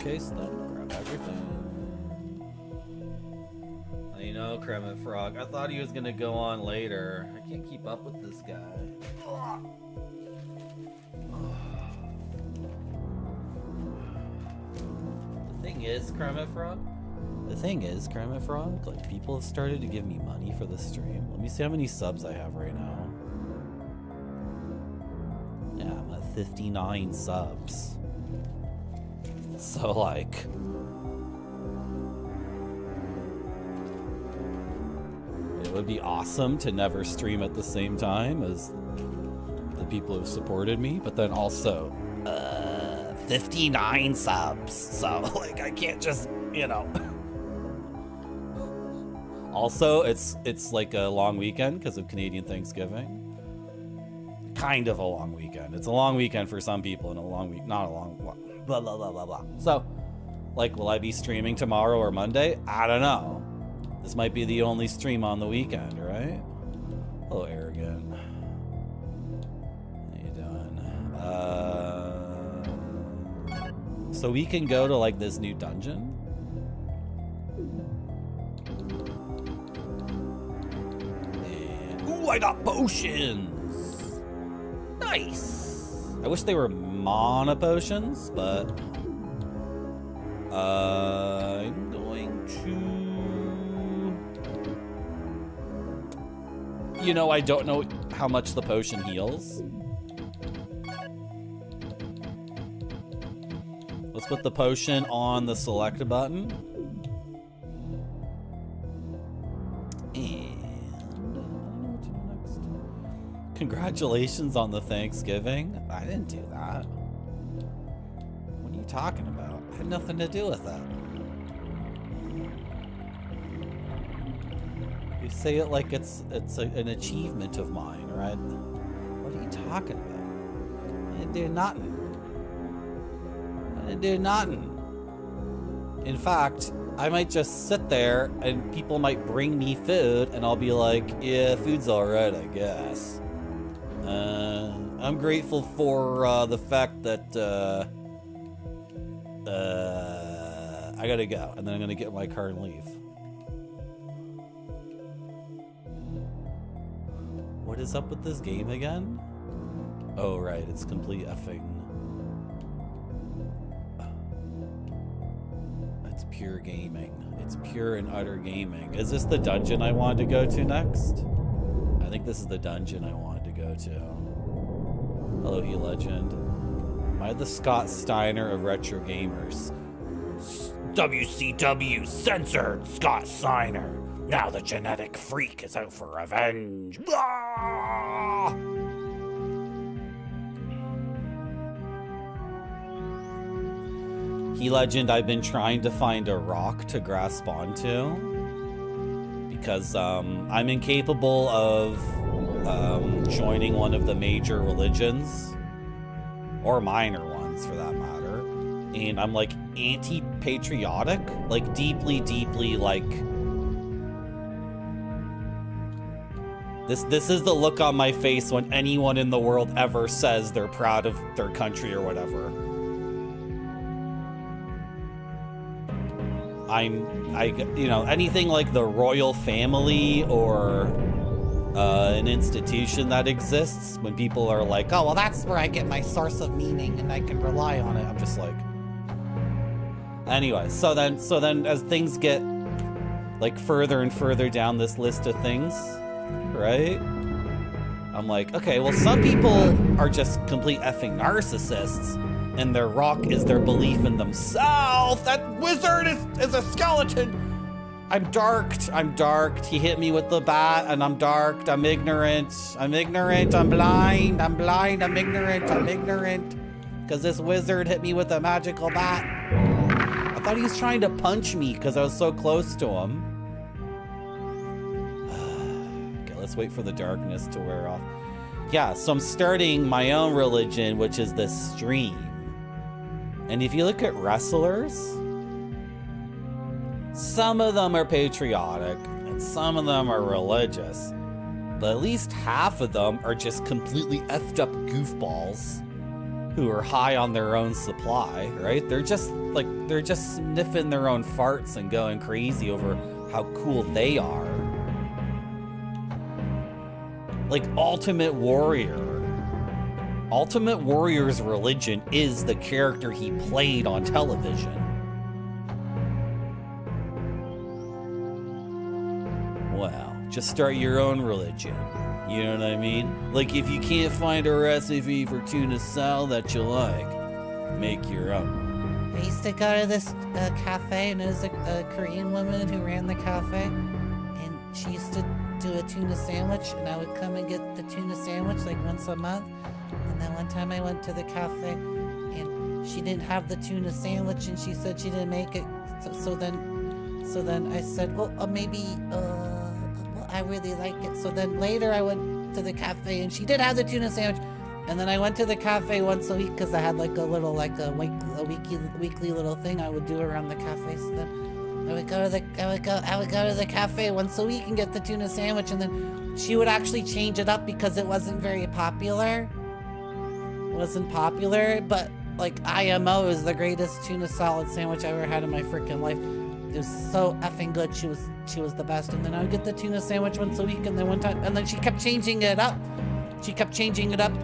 suitcase then? Grab everything. I know, Kremit Frog. I thought he was gonna go on later. I can't keep up with this guy. The thing is, Kremit Frog, like, people have started to give me money for the stream. Let me see how many subs I have right now. Yeah, I'm at 59 subs. So, like, it would be awesome to never stream at the same time as the people who've supported me, but then also 59 subs. So, like, I can't just, you know. Also, it's like a long weekend because of Canadian Thanksgiving. Kind of a long weekend. It's a long weekend for some people and a long week, not a long, blah, blah, blah, blah, blah. So, like, will I be streaming tomorrow or Monday? I don't know. This might be the only stream on the weekend, right? Hello, Arrogant. How you doing? So we can go to, like, this new dungeon? And, ooh, I got potions! Nice! I wish they were mana potions, but I'm going to... You know, I don't know how much the potion heals. Let's put the potion on the select button. And I don't know what to do next. Congratulations on the Thanksgiving. I didn't do that. What are you talking about? I had nothing to do with that. You say it like it's an achievement of mine, right? What are you talking about? I didn't do nothing. I didn't do nothing. In fact, I might just sit there and people might bring me food and I'll be like, yeah, food's alright, I guess. I'm grateful for the fact that I gotta go, and then I'm gonna get in my car and leave. What is up with this game again? Oh, right, it's complete effing. It's pure gaming. It's pure and utter gaming. Is this the dungeon I wanted to go to next? I think this is the dungeon I wanted to go to. Hello, He Legend. Am I the Scott Steiner of retro gamers? WCW censored Scott Steiner. Now the genetic freak is out for revenge. Ah! He Legend, I've been trying to find a rock to grasp onto because I'm incapable of joining one of the major religions, or minor ones for that matter, and I'm like anti-patriotic, like deeply like this is the look on my face when anyone in the world ever says they're proud of their country or whatever. You know, anything like the royal family or an institution that exists, when people are like, oh, well, that's where I get my source of meaning and I can rely on it. I'm just like, anyway, so then as things get like further and further down this list of things, right? I'm like, okay, well, some people are just complete effing narcissists. And their rock is their belief in themselves. That wizard is a skeleton. I'm darked. He hit me with the bat and I'm darked. I'm ignorant. I'm blind. I'm ignorant. Because this wizard hit me with a magical bat. I thought he was trying to punch me because I was so close to him. Okay, let's wait for the darkness to wear off. Yeah, so I'm starting my own religion, which is the stream. And if you look at wrestlers, some of them are patriotic and some of them are religious, but at least half of them are just completely effed up goofballs who are high on their own supply, right? They're just sniffing their own farts and going crazy over how cool they are. Like Ultimate Warrior. Ultimate Warrior's religion is the character he played on television. Well, just start your own religion. You know what I mean? Like, if you can't find a recipe for tuna salad that you like, make your own. I used to go to this cafe, and there was a Korean woman who ran the cafe, and she used to do a tuna sandwich, and I would come and get the tuna sandwich like once a month. And then one time I went to the cafe, and she didn't have the tuna sandwich, and she said she didn't make it. So then I said, well, maybe I really like it. So then later I went to the cafe, and she did have the tuna sandwich. And then I went to the cafe once a week because I had like a little, like a weekly little thing I would do around the cafe. So then I would go to the cafe once a week and get the tuna sandwich, and then she would actually change it up because it wasn't very popular. But like IMO is the greatest tuna salad sandwich I ever had in my freaking life. It was so effing good. She was the best. And then I would get the tuna sandwich once a week, and then one time, and then she kept changing it up.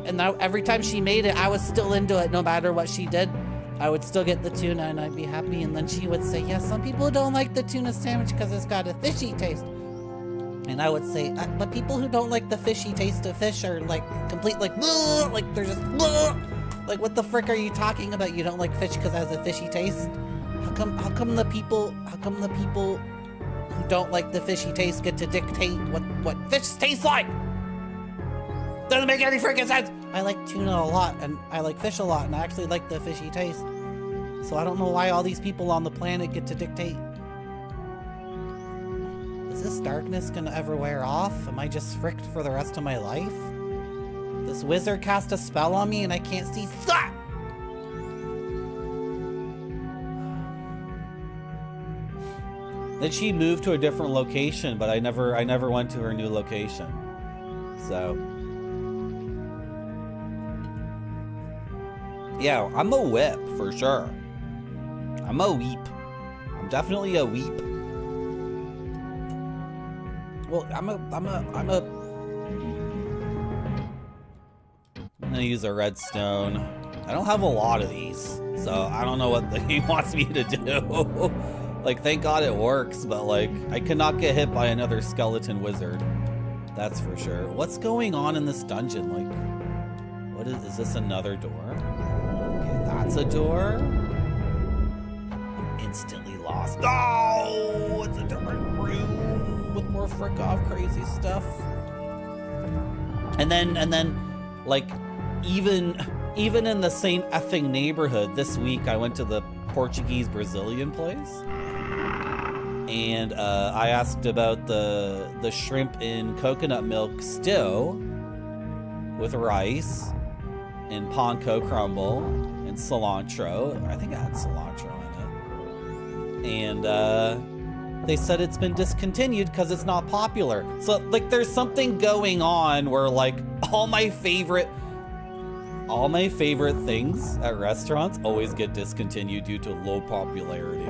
And now every time she made it, I was still into it. No matter what she did, I would still get the tuna, and I'd be happy. And then she would say, yeah, some people don't like the tuna sandwich because it's got a fishy taste. And I would say, but people who don't like the fishy taste of fish are like complete, like they're just, like, what the frick are you talking about? You don't like fish because it has a fishy taste? How come the people who don't like the fishy taste get to dictate what fish tastes like? Doesn't make any freaking sense. I like tuna a lot, and I like fish a lot, and I actually like the fishy taste. So I don't know why all these people on the planet get to dictate. Is this darkness gonna ever wear off? Am I just fricked for the rest of my life? This wizard cast a spell on me and I can't see. Stop! Then she moved to a different location, but I never went to her new location. So yeah, I'm a whip for sure. I'm a weep. I'm definitely a weep. Well, I'm gonna use a redstone. I don't have a lot of these, so I don't know what the game wants me to do. Like, thank God it works, but like, I cannot get hit by another skeleton wizard. That's for sure. What's going on in this dungeon? Like, what is this another door? Okay, that's a door. I'm instantly lost. Oh, it's a different room with more frick off crazy stuff. And then, like, even in the same effing neighborhood, this week I went to the Portuguese Brazilian place, and I asked about the shrimp in coconut milk stew with rice and panko crumble and cilantro. I think I had cilantro in it. And they said it's been discontinued because it's not popular. So like, there's something going on where like all my favorite things at restaurants always get discontinued due to low popularity.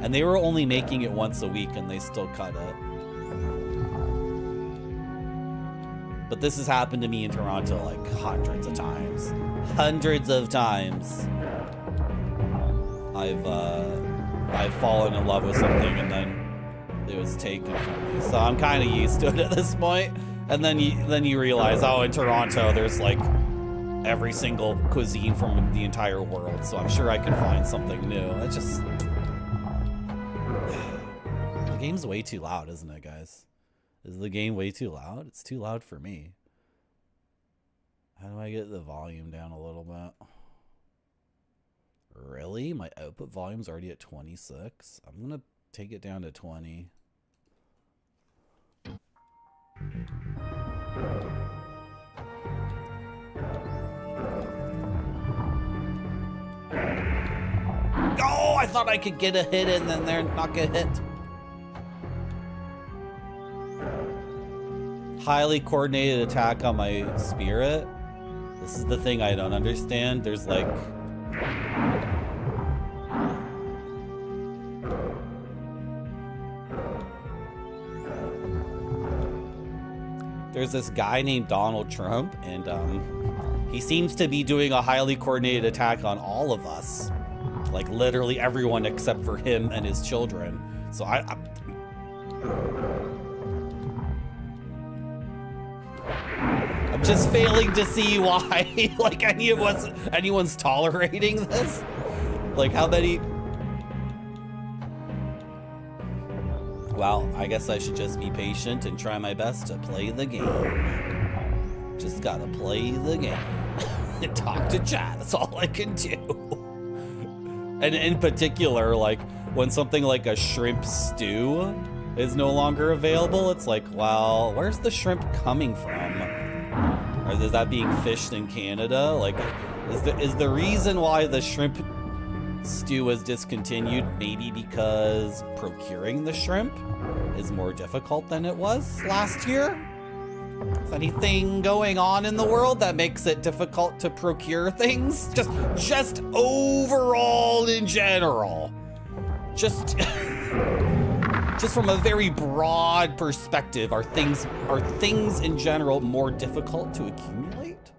And they were only making it once a week and they still cut it. But this has happened to me in Toronto like hundreds of times. Hundreds of times. I've fallen in love with something and then it was taken from me. So I'm kind of used to it at this point. And then you realize, oh, in Toronto there's like every single cuisine from the entire world, so I'm sure I can find something new. It's just... The game's way too loud, isn't it, guys? Is the game way too loud? It's too loud for me. How do I get the volume down a little bit? Really? My output volume's already at 26? I'm gonna take it down to 20. Oh, I thought I could get a hit and then there not get hit. Highly coordinated attack on my spirit. This is the thing I don't understand. There's like... There's this guy named Donald Trump, and he seems to be doing a highly coordinated attack on all of us. Like literally everyone except for him and his children. So I'm just failing to see why like anyone's tolerating this. Like how many... Well, I guess I should just be patient and try my best to play the game. Just gotta play the game. And talk to chat, that's all I can do. And in particular, like, when something like a shrimp stew is no longer available, it's like, well, where's the shrimp coming from? Or is that being fished in Canada? Like, is the reason why the shrimp stew is discontinued maybe because procuring the shrimp is more difficult than it was last year? Is anything going on in the world that makes it difficult to procure things? Just overall in general. Just from a very broad perspective, are things in general more difficult to accumulate?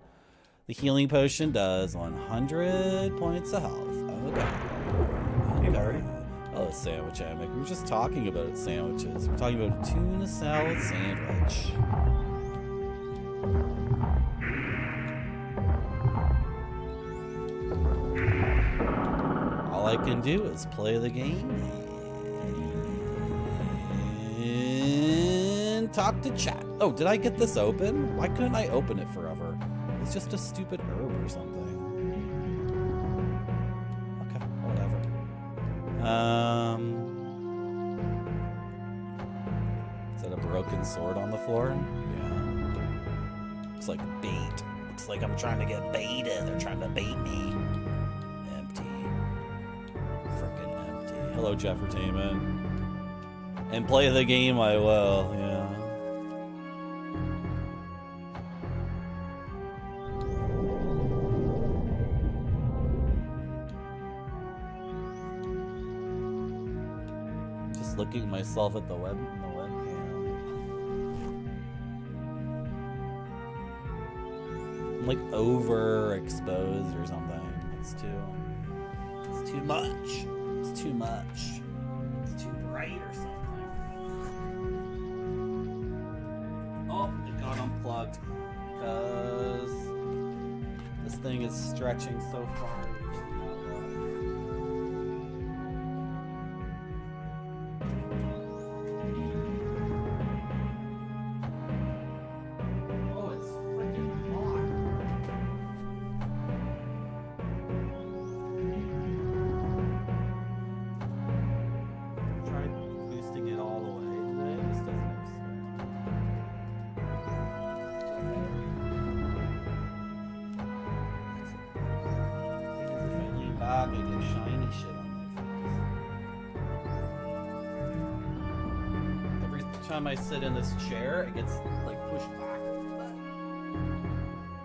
The healing potion does 100 points of health. Okay. Oh, sandwich hammock. We were just talking about sandwiches. We're talking about a tuna salad sandwich. All I can do is play the game and talk to chat. Oh, did I get this open? Why couldn't I open it forever? It's just a stupid herb or something. Okay, whatever. Is that a broken sword on the floor? Yeah. Looks like bait. Looks like I'm trying to get baited. They're trying to bait me. Empty. Frickin' empty. Hello, Jeffertainment. And play the game I will, yeah. Just looking at myself at the webcam. I'm like overexposed or something. It's too much. It's too much. It's too bright or something. Oh, it got unplugged because this thing is stretching so far. I sit in this chair, it gets like pushed back a little bit.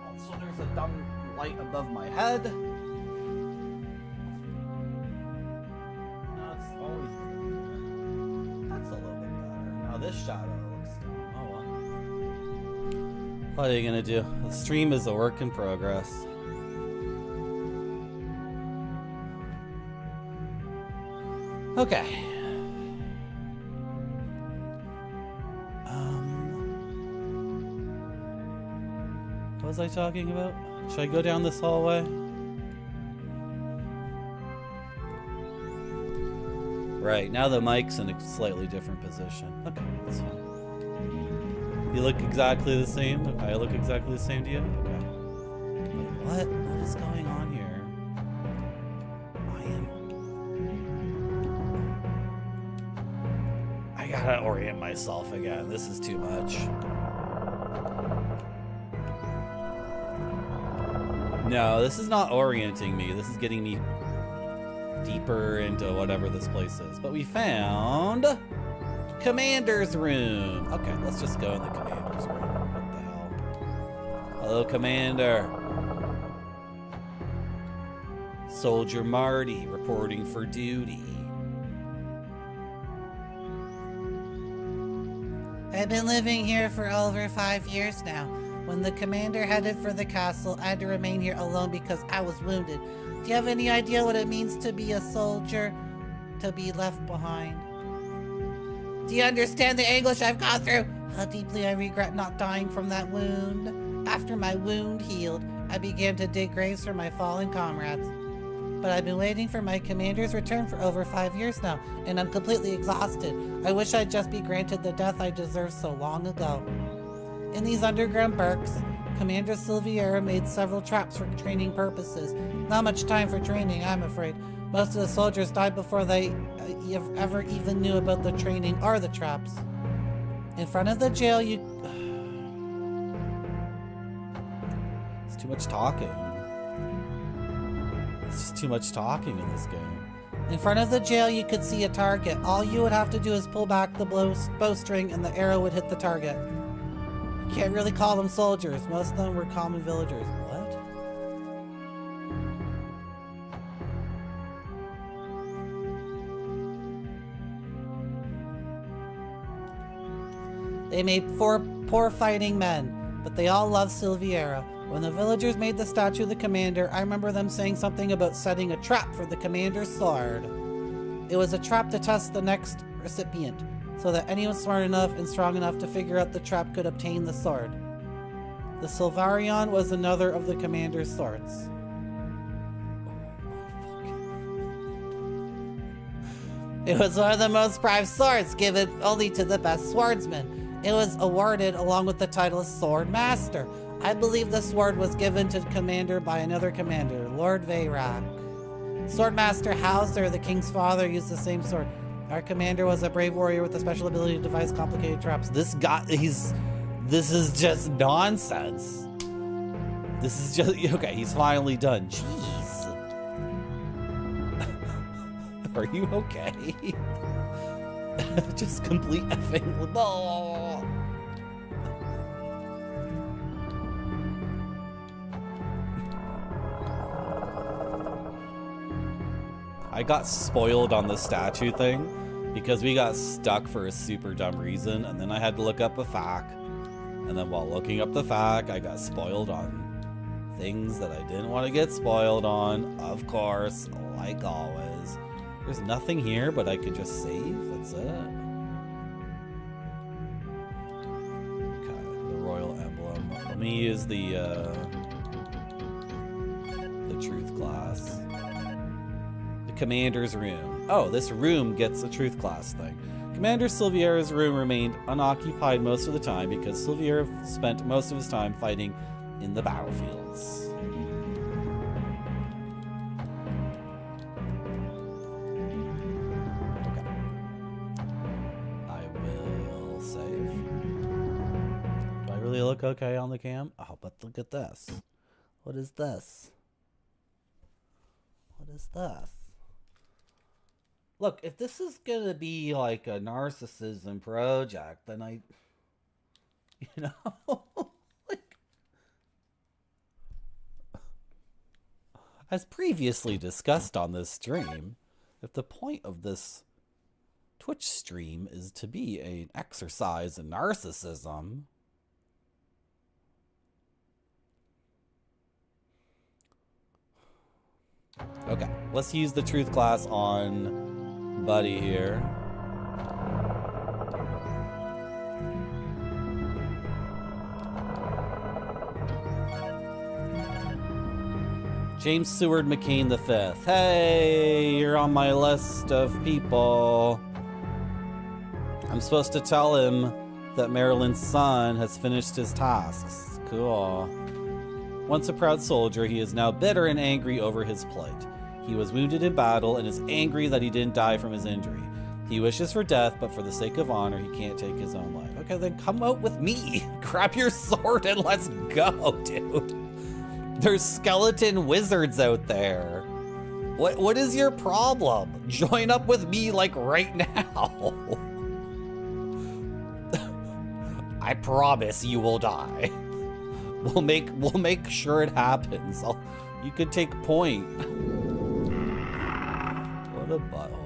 Also, there's a dumb light above my head. No, it's always that's a little bit better. Now this shadow looks dumb. Oh well. What are you gonna do? The stream is a work in progress. Okay. What was I talking about? Should I go down this hallway? Right, now the mic's in a slightly different position. Okay, that's fine. You look exactly the same? I look exactly the same to you? Okay. Wait, what? What is going on here? I gotta orient myself again. This is too much. No, this is not orienting me. This is getting me deeper into whatever this place is. But we found Commander's room. Okay, let's just go in the Commander's room. What the hell? Hello, Commander. Soldier Marty reporting for duty. I've been living here for over 5 years now. When the commander headed for the castle, I had to remain here alone because I was wounded. Do you have any idea what it means to be a soldier? To be left behind? Do you understand the anguish I've gone through? How deeply I regret not dying from that wound. After my wound healed, I began to dig graves for my fallen comrades. But I've been waiting for my commander's return for over 5 years now, and I'm completely exhausted. I wish I'd just be granted the death I deserved so long ago. In these underground barracks, Commander Silviera made several traps for training purposes. Not much time for training, I'm afraid. Most of the soldiers died before they ever even knew about the training or the traps. In front of the jail, you... It's too much talking. It's just too much talking in this game. In front of the jail, you could see a target. All you would have to do is pull back the bowstring and the arrow would hit the target. You can't really call them soldiers. Most of them were common villagers. What? They made 4 poor fighting men, but they all loved Silviera. When the villagers made the statue of the commander, I remember them saying something about setting a trap for the commander's sword. It was a trap to test the next recipient, so that anyone smart enough and strong enough to figure out the trap could obtain the sword. The Silvarion was another of the commander's swords. It was one of the most prized swords, given only to the best swordsman. It was awarded along with the title of Sword Master. I believe the sword was given to the commander by another commander, Lord Veyrak. Swordmaster Hauser, the king's father, used the same sword. Our commander was a brave warrior with a special ability to devise complicated traps. This guy, this is just nonsense. This is just, okay, he's finally done. Jeez. Are you okay? Just complete effing. Oh. I got spoiled on the statue thing because we got stuck for a super dumb reason, and then I had to look up a fact, and then while looking up the fact, I got spoiled on things that I didn't want to get spoiled on, of course, like always. There's nothing here, but I could just save, that's it. Okay, the royal emblem. Let me use the truth class. Commander's room. Oh, this room gets a truth class thing. Commander Silviera's room remained unoccupied most of the time because Silviera spent most of his time fighting in the battlefields. Okay. I will save. Do I really look okay on the cam? Oh, but look at this. What is this? What is this? Look, if this is gonna be like a narcissism project, then like, as previously discussed on this stream, if the point of this Twitch stream is to be an exercise in narcissism, okay, let's use the truth class on Buddy here. James Seward McCain V. Hey, you're on my list of people. I'm supposed to tell him that Marilyn's son has finished his tasks. Cool. Once a proud soldier, he is now bitter and angry over his plight. He was wounded in battle and is angry that he didn't die from his injury. He wishes for death, but for the sake of honor, he can't take his own life. Okay, then come out with me. Grab your sword and let's go, dude. There's skeleton wizards out there. What is your problem? Join up with me like right now. I promise you will die. We'll make sure it happens. You could take point. the butthole.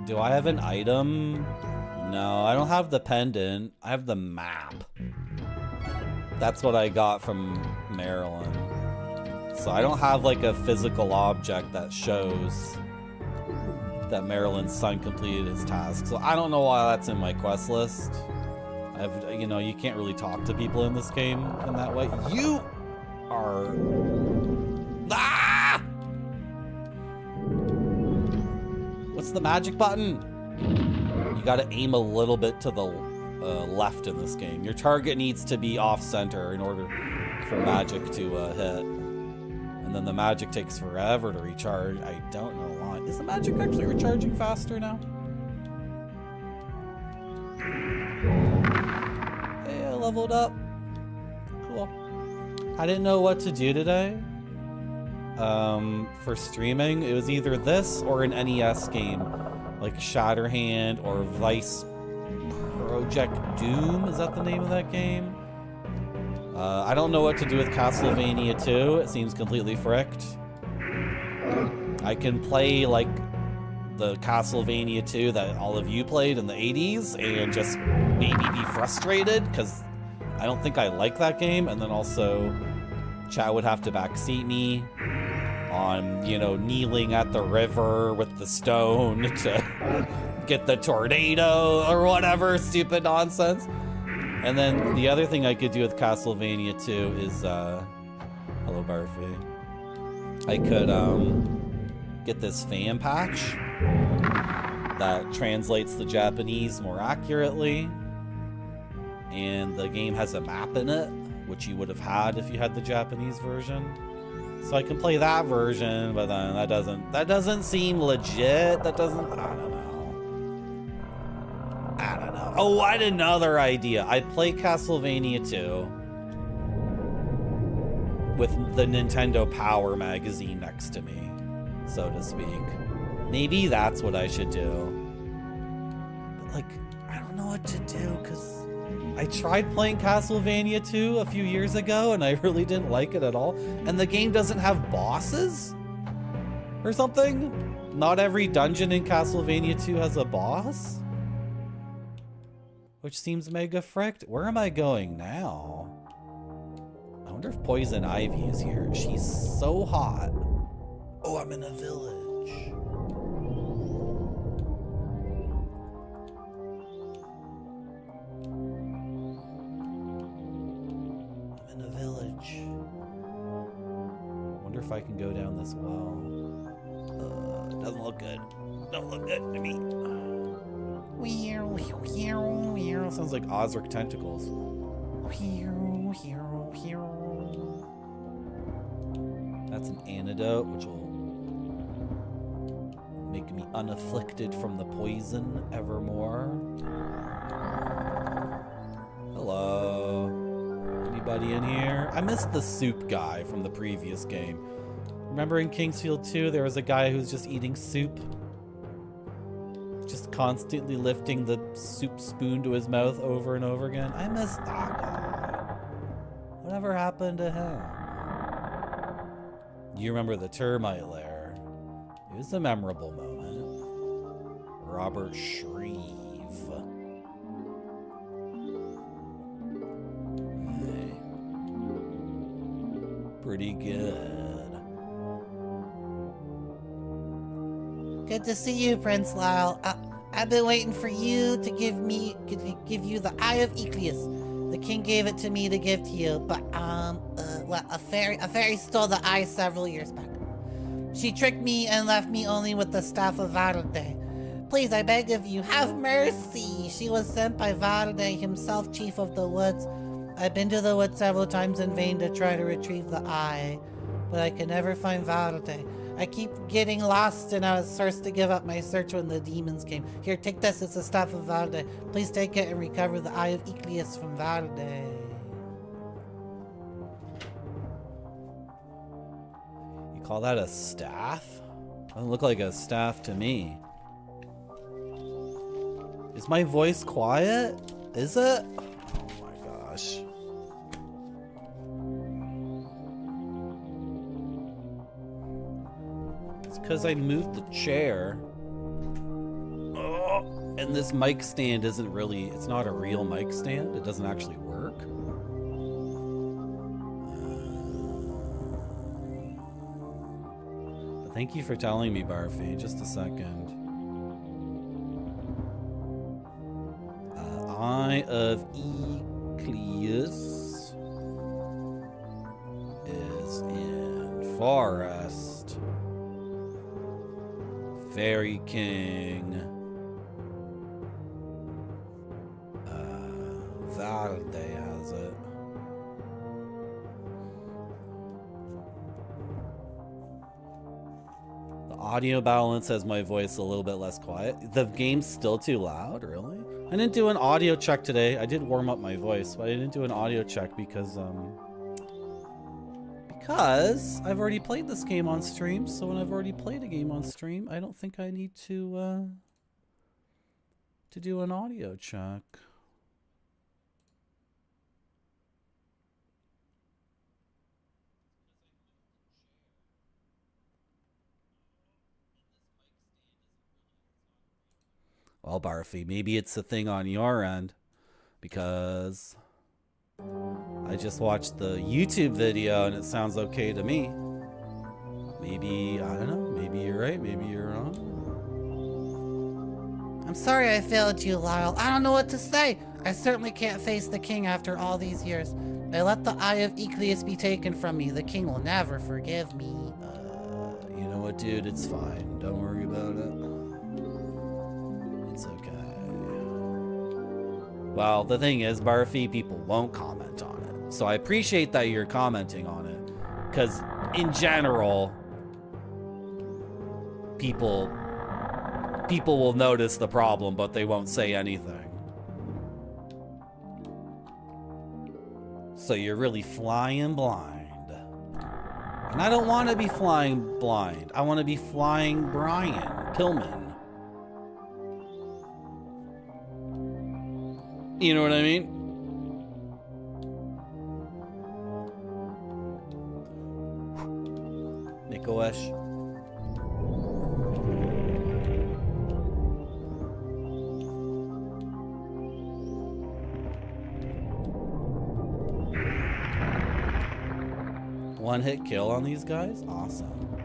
Do I have an item? No, I don't have the pendant. I have the map. That's what I got from Maryland. So I don't have like a physical object that shows that Maryland's son completed his task. So I don't know why that's in my quest list. You know, you can't really talk to people in this game in that way. You are... Ah! What's the magic button? You gotta aim a little bit to the left in this game. Your target needs to be off-center in order for magic to hit. And then the magic takes forever to recharge. I don't know why. Is the magic actually recharging faster now? Hey, I leveled up. Cool. I didn't know what to do today. For streaming, it was either this or an NES game, like Shatterhand or Vice Project Doom. Is that the name of that game? I don't know what to do with Castlevania 2. It seems completely fricked. I can play like the Castlevania 2 that all of you played in the 80s and just maybe be frustrated because I don't think I like that game. And then also Chad would have to backseat me on, you know, kneeling at the river with the stone to get the tornado or whatever stupid nonsense. And then the other thing I could do with Castlevania 2 is, hello Barfy. I could get this fan patch that translates the Japanese more accurately. And the game has a map in it, which you would have had if you had the Japanese version. So I can play that version, but then that doesn't seem legit. That doesn't, I don't know. Oh, I had another idea. I'd play Castlevania 2 with the Nintendo Power magazine next to me, so to speak. Maybe that's what I should do. But like, I don't know what to do, because I tried playing Castlevania 2 a few years ago, and I really didn't like it at all. And the game doesn't have bosses? Or something? Not every dungeon in Castlevania 2 has a boss? Which seems mega fricked. Where am I going now? I wonder if Poison Ivy is here. She's so hot. Oh, I'm in a village. I'm in a village. Wonder if I can go down this well. Doesn't look good. Don't look good to me. Sounds like Osric tentacles. That's an antidote, which will make me unafflicted from the poison evermore. Hello. Anybody in here? I missed the soup guy from the previous game. Remember in Kingsfield 2, there was a guy who was just eating soup? Just constantly lifting the soup spoon to his mouth over and over again. I miss that guy. Whatever happened to him? You remember the termite lair? It was a memorable moment. Robert Shreve. Hey. Pretty good. Good to see you, Prince Lyle. I've been waiting for you to give you the Eye of Ecleus. The king gave it to me to give to you, but well, a fairy stole the eye several years back. She tricked me and left me only with the staff of Valde. Please, I beg of you, have mercy. She was sent by Valde himself, chief of the woods. I've been to the woods several times in vain to try to retrieve the eye, but I can never find Valde. I keep getting lost, and I was forced to give up my search when the demons came. Here, take this. It's the staff of Valde. Please take it and recover the Eye of Ecleus from Valde. Call that a staff? Doesn't look like a staff to me. Is my voice quiet? Is it? Oh my gosh. It's because I moved the chair. Oh, and this mic stand isn't really, it's not a real mic stand. It doesn't actually work. But thank you for telling me, Barfy. Just a second. Eye of Ecleus is in Forest. Fairy King. Valde has it. The audio balance has my voice a little bit less quiet. The game's still too loud, really? I didn't do an audio check today. I did warm up my voice, but I didn't do an audio check because I've already played this game on stream. So when I've already played a game on stream, I don't think I need to do an audio check. Well, Barfy, maybe it's a thing on your end, because I just watched the YouTube video and it sounds okay to me. Maybe, I don't know, maybe you're right, maybe you're wrong. I'm sorry I failed you, Lyle. I don't know what to say. I certainly can't face the king after all these years. I let the Eye of Ecleus be taken from me. The king will never forgive me. You know what, dude? It's fine. Don't worry about it. It's okay. Well, the thing is, Barfy, people won't comment on it. So I appreciate that you're commenting on it. Because, in general, people will notice the problem, but they won't say anything. So you're really flying blind. And I don't want to be flying blind. I want to be flying Brian Pillman. You know what I mean? Nicoesh. One hit kill on these guys? Awesome.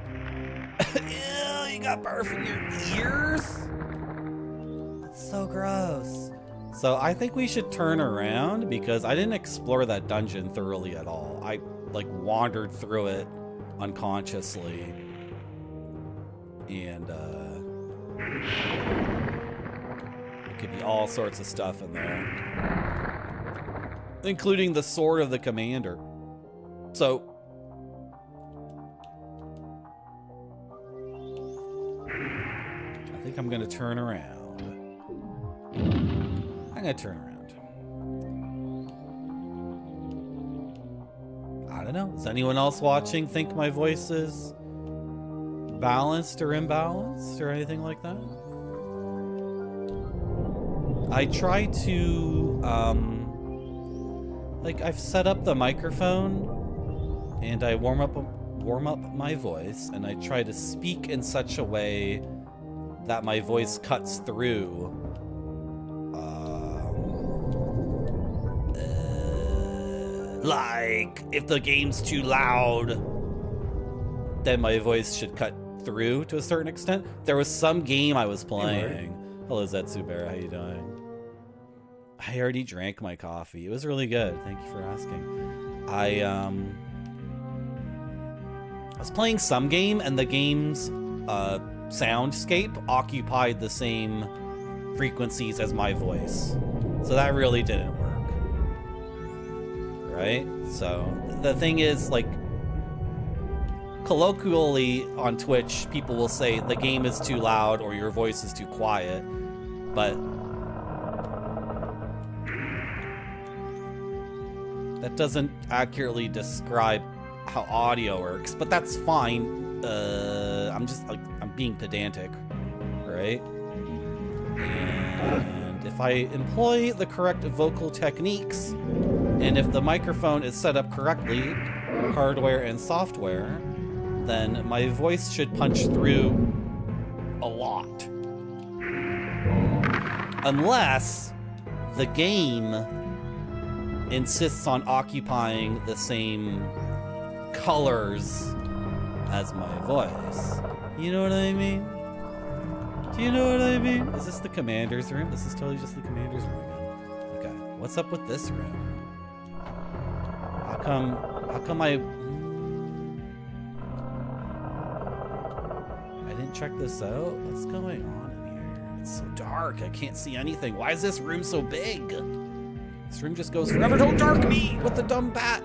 Ew, you got barf in your ears? That's so gross. So I think we should turn around because I didn't explore that dungeon thoroughly at all. I like wandered through it unconsciously. And there could be all sorts of stuff in there. Including the sword of the commander. So I think I'm gonna turn around. I'm gonna turn around. I don't know. Does anyone else watching think my voice is balanced or imbalanced or anything like that? I try to, like, I've set up the microphone and I warm up my voice, and I try to speak in such a way that my voice cuts through. Like, if the game's too loud, then my voice should cut through to a certain extent. There was some game I was playing. Hello, Zetsubera, how you doing? I already drank my coffee. It was really good. Thank you for asking. I was playing some game, and the game's soundscape occupied the same frequencies as my voice. So that really didn't work. Right? So the thing is, like, colloquially on Twitch, people will say the game is too loud or your voice is too quiet, but that doesn't accurately describe how audio works. But that's fine. I'm being pedantic, right? And if I employ the correct vocal techniques, and if the microphone is set up correctly, hardware and software, then my voice should punch through a lot. Unless the game insists on occupying the same colors as my voice. You know what I mean? Do you know what I mean? Is this the commander's room? This is totally just the commander's room again. Okay, what's up with this room? How come I didn't check this out? What's going on in here? It's so dark, I can't see anything. Why is this room so big? This room just goes forever. Don't dark me with the dumb bat.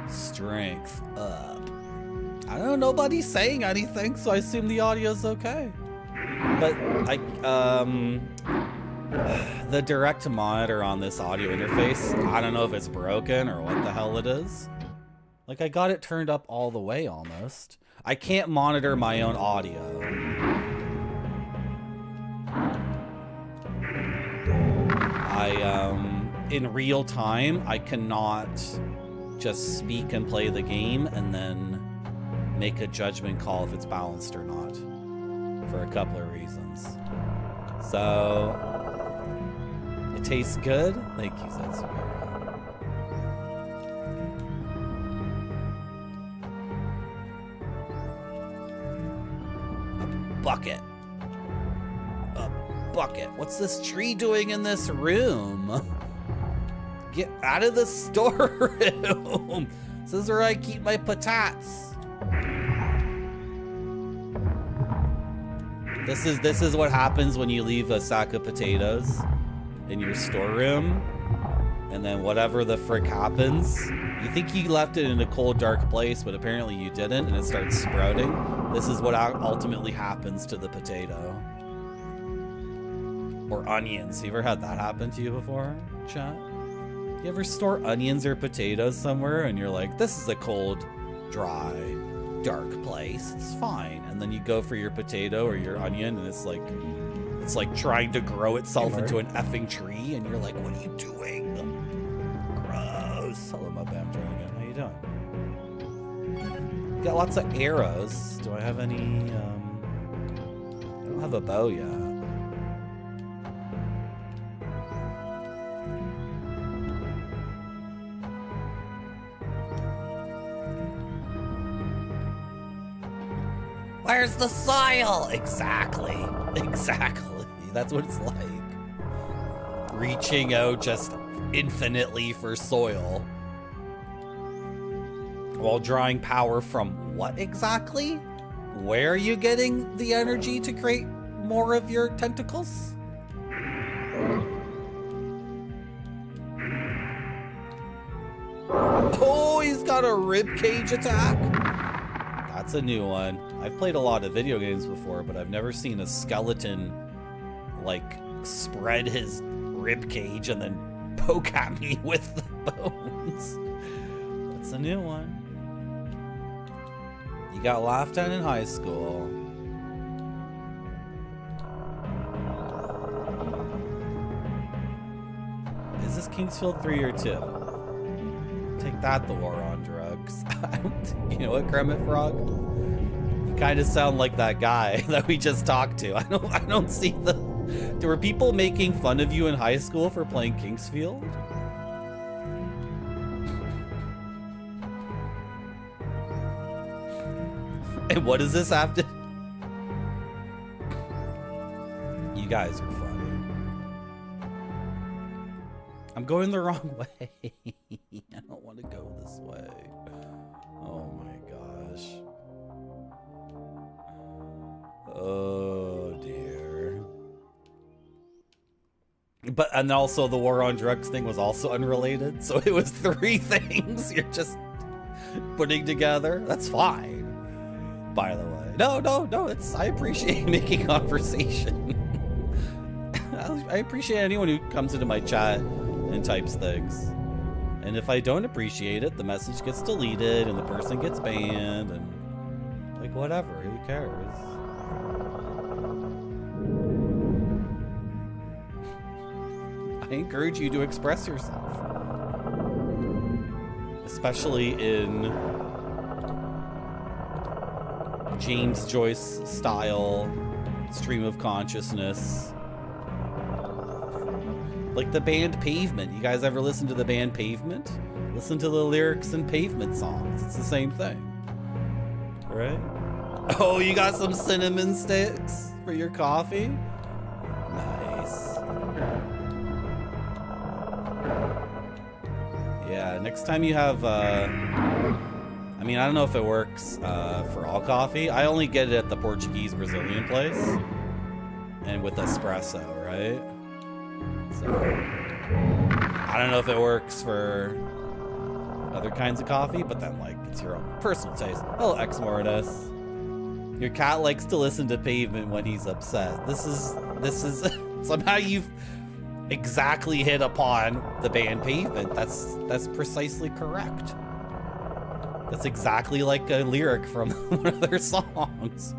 Strength up. I don't know, nobody's saying anything, so I assume the audio's okay. But the direct monitor on this audio interface, I don't know if it's broken or what the hell it is. Like, I got it turned up all the way almost. I can't monitor my own audio. In real time, I cannot just speak and play the game and then make a judgment call if it's balanced or not, for a couple of reasons. So, it tastes good. Thank you, Zetsugaru. Bucket. A bucket. What's this tree doing in this room? Get out of the storeroom. This is where I keep my patates. This is what happens when you leave a sack of potatoes in your storeroom, and then whatever the frick happens, you think you left it in a cold, dark place, but apparently you didn't, and it starts sprouting. This is what ultimately happens to the potato. Or onions. You ever had that happen to you before, chat? You ever store onions or potatoes somewhere and you're like, this is a cold, dry, dark place, it's fine. And then you go for your potato or your onion and it's like trying to grow itself into an effing tree, and you're like, what are you doing? Gross. Hello, my bam dragon. How you doing? Got lots of arrows. Do I have any? I don't have a bow yet. Where's the soil? Exactly. That's what it's like. Reaching out just infinitely for soil. While drawing power from what exactly? Where are you getting the energy to create more of your tentacles? Oh, he's got a ribcage attack. That's a new one. I've played a lot of video games before, but I've never seen a skeleton, like, spread his ribcage and then poke at me with the bones. That's a new one. You got laughed at in high school. Is this Kingsfield 3 or 2? Take that, the war on drugs. You know what, Kermit Frog? You kind of sound like that guy that we just talked to. I don't see the... Were people making fun of you in high school for playing Kingsfield? And what does this have to... You guys are funny. I'm going the wrong way. I don't want to go this way. Oh my gosh. Oh dear. But, and also the war on drugs thing was also unrelated. So it was 3 things you're just putting together. That's fine. By the way. No, I appreciate making conversation. I appreciate anyone who comes into my chat and types things. And if I don't appreciate it, the message gets deleted and the person gets banned and like whatever, who cares? I encourage you to express yourself. Especially in James Joyce style stream of consciousness. Like the band Pavement. You guys ever listen to the band Pavement? Listen to the lyrics in Pavement songs. It's the same thing. Right? Oh, you got some cinnamon sticks for your coffee? Nice. Yeah, next time you have, I mean, I don't know if it works for all coffee. I only get it at the Portuguese Brazilian place. And with espresso, right? So, I don't know if it works for other kinds of coffee, but then, like, it's your own personal taste. Hello, Ex Mortis. Your cat likes to listen to Pavement when he's upset. This is somehow you've exactly hit upon the band Pavement. That's precisely correct. That's exactly like a lyric from one of their songs.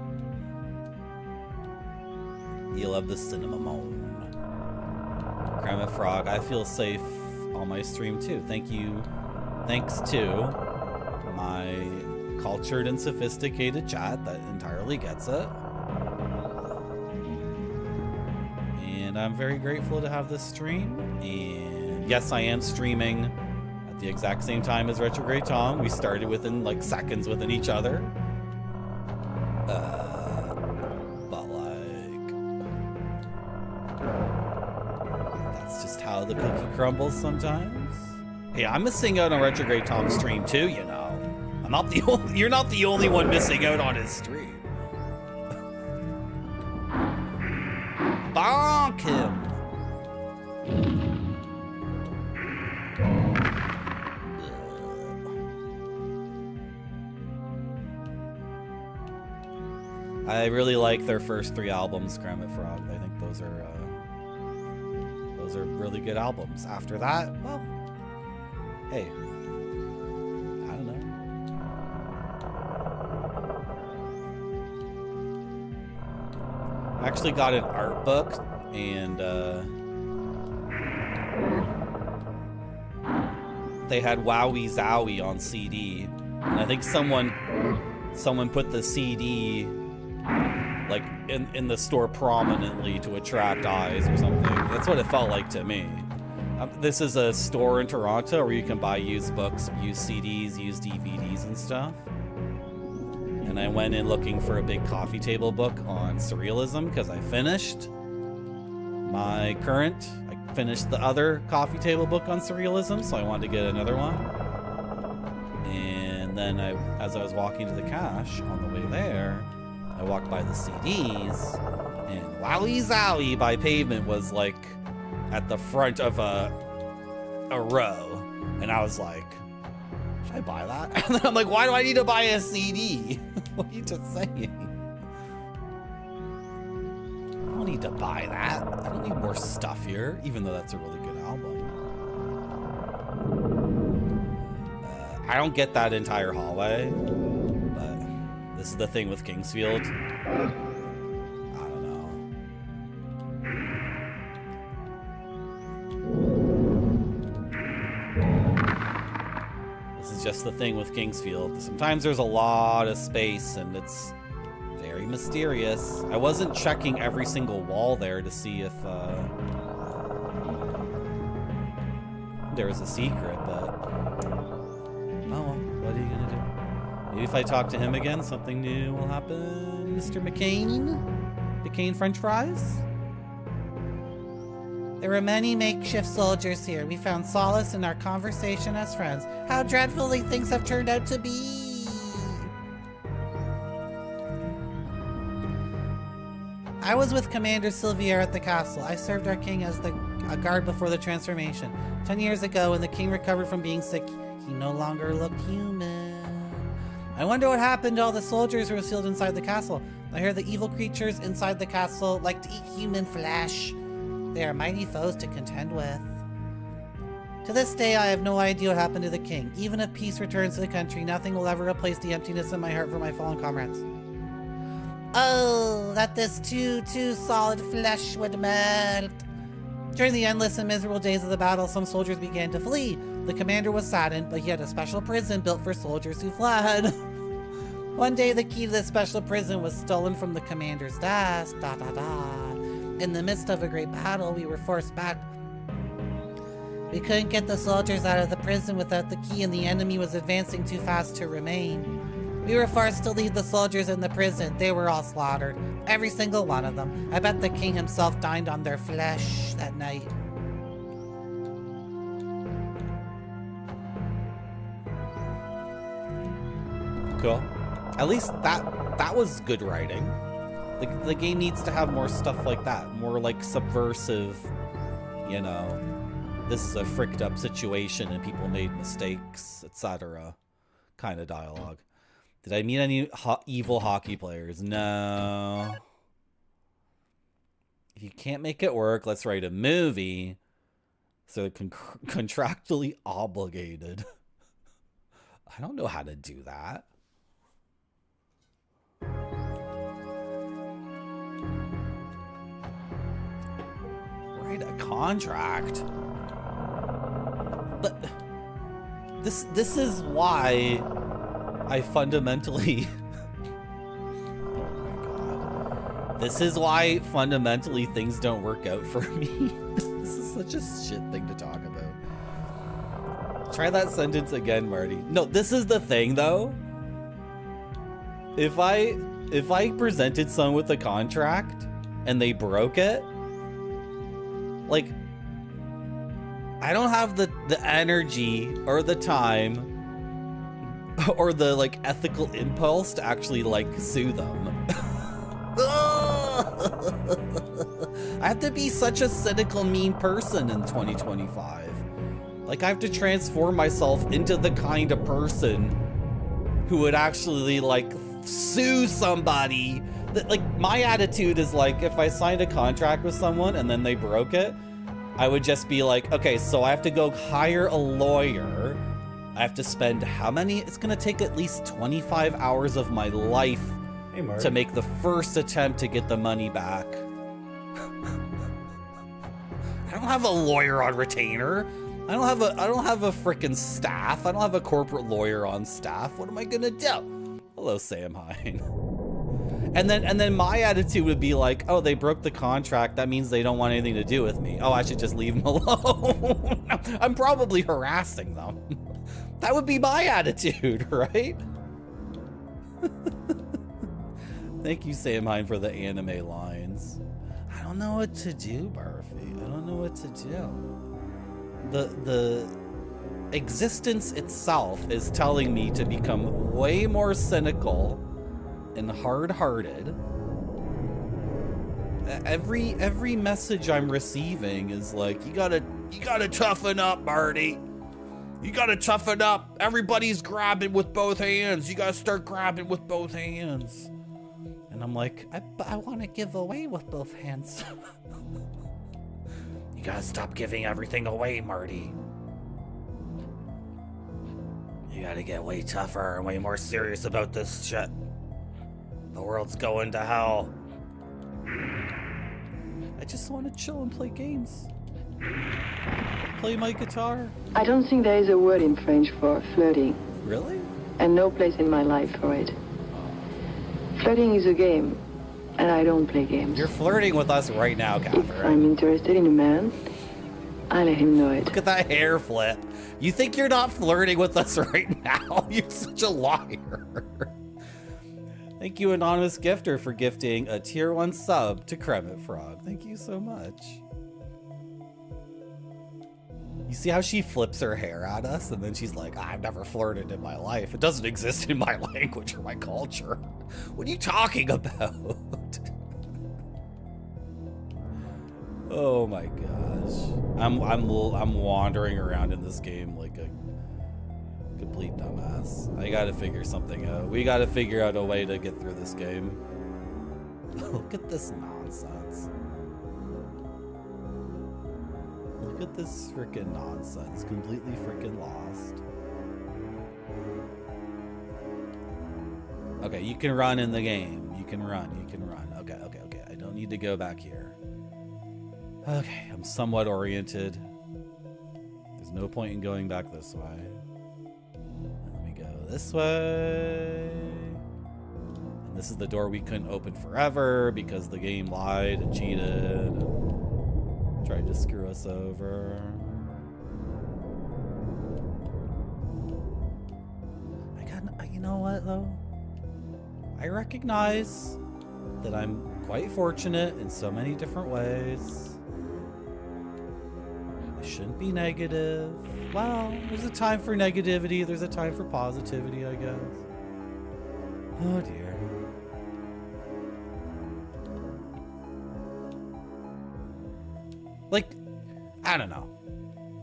You love the cinnamon. Kermit Frog, I feel safe on my stream too. Thank you. Thanks to my cultured and sophisticated chat that entirely gets it. And I'm very grateful to have this stream. And yes, I am streaming at the exact same time as Retrograde Tom. We started within like seconds within each other. But like, that's just how the cookie crumbles sometimes. Hey, I'm missing out on Retrograde Tom's stream too, you know. I'm not the only, you're not the only one missing out on his stream. Bonk him. I really like their first 3 albums, Kermit Frog. I think those are really good albums. After that, well, hey, I don't know. I actually got an art book, and they had Wowie Zowie on CD, and I think someone put the CD like in the store prominently to attract eyes or something. That's what it felt like to me. This is a store in Toronto where you can buy used books, used CDs, used DVDs and stuff. And I went in looking for a big coffee table book on surrealism because I finished the other coffee table book on surrealism, so I wanted to get another one. And then as I was walking to the cache on the way there, I walked by the CDs, and Wowie Zowie by Pavement was like at the front of a row, and I was like, should I buy that? And then I'm like, why do I need to buy a CD? What are you just saying? I don't need to buy that. I don't need more stuff here, even though that's a really good album. I don't get that entire hallway, but this is the thing with Kingsfield. I don't know. This is just the thing with Kingsfield. Sometimes there's a lot of space and it's very mysterious. I wasn't checking every single wall there to see if there was a secret, but oh well, what are you gonna do? Maybe if I talk to him again, something new will happen. Mr. McCain? McCain French fries? There were many makeshift soldiers here. We found solace in our conversation as friends. How dreadfully things have turned out to be. I was with Commander Silvier at the castle. I served our king as a guard before the transformation. 10 years ago, when the king recovered from being sick, he no longer looked human. I wonder what happened to all the soldiers who were sealed inside the castle. I hear the evil creatures inside the castle like to eat human flesh. They are mighty foes to contend with. To this day, I have no idea what happened to the king. Even if peace returns to the country, nothing will ever replace the emptiness in my heart for my fallen comrades. Oh, that this too solid flesh would melt. During the endless and miserable days of the battle, some soldiers began to flee. The commander was saddened, but he had a special prison built for soldiers who fled. One day, the key to this special prison was stolen from the commander's desk. In the midst of a great battle, we were forced back. We couldn't get the soldiers out of the prison without the key, and the enemy was advancing too fast to remain. We were forced to leave the soldiers in the prison. They were all slaughtered. Every single one of them. I bet the king himself dined on their flesh that night. Cool. At least that was good writing. The game needs to have more stuff like that. More like subversive, you know. This is a fricked up situation and people made mistakes, etc. kind of dialogue. Did I meet any evil hockey players? No. If you can't make it work, let's write a movie. So contractually obligated. I don't know how to do that. Write a contract. But this is why I fundamentally oh my god. This is why fundamentally things don't work out for me. This is such a shit thing to talk about. Try that sentence again, Marty. No, this is the thing though. If I presented someone with a contract and they broke it, like I don't have the energy or the time or the like ethical impulse to actually like sue them. I have to be such a cynical, mean person in 2025. Like I have to transform myself into the kind of person who would actually like sue somebody. That like my attitude is like if I signed a contract with someone and then they broke it, I would just be like, okay, so I have to go hire a lawyer. I have to spend how many? It's gonna take at least 25 hours of my life to make the first attempt to get the money back. I don't have a lawyer on retainer. I don't have a freaking staff. I don't have a corporate lawyer on staff. What am I gonna do? Hello, Sam Hine. And then my attitude would be like, oh, they broke the contract. That means they don't want anything to do with me. Oh, I should just leave them alone. I'm probably harassing them. That would be my attitude, right? Thank you, Sam Hine, for the anime lines. I don't know what to do, Barfy. I don't know what to do. The existence itself is telling me to become way more cynical and hard-hearted. Every message I'm receiving is like, you gotta toughen up, Marty. You gotta toughen up. Everybody's grabbing with both hands. You gotta start grabbing with both hands. And I'm like, I want to give away with both hands. You gotta stop giving everything away, Marty. You gotta get way tougher and way more serious about this shit. The world's going to hell. I just want to chill and play games. Play my guitar. I don't think there is a word in French for flirting. Really? And no place in my life for it. Flirting is a game, and I don't play games. You're flirting with us right now, Catherine. If I'm interested in a man, I let him know it. Look at that hair flip. You think you're not flirting with us right now? You're such a liar. Thank you, Anonymous Gifter, for gifting a tier 1 sub to Kremit Frog. Thank you so much. You see how she flips her hair at us and then she's like, I've never flirted in my life. It doesn't exist in my language or my culture. What are you talking about? Oh my gosh. I'm wandering around in this game like a complete dumbass. I gotta figure something out. We gotta figure out a way to get through this game. Look at this nonsense. Look Look at this freaking nonsense. Completely freaking lost. Okay, you can run in the game. You can run. Okay. I don't need to go back here. Okay, I'm somewhat oriented. There's no point in going back this way. Let me go this way. And this is the door we couldn't open forever because the game lied and cheated and tried to screw us over. You know what though? I recognize that I'm quite fortunate in so many different ways. I shouldn't be negative. Well, there's a time for negativity, there's a time for positivity, I guess. Oh dear. Like, I don't know.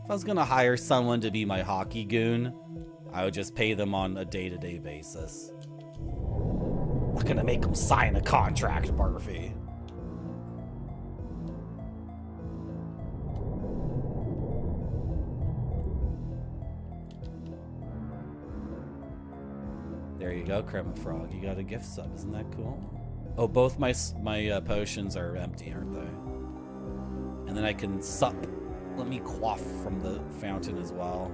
If I was gonna hire someone to be my hockey goon, I would just pay them on a day-to-day basis. I'm not gonna make them sign a contract, Barfy. There you go, Kermit Frog. You got a gift sub. Isn't that cool? Oh, both my potions are empty, aren't they? And then I can sup. Let me quaff from the fountain as well.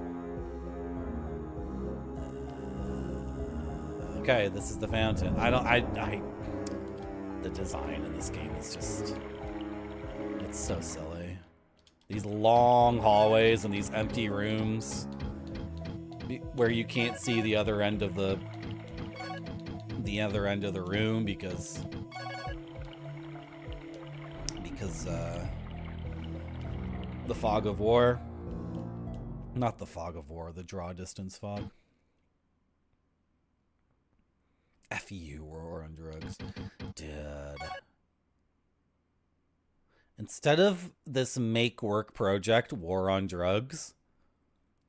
Okay, this is the fountain. The design in this game is just, it's so silly. These long hallways and these empty rooms where you can't see the other end of the room because the fog of war. Not the fog of war, the draw distance fog. F you, war on drugs. Dude. Instead of this make work project, war on drugs,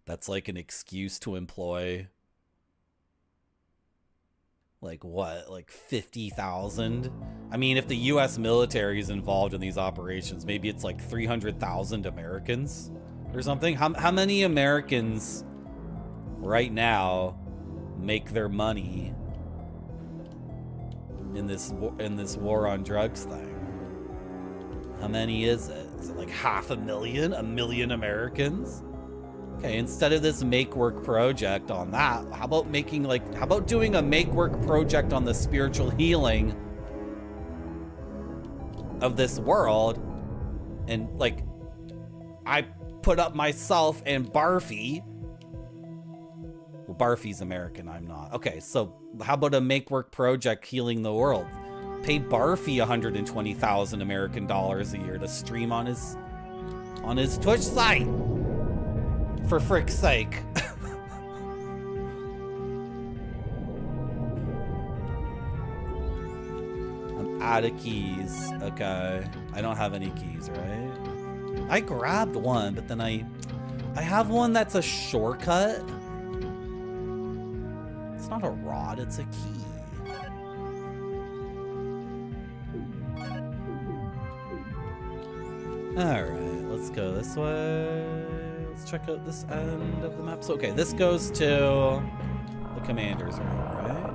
that's like an excuse to employ like what, like 50,000? I mean, if the US military is involved in these operations, maybe it's like 300,000 Americans or something. How many Americans right now make their money in this war on drugs thing? How many is it? Is it like 500,000? 1 million Americans? Okay, instead of this make work project on that, how about doing a make work project on the spiritual healing of this world? And like, I put up myself and Barfy. Well, Barfy's American, I'm not. Okay, so how about a make work project healing the world? Pay Barfy 120,000 American dollars a year to stream on his Twitch site. For frick's sake. I'm out of keys. Okay. I don't have any keys, right? I grabbed one, but then I have one that's a shortcut. It's not a rod, it's a key. Alright, let's go this way. Let's check out this end of the map. So, okay, this goes to the commander's room, right?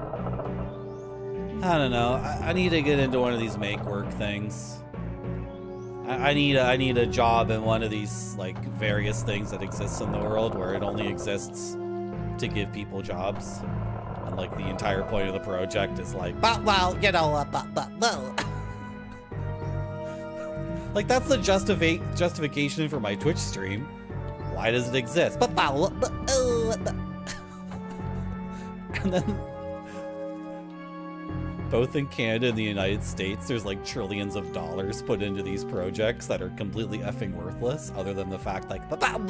I don't know. I need to get into one of these make work things. I need a job in one of these like various things that exists in the world where it only exists to give people jobs, and like the entire point of the project is like, But well, you know, well. like that's the justification for my Twitch stream. Why does it exist? And then both in Canada and the United States, there's like trillions of dollars put into these projects that are completely effing worthless, other than the fact like, I'm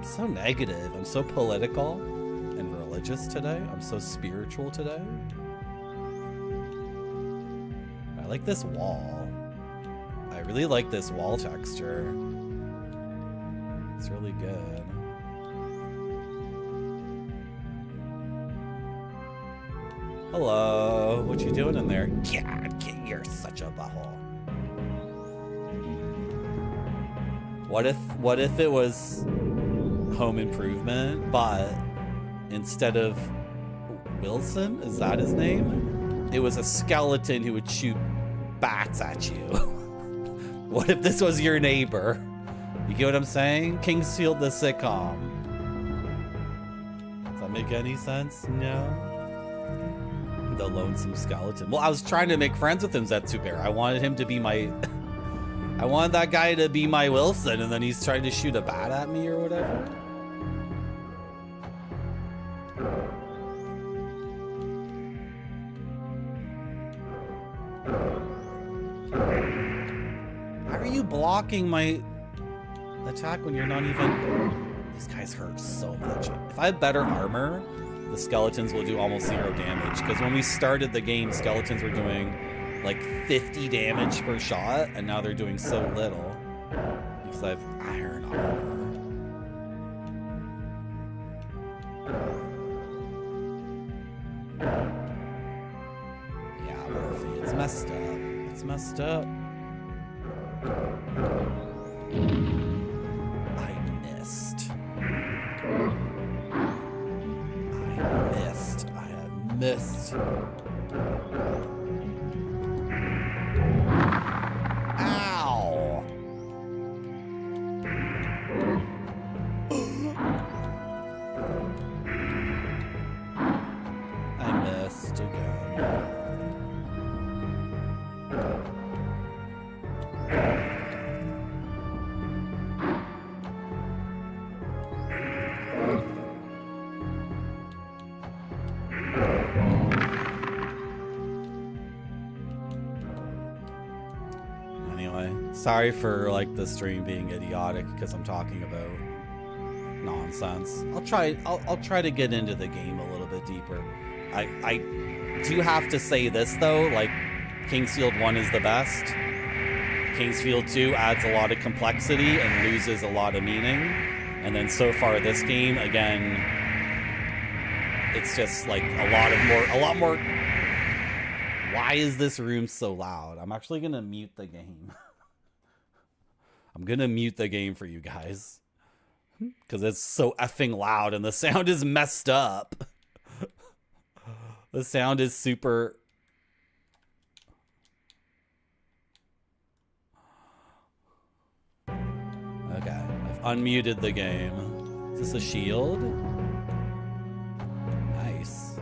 so negative. I'm so political and religious today. I'm so spiritual today. I like this wall. I really like this wall texture. It's really good. Hello. What you doing in there? God, you're such a butthole. What if it was Home Improvement, but instead of Wilson, is that his name? It was a skeleton who would shoot bats at you. What if this was your neighbor? You get what I'm saying? Kingsfield the sitcom. Does that make any sense? No. The lonesome skeleton. Well, I was trying to make friends with him, Zetsubear. I wanted him to be my... I wanted that guy to be my Wilson, and then he's trying to shoot a bat at me or whatever. How are you blocking my attack when you're not even... These guys hurt so much. If I have better armor, the skeletons will do almost 0 damage. Because when we started the game, skeletons were doing like 50 damage per shot, and now they're doing so little. Because I have iron armor. Yeah, Murphy, it's messed up. It's messed up. I missed. I have missed. Ow! I missed again. Anyway, sorry for like the stream being idiotic because I'm talking about nonsense. I'll try to get into the game a little bit deeper. I do have to say this though, like Kingsfield 1 is the best. Kingsfield 2 adds a lot of complexity and loses a lot of meaning. And then so far this game, again, it's just like a lot more. Why is this room so loud? I'm actually gonna mute the game. I'm gonna mute the game for you guys. Because it's so effing loud and the sound is messed up. The sound is super... Okay, I've unmuted the game. Is this a shield? Nice.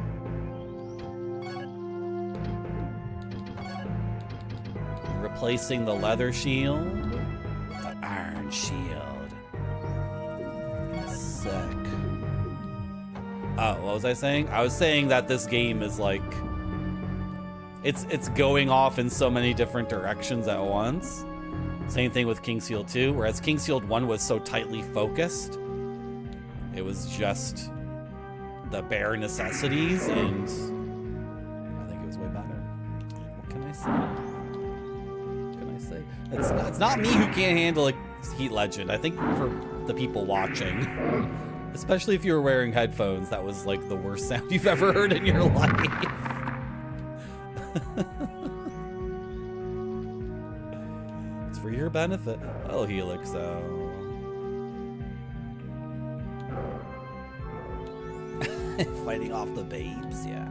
Replacing the leather shield with the iron shield. Sick. Oh, what was I saying? I was saying that this game is like... It's going off in so many different directions at once. Same thing with Kingsfield 2, whereas Kingsfield 1 was so tightly focused. It was just the bare necessities, and I think it was way better. What can I say? What can I say? It's not me who can't handle a Heat Legend. I think for the people watching, especially if you were wearing headphones, that was like the worst sound you've ever heard in your life. It's for your benefit. Oh, Helixo. Fighting off the babes, yeah.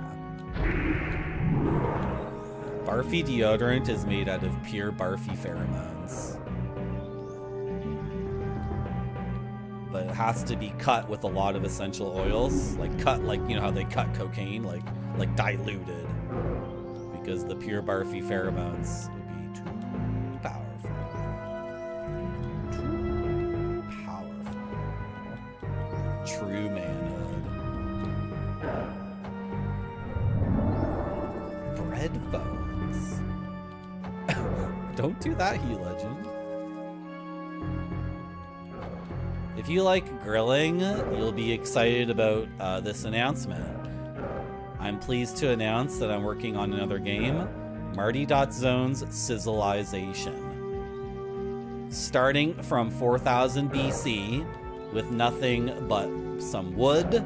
Barfy deodorant is made out of pure barfy pheromones. But it has to be cut with a lot of essential oils. Like cut, like, you know how they cut cocaine? Like diluted. Because the pure barfy pheromones would be too powerful. Too powerful. True manhood. Bread phones. Don't do that, He Legend. If you like grilling, you'll be excited about this announcement. I'm pleased to announce that I'm working on another game, Marty.Zone's Sizzleization. Starting from 4000 BC with nothing but some wood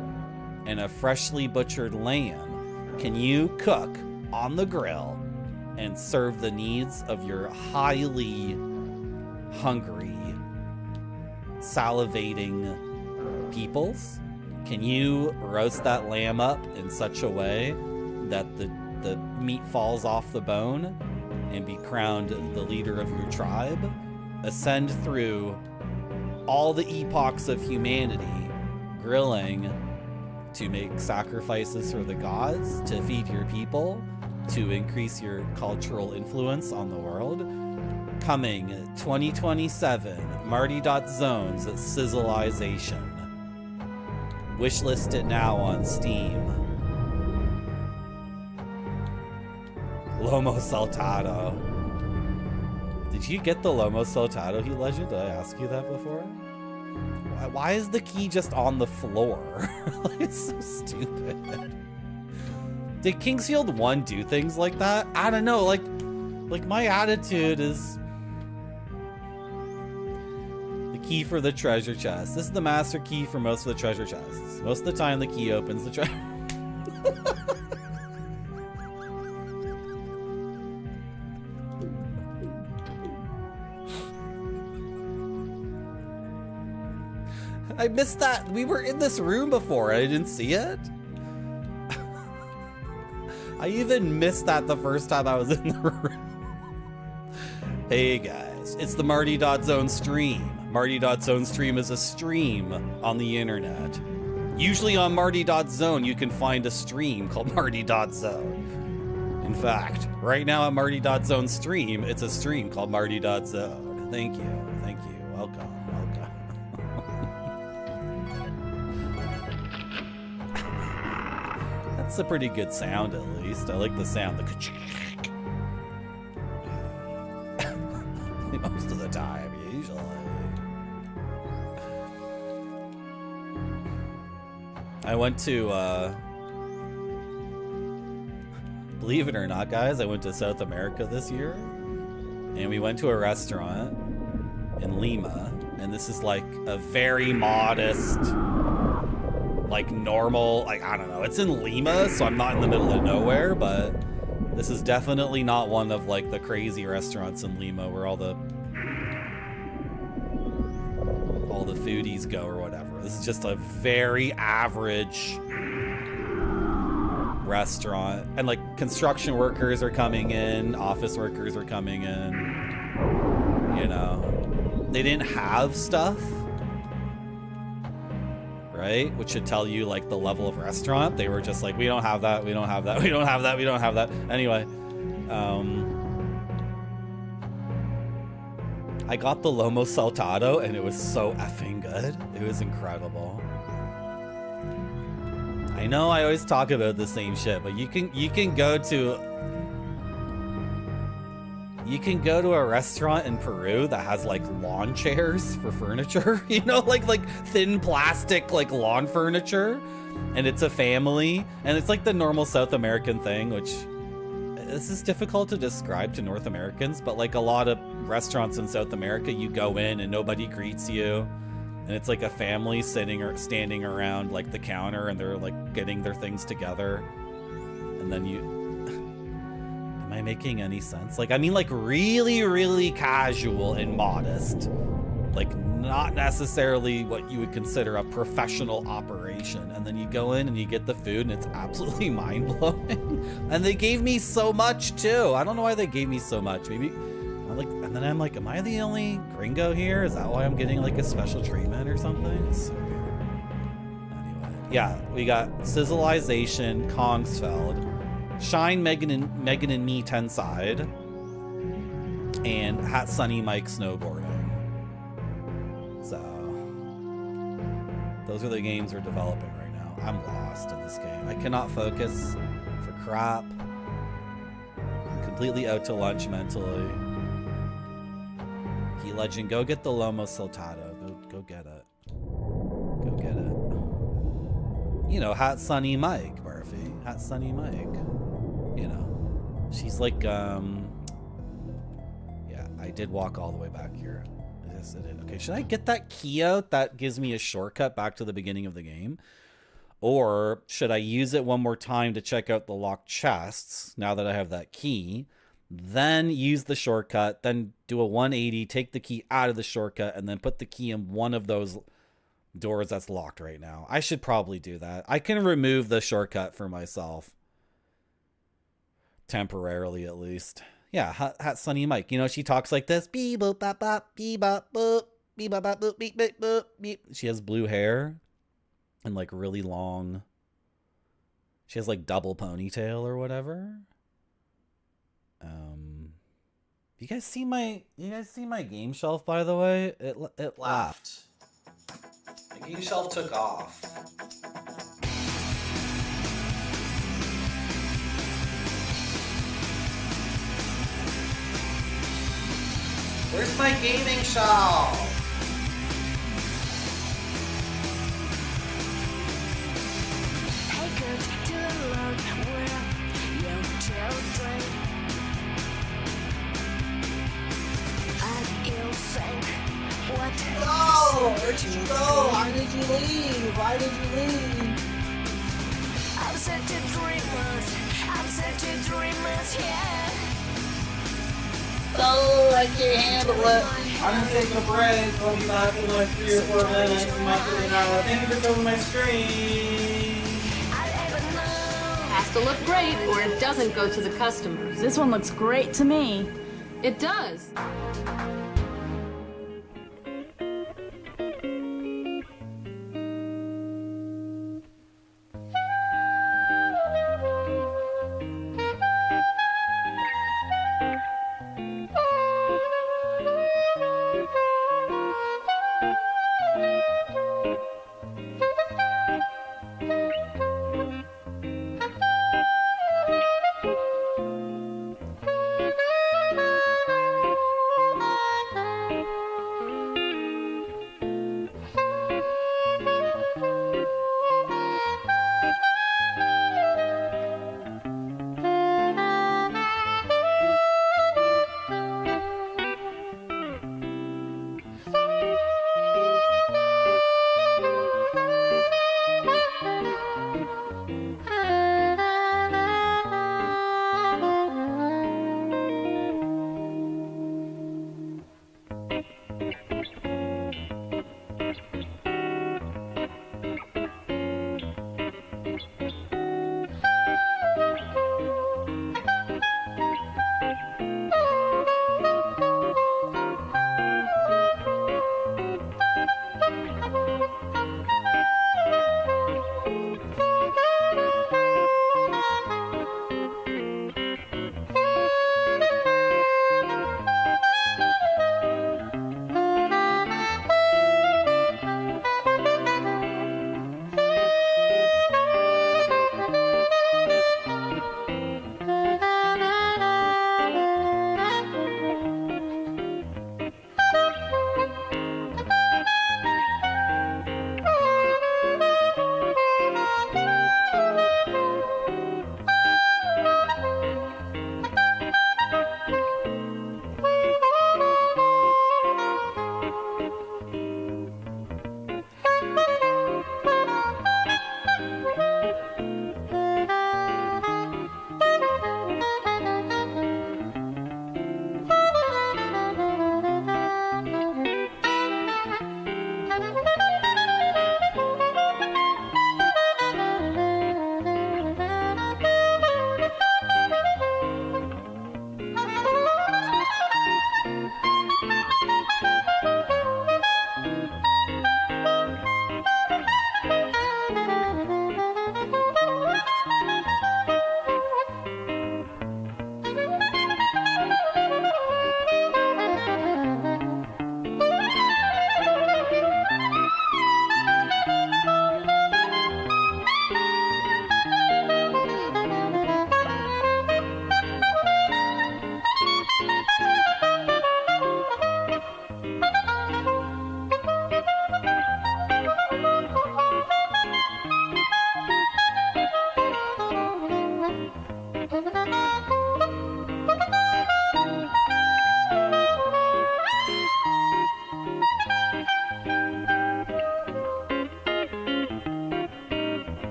and a freshly butchered lamb, can you cook on the grill and serve the needs of your highly hungry, salivating peoples? Can you roast that lamb up in such a way that the meat falls off the bone and be crowned the leader of your tribe? Ascend through all the epochs of humanity, grilling to make sacrifices for the gods, to feed your people, to increase your cultural influence on the world. Coming 2027, Marty.Zone's Sizzleization. Wishlist it now on Steam. Lomo Saltado. Did you get the Lomo Saltado, Heat Legend? Did I ask you that before? Why is the key just on the floor? It's so stupid. Did Kingsfield 1 do things like that? I don't know, like my attitude is the key for the treasure chest. This is the master key for most of the treasure chests. Most of the time the key opens the treasure. I missed that. We were in this room before. I didn't see it. I even missed that the first time I was in the room. Hey guys, it's the Marty.Zone stream. Marty.Zone stream is a stream on the internet. Usually on Marty.Zone you can find a stream called Marty.Zone. In fact, right now at Marty.Zone stream, it's a stream called Marty.Zone. Thank you. Welcome. That's a pretty good sound, at least. I like the sound. The most of the time, usually. I went to, believe it or not, guys, I went to South America this year, and we went to a restaurant in Lima, and this is like a very modest, like normal, like, I don't know, it's in Lima, so I'm not in the middle of nowhere, but this is definitely not one of like the crazy restaurants in Lima where all the foodies go or whatever. This is just a very average restaurant, and like construction workers are coming in, office workers are coming in, you know. They didn't have stuff, right? Which should tell you like the level of restaurant. They were just like, we don't have that, we don't have that, we don't have that, we don't have that. Anyway, I got the Lomo Saltado and it was so effing good. It was incredible. I know I always talk about the same shit, but you can go to a restaurant in Peru that has like lawn chairs for furniture, you know, like thin plastic like lawn furniture, and it's a family, and it's like the normal South American thing, which this is difficult to describe to North Americans, but like a lot of restaurants in South America, you go in and nobody greets you, and it's like a family sitting or standing around like the counter, and they're like getting their things together, and then you am I making any sense? Like, I mean, like really, really casual and modest, like not necessarily what you would consider a professional operation. And then you go in and you get the food and it's absolutely mind-blowing. And they gave me so much too. I don't know why they gave me so much. Maybe and then I'm like, am I the only gringo here? Is that why I'm getting like a special treatment or something? It's so weird. Anyway, yeah, we got Sizzleization, Kongsfeld, Shine, Megan and Me Tenside, and Hat Sunny Mike Snowboarding. So those are the games we're developing right now. I'm lost in this game. I cannot focus for crap. I'm completely out to lunch mentally. Key Legend, go get the Lomo Saltado. Go get it. Go get it. You know, Hat Sunny Mike, Murphy. Hat Sunny Mike. You know, she's like, yeah, I did walk all the way back here. Yes, I did. Okay, should I get that key out? That gives me a shortcut back to the beginning of the game. Or should I use it one more time to check out the locked chests now that I have that key, then use the shortcut, then do a 180, take the key out of the shortcut, and then put the key in one of those doors that's locked right now? I should probably do that. I can remove the shortcut for myself. Temporarily, at least. Yeah, Hot Sunny Mike. You know, she talks like this. Beep, boop, bop, bop, beep, bop, boop, beep, bop, bop, boop, beep, beep, boop, beep. She has blue hair and like really long. She has like double ponytail or whatever. You guys see my game shelf, by the way? It left. My game shelf took off. Where's my gaming shelf? No! Where'd you go? Why did you leave? Why did you leave? I'm such a dreamers. I'm such a dreamers, yeah. Oh, I can't handle it. I'm gonna take a break. I'll be back in like 3 or 4 minutes. You might get an hour. Thank you for filming my screen. Has to look great or it doesn't go to the customers. This one looks great to me. It does.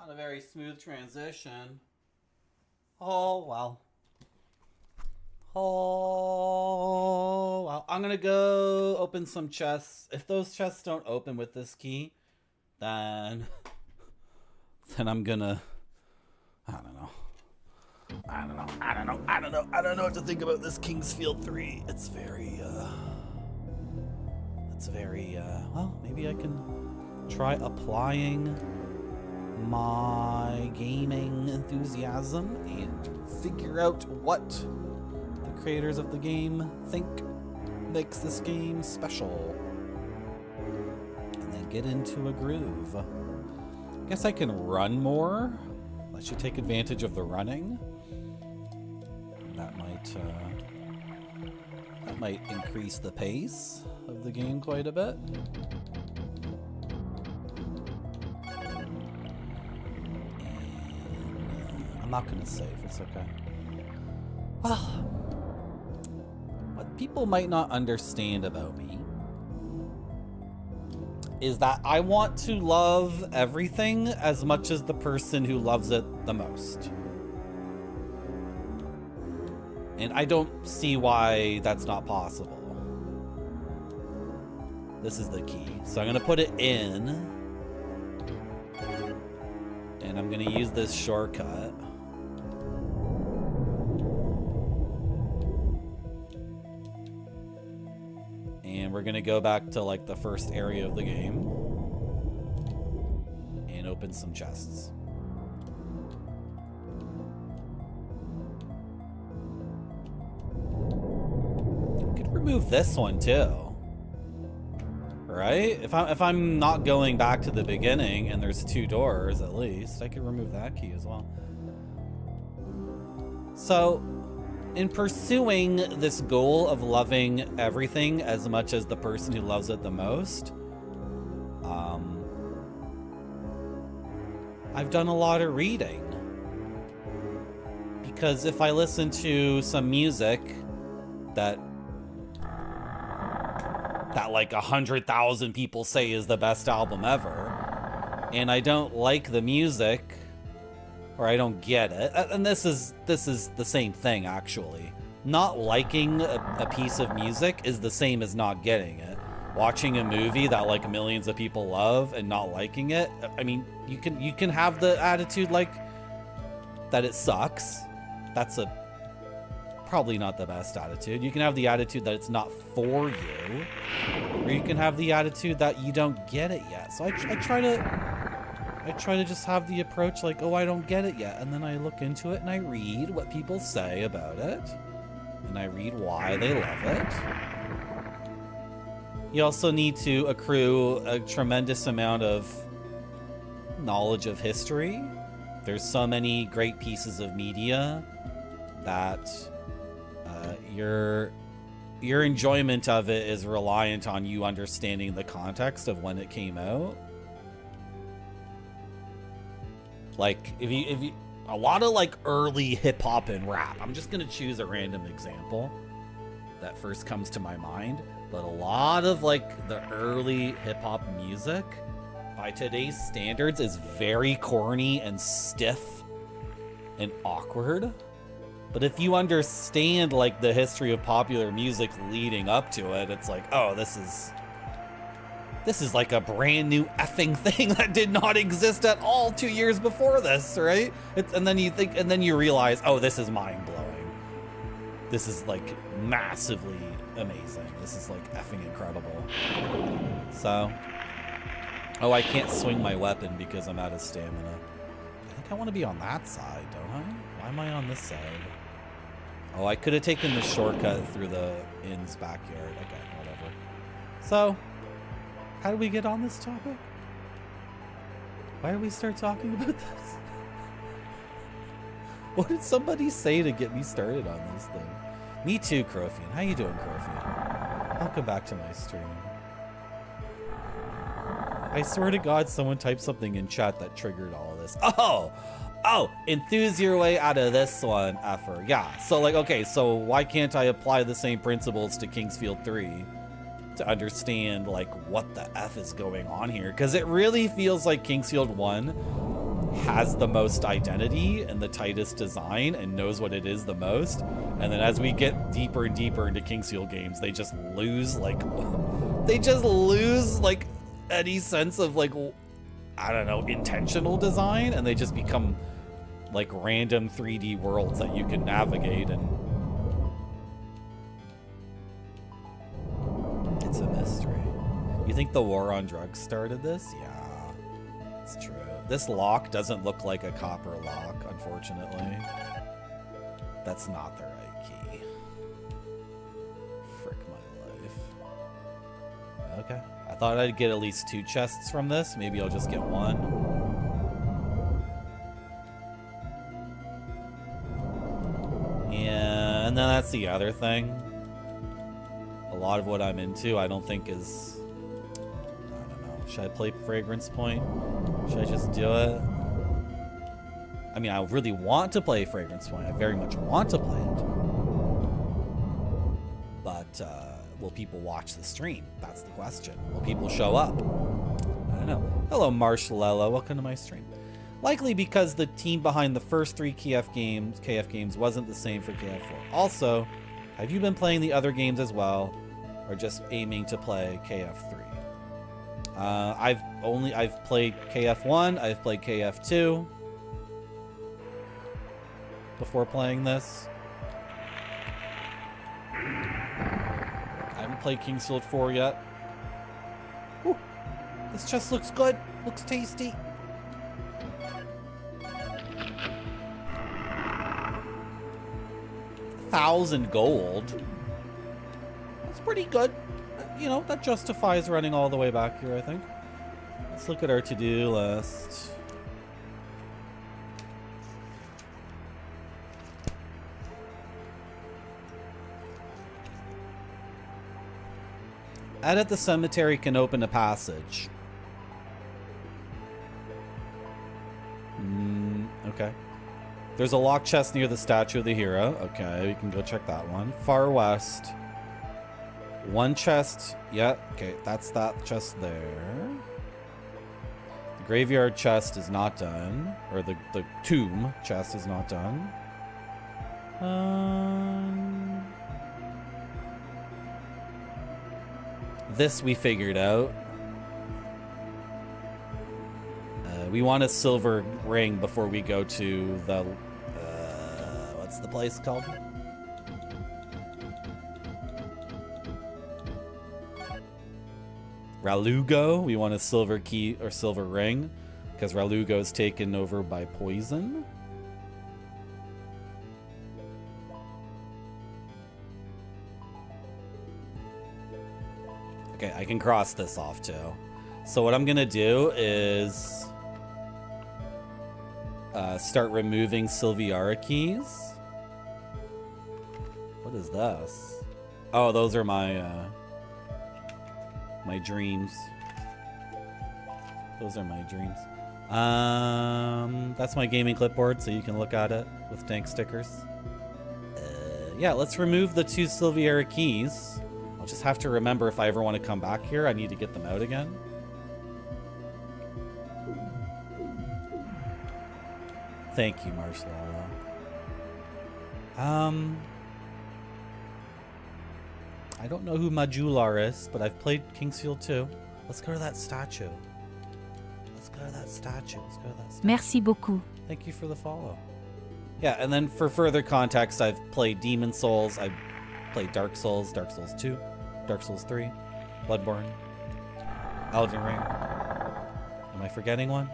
Not a very smooth transition. Oh, well. Oh, well. I'm gonna go open some chests. If those chests don't open with this key, then I'm gonna... I don't know. I don't know what to think about this Kingsfield 3. It's very, well, maybe I can try applying my gaming enthusiasm and figure out what the creators of the game think makes this game special. And then get into a groove. I guess I can run more. I should take advantage of the running. That might increase the pace of the game quite a bit. I'm not gonna save, it's okay. Well, what people might not understand about me is that I want to love everything as much as the person who loves it the most. And I don't see why that's not possible. This is the key. So I'm gonna put it in. And I'm gonna use this shortcut. And we're gonna go back to like the first area of the game. And open some chests. Remove this one too, right? If I'm not going back to the beginning and there's 2 doors at least, I can remove that key as well. So in pursuing this goal of loving everything as much as the person who loves it the most, I've done a lot of reading, because if I listen to some music that like 100,000 people say is the best album ever, and I don't like the music, or I don't get it, and this is the same thing actually. Not liking a piece of music is the same as not getting it. Watching a movie that like millions of people love and not liking it, I mean, you can have the attitude like that it sucks. That's probably not the best attitude. You can have the attitude that it's not for you, or you can have the attitude that you don't get it yet. So I try to just have the approach like, oh, I don't get it yet, and then I look into it and I read what people say about it, and I read why they love it. You also need to accrue a tremendous amount of knowledge of history. There's so many great pieces of media that your enjoyment of it is reliant on you understanding the context of when it came out. Like if you a lot of like early hip hop and rap, I'm just gonna choose a random example that first comes to my mind, but a lot of like the early hip hop music by today's standards is very corny and stiff and awkward. But if you understand like the history of popular music leading up to it, it's like, oh, this is like a brand new effing thing that did not exist at all 2 years before this, right? And then you realize, oh, this is mind blowing. This is like massively amazing. This is like effing incredible. So, oh, I can't swing my weapon because I'm out of stamina. I think I want to be on that side, don't I? Why am I on this side? Oh, I could have taken the shortcut through the inn's backyard. Okay, whatever. So, how did we get on this topic? Why did we start talking about this? What did somebody say to get me started on this thing? Me too, Crofian. How you doing, Crofian? Welcome back to my stream. I swear to God, someone typed something in chat that triggered all of this. Oh, enthuse your way out of this one, effer. Yeah, so like, okay, so why can't I apply the same principles to Kingsfield 3 to understand like what the F is going on here? Because it really feels like Kingsfield 1 has the most identity and the tightest design and knows what it is the most. And then as we get deeper and deeper into Kingseal games, they just lose like any sense of like, I don't know, intentional design, and they just become like random 3D worlds that you can navigate, and it's a mystery. You think the war on drugs started this? Yeah, it's true. This lock doesn't look like a copper lock, unfortunately. That's not the right key. Frick my life. Okay. I thought I'd get at least 2 chests from this. Maybe I'll just get 1. Yeah, and then that's the other thing. A lot of what I'm into, I don't think is... I don't know. Should I play Fragrance Point? Should I just do it? I mean, I really want to play Fragrance Point. I very much want to play it. But, will people watch the stream? That's the question. Will people show up? I don't know. Hello, Marshallella. Welcome to my stream. Likely because the team behind the first 3 KF games wasn't the same for KF4. Also, have you been playing the other games as well, or just aiming to play KF3? I've played KF1, I've played KF2 before playing this. I haven't played Kingseal 4 yet. Whew. This chest looks good, looks tasty. $1,000 gold. That's pretty good. You know, that justifies running all the way back here, I think. Let's look at our to-do list. Edit the cemetery can open a passage. Okay. There's a locked chest near the statue of the hero. Okay, we can go check that one. Far west. 1 chest. Yeah, okay, that's that chest there. The graveyard chest is not done. Or the tomb chest is not done. This we figured out. We want a silver ring before we go to the... what's the place called? Ralugo. We want a silver key or silver ring because Ralugo is taken over by poison. Okay, I can cross this off too. So what I'm gonna do is start removing Sylviara keys. What is this? Oh, those are my my dreams. Those are my dreams. That's my gaming clipboard, so you can look at it with dank stickers. Yeah, let's remove the 2 Sylviara keys. I'll just have to remember if I ever want to come back here, I need to get them out again. Thank you, Marshall. I don't know who Majular is, but I've played Kingseal 2. Let's go to that statue. Let's go to that statue. Let's go to that statue. Merci beaucoup. Thank you for the follow. Yeah, and then for further context, I've played Demon Souls. I've played Dark Souls, Dark Souls 2, Dark Souls 3, Bloodborne, Elden Ring. Am I forgetting one?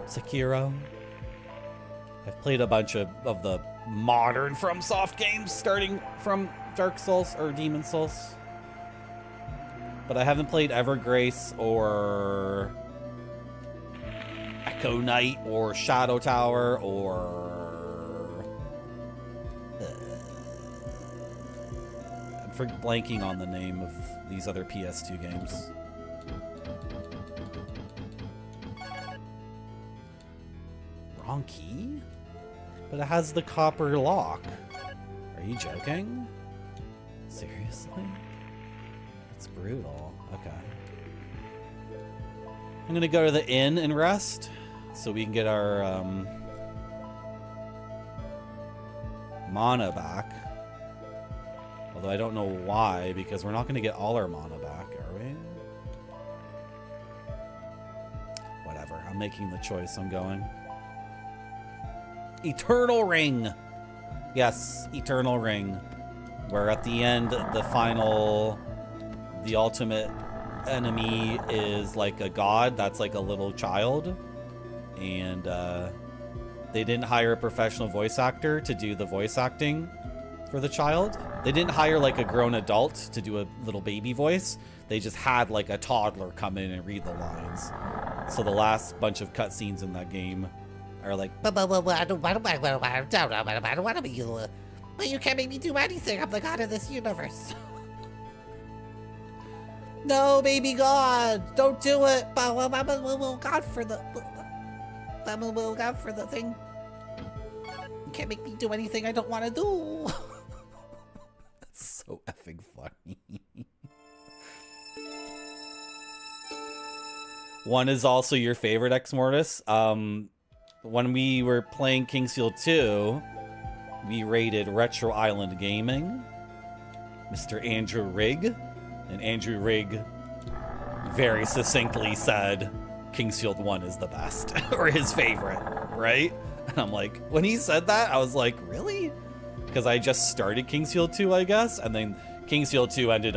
Sekiro. I've played a bunch of the modern FromSoft games, starting from Dark Souls or Demon Souls. But I haven't played Evergrace or Echo Knight or Shadow Tower or... I'm blanking on the name of these other PS2 games. Wrong key? But it has the copper lock. Are you joking? Seriously? That's brutal. Okay. I'm gonna go to the inn and rest so we can get our mana back. Although I don't know why, because we're not gonna get all our mana back, are we? Whatever, I'm making the choice, I'm going. Eternal Ring! Yes, Eternal Ring. Where at the end, the ultimate enemy is like a god that's like a little child. And they didn't hire a professional voice actor to do the voice acting for the child. They didn't hire like a grown adult to do a little baby voice. They just had like a toddler come in and read the lines. So the last bunch of cutscenes in that game are like, I don't want to be you. But you can't make me do anything. I'm the god of this universe. No, baby god, don't do it. God for the thing. You can't make me do anything I don't want to do. that's so effing funny. One is also your favorite, Ex Mortis. When we were playing Kingsfield 2, we raided Retro Island Gaming, Mr. Andrew Rigg, and Andrew Rigg very succinctly said Kingsfield 1 is the best, or his favorite, right? And I'm like, when he said that, I was like, really? Because I just started Kingsfield 2, I guess, and then Kingsfield 2 ended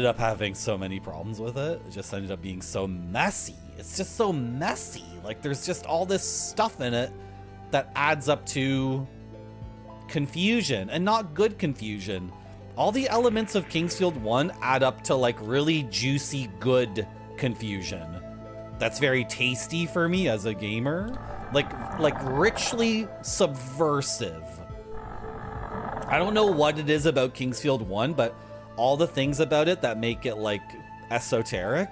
up having so many problems with it. It just ended up being so messy. It's just so messy. Like, there's just all this stuff in it that adds up to confusion, and not good confusion. All the elements of Kingsfield 1 add up to like really juicy, good confusion. That's very tasty for me as a gamer. Like richly subversive. I don't know what it is about Kingsfield 1, but all the things about it that make it like esoteric,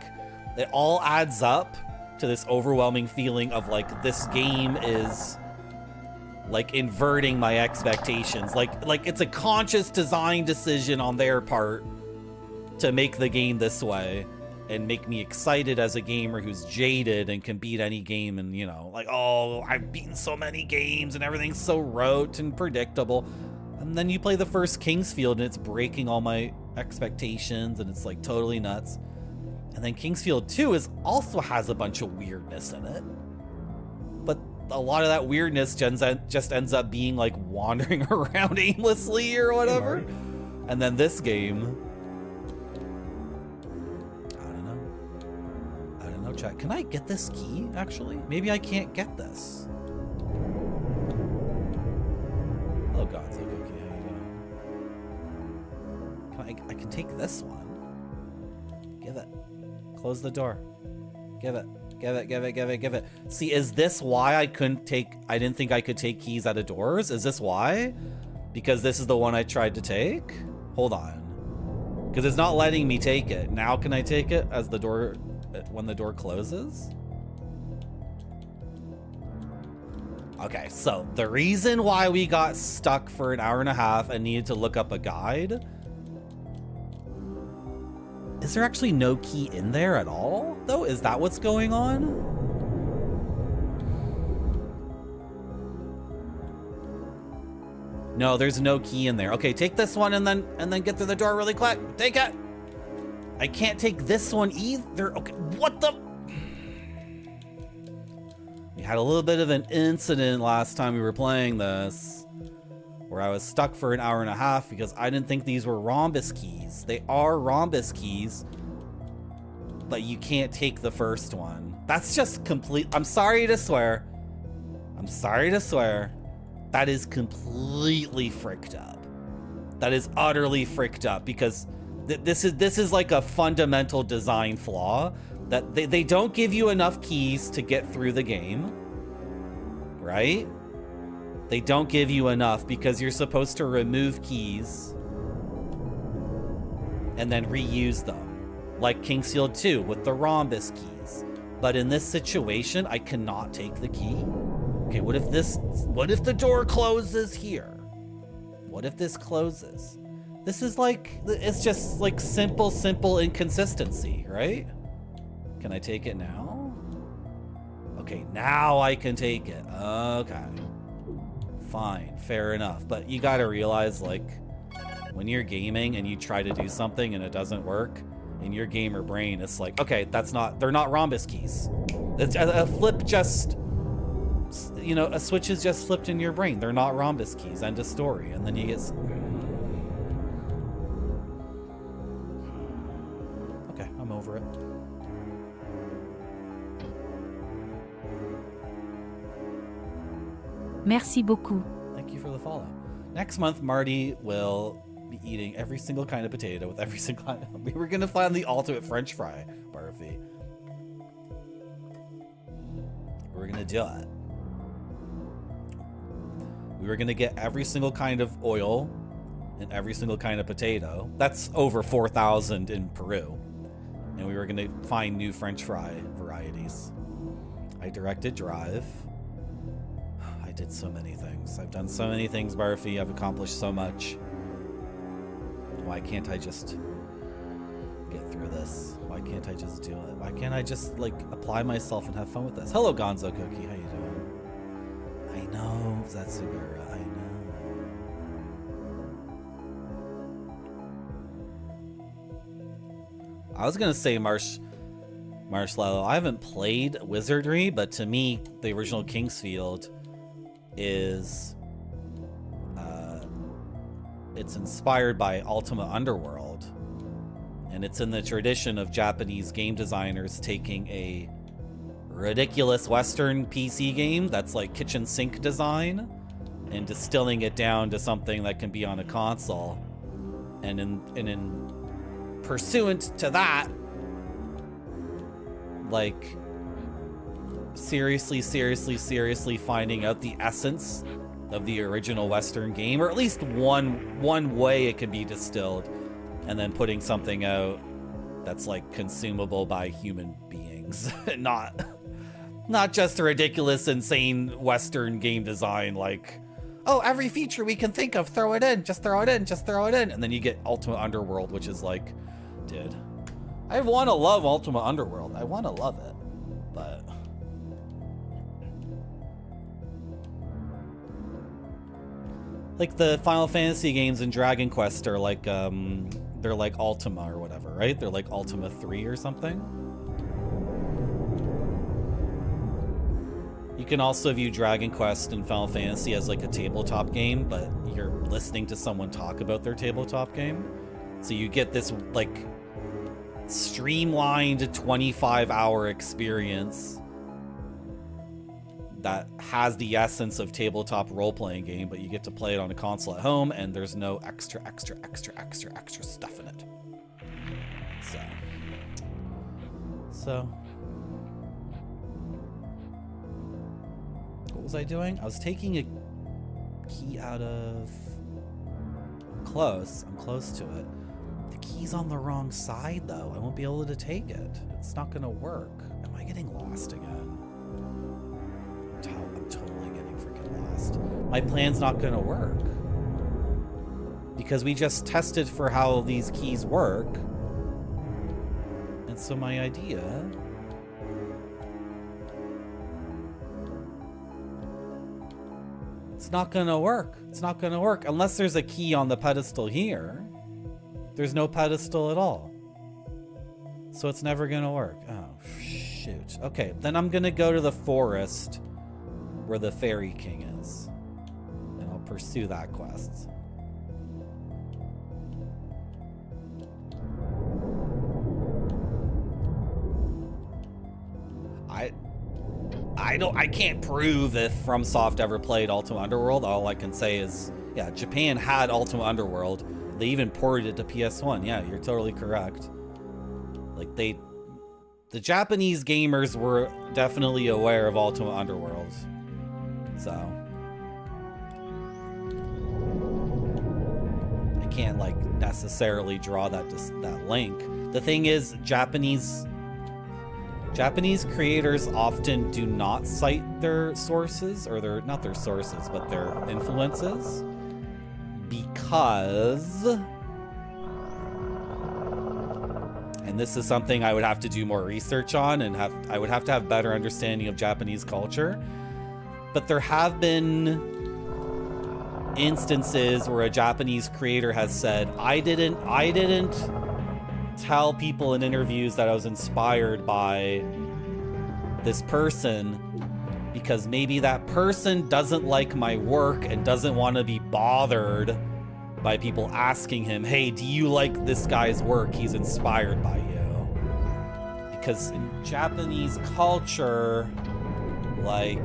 it all adds up to this overwhelming feeling of like this game is like inverting my expectations. Like it's a conscious design decision on their part to make the game this way and make me excited as a gamer who's jaded and can beat any game, and you know, like, oh, I've beaten so many games and everything's so rote and predictable. And then you play the first Kingsfield and it's breaking all my expectations and it's like totally nuts. And then Kingsfield 2 also has a bunch of weirdness in it. But a lot of that weirdness just ends up being like wandering around aimlessly or whatever. And then this game, I don't know, chat. Can I get this key, actually? Maybe I can't get this. Oh God, it's like, okay, how you doing? I can take this one. Give it. Close the door. Give it. Give it. See, is this why I didn't think I could take keys out of doors? Is this why? Because this is the one I tried to take? Hold on. Because it's not letting me take it. Now can I take it as when the door closes? Okay, so the reason why we got stuck for an hour and a half and needed to look up a guide. Is there actually no key in there at all, though? Is that what's going on? No, there's no key in there. Okay, take this one and then get through the door really quick. Take it. I can't take this one either. Okay, what the? We had a little bit of an incident last time we were playing this, where I was stuck for an hour and a half because I didn't think these were rhombus keys. They are rhombus keys, but you can't take the first one. That's just complete. I'm sorry to swear. That is completely fricked up. That is utterly fricked up because this is like a fundamental design flaw that they don't give you enough keys to get through the game, right? They don't give you enough because you're supposed to remove keys and then reuse them, like Kingsfield 2 with the rhombus keys. But in this situation, I cannot take the key. Okay, what if the door closes here? What if this closes? This is like, it's just like simple inconsistency, right? Can I take it now? Okay, now I can take it. Okay. Fine, fair enough. But you gotta realize, like, when you're gaming and you try to do something and it doesn't work, in your gamer brain, it's like, okay, they're not rhombus keys. It's a flip just, you know, a switch is just flipped in your brain. They're not rhombus keys, end of story. And then you get... Okay, I'm over it. Merci beaucoup. Thank you for the follow. Next month, Marty will be eating every single kind of potato with every single kind of... We were going to find the ultimate French fry, Barfy. We're going to do it. We were going to get every single kind of oil and every single kind of potato. That's over 4,000 in Peru. And we were going to find new French fry varieties. I directed Drive. I did so many things. I've done so many things, Barfy. I've accomplished so much. Why can't I just get through this? Why can't I just do it? Why can't I just, like, apply myself and have fun with this? Hello, Gonzo Cookie. How you doing? I know, Zatsubara. I know. I was gonna say Marshmallow. I haven't played Wizardry, but to me, the original Kingsfield is it's inspired by Ultima Underworld, and it's in the tradition of Japanese game designers taking a ridiculous Western PC game that's like kitchen sink design and distilling it down to something that can be on a console, and in pursuant to that, like seriously finding out the essence of the original Western game, or at least one way it can be distilled, and then putting something out that's like consumable by human beings. not just a ridiculous, insane Western game design like, oh, every feature we can think of, throw it in, just throw it in, just throw it in. And then you get Ultima Underworld, which is like, dude, I want to love Ultima Underworld. I want to love it, but like the Final Fantasy games and Dragon Quest are like, they're like Ultima or whatever, right? They're like Ultima 3 or something. You can also view Dragon Quest and Final Fantasy as like a tabletop game, but you're listening to someone talk about their tabletop game. So you get this like streamlined 25-hour experience that has the essence of tabletop role-playing game, but you get to play it on a console at home, and there's no extra stuff in it. So what was I doing? I was taking a key out of... I'm close to it. The key's on the wrong side, though. I won't be able to take it. It's not gonna work. Am I getting lost again? I'm totally getting freaking lost. My plan's not gonna work. Because we just tested for how these keys work. And so my idea... It's not gonna work. It's not gonna work. Unless there's a key on the pedestal here. There's no pedestal at all. So it's never gonna work. Oh, shoot. Okay, then I'm gonna go to the forest where the Fairy King is. And I'll pursue that quest. I can't prove if FromSoft ever played Ultima Underworld. All I can say is, yeah, Japan had Ultima Underworld. They even ported it to PS1. Yeah, you're totally correct. Like, the Japanese gamers were definitely aware of Ultima Underworld. So I can't, like, necessarily draw that link. The thing is, Japanese creators often do not cite their sources, or not their sources, but their influences, because, and and this is something I would have to do more research on, and I would have to have better understanding of Japanese culture. But there have been instances where a Japanese creator has said, I didn't tell people in interviews that I was inspired by this person because maybe that person doesn't like my work and doesn't want to be bothered by people asking him, hey, do you like this guy's work? He's inspired by you. Because in Japanese culture, like,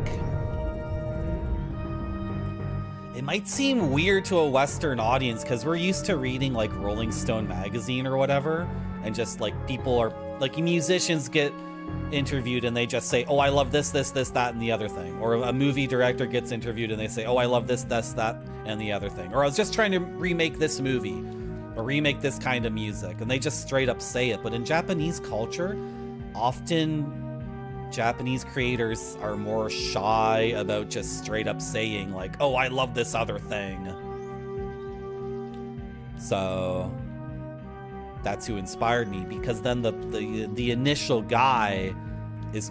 it might seem weird to a Western audience because we're used to reading like Rolling Stone magazine or whatever, and just like people are like, musicians get interviewed and they just say, oh, I love this, that, and the other thing. Or a movie director gets interviewed and they say, oh, I love this, that, and the other thing. Or I was just trying to remake this movie or remake this kind of music, and they just straight up say it. But in Japanese culture, often Japanese creators are more shy about just straight up saying like, oh, I love this other thing. So that's who inspired me, because then the initial guy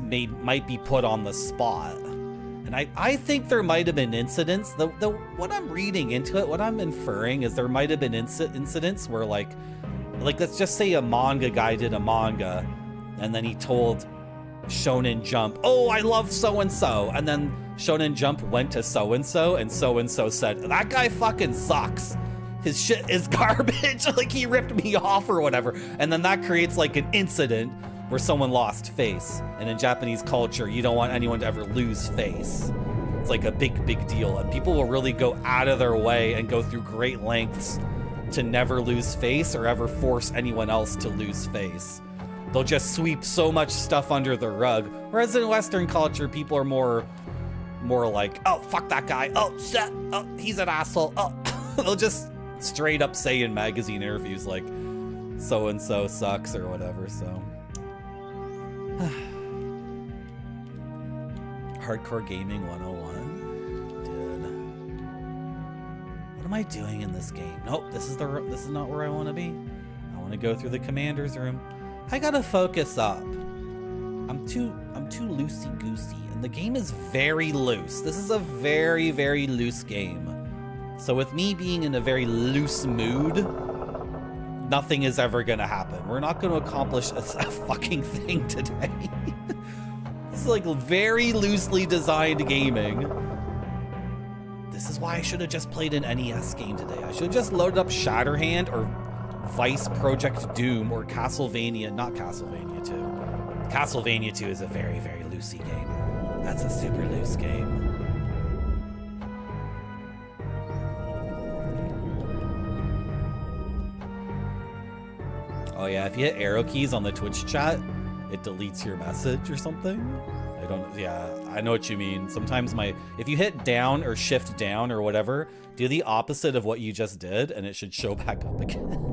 might be put on the spot. And I think there might have been incidents, what I'm reading into it, what I'm inferring is there might have been incidents where like let's just say a manga guy did a manga and then he told Shonen Jump, oh, I love so-and-so, and then Shonen Jump went to so-and-so and so-and-so said, that guy fucking sucks. His shit is garbage. Like, he ripped me off or whatever. And then that creates like an incident where someone lost face. And in Japanese culture, you don't want anyone to ever lose face. It's like a big deal. And people will really go out of their way and go through great lengths to never lose face or ever force anyone else to lose face. They'll just sweep so much stuff under the rug. Whereas in Western culture, people are more like, oh, fuck that guy. Oh, shit. Oh, he's an asshole. Oh, they'll just straight up say in magazine interviews like so-and-so sucks or whatever. So Hardcore Gaming 101. Dude, what am I doing in this game? Nope, this is not where I want to be. I want to go through the commander's room. I gotta focus up. I'm too loosey-goosey, and the game is very loose. This is a very, very loose game. So with me being in a very loose mood, nothing is ever gonna happen. We're not gonna accomplish a fucking thing today. This is like very loosely designed gaming. This is why I should have just played an NES game today. I should have just loaded up Shatterhand or Vice Project Doom or Castlevania, not Castlevania 2. Castlevania 2 is a very, very loosey game. That's a super loose game. Oh yeah, if you hit arrow keys on the Twitch chat, it deletes your message or something. I know what you mean. Sometimes if you hit down or shift down or whatever, do the opposite of what you just did and it should show back up again.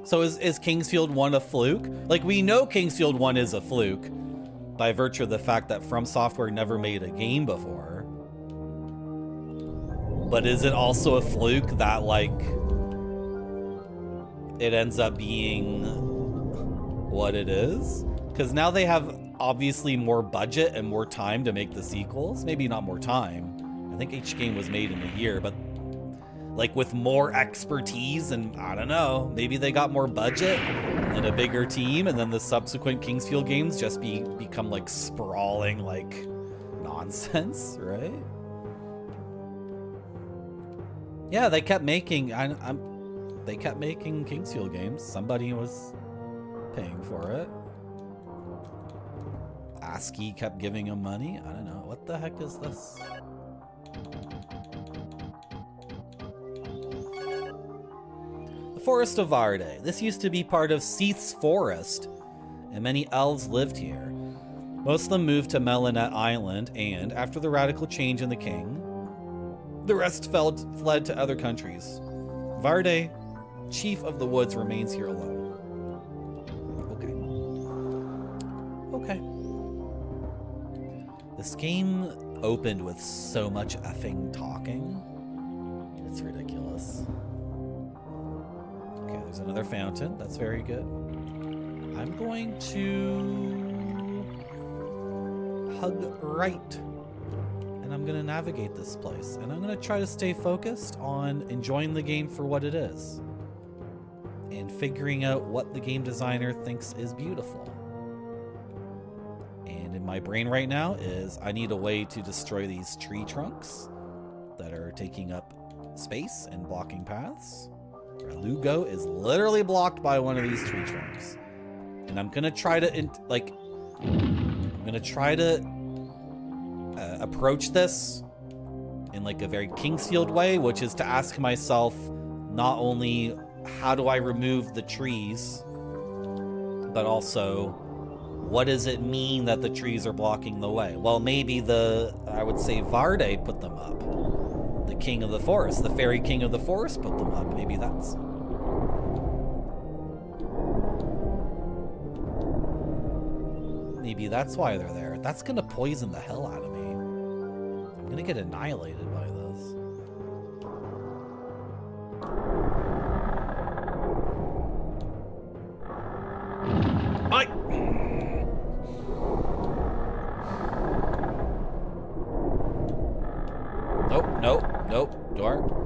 So is Kingsfield 1 a fluke? Like, we know Kingsfield 1 is a fluke by virtue of the fact that From Software never made a game before. But is it also a fluke that, like, it ends up being what it is? Because now they have obviously more budget and more time to make the sequels. Maybe not more time. I think each game was made in a year, but like with more expertise, and I don't know, maybe they got more budget and a bigger team, and then the subsequent Kingsfield games just become like sprawling like nonsense, right? Yeah, they kept making they kept making Kingsfield games. Somebody was paying for it. ASCII kept giving them money. I don't know. What the heck is this? The Forest of Varde. This used to be part of Seath's Forest, and many elves lived here. Most of them moved to Melinet Island, and after the radical change in the king, the rest fled to other countries. Varde, chief of the woods, remains here alone. Okay. This game opened with so much effing talking. It's ridiculous. Okay, there's another fountain. That's very good. I'm going to hug right. And I'm going to navigate this place. And I'm going to try to stay focused on enjoying the game for what it is. And figuring out what the game designer thinks is beautiful. And in my brain right now is I need a way to destroy these tree trunks that are taking up space and blocking paths. Lugo is literally blocked by one of these tree trunks. And I'm gonna try to approach this in like a very Kingsfield way, which is to ask myself not only how do I remove the trees, but also what does it mean that the trees are blocking the way? Well, maybe I would say Varde put them up. The king of the forest, the fairy king of the forest put them up. Maybe that's... Maybe that's why they're there. That's gonna poison the hell out of me. I'm gonna get annihilated by this. Nope. Door.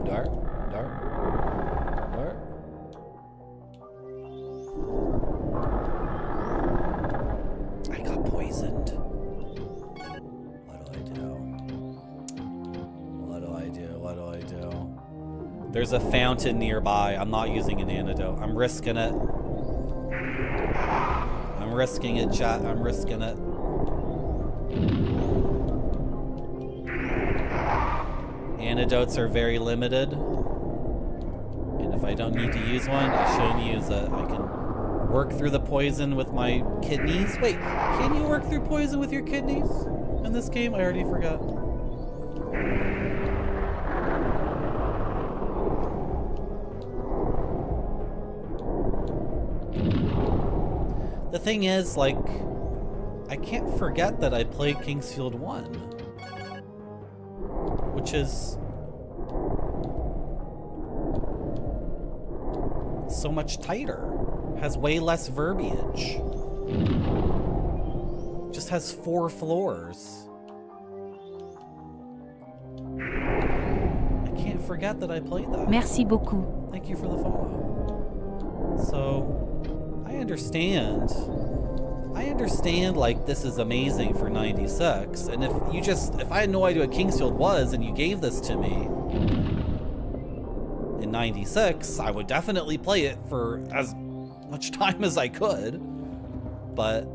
I got poisoned. What do I do? There's a fountain nearby. I'm not using an antidote. I'm risking it. I'm risking it, chat. I'm risking it. Antidotes are very limited. And if I don't need to use one, I shouldn't use it. I can work through the poison with my kidneys. Wait, can you work through poison with your kidneys in this game? I already forgot. The thing is, like, I can't forget that I played Kingsfield 1. Which is so much tighter, has way less verbiage, just has 4 floors. I can't forget that I played that. Merci beaucoup. Thank you for the follow. So, I understand, like, this is amazing for 96, and if I had no idea what Kingsfield was and you gave this to me in 96, I would definitely play it for as much time as I could, but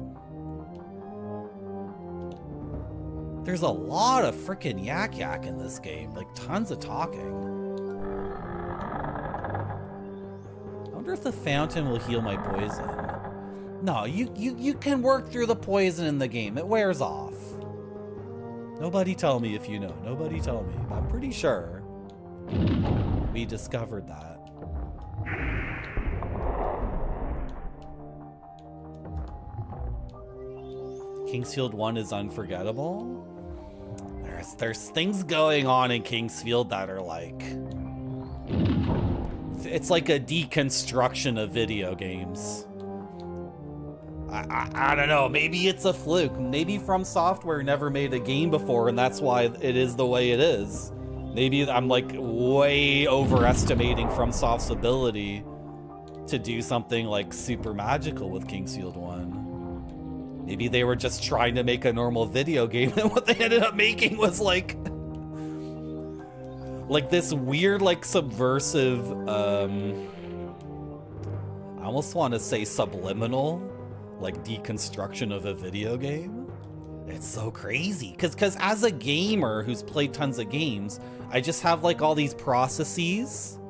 there's a lot of freaking yak in this game, like tons of talking. I wonder if the fountain will heal my poison. No, you can work through the poison in the game. It wears off. Nobody tell me if you know. Nobody tell me. I'm pretty sure we discovered that. Kingsfield 1 is unforgettable. There's things going on in Kingsfield that are like... It's like a deconstruction of video games. I don't know, maybe it's a fluke. Maybe From Software never made a game before and that's why it is the way it is. Maybe I'm like way overestimating From Soft's ability to do something like super magical with Kingsfield 1. Maybe they were just trying to make a normal video game and what they ended up making was like this weird, like subversive, I almost want to say subliminal, like deconstruction of a video game. It's so crazy because as a gamer who's played tons of games, I just have like all these processes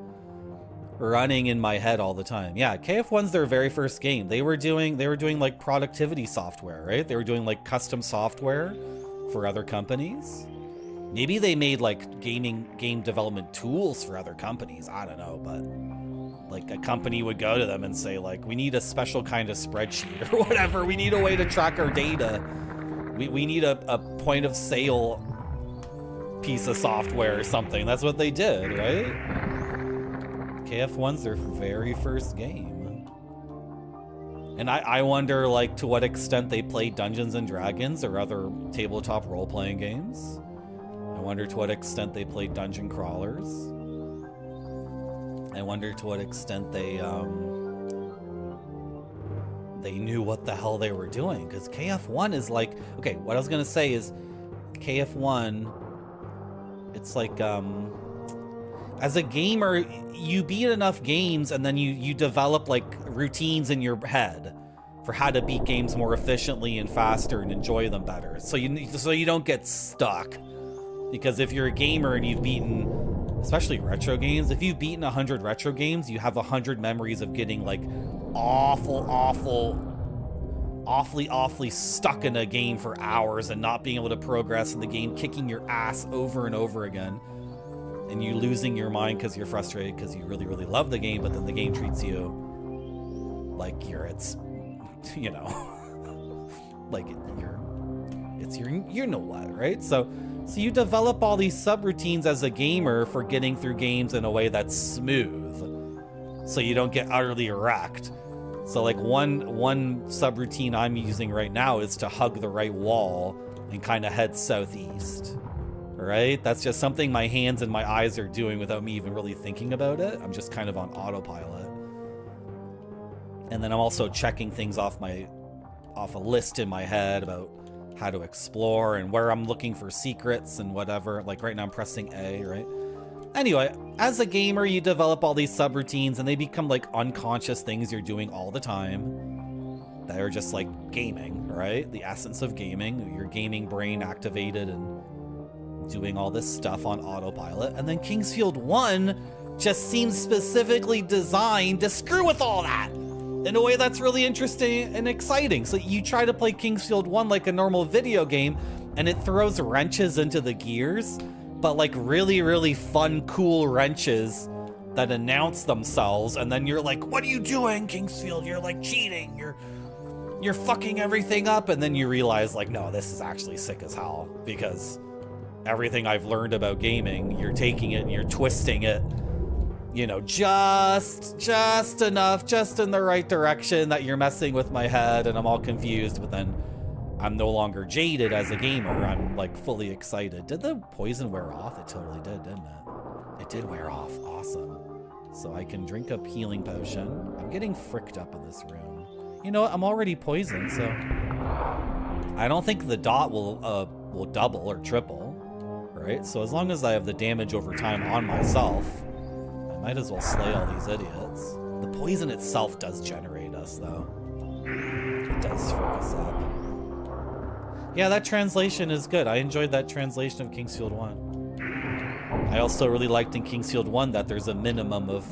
running in my head all the time. Yeah, KF1's their very first game. They were doing like productivity software, right? They were doing like custom software for other companies. Maybe they made like game development tools for other companies. I don't know, but like a company would go to them and say like, we need a special kind of spreadsheet or whatever. We need a way to track our data. We need a point of sale piece of software or something. That's what they did, right? KF1's their very first game. And I wonder, like, to what extent they played Dungeons and Dragons or other tabletop role-playing games. I wonder to what extent they played dungeon crawlers. I wonder to what extent they knew what the hell they were doing. Because KF1 is like, okay, what I was gonna say is KF1, it's like, as a gamer, you beat enough games and then you develop like routines in your head for how to beat games more efficiently and faster and enjoy them better. So you don't get stuck. Because if you're a gamer and you've beaten, especially retro games, if you've beaten 100 retro games, you have 100 memories of getting like awfully stuck in a game for hours and not being able to progress in the game, kicking your ass over and over again. And you losing your mind because you're frustrated because you really, really love the game, but then the game treats you like you know what, right? So you develop all these subroutines as a gamer for getting through games in a way that's smooth, so you don't get utterly wrecked. So like one subroutine I'm using right now is to hug the right wall and kind of head southeast. Right? That's just something my hands and my eyes are doing without me even really thinking about it. I'm just kind of on autopilot. And then I'm also checking things off a list in my head about how to explore and where I'm looking for secrets and whatever. Like right now I'm pressing A, right? Anyway, as a gamer, you develop all these subroutines and they become like unconscious things you're doing all the time that are just like gaming, right? The essence of gaming, your gaming brain activated and doing all this stuff on autopilot. And then Kingsfield 1 just seems specifically designed to screw with all that in a way that's really interesting and exciting. So you try to play Kingsfield 1 like a normal video game and it throws wrenches into the gears, but like really, really fun, cool wrenches that announce themselves. And then you're like, what are you doing, Kingsfield? You're like cheating. You're fucking everything up. And then you realize like, no, this is actually sick as hell, because everything I've learned about gaming, you're taking it and you're twisting it, you know, just enough, just in the right direction that you're messing with my head and I'm all confused, but then I'm no longer jaded as a gamer. I'm like fully excited. Did the poison wear off? It totally did, didn't it? It did wear off. Awesome. So I can drink a healing potion. I'm getting fricked up in this room. You know what? I'm already poisoned, so I don't think the dot will double or triple. Right? So as long as I have the damage over time on myself, I might as well slay all these idiots. The poison itself does generate us, though. It does frick us up. Yeah, that translation is good. I enjoyed that translation of Kingsfield 1. I also really liked in Kingsfield 1 that there's a minimum of...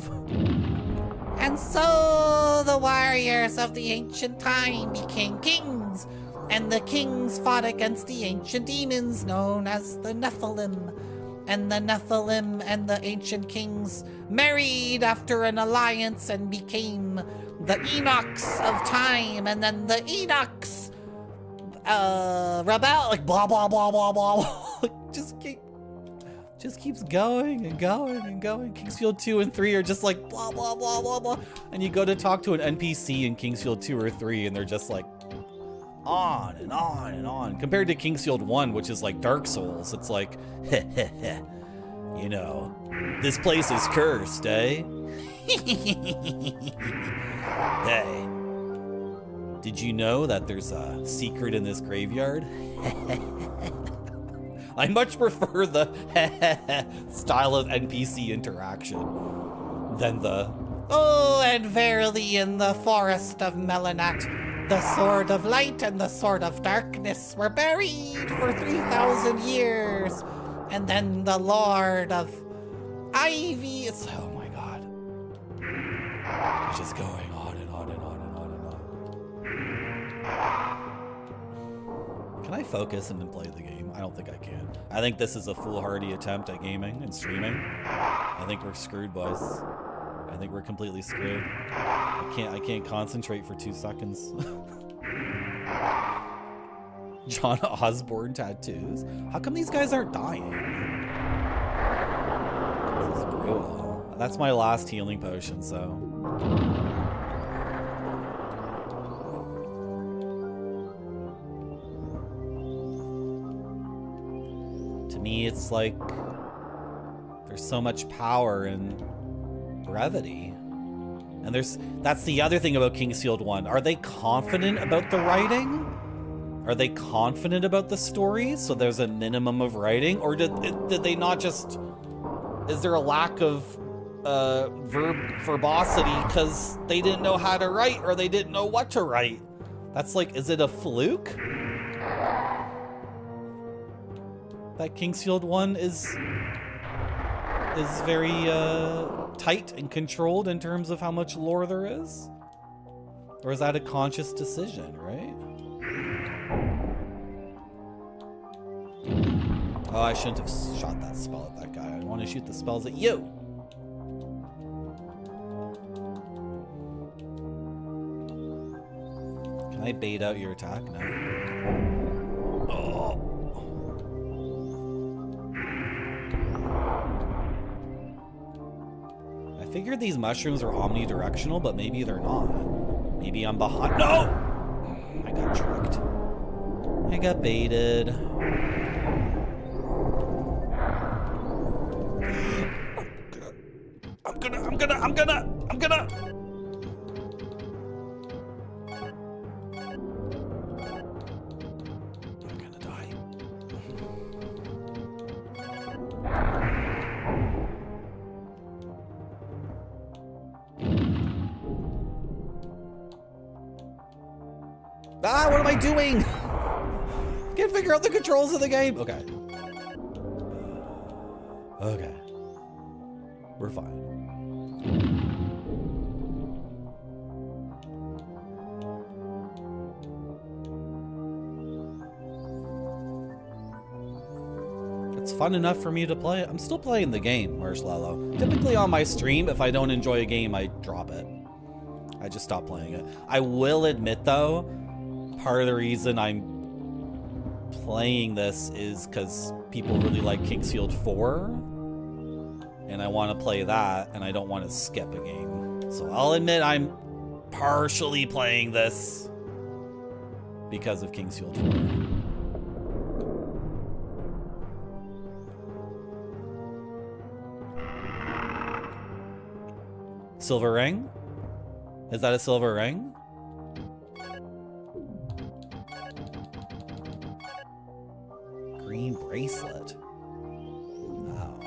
And so the warriors of the ancient time became kings. And the kings fought against the ancient demons known as the Nephilim. And the Nephilim and the ancient kings married after an alliance and became the Enochs of time. And then the Enochs rebel, like blah, blah, blah, blah, blah. just keeps going and going and going. Kingsfield 2 and 3 are just like blah, blah, blah, blah, blah. And you go to talk to an NPC in Kingsfield 2 or 3 and they're just like, on and on and on. Compared to Kingsfield 1, which is like Dark Souls, it's like, you know, this place is cursed, eh? Hey, did you know that there's a secret in this graveyard? I much prefer the style of NPC interaction than the, oh, and verily in the forest of Melanat, the sword of light and the sword of darkness were buried for 3,000 years. And then the Lord of Ivy is... Oh my god. It's just going on and on and on and on and on. Can I focus and then play the game? I don't think I can. I think this is a foolhardy attempt at gaming and streaming. I think we're screwed, boys. I think we're completely screwed. I can't concentrate for 2 seconds. John Osborne tattoos. How come these guys aren't dying? This is brutal. That's my last healing potion, so. To me, it's like there's so much power in brevity. And that's the other thing about Kingsfield 1. Are they confident about the writing? Are they confident about the story? So there's a minimum of writing? Or did they not just... Is there a lack of verbosity because they didn't know how to write or they didn't know what to write? That's like, is it a fluke? That Kingsfield 1 is very tight and controlled in terms of how much lore there is? Or is that a conscious decision, right? Oh, I shouldn't have shot that spell at that guy. I want to shoot the spells at you. Can I bait out your attack? No. Oh. I figured these mushrooms are omnidirectional, but maybe they're not. Maybe I'm behind. No! I got tricked. I got baited. I'm gonna. I'm gonna die. Ah, what am I doing? Can't figure out the controls of the game. Okay. Okay. We're fine. It's fun enough for me to play. I'm still playing the game, Marshmallow. Typically on my stream, if I don't enjoy a game, I drop it. I just stop playing it. I will admit, though, part of the reason I'm playing this is because people really like Kingsfield 4. And I want to play that, and I don't want to skip a game. So I'll admit I'm partially playing this because of Kingsfield 4. Silver ring? Is that a silver ring? Green bracelet. Oh.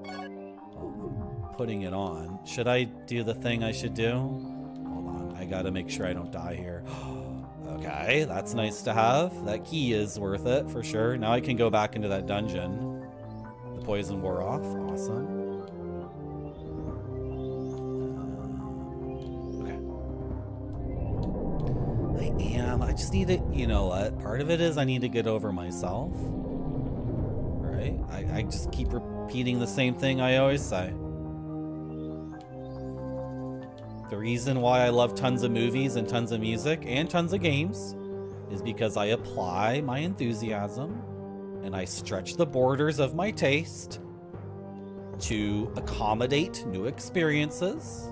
I'm putting it on. Should I do the thing I should do? Hold on. I gotta make sure I don't die here. Okay, that's nice to have. That key is worth it for sure. Now I can go back into that dungeon. The poison wore off. Awesome. I just need to, you know what? Part of it is I need to get over myself. Right? I just keep repeating the same thing I always say. The reason why I love tons of movies and tons of music and tons of games is because I apply my enthusiasm and I stretch the borders of my taste to accommodate new experiences.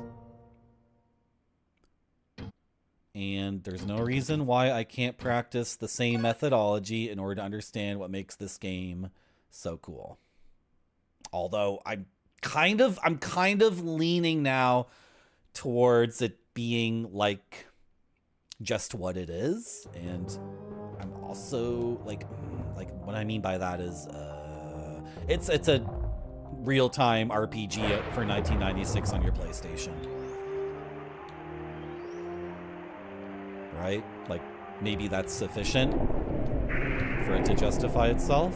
And there's no reason why I can't practice the same methodology in order to understand what makes this game so cool. Although I'm kind of leaning now towards it being like just what it is. And I'm also like what I mean by that is it's a real-time RPG for 1996 on your PlayStation. Right? Like, maybe that's sufficient for it to justify itself.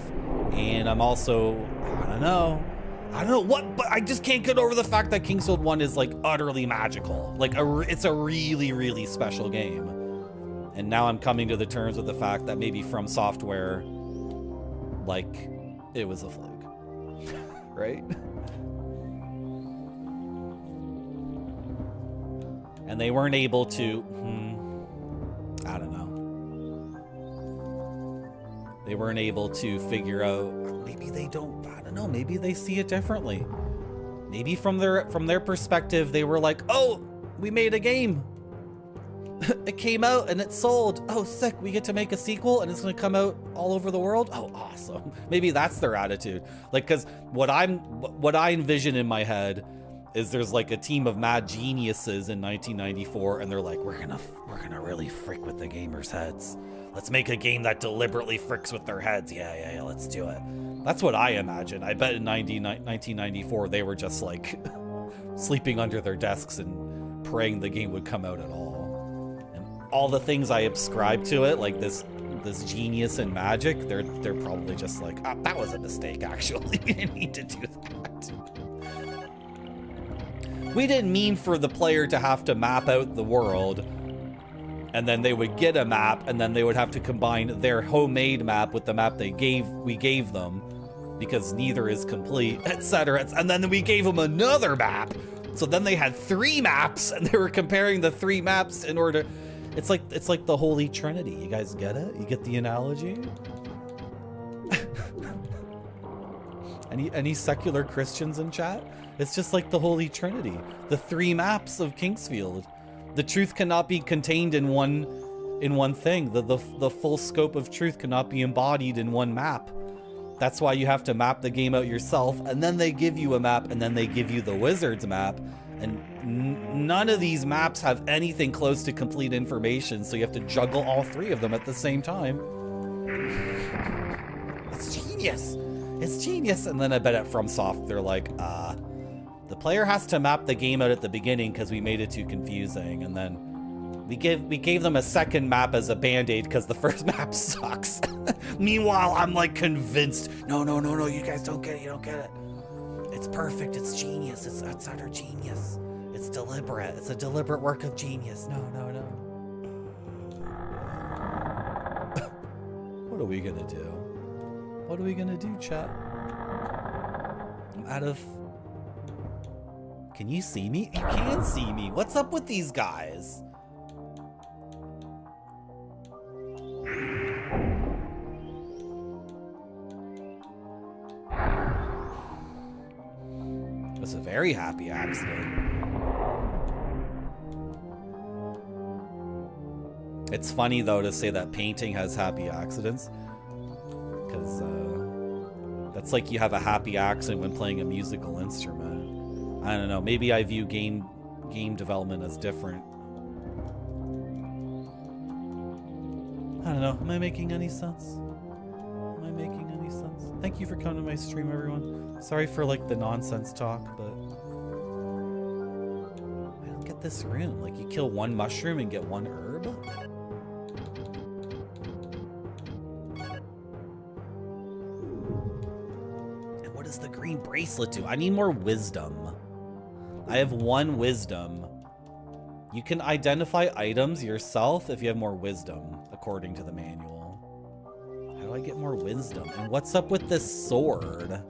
And I'm also, I don't know what, but I just can't get over the fact that Kingsfield 1 is like utterly magical. Like, it's a really, really special game. And now I'm coming to the terms with the fact that maybe From Software, like, it was a fluke. Right? And they weren't able to, I don't know. They weren't able to figure out, maybe they don't, I don't know, maybe they see it differently. Maybe from their perspective, they were like, oh, we made a game. It came out and it sold. Oh, sick, we get to make a sequel and it's gonna come out all over the world. Oh, awesome. Maybe that's their attitude. Like, cause what I envision in my head is there's like a team of mad geniuses in 1994 and they're like, we're gonna really frick with the gamers' heads. Let's make a game that deliberately fricks with their heads. Yeah, let's do it. That's what I imagine. I bet in 1994 they were just like sleeping under their desks and praying the game would come out at all. And all the things I ascribe to it, like this genius and magic, they're probably just like, ah, that was a mistake actually. We didn't need to do that. We didn't mean for the player to have to map out the world, and then they would get a map, and then they would have to combine their homemade map with the map we gave them, because neither is complete, etc. And then we gave them another map, so then they had 3 maps, and they were comparing the 3 maps in order. It's like the Holy Trinity. You guys get it? You get the analogy? Any secular Christians in chat? It's just like the Holy Trinity. The 3 maps of Kingsfield. The truth cannot be contained in one thing. The full scope of truth cannot be embodied in one map. That's why you have to map the game out yourself, and then they give you a map, and then they give you the wizard's map. And none of these maps have anything close to complete information, so you have to juggle all 3 of them at the same time. It's genius. It's genius. And then I bet at FromSoft, they're like, the player has to map the game out at the beginning because we made it too confusing, and then we gave them a second map as a band-aid because the first map sucks. Meanwhile, I'm like convinced, no, you guys don't get it, you don't get it. It's perfect, it's genius, it's utter genius. It's deliberate, it's a deliberate work of genius. No. What are we gonna do? What are we gonna do, chat? I'm out of... Can you see me? You can see me. What's up with these guys? It's a very happy accident. It's funny though to say that painting has happy accidents, because that's like you have a happy accident when playing a musical instrument. I don't know, maybe I view game development as different. I don't know, am I making any sense? Am I making any sense? Thank you for coming to my stream, everyone. Sorry for like the nonsense talk, but I don't get this room. Like, you kill 1 mushroom and get 1 herb? And what does the green bracelet do? I need more wisdom. I have 1 wisdom. You can identify items yourself if you have more wisdom, according to the manual. How do I get more wisdom? And what's up with this sword?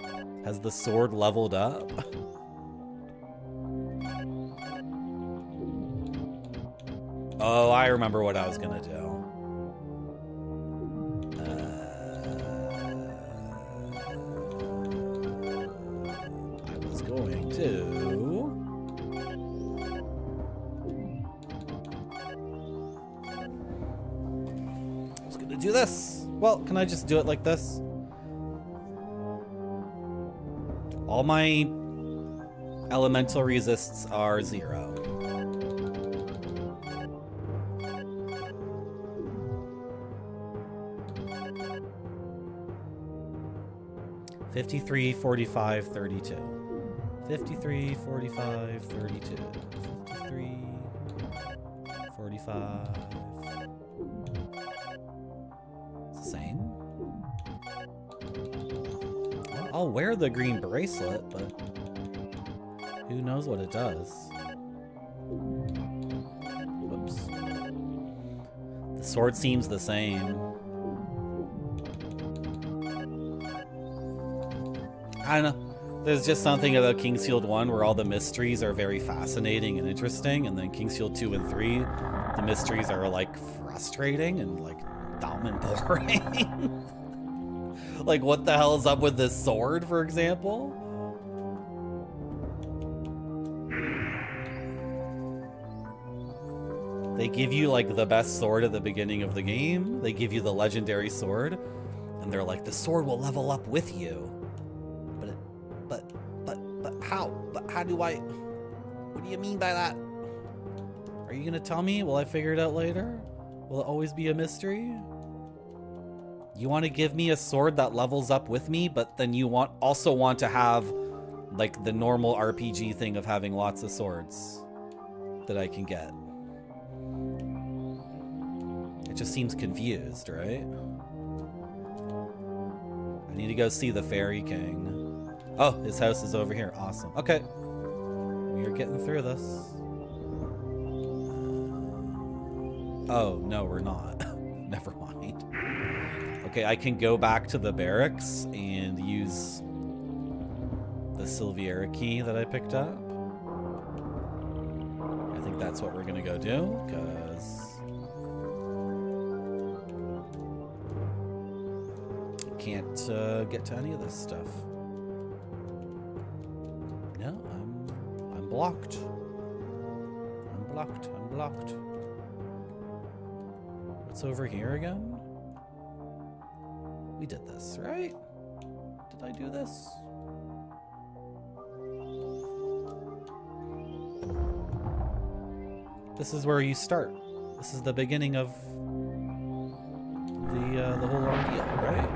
Has the sword leveled up? Oh, I remember what I was gonna do. I was going to... do this. Well, can I just do it like this? All my elemental resists are 0. $53, $45, $32. 53, 45, 32. 53, 45. Same. Well, I'll wear the green bracelet, but who knows what it does. Whoops. The sword seems the same. I don't know. There's just something about Kingsfield 1 where all the mysteries are very fascinating and interesting, and then Kingsfield 2 and 3, the mysteries are like frustrating and like dumb and boring. Like, what the hell is up with this sword, for example? They give you, like, the best sword at the beginning of the game. They give you the legendary sword. And they're like, the sword will level up with you. But how? But how do I... What do you mean by that? Are you gonna tell me? Will I figure it out later? Will it always be a mystery? You want to give me a sword that levels up with me, but then you also want to have like the normal RPG thing of having lots of swords that I can get. It just seems confused, right? I need to go see the Fairy King. Oh, his house is over here. Awesome. Okay. We are getting through this. Oh, no, we're not. Never mind. Okay, I can go back to the barracks and use the Silviera key that I picked up. I think that's what we're gonna go do, because I can't get to any of this stuff. No, I'm blocked. I'm blocked. I'm blocked. What's over here again? We did this, right? Did I do this? This is where you start. This is the beginning of the whole ordeal, right?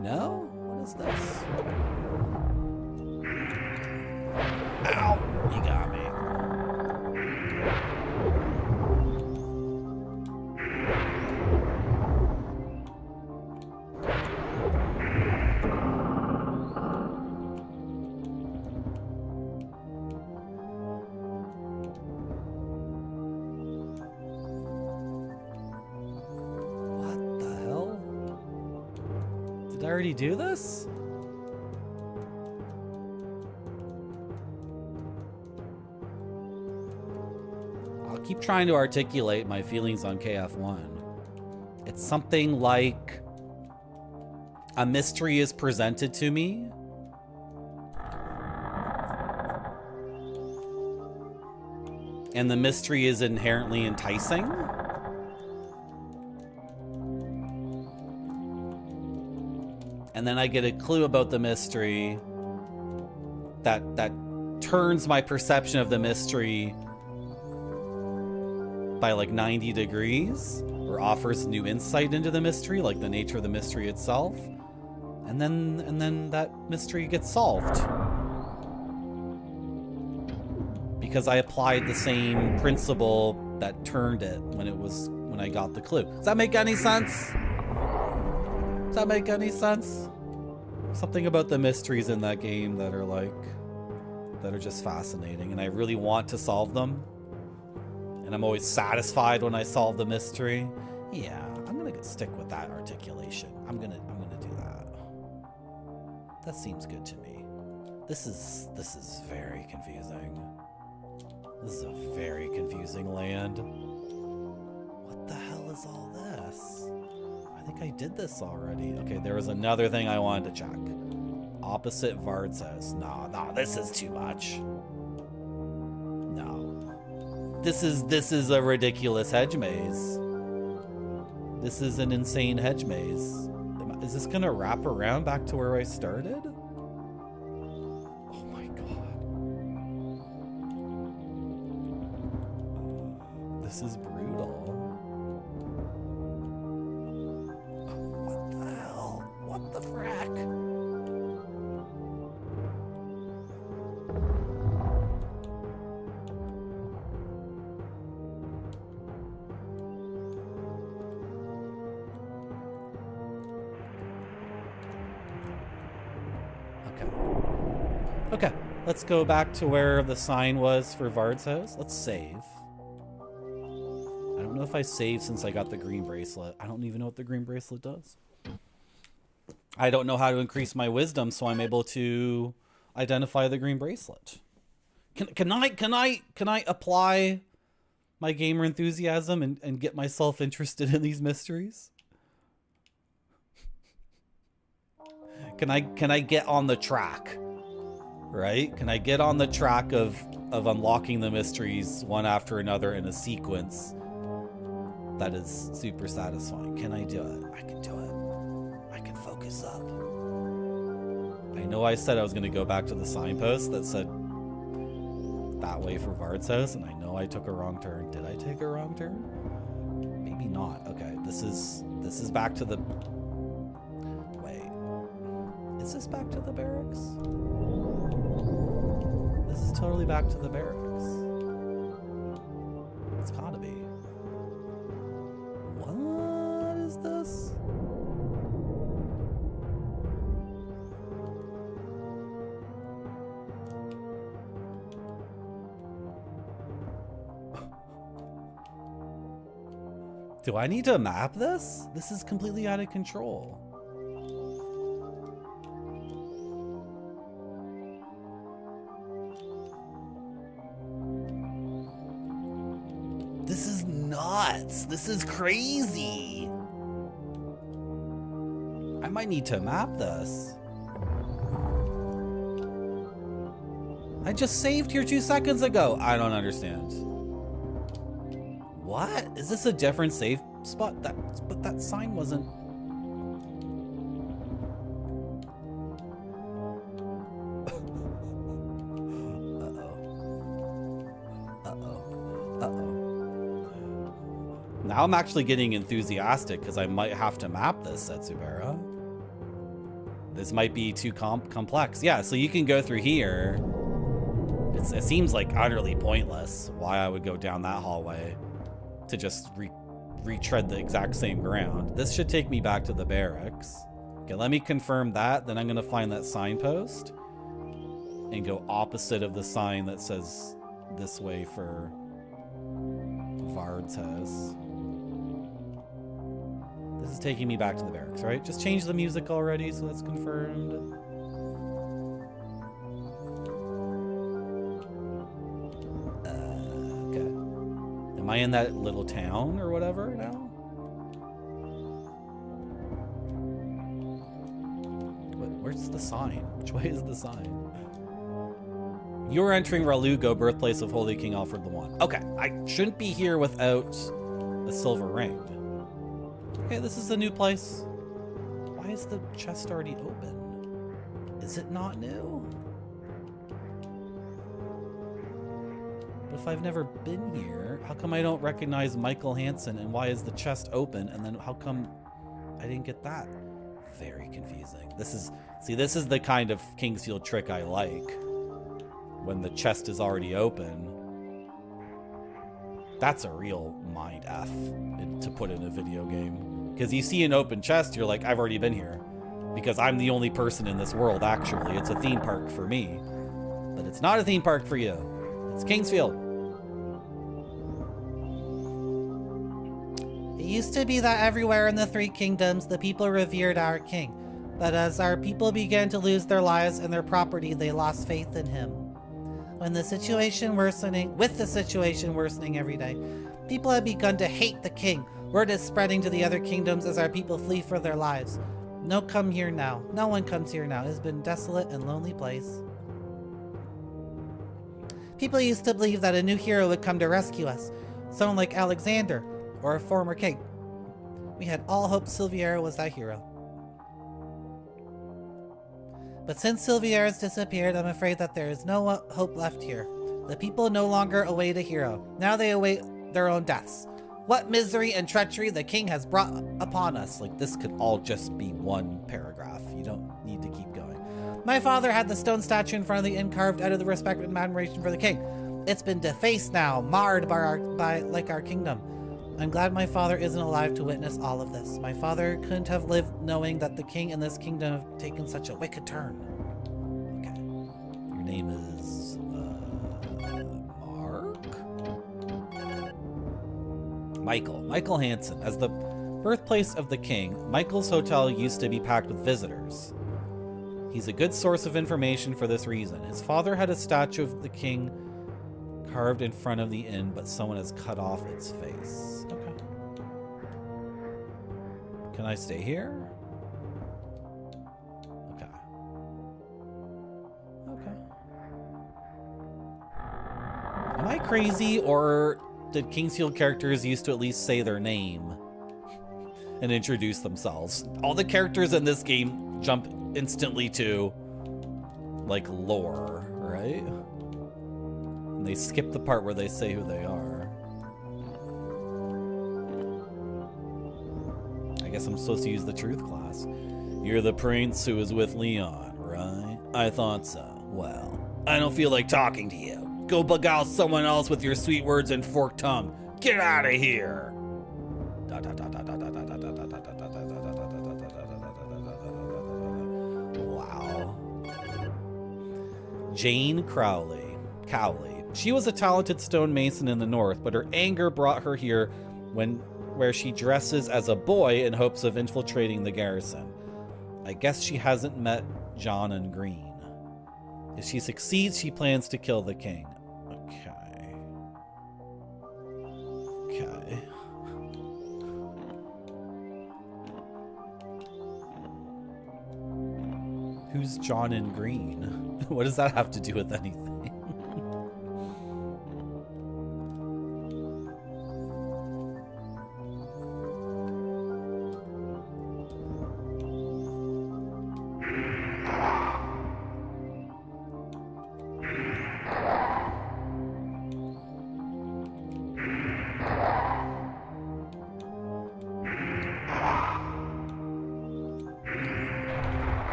No? What is this? Ow! You got me. I already do this? I'll keep trying to articulate my feelings on KF1. It's something like a mystery is presented to me. And the mystery is inherently enticing. And then I get a clue about the mystery that turns my perception of the mystery by like 90 degrees, or offers new insight into the mystery, like the nature of the mystery itself. And then that mystery gets solved. Because I applied the same principle that turned it when I got the clue. Does that make any sense? Does that make any sense? Something about the mysteries in that game that are just fascinating, and I really want to solve them. And I'm always satisfied when I solve the mystery. Yeah, I'm gonna stick with that articulation. I'm gonna do that. That seems good to me. This is very confusing. This is a very confusing land. What the hell is all this? I think I did this already. Okay, there was another thing I wanted to check. Opposite Vard's house. No, this is too much. No. This is a ridiculous hedge maze. This is an insane hedge maze. Is this gonna wrap around back to where I started? Oh my god. This is brutal. What the hell? What the frack? Okay, let's go back to where the sign was for Vard's house. Let's save. I don't know if I saved since I got the green bracelet. I don't even know what the green bracelet does. I don't know how to increase my wisdom, so I'm able to identify the green bracelet. Can I apply my gamer enthusiasm and get myself interested in these mysteries? Can I get on the track? Right? Can I get on the track of unlocking the mysteries one after another in a sequence that is super satisfying? Can I do it? I can do it. I can focus up. I know I said I was going to go back to the signpost that said that way for Vard's house, and I know I took a wrong turn. Did I take a wrong turn? Maybe not. Okay, this is back to the... Wait. Is this back to the barracks? This is totally back to the barracks. It's gotta be. What is this? Do I need to map this? This is completely out of control. This is nuts. This is crazy. I might need to map this. I just saved here 2 seconds ago. I don't understand. What? Is this a different save spot? But that sign wasn't... Now I'm actually getting enthusiastic because I might have to map this, Setsubera. This might be too complex. Yeah, so you can go through here. It seems like utterly pointless why I would go down that hallway to just retread the exact same ground. This should take me back to the barracks. Okay, let me confirm that. Then I'm going to find that signpost and go opposite of the sign that says this way for Vard's house. This is taking me back to the barracks, right? Just change the music already, so that's confirmed. Okay. Am I in that little town or whatever now? Where's the sign? Which way is the sign? You're entering Ralugo, birthplace of Holy King Alfred the One. Okay, I shouldn't be here without a silver ring. Okay, this is the new place. Why is the chest already open? Is it not new? But if I've never been here, how come I don't recognize Michael Hansen, and why is the chest open, and then how come I didn't get that? Very confusing. This is the kind of Kingsfield trick I like. When the chest is already open. That's a real mind F to put in a video game. Because you see an open chest, you're like, I've already been here. Because I'm the only person in this world, actually. It's a theme park for me. But it's not a theme park for you. It's Kingsfield. It used to be that everywhere in the Three Kingdoms, the people revered our king. But as our people began to lose their lives and their property, they lost faith in him. With the situation worsening every day, people have begun to hate the king. Word is spreading to the other kingdoms as our people flee for their lives. No one comes here now. It has been a desolate and lonely place. People used to believe that a new hero would come to rescue us. Someone like Alexander, or a former king. We had all hoped Silviera was that hero. But since Silviera has disappeared, I'm afraid that there is no hope left here. The people no longer await a hero. Now they await their own deaths. What misery and treachery the king has brought upon us. Like, this could all just be one paragraph. You don't need to keep going. My father had the stone statue in front of the inn carved out of the respect and admiration for the king. It's been defaced now, marred by our kingdom. I'm glad my father isn't alive to witness all of this. My father couldn't have lived knowing that the king and this kingdom have taken such a wicked turn. Okay. Your name is, Mark? Michael Hansen. As the birthplace of the king, Michael's hotel used to be packed with visitors. He's a good source of information for this reason. His father had a statue of the king carved in front of the inn, but someone has cut off its face. Okay. Can I stay here? Okay. Am I crazy, or did Kingsfield characters used to at least say their name and introduce themselves? All the characters in this game jump instantly to, like, lore, right? And they skip the part where they say who they are. I guess I'm supposed to use the truth class. You're the prince who was with Leon, right? I thought so. Well, I don't feel like talking to you. Go beguile someone else with your sweet words and forked tongue. Get out of here. Wow. Jane Cowley. She was a talented stonemason in the north, but her anger brought her here where she dresses as a boy in hopes of infiltrating the garrison. I guess she hasn't met John and Green. If she succeeds, she plans to kill the king. Okay. Who's John and Green? What does that have to do with anything?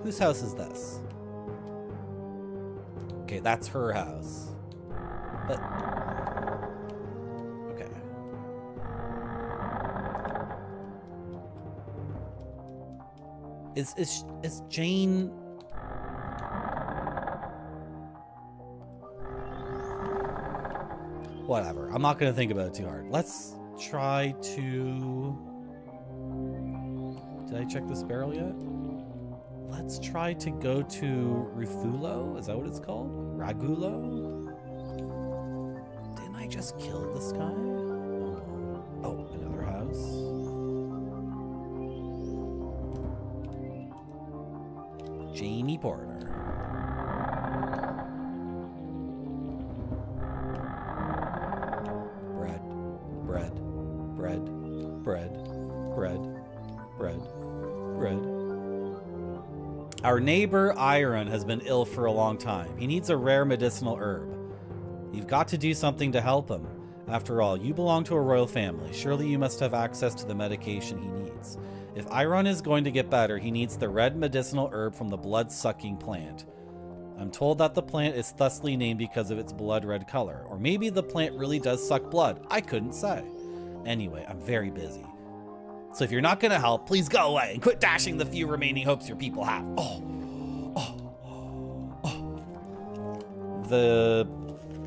Whose house is this? Okay, that's her house. But okay. Is Jane? Whatever. I'm not gonna think about it too hard. Let's try to. Did I check this barrel yet? Let's try to go to Rufulo. Is that what it's called? Ragulo? Didn't I just kill this guy? Oh, another house. Jamie Porter. Bread. Our neighbor, Iron, has been ill for a long time. He needs a rare medicinal herb. You've got to do something to help him. After all, you belong to a royal family. Surely you must have access to the medication he needs. If Iron is going to get better, he needs the red medicinal herb from the blood-sucking plant. I'm told that the plant is thusly named because of its blood-red color. Or maybe the plant really does suck blood. I couldn't say. Anyway, I'm very busy. So if you're not gonna help, please go away and quit dashing the few remaining hopes your people have.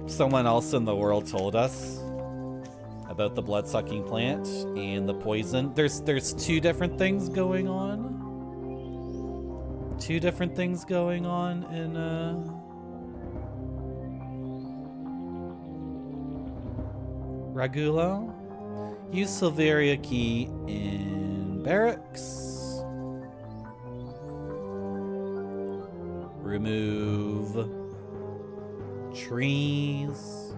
Someone else in the world told us about the blood-sucking plant and the poison. There's two different things going on. Two different things going on in Ragulo. Use Silveria key in barracks. Remove trees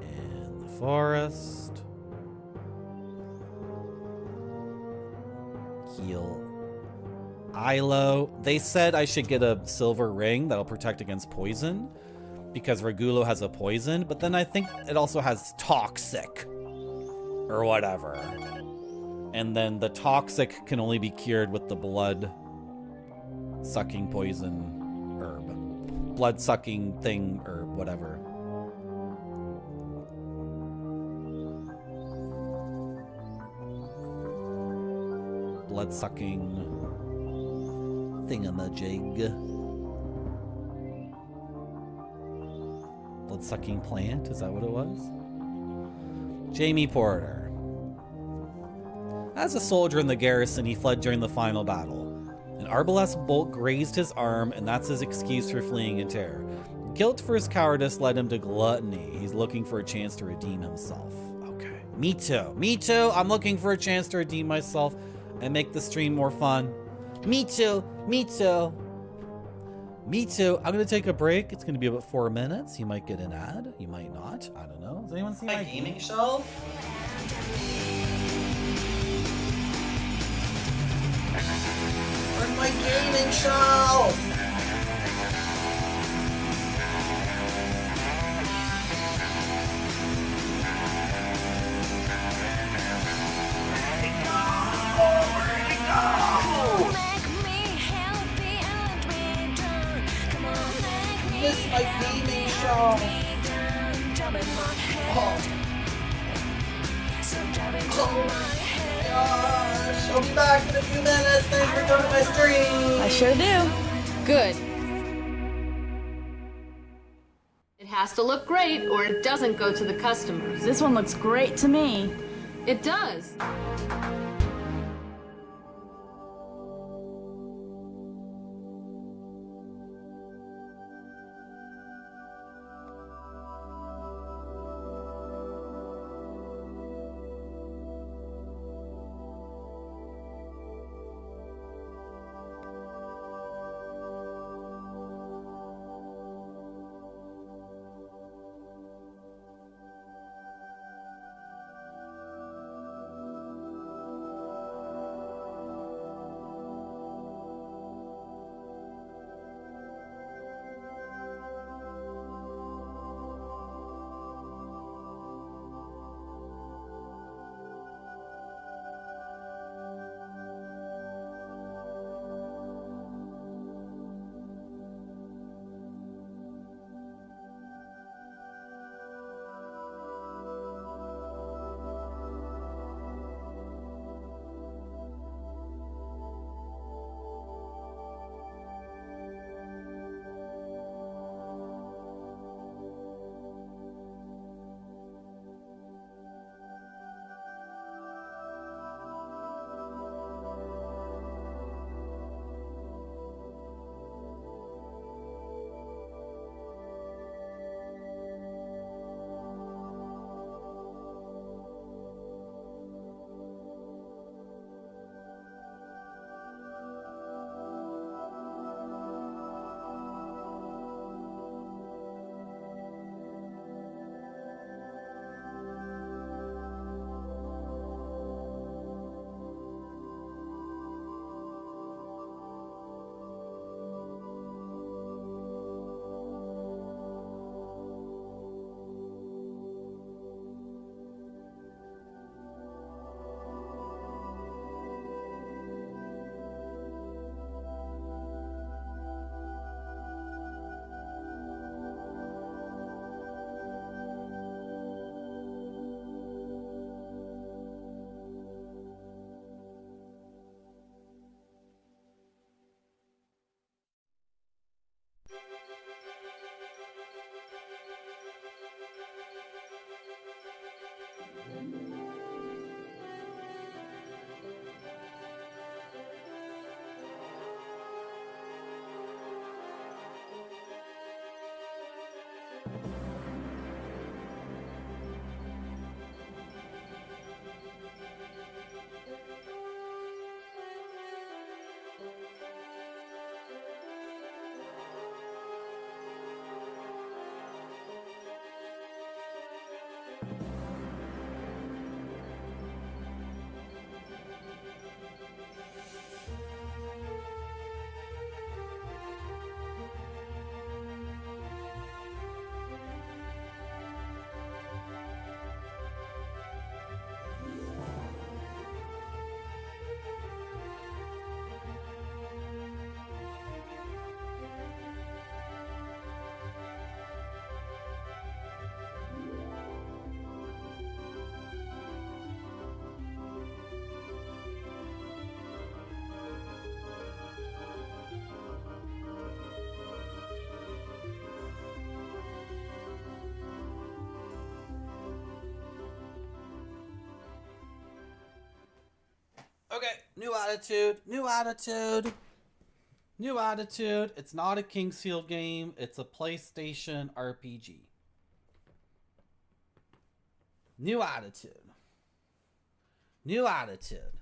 in the forest. Heal Ilo. They said I should get a silver ring that'll protect against poison because Ragulo has a poison, but then I think it also has toxic or whatever. And then the toxic can only be cured with the blood sucking poison herb. Blood sucking thing or whatever. Blood sucking thingamajig. Blood sucking plant, is that what it was? Jamie Porter. As a soldier in the garrison, he fled during the final battle. An arbalest bolt grazed his arm, and that's his excuse for fleeing in terror. Guilt for his cowardice led him to gluttony. He's looking for a chance to redeem himself. Okay. Me too. Me too. I'm looking for a chance to redeem myself and make the stream more fun. Me too. Me too. Me too. I'm gonna take a break. It's gonna be about 4 minutes. You might get an ad. You might not. I don't know. Does anyone see my gaming shelf? Where's my gaming shelf? Miss my gaming shelf. Gosh, I'll be back in a few minutes. Thanks for joining my stream. I sure do. Good. It has to look great or it doesn't go to the customers. This one looks great to me. It does. Okay, new attitude, new attitude, new attitude. It's not a Kingsfield game, it's a PlayStation RPG. New attitude. New attitude.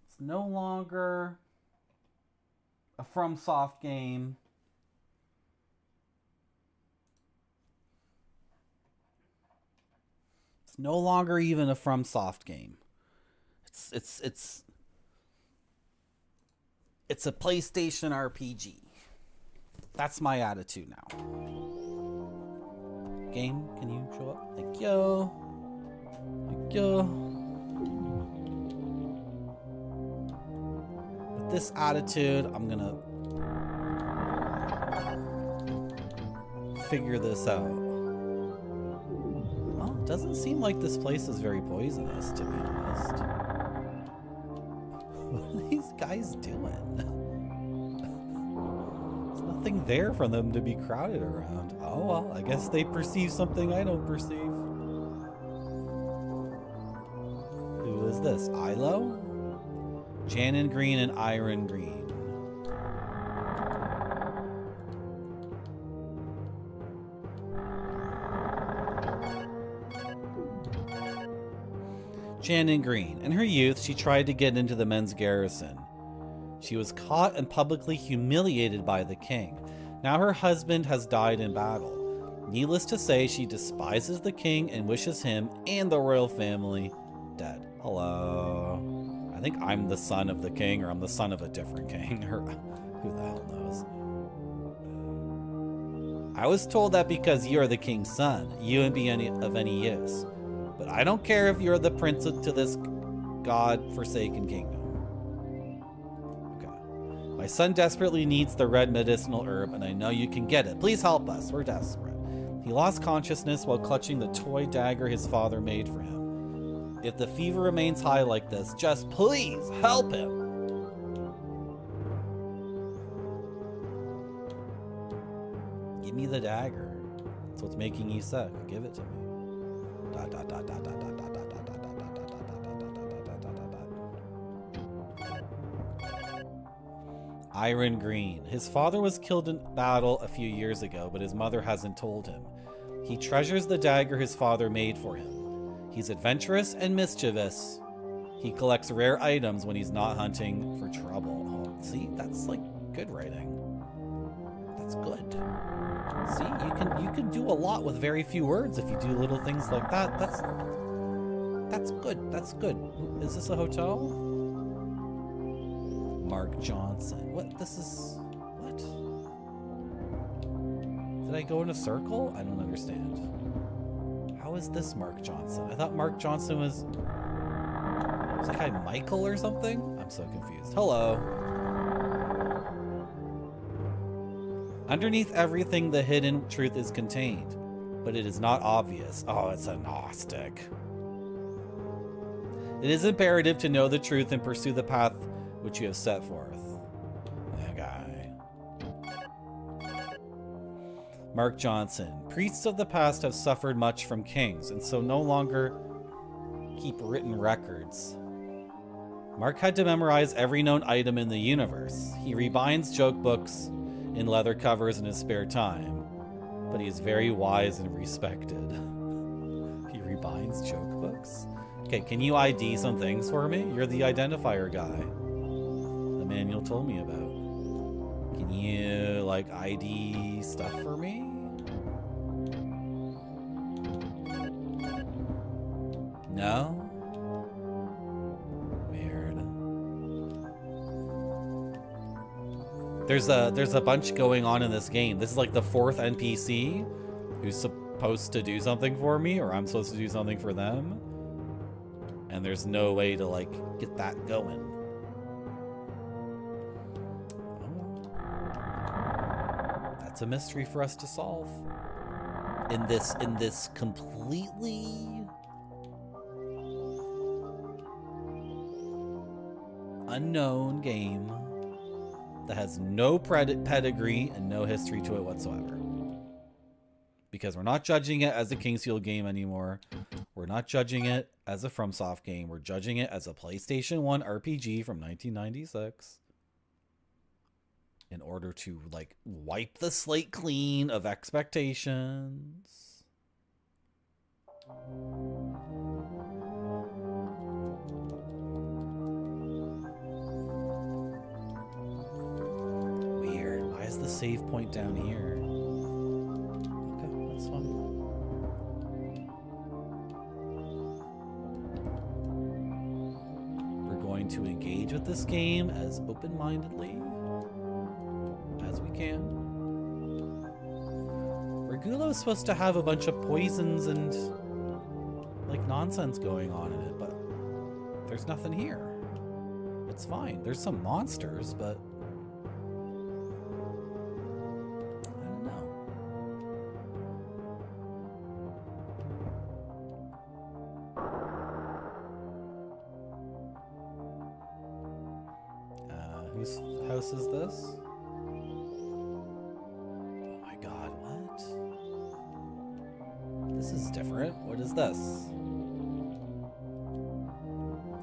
It's no longer a FromSoft game. It's no longer even a FromSoft game. It's a PlayStation RPG. That's my attitude now. Game, can you show up? Thank you. Thank you. With this attitude, I'm gonna figure this out. Well, it doesn't seem like this place is very poisonous, to be honest. What are these guys doing? There's nothing there for them to be crowded around. Oh well, I guess they perceive something I don't perceive. Who is this? Ilo? Shannon Green and Iron Green. Shannon Green. In her youth, she tried to get into the men's garrison. She was caught and publicly humiliated by the king. Now her husband has died in battle. Needless to say, she despises the king and wishes him and the royal family dead. Hello. I think I'm the son of the king, or I'm the son of a different king, or who the hell knows. I was told that because you are the king's son, you wouldn't be of any use. But I don't care if you're the prince to this god-forsaken kingdom. Okay. My son desperately needs the red medicinal herb, and I know you can get it. Please help us. We're desperate. He lost consciousness while clutching the toy dagger his father made for him. If the fever remains high like this, just please help him. Give me the dagger. That's what's making you sick. Give it to me. Iron Green. His father was killed in battle a few years ago, but his mother hasn't told him. He treasures the dagger his father made for him. He's adventurous and mischievous. He collects rare items when he's not hunting for trouble. Oh, see, that's like good writing. That's good. See, you can do a lot with very few words if you do little things like that. That's good. That's good. Is this a hotel? Mark Johnson. What? This is what? Did I go in a circle? I don't understand. How is this Mark Johnson? I thought Mark Johnson was that guy Michael or something? I'm so confused. Hello. Underneath everything, the hidden truth is contained, but it is not obvious. Oh, it's a Gnostic. It is imperative to know the truth and pursue the path which you have set forth. That guy. Mark Johnson. Priests of the past have suffered much from kings, and so no longer keep written records. Mark had to memorize every known item in the universe. He rebinds joke books in leather covers in his spare time, but he is very wise and respected. He rebinds joke books? Okay, can you ID some things for me? You're the identifier guy the manual told me about. Can you, like, ID stuff for me? No? There's a bunch going on in this game. This is like the 4th NPC who's supposed to do something for me, or I'm supposed to do something for them. And there's no way to like get that going. Oh. That's a mystery for us to solve. In this completely unknown game that has no pedigree and no history to it whatsoever. Because we're not judging it as a Kingsfield game anymore. We're not judging it as a FromSoft game. We're judging it as a PlayStation 1 RPG from 1996. In order to, like, wipe the slate clean of expectations. The save point down here. Okay, that's fine. engage with this game as open-mindedly as we can. Regulo is supposed to have a bunch of poisons and like nonsense going on in it, but there's nothing here. It's fine. There's some monsters, but I don't know. Whose house is this? Oh my god, what? This is different. What is this?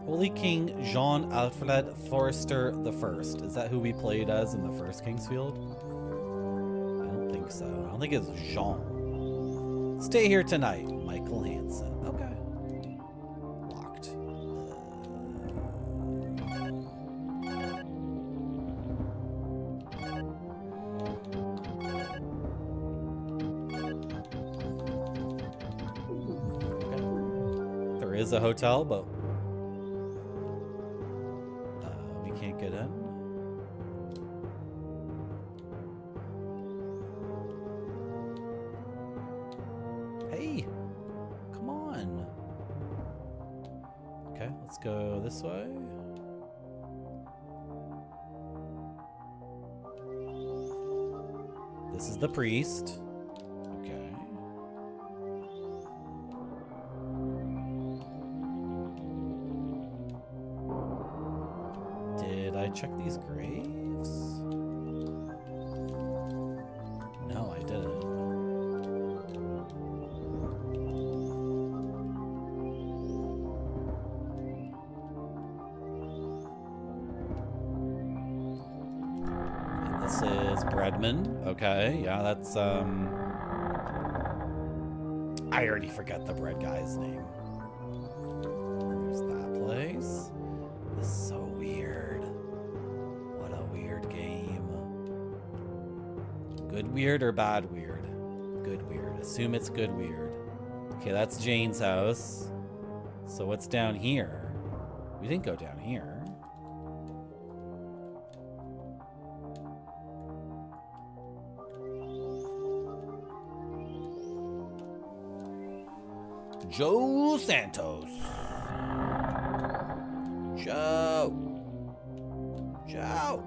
Holy King Jean Alfred Forrester the First. Is that who we played as in the first Kingsfield? I don't think so. I don't think it's Jean. Stay here tonight, Michael Hansen. Okay. Locked. Okay. There is a hotel, but we can't get in. Hey, come on. Okay, let's go this way. This is the priest. Okay. Did I check these graves? No, I didn't. And this is Breadman. Okay, yeah, that's I already forgot the bread guy's name. There's that place. This is so weird. What a weird game. Good weird or bad weird? Good weird. Assume it's good weird. Okay, that's Jane's house. So what's down here? We didn't go down here. Joe Santos. Joe. Joe.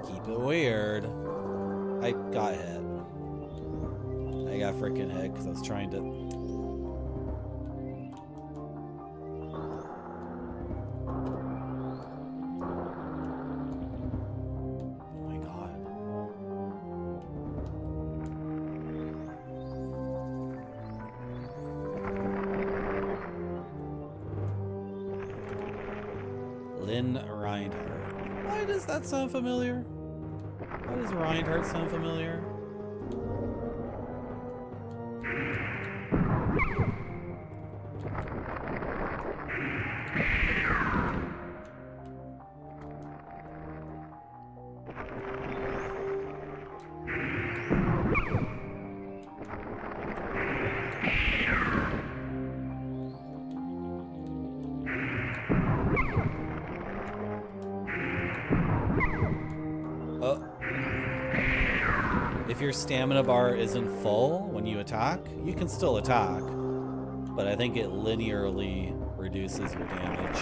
Keep it weird. I got hit. I got freaking hit because I was trying to. Oh my god. Lynn Reinhardt. Why does that sound familiar? Why does Reinhardt sound familiar? If your stamina bar isn't full when you attack, you can still attack, but I think it linearly reduces your damage.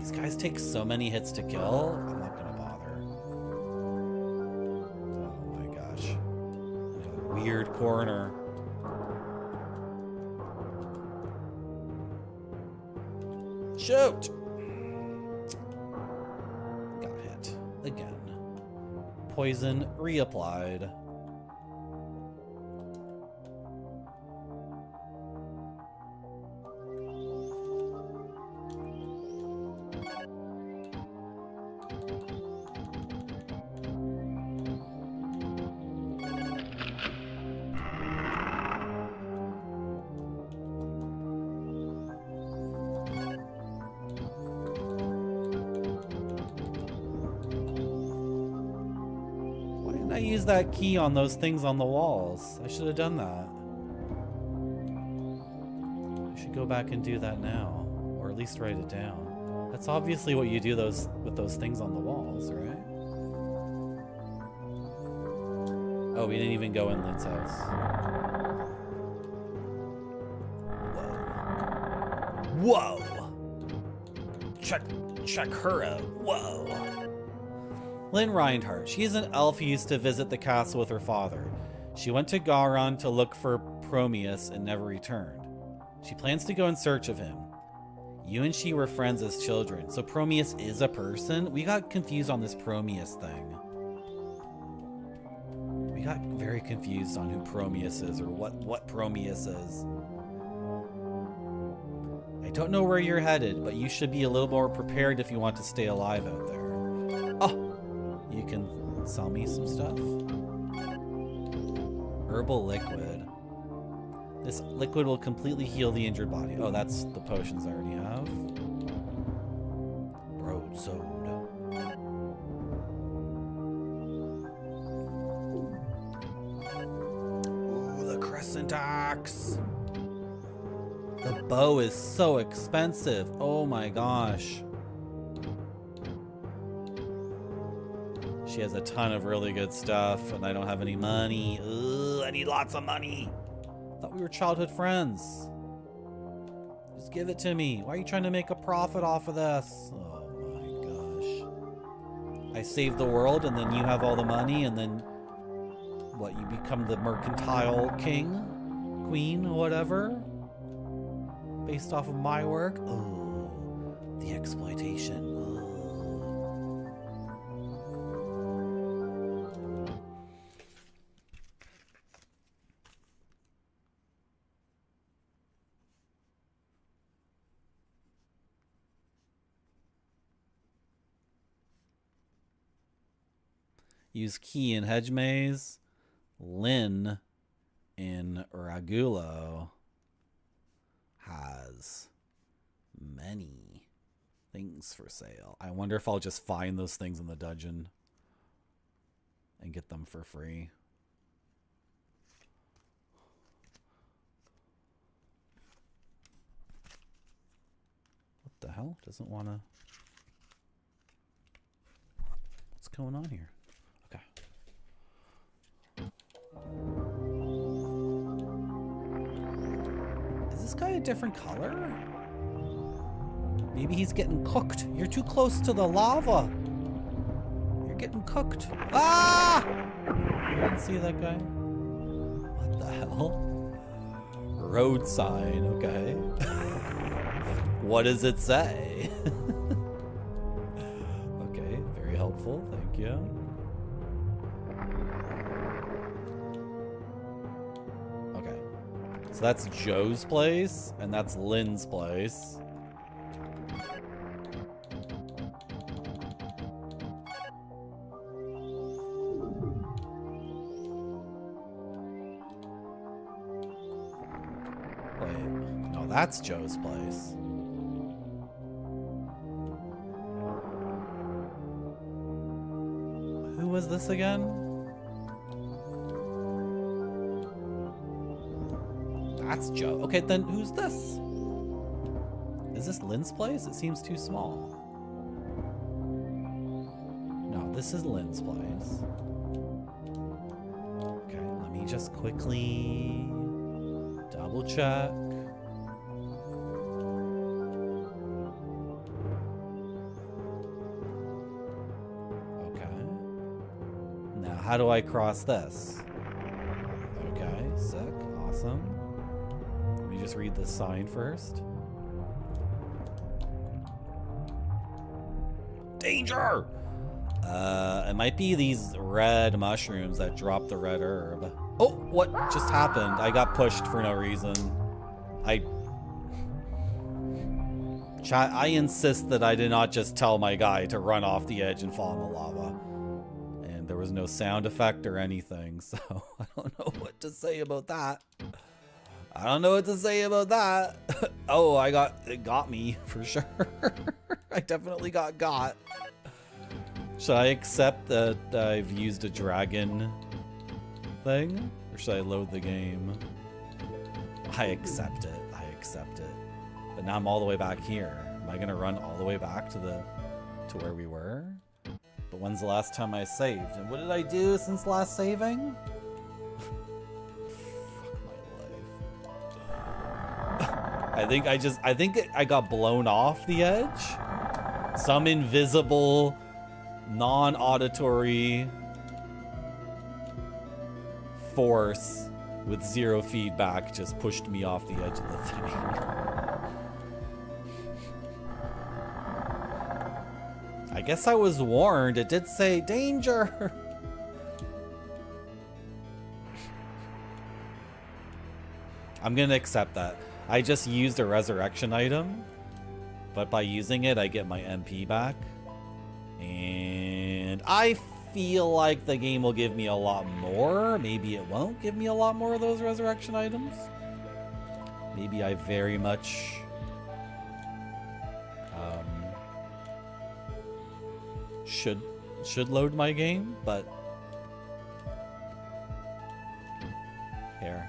These guys take so many hits to kill, I'm not gonna bother. Oh my gosh. Another weird corner. Shoot! Got hit again. Poison reapplied. I use that key on those things on the walls? I should have done that. I should go back and do that now. Or at least write it down. That's obviously what you do with those things on the walls, right? Oh, we didn't even go in Lynn's house. Whoa. Whoa! Check her out. Whoa! Lynn Reinhardt. She is an elf who used to visit the castle with her father. She went to Garon to look for Prometheus and never returned. She plans to go in search of him. You and she were friends as children, so Prometheus is a person? We got confused on this Prometheus thing. We got very confused on who Prometheus is, or what Prometheus is. I don't know where you're headed, but you should be a little more prepared if you want to stay alive out there. Oh, you can sell me some stuff? Herbal liquid. This liquid will completely heal the injured body. Oh, that's the potions I already have. Broadsword. Ooh, the crescent axe. The bow is so expensive. Oh my gosh. She has a ton of really good stuff, and I don't have any money. Ugh, I need lots of money. I thought we were childhood friends. Just give it to me. Why are you trying to make a profit off of this? Oh my gosh. I save the world, and then you have all the money, and then what, you become the mercantile king? Queen? Whatever? Based off of my work? Oh, the exploitation. Use key in Hedge Maze. Lynn in Ragulo has many things for sale. I wonder if I'll just find those things in the dungeon and get them for free. What the hell? Doesn't want to... What's going on here? Okay. Is this guy a different color? Maybe he's getting cooked. You're too close to the lava. You're getting cooked. Ah! I didn't see that guy. What the hell? Road sign, okay. What does it say? Okay, very helpful. Thank you. So that's Joe's place, and that's Lynn's place. Wait, no, that's Joe's place. Who was this again? That's Joe. Okay, then who's this? Is this Lynn's place? It seems too small. No, this is Lynn's place. Okay, let me just quickly double check. Okay. Now, how do I cross this? Okay, sick, awesome. Just read the sign first. Danger! It might be these red mushrooms that drop the red herb. Oh, what just happened? I got pushed for no reason. I insist that I did not just tell my guy to run off the edge and fall in the lava. And there was no sound effect or anything, so I don't know what to say about that. I don't know what to say about that. Oh, it got me for sure. I definitely got. Should I accept that I've used a dragon thing? Or should I load the game? I accept it. I accept it. But now I'm all the way back here. Am I gonna run all the way back to where we were? But when's the last time I saved? And what did I do since last saving? Fuck my life. I think I got blown off the edge. Some invisible, non-auditory force with zero feedback just pushed me off the edge of the thing. I guess I was warned. It did say danger. I'm gonna accept that. I just used a resurrection item, but by using it, I get my MP back. And I feel like the game will give me a lot more. Maybe it won't give me a lot more of those resurrection items. Maybe I very much should load my game, but here.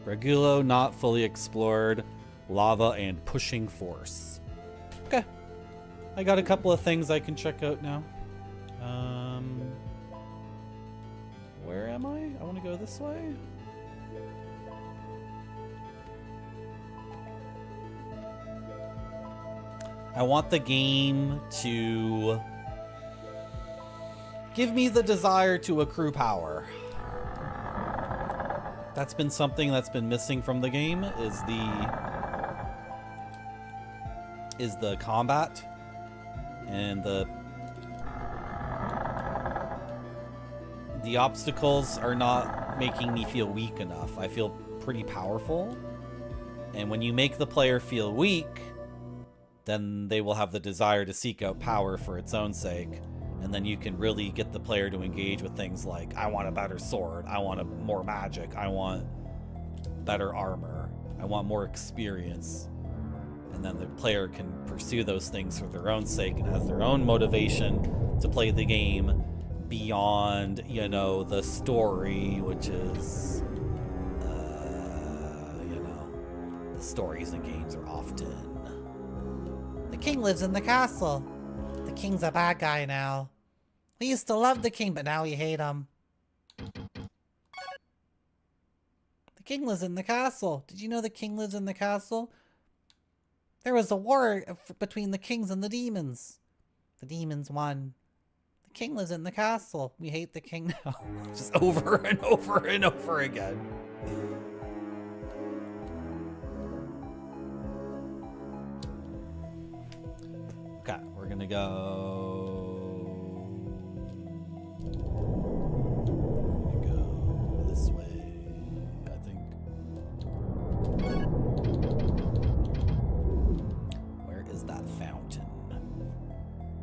Regulo not fully explored, lava and pushing force. Okay. I got a couple of things I can check out now. Where am I? I want to go this way. I want the game to give me the desire to accrue power. That's been something that's been missing from the game, is the combat and the obstacles are not making me feel weak enough. I feel pretty powerful, and when you make the player feel weak, then they will have the desire to seek out power for its own sake. And then you can really get the player to engage with things like, I want a better sword, I want more magic, I want better armor, I want more experience. And then the player can pursue those things for their own sake and has their own motivation to play the game beyond, you know, the story, which is, you know, the stories in games are often... The king lives in the castle. The king's a bad guy now. We used to love the king, but now we hate him. The king lives in the castle. Did you know the king lives in the castle? There was a war between the kings and the demons. The demons won. The king lives in the castle. We hate the king now. Just over and over and over again. Okay, we're gonna go... this way, I think. Where is that fountain?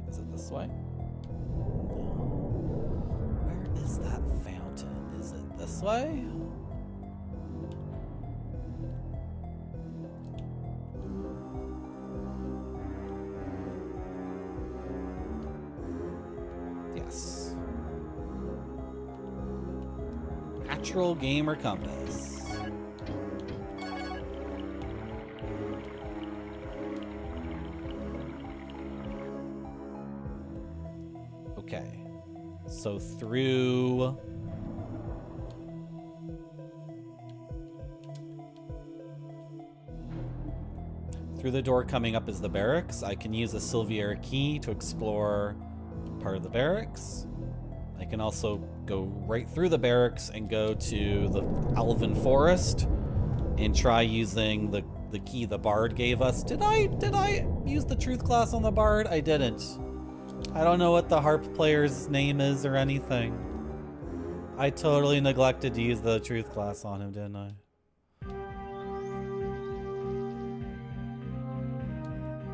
Is it this way? No. Where is that fountain? Is it this way? Yes. Natural gamer compass. Okay. So through the door coming up is the barracks. I can use a Sylviera key to explore part of the barracks. I can also go right through the barracks and go to the Elven Forest and try using the key the bard gave us. Did I use the truth class on the bard? I didn't. I don't know what the harp player's name is or anything. I totally neglected to use the truth class on him, didn't I?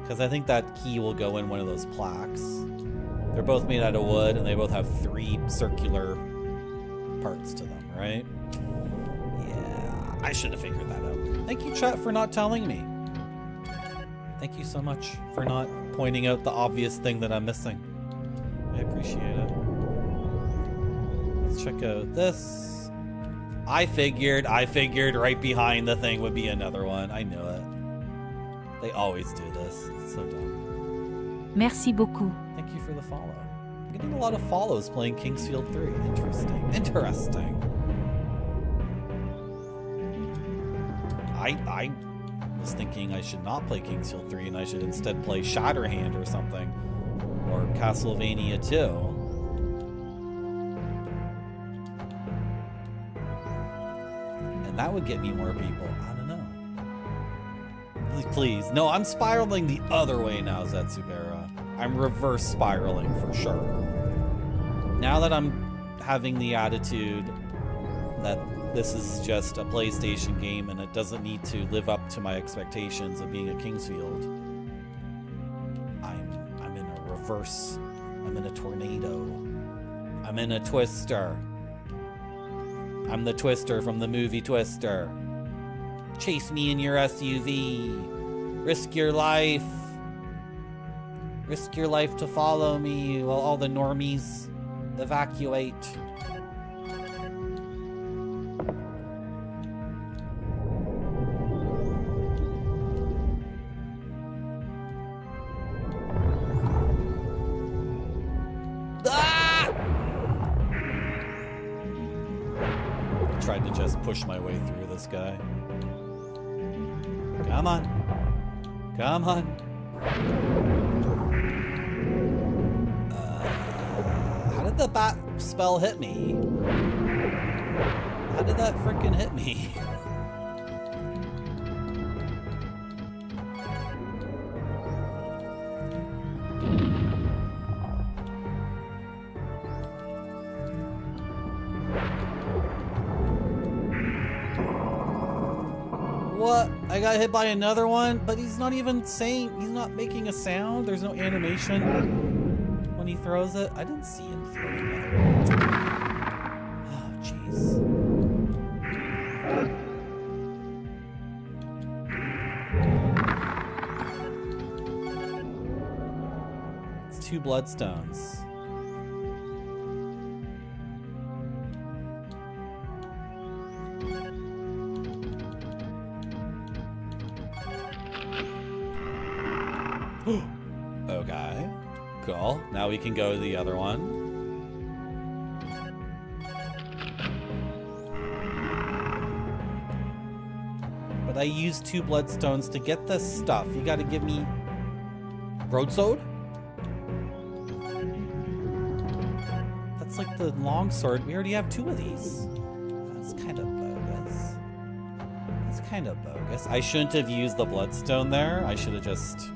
Because I think that key will go in one of those plaques. They're both made out of wood, and they both have 3 circular parts to them, right? Yeah, I should have figured that out. Thank you, chat, for not telling me. Thank you so much for not pointing out the obvious thing that I'm missing. I appreciate it. Let's check out this. I figured right behind the thing would be another one. I knew it. They always do this. It's so dumb. Merci beaucoup. Thank you for the follow. I'm getting a lot of follows playing Kingsfield 3. Interesting. Interesting. I was thinking I should not play Kingsfield 3 and I should instead play Shatterhand or something. Or Castlevania 2. And that would get me more people. I don't know. Please. No, I'm spiraling the other way now, Zetsubera. I'm reverse spiraling for sure. Now that I'm having the attitude that this is just a PlayStation game and it doesn't need to live up to my expectations of being a Kingsfield, I'm in a reverse. I'm in a tornado. I'm in a twister. I'm the Twister from the movie Twister. Chase me in your SUV. Risk your life. Risk your life to follow me while all the normies evacuate. Ah! Tried to just push my way through this guy. Come on. Come on. How did the bat spell hit me? How did that frickin' hit me? What? I got hit by another one, but he's not even saying, he's not making a sound. There's no animation when he throws it. I didn't see him throw another one. Oh, jeez. It's 2 bloodstones. Okay, cool. Now we can go to the other one. But I used 2 bloodstones to get this stuff. You gotta give me broadsword? That's like the longsword. We already have 2 of these. That's kind of bogus. That's kind of bogus. I shouldn't have used the bloodstone there. I should have just...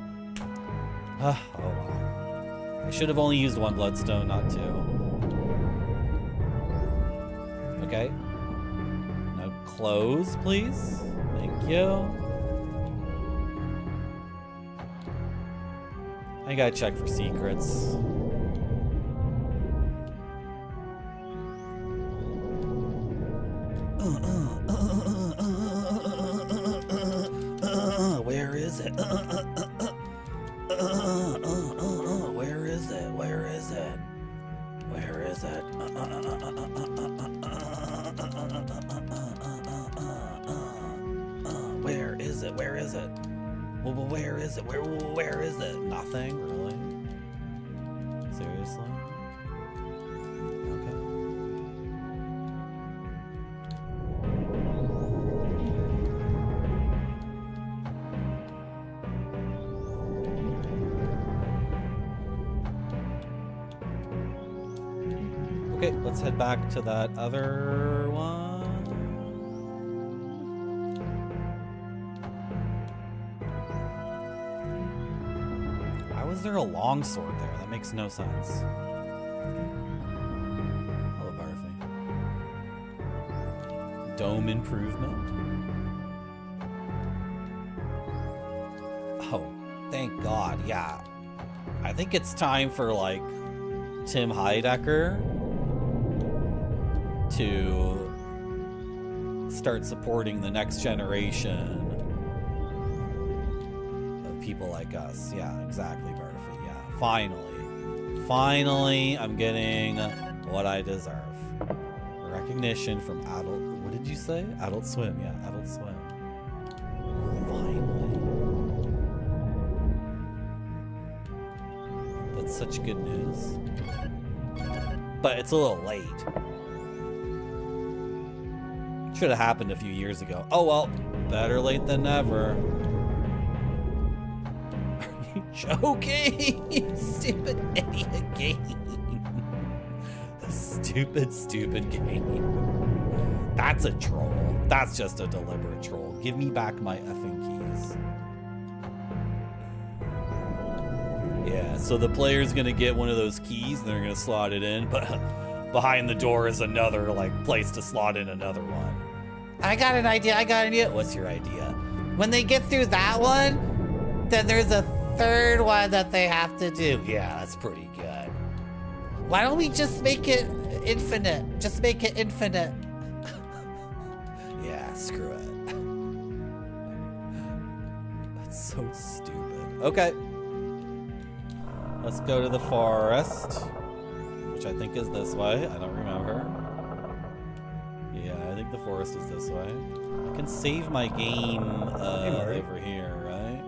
oh wow. I should have only used 1 bloodstone, not 2. Okay. Now close, please. Thank you. I gotta check for secrets. Where is it? Where is it? Where is it? Where is it? Where is it? Where is it? Well, where is it? Where is it? Nothing, really? Seriously? Okay. Okay, let's head back to that other one. Why was there a longsword there? That makes no sense. Hello, Barfy. Dome improvement. Oh, Thank God, yeah. I think it's time for, like, Tim Heidecker to start supporting the next generation of people like us. Yeah, exactly, Murphy. Yeah, finally, I'm getting what I deserve. Recognition from Adult... What did you say? Adult Swim. Yeah, Adult Swim. Finally. That's such good news. But it's a little late. Should have happened a few years ago. Oh well, better late than never. Are you joking? You stupid idiot game. Stupid game. That's a troll. That's just a deliberate troll. Give me back my effing keys. Yeah, so the player's gonna get one of those keys and they're gonna slot it in, but behind the door is another, like, place to slot in another one. I got an idea. What's your idea? When they get through that one, then there's a third one that they have to do. Yeah, that's pretty good. Why don't we just make it infinite? Just make it infinite. Yeah, screw it. That's so stupid. Okay. Let's go to the forest, which I think is this way. I don't remember. Yeah, I think the forest is this way. I can save my game over here, right?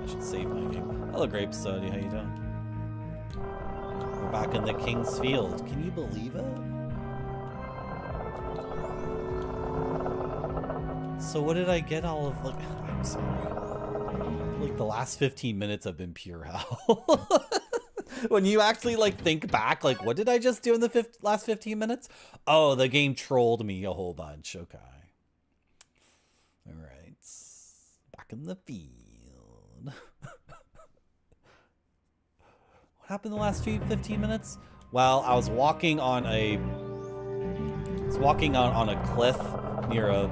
I should save my game. Hello, Grape Sody. How you doing? We're back in the King's Field. Can you believe it? So what did I get all of, like... I'm sorry. Like, the last 15 minutes have been pure hell. When you actually, like, think back, like, what did I just do in the last 15 minutes? Oh, the game trolled me a whole bunch. Okay. All right. Back in the field. What happened in the last 15 minutes? Well, I was walking on a... on a cliff near a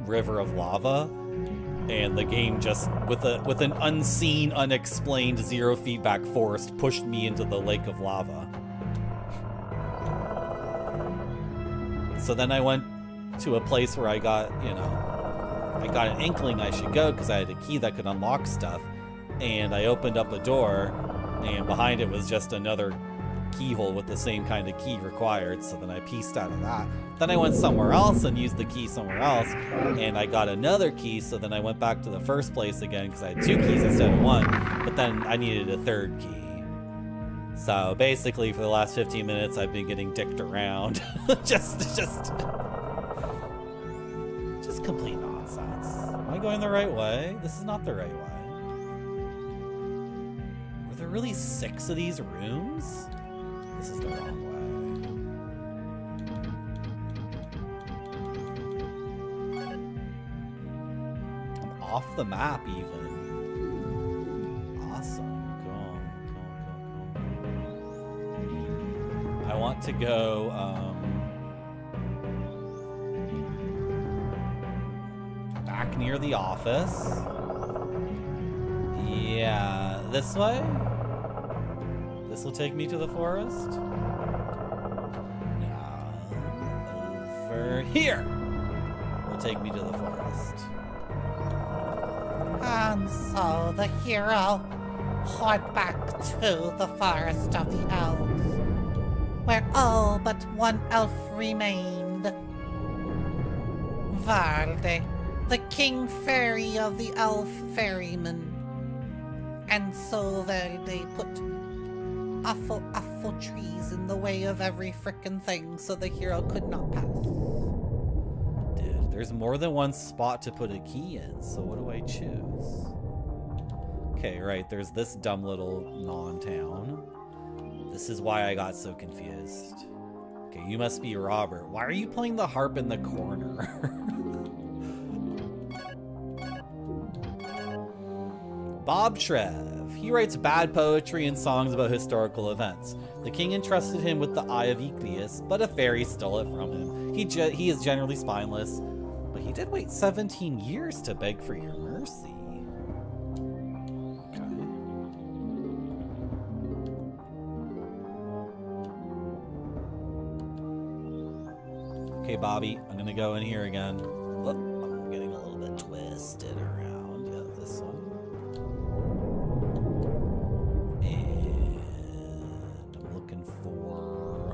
river of lava. And the game just, with an unseen, unexplained, zero feedback force, pushed me into the lake of lava. So then I went to a place where I got, you know, I got an inkling I should go because I had a key that could unlock stuff. And I opened up a door, and behind it was just another keyhole with the same kind of key required. So then I pieced out of that. Then I went somewhere else and used the key somewhere else, and I got another key. So then I went back to the first place again because I had 2 keys instead of 1, but then I needed a 3rd key. So basically for the last 15 minutes I've been getting dicked around. just complete nonsense. Am I going the right way? This is not the right way. Were there really 6 of these rooms? This is the wrong way. I'm off the map even. Awesome. Cool. I want to go, back near the office. Yeah, this way? This will take me to the forest? No. Over here will take me to the forest. And so the hero went back to the forest of the elves, where all but one elf remained. Valde, the king fairy of the elf ferrymen. And so there they put awful trees in the way of every frickin' thing so the hero could not pass. Dude, there's more than one spot to put a key in, so what do I choose? Okay, right, there's this dumb little non-town. This is why I got so confused. Okay, you must be Robert. Why are you playing the harp in the corner? Bob Trev. He writes bad poetry and songs about historical events. The king entrusted him with the Eye of Ecleus, but a fairy stole it from him. He is generally spineless, but he did wait 17 years to beg for your mercy. Okay. Okay, Bobby, I'm gonna go in here again. Look, I'm getting a little bit twisted around. Yeah, this one. And I'm looking for...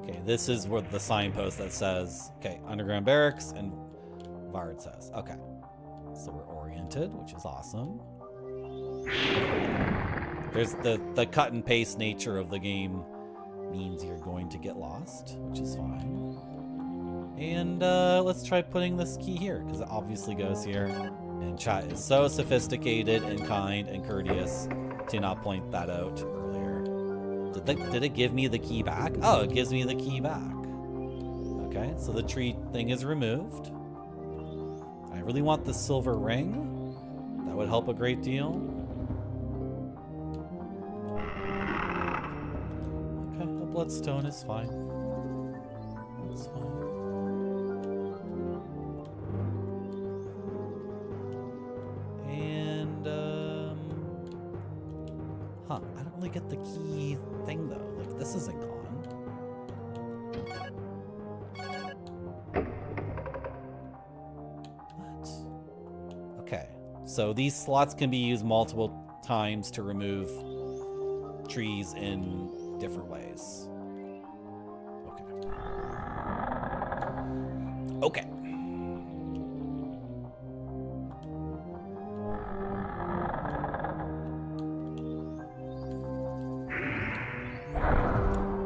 Okay, this is where the signpost that says, okay, underground barracks, and Vard says, okay. So we're oriented, which is awesome. There's the cut and paste nature of the game means you're going to get lost, which is fine. And let's try putting this key here, because it obviously goes here. And chat is so sophisticated and kind and courteous to not point that out earlier. Did it give me the key back? Oh, it gives me the key back. Okay, so the tree thing is removed. I really want the silver ring. That would help a great deal. Okay, a bloodstone is fine. That's fine. And, huh, I don't really get the key thing, though. Like, this isn't gone. Okay, so these slots can be used multiple times to remove trees in different ways. Okay. Okay.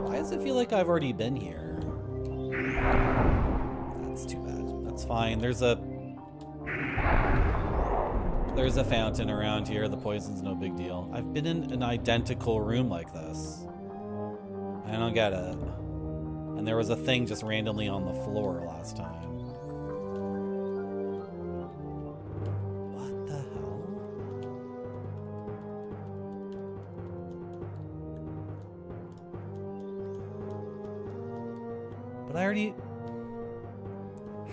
Why does it feel like I've already been here? That's too bad. That's fine. There's a fountain around here. The poison's no big deal. I've been in an identical room like this. I don't get it. And there was a thing just randomly on the floor last time. What the hell? But I already...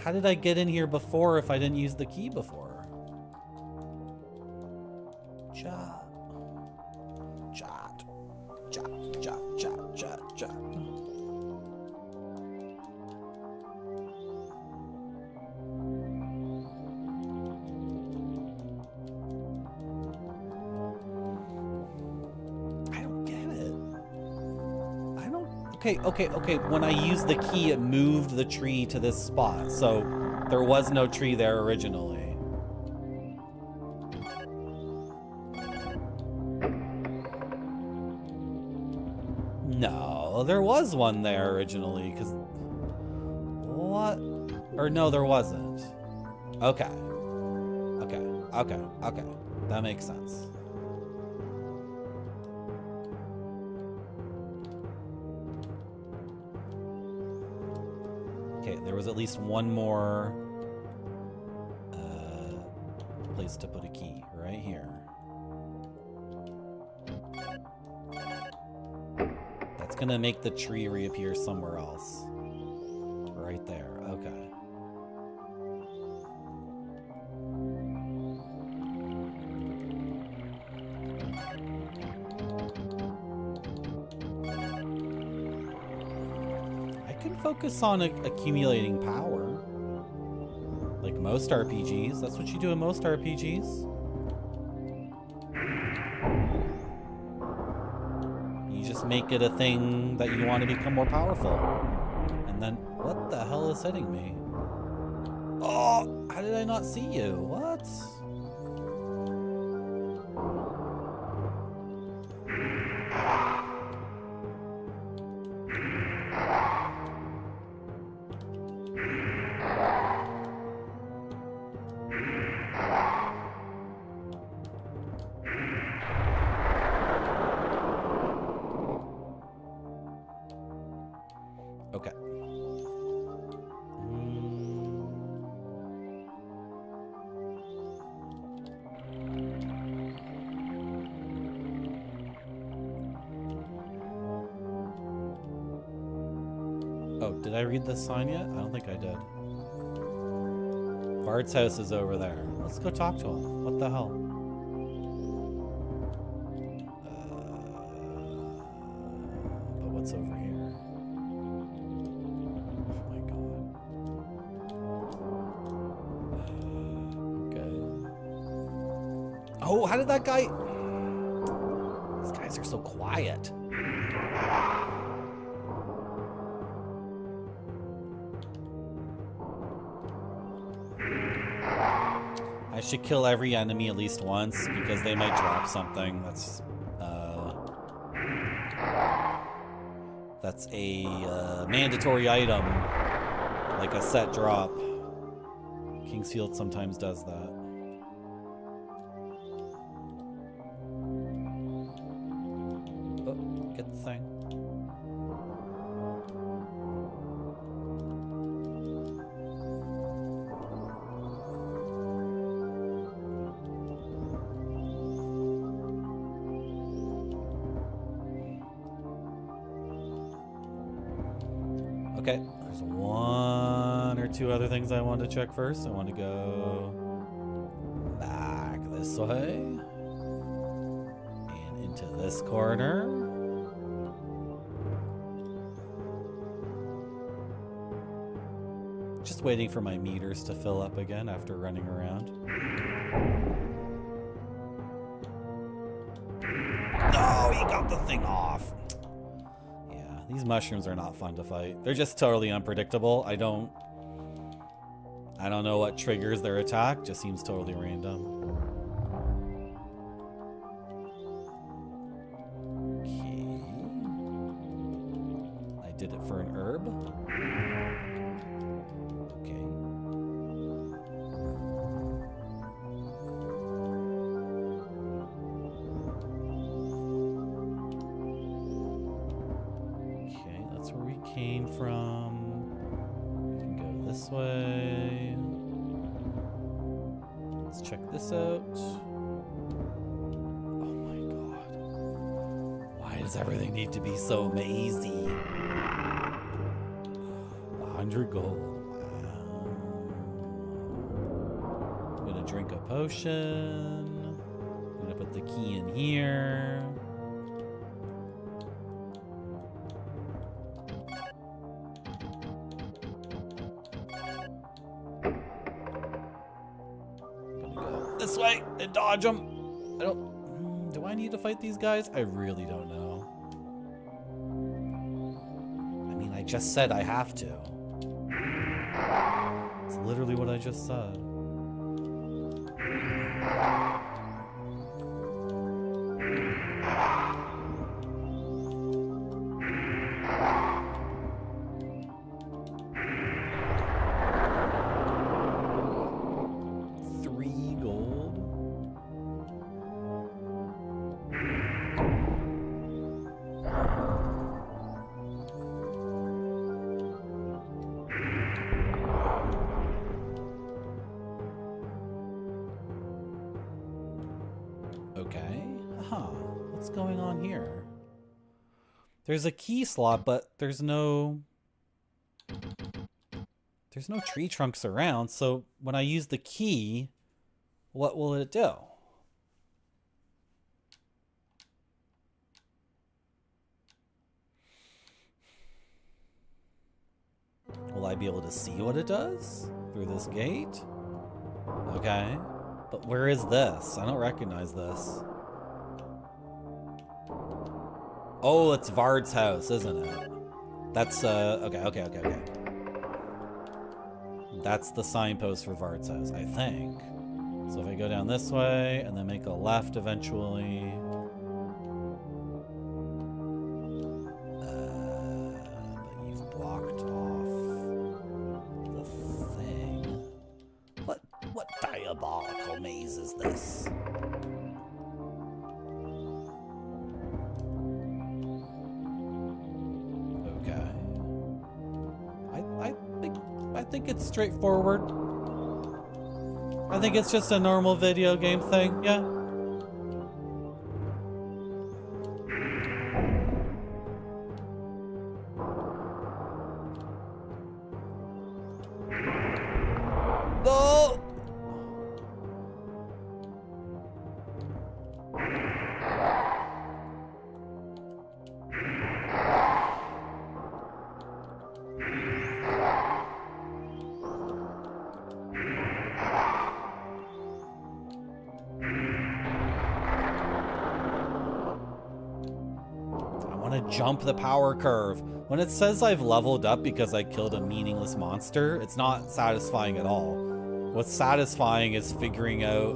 How did I get in here before if I didn't use the key before? Chat. I don't get it. I don't... Okay. When I used the key, it moved the tree to this spot. So there was no tree there originally. No, there was one there originally, because... What? Or no, there wasn't. Okay. That makes sense. Okay, there was at least one more place to put a key, right here. That's gonna make the tree reappear somewhere else. Right there, okay. I can focus on accumulating power. Like most RPGs. That's what you do in most RPGs. You just make it a thing that you want to become more powerful. And then, what the hell is hitting me? Oh, how did I not see you? What? Okay. Oh, did I read this sign yet? I don't think I did. Bard's house is over there. Let's go talk to him. What the hell? But what's Oh, how did that guy... These guys are so quiet. I should kill every enemy at least once because they might drop something. That's a mandatory item, like a set drop. King's Field sometimes does that. Oh, get the thing. Okay, there's one or two other things I want to check first. I want to go back this way and into this corner. Just waiting for my meters to fill up again after running around. No, he got the thing off. These mushrooms are not fun to fight. They're just totally unpredictable. I don't know what triggers their attack. Just seems totally random. Okay. I did it for an herb. Okay. Where we came from. We can go this way. Let's check this out. Oh my god. Why does everything need to be so mazy? 100 gold. Wow. I'm gonna drink a potion. I'm gonna put the key in here. This way and dodge them. I don't. Do I need to fight these guys? I really don't know. I mean, I just said I have to. It's literally what I just said. Okay. What's going on here? There's a key slot, but there's no tree trunks around, so when I use the key, what will it do? Will I be able to see what it does through this gate? Okay. But where is this? I don't recognize this. Oh, it's Vard's house, isn't it? That's, okay. That's the signpost for Vard's house, I think. So if I go down this way and then make a left eventually. But you've blocked off the thing. What diabolical maze is this? Okay. I think it's straightforward. I think it's just a normal video game thing, yeah. No! want to jump the power curve. When it says I've leveled up because I killed a meaningless monster, it's not satisfying at all. What's satisfying is figuring out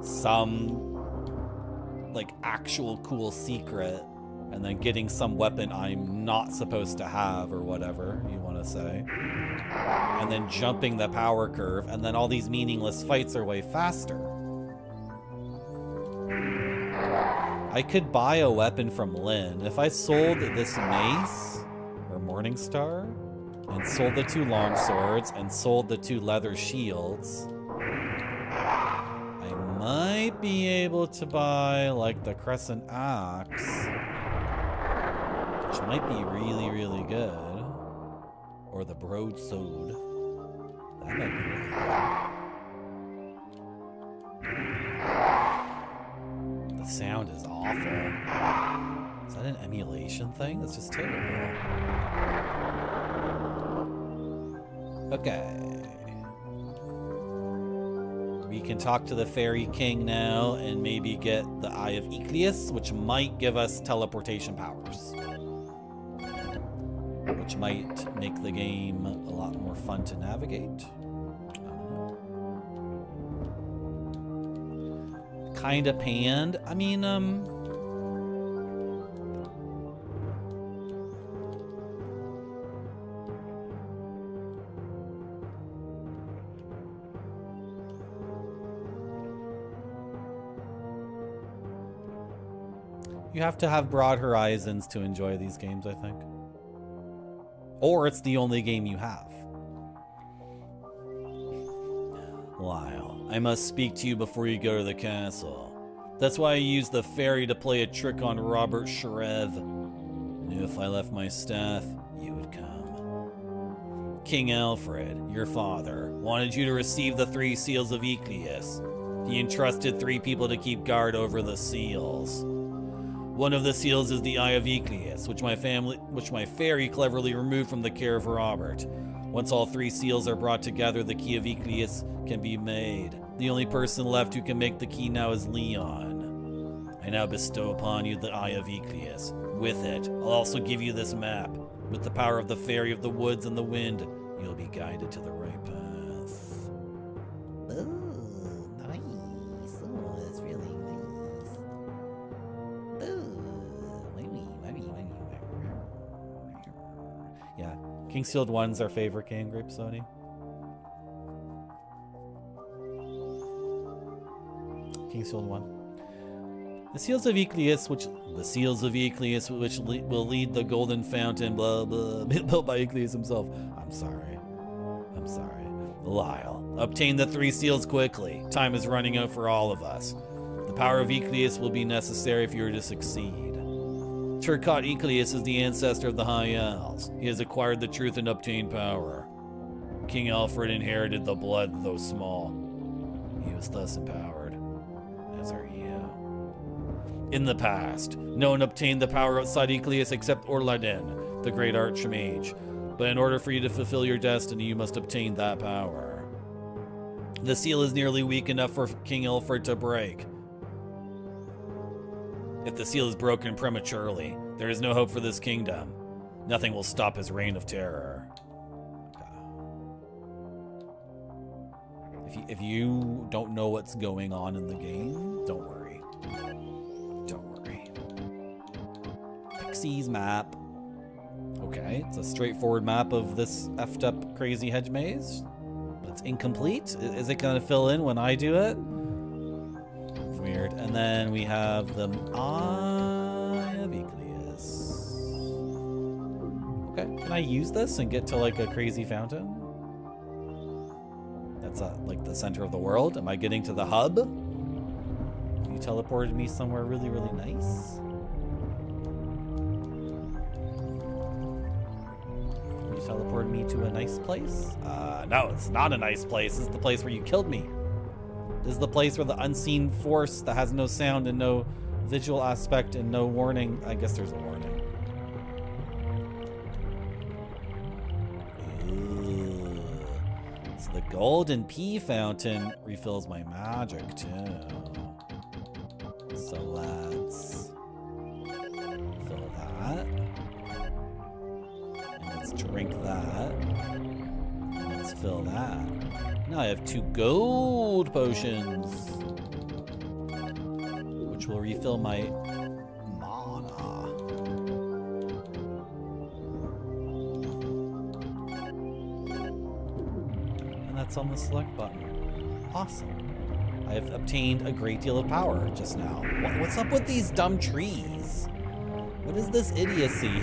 some like actual cool secret and then getting some weapon I'm not supposed to have or whatever you want to say. And then jumping the power curve, and then all these meaningless fights are way faster. I could buy a weapon from Lynn. If I sold this mace or Morningstar and sold the 2 long swords and sold the 2 leather shields, I might be able to buy like the crescent axe, which might be really, really good. Or the broadsword. That might be really good. The sound is awful. Is that an emulation thing? That's just terrible. Okay. We can talk to the Fairy King now and maybe get the Eye of Ecleus, which might give us teleportation powers. Which might make the game a lot more fun to navigate. Kinda panned. I mean, you have to have broad horizons to enjoy these games, I think. Or it's the only game you have. Lyle, I must speak to you before you go to the castle. That's why I used the fairy to play a trick on Robert Sharev. I knew if I left my staff, you would come. King Alfred, your father, wanted you to receive the 3 seals of Ecleus. He entrusted 3 people to keep guard over the seals. One of the seals is the Eye of Ecleus, which my fairy cleverly removed from the care of Robert. Once all 3 seals are brought together, the key of Ecleus can be made. The only person left who can make the key now is Leon. I now bestow upon you the Eye of Ecleus. With it, I'll also give you this map. With the power of the fairy of the woods and the wind, you'll be guided to the right path. Ooh, nice. Oh, that's really nice. Yeah, Kingsealed 1's our favorite game, Grape Sony. Kingsealed 1. The seals of Ecleus, which will lead the golden fountain, blah blah, built by Ecleus himself. I'm sorry. Lyle, obtain the 3 seals quickly. Time is running out for all of us. The power of Ecleus will be necessary if you are to succeed. Turcotte Ecleus is the ancestor of the High Elves. He has acquired the truth and obtained power. King Alfred inherited the blood, though small. He was thus empowered, as are you. In the past, no one obtained the power outside Ecleus except Orladin, the great archmage. But in order for you to fulfill your destiny, you must obtain that power. The seal is nearly weak enough for King Alfred to break. If the seal is broken prematurely, there is no hope for this kingdom. Nothing will stop his reign of terror. If you don't know what's going on in the game, don't worry. Pixie's map. Okay, it's a straightforward map of this effed up crazy hedge maze. It's incomplete. Is it gonna fill in when I do it? Weird. And then we have the Eye of Ecleus. Okay, can I use this and get to like a crazy fountain? That's like the center of the world. Am I getting to the hub? You teleported me somewhere really, really nice. You teleported me to a nice place? No, it's not a nice place. This is the place where you killed me. This is the place where the unseen force that has no sound and no visual aspect and no warning. I guess there's a warning. Ooh. So the golden pea fountain refills my magic too. So let's fill that. And let's drink that. And let's fill that. Now I have 2 gold potions, which will refill my mana. And that's on the select button. Awesome. I've obtained a great deal of power just now. What's up with these dumb trees? What is this idiocy?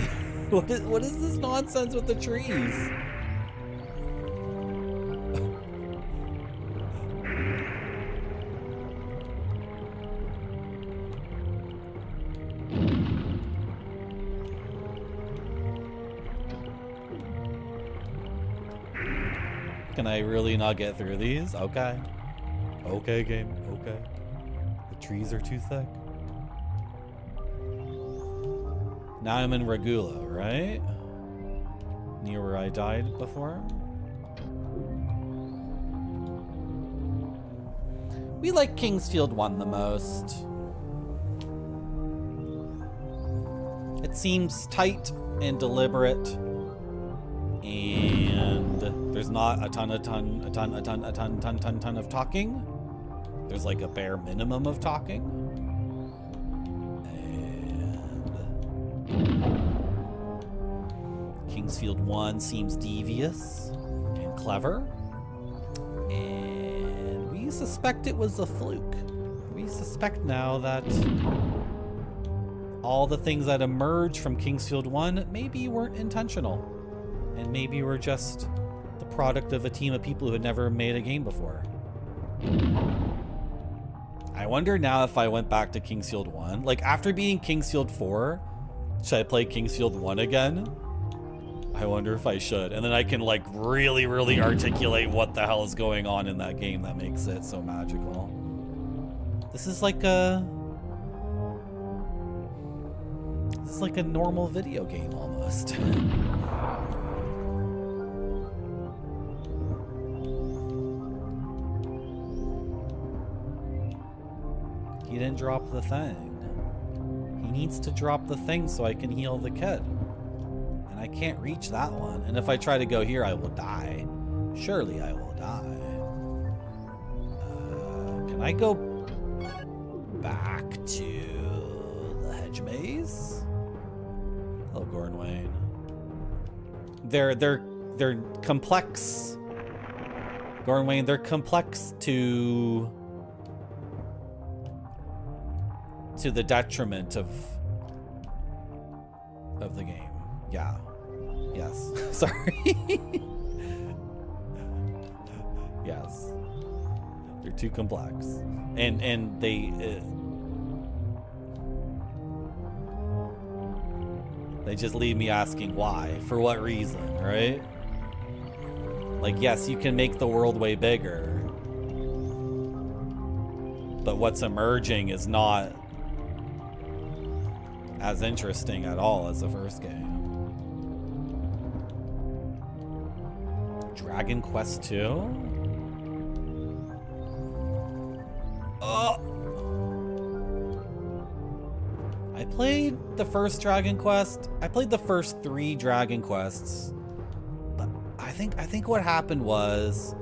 What is this nonsense with the trees? Can I really not get through these? Okay. Okay, game. Okay. The trees are too thick. Now I'm in Regula, right? Near where I died before? We like Kingsfield 1 the most. It seems tight and deliberate, and there's not a ton of talking. There's like a bare minimum of talking. Kingsfield 1 seems devious and clever, and we suspect it was a fluke. We suspect now that all the things that emerged from Kingsfield 1 maybe weren't intentional, and maybe were just the product of a team of people who had never made a game before. I wonder now if I went back to Kingsfield 1, like after beating Kingsfield 4, should I play Kingsfield 1 again? I wonder if I should. And then I can like really articulate what the hell is going on in that game that makes it so magical. This is like a normal video game almost. He didn't drop the thing. He needs to drop the thing so I can heal the kid. And I can't reach that one. And if I try to go here, I will die. Surely I will die. Can I go back to the hedge maze? Hello, Gordon Wayne. They're complex. Gordon Wayne, they're complex to the detriment of the game. Yeah. Yes. Sorry. Yes. They're too complex. And they just leave me asking why, for what reason, right? Like, yes, you can make the world way bigger, but what's emerging is not as interesting at all as the first game. Dragon Quest 2? Oh! I played the first Dragon Quest. I played the first 3 Dragon Quests. But I think what happened was,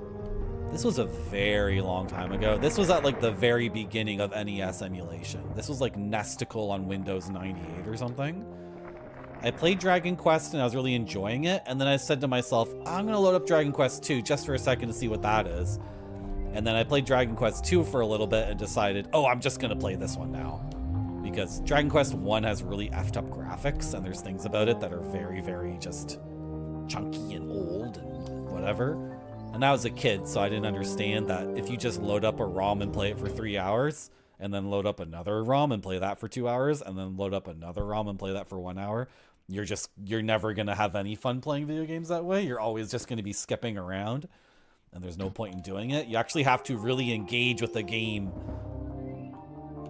this was a very long time ago. This was at like the very beginning of NES emulation. This was like Nesticle on Windows 98 or something. I played Dragon Quest and I was really enjoying it. And then I said to myself, I'm gonna load up Dragon Quest 2 just for a second to see what that is. And then I played Dragon Quest 2 for a little bit and decided, oh, I'm just gonna play this one now. Because Dragon Quest 1 has really effed up graphics and there's things about it that are very just chunky and old and whatever. And I was a kid, so I didn't understand that if you just load up a ROM and play it for 3 hours, and then load up another ROM and play that for 2 hours, and then load up another ROM and play that for 1 hour, you're never gonna have any fun playing video games that way. You're always just gonna be skipping around, and there's no point in doing it. You actually have to really engage with the game.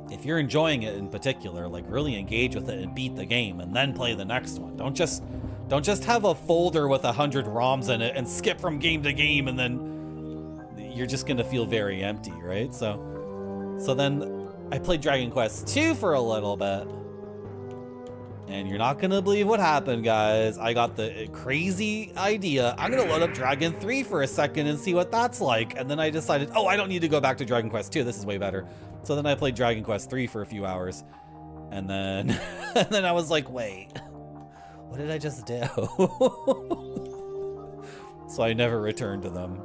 If you're enjoying it in particular, like really engage with it and beat the game, and then play the next one. Don't just have a folder with 100 ROMs in it and skip from game to game, and then you're just gonna feel very empty, right? So then I played Dragon Quest 2 for a little bit, And you're not gonna believe what happened, guys. I got the crazy idea. I'm gonna load up Dragon 3 for a second and see what that's like. And then I decided, oh, I don't need to go back to Dragon Quest 2. This is way better. So then I played Dragon Quest 3 for a few hours. And then, and then I was like, wait, what did I just do? So I never returned to them.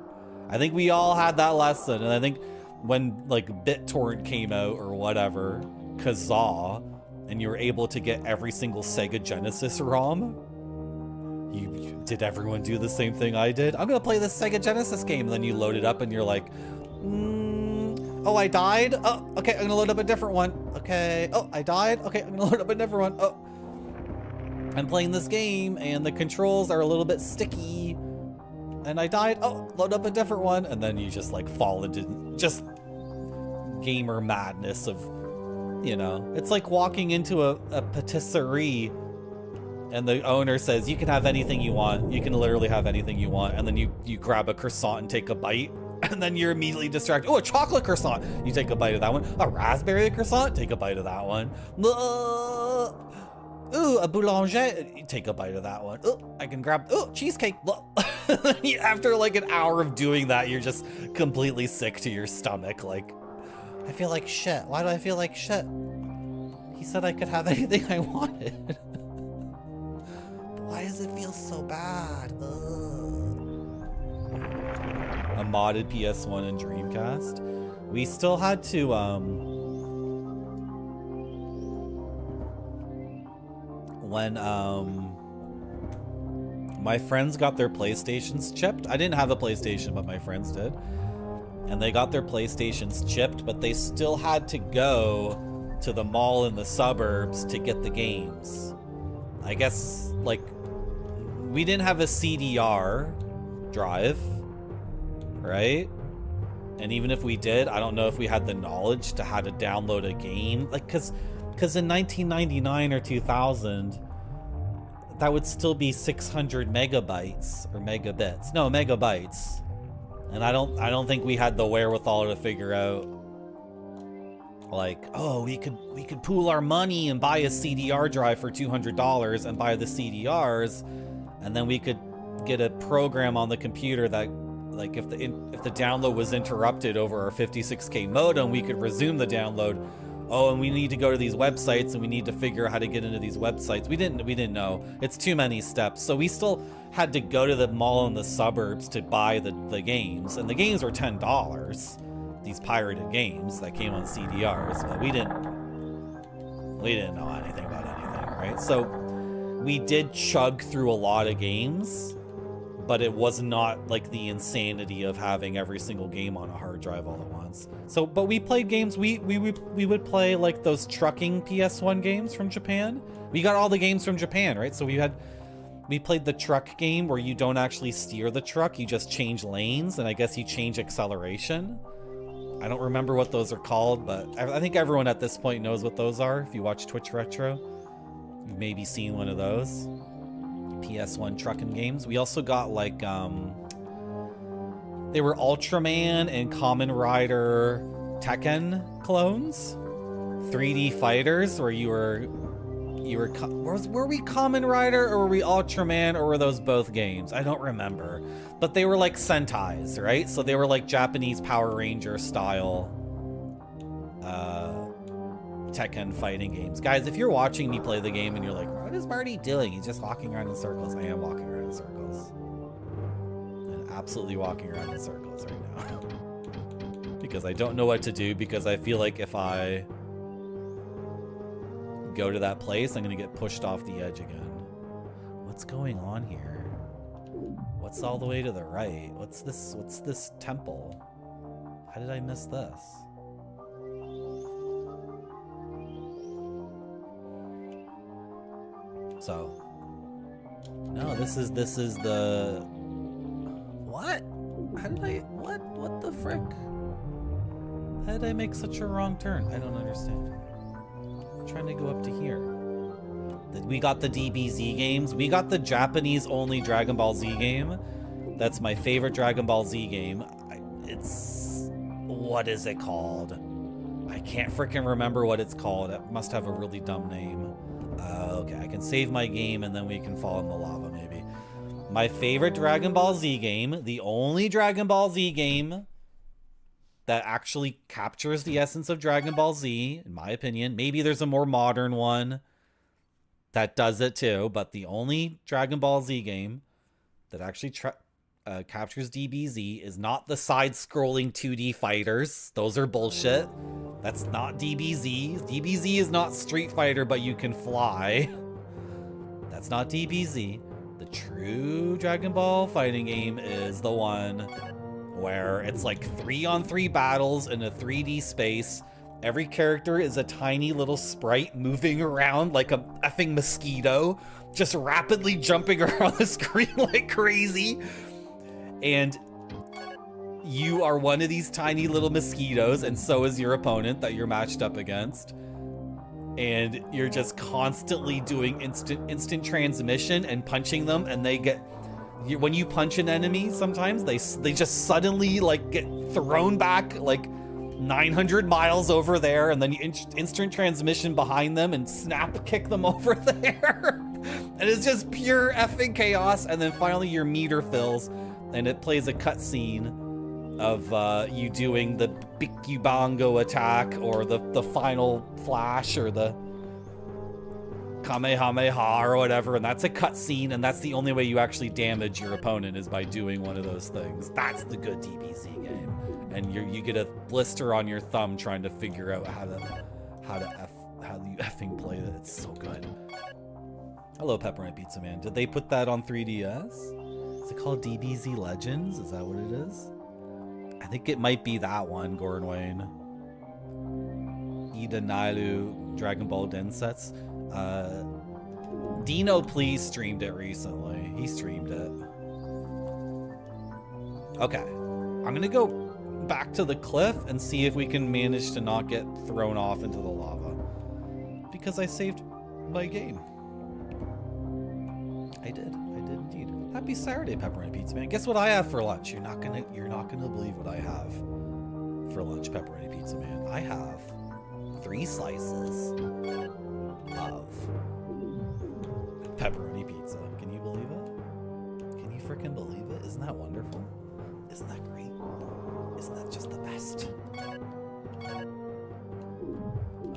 I think we all had that lesson. And I think when like BitTorrent came out or whatever, Kazaa, and you were able to get every single Sega Genesis ROM, did everyone do the same thing I did? I'm gonna play this Sega Genesis game. And then you load it up and you're like, oh, I died? Oh, okay, I'm gonna load up a different one. Okay, oh, I died? Okay, I'm gonna load up a different one. Oh, I'm playing this game and the controls are a little bit sticky. And I died. Oh, load up a different one. And then you just like fall into just gamer madness of, you know, it's like walking into a patisserie and the owner says, you can have anything you want. You can literally have anything you want. And then you grab a croissant and take a bite. And then you're immediately distracted. Oh, a chocolate croissant. You take a bite of that one. A raspberry croissant. Take a bite of that one. Ooh, a boulanger. You take a bite of that one. Oh, I can grab. Oh, cheesecake. After like an hour of doing that, you're just completely sick to your stomach. Like, I feel like shit. Why do I feel like shit? He said I could have anything I wanted. Why does it feel so bad? A modded PS1 and Dreamcast. We still had to, when, my friends got their PlayStations chipped. I didn't have a PlayStation, but my friends did. And they got their PlayStations chipped, but they still had to go to the mall in the suburbs to get the games. I guess, like, we didn't have a CDR drive, right? And even if we did, I don't know if we had the knowledge to how to download a game. Like, cause in 1999 or 2000, that would still be 600 megabytes or megabits. No, megabytes. And I don't think we had the wherewithal to figure out, like, oh, we could pool our money and buy a CDR drive for $200 and buy the CDRs, and then we could get a program on the computer that, like, if the download was interrupted over our 56K modem, we could resume the download. Oh, and we need to go to these websites and we need to figure out how to get into these websites. We didn't know. It's too many steps. So we still had to go to the mall in the suburbs to buy the games, and the games were $10. These pirated games that came on CDRs, but we didn't know anything about anything, right? So we did chug through a lot of games, but it was not like the insanity of having every single game on a hard drive all at once. So, but we played games. We would play like those trucking PS1 games from Japan. We got all the games from Japan, right? So we played the truck game where you don't actually steer the truck, you just change lanes, and I guess you change acceleration. I don't remember what those are called, but I think everyone at this point knows what those are. If you watch Twitch Retro, you've maybe seen one of those. PS1 trucking games. We also got like, they were Ultraman and Kamen Rider Tekken clones. 3D fighters where were we Kamen Rider or were we Ultraman, or were those both games? I don't remember. But they were like Sentais, right? So they were like Japanese Power Ranger style Tekken fighting games. Guys, if you're watching me play the game and you're like, what is Marty doing? He's just walking around in circles. I am walking around in circles. I'm absolutely walking around in circles right now. Because I don't know what to do, because I feel like if I go to that place, I'm gonna get pushed off the edge again. What's going on here? What's all the way to the right? What's this temple? How did I miss this? So, no, this is the, what? How did I, what the frick? How did I make such a wrong turn? I don't understand. I'm trying to go up to here. We got the DBZ games. We got the Japanese only Dragon Ball Z game. That's my favorite Dragon Ball Z game. It's, what is it called? I can't freaking remember what it's called. It must have a really dumb name. Okay, I can save my game and then we can fall in the lava maybe. My favorite Dragon Ball Z game, the only Dragon Ball Z game that actually captures the essence of Dragon Ball Z, in my opinion. Maybe there's a more modern one that does it too, but the only Dragon Ball Z game that actually captures DBZ is not the side-scrolling 2D fighters. Those are bullshit. That's not DBZ. DBZ is not Street Fighter, but you can fly. That's not DBZ. The true Dragon Ball fighting game is the one where it's like 3-on-3 battles in a 3D space. Every character is a tiny little sprite moving around like a effing mosquito, just rapidly jumping around the screen like crazy. And you are one of these tiny little mosquitoes, and so is your opponent that you're matched up against. And you're just constantly doing instant transmission and punching them, and they get... When you punch an enemy, sometimes they just suddenly like get thrown back like 900 miles over there, and then you instant transmission behind them and snap kick them over there. And it's just pure effing chaos. And then finally your meter fills, and it plays a cutscene of you doing the Bikubongo attack or the final flash or the Kamehameha or whatever, and that's a cutscene, and that's the only way you actually damage your opponent is by doing one of those things. That's the good DBZ game, and you get a blister on your thumb trying to figure out how you effing play it. It's so good. Hello, Pepperoni Pizza Man. Did they put that on 3DS? Is it called DBZ Legends? Is that what it is? I think it might be that one, Gordon Wayne. Ida Nailu Dragon Ball Densets. Dino Please streamed it recently. He streamed it. Okay. I'm gonna go back to the cliff and see if we can manage to not get thrown off into the lava. Because I saved my game. I did indeed. Happy Saturday, Pepperoni Pizza Man. Guess what I have for lunch? You're not gonna believe what I have for lunch, Pepperoni Pizza Man. I have 3 slices of pepperoni pizza. Can you believe it? Can you freaking believe it? Isn't that wonderful? Isn't that great? Isn't that just the best?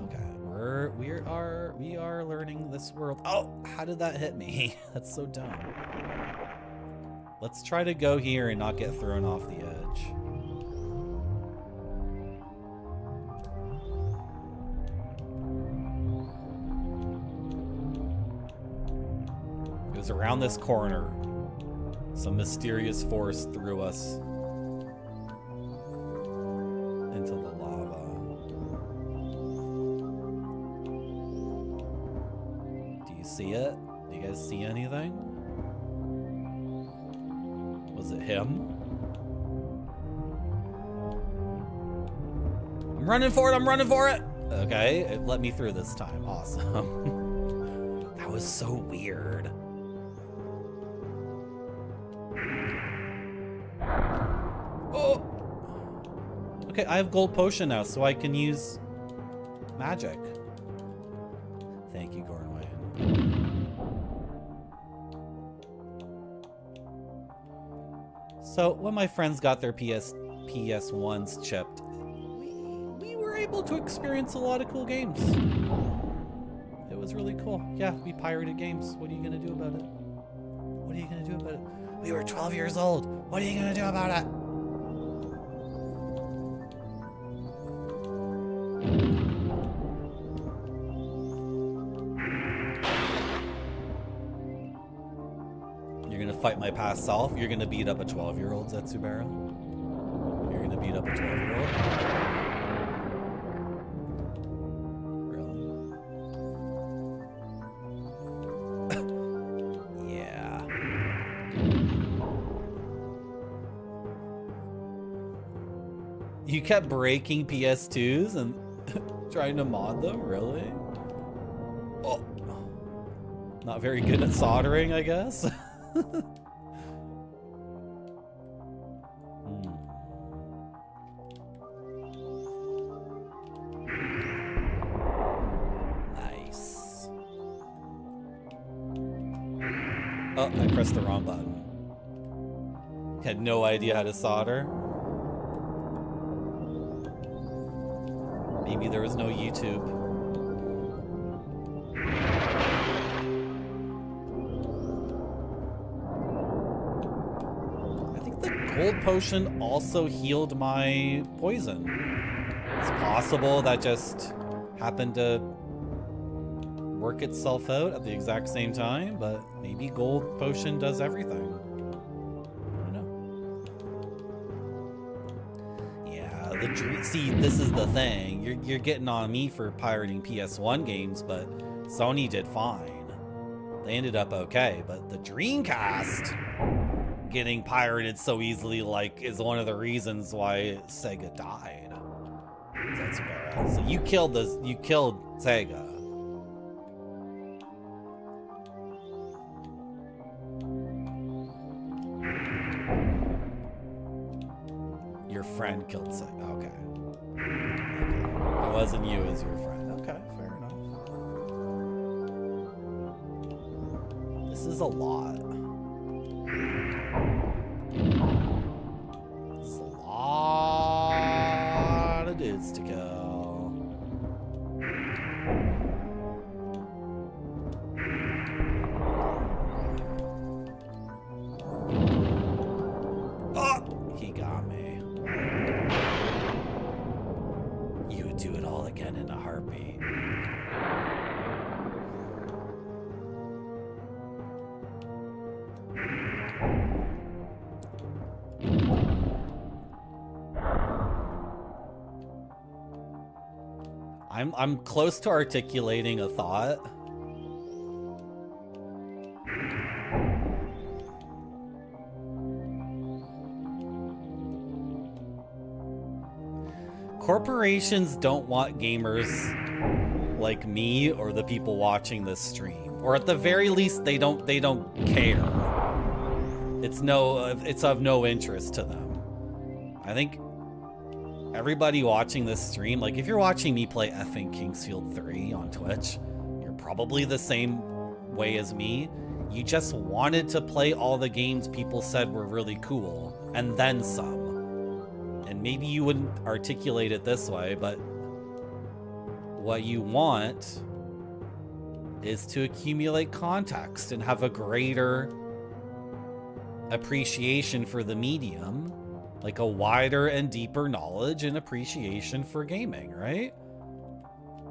Okay, we are learning this world. Oh, how did that hit me? That's so dumb. Let's try to go here and not get thrown off the edge. It was around this corner. Some mysterious force threw us into the lava. Do you see it? Do you guys see anything? Was it him? I'm running for it! I'm running for it! Okay, it let me through this time. Awesome. That was so weird. Oh! Okay, I have gold potion now, so I can use magic. Thank you, Gordon Wayne. So, when my friends got their PS1s chipped, we were able to experience a lot of cool games. It was really cool. Yeah, we pirated games. What are you gonna do about it? What are you gonna do about it? We were 12 years old. What are you gonna do about it? You're gonna fight my past self? You're gonna beat up a 12-year-old, Zetsubara? You're gonna beat up a 12-year-old? Really? Yeah. You kept breaking PS2s and trying to mod them? Really? Oh. Not very good at soldering, I guess? Nice. Oh, I pressed the wrong button. Had no idea how to solder. Maybe there was no YouTube. I think the cold potion also healed my poison. It's possible that just happened to work itself out at the exact same time, but maybe gold potion does everything. I don't know. Yeah, see, this is the thing. You're getting on me for pirating PS1 games, but Sony did fine. They ended up okay, but the Dreamcast getting pirated so easily, like, is one of the reasons why Sega died. That's bad. So you killed Sega. Your friend killed Sega. Okay. It wasn't you as your friend. Okay, fair enough. This is a lot. This is a lot of dudes to kill. Oh, he got me. You would do it all again in a heartbeat. I'm close to articulating a thought. Corporations don't want gamers like me or the people watching this stream, or at the very least they don't care. It's of no interest to them. I think everybody watching this stream, like if you're watching me play effing Kingsfield 3 on Twitch, you're probably the same way as me. You just wanted to play all the games people said were really cool, and then some. And maybe you wouldn't articulate it this way, but what you want is to accumulate context and have a greater appreciation for the medium, like a wider and deeper knowledge and appreciation for gaming, right?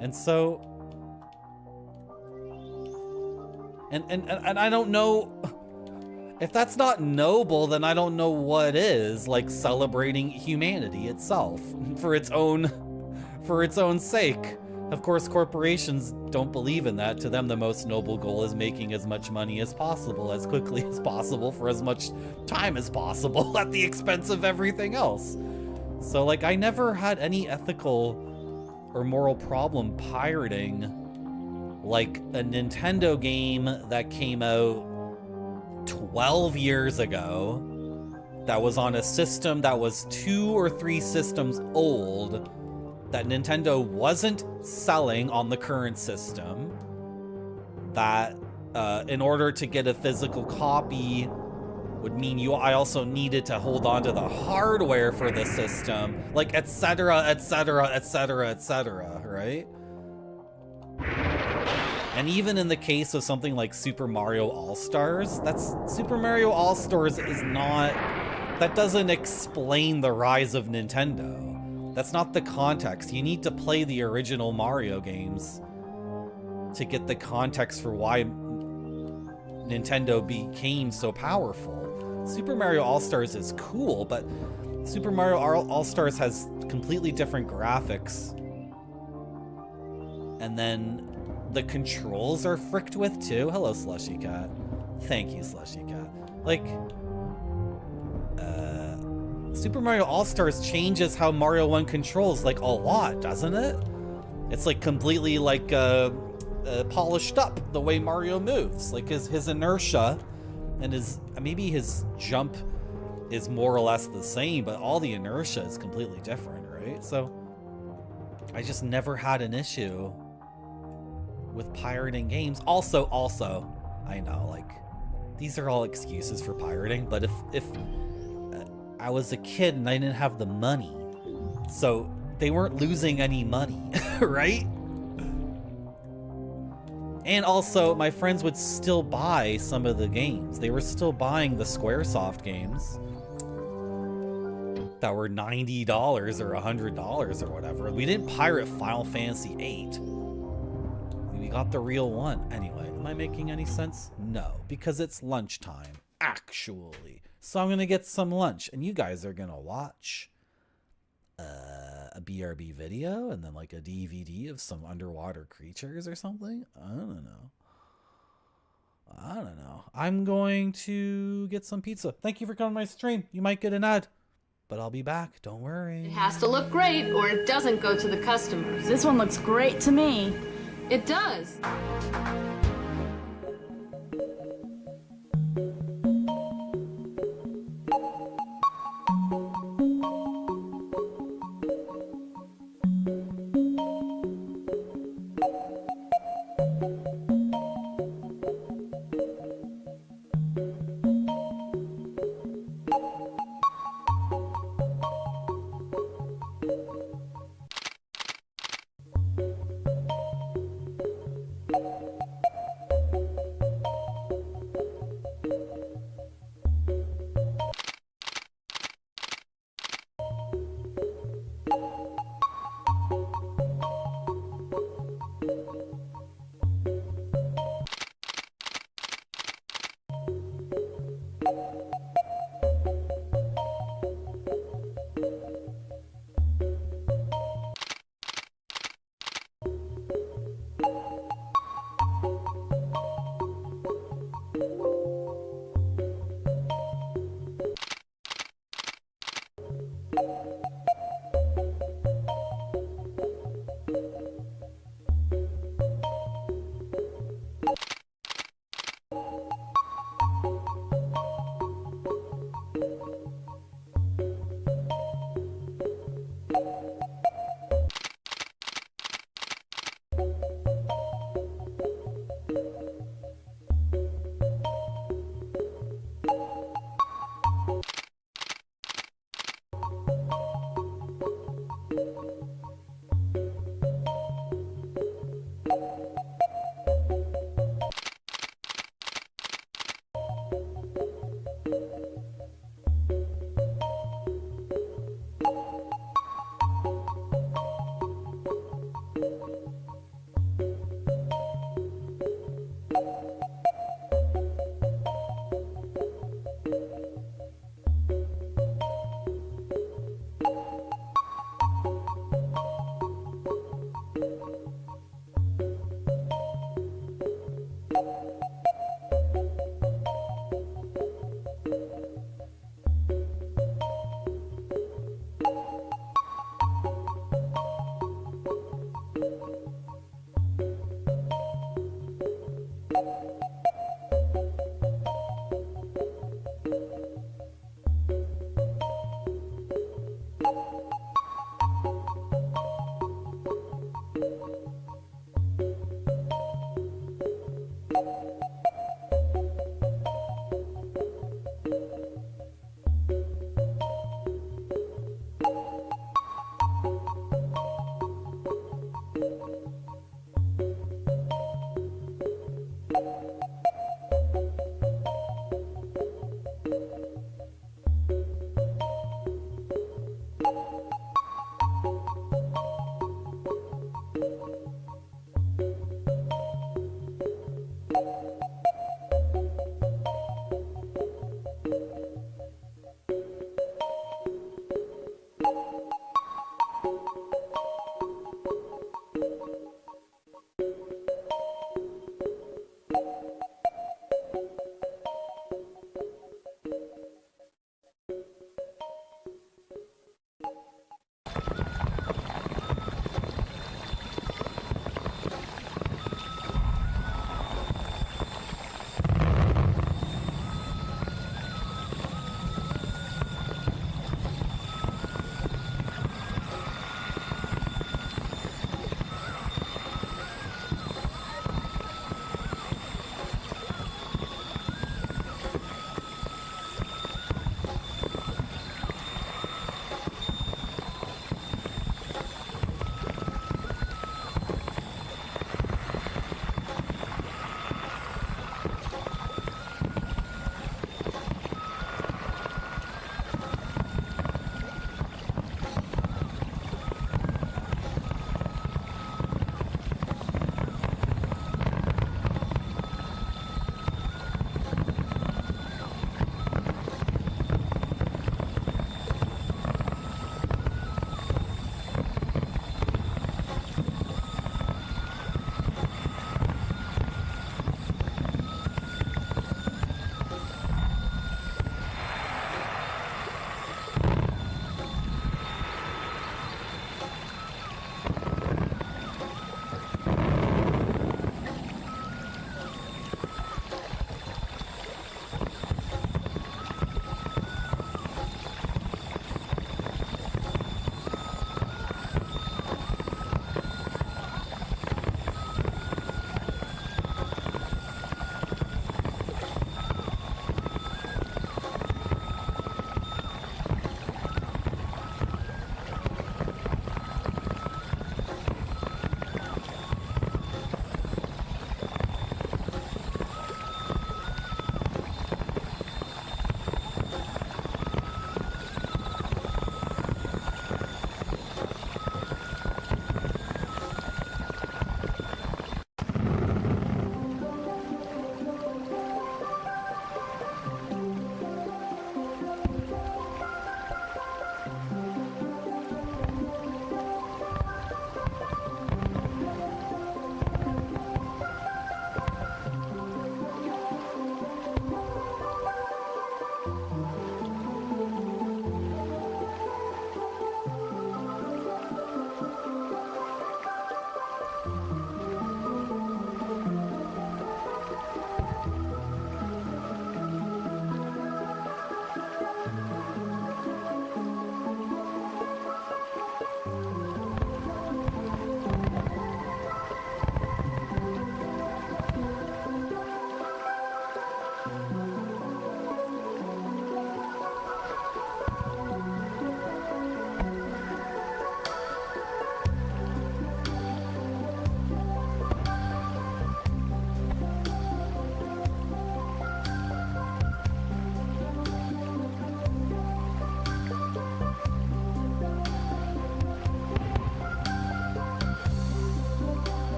And so, and I don't know, if that's not noble, then I don't know what is, like celebrating humanity itself for its own sake. Of course, corporations don't believe in that. To them, the most noble goal is making as much money as possible, as quickly as possible, for as much time as possible, at the expense of everything else. So, like, I never had any ethical or moral problem pirating, like, a Nintendo game that came out 12 years ago, that was on a system that was 2 or 3 systems old, that Nintendo wasn't selling on the current system, that in order to get a physical copy would mean I also needed to hold on to the hardware for the system, like etc, etc, etc, etc, right? And even in the case of something like Super Mario All-Stars, Super Mario All-Stars is not, that doesn't explain the rise of Nintendo. That's not the context. You need to play the original Mario games to get the context for why Nintendo became so powerful. Super Mario All-Stars is cool, but Super Mario All-Stars has completely different graphics. And then the controls are fricked with too. Hello, Slushy Cat. Thank you, Slushy Cat. Like, Super Mario All-Stars changes how Mario 1 controls, like, a lot, doesn't it? It's, like, completely, like, polished up the way Mario moves. Like, his inertia and maybe his jump is more or less the same, but all the inertia is completely different, right? So, I just never had an issue with pirating games. Also, I know, like, these are all excuses for pirating, but if I was a kid and I didn't have the money, so they weren't losing any money, right? And also, my friends would still buy some of the games. They were still buying the Squaresoft games that were $90 or $100 or whatever. We didn't pirate Final Fantasy VIII. We got the real one. Anyway, am I making any sense? No, because it's lunchtime, actually. So I'm gonna get some lunch, and you guys are gonna watch a BRB video and then like a DVD of some underwater creatures or something. I don't know. I'm going to get some pizza. Thank you for coming to my stream. You might get an ad, but I'll be back. Don't worry. It has to look great or it doesn't go to the customers. This one looks great to me. It does.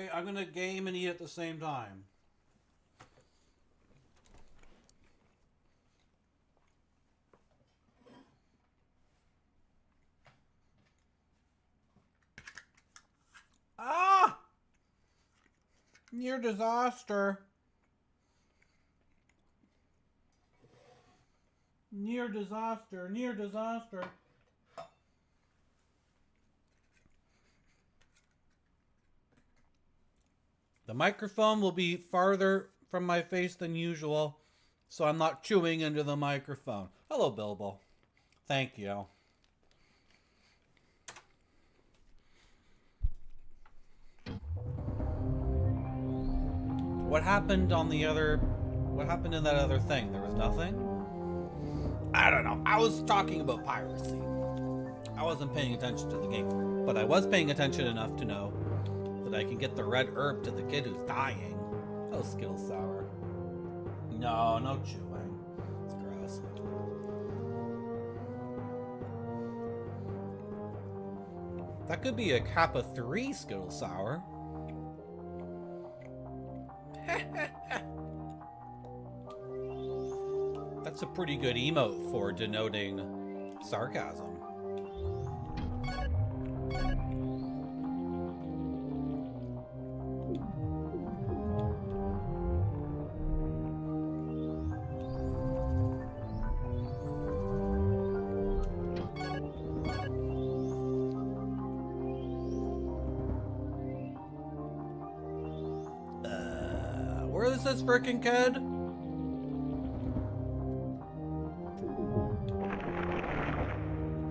Okay, I'm gonna game and eat at the same time. Ah! Near disaster. Near disaster. Near disaster. The microphone will be farther from my face than usual, so I'm not chewing into the microphone. Hello, Bilbo. Thank you. What happened on the other... What happened in that other thing? There was nothing? I don't know. I was talking about piracy. I wasn't paying attention to the game, but I was paying attention enough to know that I can get the red herb to the kid who's dying. Oh, Skittle Sour. No, no chewing. It's gross. That could be a Kappa 3 Skittle Sour. That's a pretty good emote for denoting sarcasm. Where is this frickin' kid?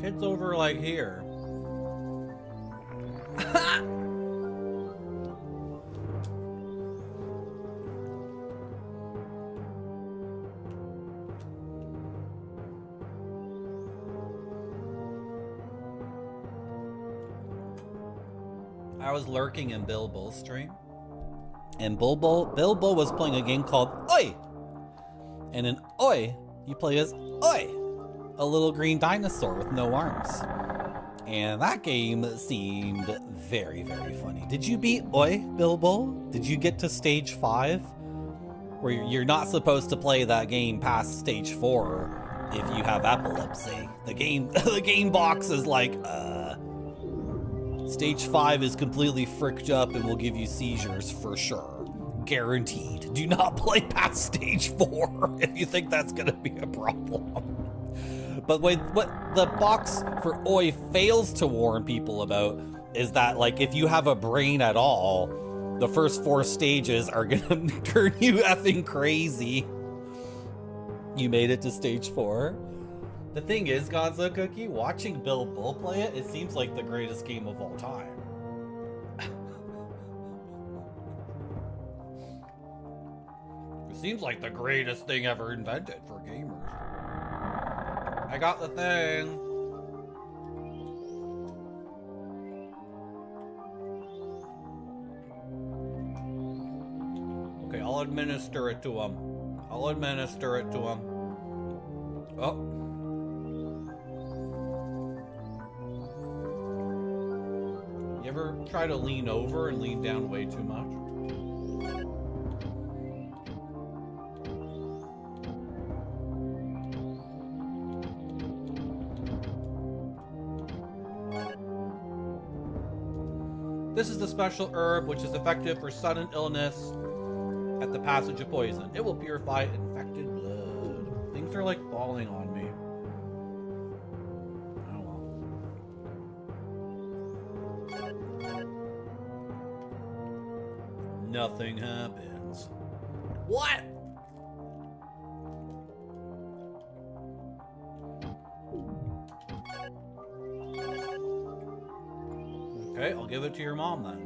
Kid's over like here. I was lurking in Bilbo's stream. And Bilbo was playing a game called Oi! And in Oi, you play as Oi! A little green dinosaur with no arms. And that game seemed very, very funny. Did you beat Oi, Bilbo? Did you get to stage 5? Where you're not supposed to play that game past stage 4 if you have epilepsy. The game box is like, stage 5 is completely fricked up and will give you seizures for sure. Guaranteed. Do not play past stage 4 if you think that's gonna be a problem. But what the box for Oi fails to warn people about is that, like, if you have a brain at all, the first 4 stages are gonna turn you effing crazy. You made it to stage 4. The thing is, Gonzo Cookie, watching Bill Bull play it, it seems like the greatest game of all time. It seems like the greatest thing ever invented for gamers. I got the thing. Okay, I'll administer it to him. I'll administer it to him. Oh. You ever try to lean over and lean down way too much? This is the special herb which is effective for sudden illness at the passage of poison. It will purify infected blood. Things are like falling on me. Oh well. Nothing happens. What? Okay, I'll give it to your mom then.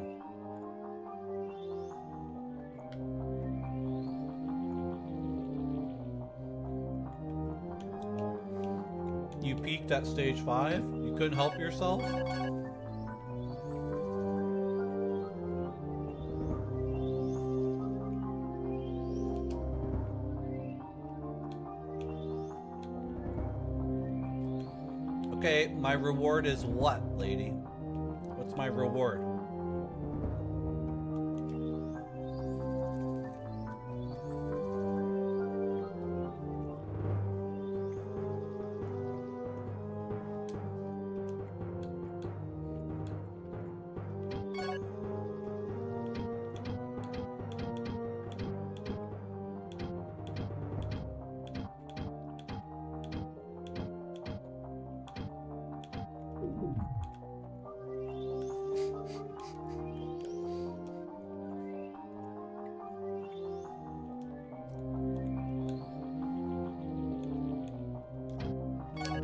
You peaked at stage 5? You couldn't help yourself? Okay, my reward is what, lady? What's my reward?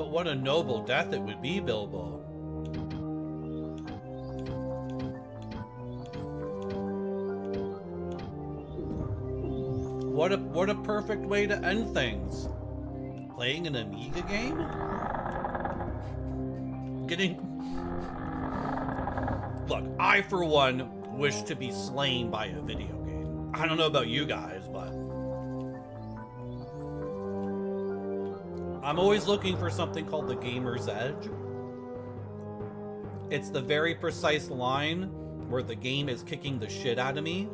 But what a noble death it would be, Bilbo. What a perfect way to end things. Playing an Amiga game? Look, I for one wish to be slain by a video game. I don't know about you guys, but I'm always looking for something called the gamer's edge. It's the very precise line where the game is kicking the shit out of me,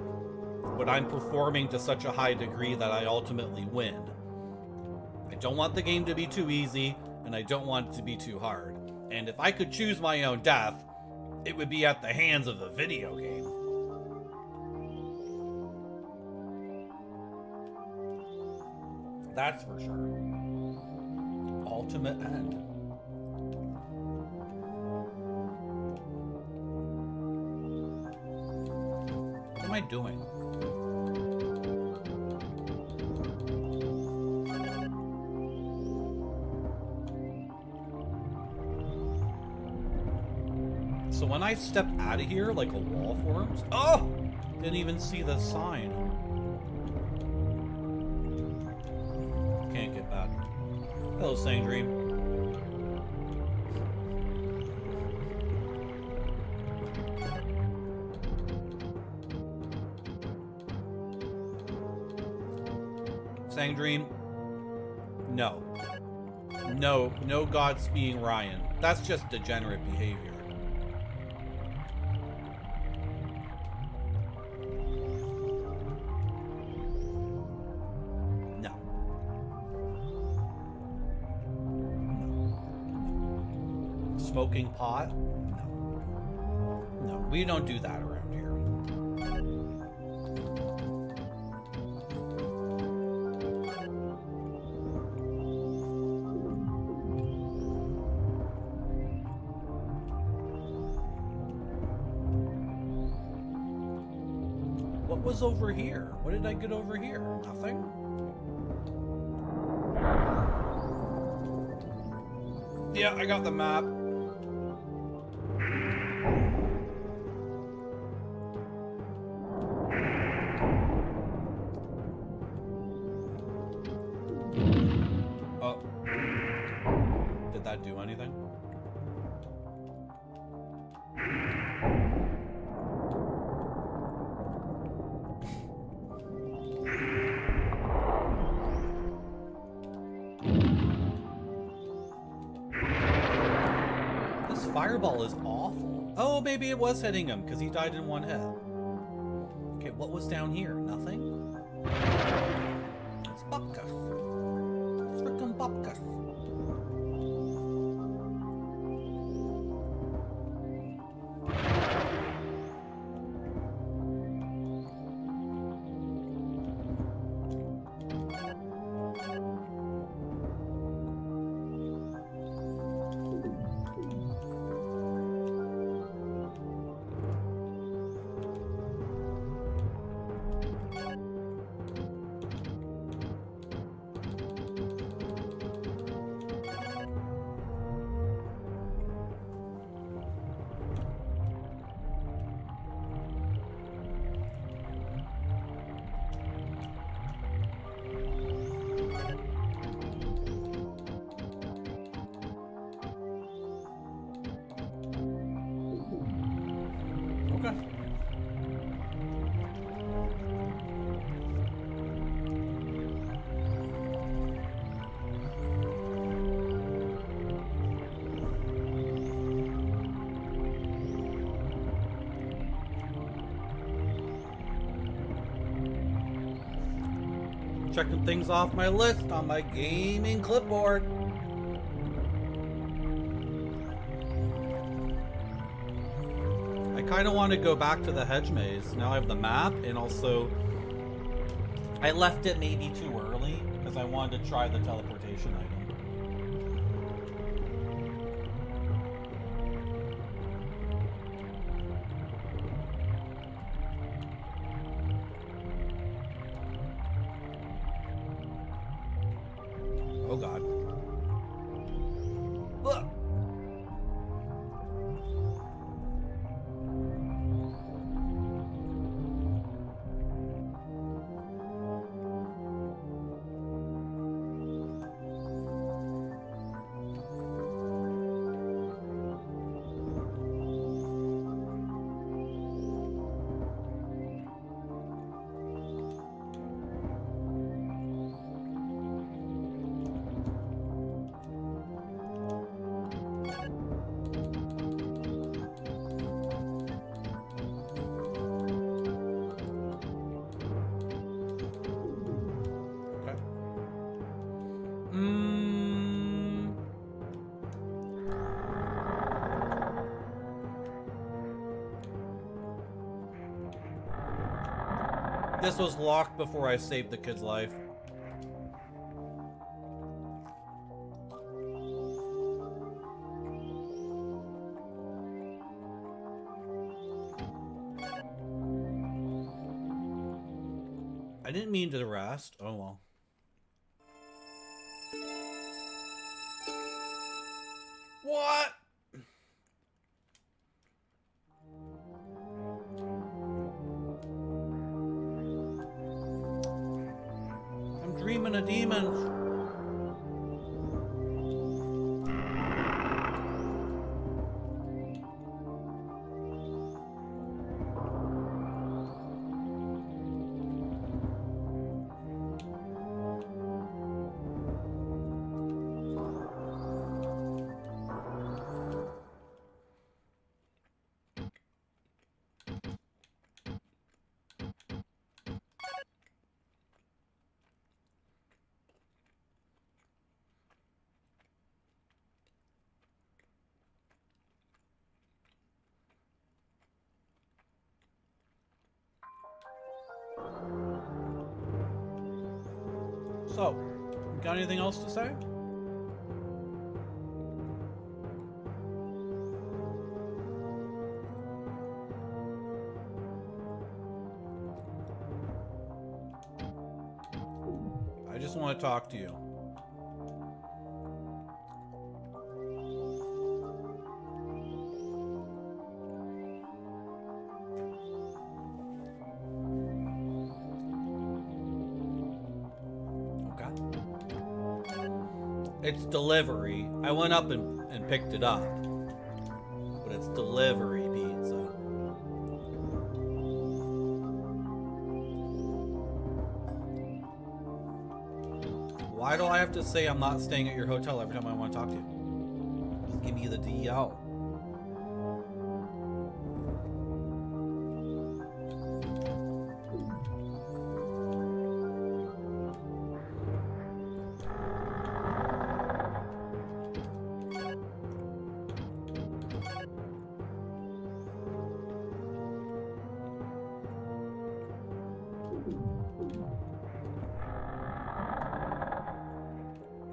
but I'm performing to such a high degree that I ultimately win. I don't want the game to be too easy, and I don't want it to be too hard. And if I could choose my own death, it would be at the hands of a video game. That's for sure. Ultimate end. What am I doing? So when I step out of here, like a wall forms. Oh! Didn't even see the sign. Can't get back. Hello, Sang Dream. Sang Dream. No. No Godspeeding Ryan. That's just degenerate behavior. Smoking pot? No, we don't do that around here. What was over here? What did I get over here? Nothing? Yeah, I got the map. Do anything? This fireball is awful. Oh, maybe it was hitting him because he died in one hit. Okay, what was down here? Nothing? It's Bupkus. It's frickin' Bupkus. Checking things off my list on my gaming clipboard. I kind of want to go back to the hedge maze. Now I have the map, and also I left it maybe too early because I wanted to try the teleportation item. Oh God. This was locked before I saved the kid's life. I didn't mean to rest. Oh well. What? I'm dreaming of demons. So, got anything else to say? I just want to talk to you. It's delivery. I went up and picked it up. But it's delivery pizza. Why do I have to say I'm not staying at your hotel every time I want to talk to you? Just give me the DL.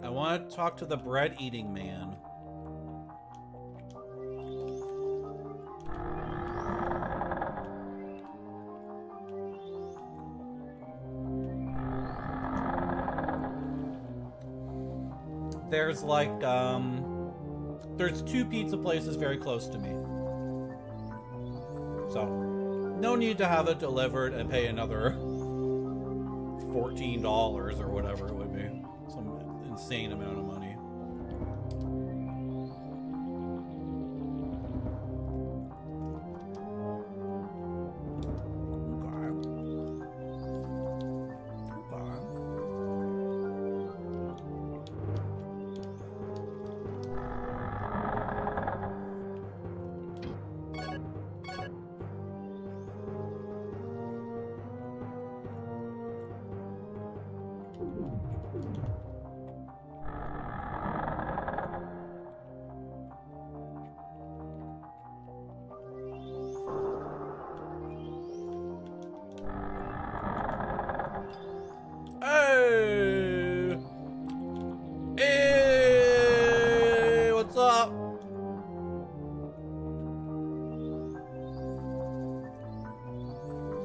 I want to talk to the bread eating man. There's like, there's 2 pizza places very close to me. So, no need to have it delivered and pay another $14 or whatever it would be. Some insane amount of money. Hey! Hey! What's up?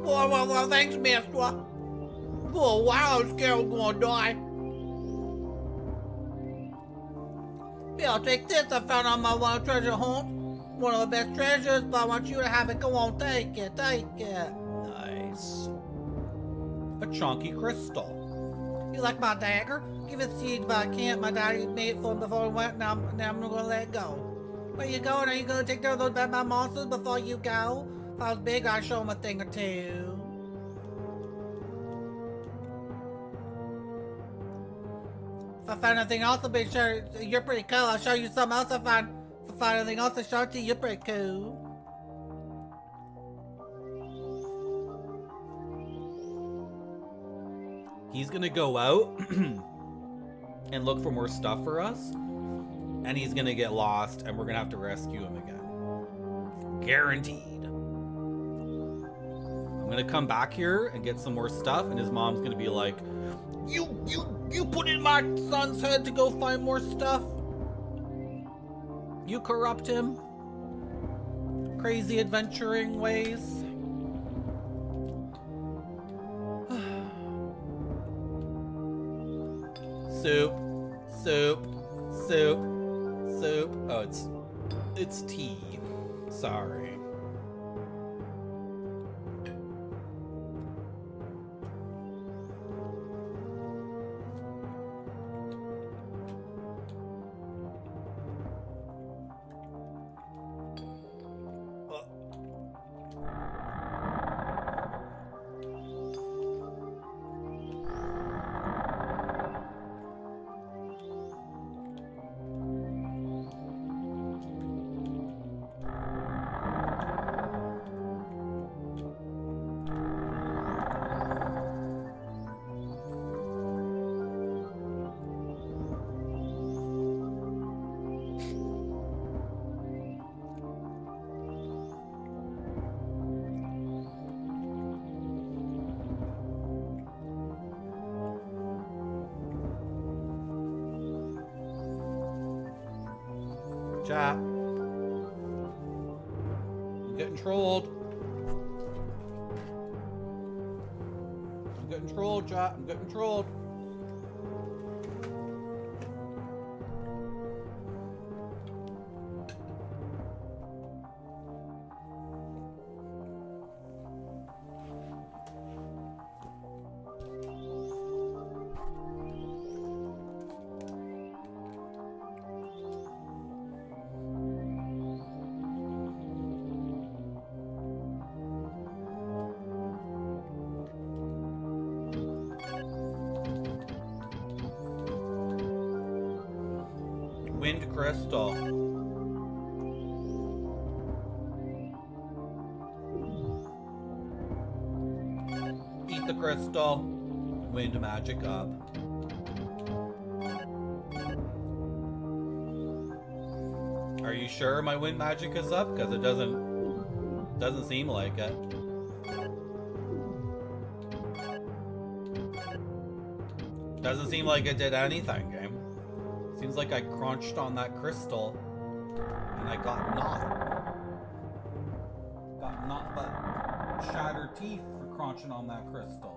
Well, thanks, mister. For a while, I was scared I was gonna die. Yeah, I'll take this. I found on my one treasure hunt. One of the best treasures, but I want you to have it. Go on, take it, take it. Nice. A chunky crystal. You like my dagger? Give it to you, but I can't. My daddy made it for me before he went, now I'm not gonna let it go. Where you going? Are you gonna take care of those bad monsters before you go? If I was big, I'd show him a thing or two. If I find anything else, I'll be sure. You're pretty cool. I'll show you something else. If I find anything else to show it to you, you're pretty cool. He's gonna go out and look for more stuff for us, and he's gonna get lost, and we're gonna have to rescue him again. Guaranteed. I'm I'm gonna come back here and get some more stuff, and his mom's gonna be like, You put in my son's head to go find more stuff? You corrupt him? Crazy adventuring ways? Soup. Oh, it's tea. Sorry. Chat. I'm getting trolled. I'm getting trolled, chat. I'm getting trolled. Wind crystal. Eat the crystal. Wind magic up. Are you sure my wind magic is up? Because it doesn't seem like it. Doesn't seem like it did anything, game. Seems like I crunched on that crystal and I got naught. Got naught but shattered teeth for crunching on that crystal.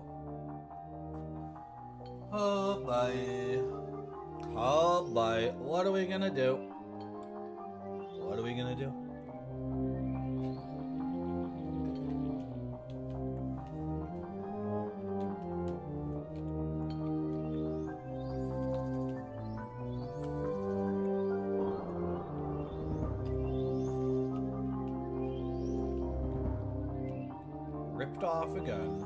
Oh boy. Oh boy. What are we gonna do? What are we gonna do? Ripped off again.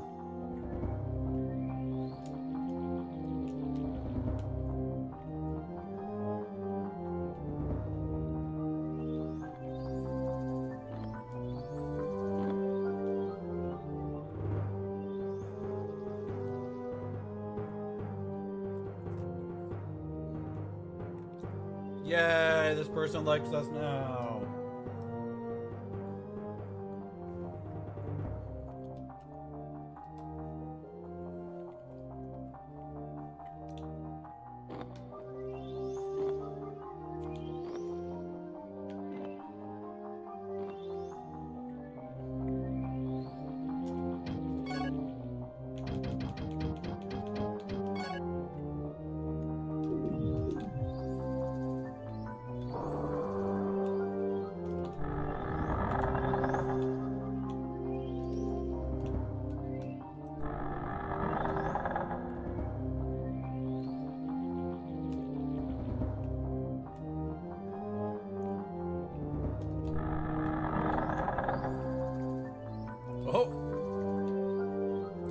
Yay, this person likes us now. Oh,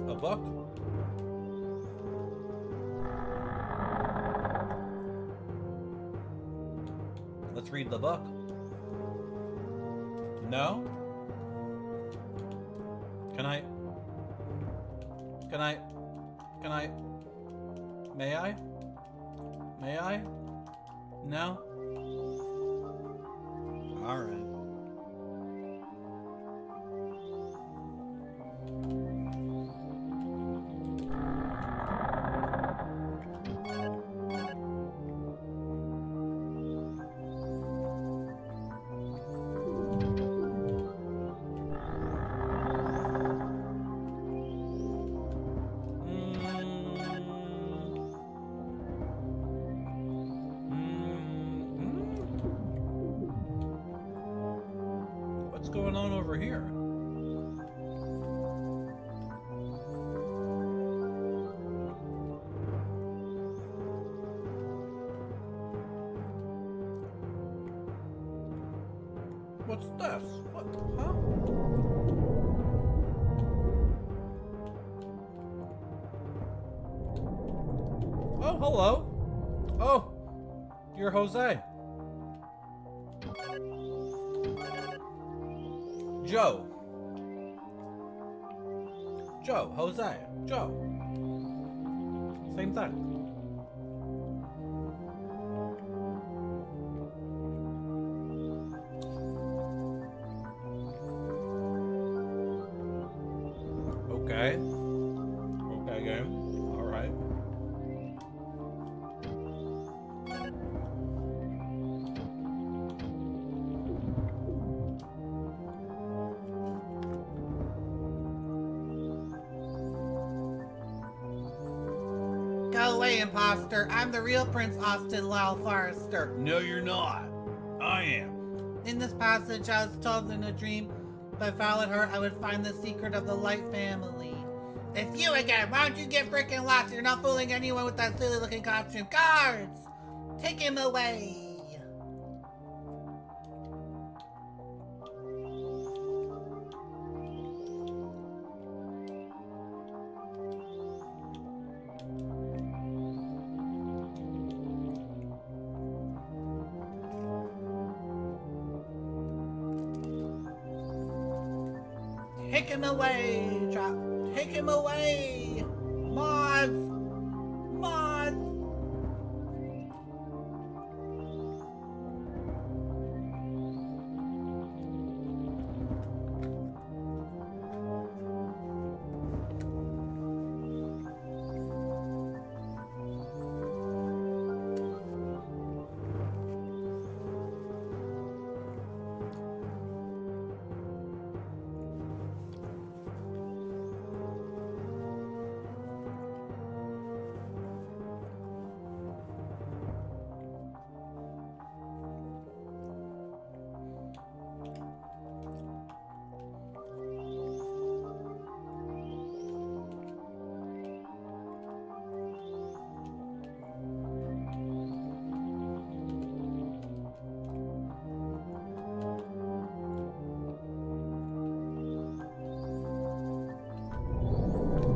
a book. Let's read the book. No? Can I? May I? May I? No? All right. going on over here? What's this? What? Huh? Oh, hello. Oh, you're Jose. Joe. Joe, Jose. Joe. Same thing. Okay. Okay, game. All right. Go away, imposter. I'm the real Prince Austin Lyle Forrester. No, you're not. I am. In this passage, I was told in a dream, if I followed her, I would find the secret of the Light family. It's you again. Why don't you get freaking lost? You're not fooling anyone with that silly looking costume. Guards! Take him away. Take him away, Chop. Take him away. Mods. Mods.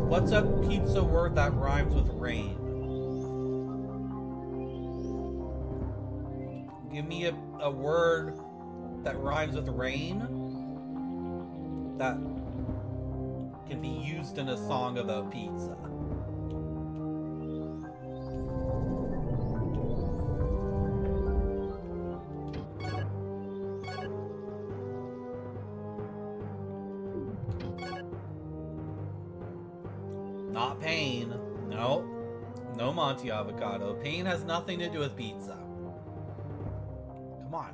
What's a pizza word that rhymes with rain? Give me a word that rhymes with rain that can be used in a song about pizza. Not pain. No. No Monty Avocado. Pain has nothing to do with pizza. Come on.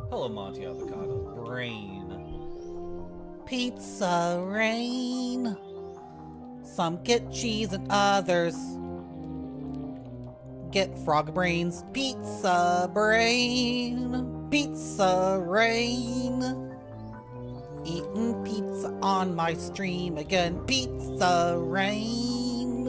Hello, Monty Avocado. Brain. Pizza rain. Some get cheese and others get frog brains. Pizza brain. Pizza rain. Eating pizza on my stream again. Pizza rain.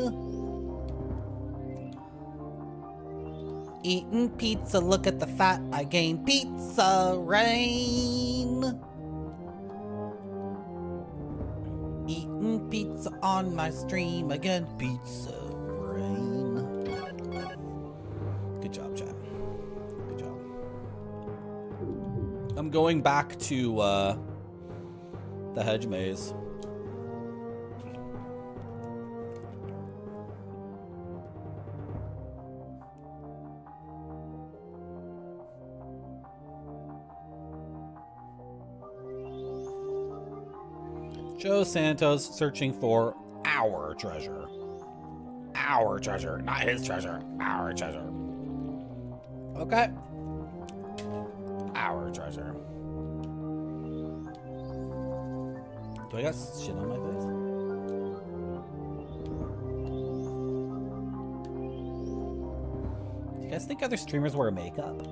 Eating pizza, look at the fat I gain. Pizza rain. Eating pizza on my stream again. Pizza rain. Good job, chat. Good job. I'm going back to the hedge maze. Joe Santos searching for our treasure. Our treasure, not his treasure. Our treasure. Okay. Our treasure. Do I got shit on my face? Do you guys think other streamers wear makeup?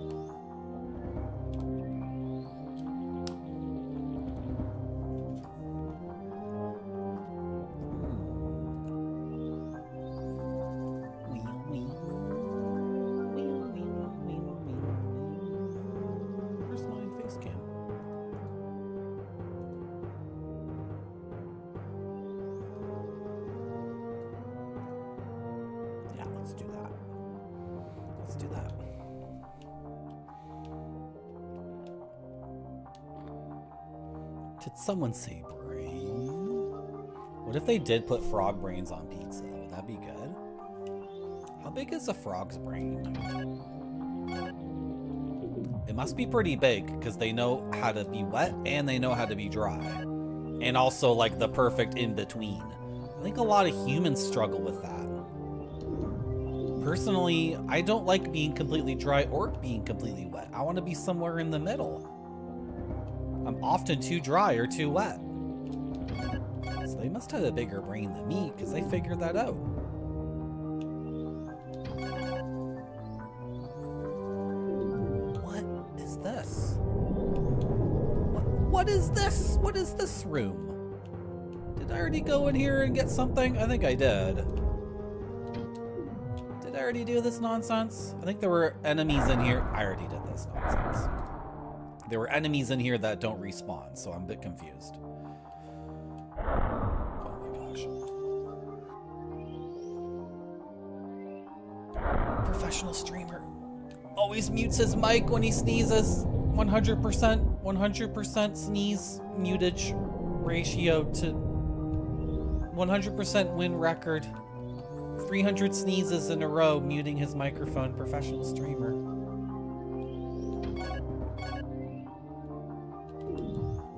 Where's my face cam? Yeah, let's do that. Let's do that. Did someone say brain? What if they did put frog brains on pizza? Would that be good? How big is a frog's brain? It must be pretty big because they know how to be wet and they know how to be dry. And also like the perfect in between. I think a lot of humans struggle with that. Personally, I don't like being completely dry or being completely wet. I want to be somewhere in the middle. I'm often too dry or too wet. So they must have a bigger brain than me because they figured that out. What is this? What is this? What is this room? Did I already go in here and get something? I think I did. Did I already do this nonsense? I think there were enemies in here. I already did this nonsense. There were enemies in here that don't respawn, so I'm a bit confused. Oh my gosh. Professional streamer. Always mutes his mic when he sneezes. 100% sneeze mutage ratio to 100% win record. 300 sneezes in a row muting his microphone. Professional streamer.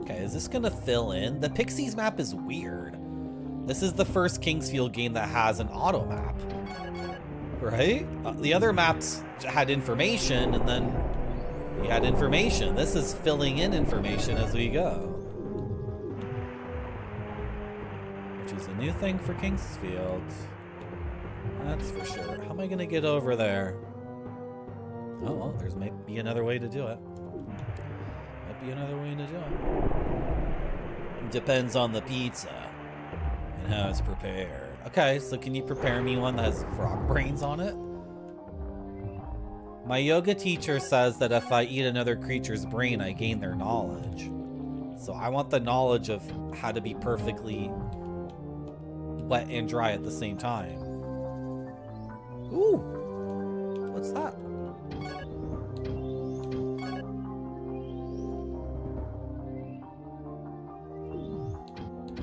Okay, is this gonna fill in? The Pixies map is weird. This is the first Kingsfield game that has an auto map. Right? The other maps had information and then we had information. This is filling in information as we go. Which is a new thing for Kingsfield. That's for sure. How am I gonna get over there? Oh, well, there's might be another way to do it. Might be another way to do it. Depends on the pizza and how it's prepared. Okay, so can you prepare me one that has frog brains on it? My yoga teacher says that if I eat another creature's brain, I gain their knowledge. So I want the knowledge of how to be perfectly wet and dry at the same time. Ooh, what's that?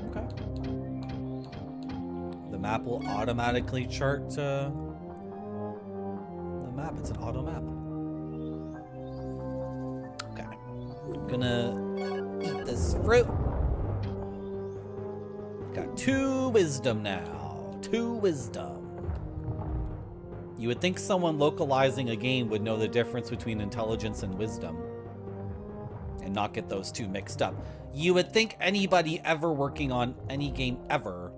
Okay. The map will automatically chart the map. It's an auto map. Okay. I'm gonna eat this fruit. Got 2 wisdom now. 2 wisdom. You would think someone localizing a game would know the difference between intelligence and wisdom and not get those two mixed up. You would think anybody ever working on any game ever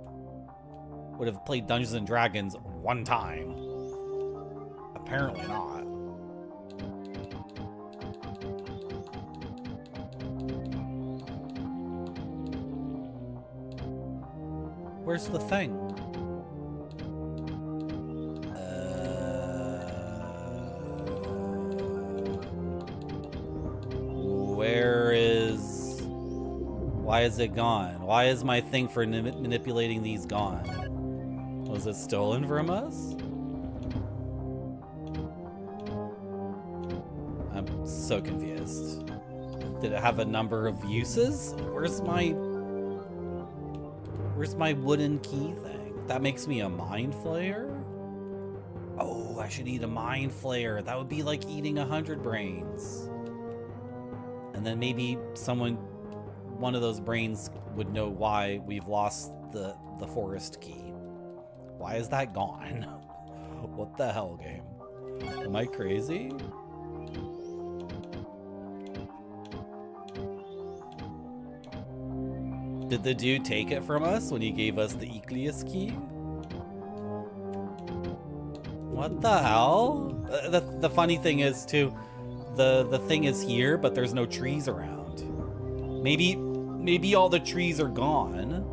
would have played Dungeons and Dragons one time. Apparently not. Where's the thing? Where is... Why is it gone? Why is my thing for manipulating these gone? Was it stolen from us? I'm so confused. Did it have a number of uses? Where's my wooden key thing? That makes me a mind flayer? Oh, I should eat a mind flayer. That would be like eating 100 brains. And then maybe one of those brains would know why we've lost the forest key. Why is that gone? What the hell, game? Am I crazy? Did the dude take it from us when he gave us the Eclius key? What the hell? The funny thing is too, the thing is here, but there's no trees around. Maybe all the trees are gone.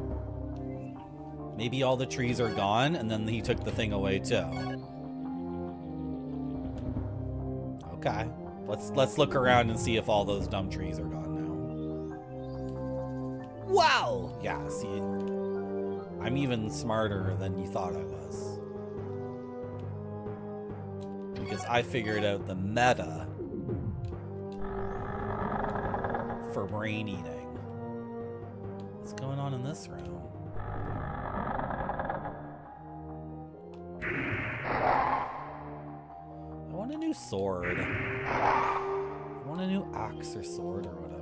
Maybe all the trees are gone, and then he took the thing away too. Okay, let's look around and see if all those dumb trees are gone now. Wow! Yeah, see, I'm even smarter than you thought I was. Because I figured out the meta for brain eating. What's going on in this room? I want a new sword. I want a new axe or sword or whatever.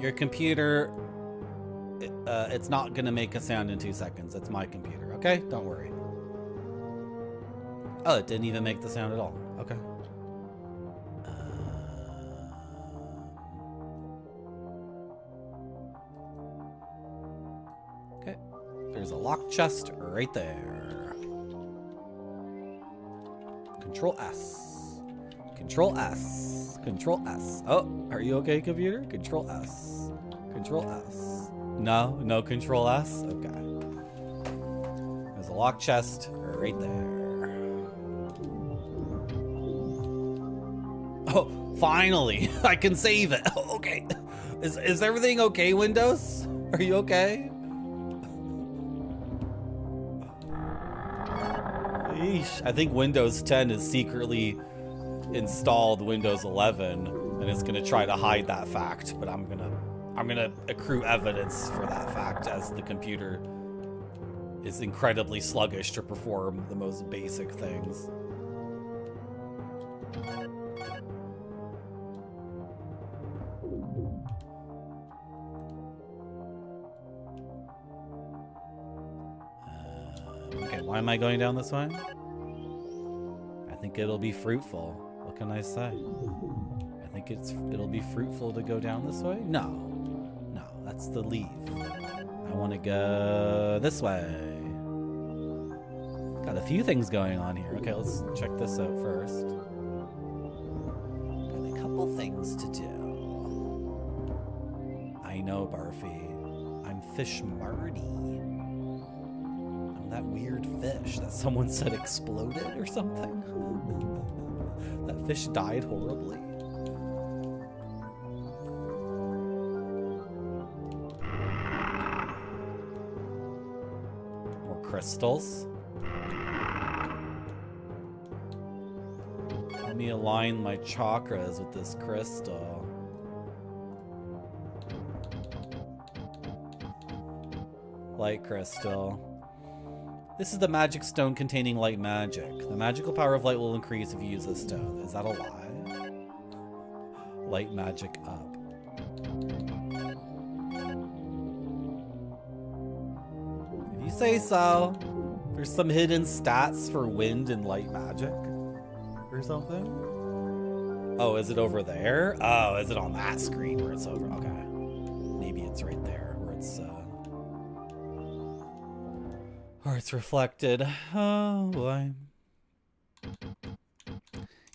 Your computer, it's not gonna make a sound in 2 seconds. It's my computer, okay? Don't worry. Oh, it didn't even make the sound at all. Okay. Okay. There's a locked chest right there. Control S. Control S. Control S. Oh, are you okay, computer? Control S. Control S. No? No Control S? Okay. There's a locked chest right there. Oh, finally! I can save it! Okay. Is everything okay, Windows? Are you okay? Yeesh. I think Windows 10 is secretly installed Windows 11 and it's gonna try to hide that fact, but I'm gonna accrue evidence for that fact as the computer is incredibly sluggish to perform the most basic things. Okay, why am I going down this way? I think it'll be fruitful. What can I say? I think it'll be fruitful to go down this way? No. No, that's the leave. I want to go this way. Got a few things going on here. Okay, let's check this out first. Got a couple things to do. I know, Barfy. I'm Fish Marty. I'm that weird fish that someone said exploded or something. That fish died horribly. More crystals. Let me align my chakras with this crystal. Light crystal. This is the magic stone containing light magic. The magical power of light will increase if you use this stone. Is that a lie? Light magic up. If you say so. There's some hidden stats for wind and light magic or something. Oh, is it over there? Oh, is it on that screen where it's over? Okay. Maybe it's right there where it's or it's reflected. Oh boy.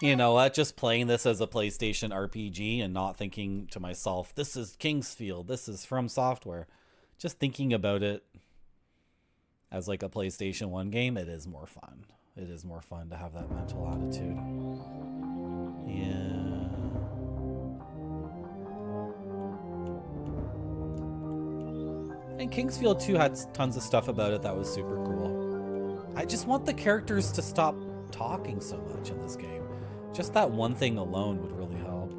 You know what? Just playing this as a PlayStation RPG and not thinking to myself, this is Kingsfield, this is From Software. Just thinking about it as like a PlayStation 1 game, it is more fun. It is more fun to have that mental attitude. Yeah. And Kingsfield 2 had tons of stuff about it that was super cool. I just want the characters to stop talking so much in this game. Just that one thing alone would really help.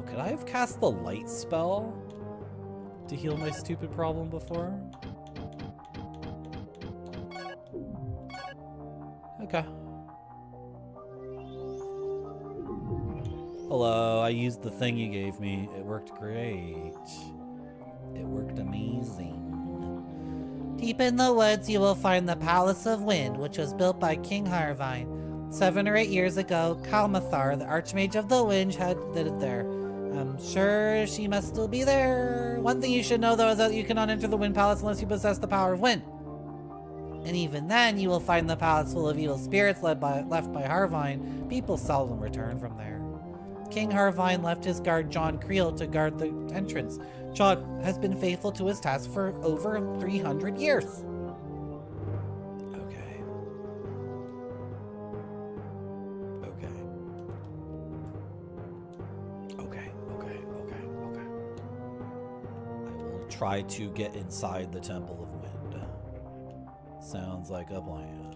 could I have cast the light spell to heal my stupid problem before? Okay. Hello, I used the thing you gave me. It worked great. It worked amazing. Deep in the woods, you will find the Palace of Wind, which was built by King Harvine. 7 or 8 years ago, Kalmathar, the Archmage of the Wind, had it there. I'm sure she must still be there. One thing you should know, though, is that you cannot enter the Wind Palace unless you possess the power of wind. And even then, you will find the palace full of evil spirits left by Harvine. People seldom return from there. King Harvine left his guard John Creel to guard the entrance. John has been faithful to his task for over 300 years. Okay. I will try to get inside the Temple of Wind. Sounds like a plan.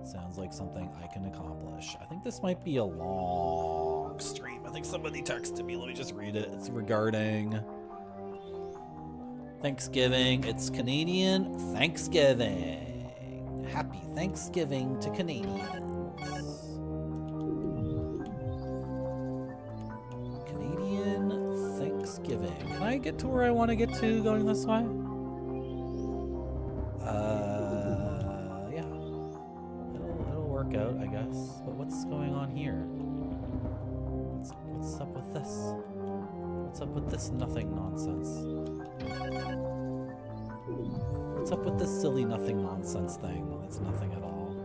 Sounds like something I can accomplish. I think this might be a long stream. I think somebody texted me. Let me just read it. It's regarding Thanksgiving. It's Canadian Thanksgiving. Happy Thanksgiving to Canadians. Canadian Thanksgiving. Can I get to where I want to get to going this way? Yeah. It'll work out, I guess. But what's going on here? What's up with this? What's up with this nothing nonsense? What's up with this silly nothing nonsense thing? That's nothing at all.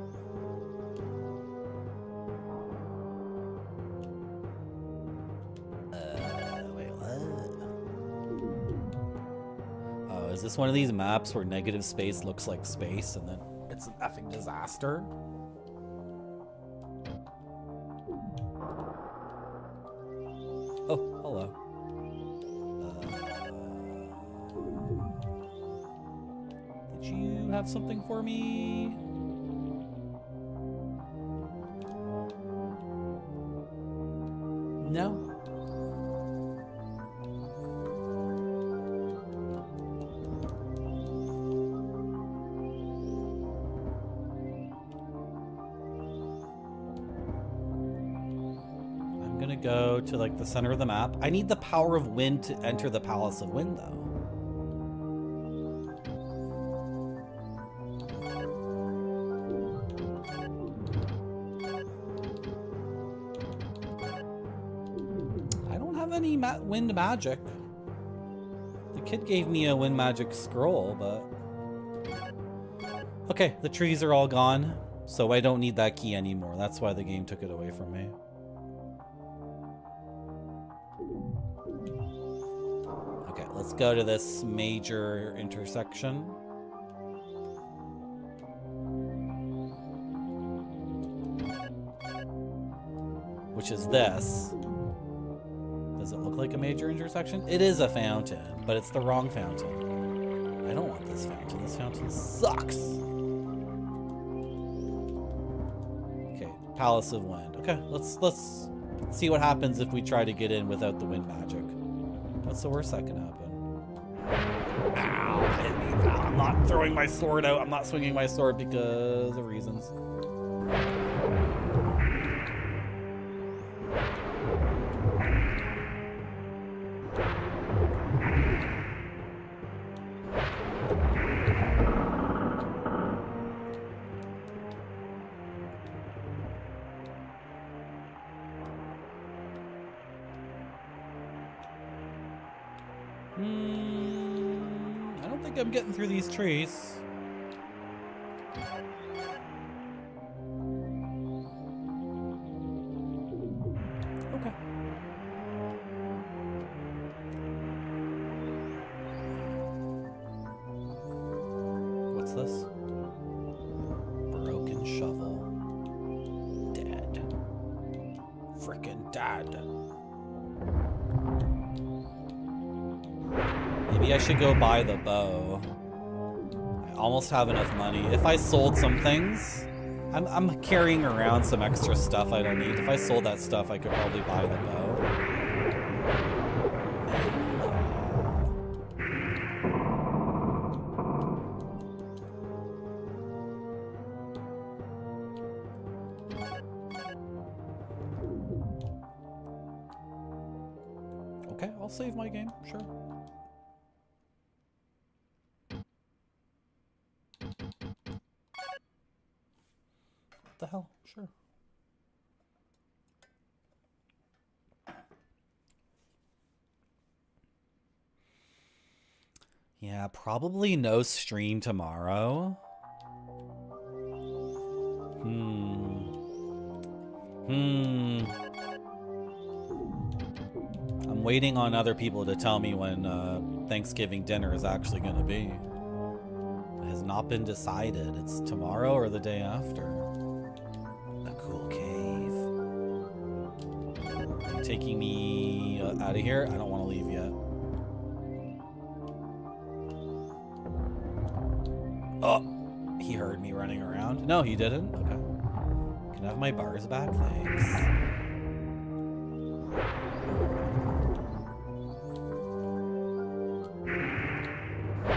Wait, what? Oh, is this one of these maps where negative space looks like space and then it's an effing disaster? Oh, hello. Did you have something for me? No? I'm gonna go to like the center of the map. I need the power of wind to enter the Palace of Wind though. Any wind magic. The kid gave me a wind magic scroll, but okay, the trees are all gone, so I don't need that key anymore. That's why the game took it away from me. Okay, let's go to this major intersection. Which is this. Does it look like a major intersection? It is a fountain, but it's the wrong fountain. I don't want this fountain. This fountain sucks. Okay, Palace of Wind. Okay, let's see what happens if we try to get in without the wind magic. What's the worst that can happen? Ow, hit me. Ow, I'm not throwing my sword out. I'm not swinging my sword because of reasons. I don't think I'm getting through these trees. Okay. What's this? Broken shovel. Dead. Frickin' dead. Maybe I should go buy the bow. I almost have enough money. If I sold some things, I'm carrying around some extra stuff I don't need. If I sold that stuff, I could probably buy the bow. save my game, sure. What the hell? Sure. Yeah, probably no stream tomorrow. I'm waiting on other people to tell me when Thanksgiving dinner is actually going to be. It has not been decided. It's tomorrow or the day after. A cool cave. Are you taking me out of here? I don't want to leave yet. Oh, he heard me running around. No, he didn't. Okay. Can I have my bars back? Thanks.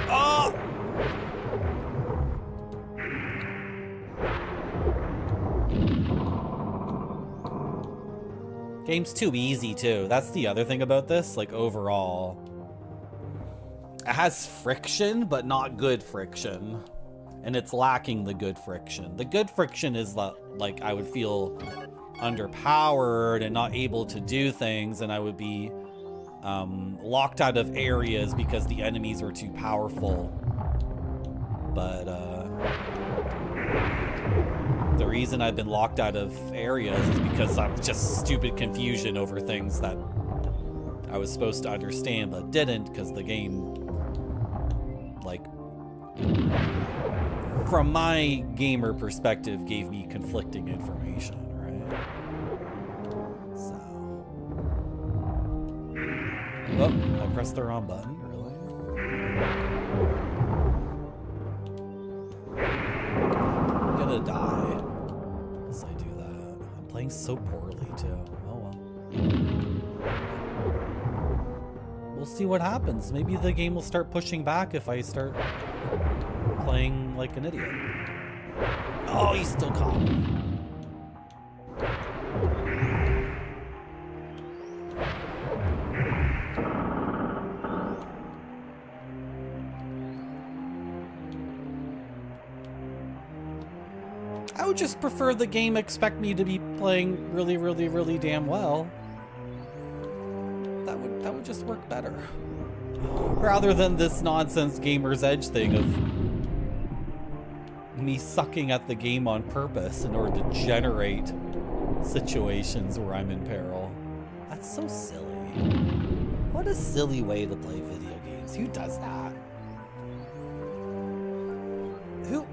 Oh! Game's too easy, too. That's the other thing about this, like, overall. It has friction, but not good friction. And it's lacking the good friction. The good friction is like I would feel underpowered and not able to do things, and I would be locked out of areas because the enemies were too powerful. But the reason I've been locked out of areas is because I'm just stupid confusion over things that I was supposed to understand but didn't, because the game, like, from my gamer perspective, gave me conflicting information, right? So. Oh, I pressed the wrong button, really? I'm gonna die. Unless I do that. I'm playing so poorly, too. Oh well. We'll see what happens. Maybe the game will start pushing back if I start playing like an idiot. Oh, he's still caught me. I would just prefer the game expect me to be playing really, really, really damn well. That would just work better. Rather than this nonsense Gamer's Edge thing of me sucking at the game on purpose in order to generate situations where I'm in peril. That's so silly. What a silly way to play video games. Who does that? Who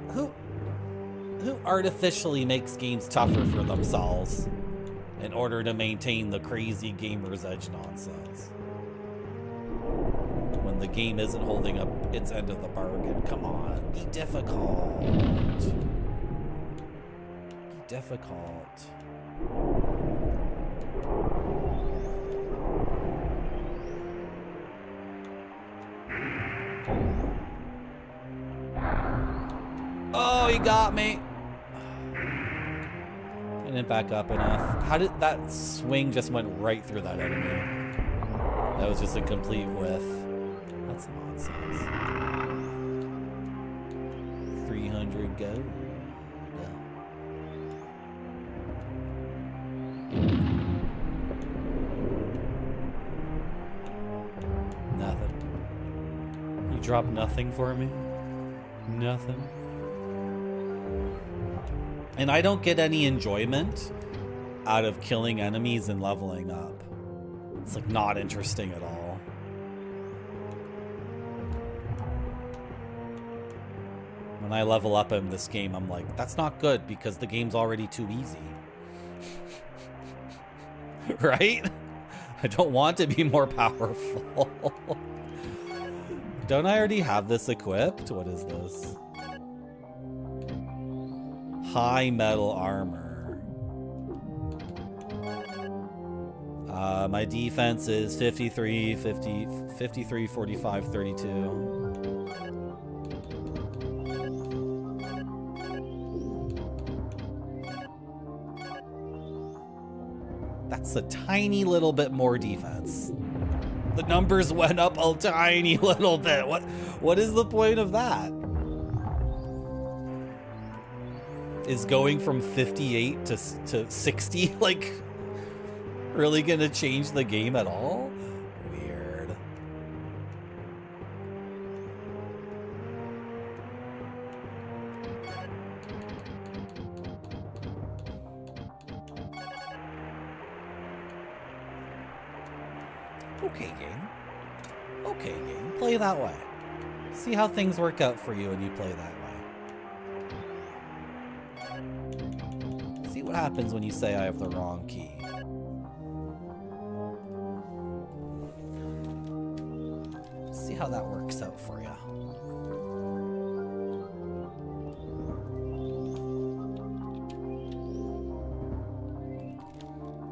artificially makes games tougher for themselves in order to maintain the crazy Gamer's Edge nonsense? When the game isn't holding up its end of the bargain. Come on, be difficult. Be difficult. Oh, he got me. I didn't back up enough. How did that swing just went right through that enemy? That was just a complete whiff. That's nonsense. 300 go. Nothing. You dropped nothing for me? Nothing. And I don't get any enjoyment out of killing enemies and leveling up. It's like not interesting at all. When I level up in this game, I'm like, that's not good because the game's already too easy. Right? I don't want to be more powerful. Don't I already have this equipped? What is this? High metal armor. My defense is 53, 50, 53, 45, 32. That's a tiny little bit more defense. The numbers went up a tiny little bit. What is the point of that? Is going from 58 to 60 like really gonna change the game at all? Weird. Okay, game. Okay, game. Play that way. See how things work out for you when you play that way. See what happens when you say I have the wrong key. See how that works out for you.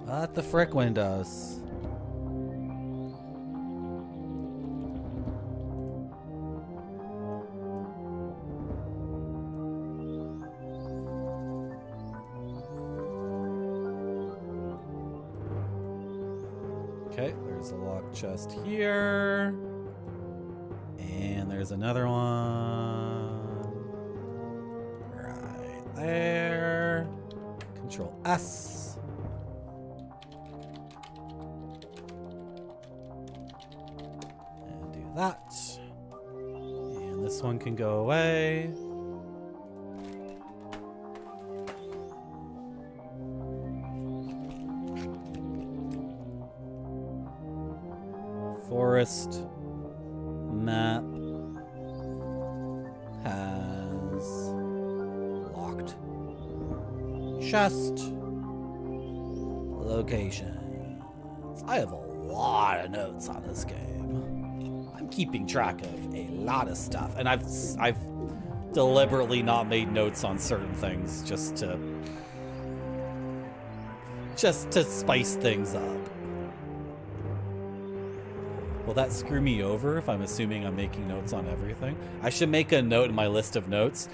What the frick, Windows? Okay, there's a locked chest here. And there's another one. Right there. Control S. And do that. And this one can go away. Forest map has locked chest locations. I have a lot of notes on this game. I'm keeping track of a lot of stuff, and I've deliberately not made notes on certain things just to spice things up. Will that screw me over if I'm assuming I'm making notes on everything? I should make a note in my list of notes.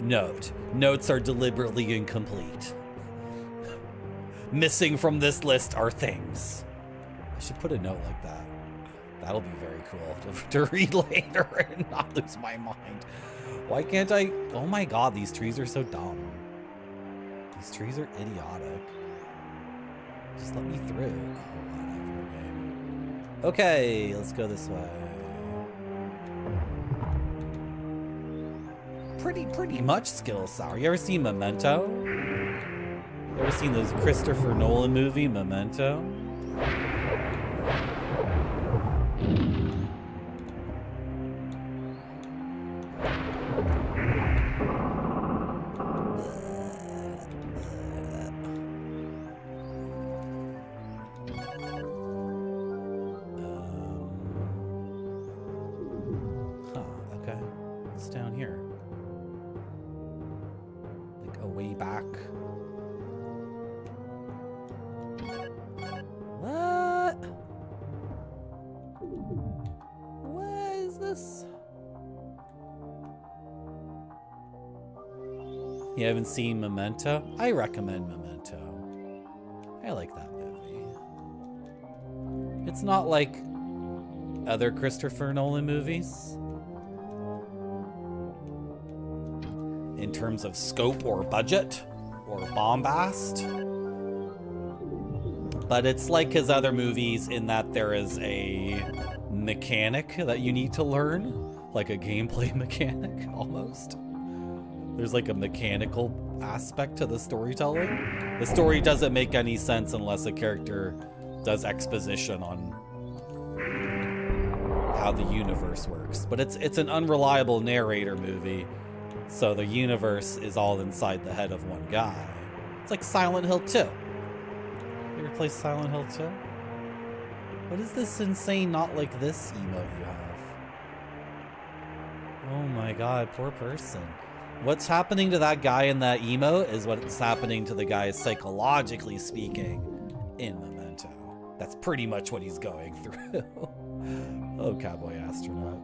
Note. Notes are deliberately incomplete. Missing from this list are things. I should put a note like that. That'll be very cool to read later and not lose my mind. Why can't I? Oh my god, these trees are so dumb. These trees are idiotic. Just let me through. Oh, whatever, game. Okay, let's go this way. Pretty much skill sour. You ever seen Memento? You ever seen this Christopher Nolan movie, Memento? Okay. What's down here? Like a way back. What? What is this? You haven't seen Memento? I recommend Memento. I like that movie. It's not like other Christopher Nolan movies in terms of scope or budget or bombast, but it's like his other movies in that there is a mechanic that you need to learn, like a gameplay mechanic almost. There's like a mechanical aspect to the storytelling. The story doesn't make any sense unless a character does exposition on how the universe works. But it's an unreliable narrator movie, so the universe is all inside the head of one guy. It's like Silent Hill 2. You ever play Silent Hill 2? What is this insane not like this emote you have? Oh my god, poor person. What's happening to that guy in that emote is what's happening to the guy psychologically speaking in Memento. That's pretty much what he's going through. Oh, Cowboy Astronaut.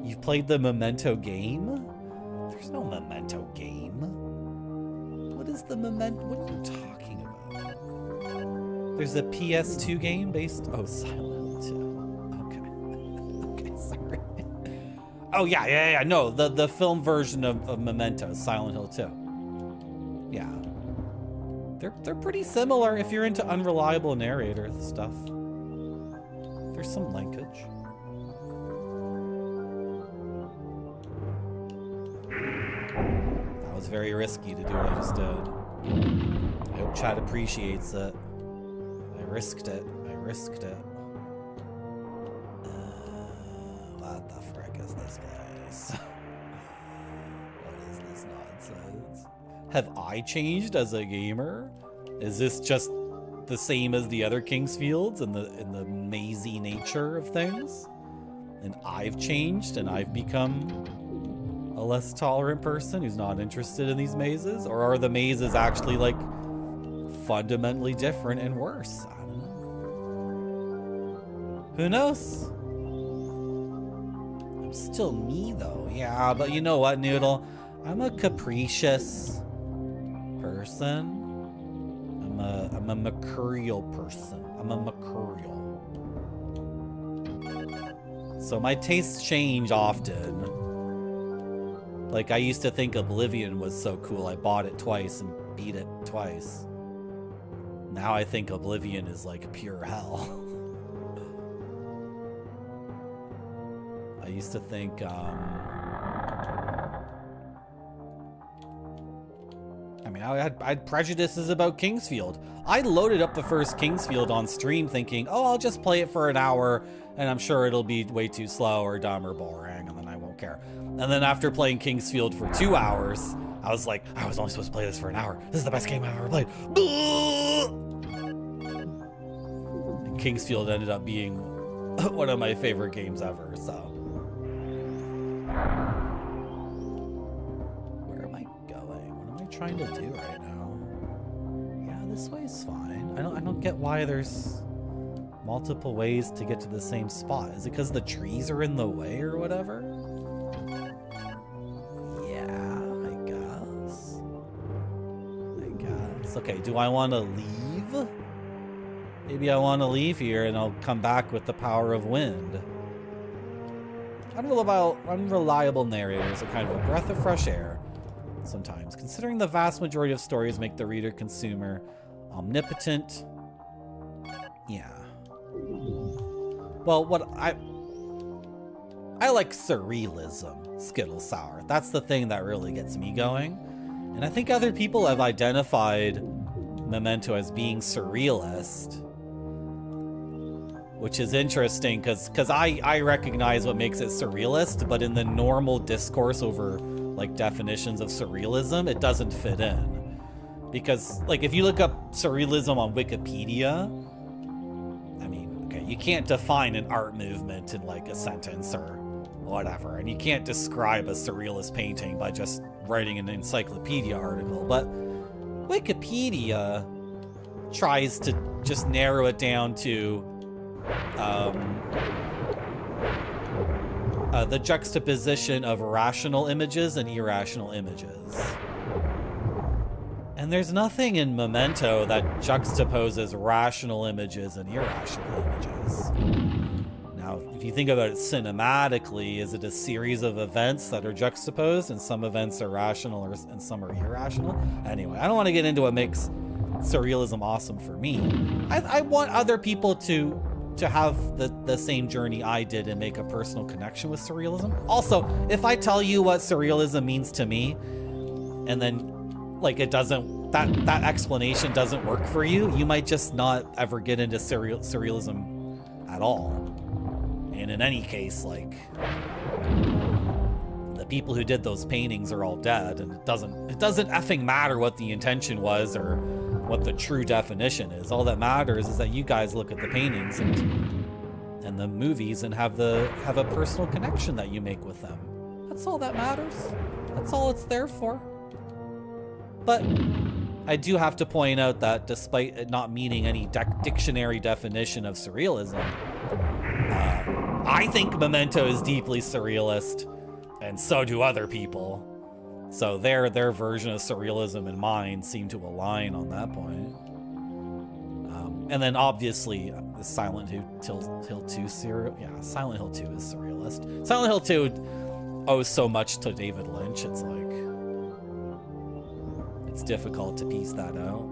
You've played the Memento game? There's no Memento game. What is the Memento? What are you talking about? There's a PS2 game based... Oh, Silent Hill 2. Oh yeah. No, the film version of Memento, Silent Hill 2. Yeah. They're pretty similar if you're into unreliable narrator stuff. There's some linkage. That was very risky to do what I just did. I hope chat appreciates it. I risked it. What the frick is this place? What is this nonsense? Have I changed as a gamer? Is this just the same as the other Kingsfields in the mazy nature of things? And I've changed and I've become a less tolerant person who's not interested in these mazes? Or are the mazes actually like fundamentally different and worse? I don't know. Who knows? I'm still me though. Yeah, but you know what, Noodle? I'm a capricious person. I'm a mercurial person. I'm a mercurial. So my tastes change often. Like, I used to think Oblivion was so cool, I bought it twice and beat it twice. Now I think Oblivion is like pure hell. I used to think, I mean, I had prejudices about Kingsfield. I loaded up the first Kingsfield on stream thinking, oh, I'll just play it for an hour and I'm sure it'll be way too slow or dumb or boring and then I won't care. And then after playing Kingsfield for 2 hours, I was like, I was only supposed to play this for an hour. This is the best game I've ever played. And Kingsfield ended up being one of my favorite games ever, so. Where am I going? What am I trying to do right now? Yeah, this way's fine. I don't get why there's multiple ways to get to the same spot. Is it because the trees are in the way or whatever? Okay, do I want to leave? Maybe I want to leave here and I'll come back with the power of wind. Unreliable narrators are kind of a breath of fresh air sometimes, considering the vast majority of stories make the reader consumer omnipotent. Yeah. Well, I like surrealism, Skittle Sour. That's the thing that really gets me going. And I think other people have identified Memento as being surrealist, which is interesting because I recognize what makes it surrealist, but in the normal discourse over like definitions of surrealism, it doesn't fit in. Because like if you look up surrealism on Wikipedia, I mean, okay, you can't define an art movement in like a sentence or whatever, and you can't describe a surrealist painting by just writing an encyclopedia article, but Wikipedia tries to just narrow it down to the juxtaposition of rational images and irrational images. And there's nothing in Memento that juxtaposes rational images and irrational images. Now, if you think about it cinematically, is it a series of events that are juxtaposed and some events are rational and some are irrational? Anyway, I don't want to get into what makes surrealism awesome for me. I want other people to have the same journey I did and make a personal connection with surrealism. Also, if I tell you what surrealism means to me, and then like it doesn't, that explanation doesn't work for you, you might just not ever get into surrealism at all. And in any case, like, the people who did those paintings are all dead, and it doesn't effing matter what the intention was or what the true definition is. All that matters is that you guys look at the paintings and the movies and have a personal connection that you make with them. That's all that matters. That's all it's there for. But I do have to point out that despite it not meaning any dictionary definition of surrealism, I think Memento is deeply surrealist, and so do other people. So their version of surrealism and mine seem to align on that point. And then obviously the Silent Hill 2 Silent Hill 2 is surrealist. Silent Hill 2 owe so much to David Lynch. It's like, it's difficult to piece that out.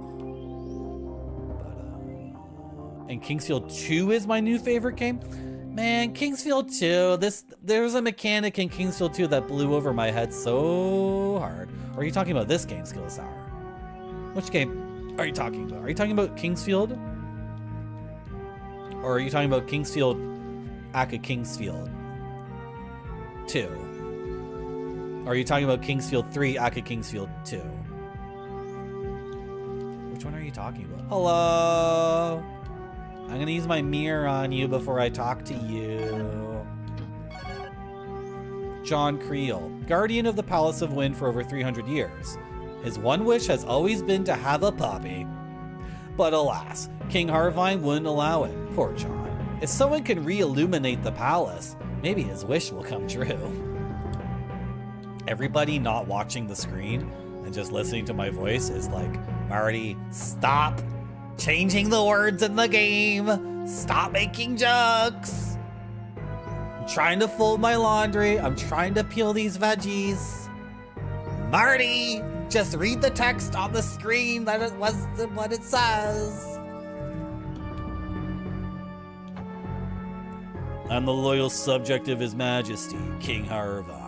But, and Kingsfield 2 is my new favorite game. Man, Kingsfield 2, there's a mechanic in Kingsfield 2 that blew over my head so hard. Or are you talking about this game, Skill Sour? Which game are you talking about? Are you talking about Kingsfield? Or are you talking about Kingsfield, Aka Kingsfield 2? Or are you talking about Kingsfield 3, Aka Kingsfield 2? Which one are you talking about? Hello? I'm gonna use my mirror on you before I talk to you. John Creel, guardian of the Palace of Wind for over 300 years. His one wish has always been to have a puppy. But alas, King Harvine wouldn't allow it. Poor John. If someone can re-illuminate the palace, maybe his wish will come true. Everybody not watching the screen and just listening to my voice is like, Marty, stop changing the words in the game. Stop making jokes. I'm trying to fold my laundry. I'm trying to peel these veggies. Marty, just read the text on the screen that it was what it says. I'm the loyal subject of His Majesty, King Harvine.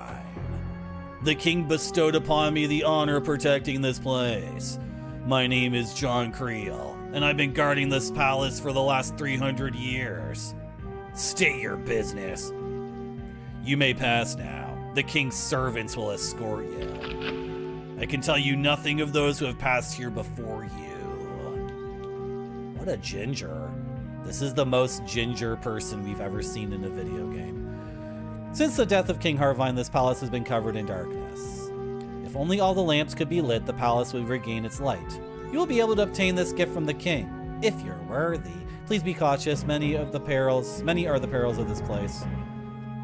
The king bestowed upon me the honor of protecting this place. My name is John Creel, and I've been guarding this palace for the last 300 years. State your business. You may pass now. The king's servants will escort you. I can tell you nothing of those who have passed here before you. What a ginger. This is the most ginger person we've ever seen in a video game. Since the death of King Harvine, this palace has been covered in darkness. If only all the lamps could be lit, the palace would regain its light. You will be able to obtain this gift from the king, if you're worthy. Please be cautious. Many are the perils of this place.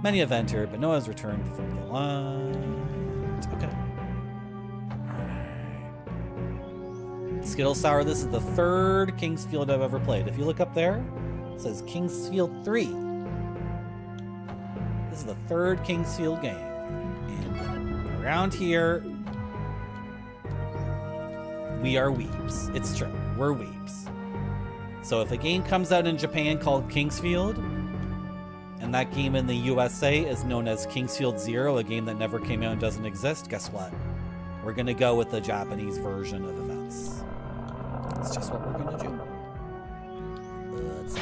Many have entered, but no one has returned from the land. Okay. Skittle Sour, this is the third Kingsfield I've ever played. If you look up there, it says Kingsfield 3. This is the third Kingsfield game. And around here, we are weeps. It's true. We're weeps. So if a game comes out in Japan called Kingsfield, and that game in the USA is known as Kingsfield 0, a game that never came out and doesn't exist, guess what? We're gonna go with the Japanese version of events. It's just what we're gonna do. It's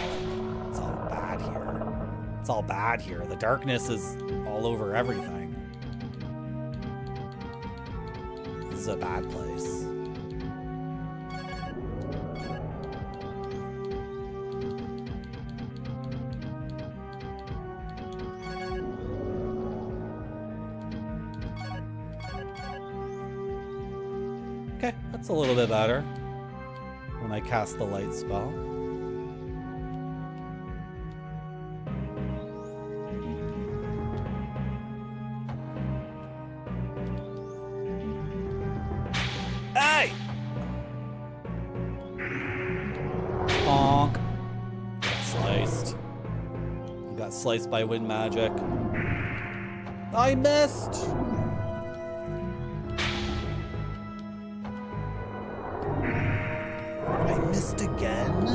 all bad here. It's all bad here. The darkness is all over everything. This is a bad place. Okay, that's a little bit better when I cast the light spell. Hey! Bonk. Got sliced. Got sliced by wind magic. I missed! Again.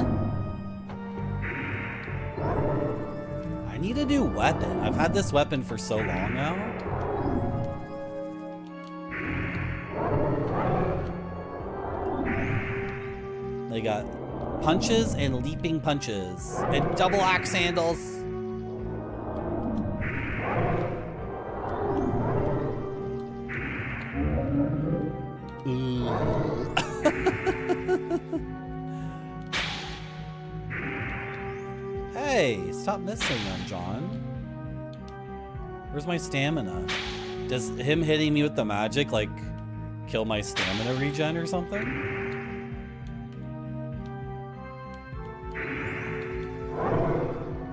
I need a new weapon. I've had this weapon for so long now. They got punches and leaping punches and double axe handles. Hey, stop missing them, John. Where's my stamina? Does him hitting me with the magic, like, kill my stamina regen or something?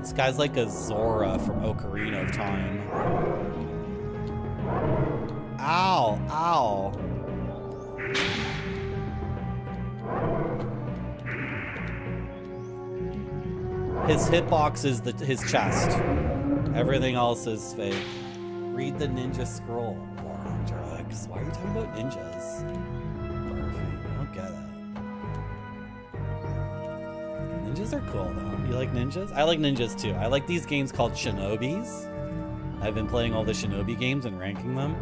This guy's like a Zora from Ocarina of Time. Ow, ow. His hitbox is his chest. Everything else is fake. read the ninja scroll. War on drugs. Why are you talking about ninjas? Perfect. I don't get it. Ninjas are cool though. You like ninjas? I like ninjas too. I like these games called Shinobis. I've been playing all the Shinobi games and ranking them.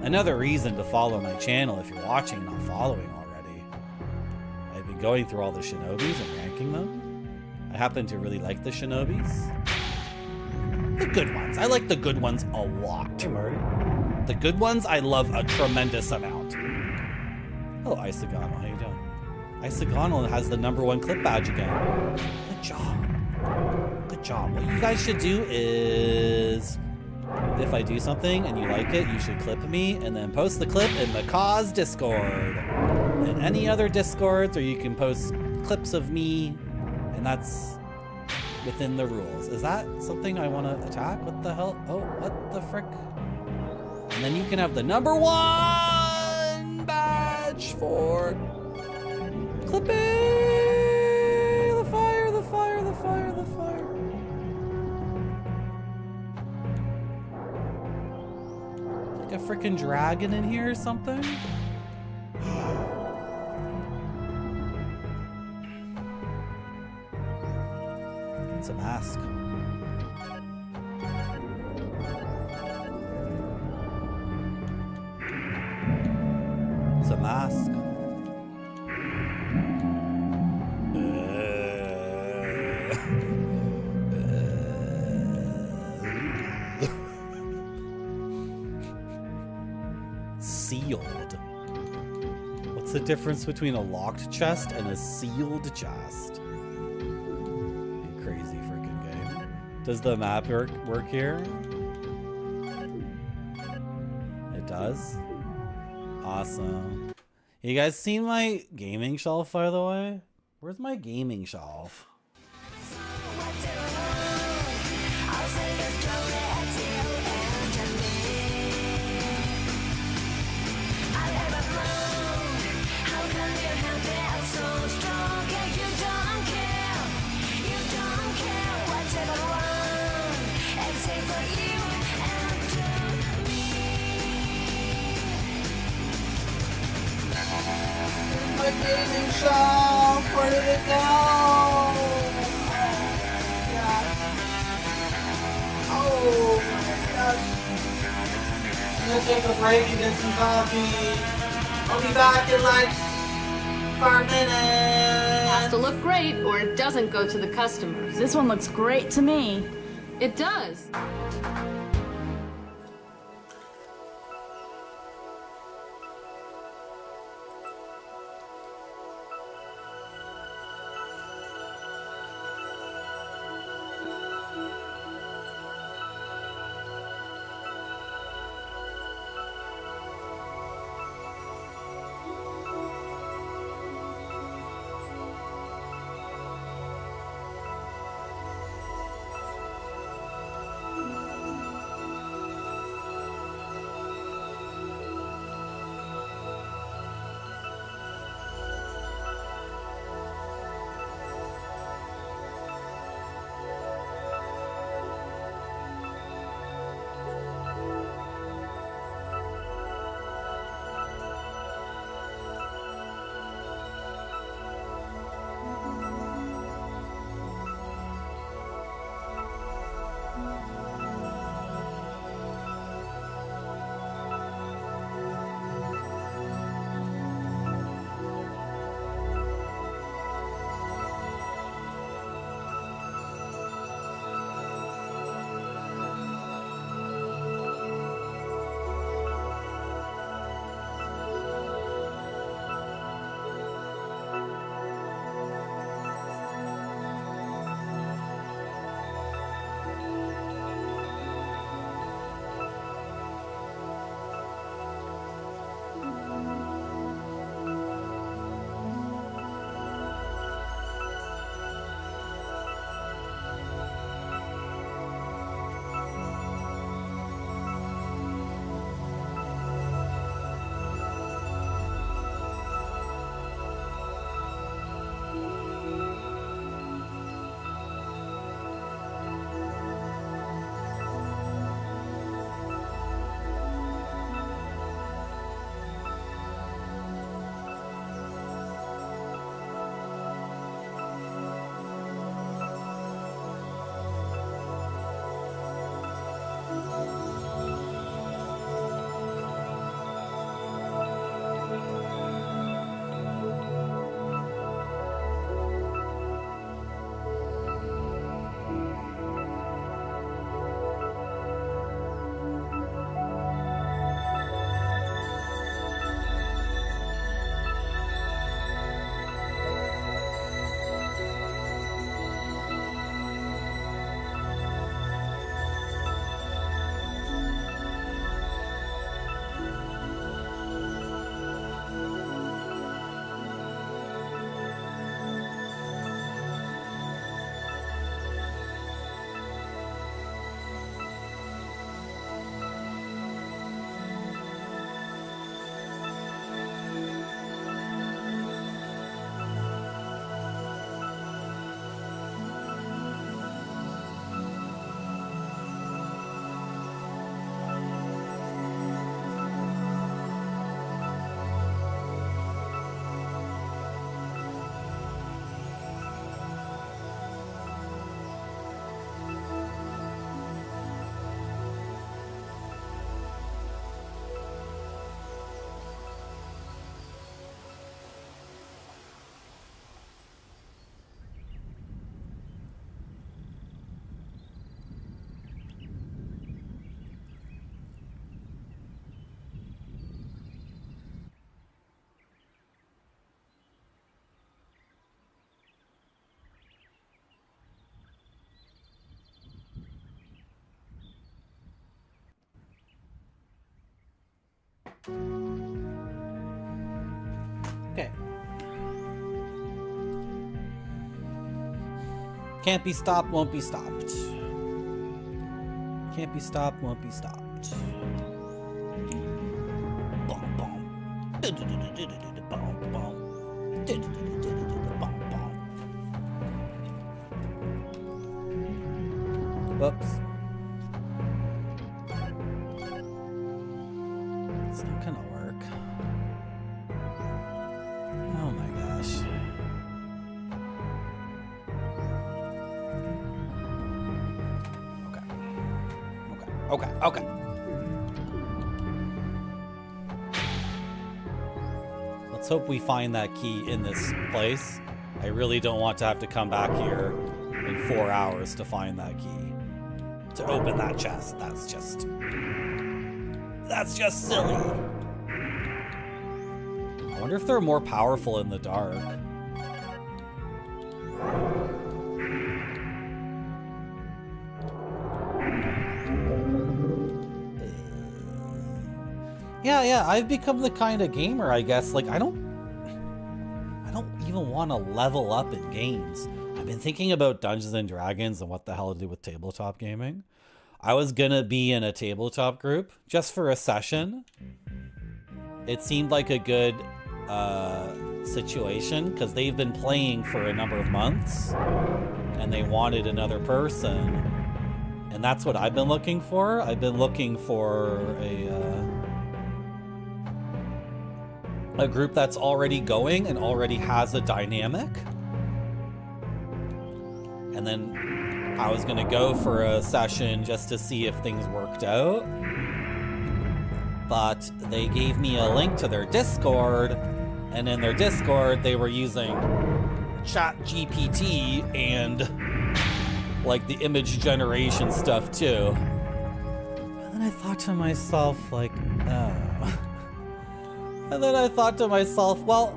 Another reason to follow my channel if you're watching and not following already. I've been going through all the Shinobis and ranking them. I happen to really like the Shinobis. The good ones. I like the good ones a lot. The good ones I love a tremendous amount. Oh, Isagano, how you doing? Isagano has the #1 clip badge again. Good job. Good job. What you guys should do is, if I do something and you like it, you should clip me and then post the clip in the cause Discord and any other Discords, or you can post clips of me, and that's within the rules. Is that something I want to attack? What the hell? Oh, what the frick? And then you can have the #1 badge for clipping the fire, the fire, the fire, the fire. Like a freaking dragon in here or something? It's a mask. It's a mask. Sealed. What's the difference between a locked chest and a sealed chest? You crazy freaking game. Does the map work here? It does? Awesome. You guys seen my gaming shelf, by the way? Where's my gaming shelf? My gaming shelf, where did it go? Oh my gosh. I'm gonna take a break and get some coffee. I'll be back in like 5 minutes. It has to look great or it doesn't go to the customers. This one looks great to me. It does. Okay. Can't be stopped, won't be stopped. Can't be stopped, won't be stopped. Bum, bum. Bum, bum. Bum, bum. Whoops. It's not gonna work. Oh my gosh. Okay. Let's hope we find that key in this place. I really don't want to have to come back here in 4 hours to find that key. To open that chest. That's just silly. I wonder if they're more powerful in the dark. Yeah, I've become the kind of gamer, I guess, like, I don't even want to level up in games. I've been thinking about Dungeons and Dragons and what the hell to do with tabletop gaming. I was gonna be in a tabletop group just for a session. It seemed like a good situation because they've been playing for a number of months and they wanted another person. And that's what I've been looking for. I've been looking for a group that's already going and already has a dynamic. And then I was gonna go for a session just to see if things worked out. But they gave me a link to their Discord, and in their Discord they were using ChatGPT and like the image generation stuff too. And then I thought to myself, like, oh. And then I thought to myself, well,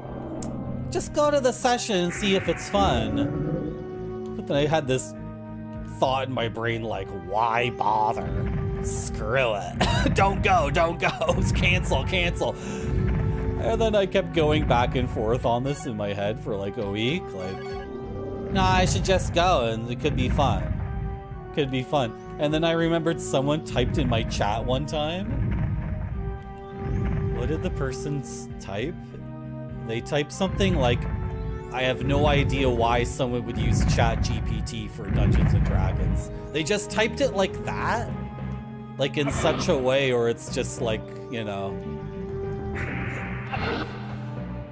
just go to the session and see if it's fun. But then I had this thought in my brain, like, why bother? Screw it. Don't go. Cancel. And then I kept going back and forth on this in my head for like a week. Like, nah, I should just go and it could be fun. And then I remembered someone typed in my chat one time. What did the person type? They typed something like, I have no idea why someone would use ChatGPT for Dungeons and Dragons. They just typed it like that? Like in such a way, or it's just like, you know,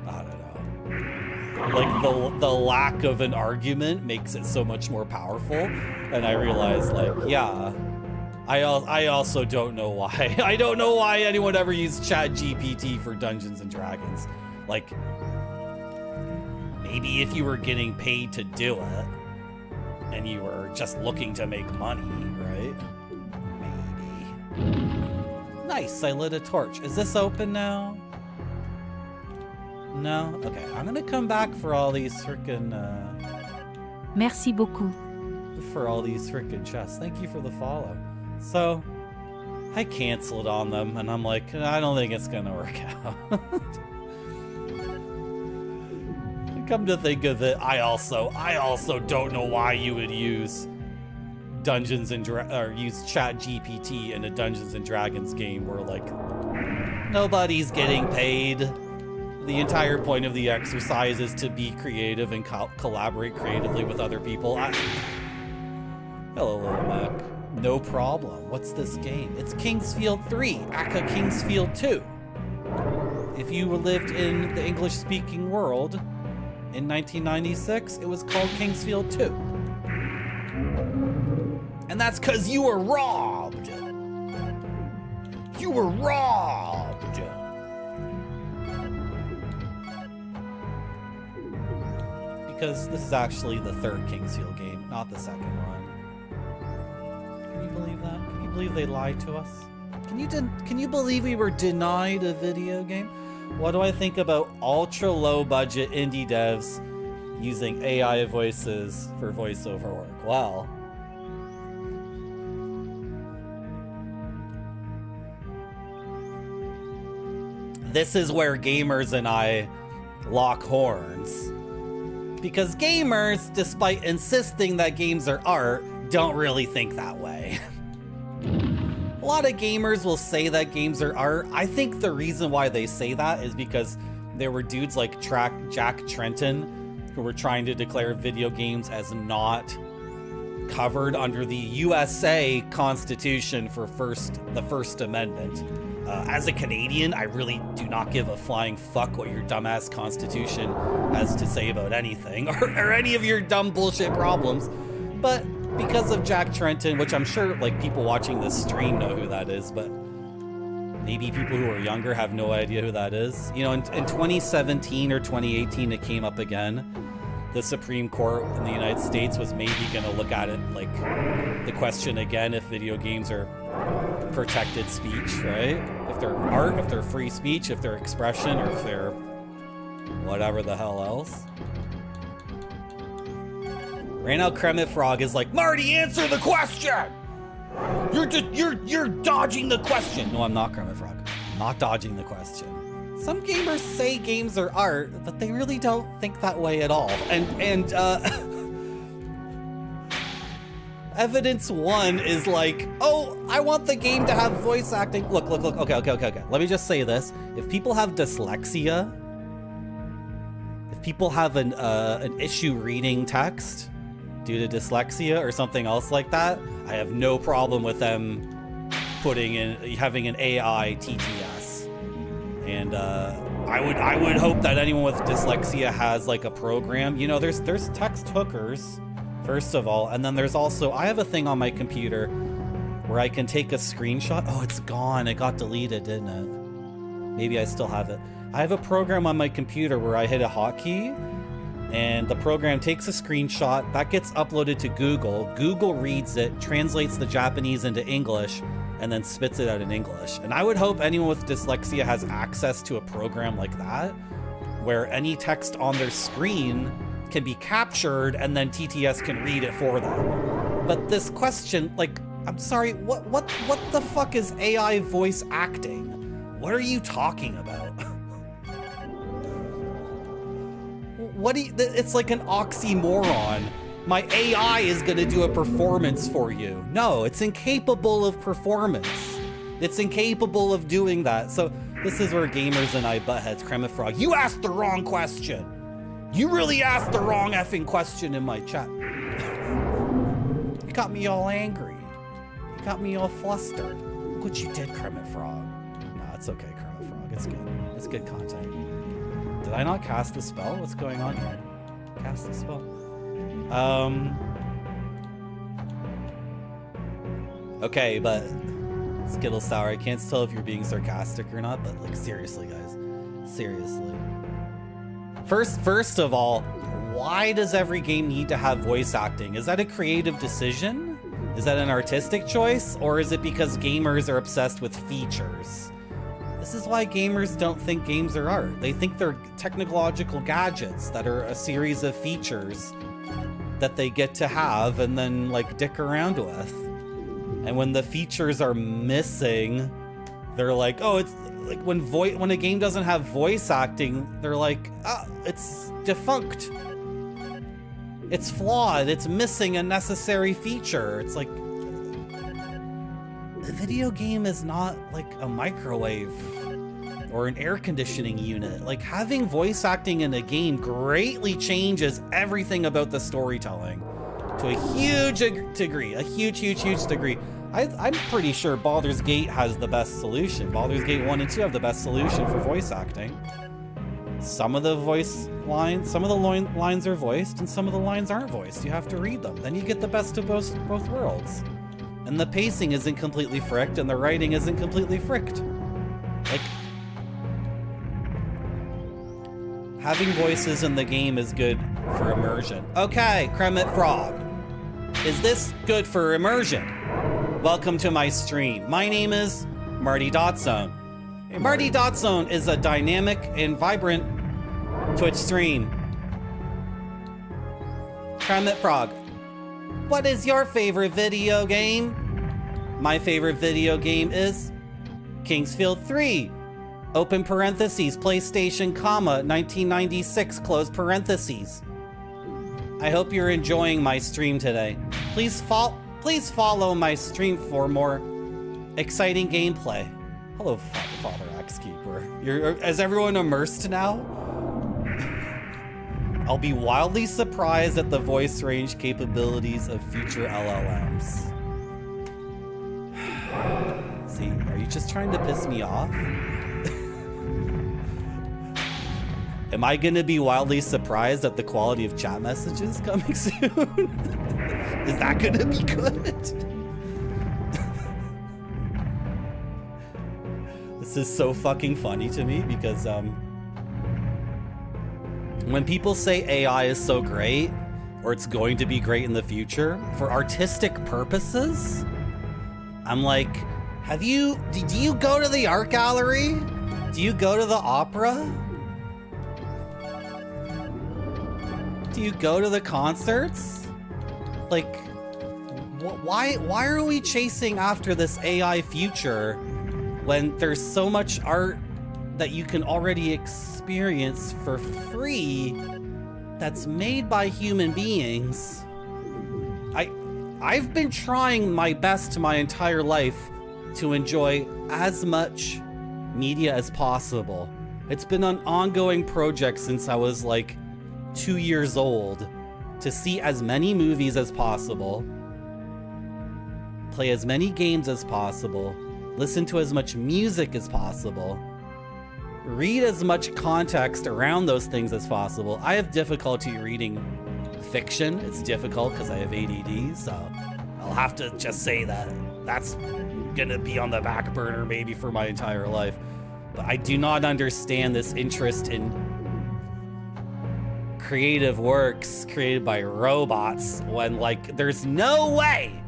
I don't know. Like the lack of an argument makes it so much more powerful. And I realized, like, yeah, I also don't know why. I don't know why anyone ever used ChatGPT for Dungeons and Dragons. Like, maybe if you were getting paid to do it and you were just looking to make money, right? Maybe. Nice, I lit a torch. Is this open now? No? Okay, I'm gonna come back for all these frickin' Merci beaucoup. for all these frickin' chests. Thank you for the follow. So, I canceled on them, and I'm like, I don't think it's gonna work out. Come to think of it, I also don't know why you would use use ChatGPT in a Dungeons and Dragons game where, like, nobody's getting paid. The entire point of the exercise is to be creative and collaborate creatively with other people. Hello, little Mac. No problem. What's this game? It's Kingsfield 3, aka Kingsfield 2. If you lived in the English-speaking world in 1996, it was called Kingsfield 2. And that's because you were robbed. You were robbed. Because this is actually the third Kingsfield game, not the second one. Can you believe that? Can you believe they lied to us? Can you believe we were denied a video game? What do I think about ultra low budget indie devs using AI voices for voiceover work? Well, this is where gamers and I lock horns. Because gamers, despite insisting that games are art, don't really think that way. A lot of gamers will say that games are art. I think the reason why they say that is because there were dudes like Jack Trenton who were trying to declare video games as not covered under the USA Constitution for the First Amendment. As a Canadian, I really do not give a flying fuck what your dumbass Constitution has to say about anything or any of your dumb bullshit problems. But because of Jack Trenton, which I'm sure like people watching this stream know who that is, but maybe people who are younger have no idea who that is. You know, in 2017 or 2018, it came up again. The Supreme Court in the United States was maybe going to look at it like the question again if video games are protected speech, right? If they're art, if they're free speech, if they're expression, or if they're whatever the hell else. Right now, Kremit Frog is like, Marty, answer the question! You're dodging the question! No, I'm not, Kremit Frog. I'm not dodging the question. Some gamers say games are art, but they really don't think that way at all. And evidence one is like, oh, I want the game to have voice acting. Look. Okay. Let me just say this. If people have dyslexia, if people have an issue reading text due to dyslexia or something else like that, I have no problem with them having an AI TTS. And I would hope that anyone with dyslexia has like a program. You know, there's text hookers, first of all, and then there's also, I have a thing on my computer where I can take a screenshot. Oh, it's gone. It got deleted, didn't it? Maybe I still have it. I have a program on my computer where I hit a hotkey and the program takes a screenshot that gets uploaded to Google. Google reads it, translates the Japanese into English, and then spits it out in English. And I would hope anyone with dyslexia has access to a program like that, where any text on their screen can be captured and then TTS can read it for them. But this question, like, I'm sorry, what the fuck is AI voice acting? What are you talking about? It's like an oxymoron. My AI is gonna do a performance for you. No, it's incapable of performance. It's incapable of doing that. So this is where gamers and I butt heads. Kremit Frog, you asked the wrong question. You really asked the wrong effing question in my chat. You got me all angry. You got me all flustered. Look what you did, Kremit Frog. No, it's okay, Kremit Frog. It's good. It's good content. Did I not cast the spell? What's going on here? Cast the spell. Okay, but Skittle Sour, I can't tell if you're being sarcastic or not, but like seriously, guys. Seriously. First of all, why does every game need to have voice acting? Is that a creative decision? Is that an artistic choice? Or is it because gamers are obsessed with features? This is why gamers don't think games are art. They think they're technological gadgets that are a series of features that they get to have and then like dick around with. And when the features are missing, they're like, oh, it's like when a game doesn't have voice acting, they're like, it's defunct. It's flawed. It's missing a necessary feature. It's like, the video game is not like a microwave or an air conditioning unit. Like, having voice acting in a game greatly changes everything about the storytelling to a huge degree, a huge degree. I'm pretty sure Baldur's Gate has the best solution. Baldur's Gate 1 and 2 have the best solution for voice acting. Some of the lines are voiced and some of the lines aren't voiced. You have to read them. Then you get the best of both worlds. And the pacing isn't completely fricked and the writing isn't completely fricked. Like, having voices in the game is good for immersion. Okay, Kremit Frog. Is this good for immersion? Welcome to my stream. My name is Marty Dotzone. Hey, Marty Dotzone is a dynamic and vibrant Twitch stream. Kremit Frog, what is your favorite video game? My favorite video game is Kingsfield 3. open parentheses, PlayStation, comma, 1996, close parentheses. I hope you're enjoying my stream today. Please follow my stream for more exciting gameplay. Hello, Father Axe Keeper. Is everyone immersed now? I'll be wildly surprised at the voice range capabilities of future LLMs. See, are you just trying to piss me off? Am I gonna be wildly surprised at the quality of chat messages coming soon? Is that gonna be good? This is so fucking funny to me because when people say AI is so great, or it's going to be great in the future, for artistic purposes, I'm like, do you go to the art gallery? Do you go to the opera? Do you go to the concerts? Like, why are we chasing after this AI future when there's so much art that you can already experience for free that's made by human beings? I've been trying my best my entire life to enjoy as much media as possible. It's been an ongoing project since I was like 2 years old to see as many movies as possible, play as many games as possible, listen to as much music as possible, read as much context around those things as possible. I have difficulty reading fiction. It's difficult because I have ADD, so I'll have to just say that that's gonna be on the back burner maybe for my entire life. But I do not understand this interest in creative works created by robots when, like, there is no way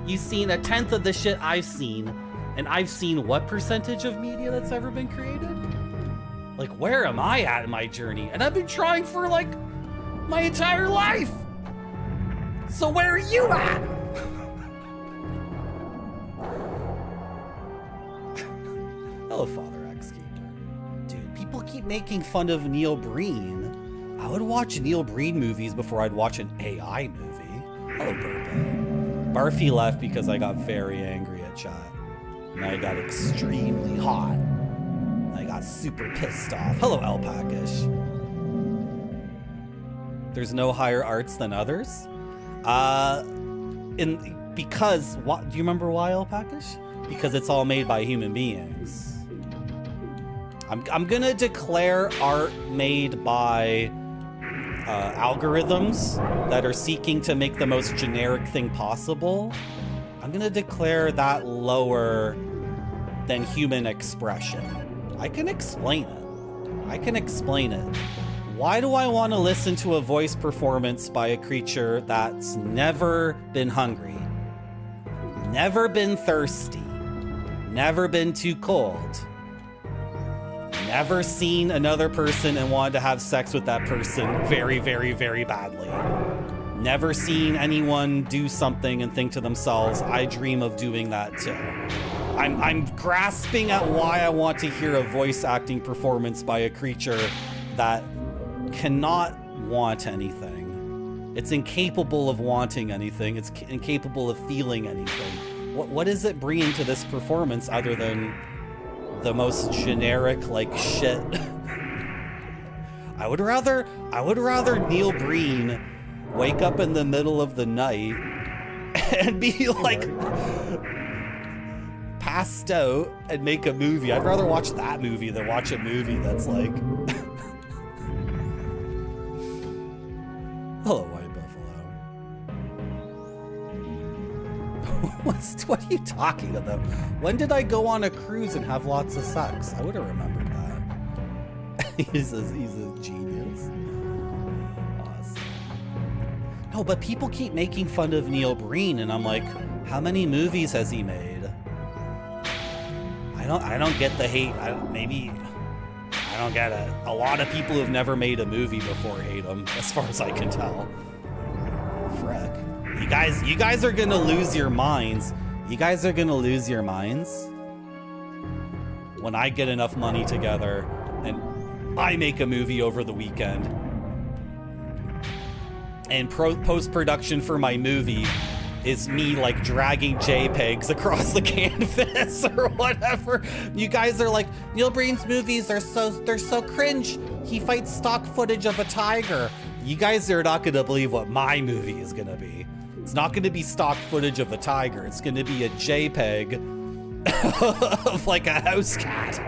you've seen a tenth of the shit I've seen, and I've seen what percentage of media that's ever been created? Like, where am I at in my journey? And I've been trying for like my entire life. So where are you at? Hello, Father X Keeper. Dude, people keep making fun of Neil Breen. I would watch Neil Breen movies before I'd watch an AI movie. Hello, Burpe. Barfy left because I got very angry at chat. And I got extremely hot. I got super pissed off. Hello, Alpacish. There's no higher arts than others. Because what? Do you remember why, Alpacish? Because it's all made by human beings. I'm gonna declare art made by algorithms that are seeking to make the most generic thing possible. I'm gonna declare that lower than human expression. I can explain it. Why do I want to listen to a voice performance by a creature that's never been hungry, never been thirsty, never been too cold, never seen another person and wanted to have sex with that person very, very, very badly, never seen anyone do something and think to themselves, I dream of doing that too? I'm grasping at why I want to hear a voice acting performance by a creature that cannot want anything. It's incapable of wanting anything. It's incapable of feeling anything. What is it bringing to this performance other than the most generic, like, shit? I would rather Neil Breen wake up in the middle of the night and be like passed out and make a movie. I'd rather watch that movie than watch a movie that's like hello, White Buffalo. What are you talking about? When did I go on a cruise and have lots of sex? I would have remembered that. he's a genius. Awesome. No, but people keep making fun of Neil Breen, and I'm like, how many movies has he made? I don't get the hate. I don't get it. A lot of people who've never made a movie before hate him, as far as I can tell. Frick. You guys are gonna lose your minds. You guys are gonna lose your minds when I get enough money together and I make a movie over the weekend, and post-production for my movie is me like dragging JPEGs across the canvas or whatever. You guys are like, Neil Breen's movies are they're so cringe. He fights stock footage of a tiger. You guys are not gonna believe what my movie is gonna be. It's not gonna be stock footage of a tiger. It's gonna be a JPEG of like a house cat.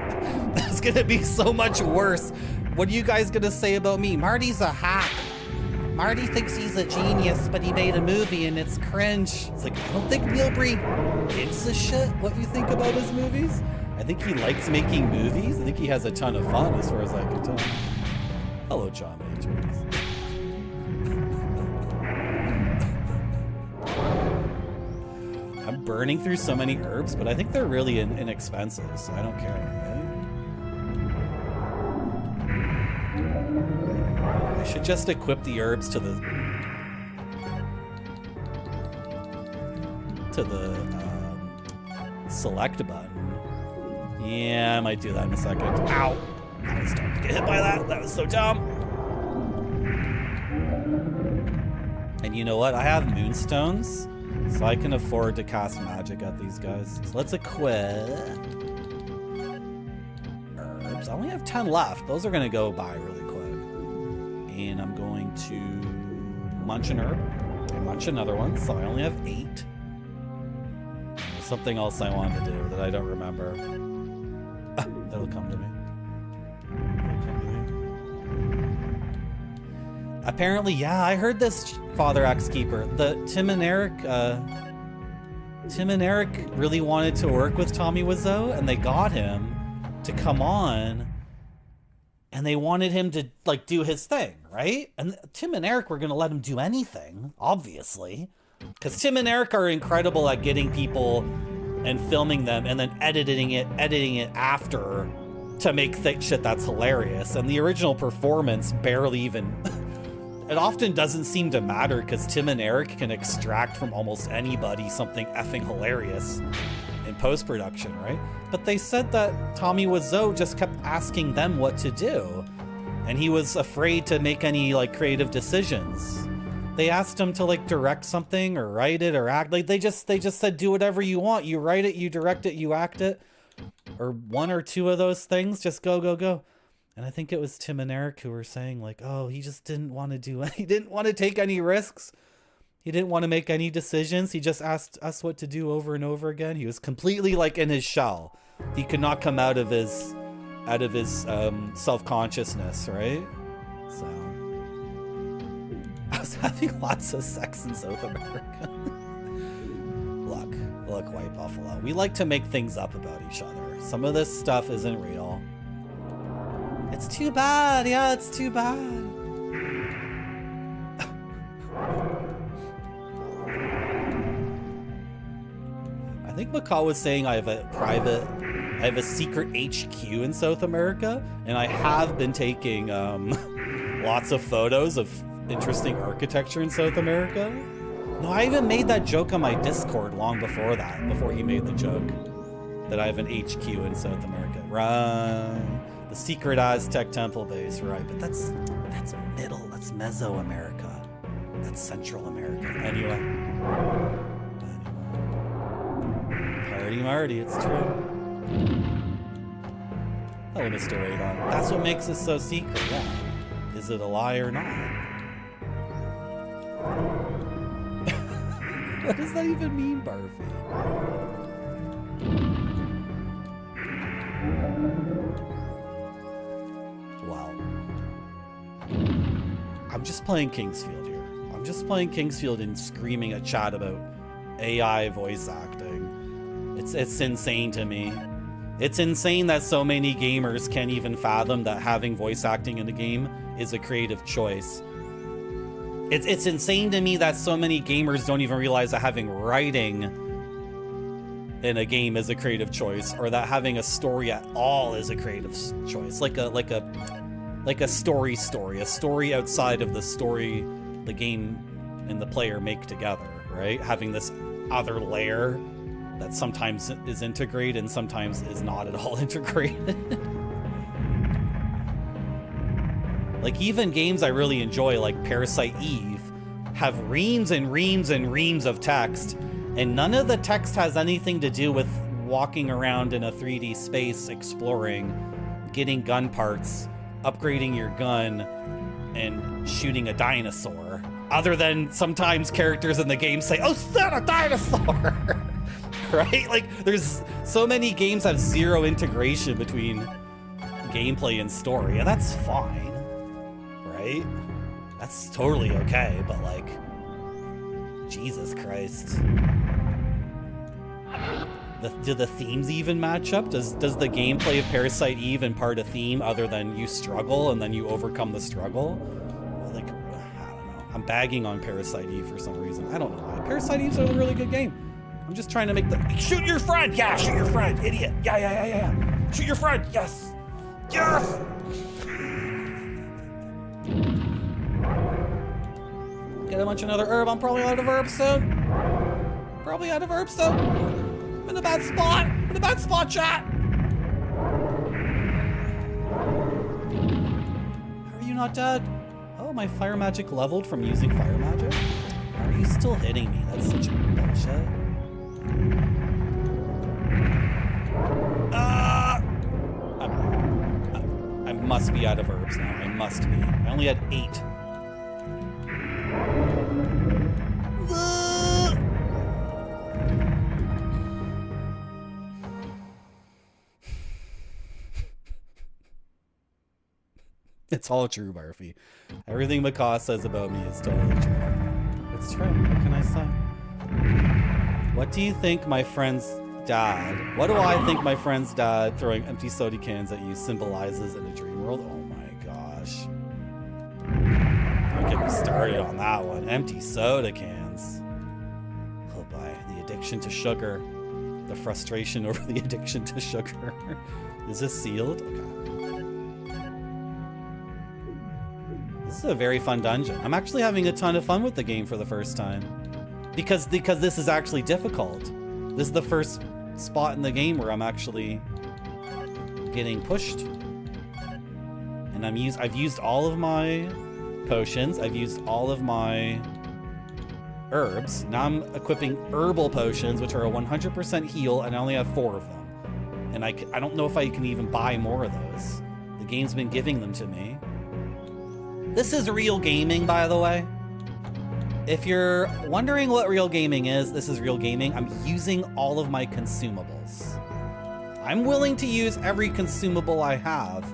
It's gonna be so much worse. What are you guys gonna say about me? Marty's a hack. Marty thinks he's a genius, but he made a movie and it's cringe. It's like, I don't think Neil Breen gives a shit what you think about his movies. I think he likes making movies. I think he has a ton of fun as far as I can tell. Hello, John Matrix. I'm burning through so many herbs, but I think they're really inexpensive, so I don't care, right? I should just equip the herbs to the select button. Yeah, I might do that in a second. Ow! I was dumb to get hit by that. That was so dumb. And you know what? I have moonstones, so I can afford to cast magic at these guys. So let's equip herbs. I only have 10 left. Those are gonna go by really quick. And I'm going to munch an herb and munch another one, so I only have 8. There's something else I wanted to do that I don't remember. That'll come to me. Apparently, yeah, I heard this, Father Axe Keeper. Tim and Eric really wanted to work with Tommy Wiseau, and they got him to come on. And they wanted him to like do his thing, right? And Tim and Eric were gonna let him do anything, obviously. Because Tim and Eric are incredible at getting people and filming them and then editing it after to make shit that's hilarious. And the original performance barely even, it often doesn't seem to matter because Tim and Eric can extract from almost anybody something effing hilarious in post-production, right? But they said that Tommy Wiseau just kept asking them what to do, and he was afraid to make any like creative decisions. They asked him to like direct something or write it or act. Like they just said, do whatever you want. You write it, you direct it, you act it, or one or two of those things. Just go. And I think it was Tim and Eric who were saying like, oh, he just didn't want to do. He didn't want to take any risks. He didn't want to make any decisions. He just asked us what to do over and over again. He was completely like in his shell. He could not come out of his self-consciousness, right? So I was having lots of sex in South America. Look, White Buffalo. We like to make things up about each other. Some of this stuff isn't real. It's too bad. Yeah, it's too bad. I think Macaw was saying I have a secret HQ in South America, and I have been taking lots of photos of interesting architecture in South America. No, I even made that joke on my Discord long before that, before he made the joke that I have an HQ in South America. Right. The secret Aztec temple base, right. But that's Mesoamerica. That's Central America. Anyway. Party Marty, it's true. Hello, Mr. Radon. That's what makes us so secret, yeah. Is it a lie or not? What does that even mean, Barfy? Wow. I'm just playing Kingsfield here. I'm just playing Kingsfield and screaming at chat about AI voice acting. It's insane to me. It's insane that so many gamers can't even fathom that having voice acting in a game is a creative choice. It's insane to me that so many gamers don't even realize that having writing in a game is a creative choice, or that having a story at all is a creative choice. Like a story, a story outside of the story the game and the player make together, right? Having this other layer that sometimes is integrated and sometimes is not at all integrated. Like even games I really enjoy, like Parasite Eve, have reams and reams and reams of text, and none of the text has anything to do with walking around in a 3D space, exploring, getting gun parts, upgrading your gun, and shooting a dinosaur. Other than sometimes characters in the game say, "Oh, set a dinosaur!" Right? Like, there's so many games have zero integration between gameplay and story, and that's fine, right? That's totally okay, but like, Jesus Christ. Do the themes even match up? Does the gameplay of Parasite Eve impart a theme other than you struggle and then you overcome the struggle? Like, I don't know. I'm bagging on Parasite Eve for some reason. I don't know why. Parasite Eve's a really good game. I'm just trying to make the... Shoot your friend! Yeah, shoot your friend, idiot! Yeah. Shoot your friend! Yes! Yes! Get a bunch of another herb. I'm probably out of herbs soon. I'm in a bad spot, chat! How are you not dead? Oh, my fire magic leveled from using fire magic? How are you still hitting me? That's such bullshit. I must be out of herbs now. I must be. I only had 8. It's all true, Barfy. Everything Macaw says about me is totally true. It's true. What can I say? What do you think my friend's dad... What do I think my friend's dad throwing empty soda cans at you symbolizes in a dream world? Oh my gosh. Don't get me started on that one. Empty soda cans. Oh boy. The addiction to sugar. The frustration over the addiction to sugar. Is this sealed? Okay. This is a very fun dungeon. I'm actually having a ton of fun with the game for the first time. Because this is actually difficult. This is the first spot in the game where I'm actually getting pushed. And I've used all of my potions. I've used all of my herbs. Now I'm equipping herbal potions, which are a 100% heal, and I only have 4 of them. And I don't know if I can even buy more of those. The game's been giving them to me. This is real gaming, by the way. If you're wondering what real gaming is, this is real gaming. I'm using all of my consumables. I'm willing to use every consumable I have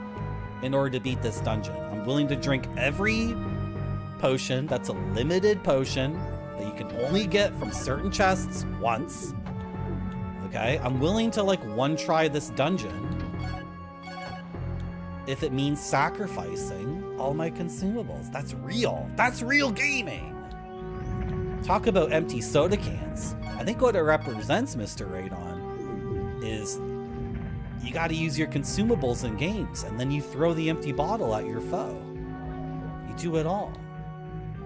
in order to beat this dungeon. I'm willing to drink every potion that's a limited potion that you can only get from certain chests once. Okay? I'm willing to like one-try this dungeon if it means sacrificing all my consumables. That's real. That's real gaming. Talk about empty soda cans. I think what it represents, Mr. Radon, is you got to use your consumables in games, and then you throw the empty bottle at your foe. You do it all.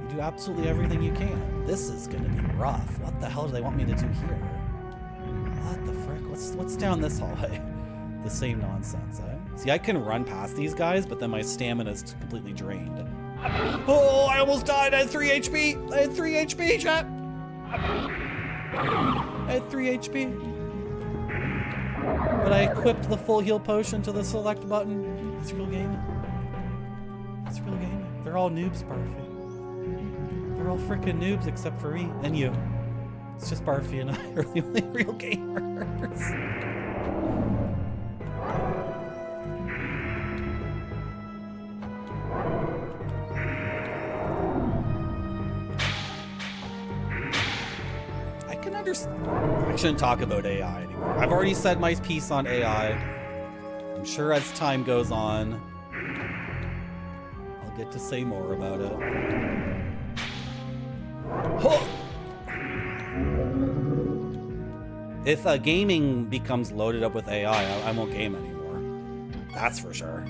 You do absolutely everything you can. This is going to be rough. What the hell do they want me to do here? What the frick? What's down this hallway? The same nonsense, eh? See, I can run past these guys, but then my stamina is completely drained. Oh, I almost died. I had 3 HP. I had 3 HP, chat. I had 3 HP. But I equipped the full heal potion to the select button. It's real gaming. It's real gaming. They're all noobs, Barfy. They're all freaking noobs except for me and you. It's just Barfy and I are the only real gamers. I shouldn't talk about AI anymore. I've already said my piece on AI. I'm sure as time goes on, I'll get to say more about it. Oh! If gaming becomes loaded up with AI, I won't game anymore. That's for sure.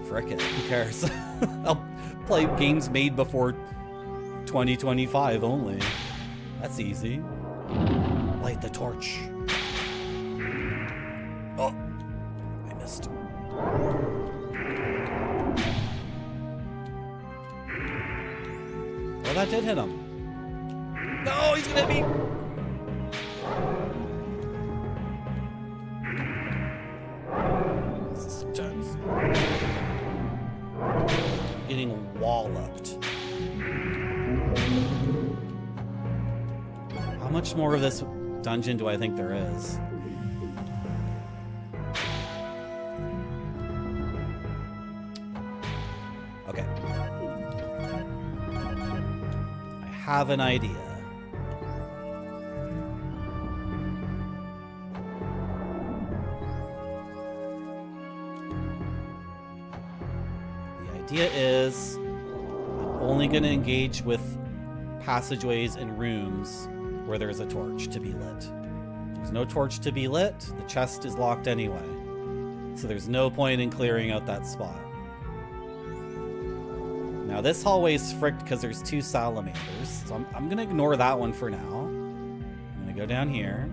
Frick it, who cares? I'll play games made before 2025 only. That's easy. Light the torch. Oh, I missed. Well, that did hit him. No, he's gonna hit me. This is intense. Getting walloped. How much more of this dungeon do I think there is? Okay. I have an idea. The idea is I'm only going to engage with passageways and rooms where there's a torch to be lit. There's no torch to be lit, the chest is locked anyway. So there's no point in clearing out that spot. Now this hallway's fricked because there's 2 salamanders, so I'm gonna ignore that one for now. I'm gonna go down here.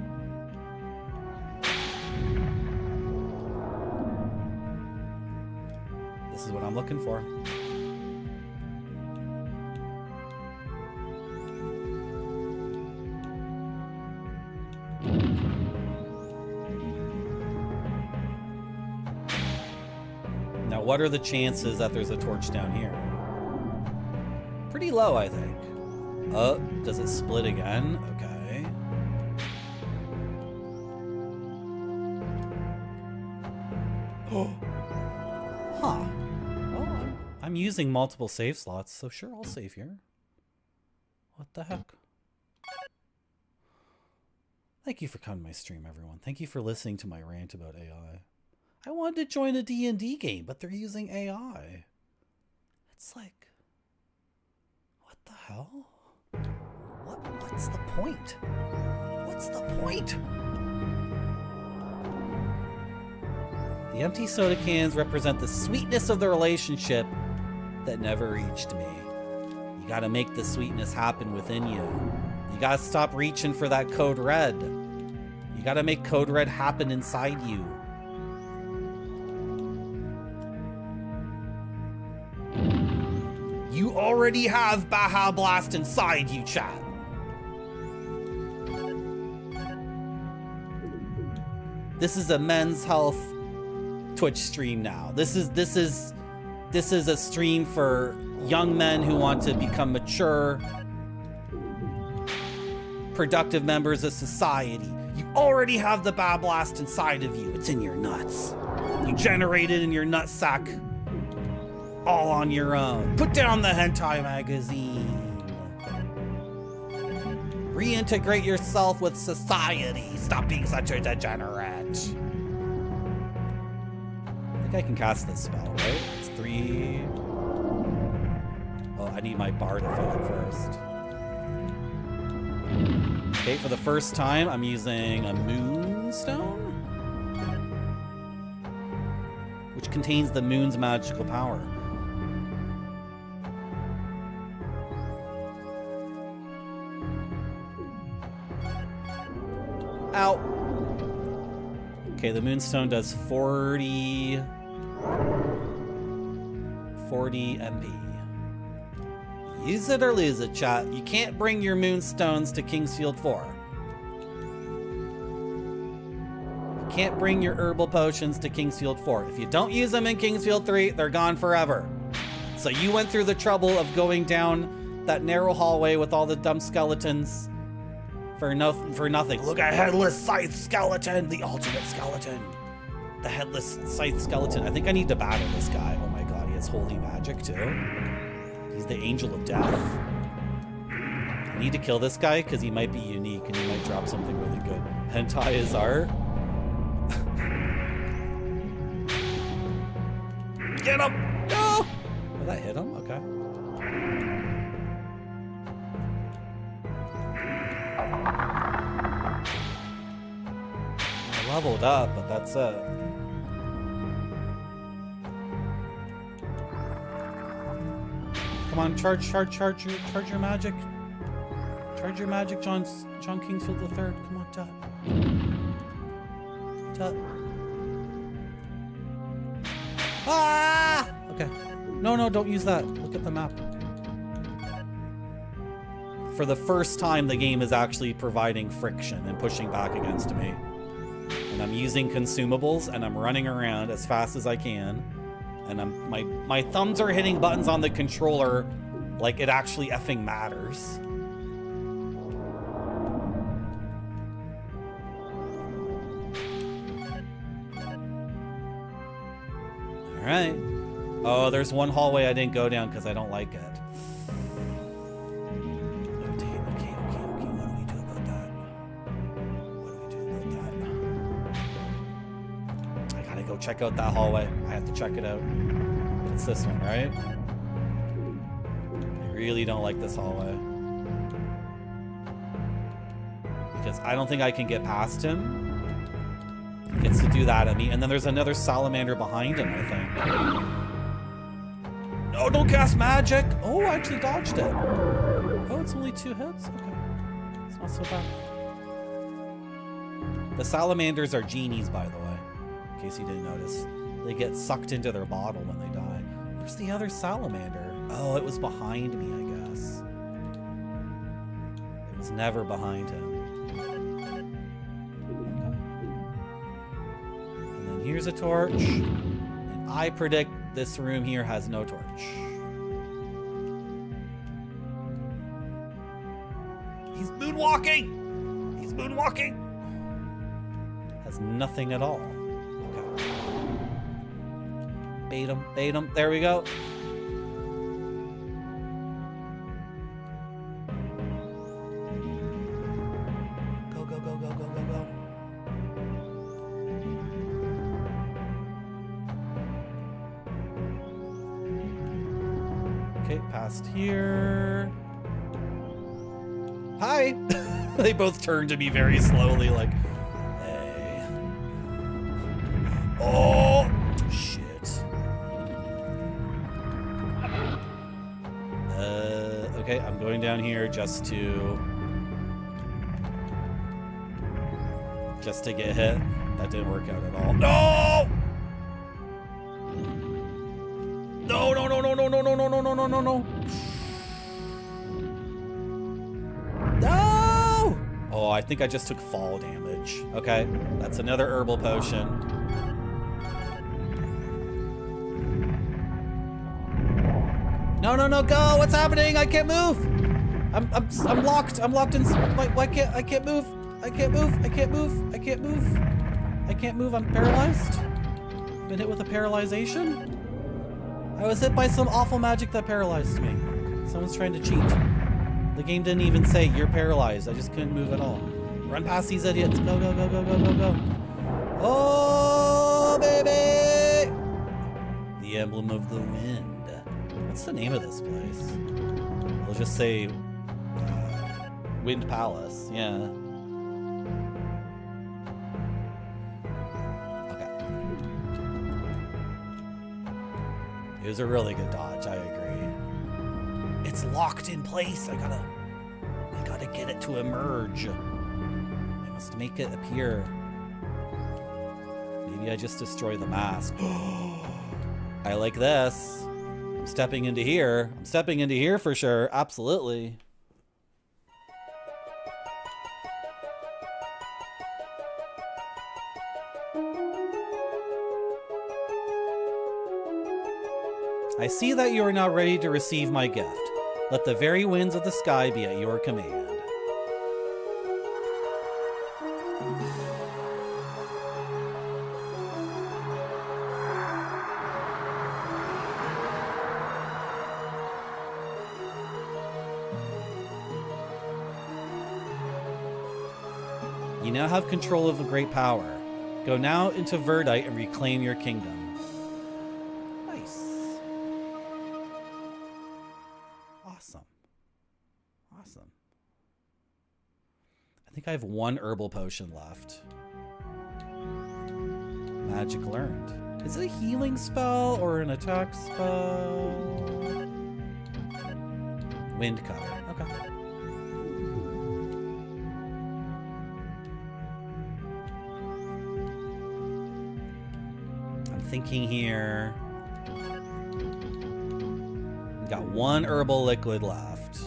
This is what I'm looking for. Now, what are the chances that there's a torch down here? Pretty low, I think. Oh, does it split again? Okay. Oh. Huh. Well, I'm using multiple save slots, so sure, I'll save here. What the heck? Thank you for coming to my stream, everyone. Thank you for listening to my rant about AI. I wanted to join a D&D game, but they're using AI. It's like, what the hell? What's the point? What's the point? The empty soda cans represent the sweetness of the relationship that never reached me. You gotta make the sweetness happen within you. You gotta stop reaching for that code red. You gotta make code red happen inside you. You already have Baja Blast inside you, chat. This is a Men's Health Twitch stream now. This is a stream for young men who want to become mature, productive members of society. You already have the Baja Blast inside of you. It's in your nuts. You generate it in your nutsack. All on your own. Put down the hentai magazine. Reintegrate yourself with society. Stop being such a degenerate. I think I can cast this spell, right? It's 3. Oh, I need my bar to fill it first. Okay, for the first time, I'm using a moonstone, which contains the moon's magical power. Ow. Okay, the moonstone does 40 MP. Use it or lose it, chat. You can't bring your moonstones to Kingsfield 4. You can't bring your herbal potions to Kingsfield 4. If you don't use them in Kingsfield 3, they're gone forever. So you went through the trouble of going down that narrow hallway with all the dumb skeletons for nothing. Look, a headless scythe skeleton, the ultimate skeleton. The headless scythe skeleton. I think I need to battle this guy. Oh my god, he has holy magic too. He's the angel of death. I need to kill this guy because he might be unique and he might drop something really good. Hentai is art. Get him! No! Did that hit him? Okay. I leveled up, but that's it. Come on, charge your magic. Charge your magic, John Kingsfield III. Come on, Tut. Tut. Ah! Okay. No, don't use that. Look at the map. For the first time, the game is actually providing friction and pushing back against me. And I'm using consumables, and I'm running around as fast as I can. And my thumbs are hitting buttons on the controller like it actually effing matters. All right. Oh, there's one hallway I didn't go down because I don't like it. Oh, damn. Okay. What do we do about that? I gotta go check out that hallway. I have to check it out. It's this one, right? I really don't like this hallway. Because I don't think I can get past him. He gets to do that at me. And then there's another salamander behind him, I think. No, don't cast magic! Oh, I actually dodged it. Oh, it's only 2 hits? Okay. It's not so bad. The salamanders are genies, by the way. In case you didn't notice. They get sucked into their bottle when they die. Where's the other salamander? Oh, it was behind me, I guess. It was never behind him. And then here's a torch. And I predict this room here has no torch. He's moonwalking! He's moonwalking! Has nothing at all. Okay. Bait him. There we go. Go. Okay, past here. Hi! They both turn to me very slowly, like, hey. Oh! Shit. Okay, I'm going down here just to get hit. That didn't work out at all. No! No. No! Oh, I think I just took fall damage. Okay, that's another herbal potion. No, go! What's happening? I can't move! I'm locked. I'm locked in. I can't move. I can't move. I'm paralyzed. Been hit with a paralyzation. I was hit by some awful magic that paralyzed me. Someone's trying to cheat. The game didn't even say you're paralyzed. I just couldn't move at all. Run past these idiots. Go. Oh, baby! The emblem of the wind. What's the name of this place? We'll just say Wind Palace. Yeah. Okay. It was a really good dodge, I agree. It's locked in place. I gotta get it to emerge. I must make it appear. Maybe I just destroy the mask. I like this. I'm stepping into here. I'm stepping into here for sure. Absolutely. I see that you are now ready to receive my gift. Let the very winds of the sky be at your command. You now have control of a great power. Go now into Verdite and reclaim your kingdom. Awesome. I think I have one herbal potion left. Magic learned. Is it a healing spell or an attack spell? Wind cutter. Okay. thinking here. Got one herbal liquid left.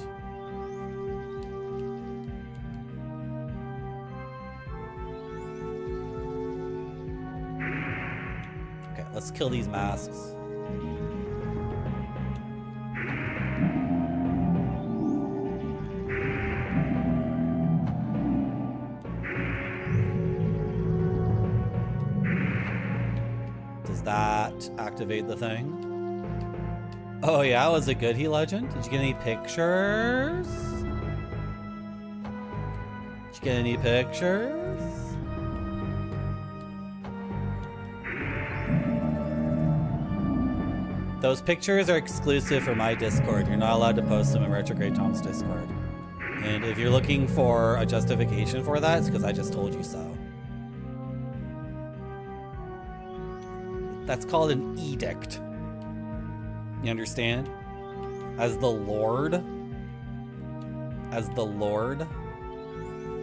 Okay, let's kill these masks. Does that activate the thing? Oh yeah, was it good, He Legend? Did you get any pictures? Did you get any pictures? Those pictures are exclusive for my Discord. You're not allowed to post them in Retrograde Tom's Discord. And if you're looking for a justification for that, it's because I just told you so. That's called an edict. You understand? As the Lord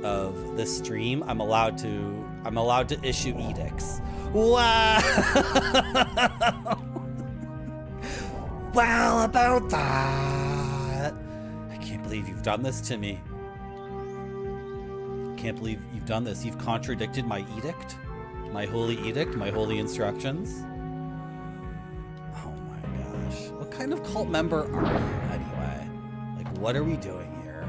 of this stream, I'm allowed to issue edicts. Wow. Well, about that. I can't believe you've done this to me. Can't believe you've done this. You've contradicted my edict, my holy edict, my holy instructions. What kind of cult member are you, anyway? Like, what are we doing here?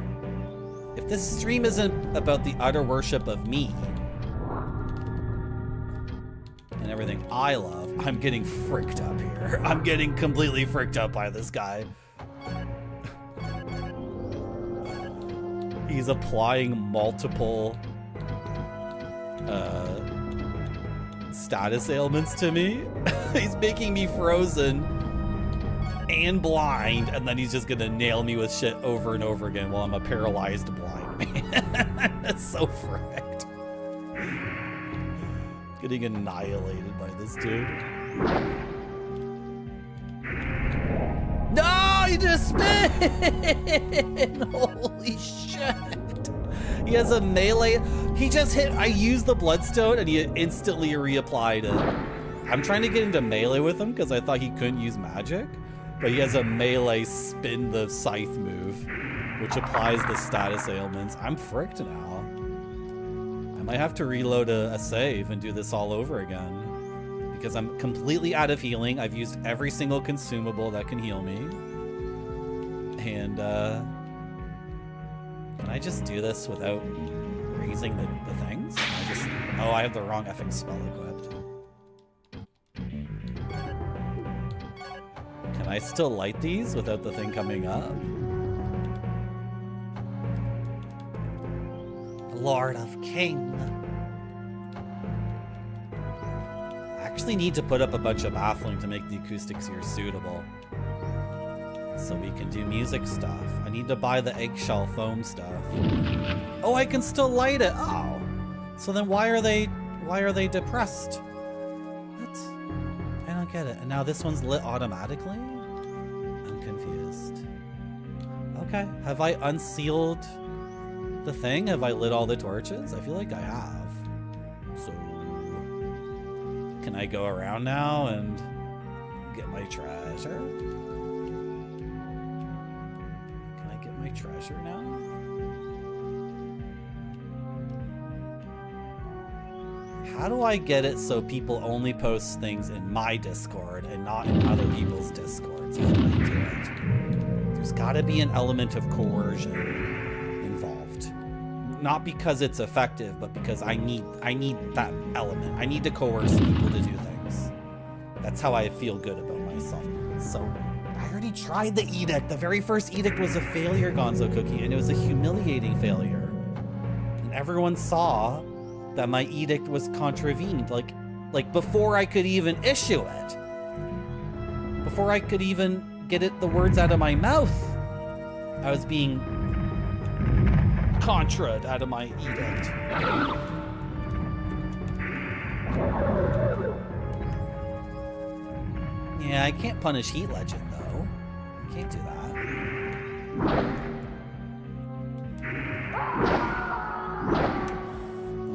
If this stream isn't about the utter worship of me and everything I love, I'm getting fricked up here. I'm getting completely fricked up by this guy. He's applying multiple status ailments to me. He's making me frozen and blind, and then he's just gonna nail me with shit over and over again while I'm a paralyzed blind man. That's so fricked. Getting annihilated by this dude. No, he just spin! Holy shit. He has a melee. He just hit, I used the bloodstone and he instantly reapplied it. I'm trying to get into melee with him because I thought he couldn't use magic. But he has a melee spin the scythe move, which applies the status ailments. I'm fricked now. I might have to reload a save and do this all over again. Because I'm completely out of healing. I've used every single consumable that can heal me. And, can I just do this without raising the things? Oh, I have the wrong effing spell equipped. Can I still light these without the thing coming up? Lord of King. I actually need to put up a bunch of baffling to make the acoustics here suitable. So we can do music stuff. I need to buy the eggshell foam stuff. Oh, I can still light it. Oh. So then why are they depressed? What? I don't get it. And now this one's lit automatically? I'm confused. Okay. Have I unsealed the thing? Have I lit all the torches? I feel like I have. So can I go around now and get my treasure? Can I get my treasure now? How do I get it so people only post things in my Discord and not in other people's Discords? How do I do it? There's gotta be an element of coercion involved. Not because it's effective, but because I need that element. I need to coerce people to do things. That's how I feel good about myself. So, I already tried the edict. The very first edict was a failure, Gonzo Cookie, and it was a humiliating failure. And everyone saw that my edict was contravened, like before I could even issue it. Before I could even get the words out of my mouth, I was being contra'd out of my edict. Yeah, I can't punish Heat Legend, though. I can't do that.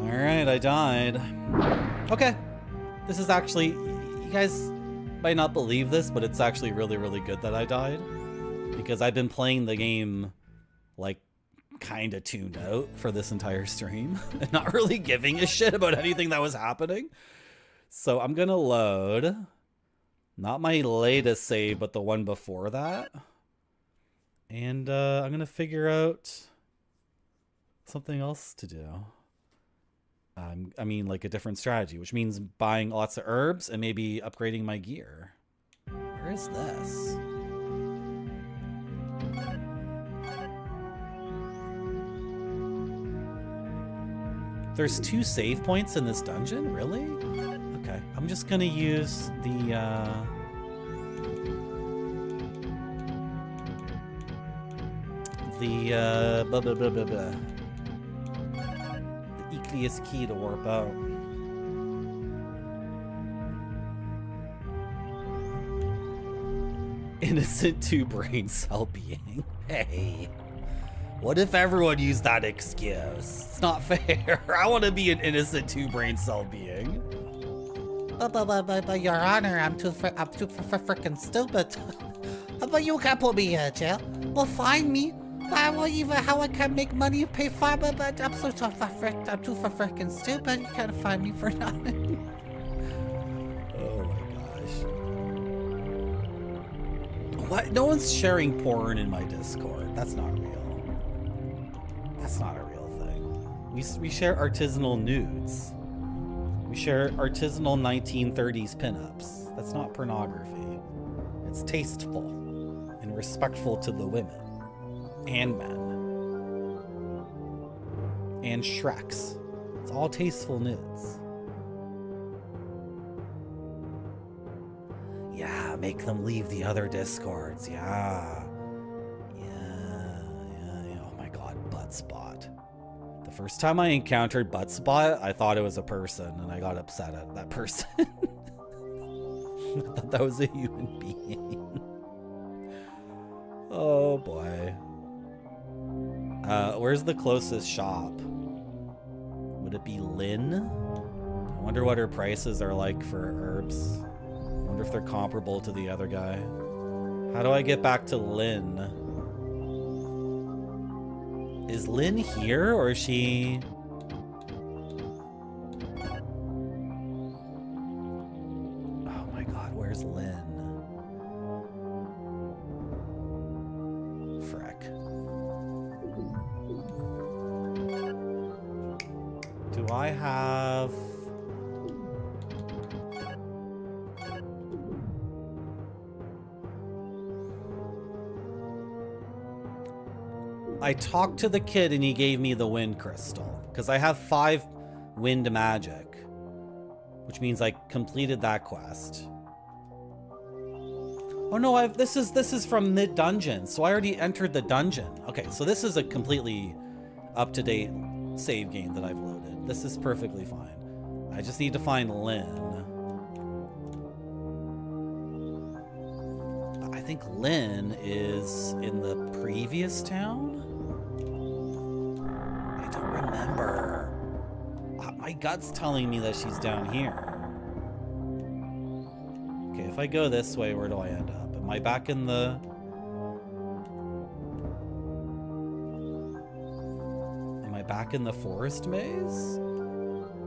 Alright, I died. Okay. This is actually... You guys might not believe this, but it's actually really, really good that I died. Because I've been playing the game, like, kind of tuned out for this entire stream. And not really giving a shit about anything that was happening. So I'm gonna load, not my latest save, but the one before that. And I'm gonna figure out something else to do. I mean, like a different strategy, which means buying lots of herbs and maybe upgrading my gear. Where is this? There's 2 save points in this dungeon? Really? Okay, I'm just gonna use the Eccleus key to warp out. Innocent 2 brain cell being. Hey. What if everyone used that excuse? It's not fair. I want to be an innocent 2 brain cell being. But Your Honor, I'm too freaking stupid. But you can't put me in jail. Well, find me. I will even how I can make money pay fine, but I'm too freaking stupid. You can't find me for nothing. Oh my gosh. What? No one's sharing porn in my Discord. That's not real. That's not a real thing. We share artisanal nudes. We share artisanal 1930s pinups. That's not pornography. It's tasteful and respectful to the women and men and Shreks. It's all tasteful nudes. Yeah, make them leave the other Discords. Yeah. Oh my god, butt spot. The first time I encountered butt spot, I thought it was a person and I got upset at that person. I thought that was a human being. Oh boy. Where's the closest shop? Would it be Lynn? I wonder what her prices are like for herbs. I wonder if they're comparable to the other guy. How do I get back to Lynn? Is Lynn here or is she... Oh my god, where's Lynn? Frick. Do I have... I talked to the kid and he gave me the wind crystal because I have 5 wind magic, which means I completed that quest. Oh no, this is from mid dungeon, so I already entered the dungeon. Okay, so this is a completely up-to-date save game that I've loaded. This is perfectly fine. I just need to find Lynn. I think Lynn is in the previous town? I don't remember. My gut's telling me that she's down here. Okay, if I go this way, where do I end up? Am I back in the... Am I back in the forest maze?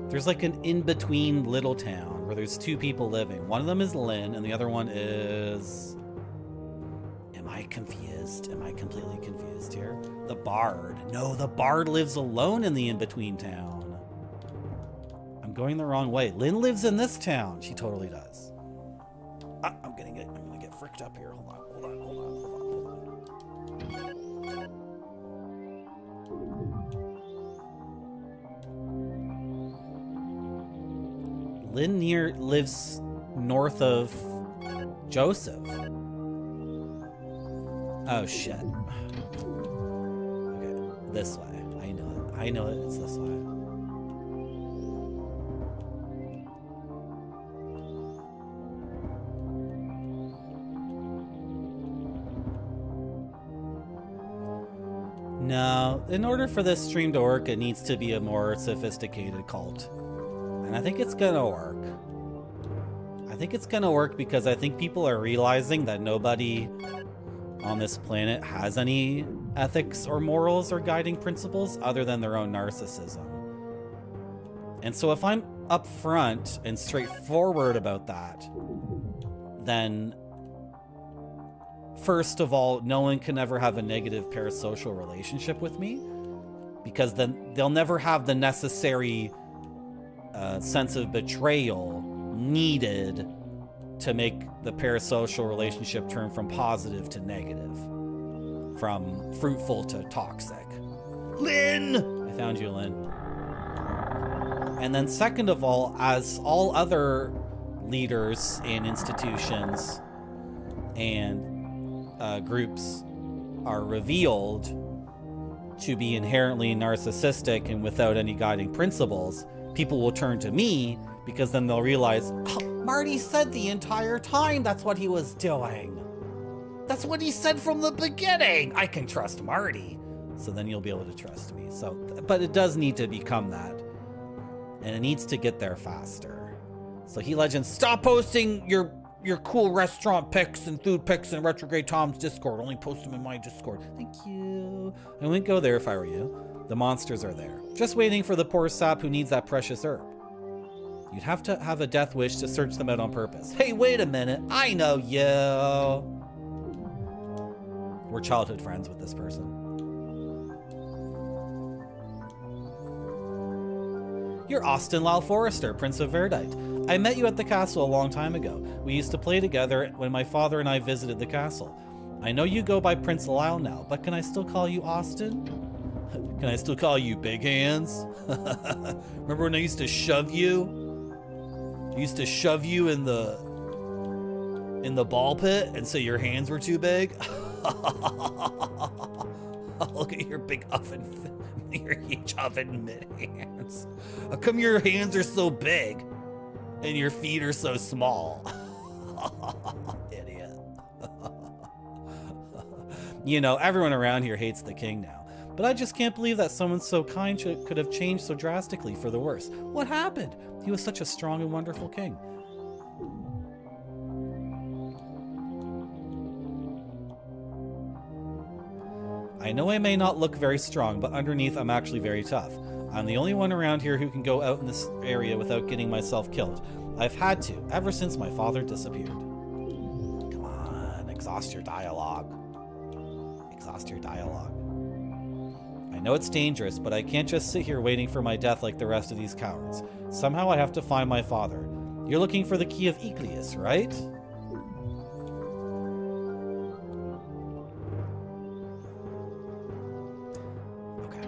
There's like an in-between little town where there's 2 people living. One of them is Lynn, and the other one is... Am I confused? Am I completely confused here? The Bard. No, the Bard lives alone in the in-between town. I'm going the wrong way. Lynn lives in this town. She totally does. I'm gonna get fricked up here. Hold on. Lynn lives north of Joseph. Oh shit. Okay, this way. I know it. It's this way. No, in order for this stream to work, it needs to be a more sophisticated cult. And I think it's gonna work. I think it's gonna work because I think people are realizing that nobody on this planet has any ethics or morals or guiding principles other than their own narcissism. And so if I'm upfront and straightforward about that, then first of all, no one can ever have a negative parasocial relationship with me, because then they'll never have the necessary sense of betrayal needed to make the parasocial relationship turn from positive to negative, from fruitful to toxic. Lynn! I found you, Lynn. And then second of all, as all other leaders and institutions and groups are revealed to be inherently narcissistic and without any guiding principles, people will turn to me, because then they'll realize, oh, Marty said the entire time that's what he was doing. That's what he said from the beginning. I can trust Marty. So then you'll be able to trust me. So, but it does need to become that. And it needs to get there faster. So He Legends, stop posting your cool restaurant pics and food pics in Retrograde Tom's Discord. Only post them in my Discord. Thank you. I wouldn't go there if I were you. The monsters are there. Just waiting for the poor sap who needs that precious herb. You'd have to have a death wish to search them out on purpose. Hey, wait a minute. I know you. We're childhood friends with this person. You're Austin Lyle Forrester, Prince of Verdite. I met you at the castle a long time ago. We used to play together when my father and I visited the castle. I know you go by Prince Lyle now, but can I still call you Austin? Can I still call you Big Hands? Remember when I used to shove you? I used to shove you in the ball pit and say your hands were too big? Look at your big oven, your huge oven mitt hands. How come your hands are so big and your feet are so small? Idiot. You know, everyone around here hates the king now. But I just can't believe that someone so kind could have changed so drastically for the worse. What happened? He was such a strong and wonderful king. I know I may not look very strong, but underneath I'm actually very tough. I'm the only one around here who can go out in this area without getting myself killed. I've had to, ever since my father disappeared. Come on, exhaust your dialogue. Exhaust your dialogue. I know it's dangerous, but I can't just sit here waiting for my death like the rest of these cowards. Somehow I have to find my father. You're looking for the key of Ecleus, right? Okay.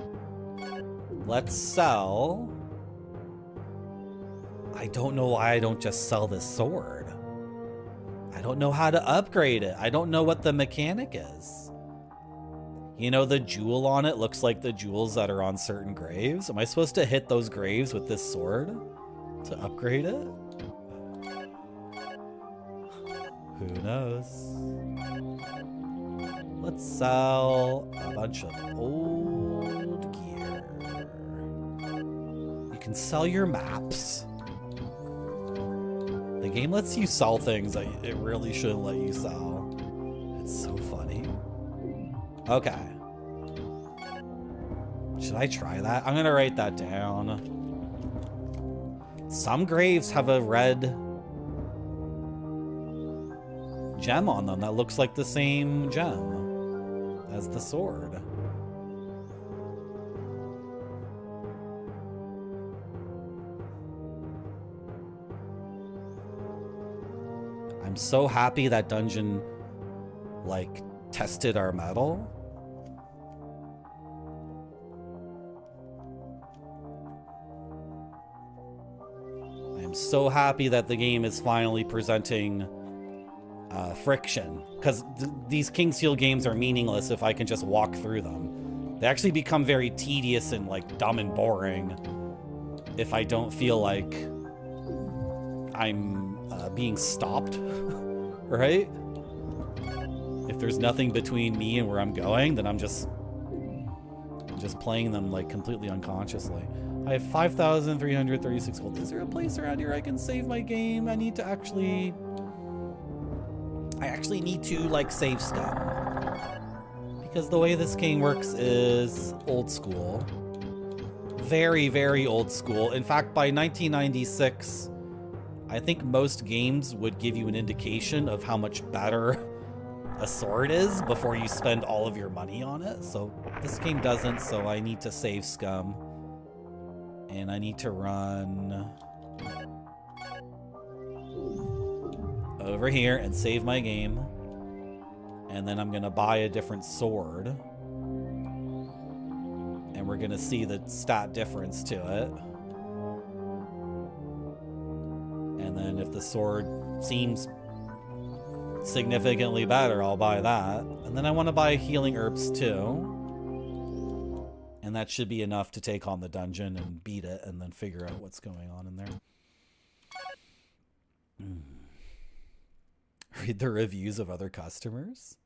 Let's sell. I don't know why I don't just sell this sword. I don't know how to upgrade it. I don't know what the mechanic is. You know, the jewel on it looks like the jewels that are on certain graves. Am I supposed to hit those graves with this sword to upgrade it? Who knows? Let's sell a bunch of old gear. You can sell your maps. The game lets you sell things that it really shouldn't let you sell. It's so funny. Okay. Should I try that? I'm gonna write that down. Some graves have a red gem on them that looks like the same gem as the sword. I'm so happy that dungeon, like, tested our metal. I'm so happy that the game is finally presenting friction, because these Kingseal games are meaningless if I can just walk through them. They actually become very tedious and like dumb and boring if I don't feel like I'm being stopped, right? If there's nothing between me and where I'm going, then I'm just playing them like completely unconsciously. I have 5,336 gold. Is there a place around here I can save my game? I need to actually... I actually need to, like, save scum. Because the way this game works is old school. Very, very old school. In fact, by 1996, I think most games would give you an indication of how much better a sword is before you spend all of your money on it. So this game doesn't, so I need to save scum. And I need to run over here and save my game. And then I'm gonna buy a different sword. And we're gonna see the stat difference to it. And then if the sword seems significantly better, I'll buy that. And then I want to buy healing herbs too. And that should be enough to take on the dungeon and beat it and then figure out what's going on in there. Read the reviews of other customers.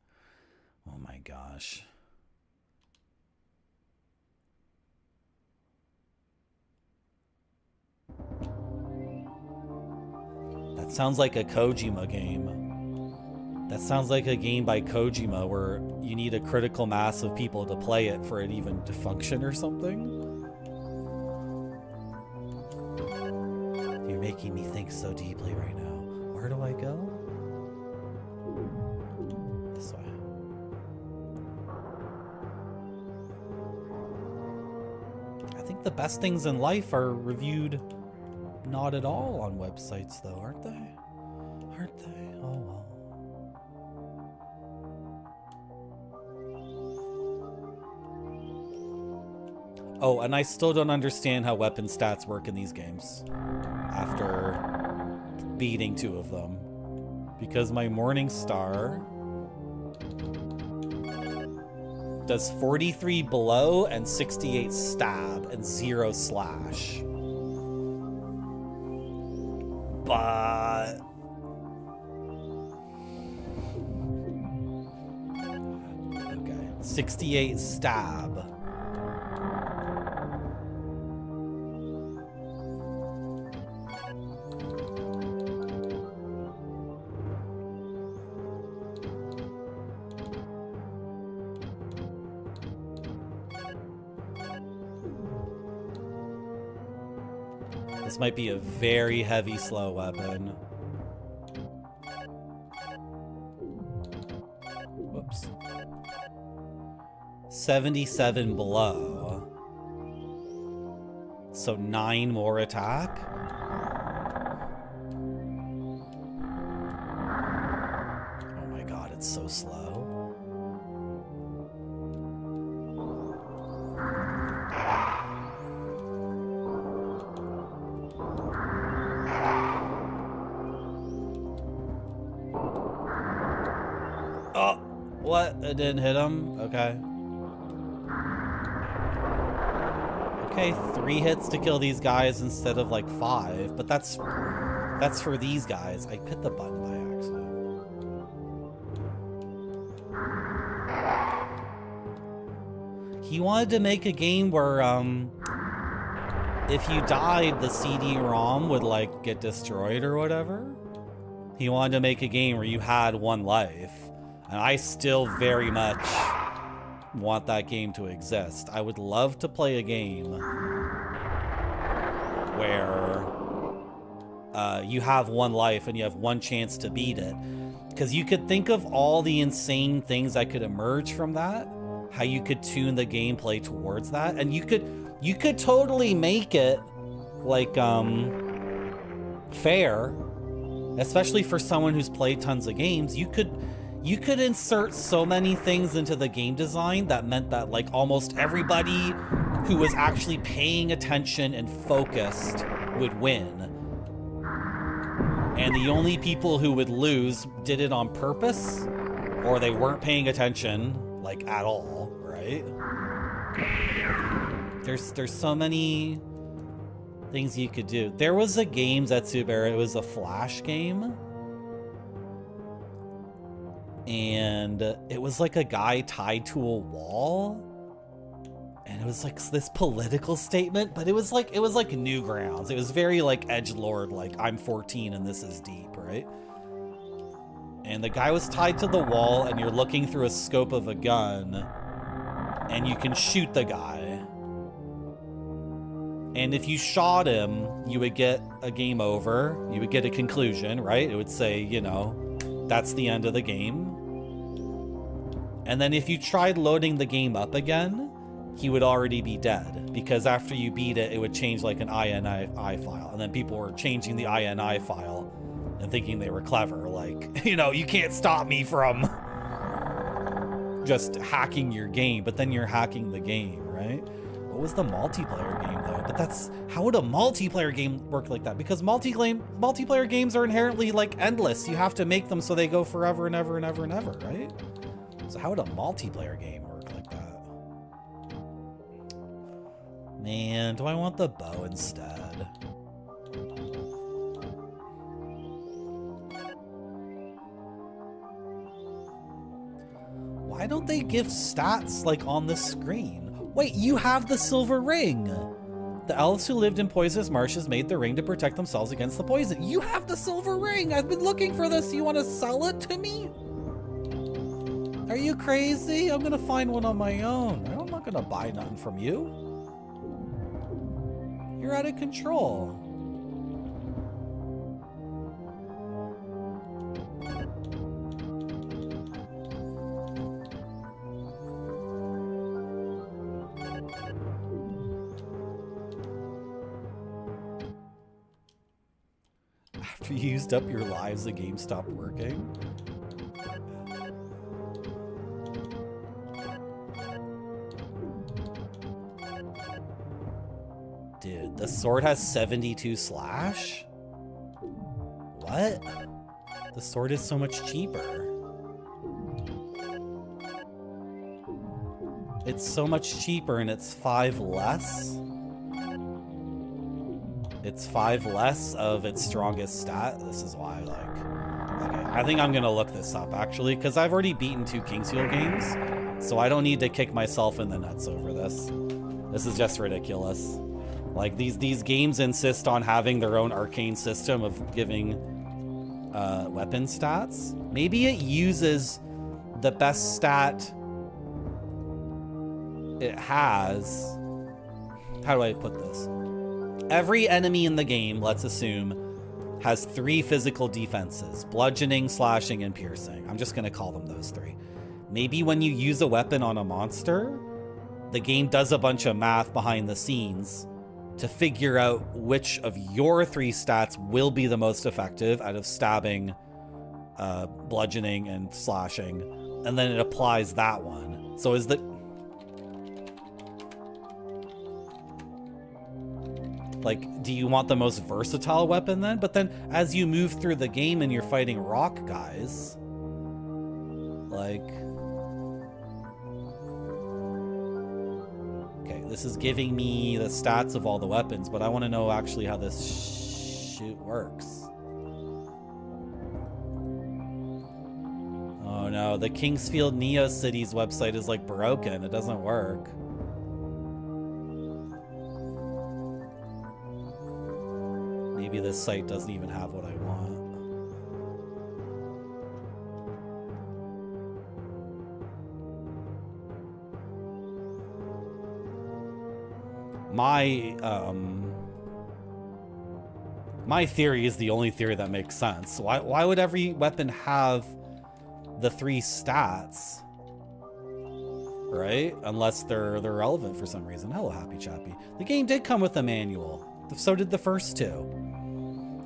Oh my gosh. That sounds like a Kojima game. That sounds like a game by Kojima where you need a critical mass of people to play it for it even to function or something. You're making me think so deeply right now. Where do I go? This way. I think the best things in life are reviewed not at all on websites though, aren't they? Aren't they? Oh well. Oh, and I still don't understand how weapon stats work in these games after beating 2 of them. Because my Morning Star does 43 blow and 68 stab and 0 slash. But... okay, 68 stab. This might be a very heavy slow weapon. Whoops. 77 blow. So 9 more attack. Oh my god, it's so slow. What? It didn't hit him? Okay. Okay, 3 hits to kill these guys instead of like 5, but that's for these guys. I hit the button by accident. He wanted to make a game where if you died, the CD-ROM would like get destroyed or whatever. He wanted to make a game where you had 1 life. And I still very much want that game to exist. I would love to play a game where you have 1 life and you have 1 chance to beat it. Because you could think of all the insane things that could emerge from that. How you could tune the gameplay towards that. And you could totally make it like fair. Especially for someone who's played tons of games. You could insert so many things into the game design that meant that like almost everybody who was actually paying attention and focused would win. And the only people who would lose did it on purpose or they weren't paying attention like at all, right? There's so many things you could do. There was a game, Zetsubear, it was a Flash game. And it was like a guy tied to a wall. And it was like this political statement, but it was like Newgrounds. It was very like edgelord, like I'm 14 and this is deep, right? And the guy was tied to the wall, and you're looking through a scope of a gun, and you can shoot the guy. And if you shot him, you would get a game over. You would get a conclusion, right? It would say, you know, that's the end of the game. And then if you tried loading the game up again, he would already be dead, because after you beat it, it would change like an INI file. And then people were changing the INI file and thinking they were clever. Like, you know, you can't stop me from just hacking your game, but then you're hacking the game, right? What was the multiplayer game though? But that's, how would a multiplayer game work like that? Because multiplayer games are inherently like endless. You have to make them so they go forever and ever and ever and ever, right? So how would a multiplayer game work like that? Man, do I want the bow instead? Why don't they give stats like on the screen? Wait, you have the silver ring. The elves who lived in poisonous marshes made the ring to protect themselves against the poison. You have the silver ring. I've been looking for this. You want to sell it to me? Are you crazy? I'm gonna find one on my own. I'm not gonna buy nothing from you. You're out of control. After you used up your lives, the game stopped working. Dude, the sword has 72 slash? What? The sword is so much cheaper. It's so much cheaper and it's 5 less? It's 5 less of its strongest stat? This is why, like... Okay, I think I'm gonna look this up, actually, because I've already beaten 2 Kingsfield games, so I don't need to kick myself in the nuts over this. This is just ridiculous. Like, these games insist on having their own arcane system of giving weapon stats. Maybe it uses the best stat it has. How do I put this? Every enemy in the game, let's assume, has 3 physical defenses: bludgeoning, slashing, and piercing. I'm just gonna call them those 3. Maybe when you use a weapon on a monster, the game does a bunch of math behind the scenes to figure out which of your 3 stats will be the most effective out of stabbing, bludgeoning, and slashing, and then it applies that one. So is the... Like, do you want the most versatile weapon then? But then as you move through the game and you're fighting rock guys, like... Okay, this is giving me the stats of all the weapons, but I want to know actually how this shit works. Oh no, the Kingsfield Neo Cities website is like broken. It doesn't work. Maybe this site doesn't even have what I want. My theory is the only theory that makes sense. Why would every weapon have the 3 stats? Right? Unless they're relevant for some reason. Hello, Happy Chappy. The game did come with a manual. So did the first 2.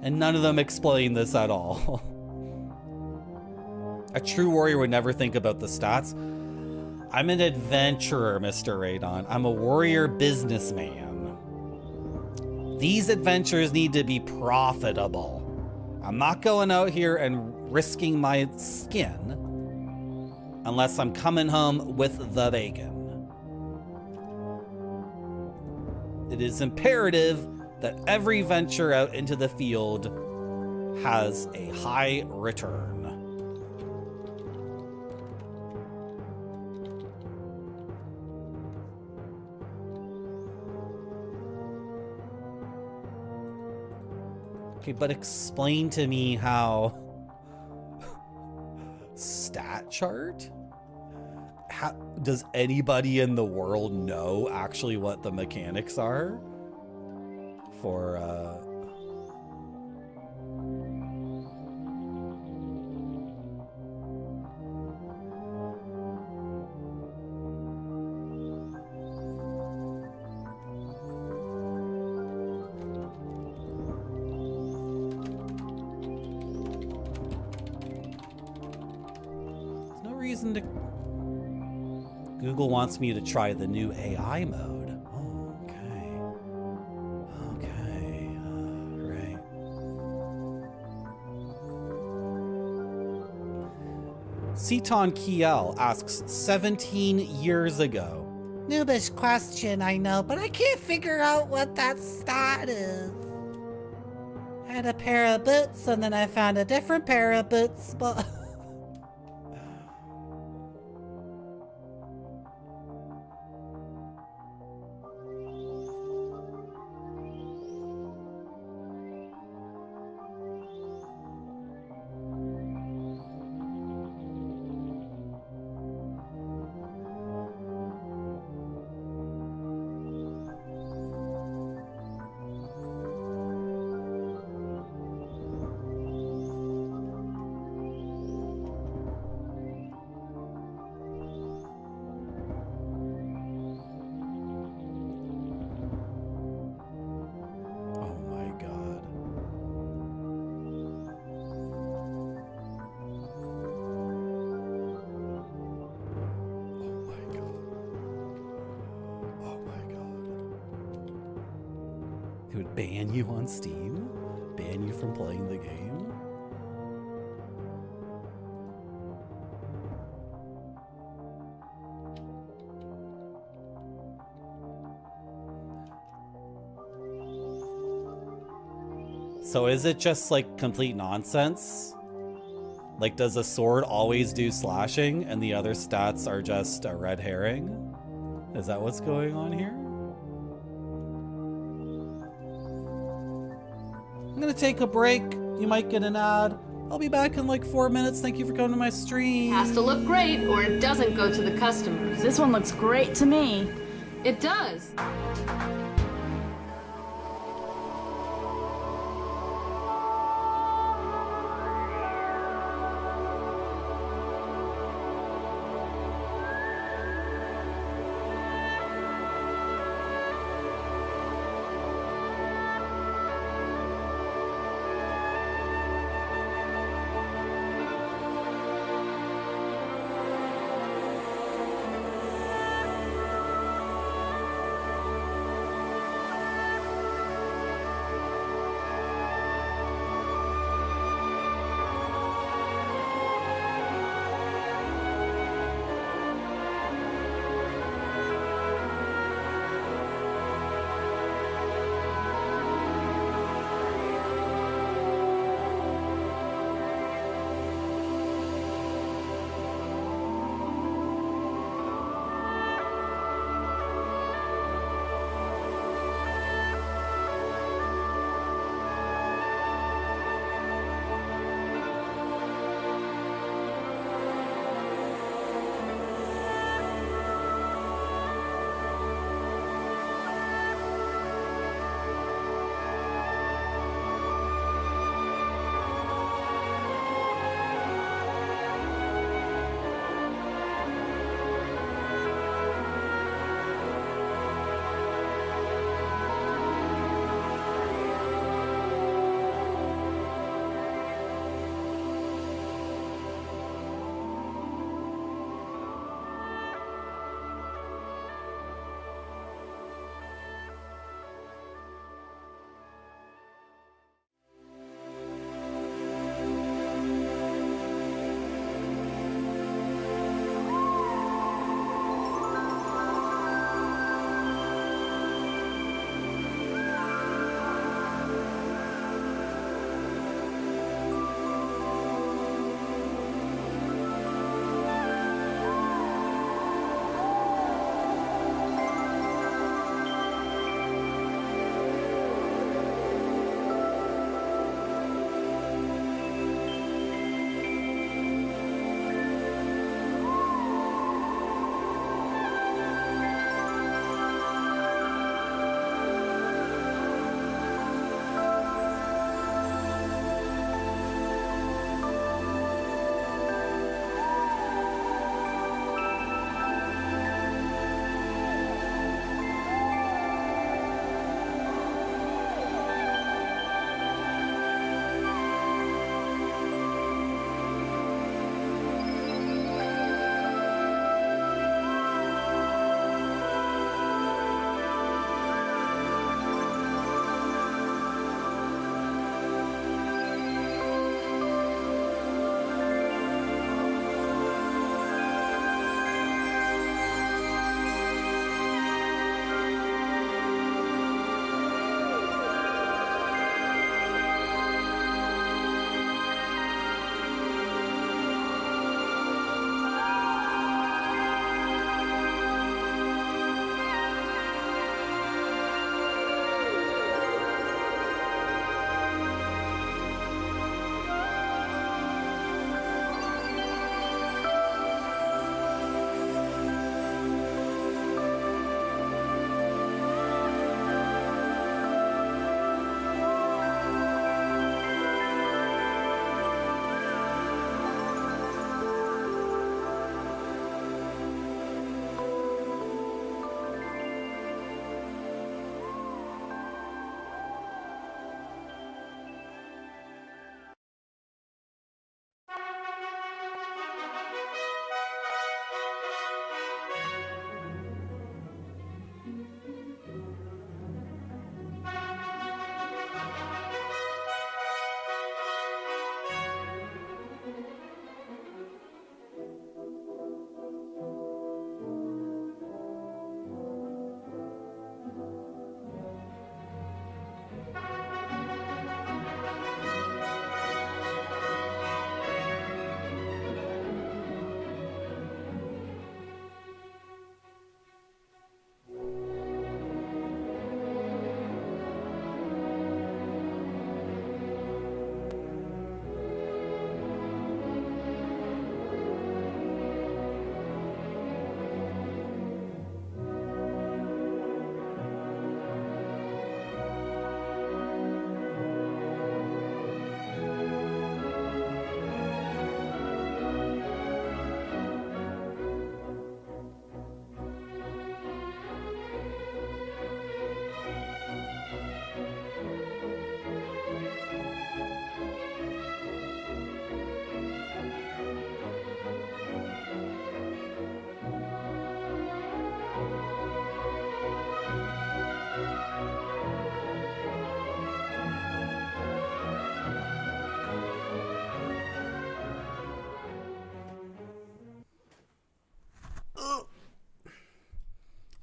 And none of them explain this at all. A true warrior would never think about the stats. I'm an adventurer, Mr. Radon. I'm a warrior businessman. These adventures need to be profitable. I'm not going out here and risking my skin unless I'm coming home with the bacon. It is imperative that every venture out into the field has a high return. Okay, but explain to me how... Stat chart? How, does anybody in the world know actually what the mechanics are for there's no reason to... Google wants me to try the new AI mode. Oh, okay. Okay, right. Seton Kiel asks 17 years ago. Noobish question, I know, but I can't figure out what that stat is. I had a pair of boots, and then I found a different pair of boots, but... It would ban you on Steam? Ban you from playing the game? So is it just like complete nonsense? Like, does a sword always do slashing and the other stats are just a red herring? Is that what's going on here? I'm gonna take a break. You might get an ad. I'll be back in like 4 minutes. Thank you for coming to my stream. It has to look great or it doesn't go to the customers. This one looks great to me. It does.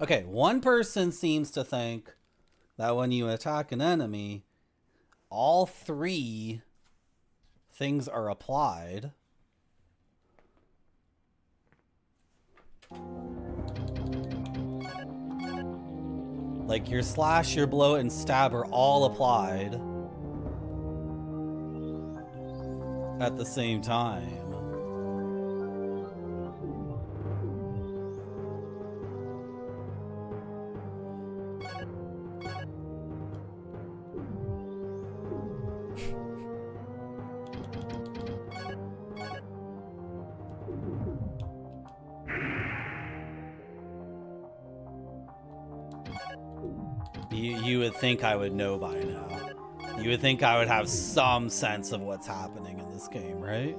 Okay, one person seems to think that when you attack an enemy, all three things are applied. Like your slash, your blow, and stab are all applied at the same time. You would think I would know by now. You would think I would have some sense of what's happening in this game, right?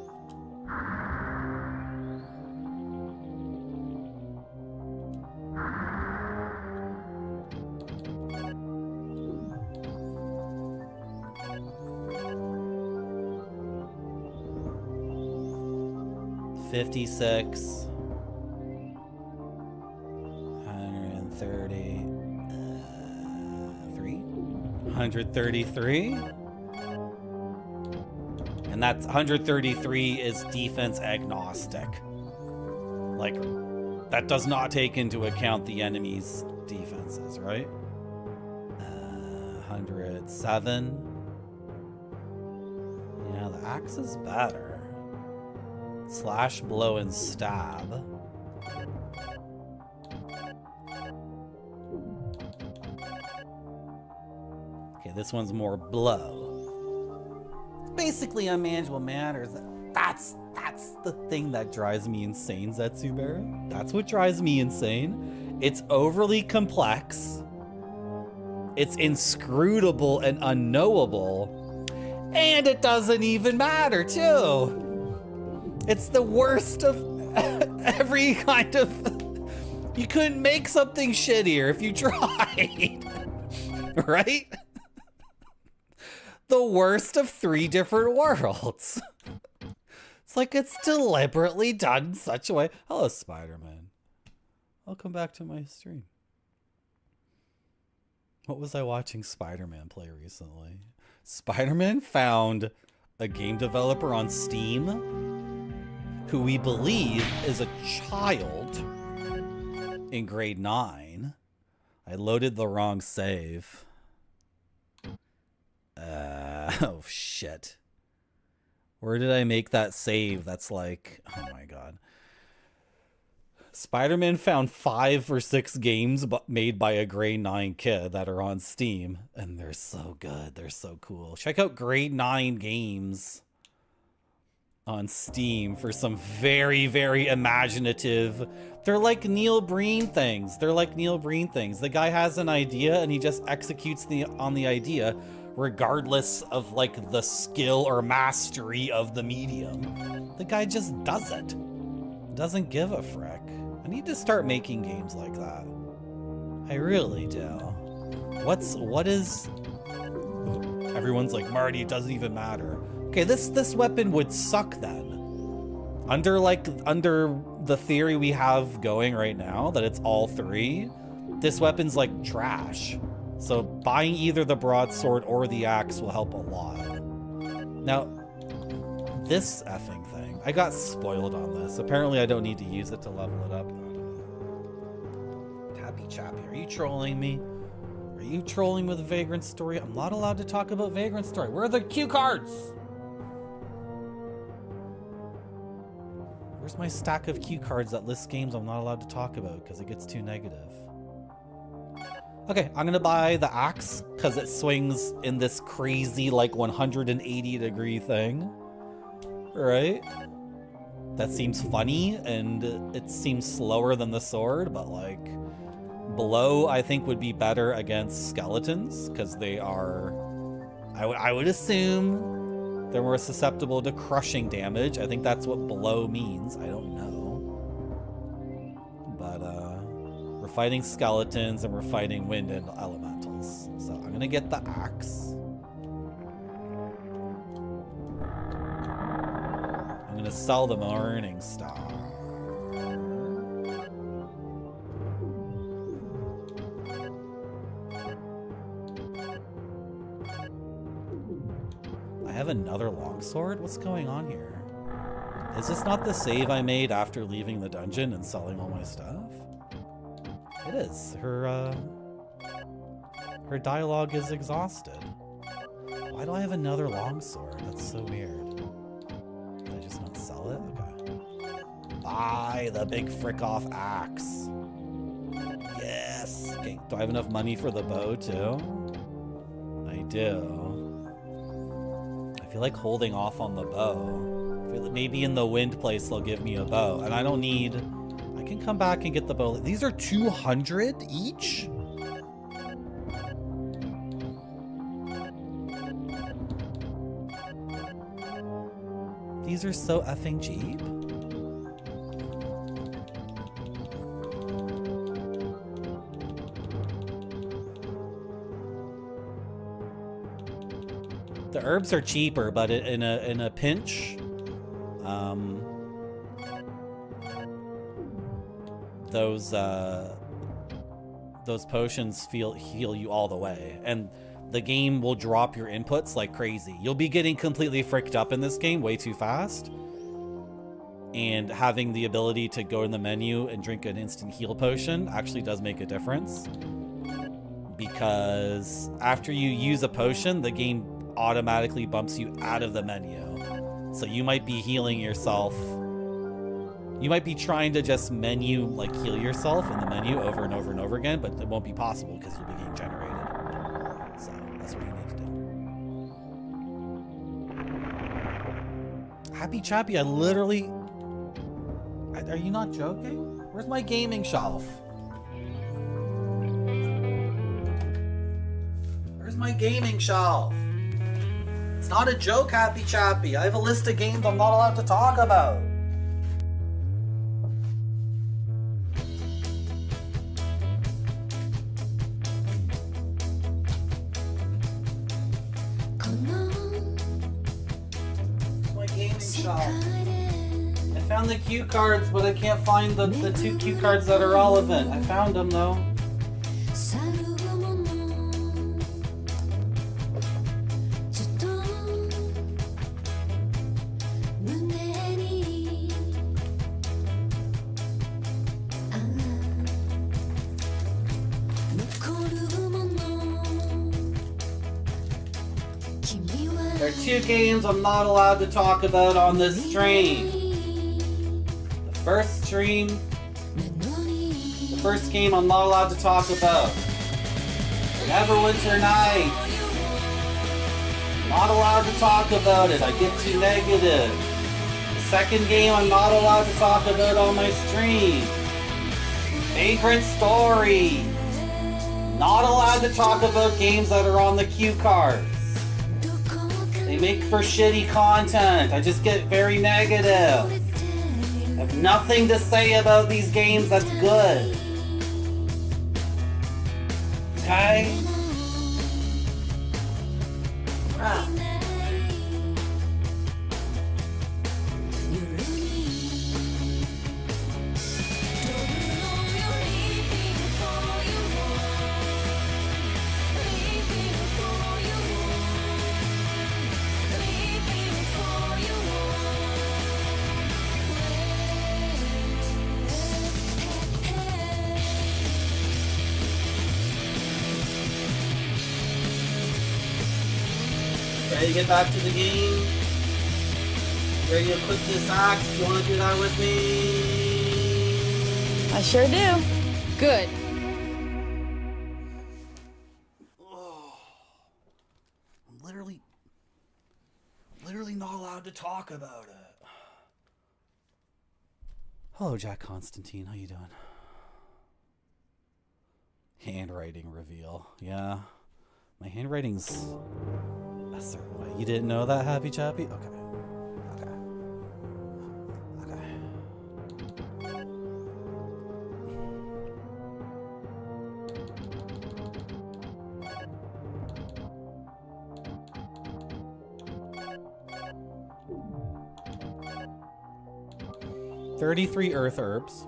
$56, 133, 133, and that's 133 is defense agnostic. Like, that does not take into account the enemy's defenses, right? 107. Yeah, the axe is better. Slash, blow, and stab. Okay, this one's more blow. It's basically unmanageable matters. That's the thing that drives me insane, Zetsuberu. That's what drives me insane. It's overly complex. It's inscrutable and unknowable. And it doesn't even matter, too. It's the worst of every kind of... You couldn't make something shittier if you tried. Right? The worst of three different worlds. It's like it's deliberately done in such a way. Hello, Spider-Man. Welcome back to my stream. What was I watching Spider-Man play recently? Spider-Man found a game developer on Steam who we believe is a child in grade 9. I loaded the wrong save. Oh shit. Where did I make that save? That's like, oh my god. Spider-Man found 5 or 6 games made by a grade 9 kid that are on Steam, and they're so good. They're so cool. Check out grade 9 games on Steam for some very, very imaginative... They're like Neil Breen things. They're like Neil Breen things. The guy has an idea and he just executes on the idea regardless of like the skill or mastery of the medium. The guy just does it. Doesn't give a frick. I need to start making games like that. I really do. What is... Everyone's like, Marty, it doesn't even matter. Okay, this weapon would suck then. Under the theory we have going right now, that it's all three, this weapon's like trash. So buying either the broadsword or the axe will help a lot. Now, this effing thing, I got spoiled on this. Apparently I don't need to use it to level it up. Tappy Chappy, are you trolling me? Are you trolling with Vagrant Story? I'm not allowed to talk about Vagrant Story. Where are the cue cards? Where's my stack of cue cards that lists games I'm not allowed to talk about because it gets too negative? Okay, I'm gonna buy the axe because it swings in this crazy like 180 degree thing. Right? That seems funny and it seems slower than the sword, but like blow I think would be better against skeletons because they are, I would assume they're more susceptible to crushing damage. I think that's what blow means. I don't know. But we're fighting skeletons and we're fighting wind and elementals. So I'm gonna get the axe. I'm gonna sell the Morning Star. have another longsword? What's going on here? Is this not the save I made after leaving the dungeon and selling all my stuff? It is. Her dialogue is exhausted. Why do I have another longsword? That's so weird. Did I just not sell it? Okay. Buy the big frick off axe. Yes! Okay, do I have enough money for the bow too? I do. I feel like holding off on the bow. I feel like maybe in the wind place they'll give me a bow. And I don't need... I can come back and get the bow. These are 200 each? These are so effing cheap. The herbs are cheaper, but in a pinch, those potions heal you all the way, and the game will drop your inputs like crazy. You'll be getting completely fricked up in this game way too fast, and having the ability to go in the menu and drink an instant heal potion actually does make a difference, because after you use a potion, the game automatically bumps you out of the menu. So you might be healing yourself. You might be trying to just heal yourself in the menu over and over and over again, but it won't be possible because you'll be getting generated. So that's what you need to do. Happy Chappy, I literally... Are you not joking? Where's my gaming shelf? Where's my gaming shelf? It's not a joke, Happy Chappy. I have a list of games I'm not allowed to talk about. My gaming shelf. I found the cue cards, but I can't find the two cue cards that are relevant. I found them though. There are two games I'm not allowed to talk about on this stream. The first game I'm not allowed to talk about. Neverwinter Nights. Not allowed to talk about it. I get too negative. The second game I'm not allowed to talk about on my stream. Vagrant Story. Not allowed to talk about games that are on the cue cards. They make for shitty content. I just get very negative. I have nothing to say about these games that's good. Okay? Ah. Ready to get back to the game? Ready to quit this act? You want to do that with me? I sure do. Good. I'm literally not allowed to talk about it. Hello, Jack Constantine. How you doing? Handwriting reveal. Yeah. My handwriting's a certain way. You didn't know that, Happy Chappy? Okay. Okay. Okay. 33 earth herbs.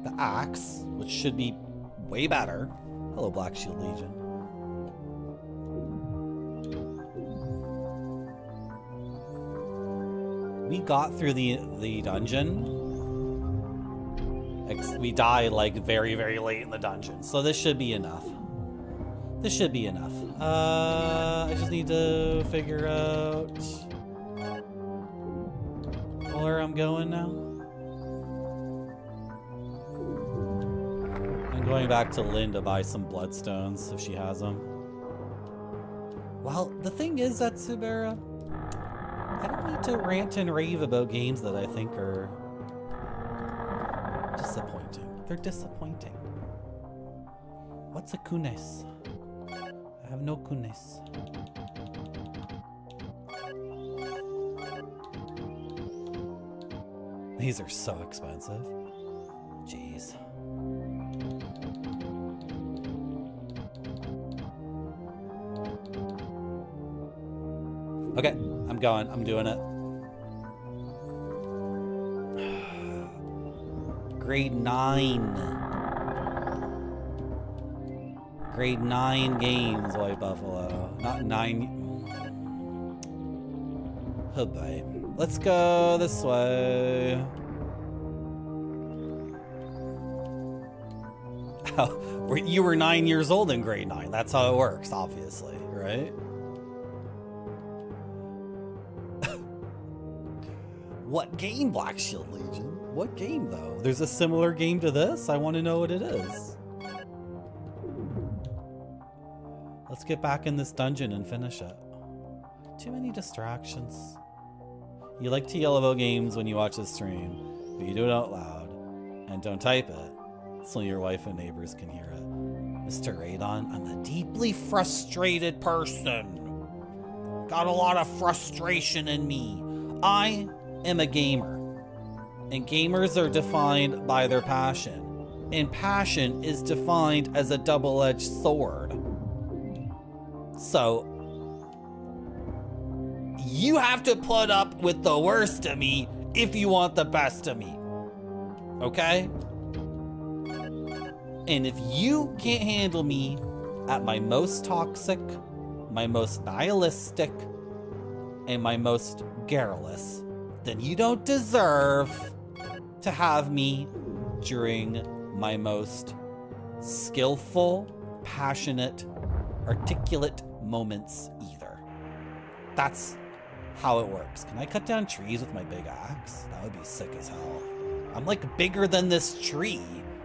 The axe, which should be way better. Hello, Black Shield Legion. We got through the dungeon. We died like very, very late in the dungeon, so this should be enough. This should be enough. I just need to figure out where I'm going now. I'm going back to Lynn to buy some bloodstones if she has them. Well, the thing is that Subera, I don't need to rant and rave about games that I think are disappointing. They're disappointing. What's a kunes? I have no kunes. These are so expensive. Jeez. Okay, I'm going. I'm doing it. Grade 9. Grade 9 games, White Buffalo. Not 9. Oh boy. Let's go this way. Oh, you were 9 years old in grade 9. That's how it works, obviously, right? What game, Black Shield Legion? What game, though? There's a similar game to this? I want to know what it is. Let's get back in this dungeon and finish it. Too many distractions. You like to yell about games when you watch the stream, but you do it out loud. And don't type it, so your wife and neighbors can hear it. Mr. Radon, I'm a deeply frustrated person. Got a lot of frustration in me. I am a gamer. And gamers are defined by their passion. And passion is defined as a double-edged sword. So, you have to put up with the worst of me if you want the best of me. Okay? And if you can't handle me at my most toxic, my most nihilistic, and my most garrulous, then you don't deserve to have me during my most skillful, passionate, articulate moments either. That's how it works. Can I cut down trees with my big axe? That would be sick as hell. I'm like bigger than this tree.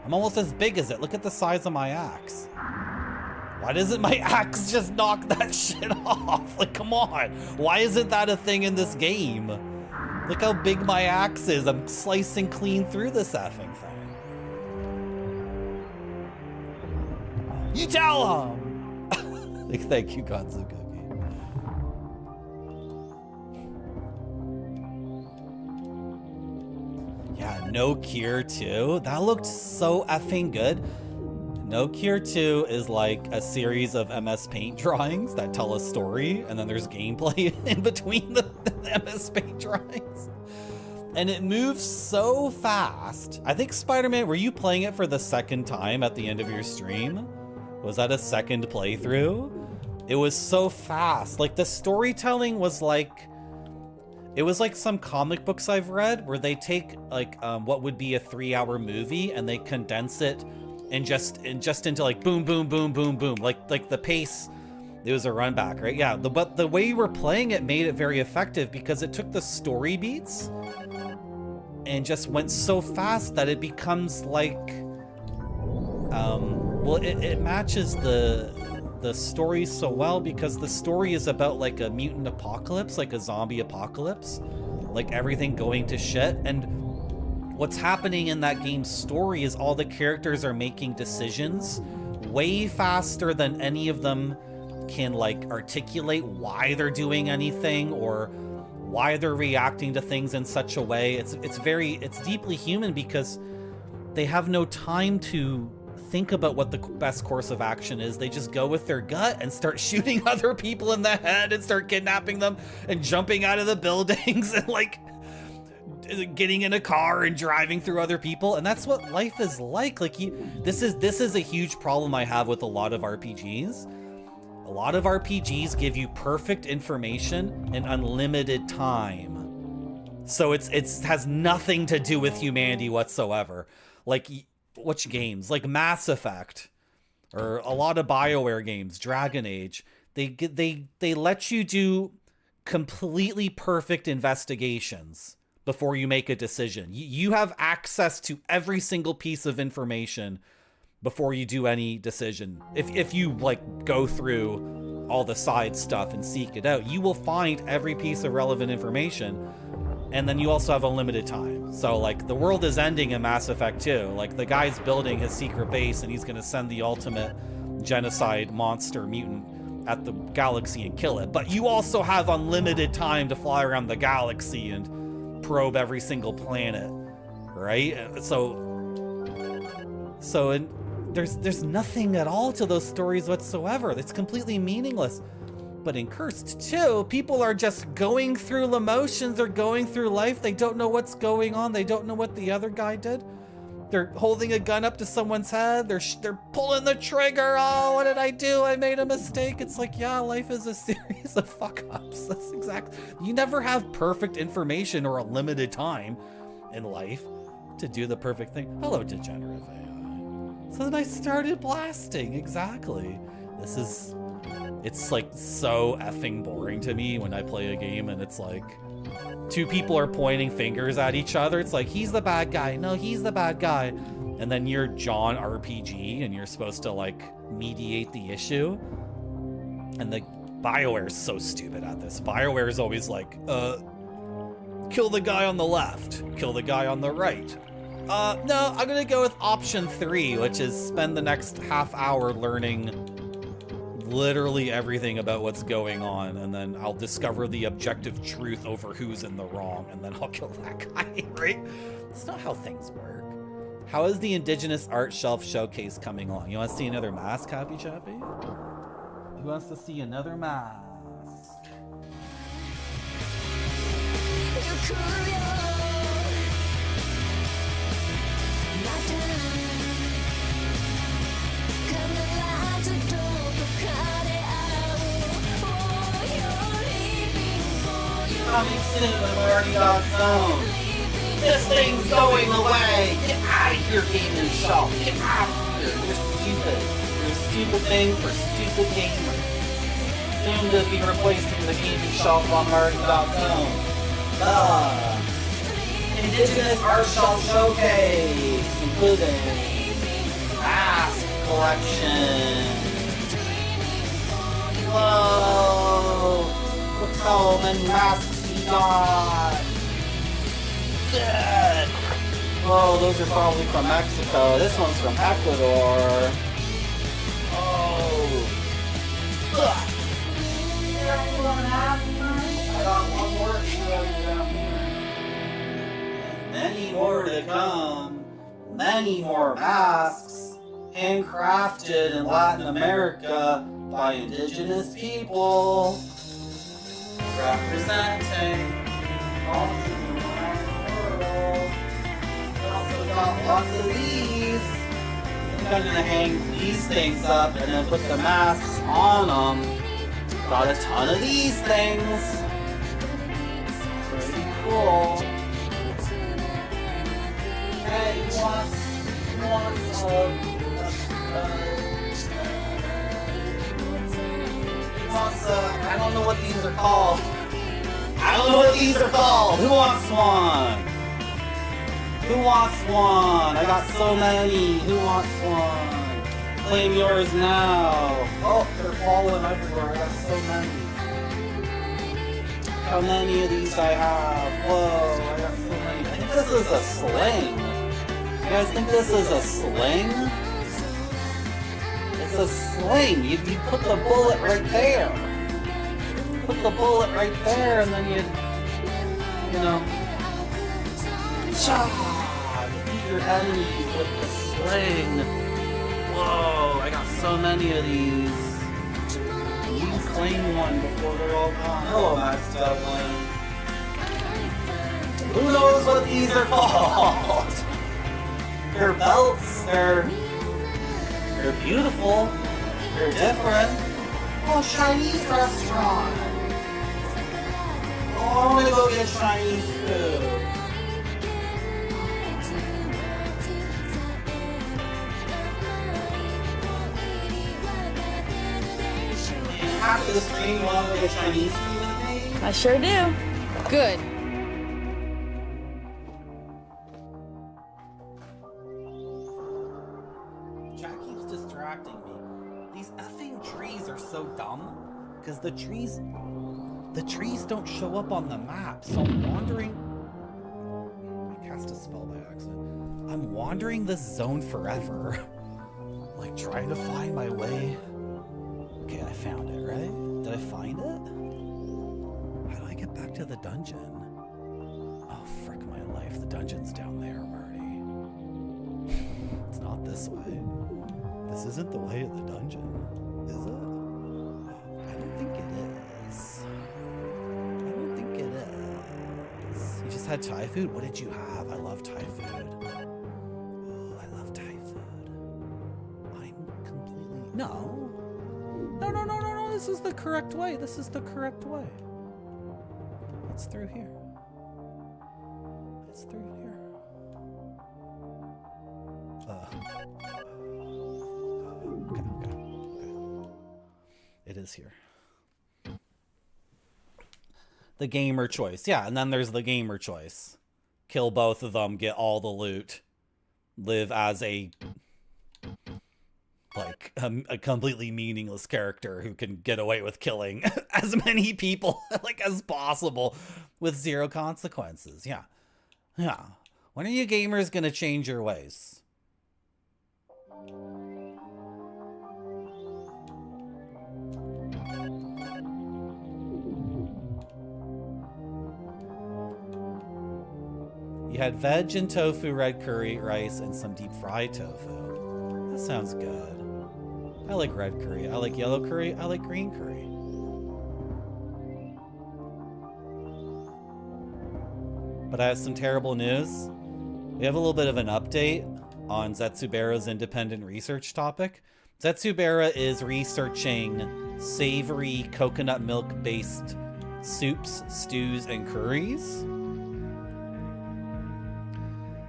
I'm almost as big as it. Look at the size of my axe. Why doesn't my axe just knock that shit off? Like, come on. Why isn't that a thing in this game? Look how big my axe is. I'm slicing clean through this effing thing. You tell him! Like, thank you, Gonzo Cookie. Yeah, No Cure 2. That looked so effing good. No Cure 2 is like a series of MS Paint drawings that tell a story, and then there's gameplay in between the MS Paint drawings. And it moves so fast. I think Spider-Man, were you playing it for the second time at the end of your stream? Was that a second playthrough? It was so fast. Like, the storytelling was like, it was like some comic books I've read where they take like what would be a 3-hour movie and they condense it and just into like boom, boom, boom, boom, boom. Like the pace, it was a run back, right? Yeah, but the way you were playing it made it very effective because it took the story beats and just went so fast that it becomes like, well, it matches the story so well because the story is about like a mutant apocalypse, like a zombie apocalypse, like everything going to shit. And what's happening in that game's story is all the characters are making decisions way faster than any of them can like articulate why they're doing anything or why they're reacting to things in such a way. It's deeply human because they have no time to think about what the best course of action is. They just go with their gut and start shooting other people in the head and start kidnapping them and jumping out of the buildings and like getting in a car and driving through other people, and that's what life is like. Like, this is a huge problem I have with a lot of RPGs. A lot of RPGs give you perfect information and unlimited time. So it has nothing to do with humanity whatsoever. Like, which games? Like Mass Effect, or a lot of BioWare games, Dragon Age, they let you do completely perfect investigations before you make a decision. You have access to every single piece of information before you do any decision. If you like go through all the side stuff and seek it out, you will find every piece of relevant information. And then you also have unlimited time. So like the world is ending in Mass Effect 2. Like the guy's building his secret base and he's gonna send the ultimate genocide monster mutant at the galaxy and kill it. But you also have unlimited time to fly around the galaxy and probe every single planet, right? There's nothing at all to those stories whatsoever. It's completely meaningless. But in Cursed 2, people are just going through the motions. They're going through life. They don't know what's going on. They don't know what the other guy did. They're holding a gun up to someone's head. They're pulling the trigger. Oh, what did I do? I made a mistake. It's like, yeah, life is a series of fuck-ups. That's exactly. You never have perfect information or a limited time in life to do the perfect thing. Hello, degenerate AI. So then I started blasting. Exactly. It's like so effing boring to me when I play a game and it's like two people are pointing fingers at each other. It's like, he's the bad guy. No, he's the bad guy. And then you're John RPG and you're supposed to like mediate the issue. And the BioWare is so stupid at this. BioWare is always like, kill the guy on the left, kill the guy on the right. No, I'm gonna go with option 3, which is spend the next half hour learning literally everything about what's going on, and then I'll discover the objective truth over who's in the wrong, and then I'll kill that guy, right? That's not how things work. How is the Indigenous Art Shelf Showcase coming along? You want to see another mask, Happy Chappy? Who wants to see another mask? Coming soon, I've already got zone. This thing's going away. Get out of here, gaming shelf. Get out of here. You're stupid. You're a stupid thing for stupid gamers. Soon to be replacing the gaming shelf on Martin.zone. Indigenous Art Shelf Showcase, including mask collection. Whoa! Look how many masks we got! Good! Whoa, those are probably from Mexico. This one's from Ecuador. Oh! Ugh. I got one more to show down here. Many more to come. Many more masks. Handcrafted in Latin America by indigenous people. Representing all people around the world. We also got lots of these. I think I'm gonna hang these things up and then put the masks on them. Got a ton of these things. Pretty cool. Hey, who wants I don't know what these are called. Who wants one? Who wants one? I got so many. Who wants one? Claim yours now. Oh, they're falling everywhere. I got so many. How many of these I have? Whoa, I got so many. I think this is a sling. You guys think this is a sling? It's a sling. You put the bullet right there. Put the bullet right there, and then you know, beat your enemies with the sling. Whoa, I got so many of these. You can claim one before they're all gone. Hello, Max Dublin. Who knows knows what these are called? They're belts. They're beautiful. They're different. Oh, Chinese restaurant. Oh, I want to go get Chinese food. After the stream, you want to get Chinese food with me? I sure do. Good. Jack keeps distracting me. These effing trees are so dumb. Because the trees don't show up on the map. So I'm wandering. I cast a spell by accident. I'm wandering this zone forever. Like trying to find my way. Okay, I found it, right? Did I find it? How do I get back to the dungeon? Oh, frick my life. The dungeon's down there, Marty. It's not this way. This isn't the way of the dungeon, is it? I don't think it is. I don't think it is. You just had Thai food? What did you have? I love Thai food. Oh, I love Thai food. I'm completely... No. No. This is the correct way. This is the correct way. It's through here. It's through here. Okay. It is here. The gamer choice. Yeah, and then there's the gamer choice. Kill both of them, get all the loot. Live as a completely meaningless character who can get away with killing as many people as possible with zero consequences. Yeah. When are you gamers gonna change your ways? You had veg and tofu, red curry, rice, and some deep fried tofu. That sounds good. I like red curry. I like yellow curry. I like green curry. But I have some terrible news. We have a little bit of an update on Zetsubera's independent research topic. Zetsubera is researching savory coconut milk-based soups, stews, and curries,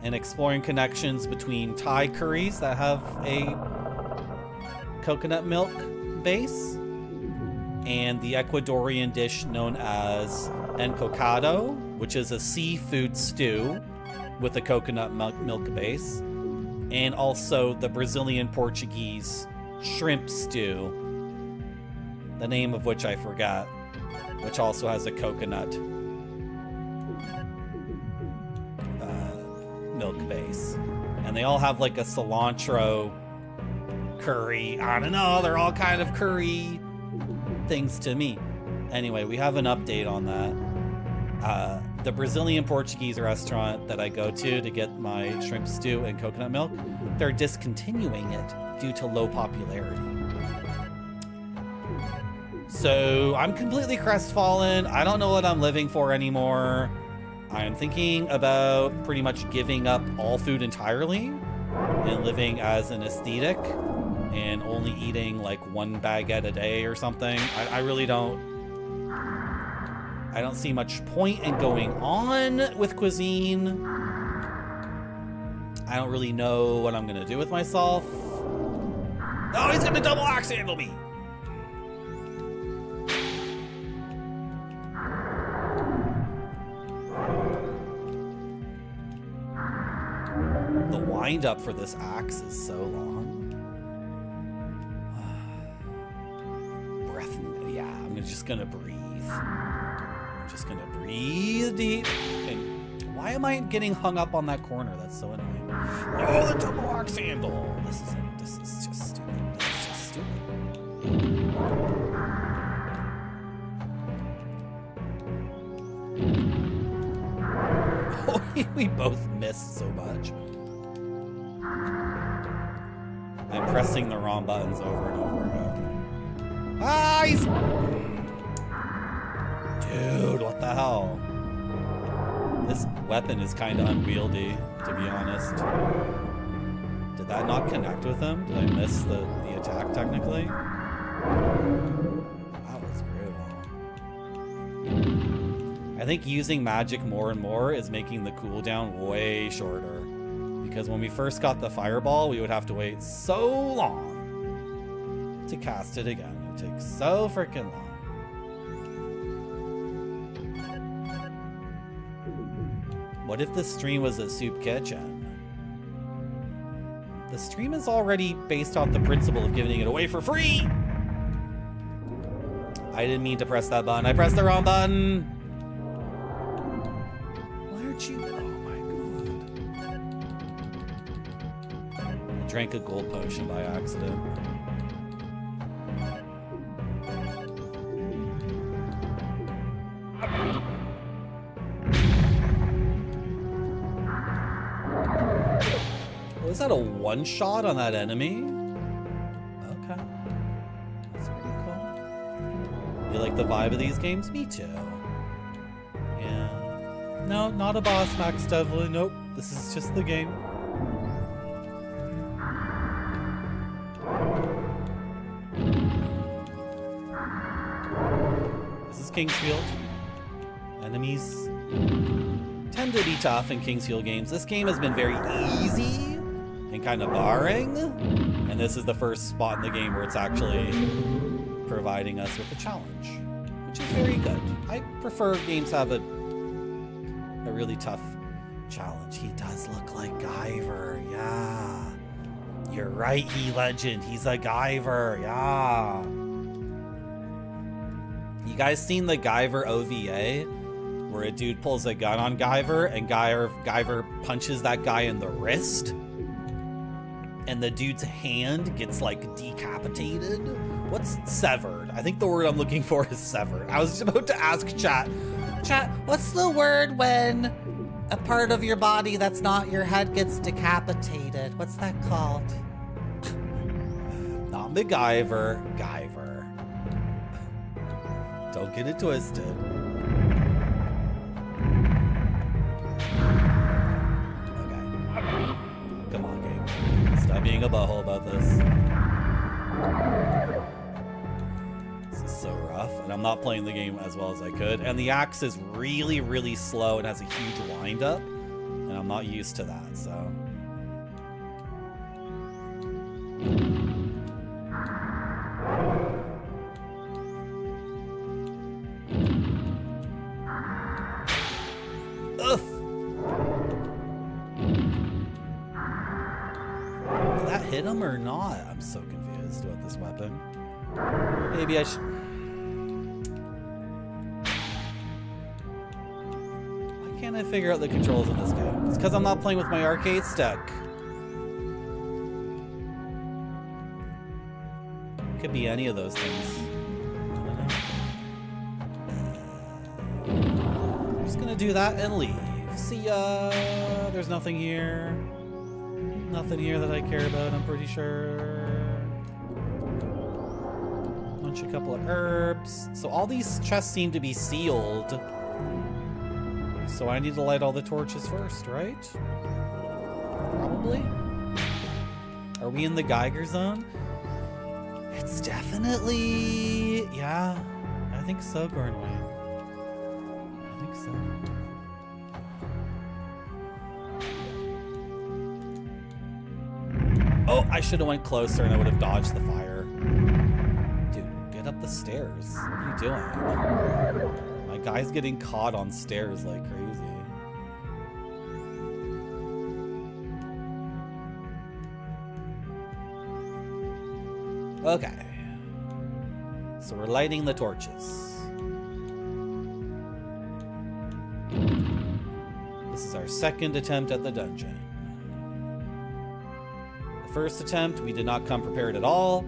and exploring connections between Thai curries that have a coconut milk base and the Ecuadorian dish known as encocado, which is a seafood stew with a coconut milk base, and also the Brazilian Portuguese shrimp stew, the name of which I forgot, which also has a coconut milk base. And they all have like a cilantro curry. I don't know, they're all kind of curry things to me. Anyway, we have an update on that. The Brazilian Portuguese restaurant that I go to get my shrimp stew and coconut milk, they're discontinuing it due to low popularity. So I'm completely crestfallen. I don't know what I'm living for anymore. I am thinking about pretty much giving up all food entirely and living as an aesthetic and only eating like one baguette a day or something. I really don't see much point in going on with cuisine. I don't really know what I'm gonna do with myself. Oh, he's gonna double axe handle me. The wind up for this axe is so long. Breath, yeah, I'm just gonna breathe. I'm just gonna breathe deep. And why am I getting hung up on that corner? That's so annoying. Oh, the double axe handle. This is just stupid. This is just stupid. Oh, we both missed so much. I'm pressing the wrong buttons over and over again. Ah, he's... Dude, what the hell? This weapon is kind of unwieldy, to be honest. Did that not connect with him? Did I miss the attack technically? That was brutal. I think using magic more and more is making the cooldown way shorter. Because when we first got the fireball, we would have to wait so long to cast it again. It takes so freaking long. What if the stream was a soup kitchen? The stream is already based off the principle of giving it away for free! I didn't mean to press that button. I pressed the wrong button! Why aren't you... Oh my god. I drank a gold potion by accident. Was that a one-shot on that enemy? Okay. That's pretty cool. You like the vibe of these games? Me too. Yeah. No, not a boss, Max Devlin. Nope. This is just the game. This is Kingsfield. Enemies tend to be tough in Kingsfield games. This game has been very easy and kind of boring, and this is the first spot in the game where it's actually providing us with a challenge, which is very good. I prefer games have a really tough challenge. He does look like Guyver, yeah. You're right, Legend. He's a Guyver, yeah. You guys seen the Guyver OVA? Where a dude pulls a gun on Guyver and Guyver punches that guy in the wrist? And the dude's hand gets like decapitated. What's severed? I think the word I'm looking for is severed. I was about to ask chat. Chat, what's the word when a part of your body that's not your head gets decapitated? What's that called? Not MacGyver, Guyver. Don't get it twisted. Okay. Come on, game. Stop being a butthole about this. This is so rough, and I'm not playing the game as well as I could. And the axe is really, really slow. It has a huge wind-up, and I'm not used to that, so... Ugh! Did that hit him or not? I'm so confused about this weapon. Maybe I should... Why can't I figure out the controls in this game? It's because I'm not playing with my arcade stick. Could be any of those things. I don't know. I'm just gonna do that and leave. See ya! There's nothing here. Nothing here that I care about, I'm pretty sure. Punch a couple of herbs. So all these chests seem to be sealed. So I need to light all the torches first, right? Probably. Are we in the Geiger zone? It's definitely... Yeah, I think so, Gornway. I think so. Oh, I should have went closer and I would have dodged the fire. Dude, get up the stairs. What are you doing? My guy's getting caught on stairs like crazy. Okay. So we're lighting the torches. This is our second attempt at the dungeon. The first attempt, we did not come prepared at all.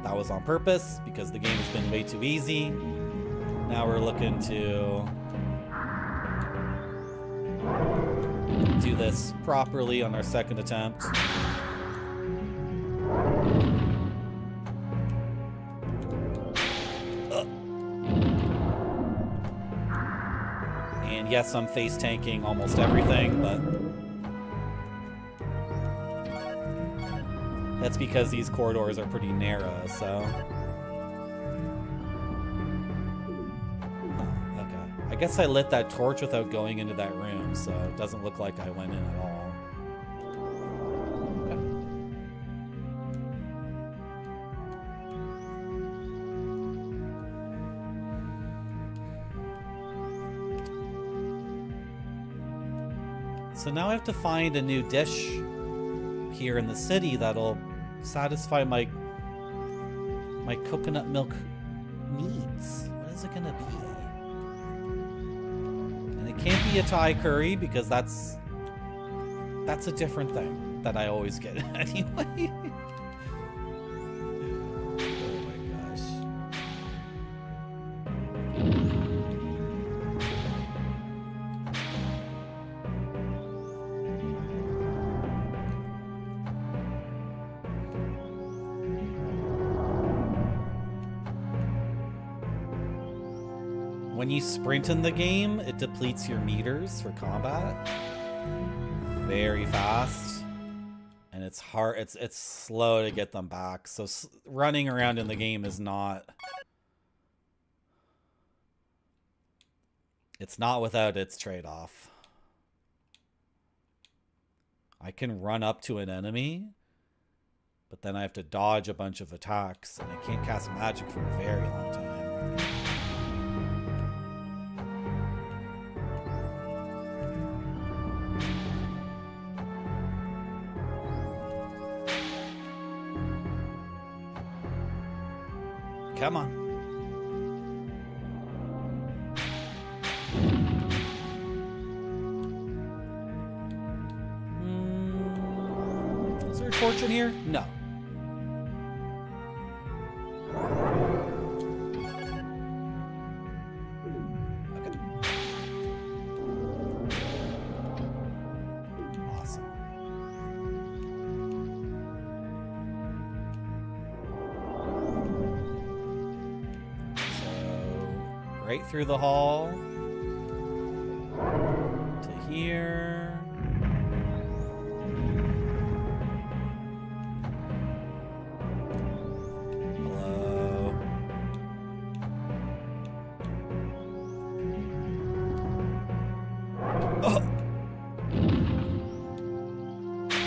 That was on purpose because the game has been way too easy. Now we're looking to do this properly on our second attempt. yes, I'm face tanking almost everything, but that's because these corridors are pretty narrow, so. Oh, okay. I guess I lit that torch without going into that room, so it doesn't look like I went in at all. So now I have to find a new dish here in the city that'll satisfy my coconut milk needs. What is it gonna be? And it can't be a Thai curry because that's a different thing that I always get anyway. Oh my gosh. When you sprint in the game, it depletes your meters for combat very fast, and it's hard. It's slow to get them back. So running around in the game is not. It's not without its trade-off. I can run up to an enemy, but then I have to dodge a bunch of attacks, and I can't cast magic for a very long time. Come on. Is there a torch in here? No. Okay. Awesome. Right through the hall to here. Hello. Oh.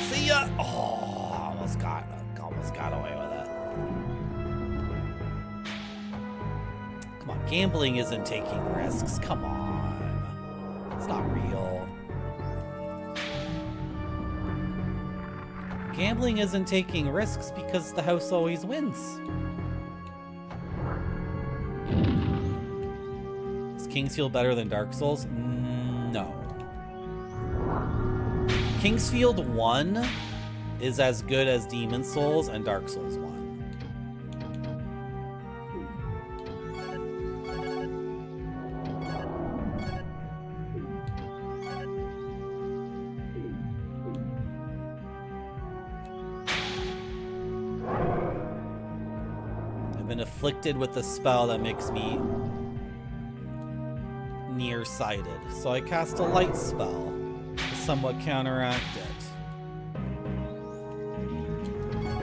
See ya. Oh, almost got away with it. Come on, gambling isn't taking risks. Come on. It's not real. Gambling isn't taking risks because the house always wins. Is Kingsfield better than Dark Souls? No. Kingsfield 1 is as good as Demon Souls and Dark Souls 1. Afflicted with the spell that makes me nearsighted, so I cast a light spell to somewhat counteract it.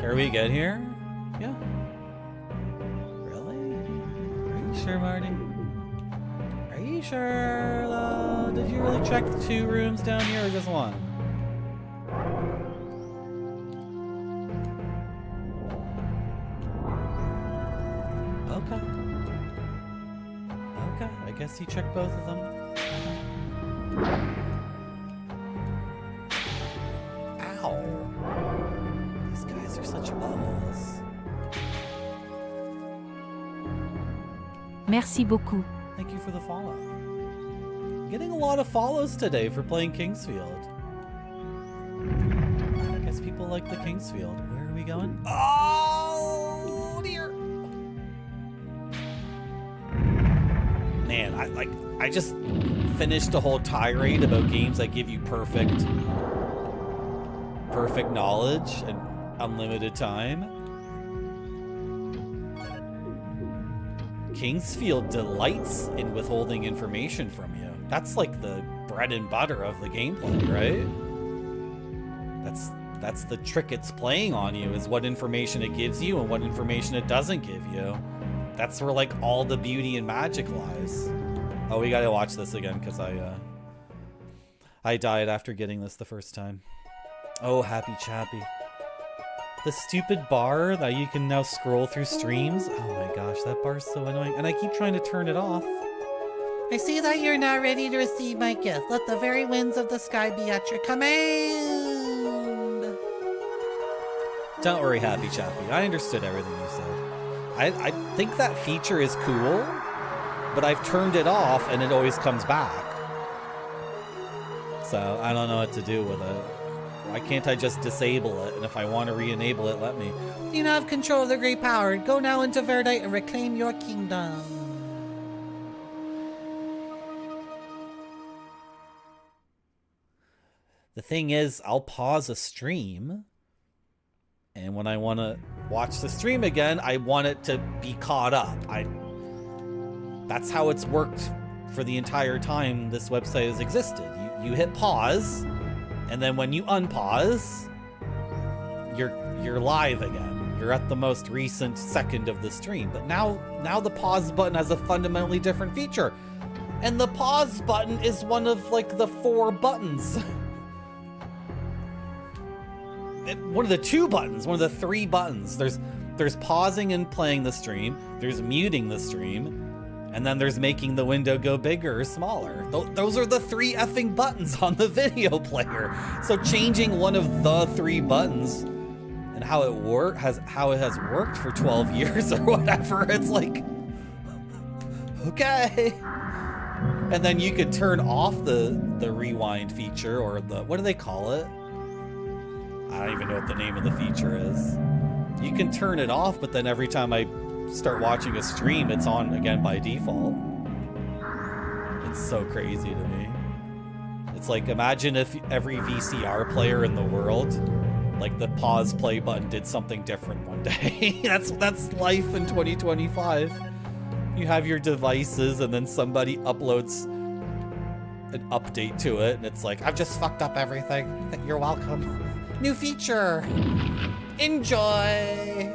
Are we good here? Yeah. Really? Are you sure, Marty? Are you sure, though? Did you really check the 2 rooms down here or just 1? Okay, I guess you checked both of them. Ow. These guys are such balls. Merci beaucoup. Thank you for the follow. I'm getting a lot of follows today for playing Kingsfield. I guess people like the Kingsfield. Where are we going? Oh dear. Man, I just finished a whole tirade about games that give you perfect knowledge and unlimited time. Kingsfield delights in withholding information from you. That's like the bread and butter of the gameplay, right? That's the trick it's playing on you, is what information it gives you and what information it doesn't give you. That's where like all the beauty and magic lies. Oh, we gotta watch this again because I died after getting this the first time. Oh, happy chappy. The stupid bar that you can now scroll through streams. Oh my gosh, that bar's so annoying. And I keep trying to turn it off. I see that you're now ready to receive my gift. Let the very winds of the sky be at your command. Don't worry, happy chappy. I understood everything you said. I think that feature is cool, but I've turned it off and it always comes back. So I don't know what to do with it. Why can't I just disable it? And if I want to re-enable it, let me. You now have control of the great power. Go now into Verdite and reclaim your kingdom. The thing is, I'll pause a stream, and when I want to watch the stream again, I want it to be caught up. That's how it's worked for the entire time this website has existed. You hit pause, and then when you unpause, you're live again. You're at the most recent second of the stream. But now the pause button has a fundamentally different feature. And the pause button is one of like the 4 buttons. One of the 2 buttons, one of the 3 buttons. There's pausing and playing the stream, there's muting the stream, and then there's making the window go bigger or smaller. Those are the 3 effing buttons on the video player. So changing one of the 3 buttons and how it has worked for 12 years or whatever, it's like, okay. And then you could turn off the rewind feature, or the, what do they call it? I don't even know what the name of the feature is. You can turn it off, but then every time I start watching a stream, it's on again by default. It's so crazy to me. It's like, imagine if every VCR player in the world, like the pause play button did something different one day. That's life in 2025. You have your devices and then somebody uploads an update to it and it's like, I've just fucked up everything. You're welcome. New feature. Enjoy.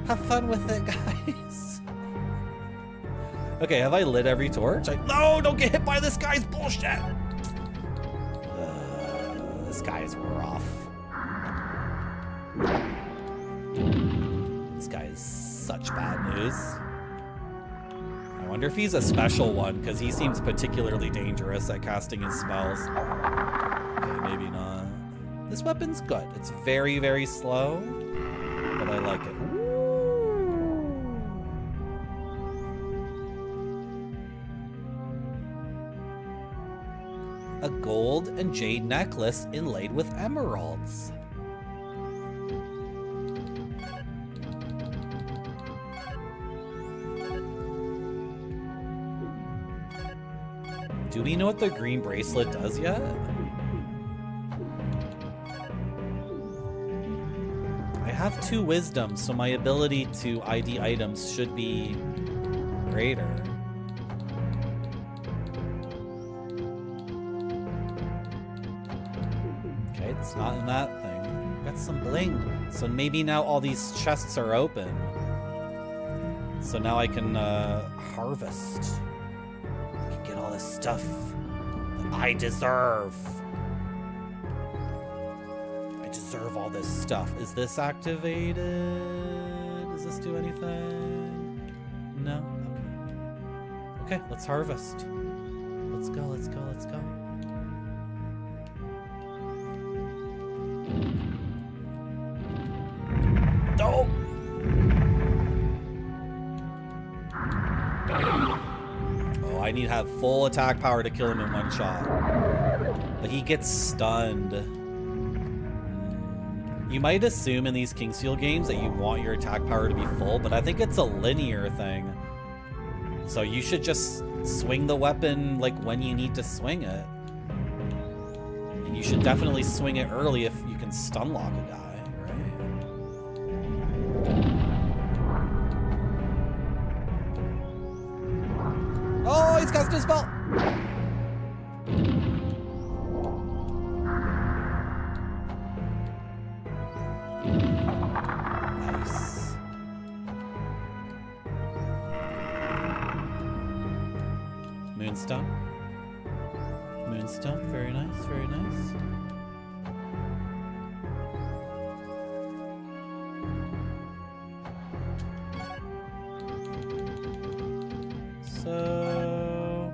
Have fun with it, guys. Okay, have I lit every torch? No, don't get hit by this guy's bullshit. This guy's rough. This guy is such bad news. I wonder if he's a special one, because he seems particularly dangerous at casting his spells. Okay, maybe not. This weapon's good. It's very, very slow, but I like it. A gold and jade necklace inlaid with emeralds. Do we know what the green bracelet does yet? I have 2 wisdom, so my ability to ID items should be greater. Okay, it's not in that thing. Got some bling. So maybe now all these chests are open. So now I can harvest. I can get all this stuff that I deserve. I deserve all this stuff. Is this activated? Does this do anything? No? Okay. Okay, let's harvest. Let's go, let's go, let's go. No! Oh, I need to have full attack power to kill him in one shot. But he gets stunned. You might assume in these Kingsfield games that you want your attack power to be full, but I think it's a linear thing. So you should just swing the weapon like when you need to swing it. And you should definitely swing it early if you can stun lock a guy, right? Oh, he's casting a spell! Moonstone. Moonstone, very nice, very nice. So...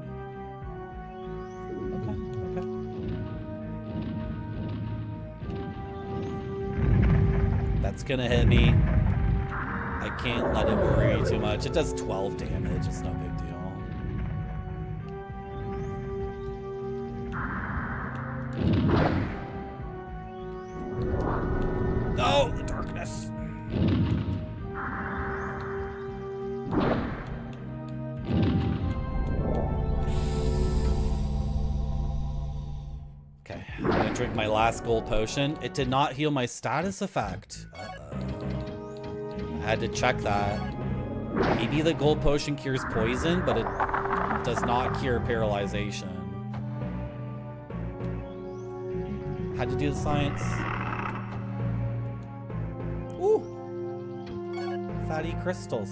Okay, okay. That's gonna hit me. I can't let it worry too much. It does 12 damage, it's no big deal. No, the darkness. Okay, I'm gonna drink my last gold potion. It did not heal my status effect. I had to check that. Maybe the gold potion cures poison, but it does not cure paralyzation. Had to do the science. Ooh! Fatty crystals.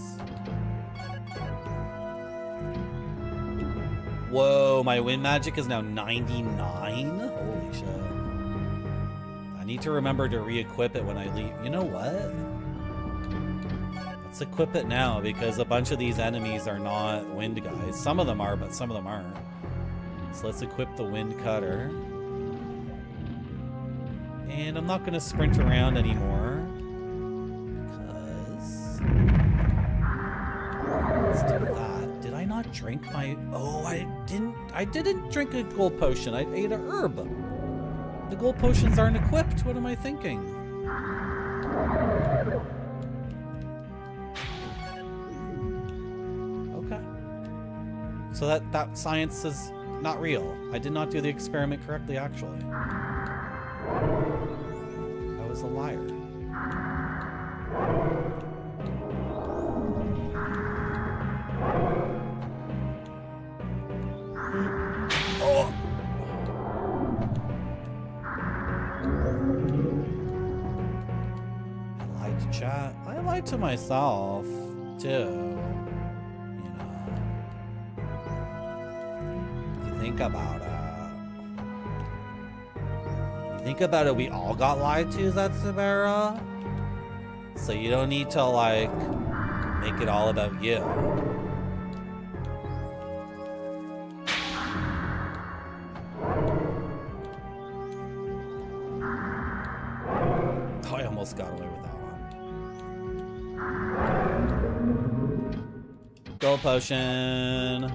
Whoa, my wind magic is now 99? Holy shit. I need to remember to re-equip it when I leave. You know what? Let's equip it now, because a bunch of these enemies are not wind guys. Some of them are, but some of them aren't. So let's equip the wind cutter. And I'm not going to sprint around anymore. Because... let's do that. Did I not drink my... Oh, I didn't drink a gold potion. I ate a herb. The gold potions aren't equipped. What am I thinking? Okay. So that science is not real. I did not do the experiment correctly, actually. I was a liar. Oh! I lied to chat. I lied to myself, too. You know. If you think about it. Think about it, we all got lied to, Zatsubara. So you don't need to, like, make it all about you. Oh, I almost got away with that one. Gold potion.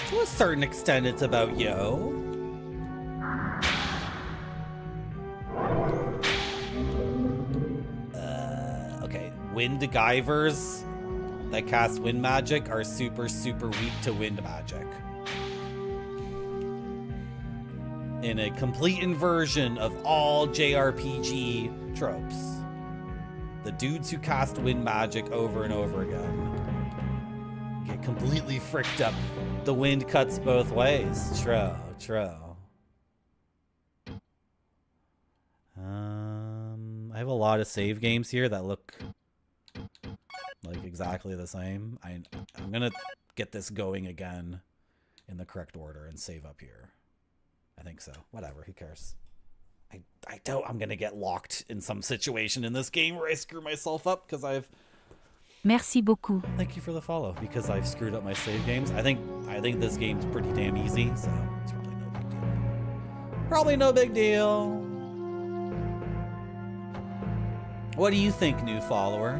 To a certain extent, it's about you. Okay, wind geivers that cast wind magic are super, super weak to wind magic. In a complete inversion of all JRPG tropes. The dudes who cast wind magic over and over again get completely fricked up. The wind cuts both ways. True, true. I have a lot of save games here that look like exactly the same. I'm gonna get this going again in the correct order and save up here. I think so. Whatever, who cares? I doubt I'm gonna get locked in some situation in this game where I screw myself up because I've... Merci beaucoup. Thank you for the follow, because I've screwed up my save games. I think this game's pretty damn easy, so it's probably no big deal. Probably no big deal. What do you think, new follower?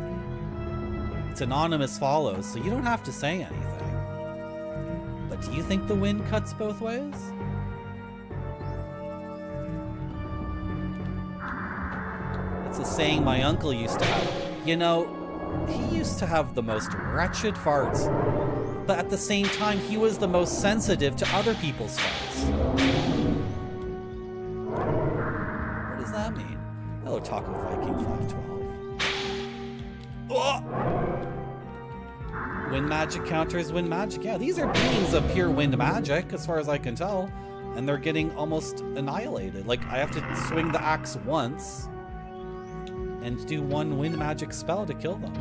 It's anonymous follows, so you don't have to say anything. But do you think the wind cuts both ways? It's a saying my uncle used to have. You know, he used to have the most wretched farts, but at the same time, he was the most sensitive to other people's farts. What does that mean? Hello, Taco Viking 512. Oh! Wind magic counters wind magic. Yeah, these are beings of pure wind magic, as far as I can tell, and they're getting almost annihilated. Like, I have to swing the axe once and do one wind magic spell to kill them.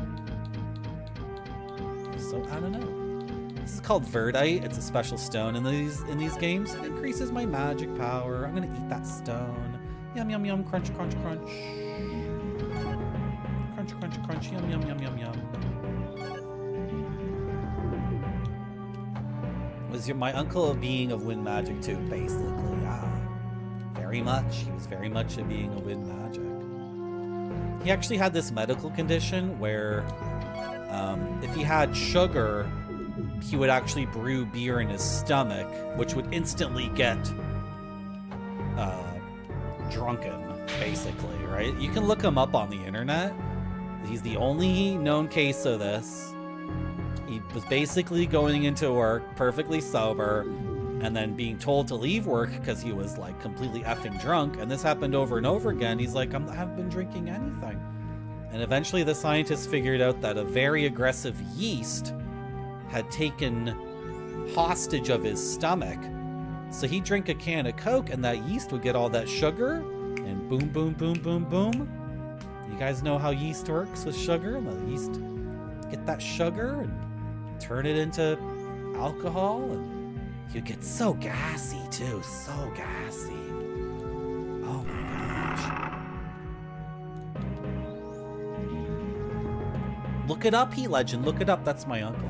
so I don't know. This is called Verdite. It's a special stone in these games. It increases my magic power. I'm gonna eat that stone. Yum yum yum, crunch crunch crunch. Crunch crunch crunch, yum yum yum yum yum. Was my uncle a being of wind magic too? Basically, yeah. Very much. He was very much a being of wind magic. He actually had this medical condition where if he had sugar, he would actually brew beer in his stomach, which would instantly get drunken, basically, right? You can look him up on the internet. He's the only known case of this. He was basically going into work perfectly sober and then being told to leave work because he was like completely effing drunk. And this happened over and over again. He's like, I haven't been drinking anything. And eventually the scientists figured out that a very aggressive yeast had taken hostage of his stomach. So he'd drink a can of Coke and that yeast would get all that sugar and boom, boom, boom, boom, boom. You guys know how yeast works with sugar? The yeast get that sugar and turn it into alcohol, and you get so gassy too, so gassy. Oh my gosh. Look it up, Legend, look it up. That's my uncle.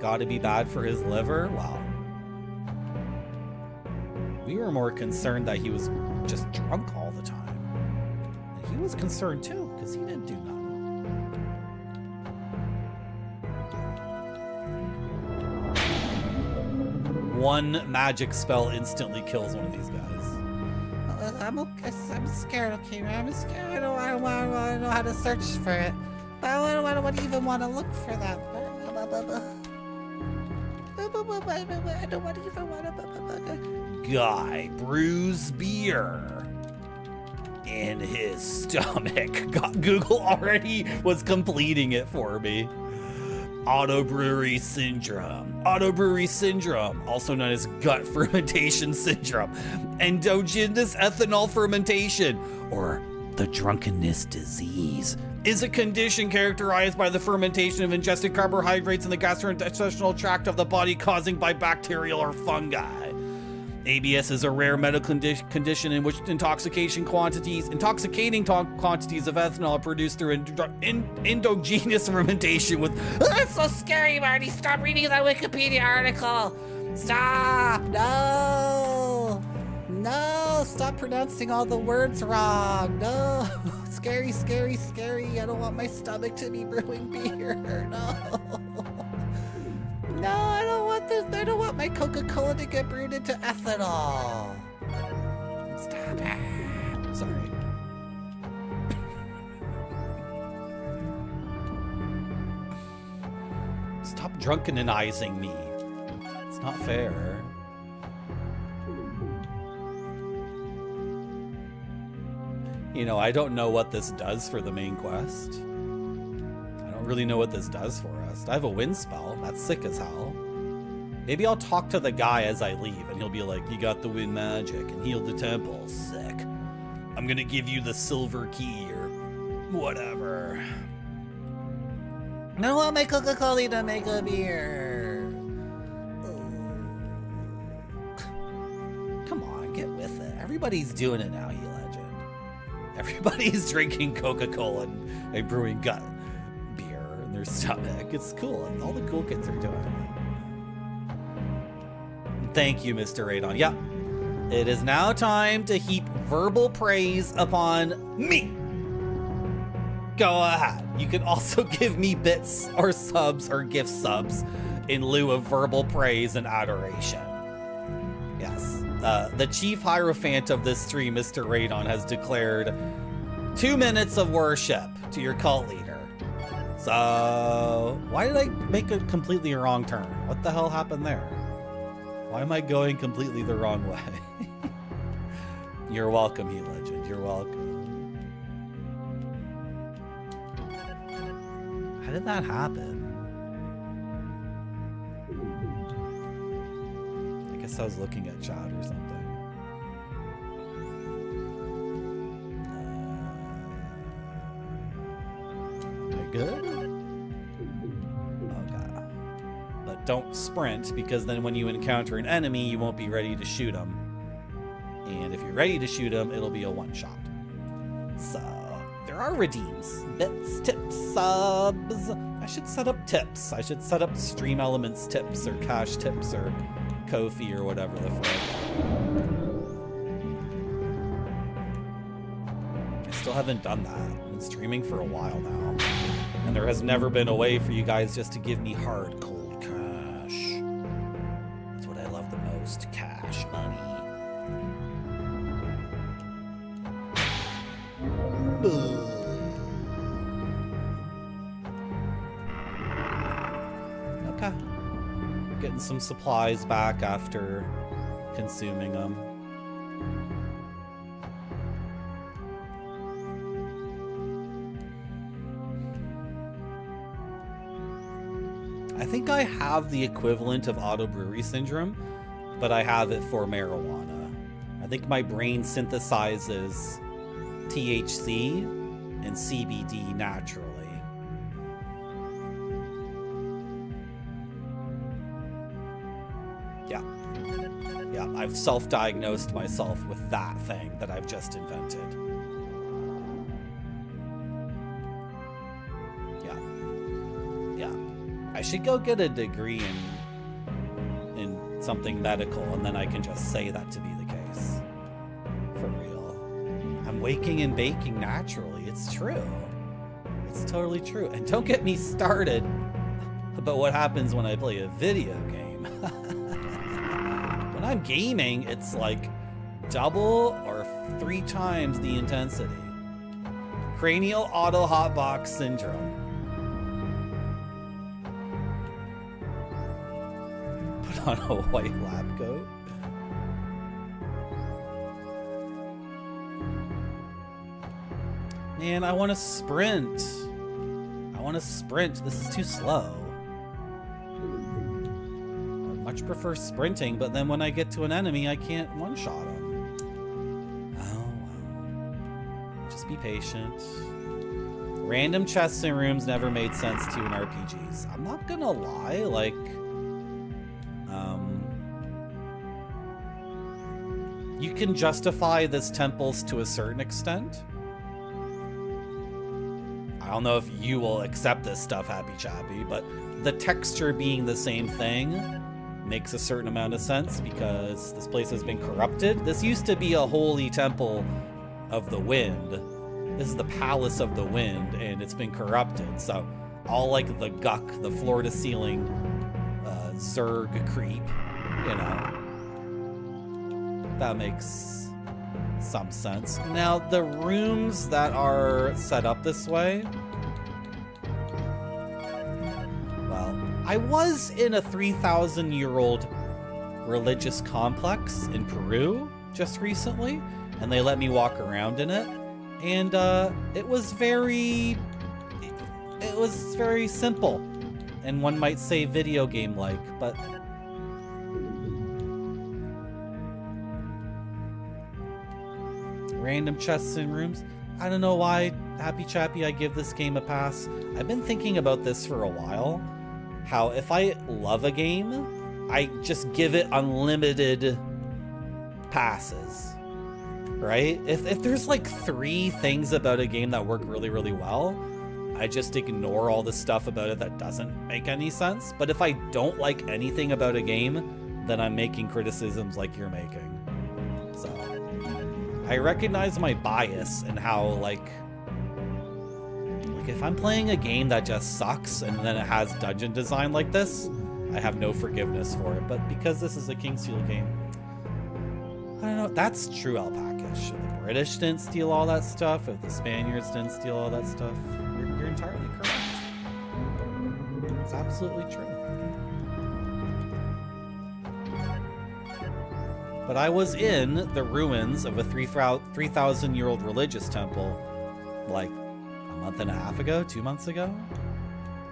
Gotta be bad for his liver? Wow. We were more concerned that he was just drunk all the time. And he was concerned too, because he didn't do nothing. One magic spell instantly kills one of these guys. I'm scared, okay? I'm scared. I don't know how to search for it. I don't even want to look for that. I don't even want to. Guy brews beer in his stomach. Google already was completing it for me. Autobrewery syndrome. Autobrewery syndrome, also known as gut fermentation syndrome. Endogenous ethanol fermentation, or the drunkenness disease, is a condition characterized by the fermentation of ingested carbohydrates in the gastrointestinal tract of the body caused by bacterial or fungi. ABS is a rare medical condition in which intoxicating quantities of ethanol are produced through endogenous fermentation with... That's so scary, Marty. Stop reading that Wikipedia article. Stop. No. No. Stop pronouncing all the words wrong. No. Scary, scary, scary. I don't want my stomach to be brewing beer. No. No, I don't want this. I don't want my Coca-Cola to get brewed into ethanol. Stop it. Sorry. Stop drunkenizing me. It's not fair. You know, I don't know what this does for the main quest. I don't really know what this does for us. I have a wind spell. That's sick as hell. Maybe I'll talk to the guy as I leave, and he'll be like, you got the wind magic and healed the temple. Sick. I'm gonna give you the silver key or whatever. I don't want my Coca-Cola to make a beer. Come on, get with it. Everybody's doing it now, you legend. Everybody's drinking Coca-Cola and brewing gut beer in their stomach. It's cool. All the cool kids are doing it. Thank you, Mr. Radon. Yep. It is now time to heap verbal praise upon me. Go ahead. You can also give me bits or subs or gift subs in lieu of verbal praise and adoration. Yes. The chief hierophant of this stream, Mr. Radon, has declared 2 minutes of worship to your cult leader. So, why did I make a completely wrong turn? What the hell happened there? Why am I going completely the wrong way? You're welcome, He Legend. You're welcome. How did that happen? I guess I was looking at chat or something. Am I good? Okay. don't sprint, because then when you encounter an enemy, you won't be ready to shoot them. And if you're ready to shoot them, it'll be a one-shot. So, there are redeems. Bits, tips, subs. I should set up tips. I should set up Stream Elements tips, or Cash tips, or Ko-fi, or whatever the frick. I still haven't done that. I've been streaming for a while now. And there has never been a way for you guys just to give me hard, cold cash. That's what I love the most. Cash money. Okay. Getting some supplies back after consuming them. I think I have the equivalent of auto brewery syndrome, but I have it for marijuana. I think my brain synthesizes THC and CBD naturally. Yeah. Yeah, I've self-diagnosed myself with that thing that I've just invented. Yeah. Yeah. I should go get a degree in something medical, and then I can just say that to be the case. For real. I'm waking and baking naturally. It's true. It's totally true. And don't get me started about what happens when I play a video game. When I'm gaming, it's like double or 3 times the intensity. Cranial auto hotbox syndrome. Put on a white lab coat. Man, I want to sprint. I want to sprint. This is too slow. I much prefer sprinting, but then when I get to an enemy, I can't one-shot him. Oh, well. Just be patient. Random chests and rooms never made sense to in RPGs. I'm not gonna lie, like... you can justify this temples to a certain extent. I don't know if you will accept this stuff, Happy Chappy, but the texture being the same thing makes a certain amount of sense because this place has been corrupted. This used to be a holy temple of the wind. This is the palace of the wind, and it's been corrupted. So all like the guck, the floor to ceiling Zerg creep, you know, that makes some sense. Now, the rooms that are set up this way, well, I was in a 3,000-year-old religious complex in Peru just recently, and they let me walk around in it, and it was very simple, and one might say video game-like, but random chests and rooms. I don't know why, Happy Chappy, I give this game a pass. I've been thinking about this for a while. How if I love a game, I just give it unlimited passes. Right? If there's like 3 things about a game that work really, really well, I just ignore all the stuff about it that doesn't make any sense. But if I don't like anything about a game, then I'm making criticisms like you're making. So I recognize my bias and how like if I'm playing a game that just sucks and then it has dungeon design like this, I have no forgiveness for it. But because this is a Kingsteel game, I don't know. That's true, Alpaca. If the British didn't steal all that stuff, if the Spaniards didn't steal all that stuff, you're entirely correct. It's absolutely true. But I was in the ruins of a 3,000-year-old religious temple like a month and a half ago, 2 months ago.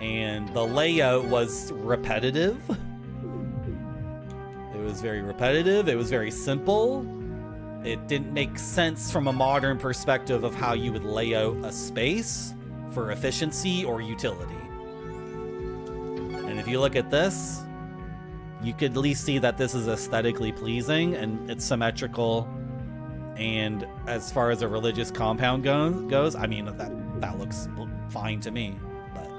And the layout was repetitive. It was very repetitive. It was very simple. It didn't make sense from a modern perspective of how you would lay out a space for efficiency or utility. And if you look at this, you could at least see that this is aesthetically pleasing and it's symmetrical. And as far as a religious compound goes, I mean, that looks fine to me. But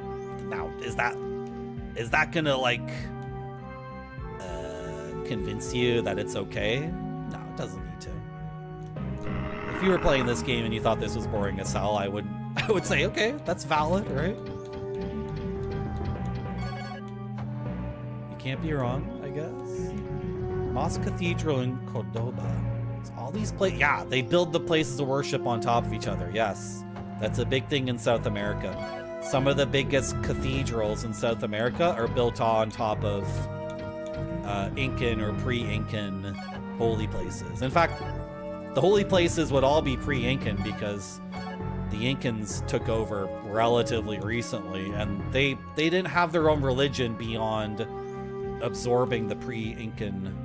now, is that gonna like convince you that it's okay? No, it doesn't need to. If you were playing this game and you thought this was boring as hell, I would say, okay, that's valid, right? You can't be wrong, I guess. Mosque Cathedral in Cordoba. It's all these places. Yeah, they build the places of worship on top of each other. Yes, that's a big thing in South America. Some of the biggest cathedrals in South America are built on top of Incan or pre-Incan holy places. In fact, the holy places would all be pre-Incan because the Incans took over relatively recently, and they didn't have their own religion beyond absorbing the pre-Incan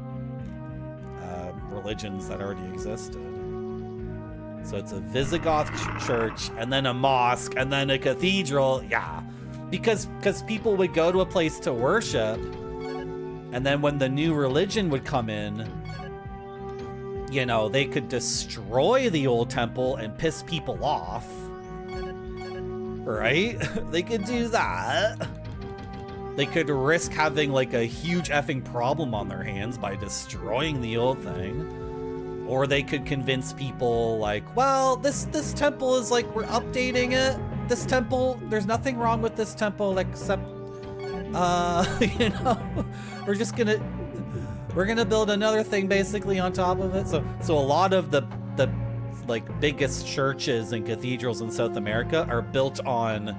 religions that already existed. So it's a Visigoth church, and then a mosque, and then a cathedral. Yeah, because people would go to a place to worship, and then when the new religion would come in, you know, they could destroy the old temple and piss people off. Right? They could do that. They could risk having like a huge effing problem on their hands by destroying the old thing. Or they could convince people like, well, this temple is like, we're updating it. This temple, there's nothing wrong with this temple except, you know, we're gonna build another thing basically on top of it. So a lot of the like biggest churches and cathedrals in South America are built on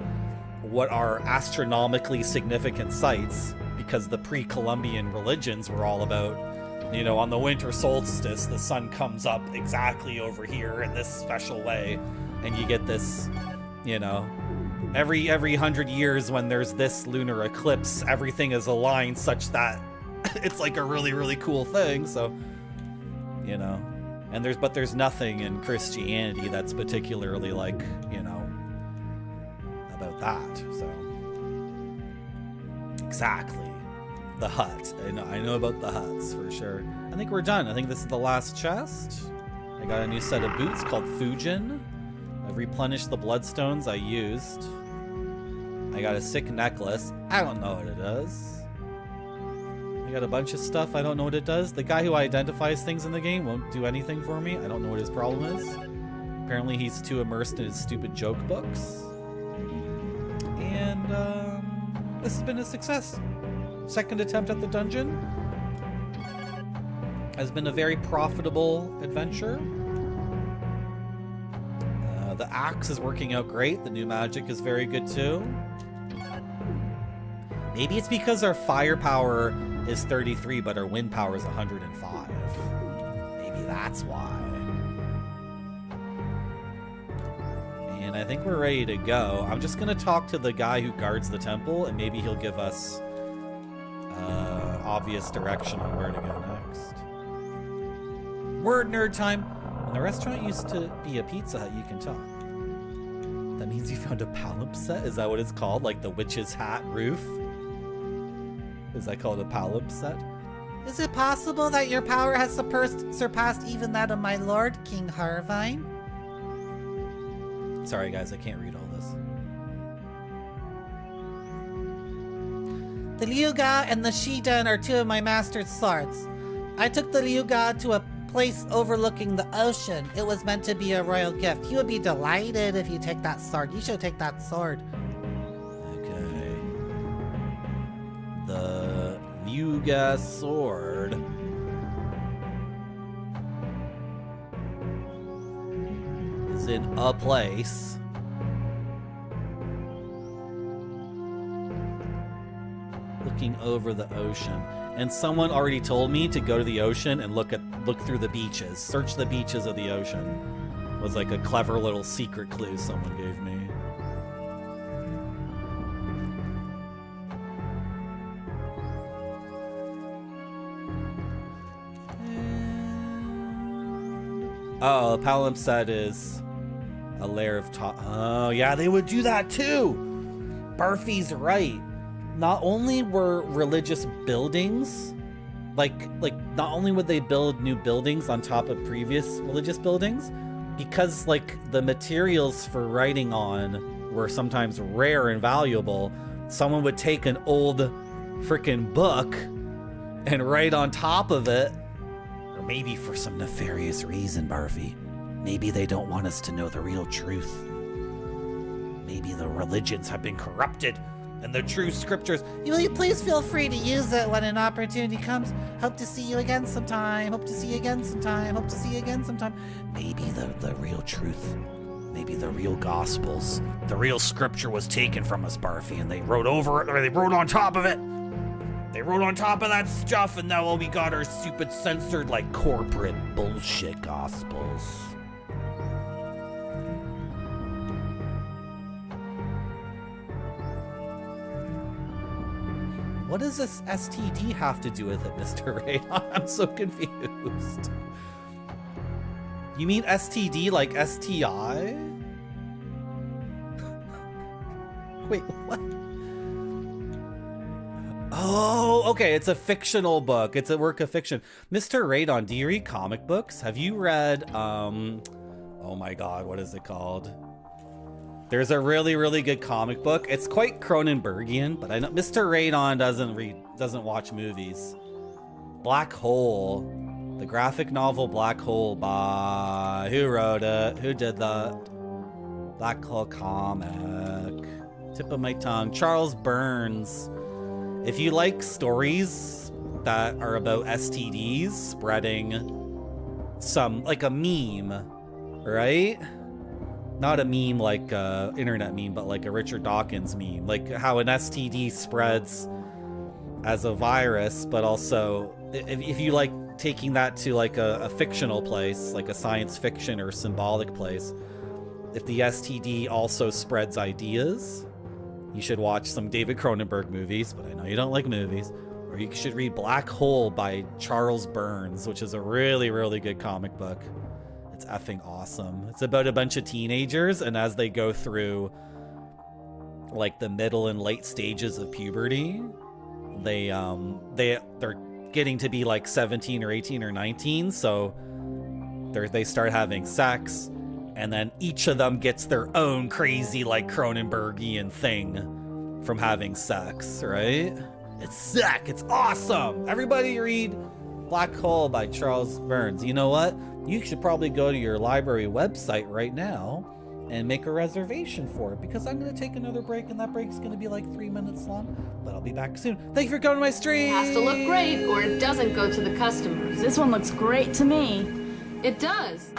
what are astronomically significant sites, because the pre-Columbian religions were all about, you know, on the winter solstice, the sun comes up exactly over here in this special way, and you get this, you know, every 100 years when there's this lunar eclipse, everything is aligned such that it's like a really, really cool thing. So, you know, and there's nothing in Christianity that's particularly like, you know, about that. So exactly, the hut. I know about the huts for sure. I think we're done. I think this is the last chest. I got a new set of boots called Fujin. I've replenished the bloodstones I used. I got a sick necklace. I don't know what it does. I got a bunch of stuff. I don't know what it does. The guy who identifies things in the game won't do anything for me. I don't know what his problem is. Apparently he's too immersed in his stupid joke books. And this has been a success. Second attempt at the dungeon has been a very profitable adventure. The axe is working out great. The new magic is very good too. Maybe it's because our firepower is 33, but our wind power is 105. Maybe that's why. And I think we're ready to go. I'm just gonna talk to the guy who guards the temple, and maybe he'll give us obvious direction on where to go next. Word nerd time. When the restaurant used to be a Pizza Hut, you can talk. That means you found a palimpsest? Is that what it's called? Like the witch's hat roof? Is that called a palimpsest? Is it possible that your power has surpassed even that of my lord, King Harvine? Sorry guys, I can't read all this. The Liuga and the Shidan are two of my master's swords. I took the Liuga to a place overlooking the ocean. It was meant to be a royal gift. He would be delighted if you take that sword. You should take that sword. Okay. The Liuga sword. Is in a place. Looking over the ocean. And someone already told me to go to the ocean and look through the beaches. Search the beaches of the ocean. It was like a clever little secret clue someone gave me. Oh, a palimpsest is a layer of Oh, yeah, they would do that too. Barfy's right. Not only were religious buildings like not only would they build new buildings on top of previous religious buildings, because like the materials for writing on were sometimes rare and valuable, someone would take an old freaking book and write on top of it. Or maybe for some nefarious reason, Barfy. Maybe they don't want us to know the real truth. Maybe the religions have been corrupted and the true scriptures. Will you please feel free to use it when an opportunity comes? Hope to see you again sometime. Hope to see you again sometime. Hope to see you again sometime. Maybe the real truth. Maybe the real gospels. The real scripture was taken from us, Barfy, and they wrote over it, or they wrote on top of it. They wrote on top of that stuff, and now all we got are stupid censored, like, corporate bullshit gospels. What does this STD have to do with it, Mr. Radon? I'm so confused. You mean STD like STI? Wait, what? Oh, okay, it's a fictional book. It's a work of fiction. Mr. Radon, do you read comic books? Have you read, oh my god, what is it called? There's a really, really good comic book. It's quite Cronenbergian, but I know Mr. Radon doesn't watch movies. Black Hole. The graphic novel Black Hole by... Who wrote it? Who did that? Black Hole comic. Tip of my tongue. Charles Burns. If you like stories that are about STDs spreading some... like a meme, right? Not a meme like internet meme, but like a Richard Dawkins meme. Like how an STD spreads as a virus, but also if you like taking that to like a fictional place, like a science fiction or symbolic place, if the STD also spreads ideas, you should watch some David Cronenberg movies, but I know you don't like movies. Or you should read Black Hole by Charles Burns, which is a really, really good comic book. It's effing awesome. It's about a bunch of teenagers, and as they go through like the middle and late stages of puberty, they're getting to be like 17 or 18 or 19, so they start having sex, and then each of them gets their own crazy like Cronenbergian thing from having sex, right? It's sick. It's awesome. Everybody read Black Hole by Charles Burns. You know what? You should probably go to your library website right now and make a reservation for it, because I'm going to take another break, and that break's going to be like 3 minutes long, but I'll be back soon. Thank you for coming to my stream. It has to look great or it doesn't go to the customers. This one looks great to me. It does.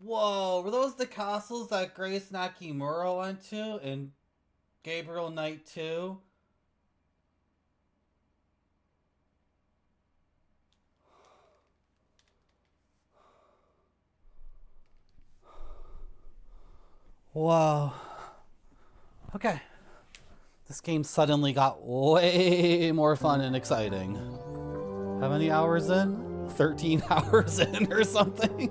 Whoa, were those the castles that Grace Nakimura went to in Gabriel Knight 2? Whoa. Okay. This game suddenly got way more fun and exciting. How many hours in? 13 hours in or something?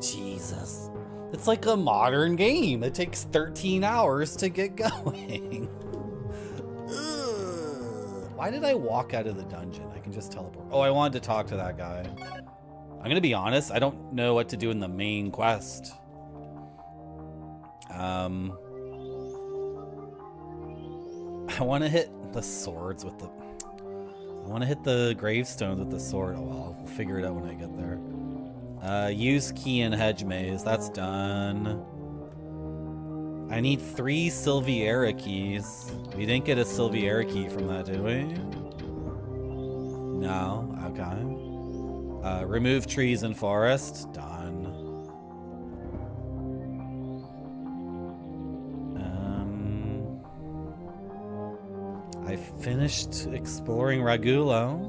Jesus. It's like a modern game. It takes 13 hours to get going. Why did I walk out of the dungeon? I can just teleport. Oh, I wanted to talk to that guy. I'm gonna be honest, I don't know what to do in the main quest. I want to hit the swords with the... I want to hit the gravestones with the sword. Oh, well, I'll figure it out when I get there. Use key in hedge maze. That's done. I need 3 Silviera keys. We didn't get a Silviera key from that, did we? No. Okay. Remove trees and forest. Done. I finished exploring Ragulo.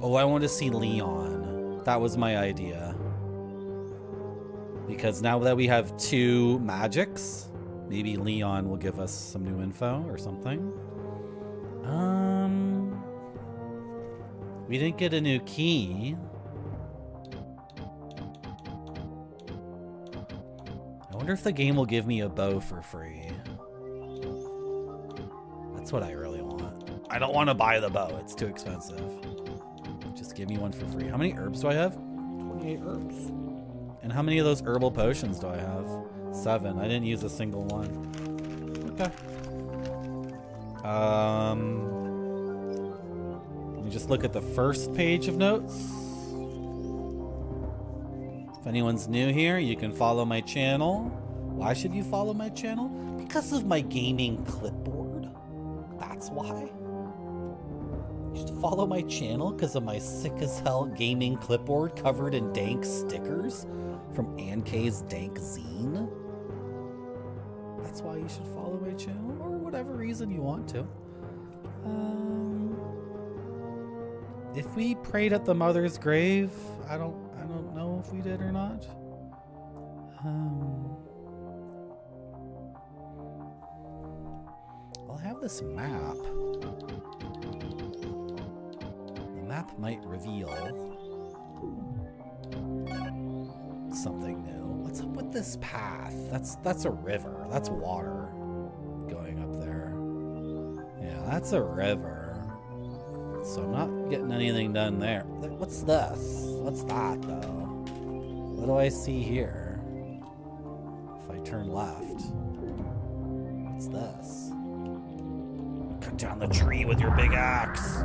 Oh, I want to see Leon. That was my idea. Because now that we have 2 magics, maybe Leon will give us some new info or something. We didn't get a new key. I wonder if the game will give me a bow for free. That's what I really want. I don't want to buy the bow. It's too expensive. Just give me one for free. How many herbs do I have? 28 herbs. And how many of those herbal potions do I have? 7. I didn't use a single one. Okay. Let me just look at the first page of notes. If anyone's new here, you can follow my channel. Why should you follow my channel? Because of my gaming clipboard. That's why. You should follow my channel because of my sick as hell gaming clipboard covered in dank stickers from Ank's dank zine. That's why you should follow my channel, or whatever reason you want to. If we prayed at the mother's grave, I don't know if we did or not. I'll have this map. The map might reveal something new. What's up with this path? That's a river. That's water going up there. Yeah, that's a river. So I'm not getting anything done there. What's this? What's that though? What do I see here? If I turn left. What's this? Cut down the tree with your big axe.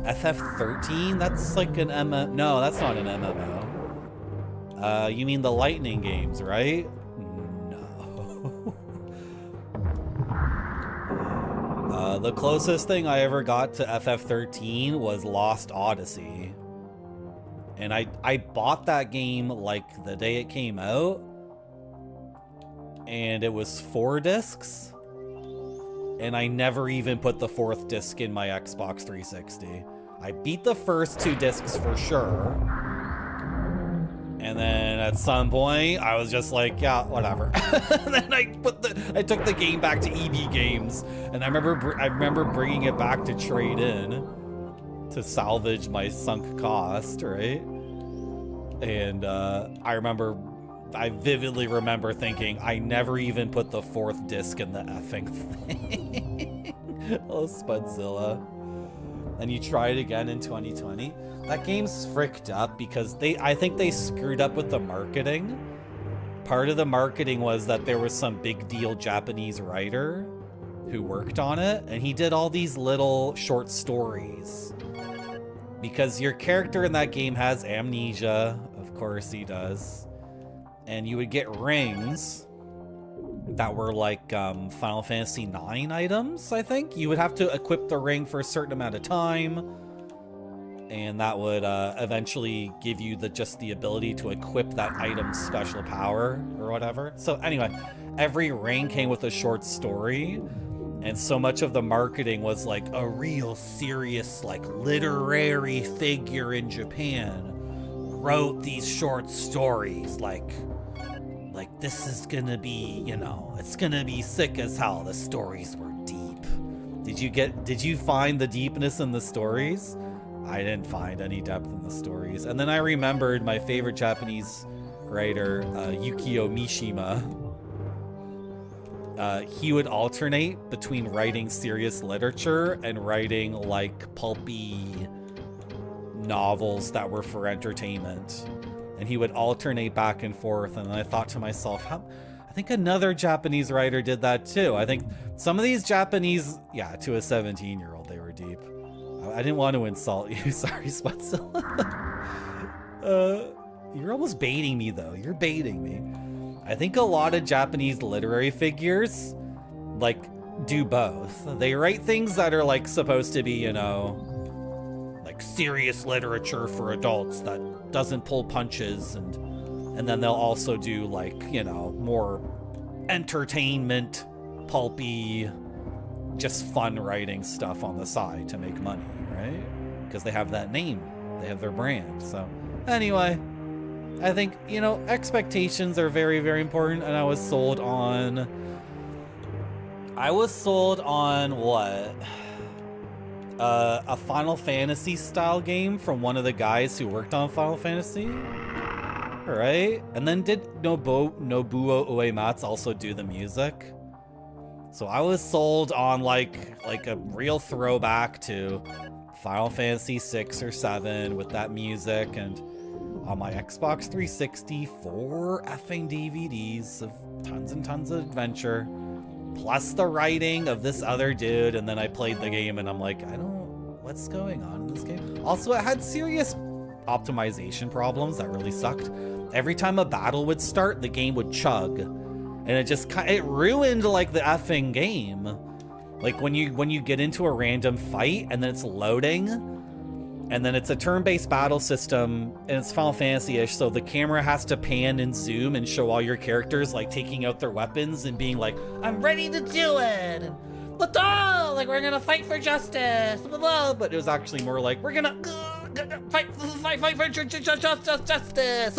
FF13? That's like an MMO. No, that's not an MMO. You mean the Lightning games, right? No. The closest thing I ever got to FF13 was Lost Odyssey. And I bought that game like the day it came out. And it was 4 discs. And I never even put the 4th disc in my Xbox 360. I beat the first 2 discs for sure. And then at some point, I was just like, yeah, whatever. And then I took the game back to EB Games, and I remember bringing it back to trade in to salvage my sunk cost, right? And I vividly remember thinking, I never even put the 4th disc in the effing thing. Oh, Spudzilla. And you try it again in 2020. That game's fricked up because I think they screwed up with the marketing. Part of the marketing was that there was some big deal Japanese writer who worked on it, and he did all these little short stories. Because your character in that game has amnesia, of course he does. And you would get rings that were like Final Fantasy IX items, I think. You would have to equip the ring for a certain amount of time. and that would eventually give you just the ability to equip that item's special power or whatever. So anyway, every ring came with a short story, and so much of the marketing was like a real serious like literary figure in Japan wrote these short stories, like this is gonna be, you know, it's gonna be sick as hell. The stories were deep. Did you find the deepness in the stories? I didn't find any depth in the stories. And then I remembered my favorite Japanese writer, Yukio Mishima. He would alternate between writing serious literature and writing like pulpy novels that were for entertainment. And he would alternate back and forth. And I thought to myself, I think another Japanese writer did that too. I think some of these Japanese, yeah, to a 17-year-old, they were deep. I didn't want to insult you. Sorry, Sputzilla. You're almost baiting me, though. You're baiting me. I think a lot of Japanese literary figures, like, do both. They write things that are, like, supposed to be, you know, like, serious literature for adults that doesn't pull punches, and then they'll also do, like, you know, more entertainment, pulpy, just fun writing stuff on the side to make money, right? Because they have that name, they have their brand. So anyway, I think, you know, expectations are very, very important, and I was sold on what? A Final Fantasy style game from one of the guys who worked on Final Fantasy. All right. And then did Nobuo Uematsu also do the music? So I was sold on like a real throwback to Final Fantasy 6 or 7 with that music, and on my Xbox 360, 4 effing DVDs of tons and tons of adventure, plus the writing of this other dude, and then I played the game and I'm like, what's going on in this game? Also, it had serious optimization problems that really sucked. Every time a battle would start, the game would chug, and it ruined like the effing game. Like when you get into a random fight and then it's loading, and then it's a turn-based battle system, and it's Final Fantasy-ish, so the camera has to pan and zoom and show all your characters like taking out their weapons and being like, I'm ready to do it, and let's go, like we're gonna fight for justice, blah, blah, blah. But it was actually more like, we're gonna fight for justice.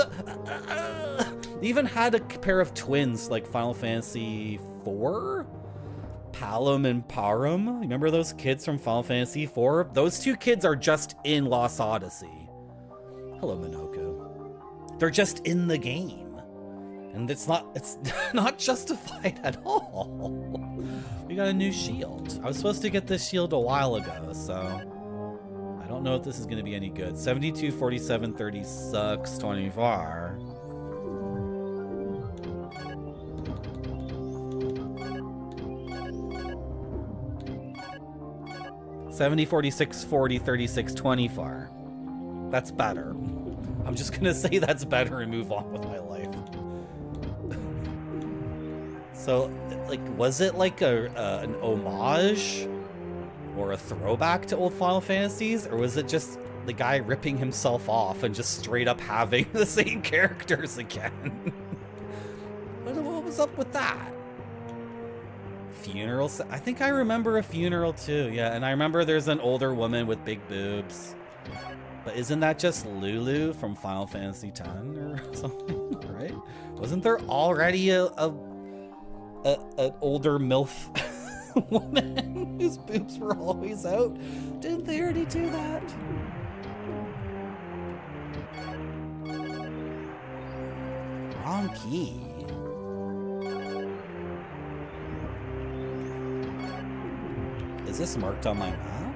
They even had a pair of twins like Final Fantasy 4? Palom and Parum. Remember those kids from Final Fantasy IV? Those two kids are just in Lost Odyssey. Hello, Minoko. They're just in the game. And it's not justified at all. We got a new shield. I was supposed to get this shield a while ago, so I don't know if this is going to be any good. 72, 47, 36, 24. 70, 46, 40, 36, 24. That's better. I'm just gonna say that's better and move on with my life. So, like, was it like an homage or a throwback to old Final Fantasies, or was it just the guy ripping himself off and just straight up having the same characters again? What was up with that? Funeral? I think I remember a funeral too, yeah, and I remember there's an older woman with big boobs. But isn't that just Lulu from Final Fantasy X or something, right? Wasn't there already an older MILF woman whose boobs were always out? Didn't they already do that? Wrong key. Is this marked on my map?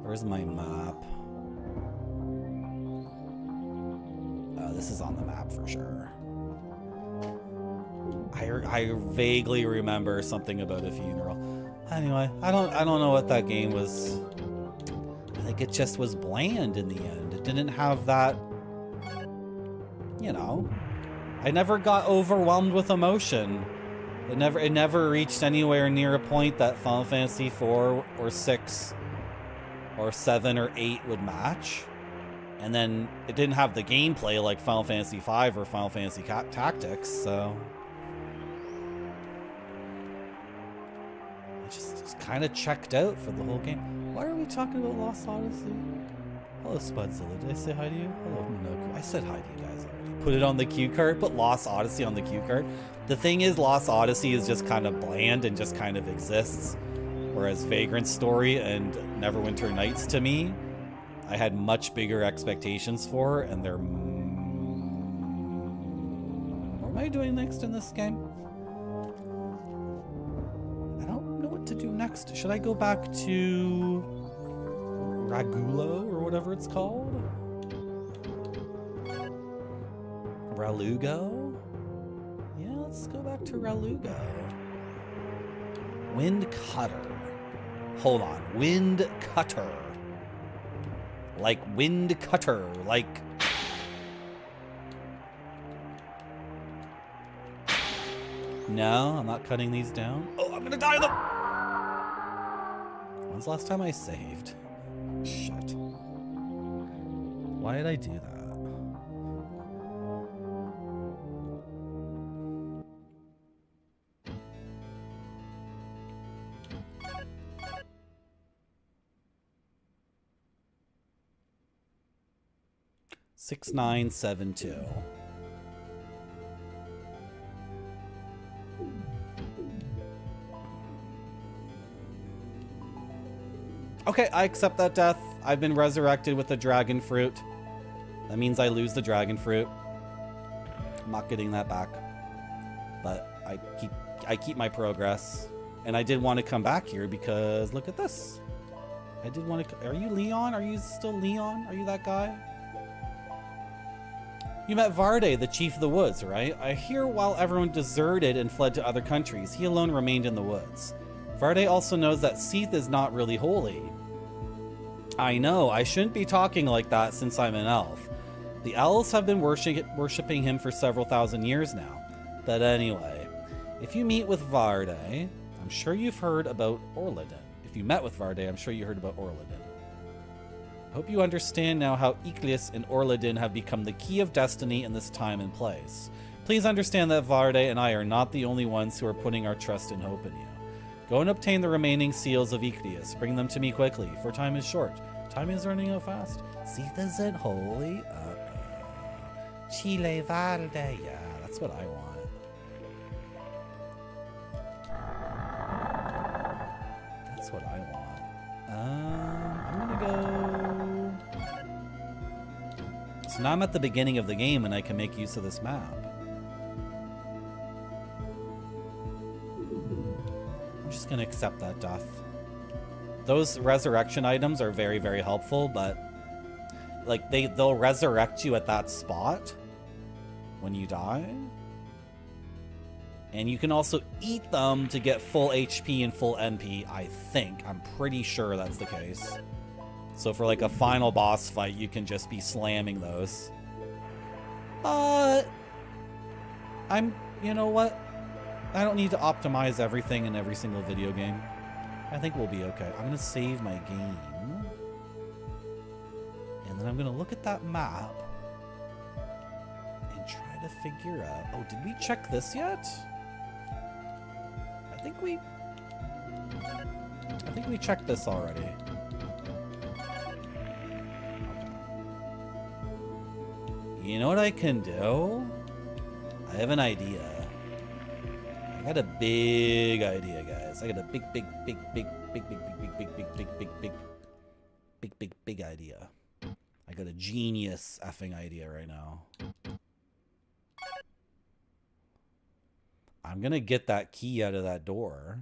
Where's my map? This is on the map for sure. I vaguely remember something about a funeral. Anyway, I don't know what that game was. I think it just was bland in the end. It didn't have that, you know. I never got overwhelmed with emotion. It never reached anywhere near a point that Final Fantasy 4 or 6 or 7 or 8 would match. And then it didn't have the gameplay like Final Fantasy V or Final Fantasy Tactics, so I just kind of checked out for the whole game. Why are we talking about Lost Odyssey? Hello, Spudzilla. Did I say hi to you? Hello, Minoku. I said hi to you guys already. Put it on the cue card. Put Lost Odyssey on the cue card. The thing is, Lost Odyssey is just kind of bland and just kind of exists. Whereas Vagrant Story and Neverwinter Nights, to me, I had much bigger expectations for, and they're... What am I doing next in this game? I don't know what to do next. Should I go back to Ragulo, or whatever it's called? Ralugo? Yeah, let's go back to Ralugo. Wind Cutter. Hold on. Wind Cutter. Like Wind Cutter. Like... No, I'm not cutting these down. Oh, I'm gonna die in them! When's the last time I saved? Shit. Why did I do that? Six, 9, 7, 2. Okay, I accept that death. I've been resurrected with the dragon fruit. That means I lose the dragon fruit. I'm not getting that back. But I keep my progress. And I did want to come back here because look at this. I did want to... Are you Leon? Are you still Leon? Are you that guy? You met Varde, the chief of the woods, right? I hear while everyone deserted and fled to other countries, he alone remained in the woods. Varde also knows that Seath is not really holy. I know, I shouldn't be talking like that since I'm an elf. The elves have been worshipping him for several thousand years now. But anyway, if you meet with Varde, I'm sure you've heard about Orladin. If you met with Varde, I'm sure you heard about Orladin. I hope you understand now how Iclius and Orladin have become the key of destiny in this time and place. Please understand that Varde and I are not the only ones who are putting our trust and hope in you. Go and obtain the remaining seals of Iclius. Bring them to me quickly, for time is short. Time is running out fast. Seath isn't holy? Chile Varde. Yeah, that's what I want. That's what I want. I'm gonna go... So now I'm at the beginning of the game and I can make use of this map. I'm just gonna accept that death. Those resurrection items are very, very helpful, but like they'll resurrect you at that spot when you die. And you can also eat them to get full HP and full NP, I think. I'm pretty sure that's the case. So for like a final boss fight, you can just be slamming those. But you know what? I don't need to optimize everything in every single video game. I think we'll be okay. I'm gonna save my game. And then I'm gonna look at that map and try to figure out... Oh, did we check this yet? I think we checked this already. Okay. You know what I can do? I have an idea. I got a big idea, guys. I got a big idea. I got a genius effing idea right now. I'm gonna get that key out of that door.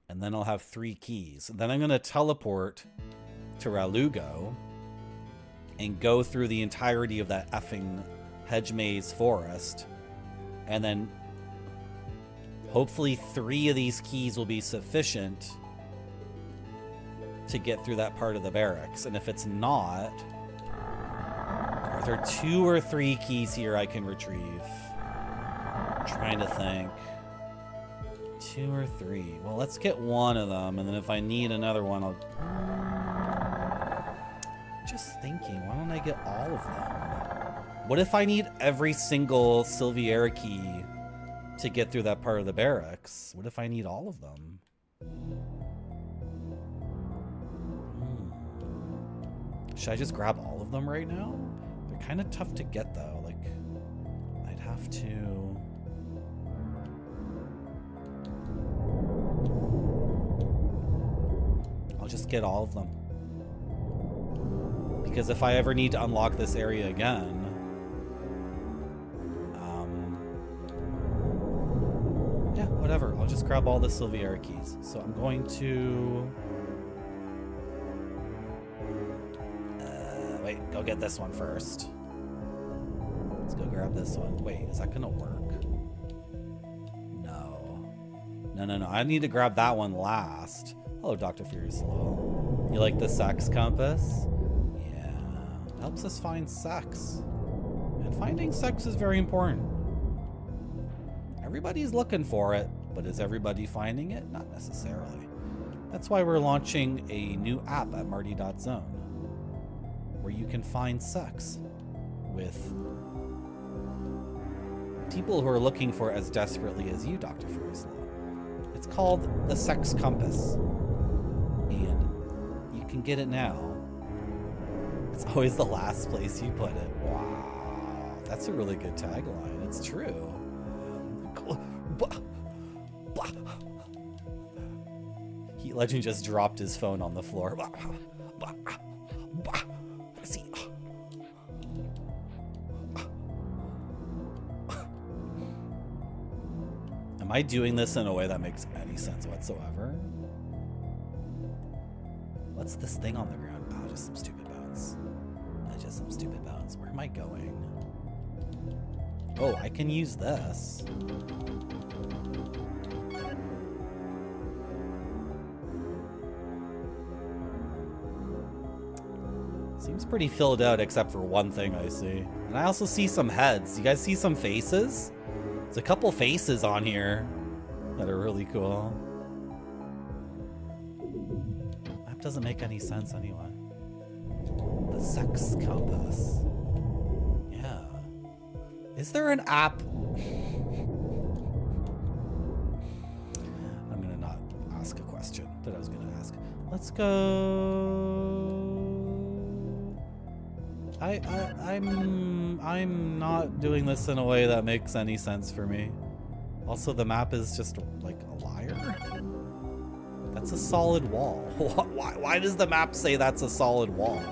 And then I'll have 3 keys. Then I'm gonna teleport to Ralugo and go through the entirety of that effing hedge maze forest. And then hopefully 3 of these keys will be sufficient to get through that part of the barracks. And if it's not, are there 2 or 3 keys here I can retrieve? I'm trying to think. 2 or 3. Well, let's get one of them, and then if I need another one, I'll... Just thinking, why don't I get all of them? What if I need every single Silviera key to get through that part of the barracks? What if I need all of them? Should I just grab all of them right now? They're kind of tough to get, though. Like, I'd have to... I'll just get all of them. Because if I ever need to unlock this area again... yeah, whatever. I'll just grab all the Silviera keys. So I'm going to... wait, go get this one first. Let's go grab this one. Wait, is that gonna work? No. No. I need to grab that one last. Hello, Dr. Furiouslow. You like the sex compass? Yeah. It helps us find sex. And finding sex is very important. Everybody's looking for it, but is everybody finding it? Not necessarily. That's why we're launching a new app at marty.zone, where you can find sex with people who are looking for as desperately as you, Dr. Furiouslow. It's called the Sex Compass, and you can get it now. It's always the last place you put it. Wow, that's a really good tagline. It's true. Heat Legend just dropped his phone on the floor. See. Am I doing this in a way that makes any sense whatsoever? What's this thing on the ground? Oh, just some stupid bones. Just some stupid bones. Where am I going? Oh, I can use this. Seems pretty filled out except for one thing I see. And I also see some heads. You guys see some faces? There's a couple faces on here that are really cool. Map doesn't make any sense anyway. The Sex Compass. Yeah. Is there an app? I'm gonna not ask a question that I was gonna ask. Let's go. I'm not doing this in a way that makes any sense for me. Also, the map is just like a liar. That's a solid wall. Why does the map say that's a solid wall?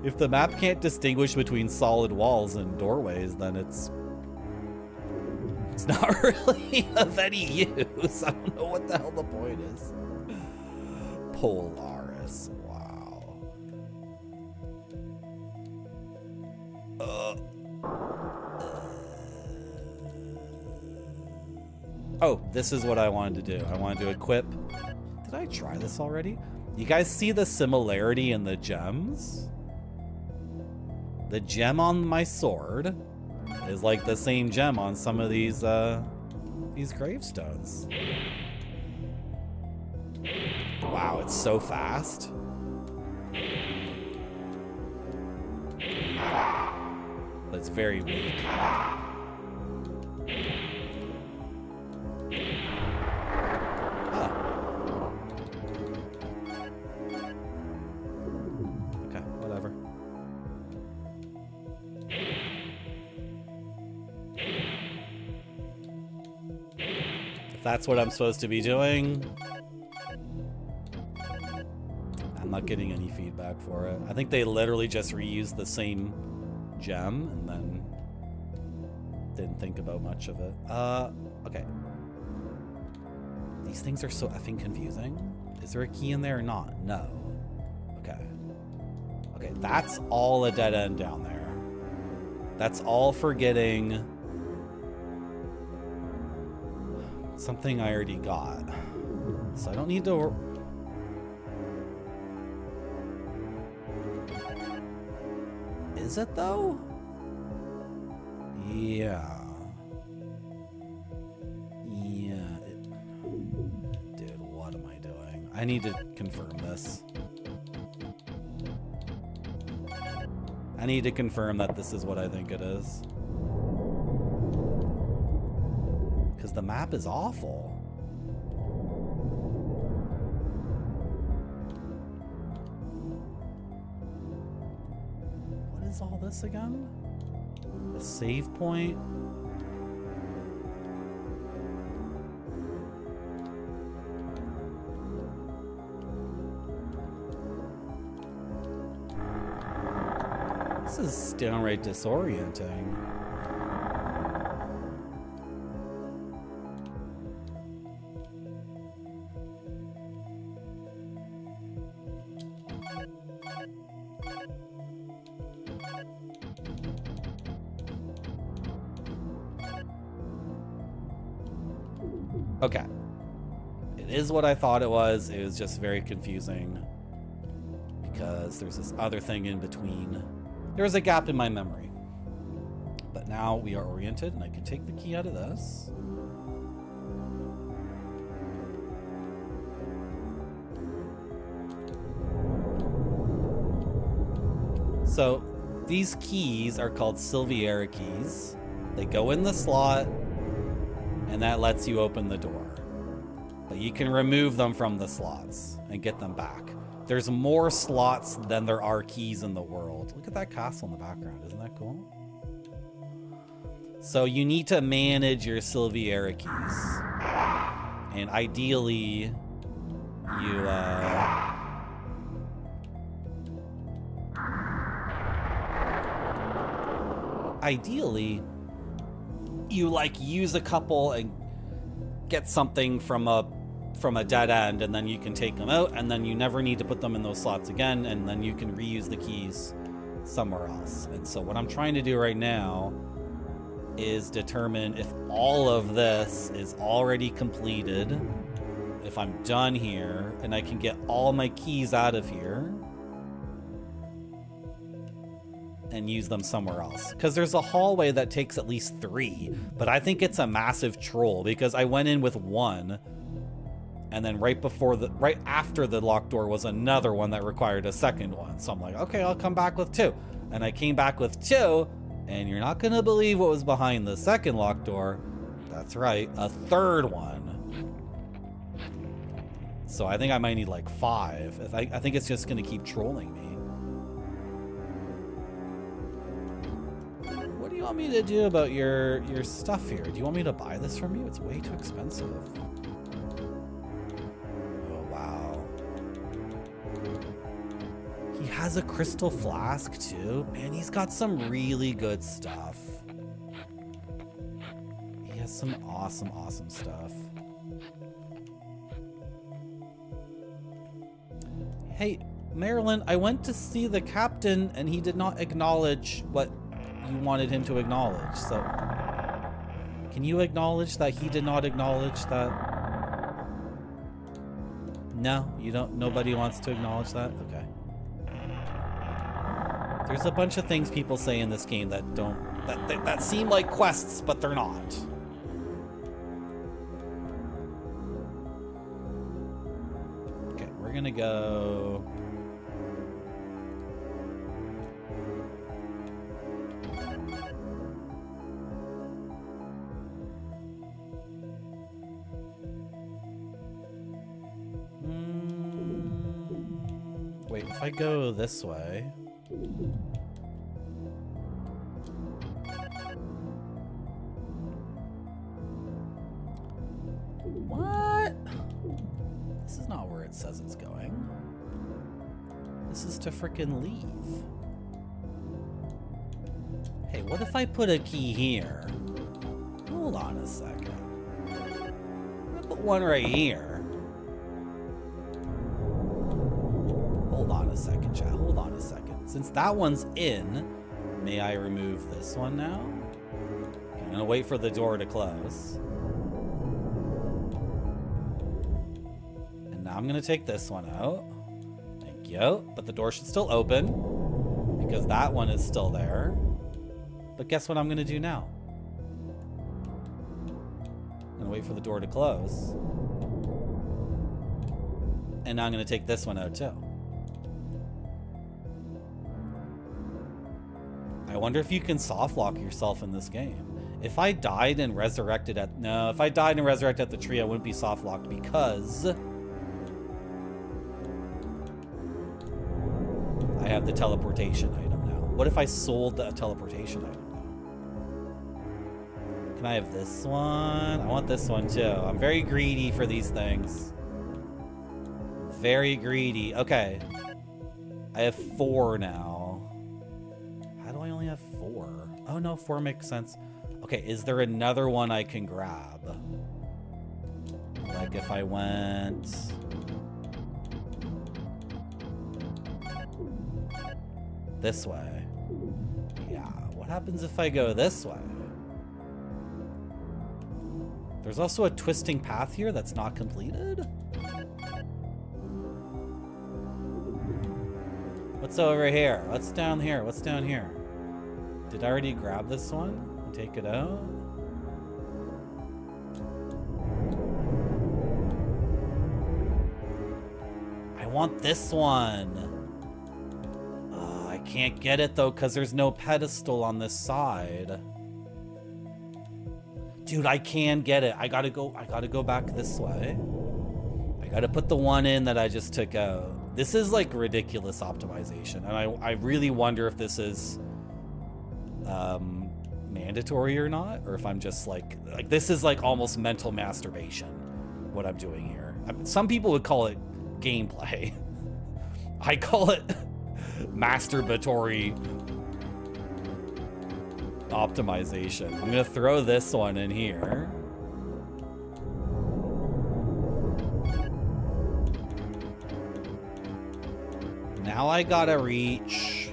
If the map can't distinguish between solid walls and doorways, then it's not really of any use. I don't know what the hell the point is. Polaris. Wow. Oh, this is what I wanted to do. I wanted to equip... Did I try this already? You guys see the similarity in the gems? The gem on my sword is like the same gem on some of these gravestones. Wow, it's so fast. But it's very weak. Okay, whatever. If that's what I'm supposed to be doing, I'm not getting any feedback for it. I think they literally just reused the same gem and then didn't think about much of it. Okay. These things are so effing confusing. Is there a key in there or not? No. Okay. Okay, that's all a dead end down there. That's all for getting something I already got. So I don't need to... Is it though? Yeah. Yeah. I need to confirm this. I need to confirm that this is what I think it is. Because the map is awful. What is all this again? A save point? This is downright disorienting. Okay. It is what I thought it was. It was just very confusing because there's this other thing in between. There was a gap in my memory. But now we are oriented and I can take the key out of this. So these keys are called Silviera keys. They go in the slot and that lets you open the door. But you can remove them from the slots and get them back. There's more slots than there are keys in the world. Look at that castle in the background. Isn't that cool? So you need to manage your Silviera keys. And ideally, you... Ideally, you like use a couple and get something from a dead end, and then you can take them out, and then you never need to put them in those slots again, and then you can reuse the keys somewhere else. And so what I'm trying to do right now is determine if all of this is already completed, if I'm done here, and I can get all my keys out of here and use them somewhere else. Because there's a hallway that takes at least 3, but I think it's a massive troll because I went in with 1, and then right after the locked door was another one that required a second one. So I'm like, okay, I'll come back with 2. And I came back with 2, and you're not gonna believe what was behind the second locked door. That's right, a third one. So I think I might need like 5. I think it's just gonna keep trolling me. What do you want me to do about your stuff here? Do you want me to buy this from you? It's way too expensive. Oh, wow. He has a crystal flask too. Man, he's got some really good stuff. He has some awesome, awesome stuff. Hey, Marilyn, I went to see the captain and he did not acknowledge what you wanted him to acknowledge. So, can you acknowledge that he did not acknowledge that? No, you don't. Nobody wants to acknowledge that? Okay. There's a bunch of things people say in this game that don't, that seem like quests, but they're not. Okay, we're gonna go... Wait, if I go this way... What? This is not where it says it's going. This is to frickin' leave. Hey, what if I put a key here? Hold on a second. I'm gonna put one right here. Hold on a second, chat. Hold on a second. Since that one's in, may I remove this one now? Okay, I'm gonna wait for the door to close. And now I'm gonna take this one out. Thank you. But the door should still open because that one is still there. But guess what I'm gonna do now? I'm gonna wait for the door to close. And now I'm going to take this one out too. I wonder if you can soft lock yourself in this game. If I died and resurrected at... No, if I died and resurrected at the tree, I wouldn't be soft locked because... I have the teleportation item now. What if I sold the teleportation item now? Can I have this one? I want this one too. I'm very greedy for these things. Very greedy. Okay. I have 4 now. How do I only have 4? Oh no, 4 makes sense. Okay, is there another one I can grab? Like if I went... this way. Yeah, what happens if I go this way? There's also a twisting path here that's not completed? What's over here? What's down here? What's down here? Did I already grab this one and take it out? I want this one. I can't get it though because there's no pedestal on this side. Dude, I can get it. I gotta go back this way. I gotta put the one in that I just took out. This is like ridiculous optimization, and I really wonder if this is mandatory or not, or if I'm just like this is like almost mental masturbation what I'm doing here. Some people would call it gameplay. I call it masturbatory optimization. I'm gonna throw this one in here. Now I gotta reach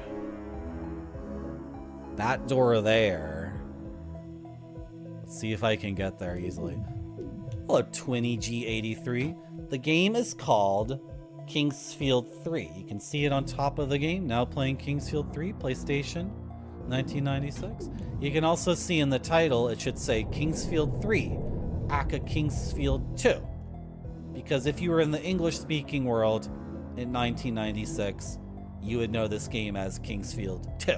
that door there. Let's see if I can get there easily. Hello, Twinny G83. The game is called Kingsfield 3. You can see it on top of the game. Now playing Kingsfield 3, PlayStation, 1996. You can also see in the title, it should say Kingsfield 3, aka Kingsfield 2. Because if you were in the English-speaking world in 1996, you would know this game as Kingsfield 2.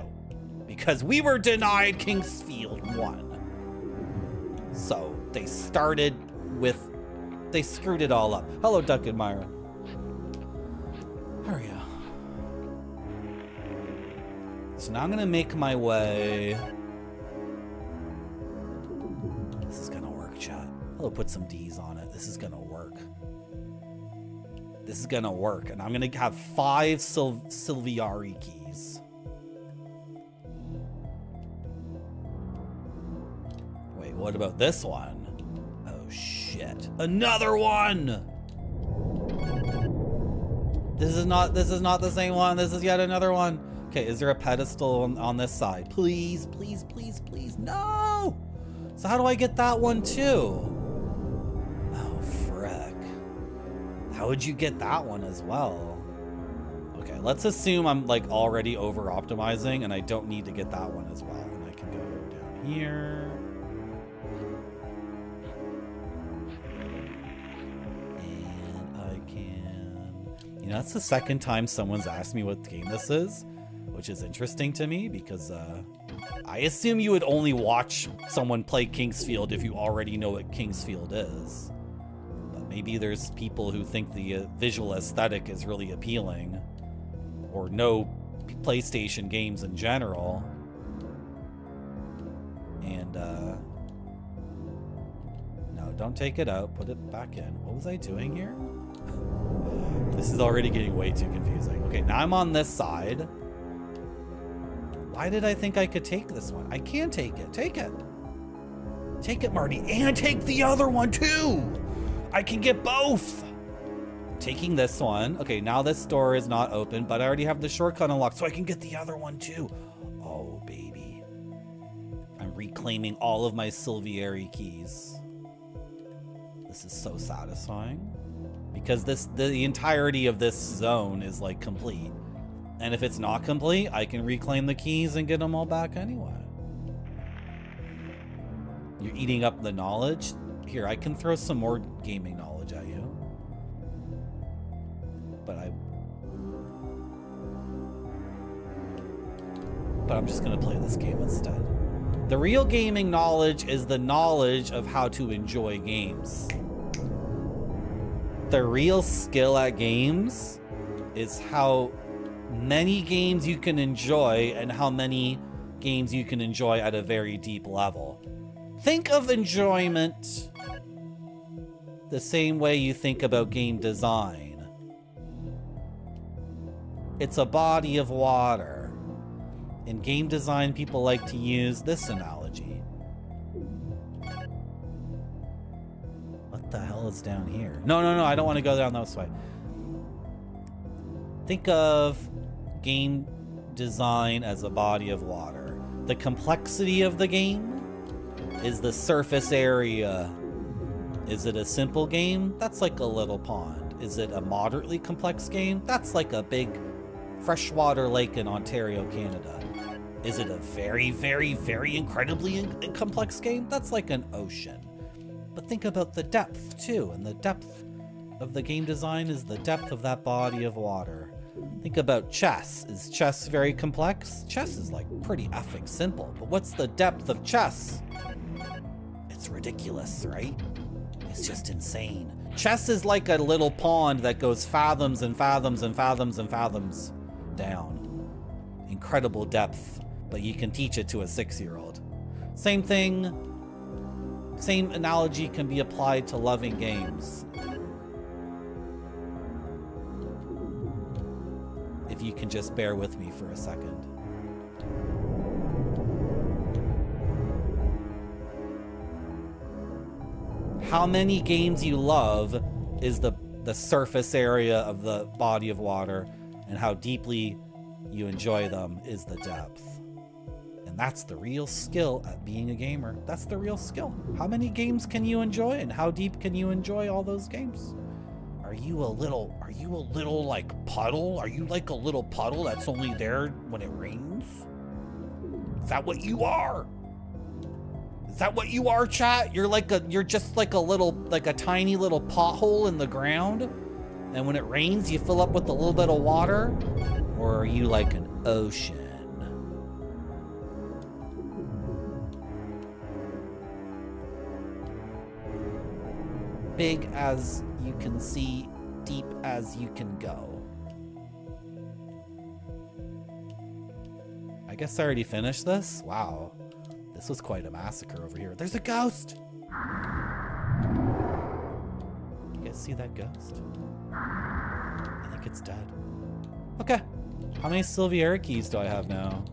Because we were denied Kingsfield 1. So they started with... they screwed it all up. Hello, Duck and Myra. There we go. So now I'm gonna make my way. This is gonna work, chat. I'll put some D's on it. This is gonna work. This is gonna work, and I'm gonna have 5 Silviari keys. Wait, what about this one? Oh shit! Another one. This is not the same one. This is yet another one. Okay, is there a pedestal on this side? Please, please, please, please. No! So how do I get that one too? Oh, frick. How would you get that one as well? Okay, let's assume I'm like already over optimizing and I don't need to get that one as well. And I can go down here. You know, that's the second time someone's asked me what game this is, which is interesting to me because I assume you would only watch someone play Kingsfield if you already know what Kingsfield is. But maybe there's people who think the visual aesthetic is really appealing or know PlayStation games in general. And, no, don't take it out. Put it back in. What was I doing here? This is already getting way too confusing. Okay, now I'm on this side. Why did I think I could take this one? I can take it. Take it. Take it, Marty. And take the other one, too. I can get both. Taking this one. Okay, now this door is not open, but I already have the shortcut unlocked, so I can get the other one, too. Oh, baby. I'm reclaiming all of my Silviari keys. This is so satisfying. Because the entirety of this zone is like complete. And if it's not complete, I can reclaim the keys and get them all back anyway. You're eating up the knowledge? Here, I can throw some more gaming knowledge at you. but I'm just gonna play this game instead. The real gaming knowledge is the knowledge of how to enjoy games. The real skill at games is how many games you can enjoy and how many games you can enjoy at a very deep level. Think of enjoyment the same way you think about game design. It's a body of water. In game design, people like to use this analogy. What the hell is down here? No, I don't want to go down this way. Think of game design as a body of water. The complexity of the game is the surface area. Is it a simple game? That's like a little pond. Is it a moderately complex game? That's like a big freshwater lake in Ontario, Canada. Is it a very, very, very incredibly complex game? That's like an ocean. But think about the depth too, and the depth of the game design is the depth of that body of water. Think about chess. Is chess very complex? Chess is like pretty effing simple, but what's the depth of chess? It's ridiculous, right? It's just insane. Chess is like a little pond that goes fathoms and fathoms and fathoms and fathoms down. Incredible depth, but you can teach it to a 6-year-old. Same thing, same analogy can be applied to loving games. If you can just bear with me for a second. How many games you love is the surface area of the body of water, and how deeply you enjoy them is the depth. And that's the real skill at being a gamer. That's the real skill. How many games can you enjoy, and how deep can you enjoy all those games? Are you a little like puddle? Are you like a little puddle that's only there when it rains? Is that what you are? Is that what you are, chat? You're just like a tiny little pothole in the ground, and when it rains you fill up with a little bit of water? Or are you like an ocean? Big as you can see, deep as you can go. I guess I already finished this? Wow. This was quite a massacre over here. There's a ghost! You guys see that ghost? I think it's dead. Okay. How many Silviera keys do I have now?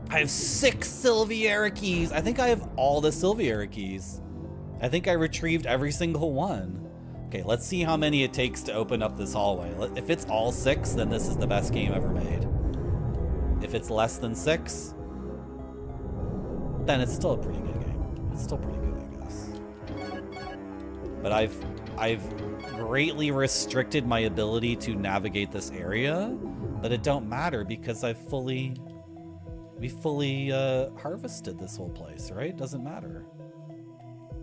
I have 6 Silviera keys. I think I have all the Silviera keys. I think I retrieved every single one. Okay, let's see how many it takes to open up this hallway. If it's all 6, then this is the best game ever made. If it's less than 6, then it's still a pretty good game. It's still pretty good, I guess. But I've greatly restricted my ability to navigate this area, but it don't matter because we fully harvested this whole place, right? Doesn't matter.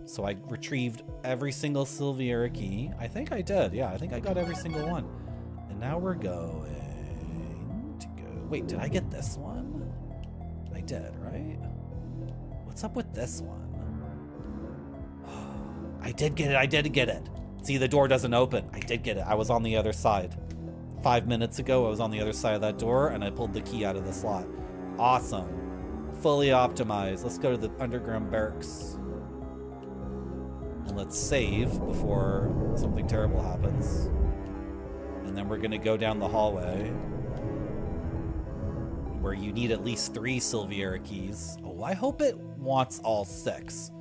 So I retrieved every single Silviera key. I think I did. Yeah, I think I got every single one. And now we're going to go. Wait, did I get this one? I did, right? What's up with this one? I did get it. I did get it. See, the door doesn't open. I did get it. I was on the other side. 5 minutes ago, I was on the other side of that door, and I pulled the key out of the slot. Awesome. Fully optimized. Let's go to the underground barracks. And let's save before something terrible happens. And then we're going to go down the hallway, where you need at least 3 Silviera keys. Oh, I hope it wants all 6.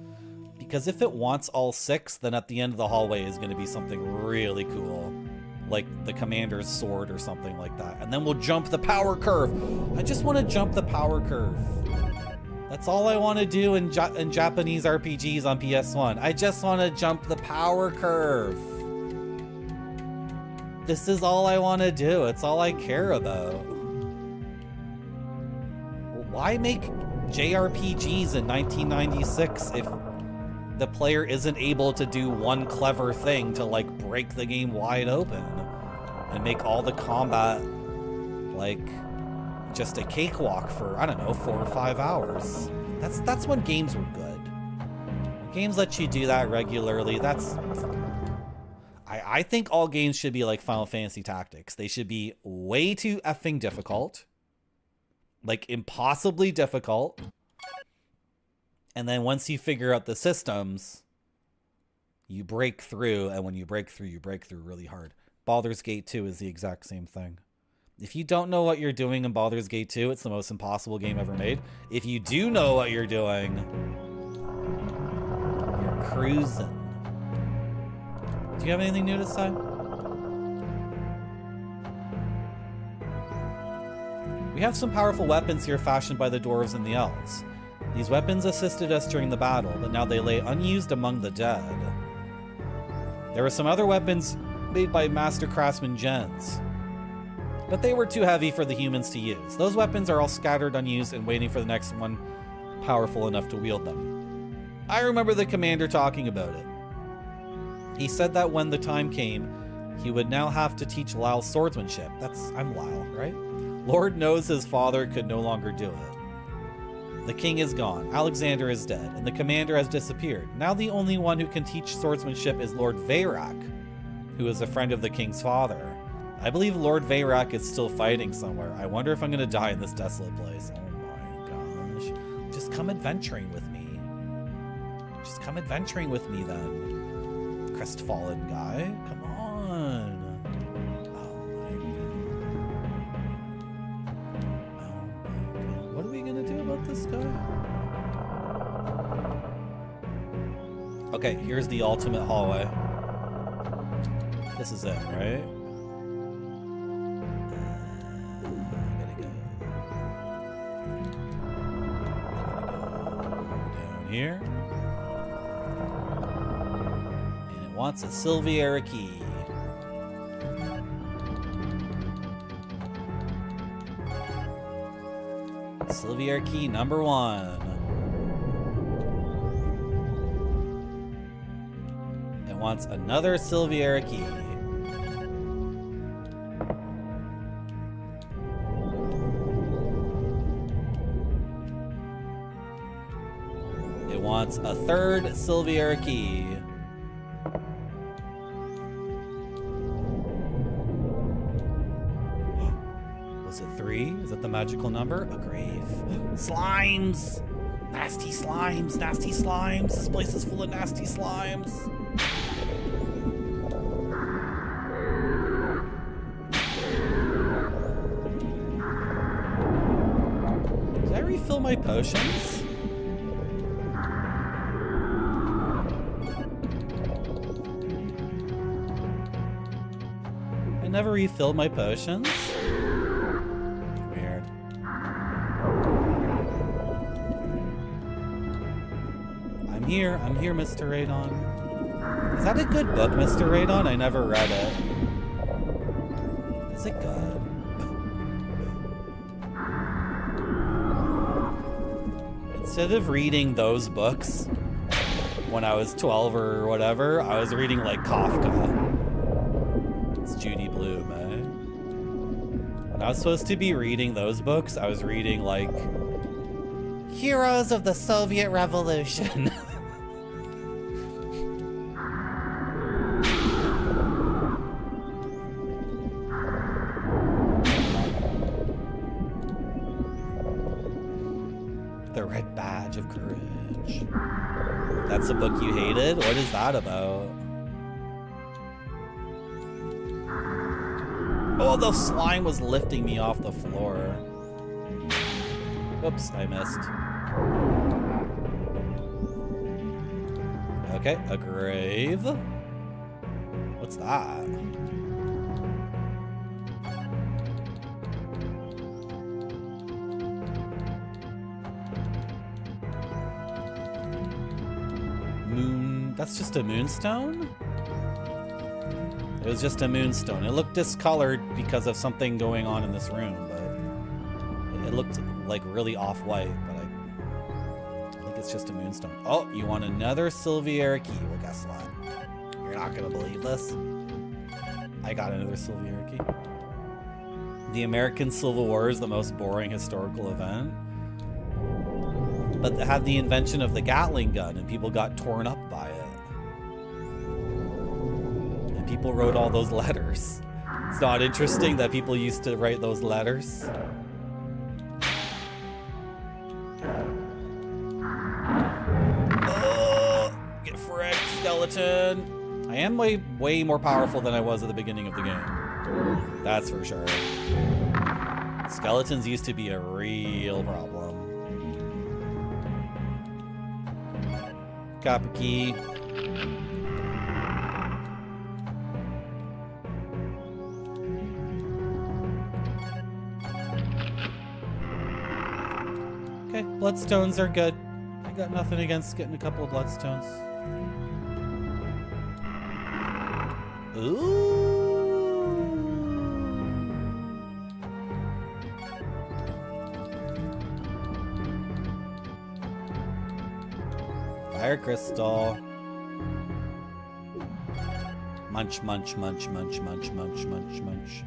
Because if it wants all 6, then at the end of the hallway is going to be something really cool. Like the commander's sword or something like that. And then we'll jump the power curve. I just want to jump the power curve. That's all I want to do in Japanese RPGs on PS1. I just want to jump the power curve. This is all I want to do. It's all I care about. Why make JRPGs in 1996 the player isn't able to do one clever thing to like break the game wide open and make all the combat like just a cakewalk for, I don't know, 4 or 5 hours. That's when games were good. When games let you do that regularly, I think all games should be like Final Fantasy Tactics. They should be way too effing difficult. Like impossibly difficult. And then once you figure out the systems, you break through, and when you break through really hard. Baldur's Gate 2 is the exact same thing. If you don't know what you're doing in Baldur's Gate 2, it's the most impossible game ever made. If you do know what you're doing, you're cruising. Do you have anything new to say? We have some powerful weapons here fashioned by the dwarves and the elves. These weapons assisted us during the battle, but now they lay unused among the dead. There were some other weapons made by master craftsman Jens, but they were too heavy for the humans to use. Those weapons are all scattered unused and waiting for the next one powerful enough to wield them. I remember the commander talking about it. He said that when the time came, he would now have to teach Lyle swordsmanship. I'm Lyle, right? Lord knows his father could no longer do it. The king is gone, Alexander is dead, and the commander has disappeared. Now the only one who can teach swordsmanship is Lord Veyrak, who is a friend of the king's father. I believe Lord Veyrak is still fighting somewhere. I wonder if I'm gonna die in this desolate place. Oh my gosh. Just come adventuring with me. Just come adventuring with me then. Crestfallen guy, come on. What are we gonna do about this guy? Okay, here's the ultimate hallway. This is it, right? Gotta go down here. And it wants a Silviera key. Silviera key number 1. It wants another Silviera key. It wants a third Silviera key. Was it 3? Is that the magical number? A grave. Slimes! Nasty slimes! Nasty slimes! This place is full of nasty slimes! Did I refill my potions? I never refilled my potions? Weird. I'm here, Mr. Radon. Is that a good book, Mr. Radon? I never read it. Is it good? Instead of reading those books when I was 12 or whatever, I was reading like Kafka. It's Judy Blume, eh? When I was supposed to be reading those books, I was reading like Heroes of the Soviet Revolution. The Red Badge of Courage. That's a book you hated? What is that about? Oh, the slime was lifting me off the floor. Oops, I missed. Okay, a grave. What's that? Moon. That's just a moonstone? It was just a moonstone. It looked discolored because of something going on in this room, but it looked like really off-white, but I think it's just a moonstone. Oh, you want another Silviera key? Well, guess what? You're not gonna believe this. I got another Silviera key. The American Civil War is the most boring historical event, but it had the invention of the Gatling gun, and people got torn up by it. And people wrote all those letters. It's not interesting that people used to write those letters. Get fricked, skeleton. I am way more powerful than I was at the beginning of the game. That's for sure. Skeletons used to be a real problem. Copper key. Okay, bloodstones are good. I got nothing against getting a couple of bloodstones. Ooh. Fire crystal. Munch, munch, munch, munch, munch, munch, munch, munch.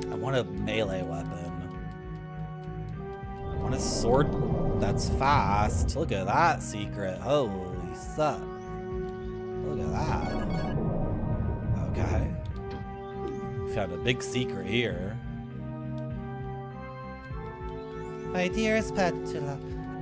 I want a melee weapon. I want a sword that's fast. Look at that secret. Holy suck. Look at that. Okay. Found a big secret here. My dearest Petula,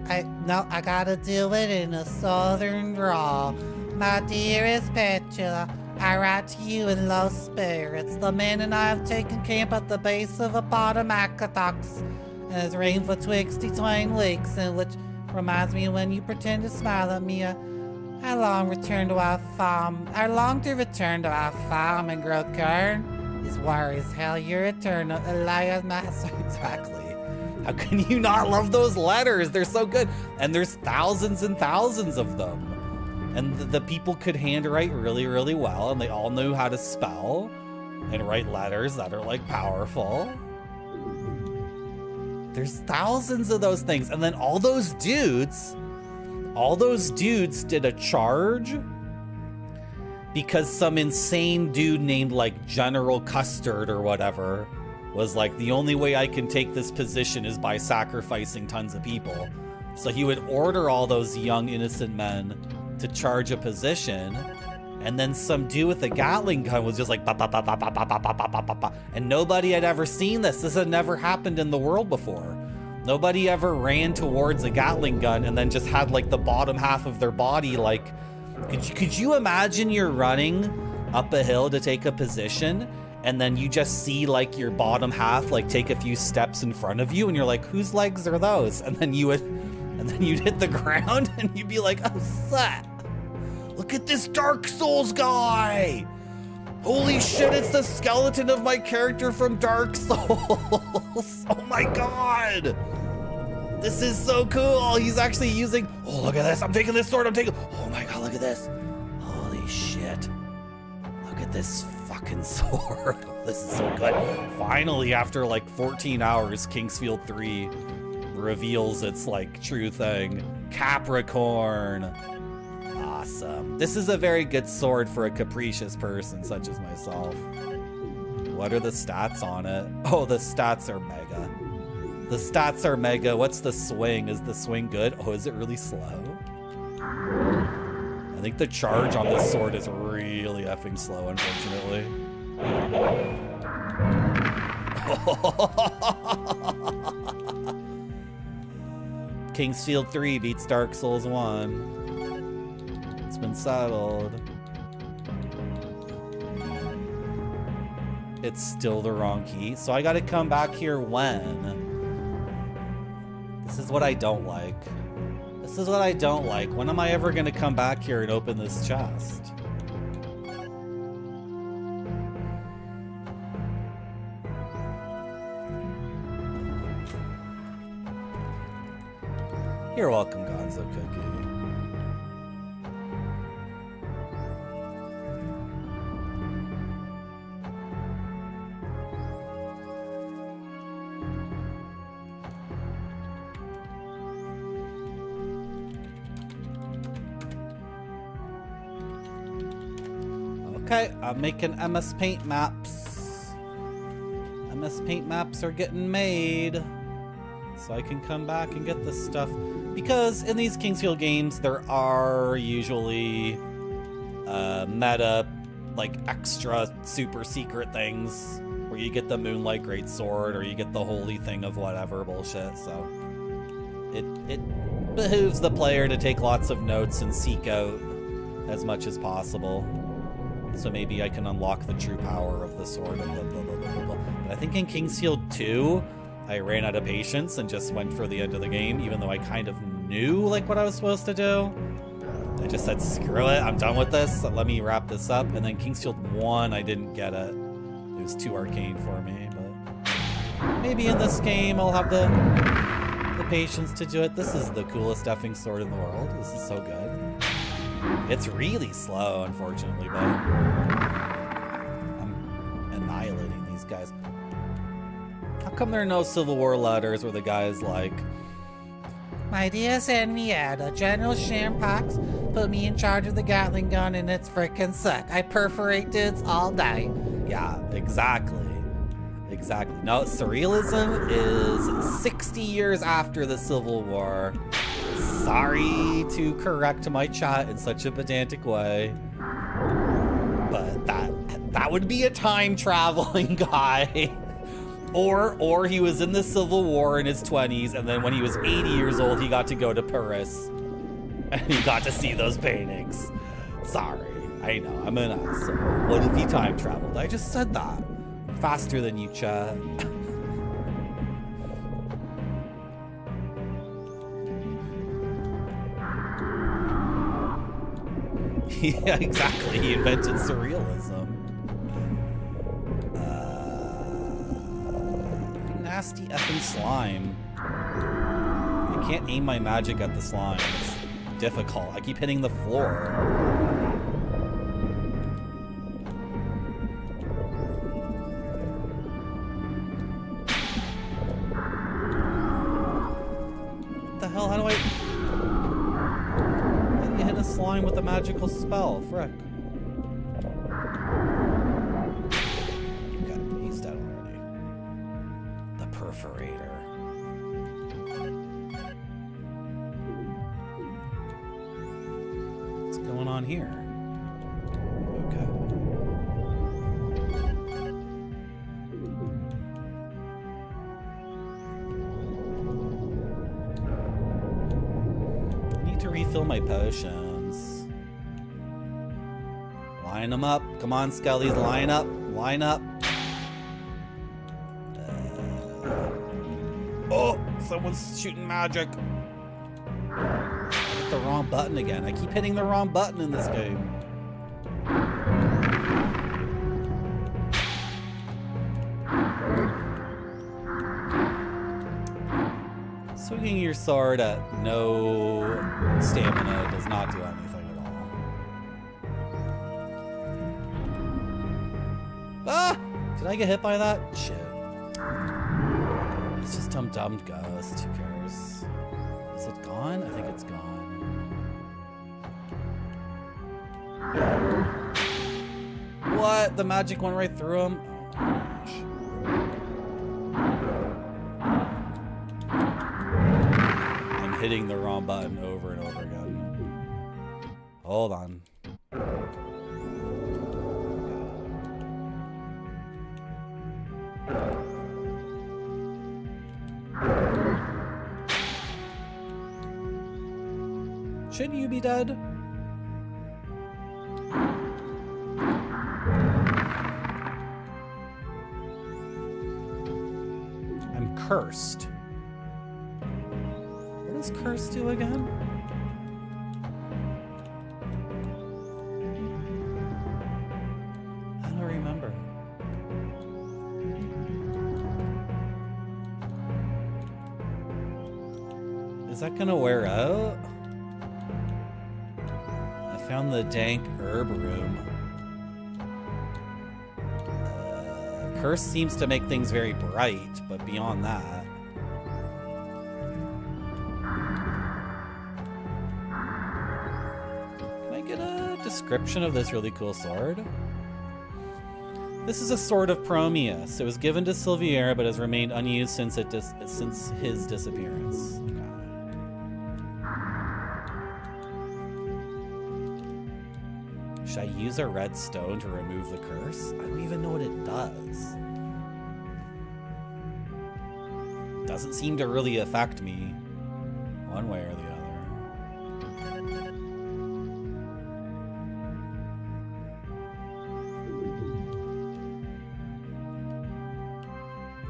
I gotta do it in a southern drawl. My dearest Petula, I write to you in low spirits. The men and I have taken camp at the base of a Potomacatox, and it's rained for twixt twain lakes, and which reminds me of when you pretend to smile at me. I long to return to our farm. I long to return to our farm and grow corn. Is war as hell your eternal Elias Master. Exactly. How can you not love those letters? They're so good. And there's thousands and thousands of them. And the people could handwrite really, really well, and they all knew how to spell and write letters that are like powerful. There's thousands of those things. And then all those dudes did a charge because some insane dude named like General Custard or whatever was like, the only way I can take this position is by sacrificing tons of people. So he would order all those young innocent men to charge a position, and then some dude with a Gatling gun was just like, bah, bah, bah, bah, bah, bah, bah, bah, bah, bah, bah. And nobody had ever seen this. This had never happened in the world before. Nobody ever ran towards a Gatling gun and then just had like the bottom half of their body like, could you imagine you're running up a hill to take a position and then you just see like your bottom half like take a few steps in front of you and you're like, whose legs are those? And then you'd hit the ground and you'd be like, oh, set. Look at this Dark Souls guy. Holy shit, it's the skeleton of my character from Dark Souls. Oh my god. This is so cool. He's actually using, oh, look at this. I'm taking this sword. Oh my god, look at this. Holy shit. Look at this fucking sword. This is so good. Finally, after like 14 hours, Kingsfield 3 reveals its like true thing. Capricorn. Awesome. This is a very good sword for a capricious person such as myself. What are the stats on it? Oh, the stats are mega. The stats are mega. What's the swing? Is the swing good? Oh, is it really slow? I think the charge on this sword is really effing slow, unfortunately. Kingsfield 3 beats Dark Souls 1. It's been settled. It's still the wrong key. So I gotta come back here when? This is what I don't like. This is what I don't like. When am I ever gonna come back here and open this chest? You're welcome, Gonzo Cookie. Okay, I'm making MS Paint maps. MS Paint maps are getting made. So I can come back and get this stuff. Because in these Kingsfield games, there are usually meta, like extra super secret things where you get the Moonlight Greatsword or you get the holy thing of whatever bullshit. So it behooves the player to take lots of notes and seek out as much as possible. So maybe I can unlock the true power of the sword and blah, blah, blah, blah, blah. But I think in Kingsfield 2, I ran out of patience and just went for the end of the game, even though I kind of knew like what I was supposed to do. I just said, screw it, I'm done with this. Let me wrap this up. And then Kingsfield 1, I didn't get it. It was too arcane for me, but maybe in this game I'll have the patience to do it. This is the coolest effing sword in the world. This is so good. It's really slow, unfortunately, but I'm annihilating these guys. How come there are no Civil War letters where the guy's like, My dear Henrietta, General Shampox put me in charge of the Gatling gun and it's frickin' suck. I perforate dudes all day. yeah, exactly. Exactly. No, surrealism is 60 years after the Civil War. Sorry to correct my chat in such a pedantic way, but that would be a time traveling guy. Or he was in the Civil War in his 20s, and then when he was 80 years old, he got to go to Paris, and he got to see those paintings. Sorry, I know, I'm an asshole. What if he time traveled? I just said that. Faster than you, chat. Yeah, exactly. He invented surrealism. Nasty effing slime. I can't aim my magic at the slime. It's difficult. I keep hitting the floor. What the hell? How do you hit a slime with a magical spell? Frick. Okay, he's dead already. The perforator. What's going on here? Okay. I need to refill my potions. Line them up. Come on, Skellies, line up. Line up. Oh, someone's shooting magic. I hit the wrong button again. I keep hitting the wrong button in this game. Swinging your sword at no stamina does not do anything at all. Ah! Did I get hit by that? Shit. It's just dumb ghost. Who cares? Is it gone? I think it's gone. What? The magic went right through him? Oh my gosh. I'm hitting the wrong button over and over again. Hold on. Shouldn't you be dead? I'm cursed. What does curse do again? I don't remember. Is that gonna wear out? Found the dank herb room. Curse seems to make things very bright, but beyond that. Can I get a description of this really cool sword? This is a sword of Prometheus. It was given to Silviera, but has remained unused since his disappearance. Okay. Should I use a red stone to remove the curse? I don't even know what it does. Doesn't seem to really affect me one way or the other.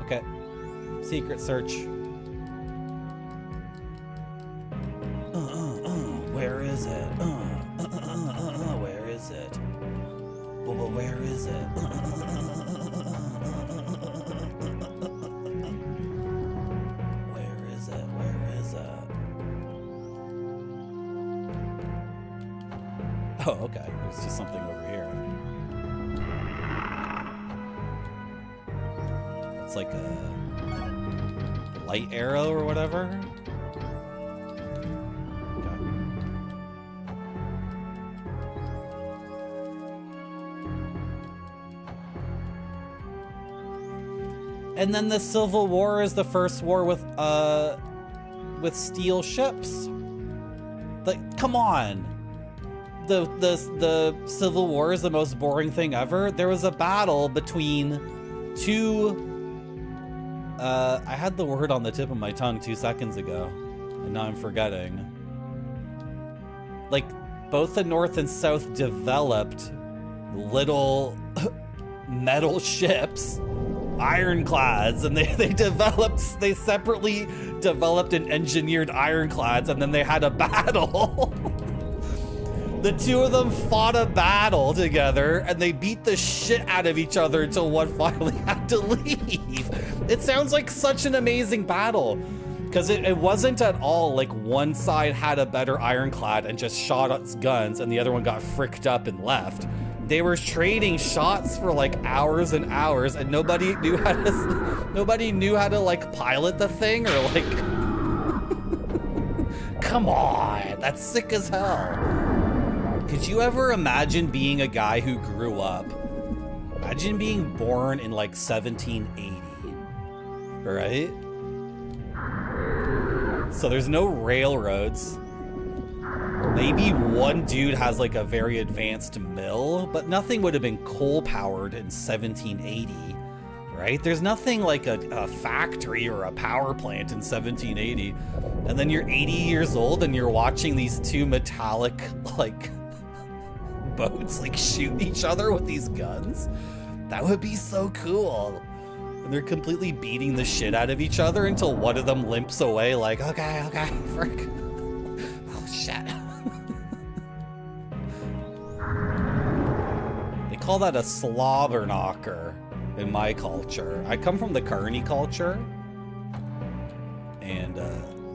Okay. Secret search. Where is it? Where is it? Well, where is it? Where is it? Where is it? Oh, okay. There's just something over here. It's like a light arrow or whatever. Okay. And then the Civil War is the first war with steel ships. Like, come on. The Civil War is the most boring thing ever. There was a battle between two. I had the word on the tip of my tongue 2 seconds ago, and now I'm forgetting. Like, both the North and South developed little metal ships, ironclads, and they separately developed and engineered ironclads, and then they had a battle. The two of them fought a battle together, and they beat the shit out of each other until one finally had to leave. It sounds like such an amazing battle, because it wasn't at all like one side had a better ironclad and just shot its guns, and the other one got fricked up and left. They were trading shots for like hours and hours, and nobody knew how to like pilot the thing or like. Come on, that's sick as hell. Could you ever imagine being a guy who grew up? Imagine being born in like 1780, right? So there's no railroads. Maybe one dude has like a very advanced mill, but nothing would have been coal powered in 1780, right? There's nothing like a factory or a power plant in 1780. And then you're 80 years old and you're watching these two metallic like boats like shoot each other with these guns. That would be so cool. And they're completely beating the shit out of each other until one of them limps away like, okay, frick. Oh shit. They call that a slobber knocker in my culture. I come from the Kearney culture, and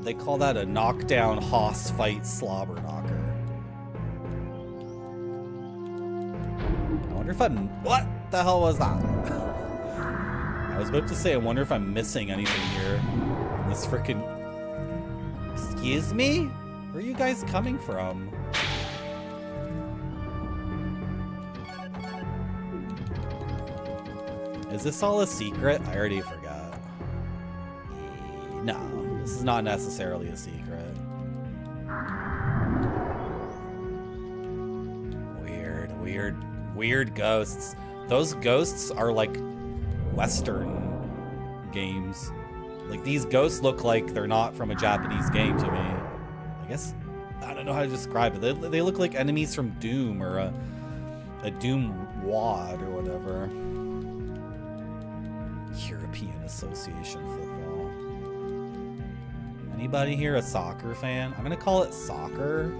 they call that a knockdown hoss fight slobber knocker. I wonder if I'm... What the hell was that? I was about to say, I wonder if I'm missing anything here. This frickin'... Excuse me? Where are you guys coming from? Is this all a secret? I already forgot. No, this is not necessarily a secret. Weird ghosts. Those ghosts are like Western games. Like, these ghosts look like they're not from a Japanese game to me. I guess, I don't know how to describe it. They look like enemies from Doom or a Doom WAD or whatever. European Association Football. Anybody here a soccer fan? I'm gonna call it soccer.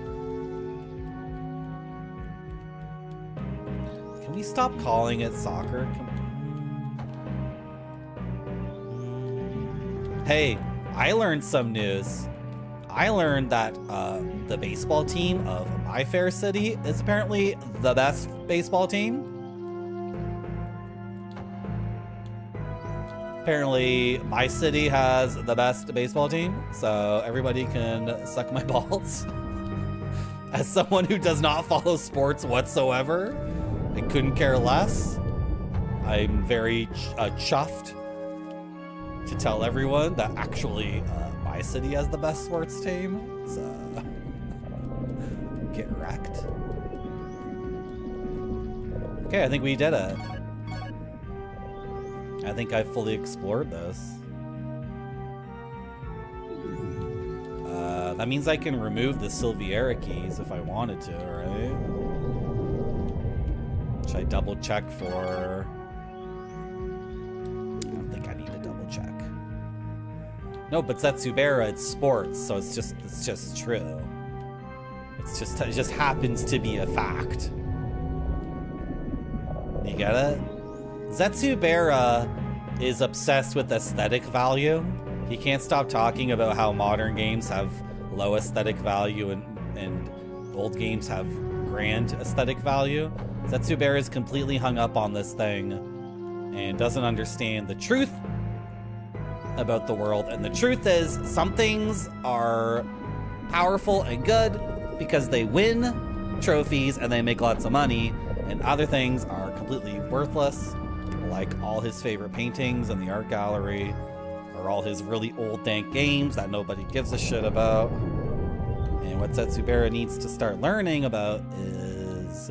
Can we stop calling it soccer? Hey, I learned some news. I learned that the baseball team of my fair city is apparently the best baseball team. Apparently, my city has the best baseball team, so everybody can suck my balls. As someone who does not follow sports whatsoever, I couldn't care less. I'm very chuffed to tell everyone that actually my city has the best sports team. So get wrecked. Okay, I think we did it. I think I fully explored this. That means I can remove the Silviera keys if I wanted to, right? Should I double check for... I don't think I need to double check. No, but Zetsubera, it's sports, so it's just true. It just happens to be a fact. You get it? Zetsubera is obsessed with aesthetic value. He can't stop talking about how modern games have low aesthetic value and old games have grand aesthetic value. Zetsubera is completely hung up on this thing and doesn't understand the truth about the world. And the truth is, some things are powerful and good because they win trophies and they make lots of money, and other things are completely worthless, like all his favorite paintings in the art gallery, or all his really old dank games that nobody gives a shit about. And what Zetsubera needs to start learning about is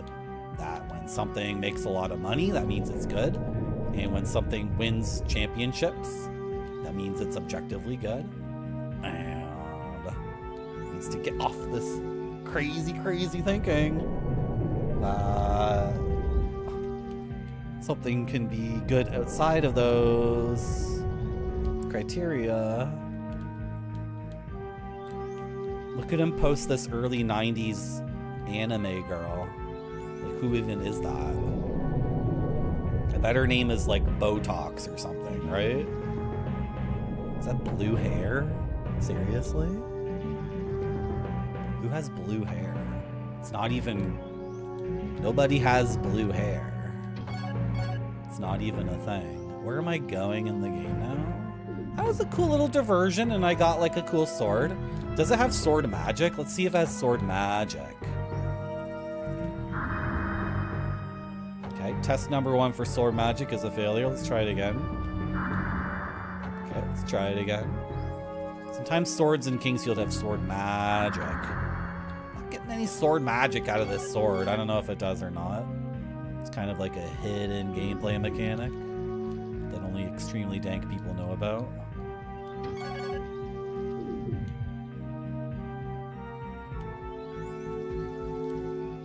that when something makes a lot of money, that means it's good. And when something wins championships, that means it's objectively good. And needs to get off this crazy thinking that something can be good outside of those criteria. Look at him post this early 90s anime girl. Like, who even is that? I bet her name is like Botox or something, right? Is that blue hair? Seriously? Who has blue hair? It's not even... Nobody has blue hair. It's not even a thing. Where am I going in the game now? That was a cool little diversion, and I got like a cool sword. Does it have sword magic? Let's see if it has sword magic. Okay, test number 1 for sword magic is a failure. Let's try it again. Okay, let's try it again. Sometimes swords in Kingsfield have sword magic. Not getting any sword magic out of this sword. I don't know if it does or not. It's kind of like a hidden gameplay mechanic that only extremely dank people know about.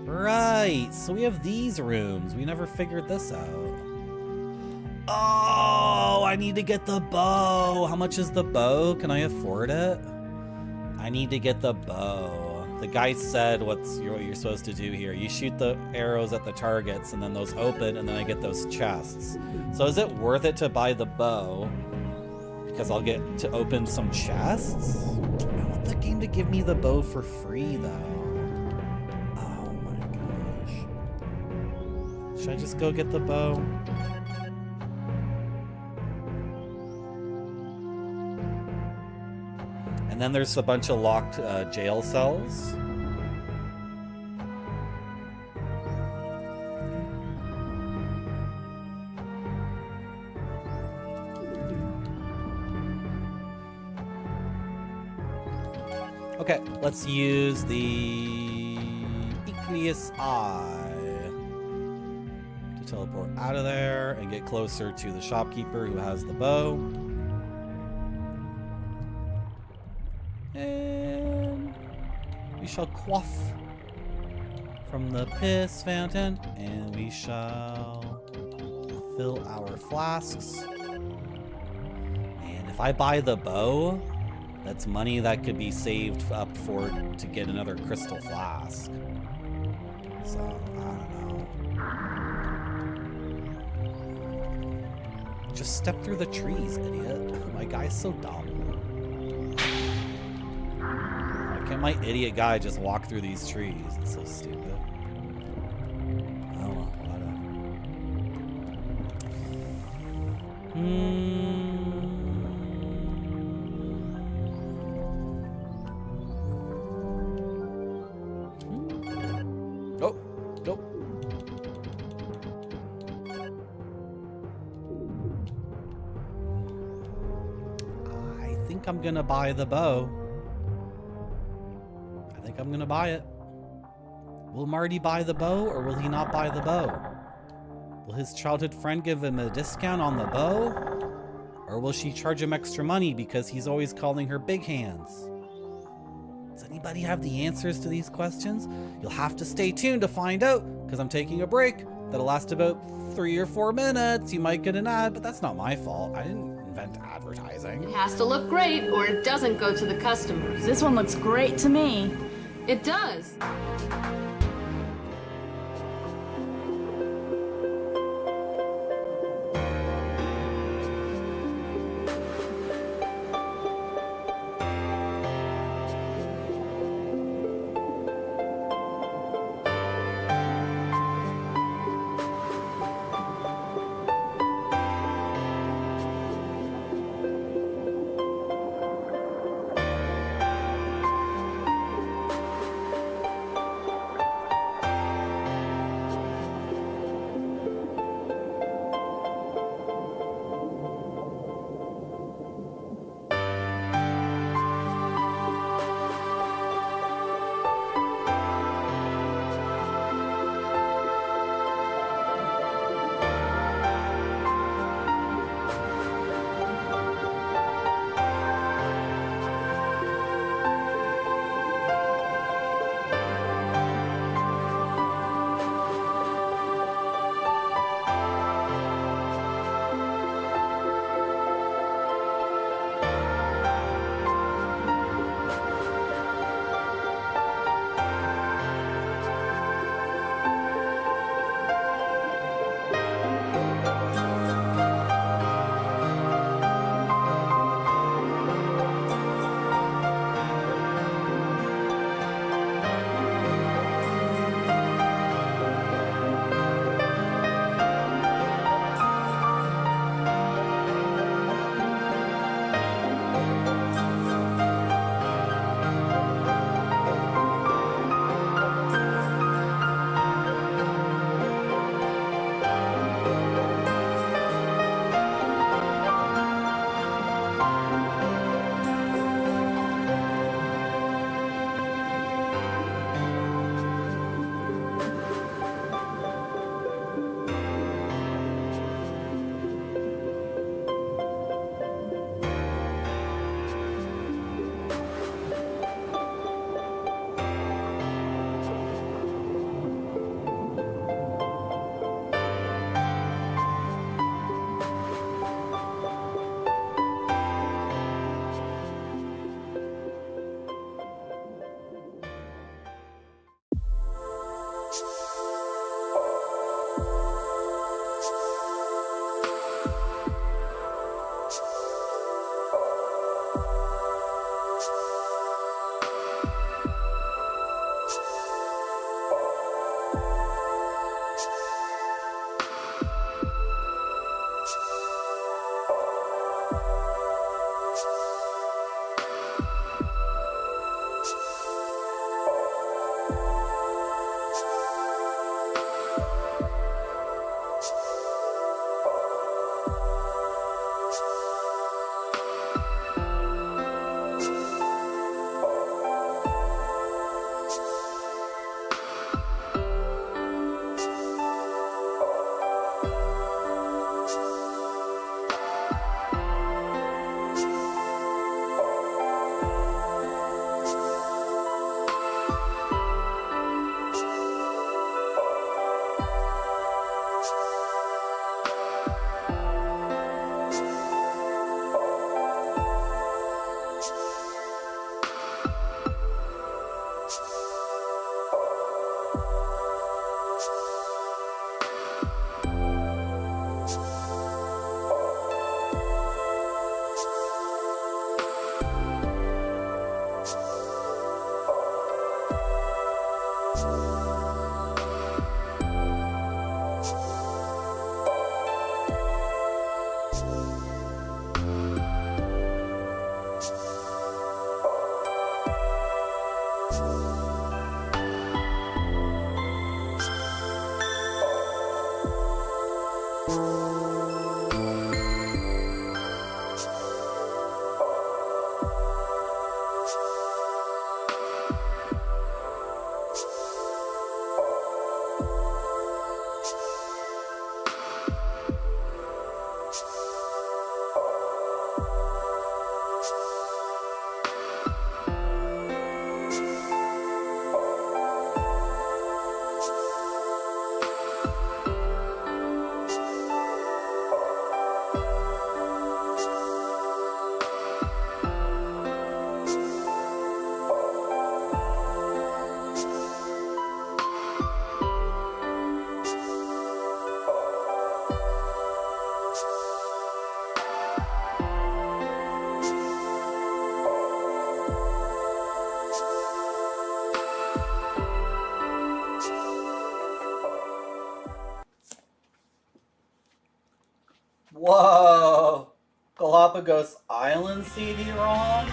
Right, so we have these rooms. We never figured this out. Oh, I need to get the bow. How much is the bow? Can I afford it? I need to get the bow. The guy said what you're supposed to do here. You shoot the arrows at the targets, and then those open, and then I get those chests. So is it worth it to buy the bow? Because I'll get to open some chests? I want the game to give me the bow for free, though. Should I just go get the bow? And then there's a bunch of locked jail cells. Okay, let's use the Aqueous Eye to teleport out of there and get closer to the shopkeeper who has the bow. And we shall quaff from the piss fountain, and we shall fill our flasks. And if I buy the bow, that's money that could be saved up for to get another crystal flask. So, I don't know. Just step through the trees, idiot. My guy's so dumb. Why can't my idiot guy just walk through these trees? It's so stupid. Oh, well, whatever. Oh, nope. think I'm gonna buy the bow. I think I'm gonna buy it. Will Marty buy the bow or will he not buy the bow? Will his childhood friend give him a discount on the bow? Or will she charge him extra money because he's always calling her big hands? Does anybody have the answers to these questions? You'll have to stay tuned to find out, because I'm taking a break that'll last about 3 or 4 minutes. You might get an ad, but that's not my fault. I didn't invent advertising. It has to look great or it doesn't go to the customers. This one looks great to me. It does. Galapagos Island CD-ROM?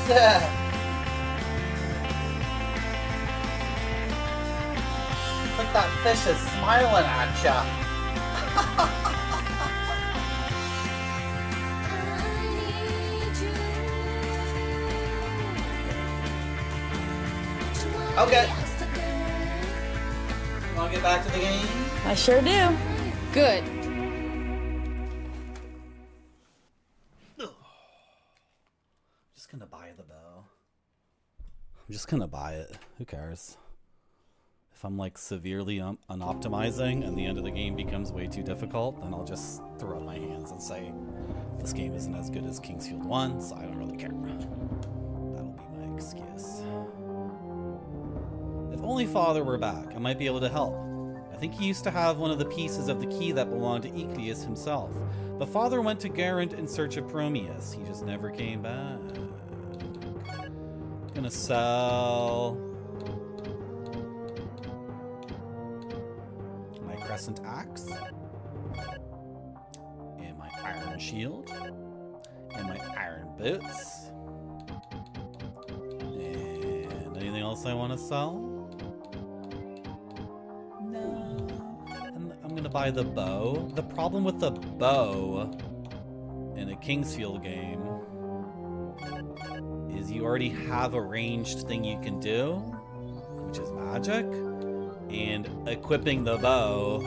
Yeah. Like that fish is smiling at ya. Okay. Wanna get back to the game? I sure do. Good. Just gonna buy the bow. I'm just gonna buy it. Who cares? If I'm like severely unoptimizing and the end of the game becomes way too difficult, then I'll just throw up my hands and say this game isn't as good as Kingsfield 1, so I don't really care. That'll be my excuse. If only Father were back, I might be able to help. I think he used to have one of the pieces of the key that belonged to Ecleus himself. But Father went to Garant in search of Prometheus. He just never came back. Gonna sell my Crescent Axe and my Iron Shield and my Iron Boots. And anything else I want to sell? I'm gonna buy the bow. The problem with the bow in a Kingsfield game is you already have a ranged thing you can do, which is magic, and equipping the bow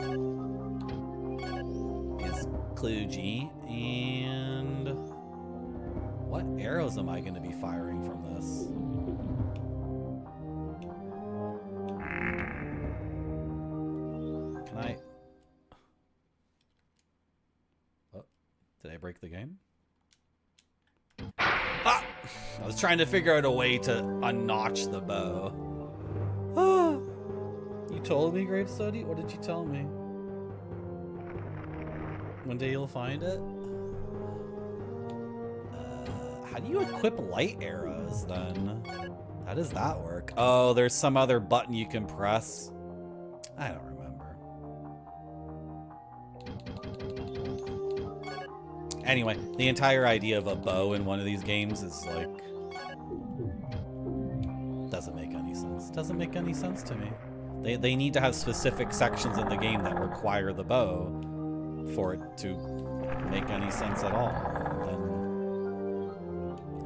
is kludgy. And what arrows am I gonna be firing from this? Can I... Did I break the game? Ah! I was trying to figure out a way to unnotch the bow. Ah! You told me, Grape Study? What did you tell me? One day you'll find it? How do you equip light arrows, then? How does that work? Oh, there's some other button you can press. I don't remember. Anyway, the entire idea of a bow in one of these games is like... doesn't make any sense. Doesn't make any sense to me. They need to have specific sections in the game that require the bow for it to make any sense at all.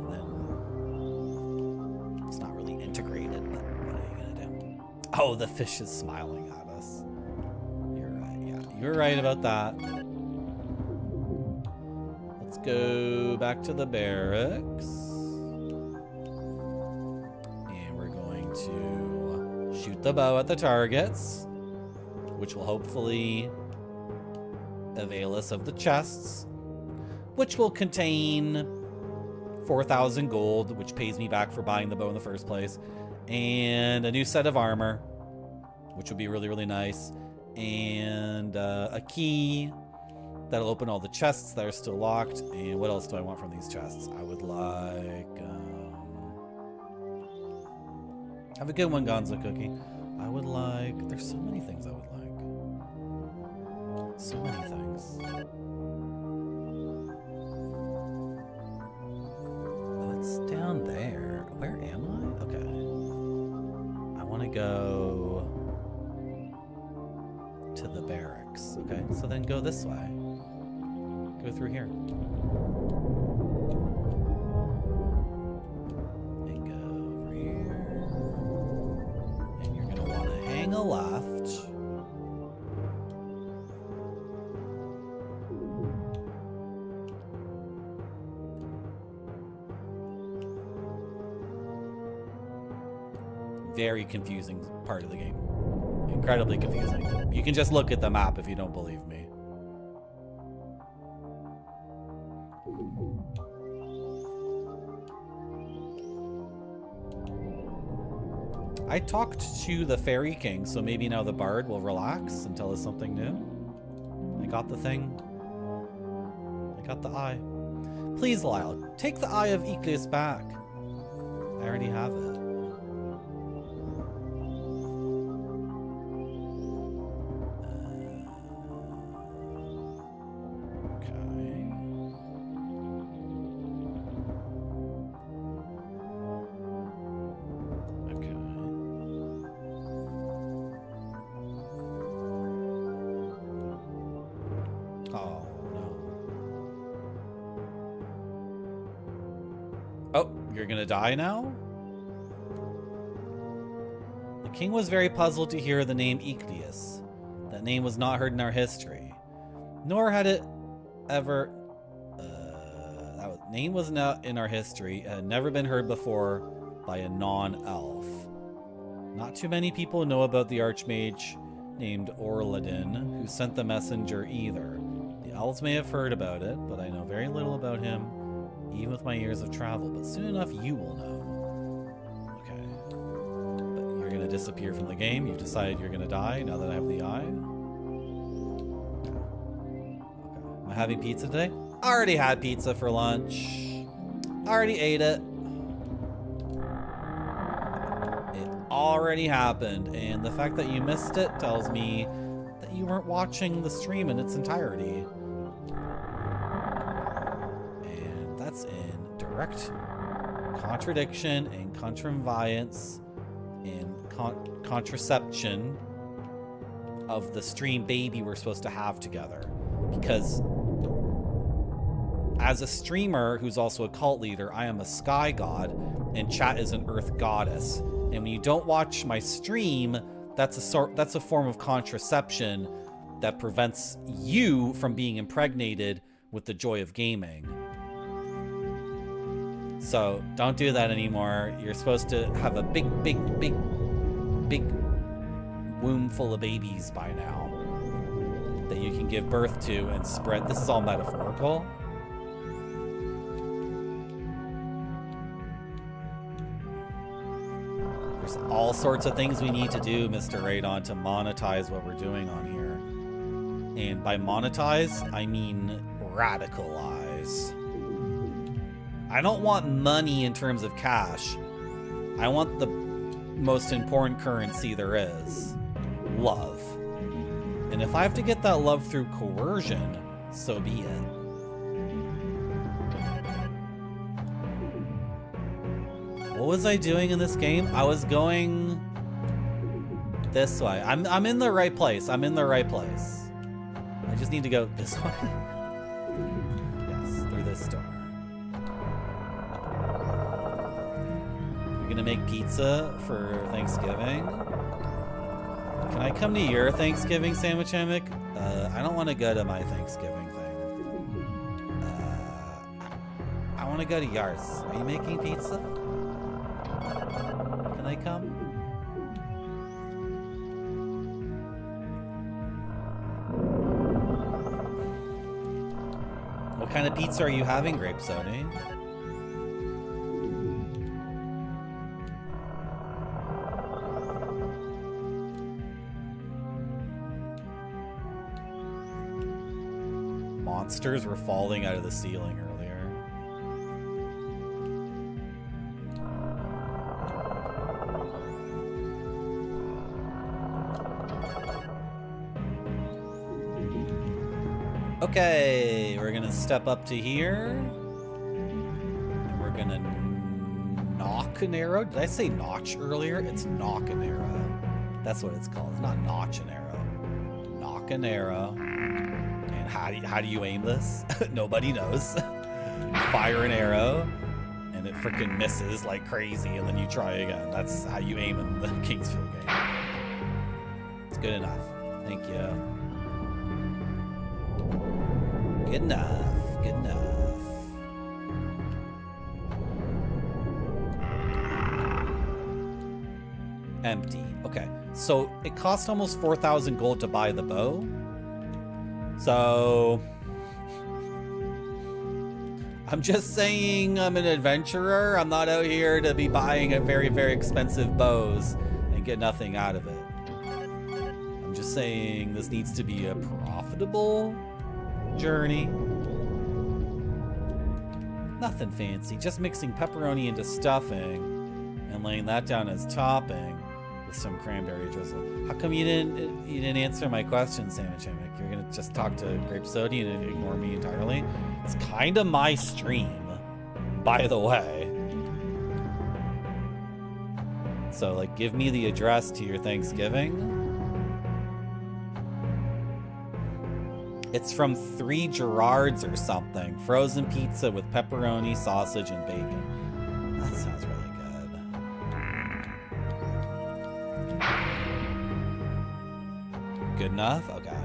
Then it's not really integrated, but what are you gonna do? Oh, the fish is smiling at us. You're right, yeah. You're right about that. Let's go back to the barracks. And we're going to shoot the bow at the targets, which will hopefully avail us of the chests, which will contain 4,000 gold, which pays me back for buying the bow in the first place, and a new set of armor, which would be really, really nice, and a key that'll open all the chests that are still locked. And what else do I want from these chests? I would like... have a good one, Gonzo Cookie. I would like... There's so many things I would like. So many things. What's down there? Where am I? Okay. I want to go to the barracks. Okay, so then go this way. Go through here. And go over here. And you're going to want to hang a left. Very confusing part of the game. Incredibly confusing. You can just look at the map if you don't believe me. I talked to the Fairy King, so maybe now the Bard will relax and tell us something new. I got the thing. I got the eye. Please, Lyle, take the eye of Ecleus back. I already have it. Oh, you're gonna die now? The king was very puzzled to hear the name Iclius. That name was not heard in our history. Nor had it ever... name was not in our history. It had never been heard before by a non-elf. Not too many people know about the archmage named Orladin, who sent the messenger either. The elves may have heard about it, but I know very little about him, even with my years of travel. But soon enough, you will know. Okay. But you're gonna disappear from the game. You've decided you're gonna die now that I have the eye. Okay. Am I having pizza today? Already had pizza for lunch. Already ate it. It already happened, and the fact that you missed it tells me that you weren't watching the stream in its entirety. And that's in direct contradiction and contraviance and contraception of the stream baby we're supposed to have together. Because as a streamer who's also a cult leader, I am a sky god and chat is an earth goddess. And when you don't watch my stream, that's a form of contraception that prevents you from being impregnated with the joy of gaming. So don't do that anymore. You're supposed to have a big womb full of babies by now that you can give birth to and spread. This is all metaphorical. There's all sorts of things we need to do, Mr. Radon, to monetize what we're doing on here. And by monetize, I mean radicalize. I don't want money in terms of cash. I want the most important currency there is. Love. And if I have to get that love through coercion, so be it. What was I doing in this game? I was going this way. I'm in the right place. I'm in the right place. I just need to go this way. Yes, through this door. You're gonna make pizza for Thanksgiving? Can I come to your Thanksgiving sandwich hammock? I don't want to go to my Thanksgiving thing. I want to go to yours. Are you making pizza? Can I come? What kind of pizza are you having, Grape Sody? Monsters were falling out of the ceiling earlier. Okay, we're gonna step up to here. And we're gonna knock an arrow. Did I say notch earlier? It's knock an arrow. That's what it's called. It's not notch an arrow. Knock an arrow. And how do you aim this? Nobody knows. Fire an arrow, and it freaking misses like crazy, and then you try again. That's how you aim in the Kingsfield game. It's good enough. Thank you. Good enough. Good enough. Empty. Okay. So it cost almost 4,000 gold to buy the bow. So I'm just saying I'm an adventurer. I'm not out here to be buying a very, very expensive bows and get nothing out of it. I'm just saying this needs to be a profitable journey. Nothing fancy, just mixing pepperoni into stuffing and laying that down as topping with some cranberry drizzle. How come you didn't answer my question, Sandwich Hammock? You're gonna just talk to Grape Soda and ignore me entirely? It's kind of my stream, by the way. So, like, give me the address to your Thanksgiving. It's from 3 Gerards or something. Frozen pizza with pepperoni, sausage, and bacon. That sounds really good. Good enough? Okay.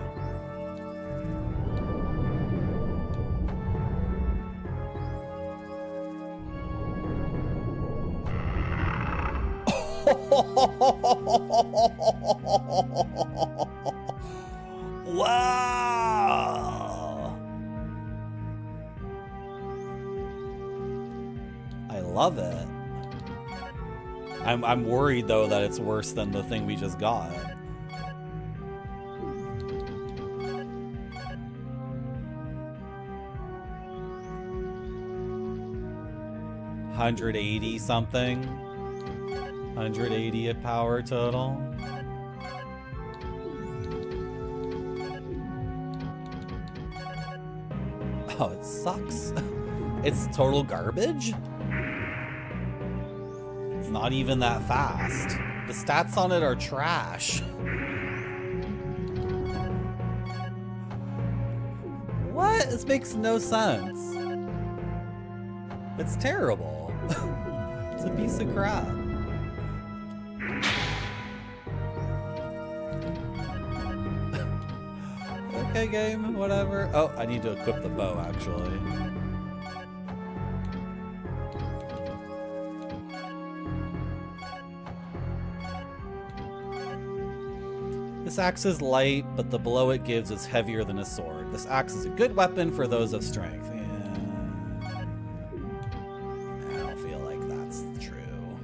Wow! I love it. I'm worried though that it's worse than the thing we just got. $180 something. 180 at power total. Oh, it sucks. It's total garbage? It's not even that fast. The stats on it are trash. What? This makes no sense. It's terrible. It's a piece of crap. Okay, game, whatever. Oh, I need to equip the bow, actually. This axe is light, but the blow it gives is heavier than a sword. This axe is a good weapon for those of strength. Yeah. I don't feel like that's true.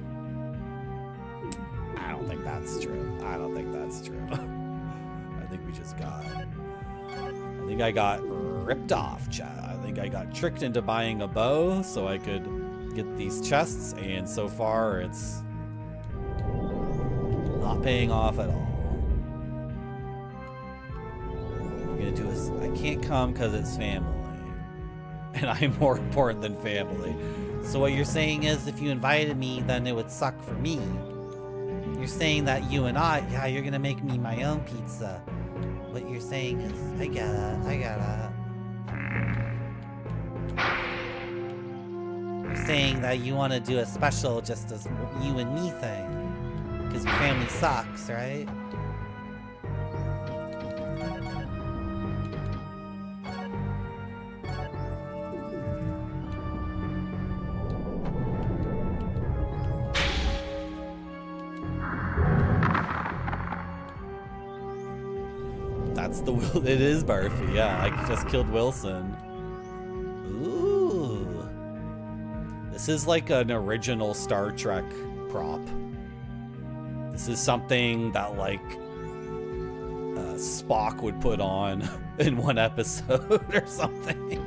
I don't think that's true. I don't think that's true. I think we just got... I think I got ripped off, chat. I think I got tricked into buying a bow so I could get these chests, and so far it's not paying off at all. I'm gonna do this. I can't come because it's family, and I'm more important than family. So what you're saying is, if you invited me, then it would suck for me. You're saying that you and I, yeah, you're gonna make me my own pizza. What you're saying is, I get it. You're saying that you want to do a special just as you and me thing. Because your family sucks, right? That's the will. It is Barfy. Yeah, I just killed Wilson. Ooh. This is like an original Star Trek prop. This is something that like Spock would put on in one episode or something.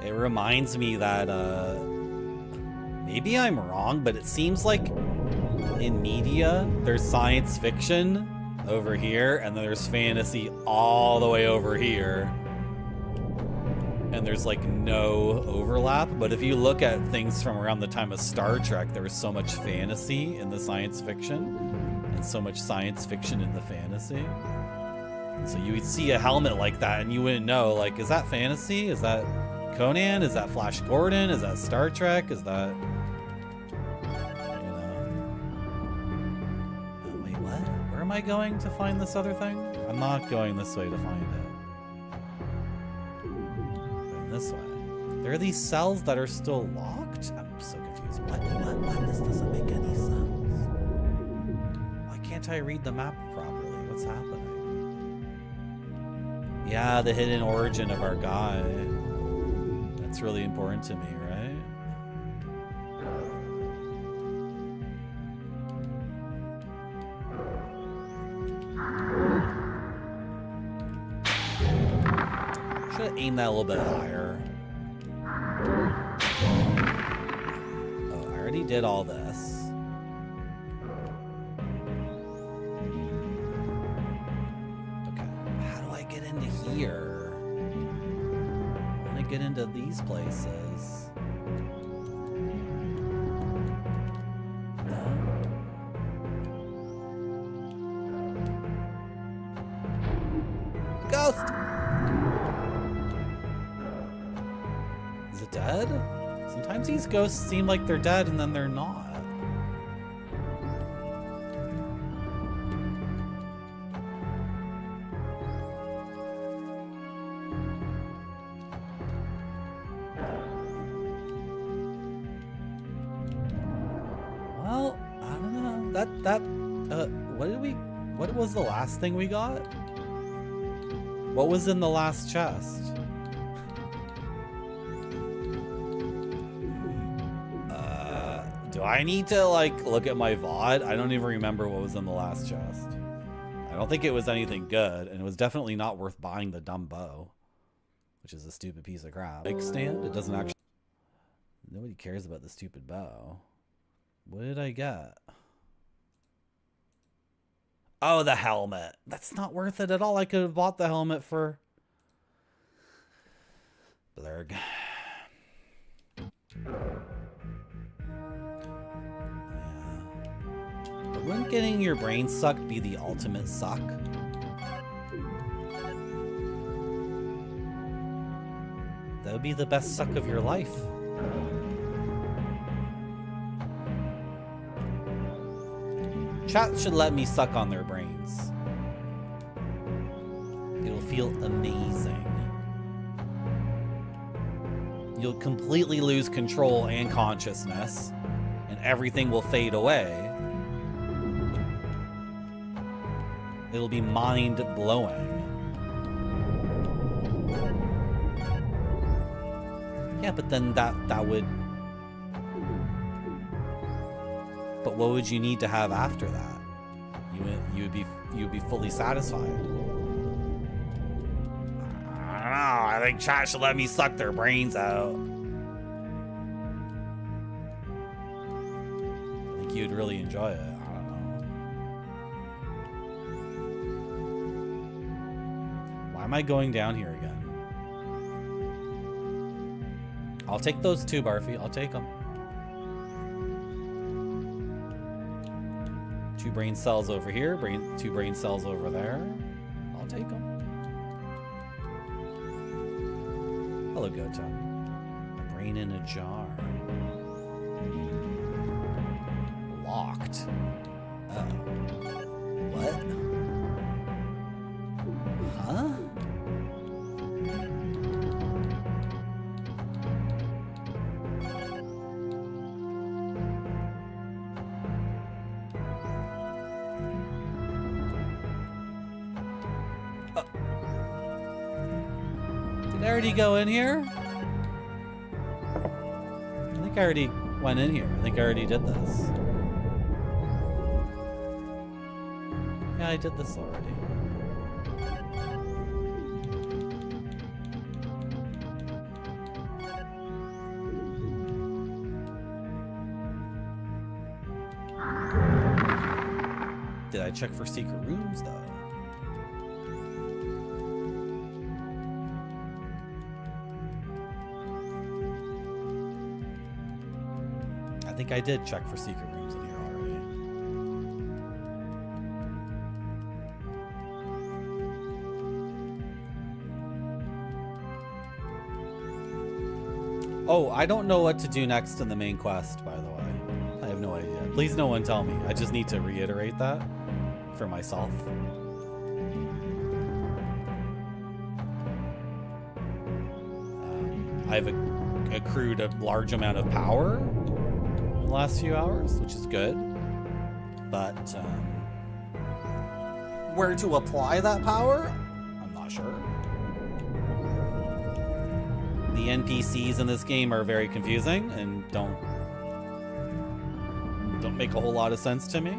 It reminds me that, maybe I'm wrong, but it seems like in media, there's science fiction over here, and then there's fantasy all the way over here. And there's like no overlap, but if you look at things from around the time of Star Trek, there was so much fantasy in the science fiction, and so much science fiction in the fantasy. So you would see a helmet like that, and you wouldn't know, like, is that fantasy? Is that Conan? Is that Flash Gordon? Is that Star Trek? Is that, you know? Oh, wait, what? Where am I going to find this other thing? I'm not going this way to find it. Going this way. There are these cells that are still locked? I'm so confused. What? This doesn't make any sense. Why can't I read the map properly? What's happening? Yeah, the hidden origin of our guy. That's really important to me, right? Should have aimed that a little bit higher. Oh, I already did all this. Okay, how do I get into here? Get into these places. No. ghost! Is it dead? Sometimes these ghosts seem like they're dead and then they're not. Well, I don't know. What was the last thing we got? What was in the last chest? Do I need to, like, look at my VOD? I don't even remember what was in the last chest. I don't think it was anything good, and it was definitely not worth buying the dumb bow, which is a stupid piece of crap. Big stand? It doesn't actually... Nobody cares about the stupid bow. What did I get? Oh, the helmet. That's not worth it at all. I could have bought the helmet for... Blurg. But wouldn't getting your brain sucked be the ultimate suck? That would be the best suck of your life. Chat should let me suck on their brains. It'll feel amazing. You'll completely lose control and consciousness, and everything will fade away. It'll be mind-blowing. Yeah, but then that would... But what would you need to have after that? You would be fully satisfied. I don't know. I think chat should let me suck their brains out. I think you'd really enjoy it. I don't know. Why am I going down here again? I'll take those two, Barfy. I'll take them. 2 brain cells over here, 2 brain cells over there. I'll take them. Hello, Goto. A brain in a jar. Locked. What? Huh? Did I already go in here? I think I already went in here. I think I already did this. Yeah, I did this already. Did I check for secret rooms, though? I think I did check for secret rooms in here already. Oh, I don't know what to do next in the main quest, by the way. I have no idea. Please no one tell me. I just need to reiterate that for myself. I've accrued a large amount of power in the last few hours, which is good. But where to apply that power? I'm not sure. The NPCs in this game are very confusing and don't make a whole lot of sense to me.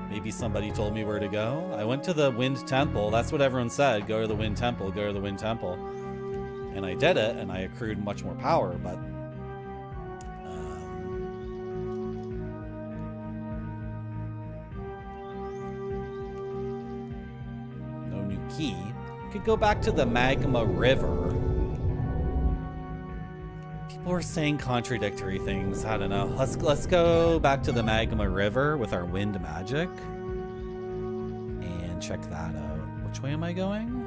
Maybe somebody told me where to go. I went to the Wind Temple. That's what everyone said. Go to the Wind Temple, go to the Wind Temple. And I did it, and I accrued much more power, but... no new key. I could go back to the Magma River. People are saying contradictory things. I don't know. Let's go back to the Magma River with our wind magic. And check that out. Which way am I going?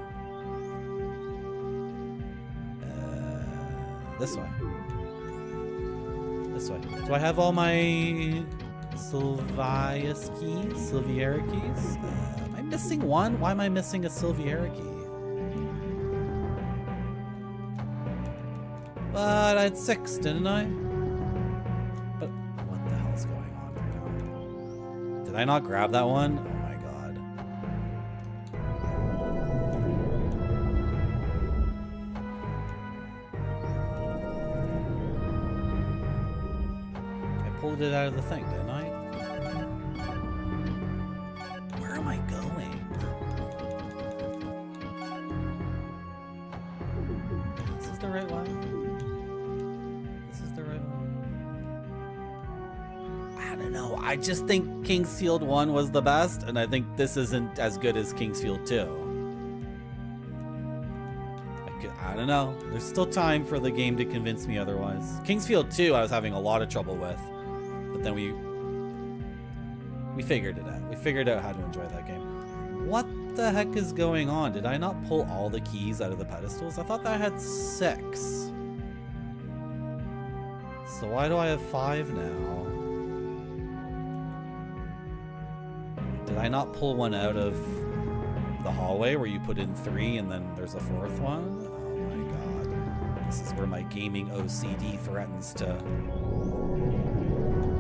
This way. This way. Do I have all my Sylvius keys? Sylviera keys? Am I missing one? Why am I missing a Sylviera key? But I had 6, didn't I? But what the hell is going on right now? Did I not grab that one? Oh my god. I pulled it out of the thing, didn't I? Where am I going? Is this the right way? I don't know. I just think Kingsfield 1 was the best, and I think this isn't as good as Kingsfield 2. I don't know. There's still time for the game to convince me otherwise. Kingsfield 2 I was having a lot of trouble with, but then we figured it out. We figured out how to enjoy that game. What the heck is going on? Did I not pull all the keys out of the pedestals? I thought that I had 6. So why do I have 5 now? Did I not pull one out of the hallway where you put in 3 and then there's a 4th one? Oh my god. This is where my gaming OCD threatens to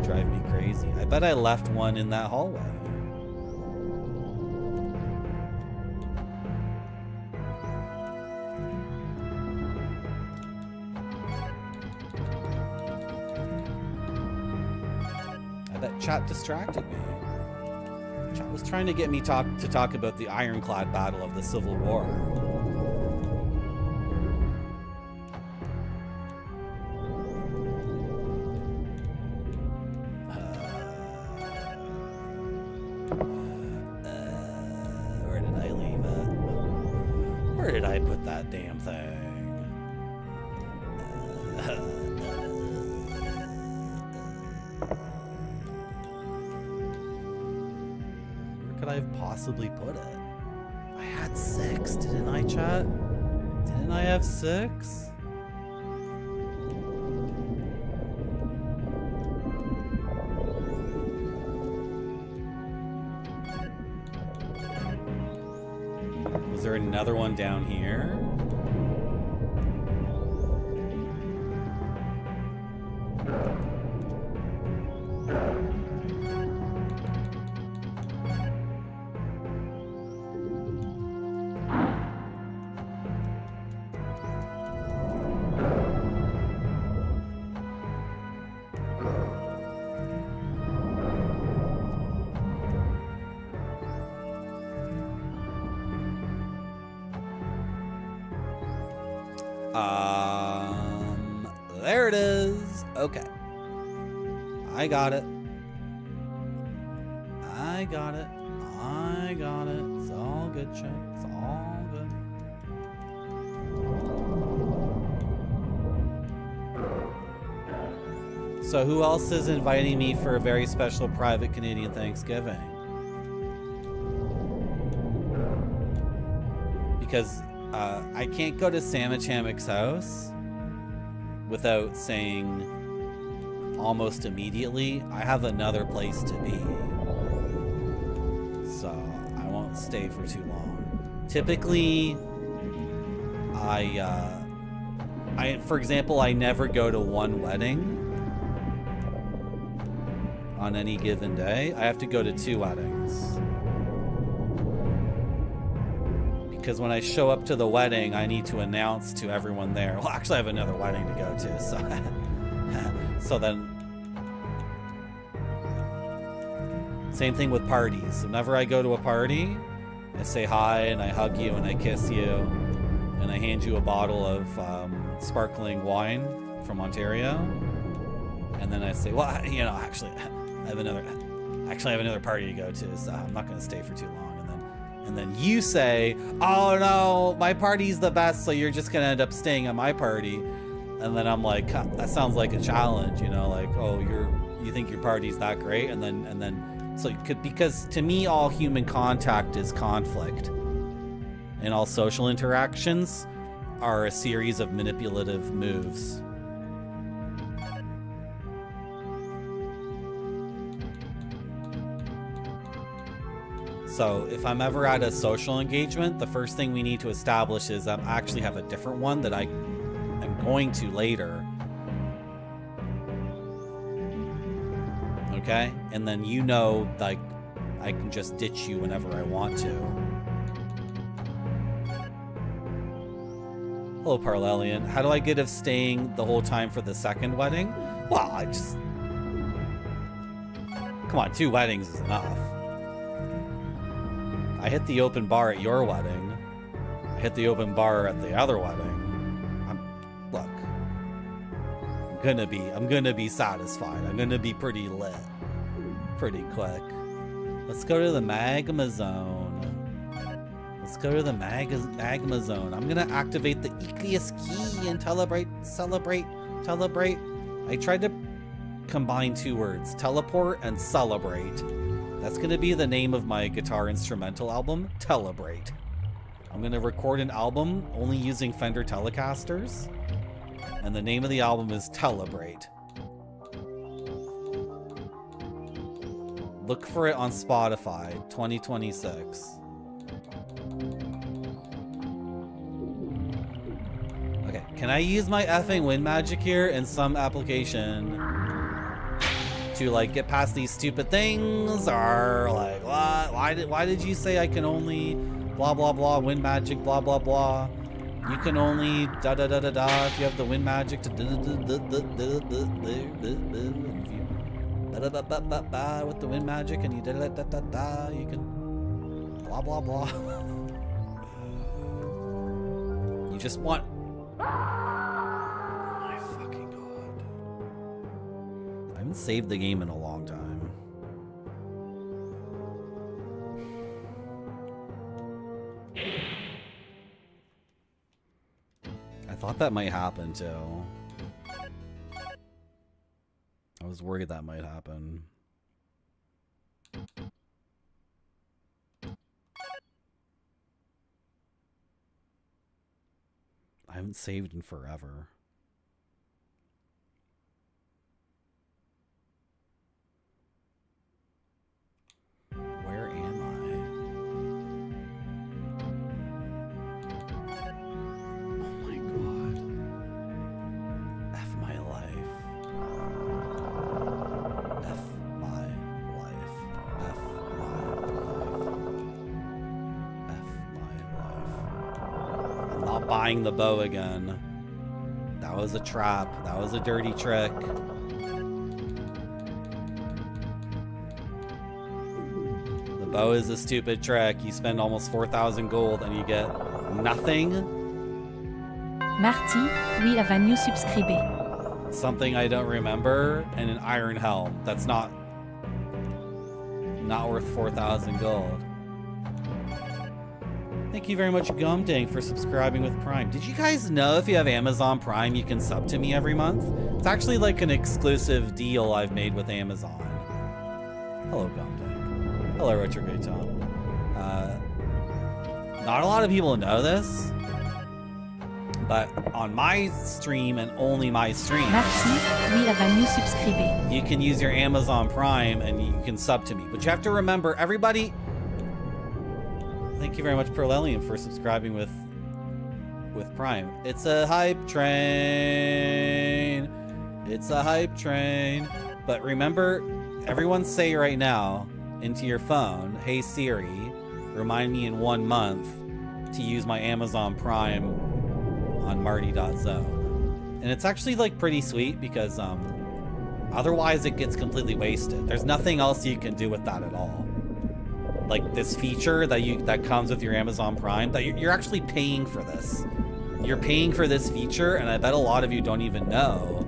drive me crazy. I bet I left one in that hallway. I bet chat distracted me. Chat was trying to get me to talk about the ironclad battle of the Civil War. Where did I leave it? Where did I put that damn thing? Could I have possibly put it? I had 6, didn't I, chat? Didn't I have 6? Was there another one down here? There it is. Okay. I got it. I got it. I got it. It's all good, chat. It's all good. So who else is inviting me for a very special private Canadian Thanksgiving? Because I can't go to Sandwich Hammock's house without saying almost immediately, I have another place to be. So I won't stay for too long. Typically, for example, I never go to one wedding on any given day. I have to go to 2 weddings. Because when I show up to the wedding, I need to announce to everyone there. Well, actually, I have another wedding to go to, so so then. Same thing with parties. Whenever I go to a party, I say hi and I hug you and I kiss you, and I hand you a bottle of sparkling wine from Ontario, and then I say, well, you know, actually, I have another party to go to, so I'm not going to stay for too long. And then you say, oh no, my party's the best, so you're just gonna end up staying at my party. And then I'm like, that sounds like a challenge, you know, like, oh, you think your party's that great? And then so because to me, all human contact is conflict, and all social interactions are a series of manipulative moves So if I'm ever at a social engagement, the first thing we need to establish is I actually have a different one that I am going to later. Okay? And then you know, like, I can just ditch you whenever I want to. Hello, Parlelian. How do I get of staying the whole time for the second wedding? Well, I just... Come on, 2 weddings is enough. I hit the open bar at your wedding. I hit the open bar at the other wedding. Look. I'm gonna be satisfied. I'm gonna be pretty lit. Pretty quick. Let's go to the magma zone. Let's go to the magma zone. I'm gonna activate the Ichlius key and celebrate. I tried to combine 2 words, teleport and celebrate. That's gonna be the name of my guitar instrumental album, Telebrate. I'm gonna record an album only using Fender Telecasters, and the name of the album is Telebrate. Look for it on Spotify, 2026. Okay, can I use my effing wind magic here in some application to like get past these stupid things, or like what? Why did you say I can only blah blah blah wind magic blah blah blah? You can only da da da da da if you have the wind magic to with the wind magic, and you da da da da da. You can blah blah blah. You just want. My fucking god. I haven't saved the game in a long time. I thought that might happen too. I was worried that might happen. I haven't saved in forever. Where am I? Oh my god. F my life. F my life. F my life. F my life. I'm not buying the bow again. That was a trap. That was a dirty trick. The bow is a stupid trick. You spend almost 4,000 gold and you get nothing. Marty, oui, avanu subscribe. Something I don't remember, and an iron helm. That's not worth 4,000 gold. Thank you very much, Gumdang, for subscribing with Prime. Did you guys know if you have Amazon Prime, you can sub to me every month? It's actually like an exclusive deal I've made with Amazon. Hello, Gumdang. Hello, Richard Great Tom. Not a lot of people know this, but on my stream and only my stream, Marty, oui, avanu subscribe. you can use your Amazon Prime and you can sub to me. But you have to remember, everybody... Thank you very much, Perlelian, for subscribing with Prime. It's a hype train. It's a hype train. But remember, everyone say right now into your phone, "Hey Siri, remind me in 1 month to use my Amazon Prime on marty.zone." And it's actually like pretty sweet because otherwise it gets completely wasted. There's nothing else you can do with that at all. Like this feature that comes with your Amazon Prime, that you're actually paying for this. You're paying for this feature, and I bet a lot of you don't even know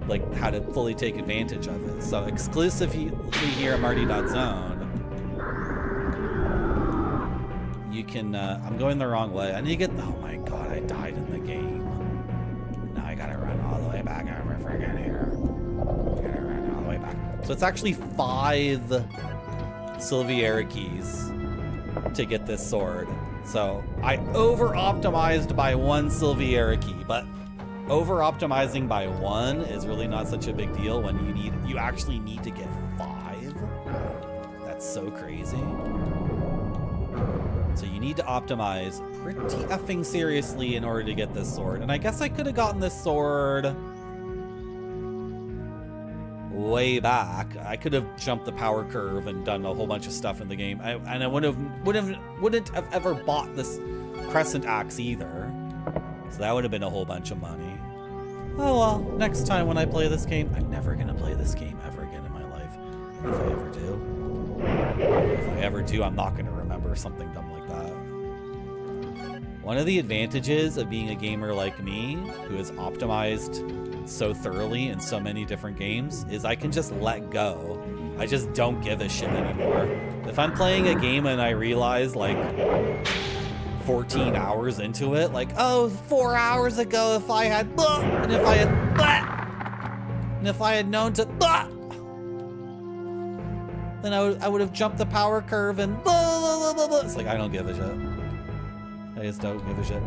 like how to fully take advantage of it. So exclusively here at marty.zone, you can I'm going the wrong way. I need to get, oh my god, I died in the game. Now I gotta run all the way back over friggin' here. I gotta run all the way back. So it's actually 5 Silviera keys to get this sword. So I over-optimized by 1 Silviera key, but over-optimizing by 1 is really not such a big deal when you actually need to get 5. That's so crazy. So you need to optimize pretty effing seriously in order to get this sword. And I guess I could have gotten this sword way back. I could have jumped the power curve and done a whole bunch of stuff in the game. And I wouldn't have ever bought this crescent axe either. So that would have been a whole bunch of money. Oh well, next time when I play this game, I'm never gonna play this game ever again in my life. And if I ever do, I'm not gonna remember something dumb like that. One of the advantages of being a gamer like me, who is optimized so thoroughly in so many different games, is I can just let go. I just don't give a shit anymore. If I'm playing a game and I realize like 14 hours into it, like, oh, 4 hours ago, if I had known to then I would have jumped the power curve and it's like, I don't give a shit. I just don't give a shit.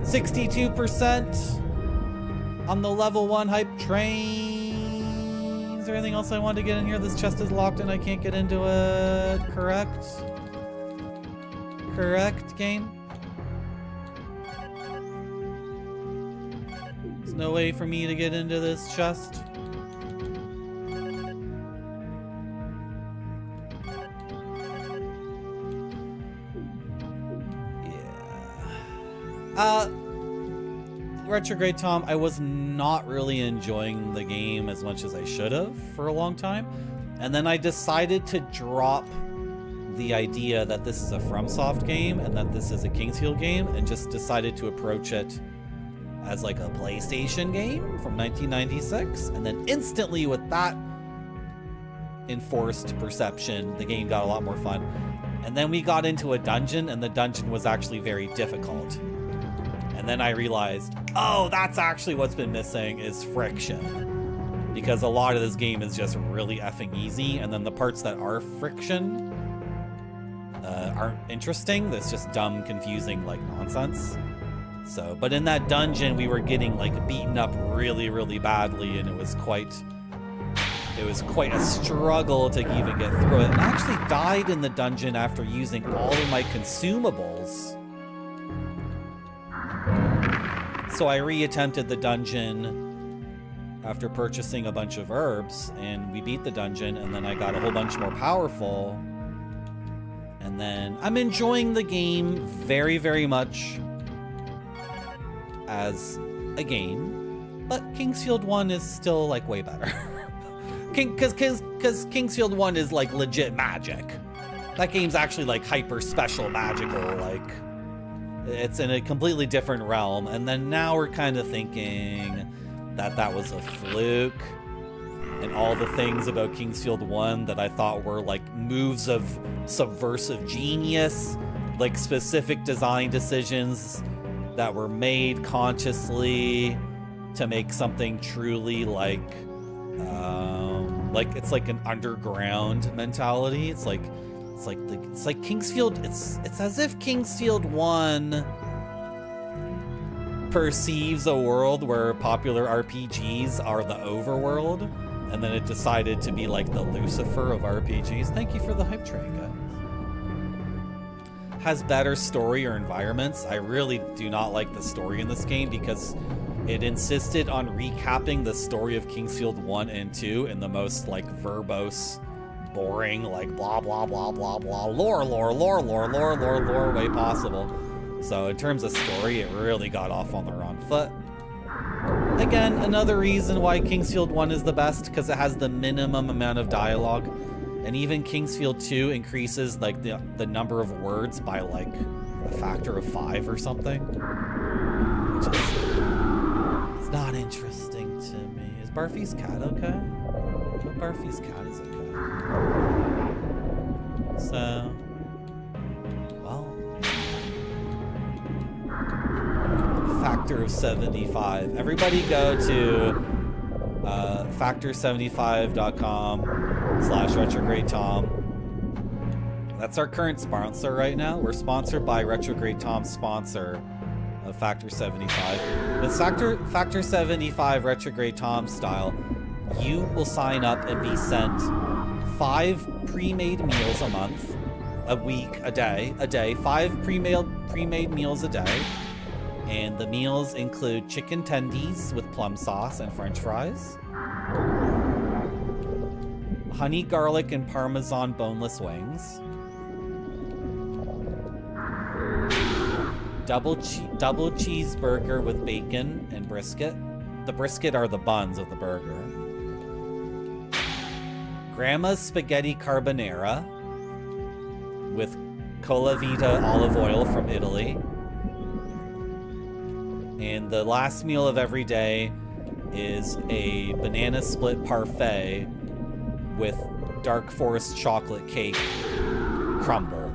62% on the level 1 hype train. Is there anything else I want to get in here? This chest is locked and I can't get into it. Correct? Correct, game? There's no way for me to get into this chest. Retrograde Tom, I was not really enjoying the game as much as I should have for a long time. And then I decided to drop the idea that this is a FromSoft game and that this is a Kingsfield game, and just decided to approach it as like a PlayStation game from 1996. And then instantly with that enforced perception, the game got a lot more fun. And then we got into a dungeon, and the dungeon was actually very difficult. And then I realized, oh, that's actually what's been missing is friction. Because a lot of this game is just really effing easy, and then the parts that are friction aren't interesting. That's just dumb, confusing, like, nonsense. So, but in that dungeon, we were getting, like, beaten up really, really badly, and it was quite a struggle to even get through it. And I actually died in the dungeon after using all of my consumables. So I re-attempted the dungeon after purchasing a bunch of herbs, and we beat the dungeon, and then I got a whole bunch more powerful. And then I'm enjoying the game very, very much as a game, but Kingsfield 1 is still like way better. Because Kingsfield 1 is like legit magic. That game's actually like hyper special magical, like it's in a completely different realm. And then now we're kind of thinking that that was a fluke, and all the things about Kingsfield 1 that I thought were like moves of subversive genius, like specific design decisions that were made consciously to make something truly like it's like an underground mentality. It's like Kingsfield. It's as if Kingsfield 1 perceives a world where popular RPGs are the overworld, and then it decided to be like the Lucifer of RPGs. Thank you for the hype train, guys. Has better story or environments. I really do not like the story in this game because it insisted on recapping the story of Kingsfield 1 and 2 in the most like verbose, boring, like blah blah blah blah blah lore way possible. So in terms of story, it really got off on the wrong foot. Again, another reason why Kingsfield 1 is the best, because it has the minimum amount of dialogue. And even Kingsfield 2 increases like the number of words by like a factor of 5 or something. Which is, it's not interesting to me. Is Barfy's cat okay? I hope Barfy's cat is okay. So, well, factor of 75. Everybody go to factor75.com/retrograde-tom. That's our current sponsor right now. We're sponsored by Retrograde Tom's sponsor of Factor 75. With Factor 75 Retrograde Tom style, you will sign up and be sent 5 pre-made meals a month, a week, a day, 5 pre-made meals a day. And the meals include chicken tendies with plum sauce and french fries, honey, garlic, and parmesan boneless wings, double cheeseburger with bacon and brisket. The brisket are the buns of the burger. Grandma's spaghetti carbonara with Cola Vita olive oil from Italy. And the last meal of every day is a banana split parfait with dark forest chocolate cake crumble.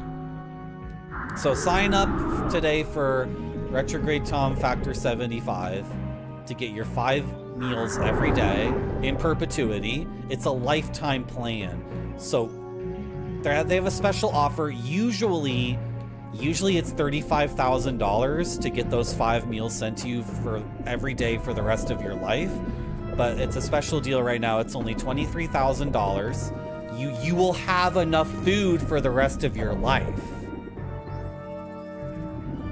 So sign up today for Retrograde Tom Factor 75 to get your 5 meals every day in perpetuity. It's a lifetime plan. So they have a special offer. Usually it's $35,000 to get those 5 meals sent to you for every day for the rest of your life. But it's a special deal right now. It's only $23,000. You will have enough food for the rest of your life.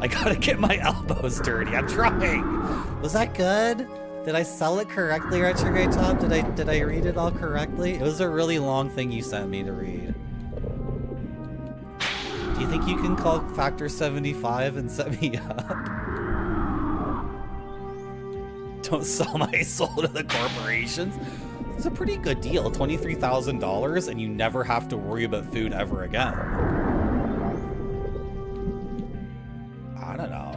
I gotta get my elbows dirty. I'm trying. Was that good? Did I sell it correctly, Retrograde Tom? Did I read it all correctly? It was a really long thing you sent me to read. Do you think you can call Factor 75 and set me up? Don't sell my soul to the corporations. It's a pretty good deal, $23,000, and you never have to worry about food ever again. I don't know.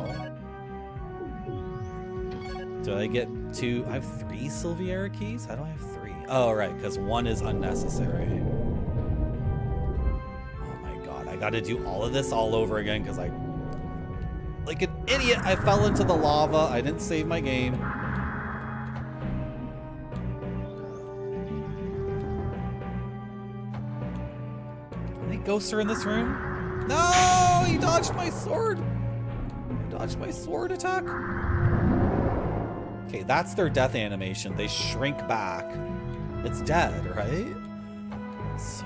Do I get 2? I have 3 Silviera keys? How do I have 3? Oh, right, because 1 is unnecessary. I gotta do all of this all over again because I, like an idiot, I fell into the lava. I didn't save my game. How many ghosts are in this room? No, he dodged my sword. He dodged my sword attack. Okay, that's their death animation. They shrink back. It's dead, right? So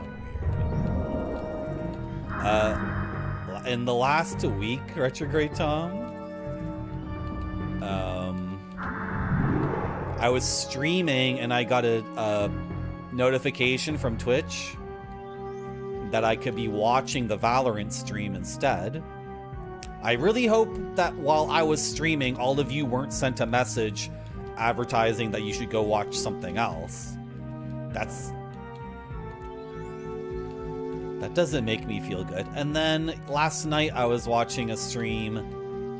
in the last week, Retrograde Tom, I was streaming and I got a notification from Twitch that I could be watching the Valorant stream instead. I really hope that while I was streaming, all of you weren't sent a message advertising that you should go watch something else. That doesn't make me feel good. And then last night I was watching a stream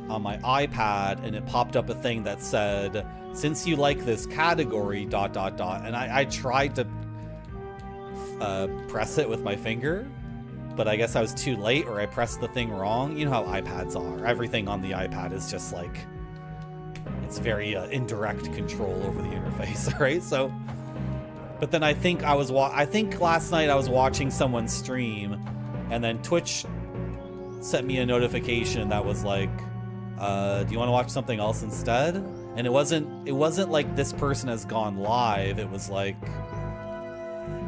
on my iPad and it popped up a thing that said, since you like this category, ... And I tried to press it with my finger, but I guess I was too late or I pressed the thing wrong. You know how iPads are. Everything on the iPad is just like, it's very indirect control over the interface, right? So, but then I think last night I was watching someone stream, and then Twitch sent me a notification that was like, "Do you want to watch something else instead?" And it wasn't like this person has gone live. It was like,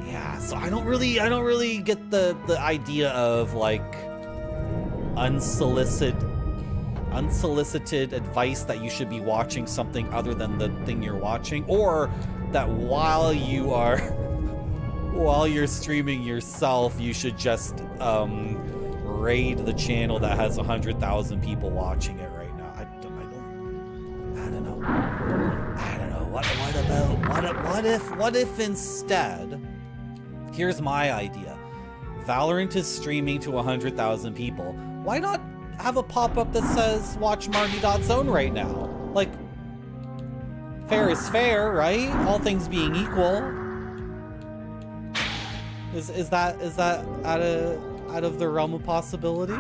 yeah. So I don't really get the idea of like unsolicited advice that you should be watching something other than the thing you're watching, or that while you're streaming yourself, you should just raid the channel that has 100,000 people watching it right now. I don't know. What if instead, here's my idea. Valorant is streaming to 100,000 people. Why not have a pop-up that says watch Marty.zone right now? Like, fair is fair, right? All things being equal. Is that out of the realm of possibility?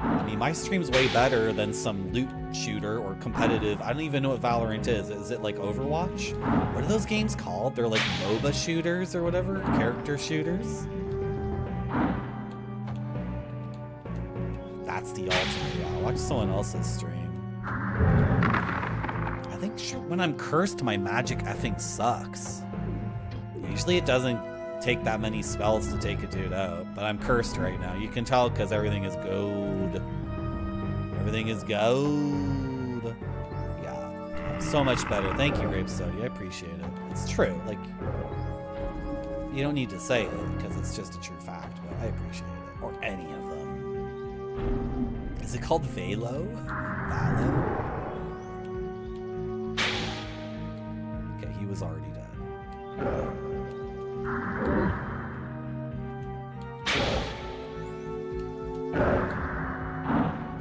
I mean, my stream's way better than some loot shooter or competitive. I don't even know what Valorant is. Is it like Overwatch? What are those games called? They're like MOBA shooters or whatever? Character shooters? That's the ultimate. Yeah, I'll watch someone else's stream. I think when I'm cursed, my magic effing sucks. Usually it doesn't take that many spells to take a dude out. But I'm cursed right now. You can tell because everything is gold. Everything is gold. Yeah, I'm so much better. Thank you, Rape Study. I appreciate it. It's true. Like, you don't need to say it because it's just a true fact, but I appreciate it. Or any of them. Is it called Valo? Valo? Okay, he was already dead.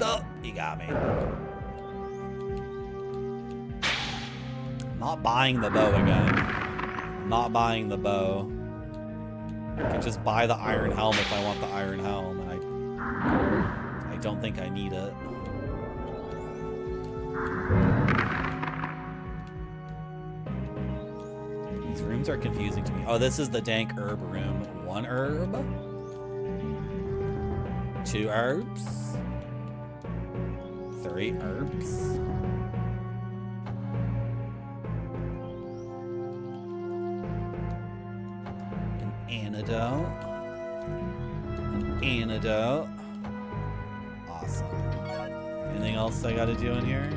Oh, he got me. I'm not buying the bow again. I'm not buying the bow. I can just buy the iron helm if I want the iron helm, and I don't think I need it. These rooms are confusing to me. Oh, this is the dank herb room. 1 herb. 2 herbs. 3 herbs. Antidote. An antidote. Awesome. Anything else I gotta do in here?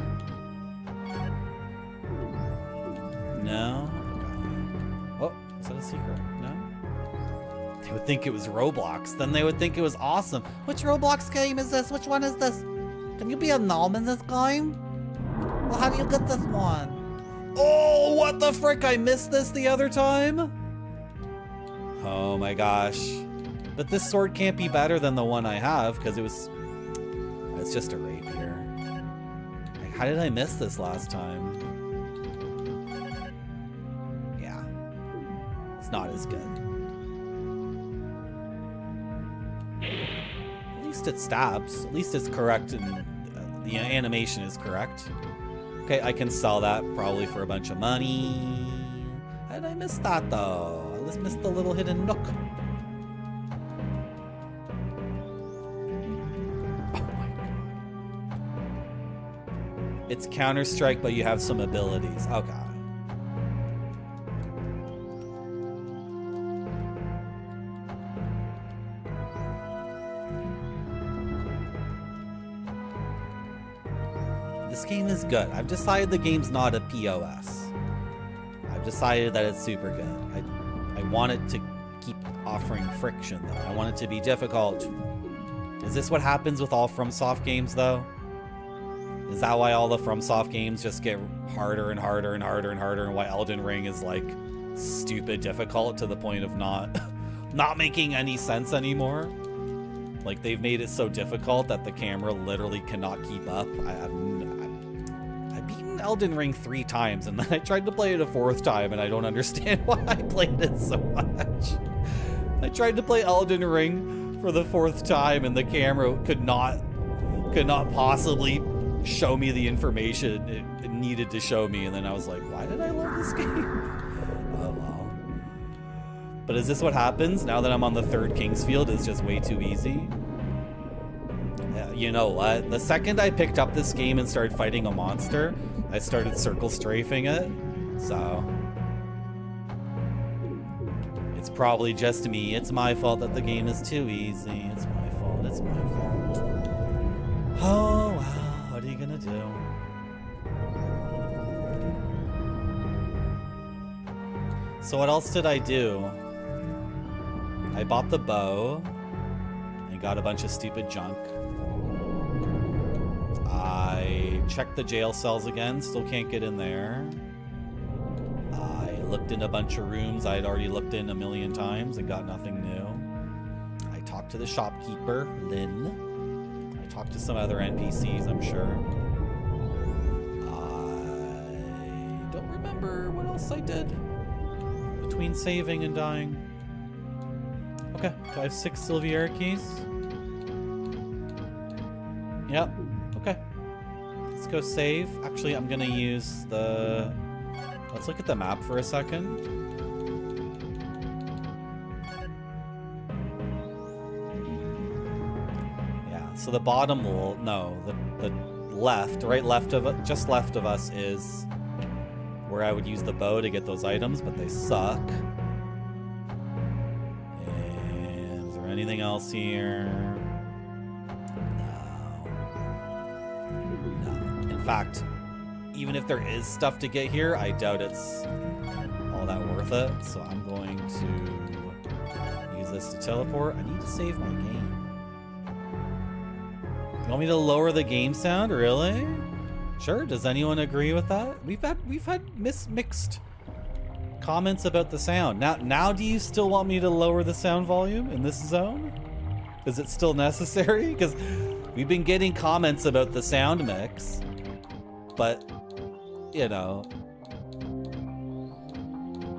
No? Okay. Oh, is that a secret? No? They would think it was Roblox. Then they would think it was awesome. Which Roblox game is this? Which one is this? Can you be a gnome in this game? Well, how do you get this one? Oh, what the frick? I missed this the other time? Oh my gosh. But this sword can't be better than the one I have because it's just a rapier. Like, how did I miss this last time? Yeah. It's not as good. At least it stabs. At least it's correct and the animation is correct. Okay, I can sell that probably for a bunch of money. How did I miss that though? I just missed the little hidden nook. Oh my god. It's Counter-Strike, but you have some abilities. Oh god. This game is good. I've decided the game's not a POS. I've decided that it's super good. I want it to keep offering friction, though. I want it to be difficult. Is this what happens with all FromSoft games, though? Is that why all the FromSoft games just get harder and harder and harder and harder, and why Elden Ring is, like, stupid difficult to the point of not making any sense anymore? Like, they've made it so difficult that the camera literally cannot keep up. I've beaten Elden Ring 3 times, and then I tried to play it a 4th time, and I don't understand why I played it so much. I tried to play Elden Ring for the 4th time, and the camera could not possibly show me the information it needed to show me, and then I was like, why did I love this game? Oh, wow. But is this what happens now that I'm on the 3rd Kingsfield? It's just way too easy? You know what? The second I picked up this game and started fighting a monster, I started circle strafing it. So it's probably just me. It's my fault that the game is too easy. It's my fault. It's my fault. Oh, wow. What are you gonna do? So what else did I do? I bought the bow. I got a bunch of stupid junk. I checked the jail cells again, still can't get in there. I looked in a bunch of rooms I had already looked in a million times and got nothing new. I talked to the shopkeeper, Lynn. I talked to some other NPCs, I'm sure. I don't remember what else I did between saving and dying. Okay, do I have 6 Sylviera keys? Yep. Okay. Let's go save. Actually, I'm gonna use the... Let's look at the map for a second. Yeah, so the bottom wall... No, the left, right left of it, just left of us is where I would use the bow to get those items, but they suck. anything else here? No. In fact, even if there is stuff to get here, I doubt it's all that worth it. So I'm going to use this to teleport. I need to save my game. You want me to lower the game sound? Really? Sure. Does anyone agree with that? We've had mixed comments about the sound. Now do you still want me to lower the sound volume in this zone? Is it still necessary? Because we've been getting comments about the sound mix, but you know,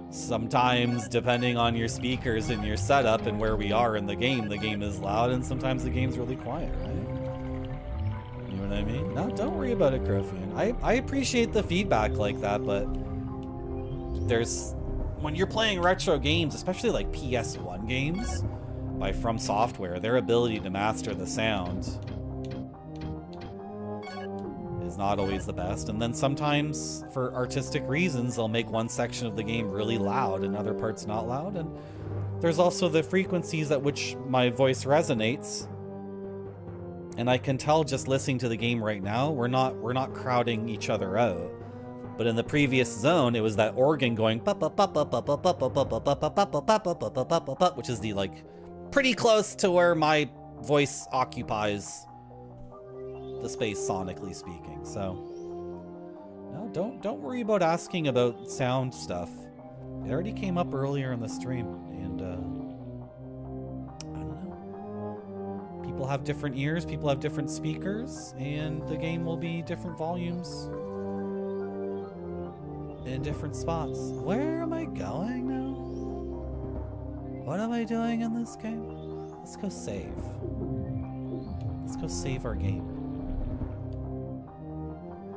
sometimes depending on your speakers and your setup and where we are in the game is loud, and sometimes the game's really quiet, right? You know what I mean? No, don't worry about it, Crowfian. I appreciate the feedback like that, but when you're playing retro games, especially like PS1 games by From Software, their ability to master the sound is not always the best. And then sometimes for artistic reasons, they'll make one section of the game really loud and other parts not loud. And there's also the frequencies at which my voice resonates. And I can tell just listening to the game right now, we're not crowding each other out. But in the previous zone, it was that organ going, which is the like pretty close to where my voice occupies the space sonically speaking. So no, don't worry about asking about sound stuff. It already came up earlier in the stream, and I don't know. People have different ears, people have different speakers, and the game will be different volumes in different spots. Where am I going now? What am I doing in this game? Let's go save. Let's go save our game.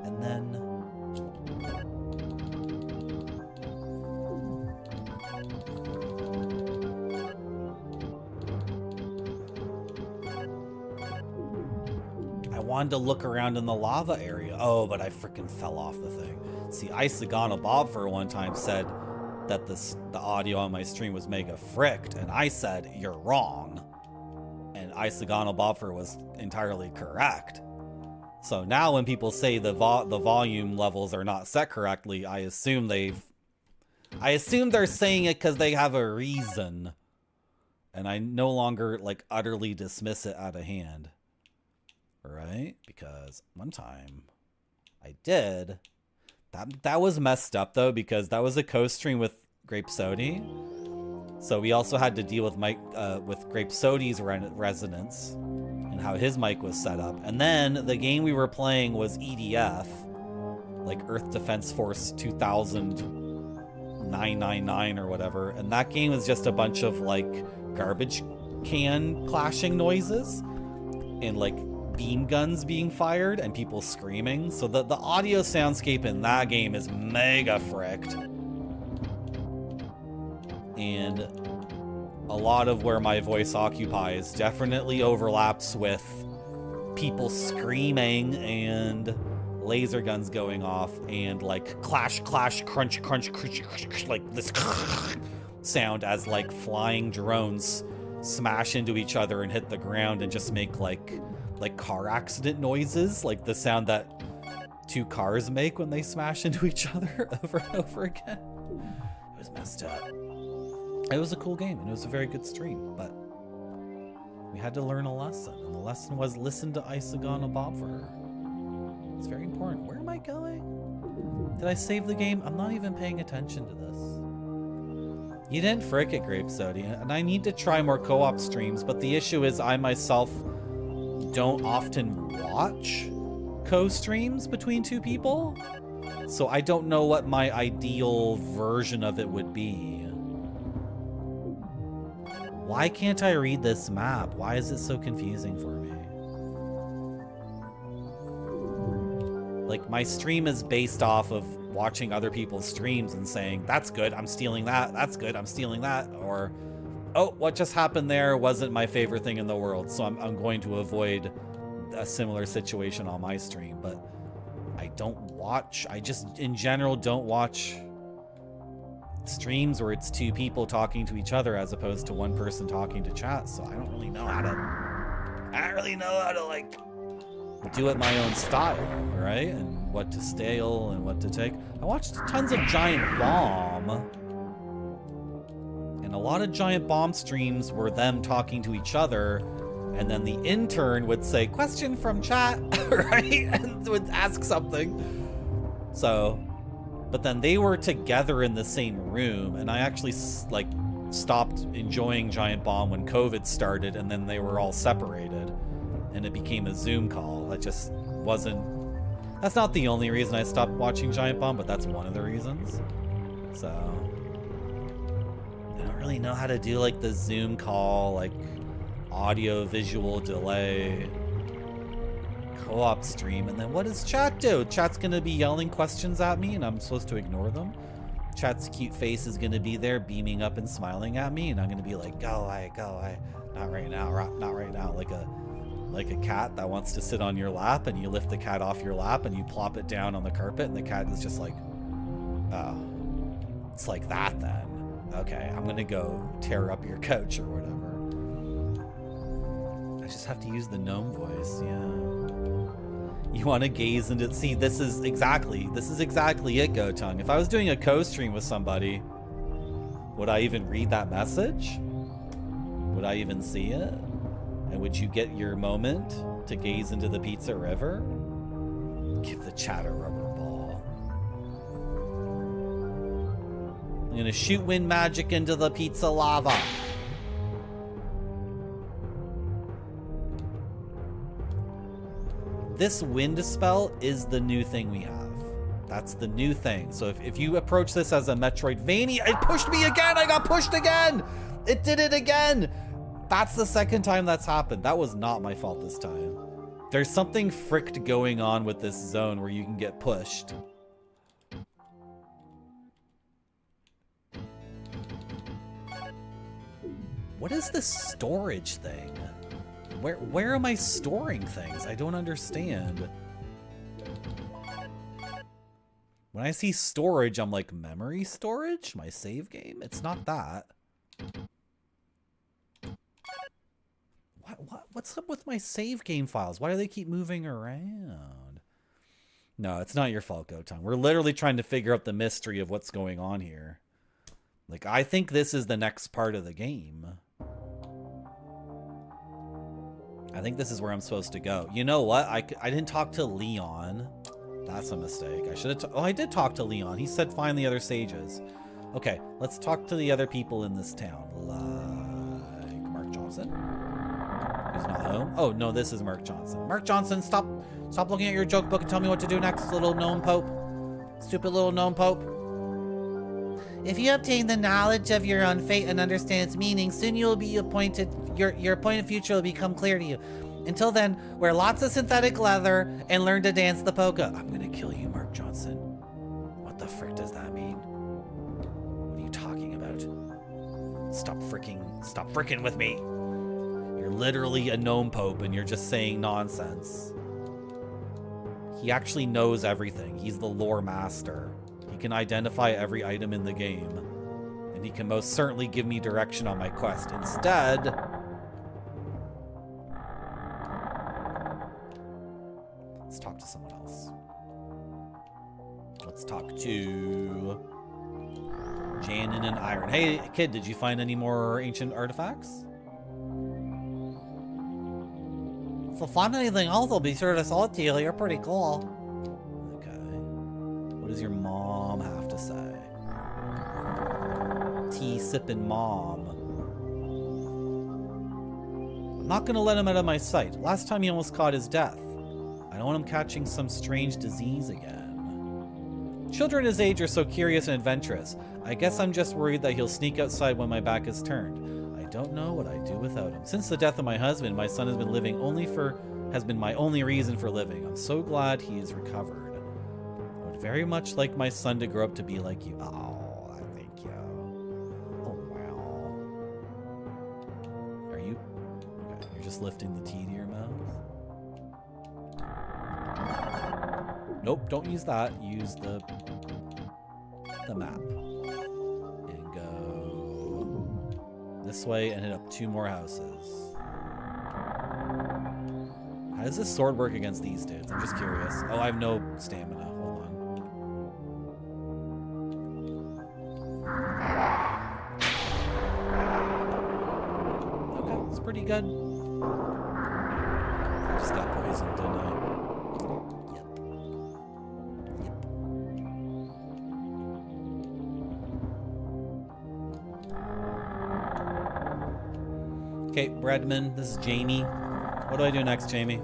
And then I wanted to look around in the lava area. Oh, but I freaking fell off the thing. See, Isagana Bob for one time said that the audio on my stream was mega fricked, and I said, you're wrong. And Isagana Bobfer was entirely correct. So now when people say the volume levels are not set correctly, I assume they're saying it because they have a reason. And I no longer like utterly dismiss it out of hand. Right? Because one time I did. That was messed up though, because that was a co-stream with Grape Sody. So we also had to deal with Grape Sody's resonance and how his mic was set up. And then the game we were playing was EDF, like Earth Defense Force 2000-999 or whatever. And that game was just a bunch of like garbage can clashing noises and like beam guns being fired and people screaming. So the audio soundscape in that game is mega fricked. And a lot of where my voice occupies definitely overlaps with people screaming and laser guns going off and like clash, clash, crunch, crunch, crunch, crunch, like this sound as like flying drones smash into each other and hit the ground and just make like car accident noises, like the sound that two cars make when they smash into each other over and over again. It was messed up. It was a cool game, and it was a very good stream, but we had to learn a lesson, and the lesson was listen to Isagana Bobfer. It's very important. Where am I going? Did I save the game? I'm not even paying attention to this. You didn't frick it, Grape Sody, and I need to try more co-op streams, but the issue is I myself don't often watch co-streams between two people, so I don't know what my ideal version of it would be. Why can't I read this map? Why is it so confusing for me? Like, my stream is based off of watching other people's streams and saying, that's good, I'm stealing that, that's good, I'm stealing that, or, oh, what just happened there wasn't my favorite thing in the world, so I'm going to avoid a similar situation on my stream. But I don't watch, I just in general don't watch streams where it's two people talking to each other as opposed to one person talking to chat, so I don't really know how to like do it my own style, right? And what to steal and what to take. I watched tons of Giant Bomb, and a lot of Giant Bomb streams were them talking to each other, and then the intern would say, question from chat, right? And would ask something. So, but then they were together in the same room, and I actually like stopped enjoying Giant Bomb when COVID started, and then they were all separated, and it became a Zoom call. That just wasn't, that's not the only reason I stopped watching Giant Bomb, but that's one of the reasons. So, I don't really know how to do like the Zoom call, like audio visual delay co-op stream. And then what does chat do? Chat's gonna be yelling questions at me and I'm supposed to ignore them. Chat's cute face is gonna be there beaming up and smiling at me, and I'm gonna be like, go away, not right now, not right now, like a cat that wants to sit on your lap, and you lift the cat off your lap and you plop it down on the carpet, and the cat is just like, oh, it's like that then. Okay, I'm gonna go tear up your couch or whatever. I just have to use the gnome voice, yeah. You want to gaze into, see, this is exactly it, Gotung. If I was doing a co-stream with somebody, would I even read that message? Would I even see it? And would you get your moment to gaze into the pizza river? Give the chat a rubber ball. I'm gonna shoot wind magic into the pizza lava. This wind spell is the new thing we have. That's the new thing. So if you approach this as a Metroidvania, it pushed me again! I got pushed again! It did it again! That's the second time that's happened. That was not my fault this time. There's something fricked going on with this zone where you can get pushed. What is this storage thing? Where am I storing things? I don't understand. When I see storage, I'm like, memory storage? My save game? It's not that. What's up with my save game files? Why do they keep moving around? No, it's not your fault, Gotung. We're literally trying to figure out the mystery of what's going on here. Like, I think this is the next part of the game. I think this is where I'm supposed to go. You know what? I didn't talk to Leon. That's a mistake. I should have. Oh, I did talk to Leon. He said find the other sages. Okay, let's talk to the other people in this town. Like Mark Johnson. He's not home. Oh no, this is Mark Johnson. Mark Johnson, stop looking at your joke book and tell me what to do next, little gnome pope. Stupid little gnome pope. If you obtain the knowledge of your own fate and understand its meaning, soon you will be appointed. Your appointed future will become clear to you. Until then, wear lots of synthetic leather and learn to dance the polka. I'm gonna kill you, Mark Johnson. What the frick does that mean? What are you talking about? Stop fricking with me. You're literally a gnome pope and you're just saying nonsense. He actually knows everything. He's the lore master. He can identify every item in the game. And he can most certainly give me direction on my quest. Instead, let's talk to someone else. Let's talk to Janin and Iron. Hey, kid, did you find any more ancient artifacts? If I find anything else, I'll be sure to sell it to you. You're pretty cool. Okay. What does your mom have to say? Tea sipping mom. I'm not gonna let him out of my sight. Last time he almost caught his death. I don't want him catching some strange disease again. Children his age are so curious and adventurous. I guess I'm just worried that he'll sneak outside when my back is turned. I don't know what I'd do without him. Since the death of my husband, my son has been my only reason for living. I'm so glad he is recovered. I would very much like my son to grow up to be like you. Oh, thank you. Oh, wow. Are you? Okay, you're just lifting the tea to your mouth? Nope, don't use that. Use the map. this way and hit up 2 more houses. How does this sword work against these dudes? I'm just curious. Oh, I have no stamina. Hold on. Okay, it's pretty good. I just got poisoned, didn't I? Okay, Bredman, this is Jamie. What do I do next, Jamie?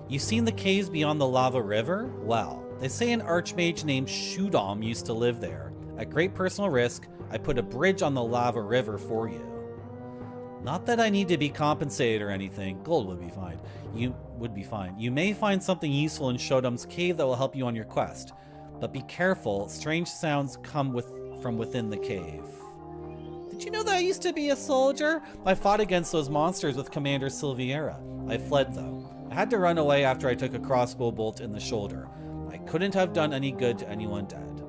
You've seen the caves beyond the lava river? Well, they say an archmage named Shudam used to live there. At great personal risk, I put a bridge on the lava river for you. Not that I need to be compensated or anything. Gold would be fine. You would be fine. You may find something useful in Shudam's cave that will help you on your quest. But be careful, strange sounds come from within the cave. Did you know that I used to be a soldier? I fought against those monsters with Commander Silviera. I fled though. I had to run away after I took a crossbow bolt in the shoulder. I couldn't have done any good to anyone dead.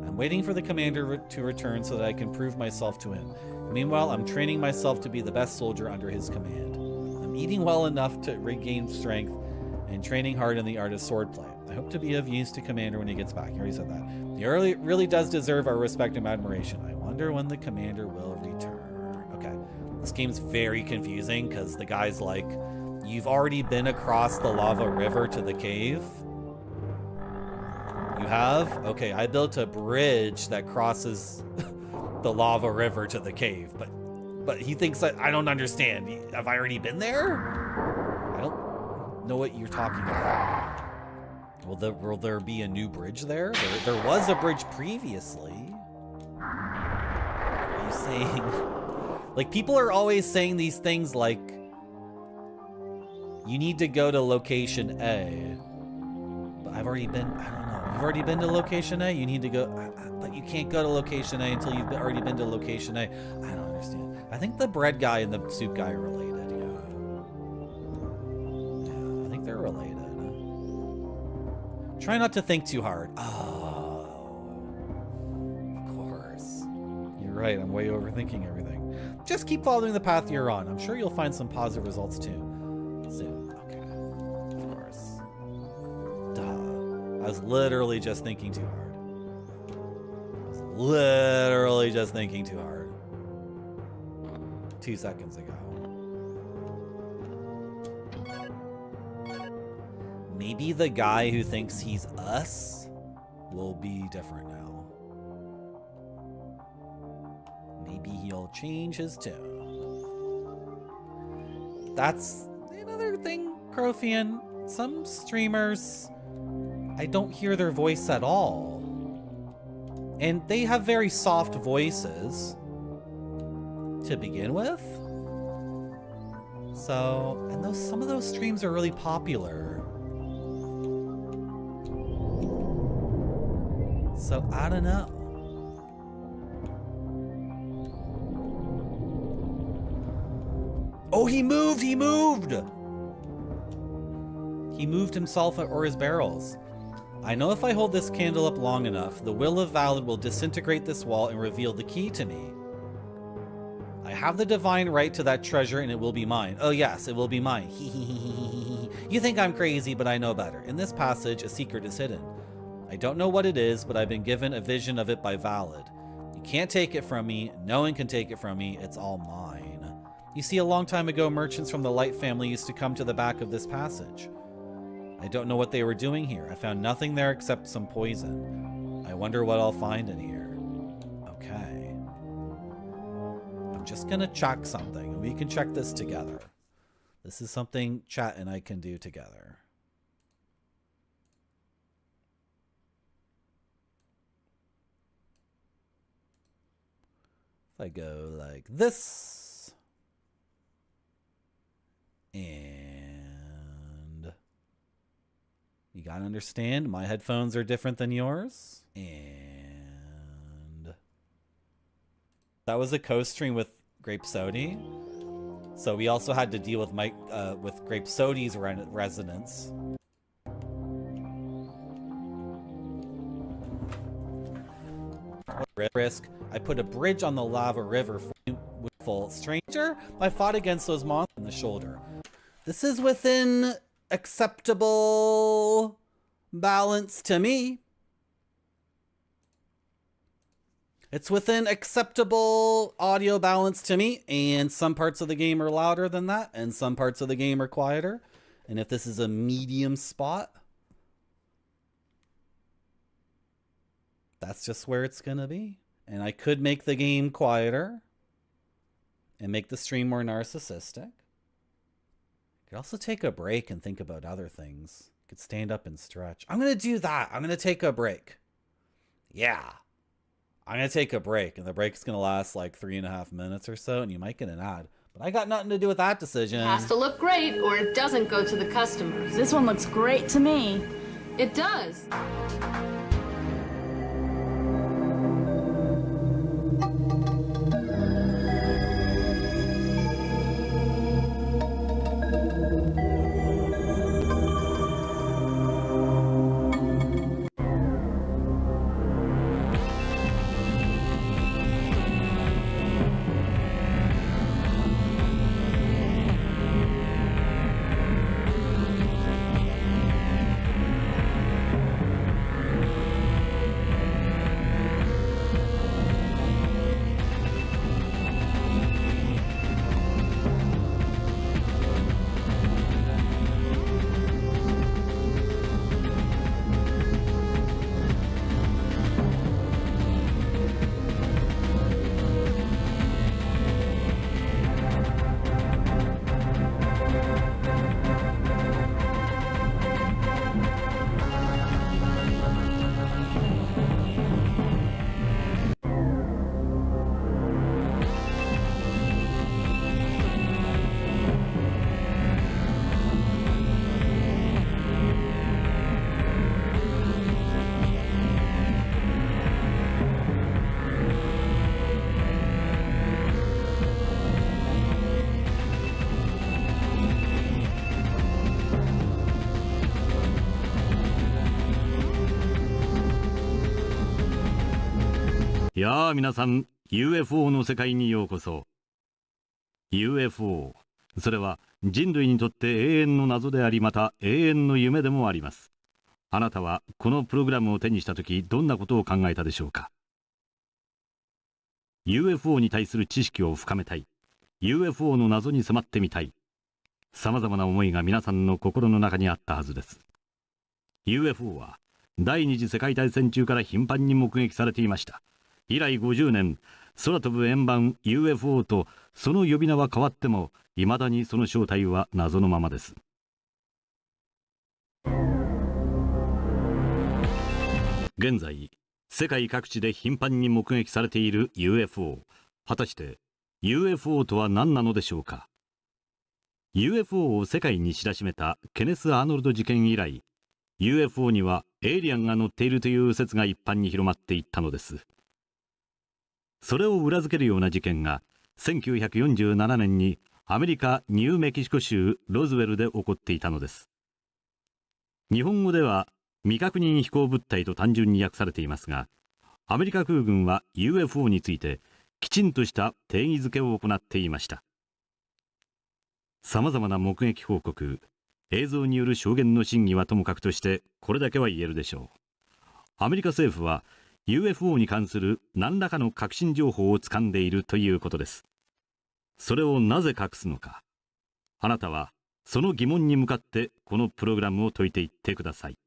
I'm waiting for the commander to return so that I can prove myself to him. Meanwhile, I'm training myself to be the best soldier under his command. I'm eating well enough to regain strength and training hard in the art of swordplay. I hope to be of use to Commander when he gets back. He already said that. He really does deserve our respect and admiration. I wonder when the Commander will return. Okay. This game's very confusing because the guy's like, you've already been across the lava river to the cave? You have? Okay, I built a bridge that crosses the lava river to the cave, but he thinks that I don't understand. Have I already been there? I don't know what you're talking about. Will there be a new bridge there? There was a bridge previously. Are you saying... Like, people are always saying these things like, you need to go to location A. But I've already been... I don't know. You've already been to location A? You need to go... But you can't go to location A until you've already been to location A. I don't understand. I think the bread guy and the soup guy are related, yeah. Yeah, I think they're related. Try not to think too hard. Oh, of course. You're right, I'm way overthinking everything. Just keep following the path you're on. I'm sure you'll find some positive results too. Soon. Okay. Of course. Duh. I was literally just thinking too hard. Literally just thinking too hard. 2 seconds ago. Maybe the guy who thinks he's us will be different now. Maybe he'll change his tune. That's another thing, Crothian. Some streamers, I don't hear their voice at all. And they have very soft voices to begin with. So, and some of those streams are really popular. So, I don't know. Oh, he moved! He moved! He moved himself or his barrels. I know if I hold this candle up long enough, the will of Valid will disintegrate this wall and reveal the key to me. I have the divine right to that treasure and it will be mine. Oh yes, it will be mine. You think I'm crazy, but I know better. In this passage, a secret is hidden. I don't know what it is, but I've been given a vision of it by Valid. You can't take it from me. No one can take it from me. It's all mine. You see, a long time ago, merchants from the Light family used to come to the back of this passage. I don't know what they were doing here. I found nothing there except some poison. I wonder what I'll find in here. Okay. I'm just gonna check something, and we can check this together. This is something chat and I can do together. If I go like this, and you gotta understand, my headphones are different than yours, and that was a co-stream with Grape Sody, so we also had to deal with with Grape Sody's resonance. risk. I put a bridge on the lava river for you, full stranger. I fought against those monsters in the shoulder. This is within acceptable balance to me. It's within acceptable audio balance to me, and some parts of the game are louder than that, and some parts of the game are quieter. And if this is a medium spot, that's just where it's gonna be. And I could make the game quieter and make the stream more narcissistic. I could also take a break and think about other things. I could stand up and stretch. I'm gonna do that. I'm gonna take a break. Yeah. I'm going to take a break, and the break's going to last like 3.5 minutes or so, and you might get an ad. But I got nothing to do with that decision. It has to look great, or it doesn't go to the customers. This one looks great to me. It does.やあ皆さん UFO の世界にようこそ。 UFO、 それは人類にとって永遠の謎であり、また永遠の夢でもあります。あなたはこのプログラムを手にしたとき、どんなことを考えたでしょうか。 UFO に対する知識を深めたい、 UFO の謎に迫ってみたい、さまざまな思いが皆さんの心の中にあったはずです。 UFO は第二次世界大戦中から頻繁に目撃されていました。以来50年、空飛ぶ円盤 UFO とその呼び名は変わっても、いまだにその正体は謎のままです。現在、世界各地で頻繁に目撃されている UFO。果たして UFO とは何なのでしょうか。 UFO を世界に知らしめたケネス・アーノルド事件以来、 UFO にはエイリアンが乗っているという説が一般に広まっていったのです。それを裏付けるような事件が1947年にアメリカ・ニューメキシコ州ロズウェルで起こっていたのです。日本語では未確認飛行物体と単純に訳されていますが、アメリカ空軍は UFO についてきちんとした定義づけを行っていました。さまざまな目撃報告、映像による証言の真偽はともかくとして、これだけは言えるでしょう。アメリカ政府はUFO に関する何らかの確信情報をつかんでいるということです。それをなぜ隠すのか。あなたはその疑問に向かってこのプログラムを解いていってください。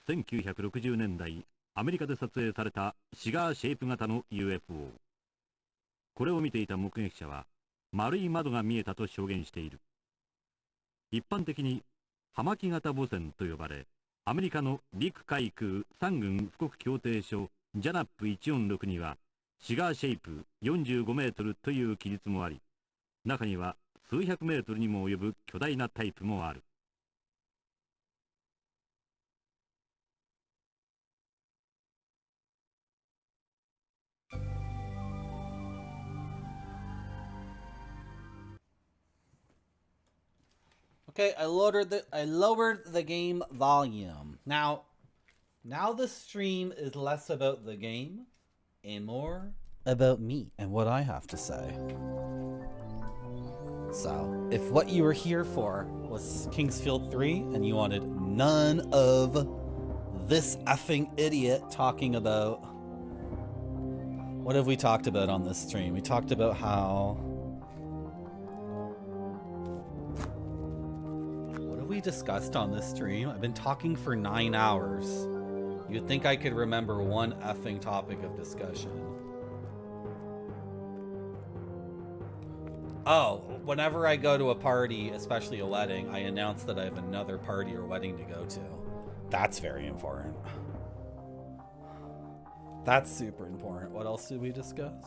1960年代、アメリカで撮影されたシガーシェイプ型の UFO。これを見ていた目撃者は、丸い窓が見えたと証言している。一般的に、葉巻型母船と呼ばれ、アメリカの陸海空三軍富国協定書ジャナップ146には、シガーシェイプ45メートルという記述もあり、中には数百メートルにも及ぶ巨大なタイプもある。Okay, I lowered the game volume. Now the stream is less about the game and more about me and what I have to say. So, if what you were here for was Kingsfield 3 and you wanted none of this effing idiot talking about... What have we talked about on this stream? We talked about how... What have we discussed on this stream? I've been talking for 9 hours. You'd think I could remember one effing topic of discussion. Oh, whenever I go to a party, especially a wedding, I announce that I have another party or wedding to go to. That's very important. That's super important. What else did we discuss?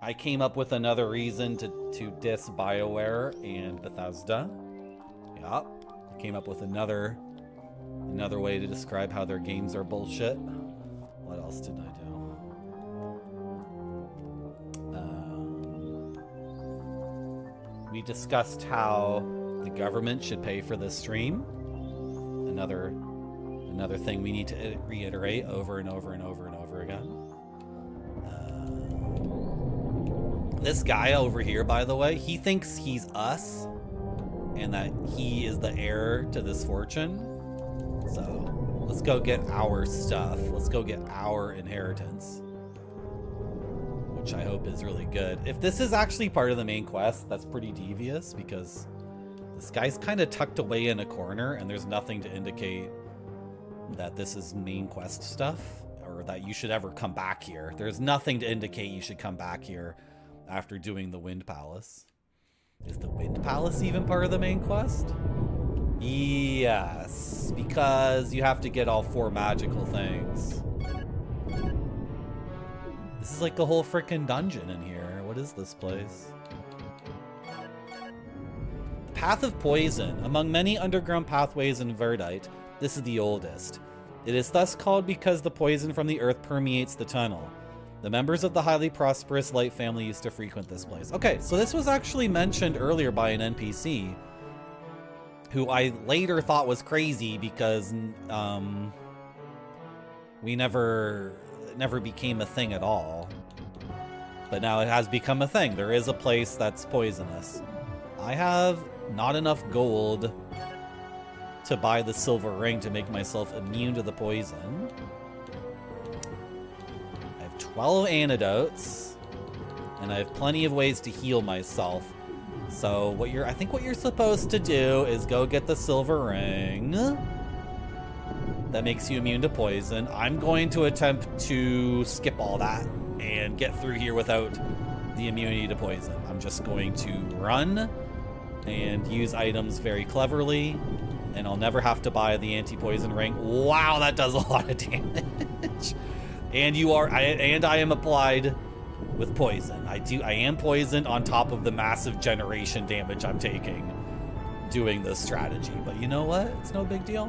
I came up with another reason to diss BioWare and Bethesda. Yup. I came up with another way to describe how their games are bullshit. What else did I do? We discussed how the government should pay for this stream. Another thing we need to reiterate over and over and over and over again. This guy over here, by the way, he thinks he's us and that he is the heir to this fortune. So let's go get our stuff. Let's go get our inheritance, which I hope is really good. If this is actually part of the main quest, that's pretty devious because this guy's kind of tucked away in a corner and there's nothing to indicate that this is main quest stuff or that you should ever come back here. There's nothing to indicate you should come back here after doing the Wind Palace. Is the Wind Palace even part of the main quest? Yes, because you have to get all 4 magical things. This is like a whole freaking dungeon in here. What is this place? The Path of Poison. Among many underground pathways in Verdite, this is the oldest. It is thus called because the poison from the earth permeates the tunnel. The members of the highly prosperous Light family used to frequent this place. Okay, so this was actually mentioned earlier by an NPC who I later thought was crazy because we never became a thing at all. But now it has become a thing. There is a place that's poisonous. I have not enough gold to buy the silver ring to make myself immune to the poison. I have 12 antidotes, and I have plenty of ways to heal myself. So I think what you're supposed to do is go get the silver ring that makes you immune to poison. I'm going to attempt to skip all that and get through here without the immunity to poison. I'm just going to run and use items very cleverly, and I'll never have to buy the anti-poison ring. Wow, that does a lot of damage. And I am applied with poison. I am poisoned on top of the massive generation damage I'm taking doing this strategy. But you know what? It's no big deal.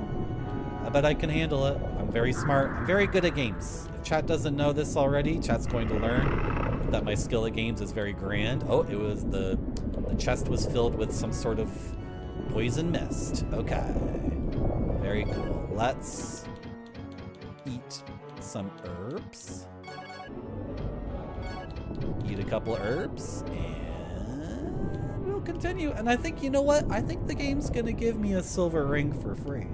I bet I can handle it. I'm very smart. I'm very good at games. If chat doesn't know this already, chat's going to learn that my skill at games is very grand. Oh, it was the chest was filled with some sort of poison mist. Okay. Very cool. Let's eat some herbs. Eat a couple of herbs, and we'll continue. And I think, you know what? I think the game's gonna give me a silver ring for free.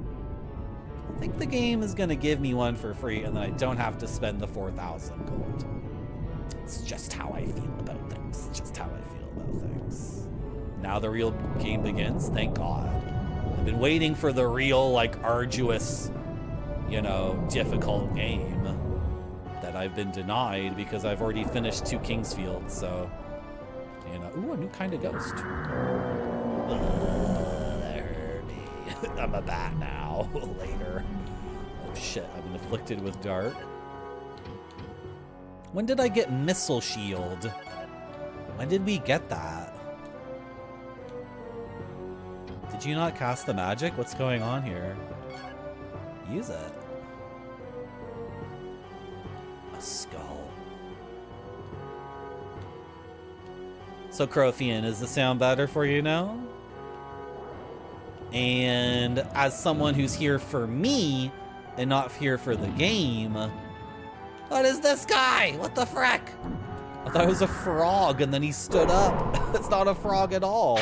I think the game is gonna give me one for free, and then I don't have to spend the 4,000 gold. It's just how I feel about things. Just how I feel about things. Now the real game begins, thank God. Been waiting for the real, like, arduous, you know, difficult game that I've been denied because I've already finished 2 Kingsfields, so, you know. Ooh, a new kind of ghost. That hurt me. I'm a bat now. Later. Oh shit, I've been afflicted with dark. When did I get Missile Shield? When did we get that? Did you not cast the magic? What's going on here? Use it. A skull. So, Crothian, is the sound better for you now? And as someone who's here for me and not here for the game, what is this guy? What the frick? I thought it was a frog and then he stood up. It's not a frog at all.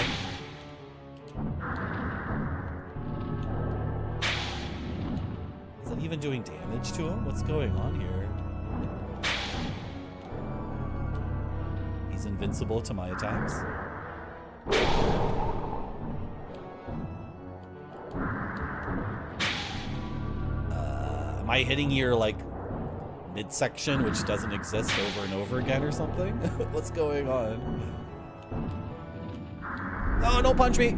Is it even doing damage to him? What's going on here? He's invincible to my attacks. Am I hitting your, like, midsection, which doesn't exist, over and over again or something? What's going on? Oh, don't punch me!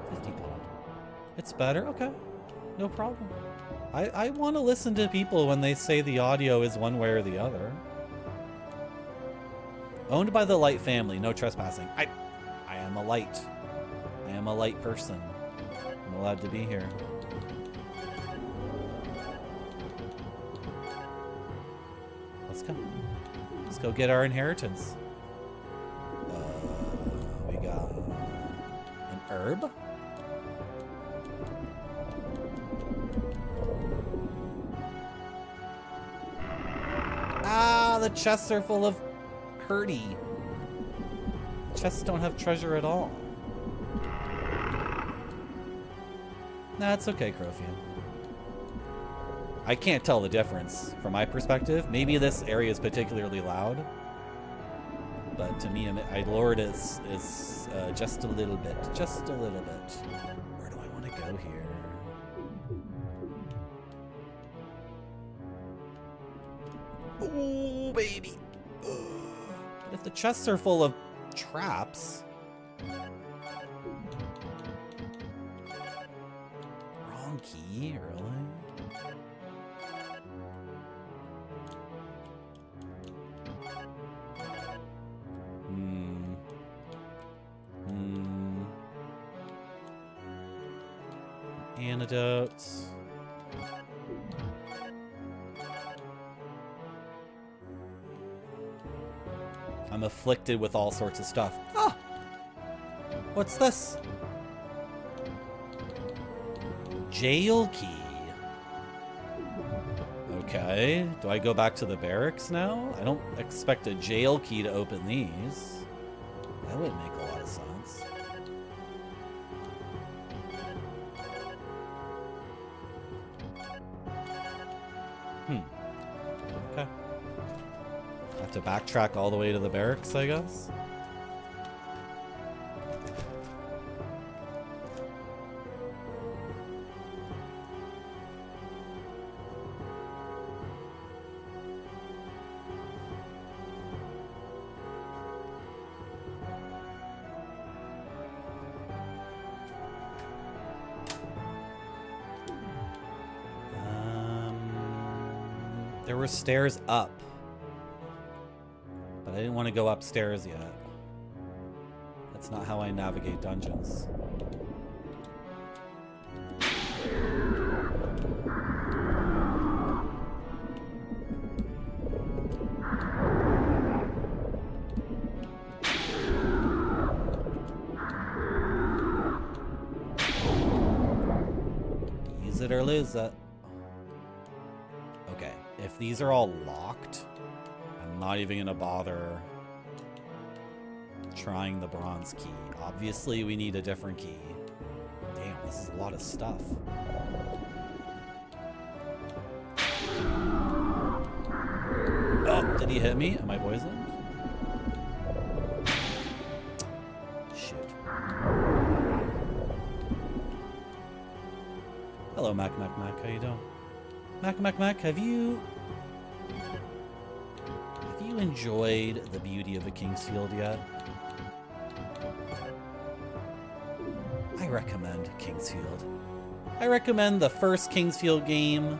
50 gold. It's better? Okay. No problem. I want to listen to people when they say the audio is one way or the other. Owned by the Light family. No trespassing. I am a light. I am a light person. I'm allowed to be here. Let's go. Let's go get our inheritance. We got an herb. Ah, the chests are full of hurdy. Chests don't have treasure at all. Nah, it's okay, Crothian. I can't tell the difference from my perspective. Maybe this area is particularly loud, but to me, I lowered it just a little bit. Just a little bit. Where do I want to go here? Oh, baby. But if the chests are full of traps... Wrong key, really? Antidotes. I'm afflicted with all sorts of stuff. Ah! What's this? Jail key. Okay. Do I go back to the barracks now? I don't expect a jail key to open these. That wouldn't make a lot of sense. Okay. Have to backtrack all the way to the barracks, I guess. There were stairs up, but I didn't want to go upstairs yet. That's not how I navigate dungeons. Use it or lose it. Okay, if these are all locked, I'm not even gonna bother trying the bronze key. Obviously, we need a different key. Damn, this is a lot of stuff. Oh, did he hit me? Am I poisoned? Shit. Hello, Mac. How you doing? Mac. Have you enjoyed the beauty of a Kingsfield yet? I recommend Kingsfield. I recommend the first Kingsfield game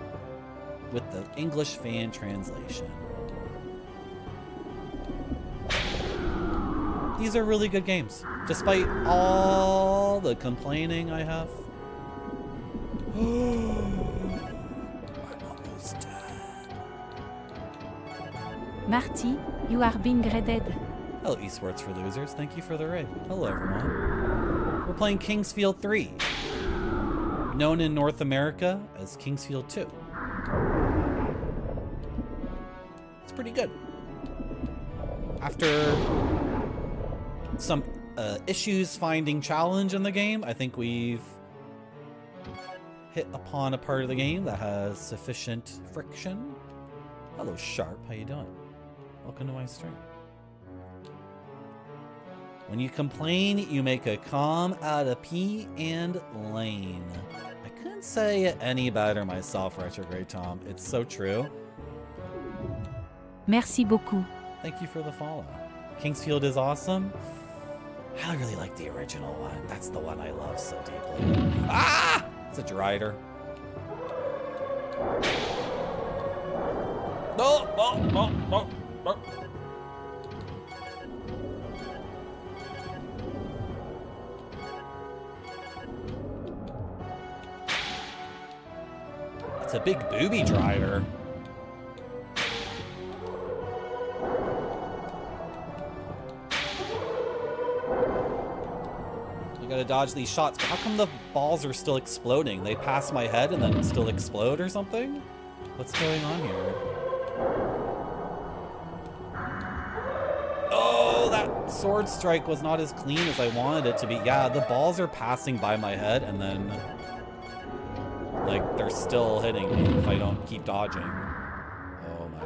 with the English fan translation. These are really good games, despite all the complaining I have. I'm almost dead. Marty, you are being raided. Hello, Esports for Losers. Thank you for the raid. Hello, everyone. We're playing Kingsfield 3, known in North America as Kingsfield 2. It's pretty good. After some issues finding challenge in the game, I think we've hit upon a part of the game that has sufficient friction. Hello, Sharp. How you doing? Welcome to my stream. When you complain, you make a calm out of P and lane. I couldn't say it any better myself, Retrograde Tom. It's so true. Merci beaucoup. Thank you for the follow. Kingsfield is awesome. I really like the original one. That's the one I love so deeply. Ah! It's a Drider. No. It's a big booby Drider. Gotta dodge these shots, but how come the balls are still exploding? They pass my head and then still explode or something? What's going on here? Oh, that sword strike was not as clean as I wanted it to be. Yeah, the balls are passing by my head and then, like, they're still hitting me if I don't keep dodging. Oh my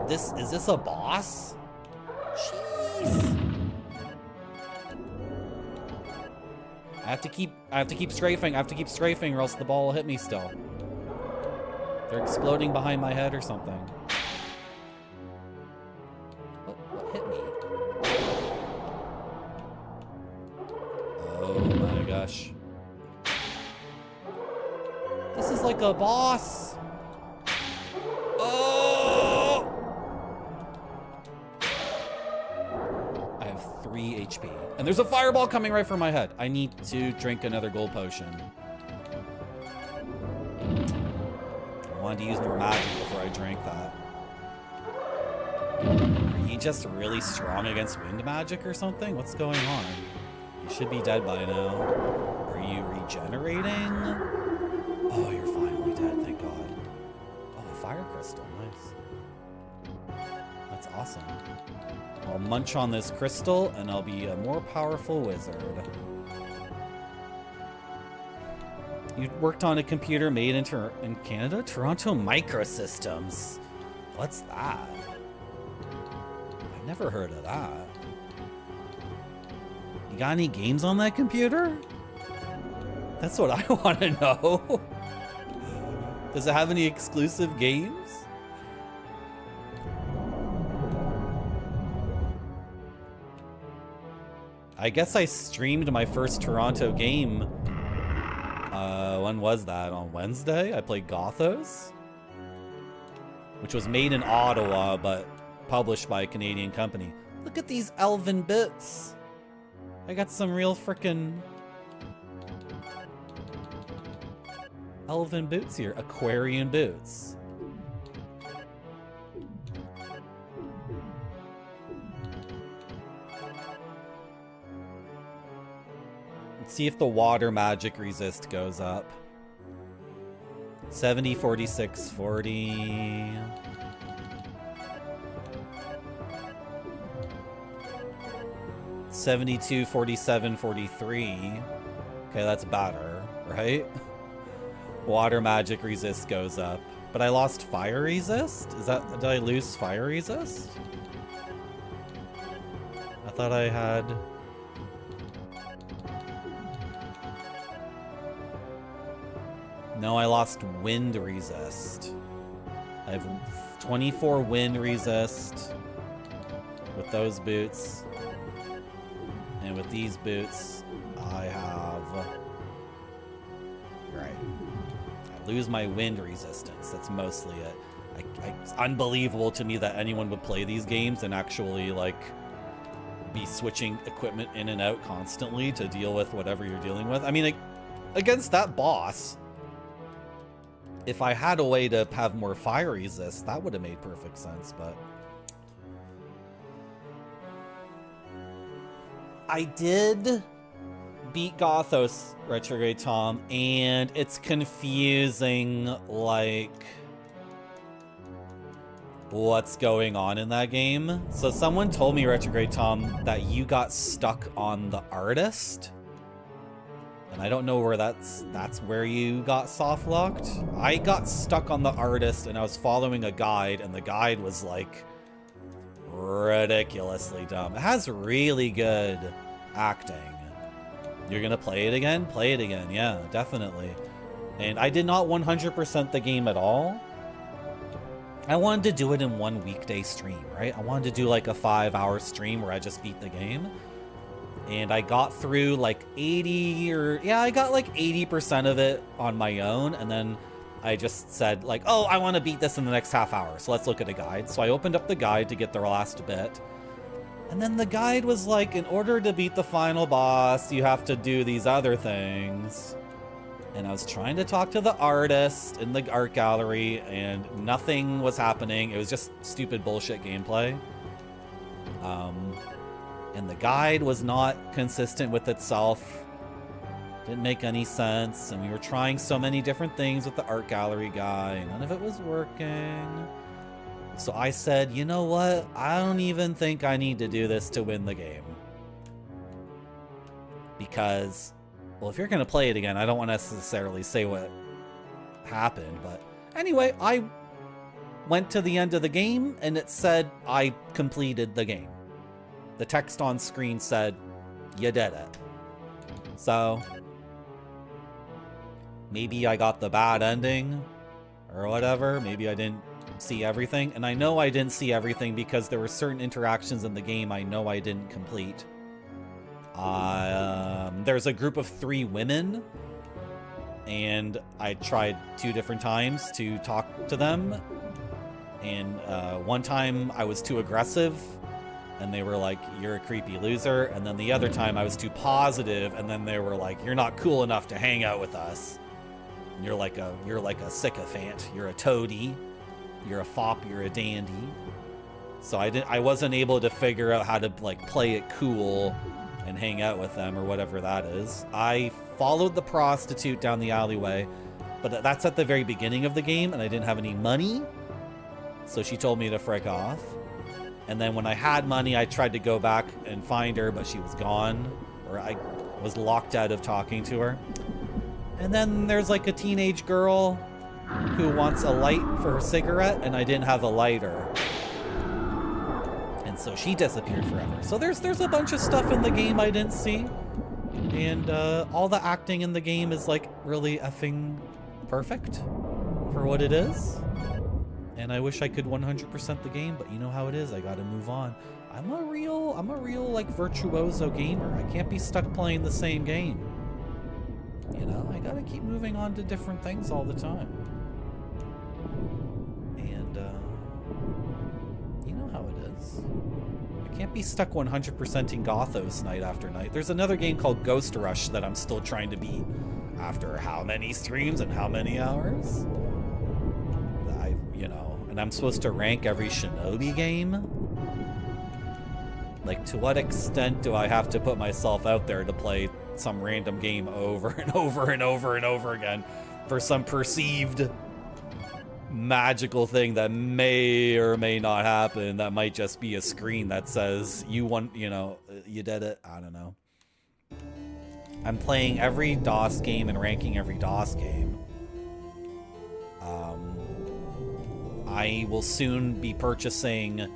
gosh. Is this a boss? Jeez. I have to keep strafing. I have to keep strafing or else the ball will hit me still. They're exploding behind my head or something. What hit me? Oh my gosh. This is like a boss. Oh! I have 3 HP. And there's a fireball coming right for my head. I need to drink another gold potion. I wanted to use more magic before I drank that. Are you just really strong against wind magic or something? What's going on? You should be dead by now. Are you regenerating? Oh, you're finally dead, thank God. Oh, a fire crystal, nice. That's awesome. I'll munch on this crystal, and I'll be a more powerful wizard. You worked on a computer made in Canada? Toronto Microsystems. What's that? I've never heard of that. You got any games on that computer? That's what I want to know. Does it have any exclusive games? I guess I streamed my first Toronto game. When was that? On Wednesday? I played Gothos, which was made in Ottawa, but published by a Canadian company. Look at these elven boots. I got some real frickin' elven boots here. Aquarian boots. See if the water magic resist goes up. 70, 46, 40. $72, 47, 43. Okay, that's better, right? Water magic resist goes up. But I lost fire resist? Did I lose fire resist? I thought I had... No, I lost wind resist. I have 24 wind resist with those boots. And with these boots, I have... Right. I lose my wind resistance. That's mostly it. It's unbelievable to me that anyone would play these games and actually, like, be switching equipment in and out constantly to deal with whatever you're dealing with. I mean, against that boss, if I had a way to have more fire resist, that would have made perfect sense, but... I did beat Gothos, Retrograde Tom, and it's confusing, like, what's going on in that game. So someone told me, Retrograde Tom, that you got stuck on the artist. And I don't know where that's where you got soft locked. I got stuck on the artist and I was following a guide, and the guide was like ridiculously dumb. It has really good acting. You're gonna play it again? Play it again, yeah, definitely. And I did not 100% the game at all. I wanted to do it in one weekday stream, right? I wanted to do like a 5-hour stream where I just beat the game. And I got through like 80% of it on my own. And then I just said like, oh, I want to beat this in the next half hour. So let's look at a guide. So I opened up the guide to get the last bit. And then the guide was like, in order to beat the final boss, you have to do these other things. And I was trying to talk to the artist in the art gallery, and nothing was happening. It was just stupid bullshit gameplay. And the guide was not consistent with itself. Didn't make any sense. And we were trying so many different things with the art gallery guy. None of it was working. So I said, you know what? I don't even think I need to do this to win the game. Because, well, if you're going to play it again, I don't want to necessarily say what happened. But anyway, I went to the end of the game and it said I completed the game. The text on screen said, you did it. So maybe I got the bad ending or whatever. Maybe I didn't see everything. And I know I didn't see everything because there were certain interactions in the game I know I didn't complete. There's a group of 3 women, and I tried 2 different times to talk to them. And one time I was too aggressive, and they were like, you're a creepy loser. And then the other time I was too positive, and then they were like, you're not cool enough to hang out with us. You're like a sycophant. You're a toady. You're a fop. You're a dandy. So I wasn't able to figure out how to like play it cool and hang out with them or whatever that is. I followed the prostitute down the alleyway, but that's at the very beginning of the game, and I didn't have any money. So she told me to frick off. And then when I had money, I tried to go back and find her, but she was gone, or I was locked out of talking to her. And then there's like a teenage girl who wants a light for her cigarette, and I didn't have a lighter. And so she disappeared forever. So there's a bunch of stuff in the game I didn't see. And all the acting in the game is like really effing perfect for what it is. And I wish I could 100% the game, but you know how it is. I gotta move on. I'm a real like virtuoso gamer. I can't be stuck playing the same game. You know, I gotta keep moving on to different things all the time. And you know how it is. I can't be stuck 100%ing Gothos night after night. There's another game called Ghost Rush that I'm still trying to beat after how many streams and how many hours? And I'm supposed to rank every Shinobi game? Like, to what extent do I have to put myself out there to play some random game over and over and over and over again for some perceived magical thing that may or may not happen, that might just be a screen that says you won, you know, you did it. I don't know. I'm playing every DOS game and ranking every DOS game. I will soon be purchasing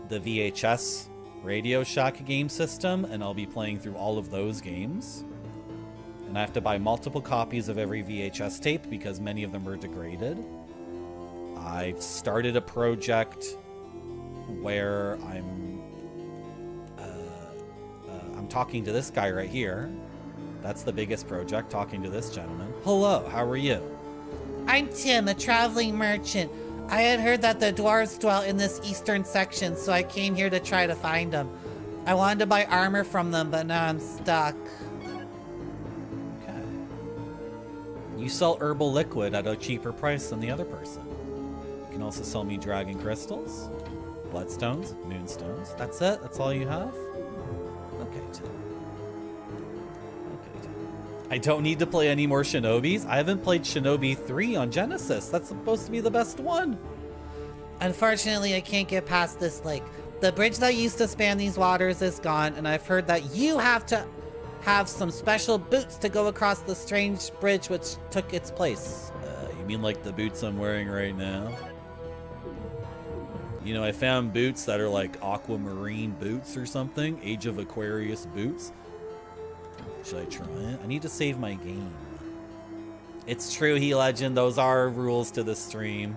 the VHS Radio Shack game system, and I'll be playing through all of those games. And I have to buy multiple copies of every VHS tape because many of them are degraded. I've started a project where I'm talking to this guy right here. That's the biggest project, talking to this gentleman. Hello, how are you? I'm Tim, a traveling merchant. I had heard that the dwarves dwelt in this eastern section, so I came here to try to find them. I wanted to buy armor from them, but now I'm stuck. Okay. You sell herbal liquid at a cheaper price than the other person. You can also sell me dragon crystals, bloodstones, moonstones. That's it? That's all you have? Okay, Tim. Okay, Tim. I don't need to play any more Shinobis. I haven't played Shinobi 3 on Genesis. That's supposed to be the best one. Unfortunately, I can't get past this lake. The bridge that used to span these waters is gone, and I've heard that you have to have some special boots to go across the strange bridge which took its place. You mean like the boots I'm wearing right now? You know, I found boots that are like aquamarine boots or something. Age of Aquarius boots. Should I try it? I need to save my game. It's true, He Legend. Those are rules to the stream.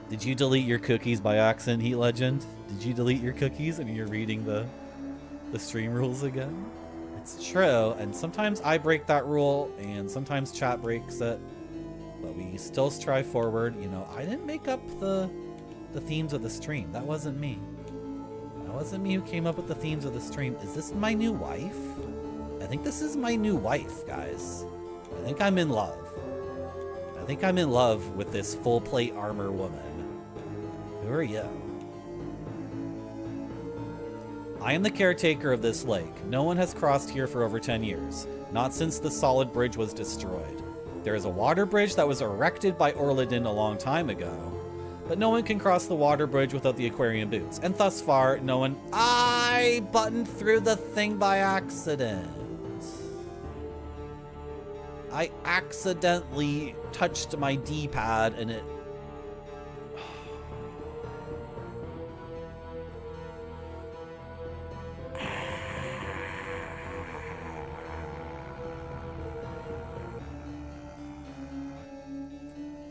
Did you delete your cookies by accident, Heat Legend? Did you delete your cookies and you're reading the stream rules again? It's true, and sometimes I break that rule, and sometimes chat breaks it. But we still strive forward. You know, I didn't make up the themes of the stream. That wasn't me. That wasn't me who came up with the themes of the stream. Is this my new wife? I think this is my new wife, guys. I think I'm in love. I think I'm in love with this full plate armor woman. Who are you? I am the caretaker of this lake. No one has crossed here for over 10 years. Not since the solid bridge was destroyed. There is a water bridge that was erected by Orladin a long time ago. But no one can cross the water bridge without the aquarium boots. And thus far, no one... I buttoned through the thing by accident. I accidentally touched my D-pad and it...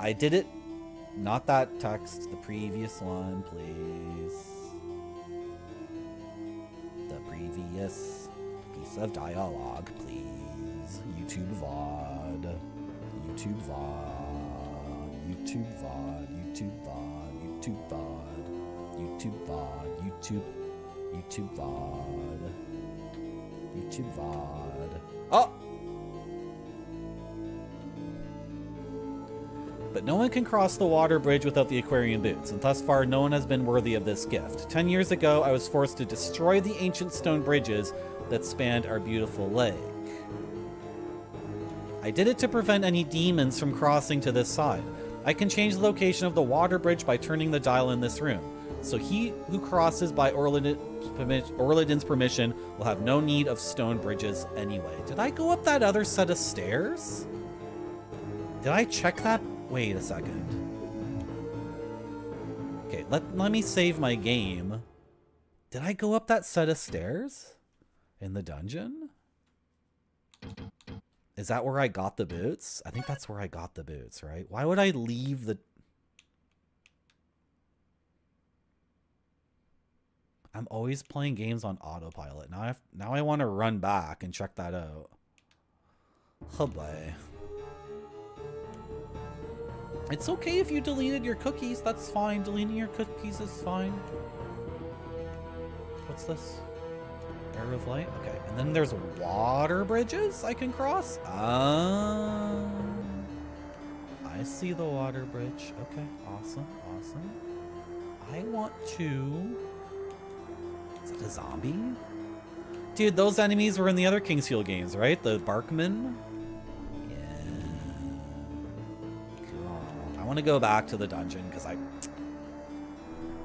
I did it. Not that text, the previous one, please. The previous piece of dialogue, please. YouTube VOD. YouTube VOD. YouTube VOD. YouTube VOD. YouTube VOD. YouTube VOD. YouTube VOD. YouTube VOD. Oh! But no one can cross the water bridge without the aquarium boots, and thus far no one has been worthy of this gift. 10 years ago, I was forced to destroy the ancient stone bridges that spanned our beautiful lake. I did it to prevent any demons from crossing to this side. I can change the location of the water bridge by turning the dial in this room, so he who crosses by Orladin's permission will have no need of stone bridges anyway. Did I go up that other set of stairs? Did I check that? Wait a second. Okay, let me save my game. Did I go up that set of stairs in the dungeon? Is that where I got the boots? I think that's where I got the boots, right? Why would I leave the... I'm always playing games on autopilot. Now I want to run back and check that out. Oh boy. It's okay if you deleted your cookies. That's fine. Deleting your cookies is fine. What's this? Air of light? Okay. And then there's water bridges I can cross? I see the water bridge. Okay. Awesome. Awesome. I want to... Is it a zombie? Dude, those enemies were in the other Kingsfield games, right? The Barkmen? I want to go back to the dungeon because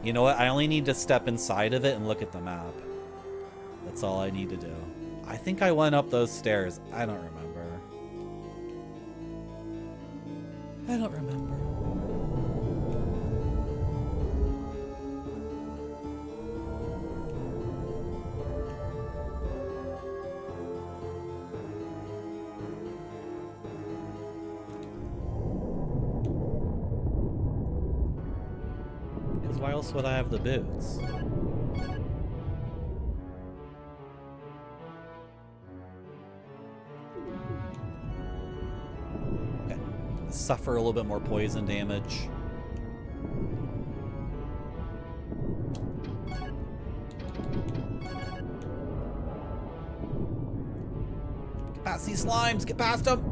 you know what? I only need to step inside of it and look at the map. That's all I need to do. I think I went up those stairs. I don't remember. I don't remember. Because why else would I have the boots? Okay. Suffer a little bit more poison damage. Get past these slimes! Get past them!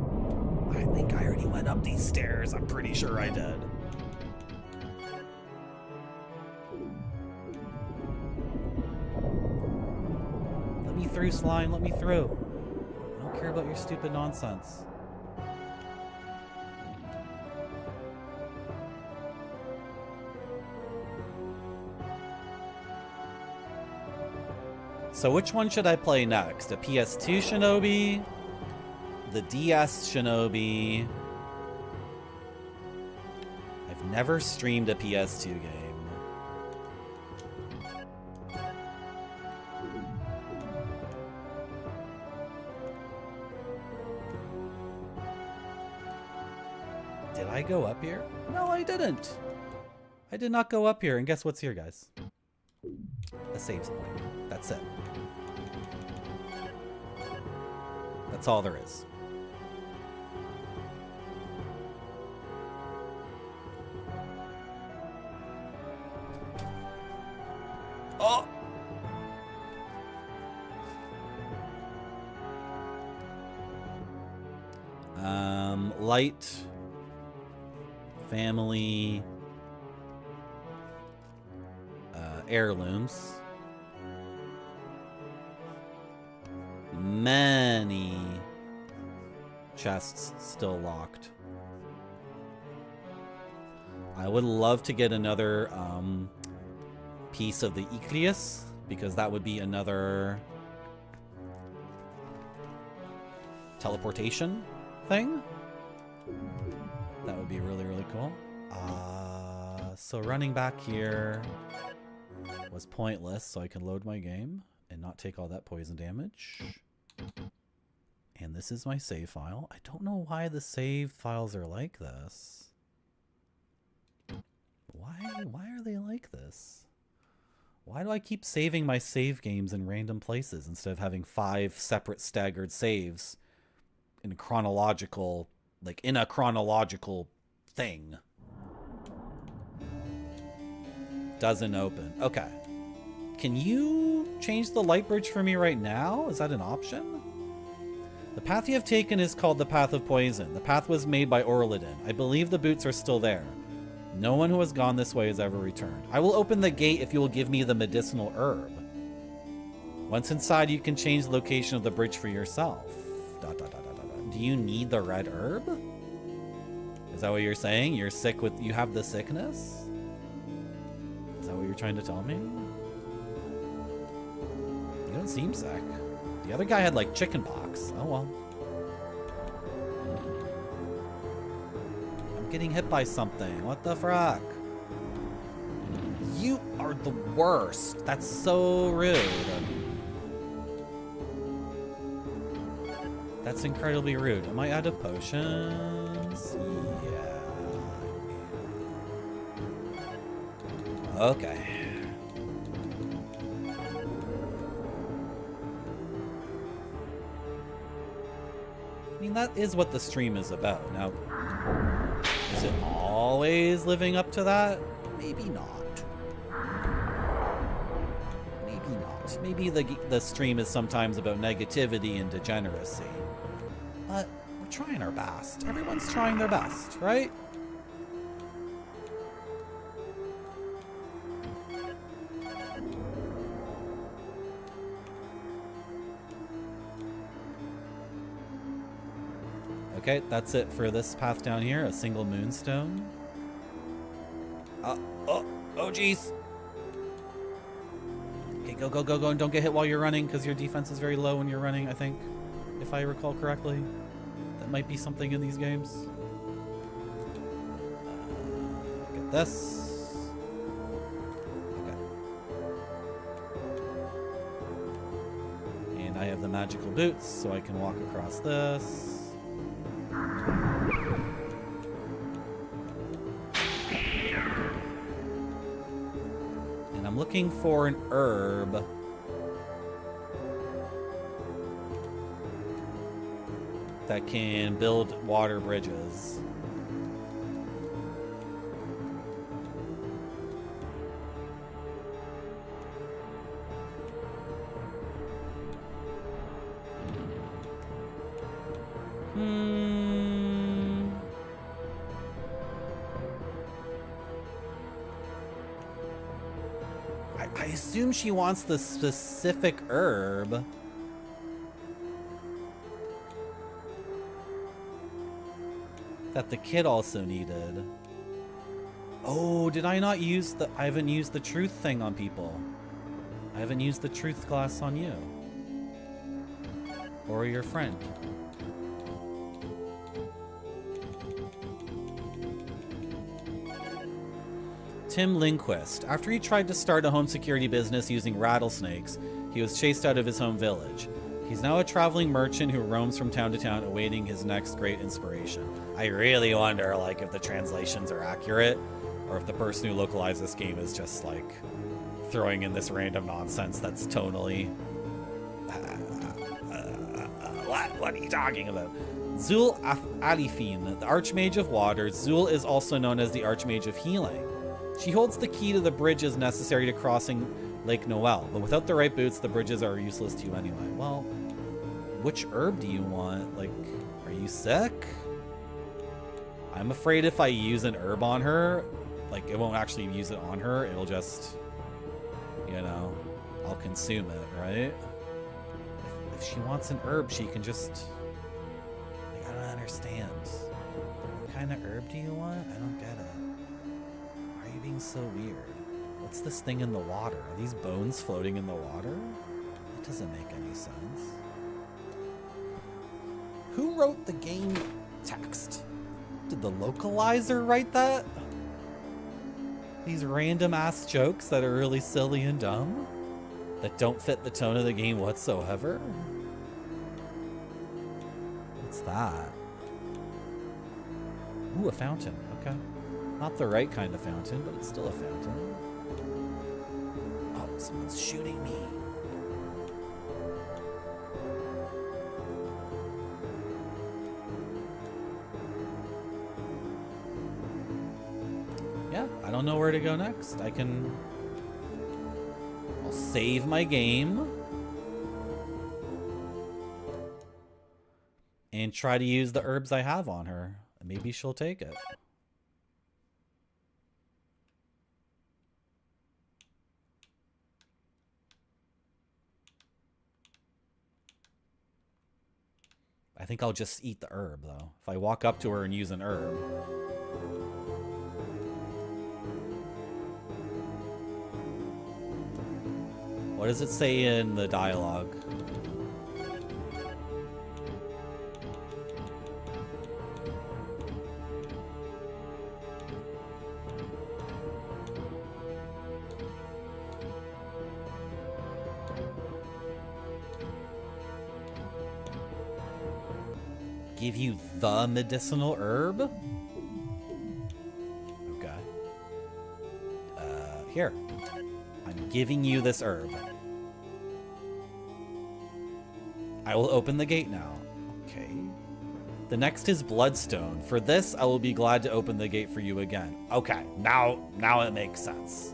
I think I already went up these stairs. I'm pretty sure I did. Let me through, slime. Let me through. I don't care about your stupid nonsense. So which one should I play next? A PS2 Shinobi? The DS Shinobi? I've never streamed a PS2 game. Did I go up here? No, I didn't. I did not go up here. And guess what's here, guys? A saves point. That's it. That's all there is. Oh! Light. Family. Heirlooms. Many chests still locked. I would love to get another piece of the Iclius, because that would be another teleportation thing. That would be really, really cool. So running back here was pointless, so I can load my game and not take all that poison damage. And this is my save file. I don't know why the save files are like this. Why are they like this? Why do I keep saving my save games in random places instead of having 5 separate staggered saves in chronological, like in a chronological thing? Doesn't open. Okay. Can you change the light bridge for me right now? Is that an option? The path you have taken is called the Path of Poison. The path was made by Orladin. I believe the boots are still there. No one who has gone this way has ever returned. I will open the gate if you will give me the medicinal herb. Once inside, you can change the location of the bridge for yourself. Do you need the red herb? Is that what you're saying? You're sick with... You have the sickness? Is that what you're trying to tell me? You don't seem sick. The other guy had like chicken pox. Oh well. I'm getting hit by something. What the frack? You are the worst. That's so rude. That's incredibly rude. Am I out of potions? Yeah. Okay. I mean, that is what the stream is about. Now, is it always living up to that? Maybe not. Maybe not. Maybe the stream is sometimes about negativity and degeneracy. But we're trying our best. Everyone's trying their best, right? Okay, that's it for this path down here. A single moonstone. Oh jeez. Okay, go, go, go, go, and don't get hit while you're running, because your defense is very low when you're running, I think. If I recall correctly. That might be something in these games. Get this. Okay. And I have the magical boots, so I can walk across this. I'm looking for an herb. That can build water bridges. I assume she wants the specific herb. That the kid also needed. Oh, did I not use the... I haven't used the truth thing on people. I haven't used the truth glass on you. Or your friend. Tim Lindquist. After he tried to start a home security business using rattlesnakes, he was chased out of his home village. He's now a traveling merchant who roams from town to town, awaiting his next great inspiration. I really wonder, like, if the translations are accurate, or if the person who localized this game is just, like, throwing in this random nonsense that's tonally... What are you talking about? Zul Alifin, the Archmage of Water. Zul is also known as the Archmage of Healing. She holds the key to the bridges necessary to crossing Lake Noel, but without the right boots, the bridges are useless to you anyway. Well, which herb do you want? Like, are you sick? I'm afraid if I use an herb on her, like, it won't actually use it on her. It'll just, you know, I'll consume it, right? If she wants an herb, she can just, like, I don't understand. What kind of herb do you want? I don't get it. Why are you being so weird? What's this thing in the water? Are these bones floating in the water? That doesn't make any sense. Who wrote the game text? Did the localizer write that? These random ass jokes that are really silly and dumb? That don't fit the tone of the game whatsoever? What's that? Ooh, a fountain. Okay. Not the right kind of fountain, but it's still a fountain. Oh, someone's shooting me. Yeah, I don't know where to go next. I'll save my game. And try to use the herbs I have on her. And maybe she'll take it. I think I'll just eat the herb, though. If I walk up to her and use an herb. What does it say in the dialogue? Give you the medicinal herb? Okay. Here. I'm giving you this herb. I will open the gate now. Okay. The next is Bloodstone. For this, I will be glad to open the gate for you again. Okay, now it makes sense.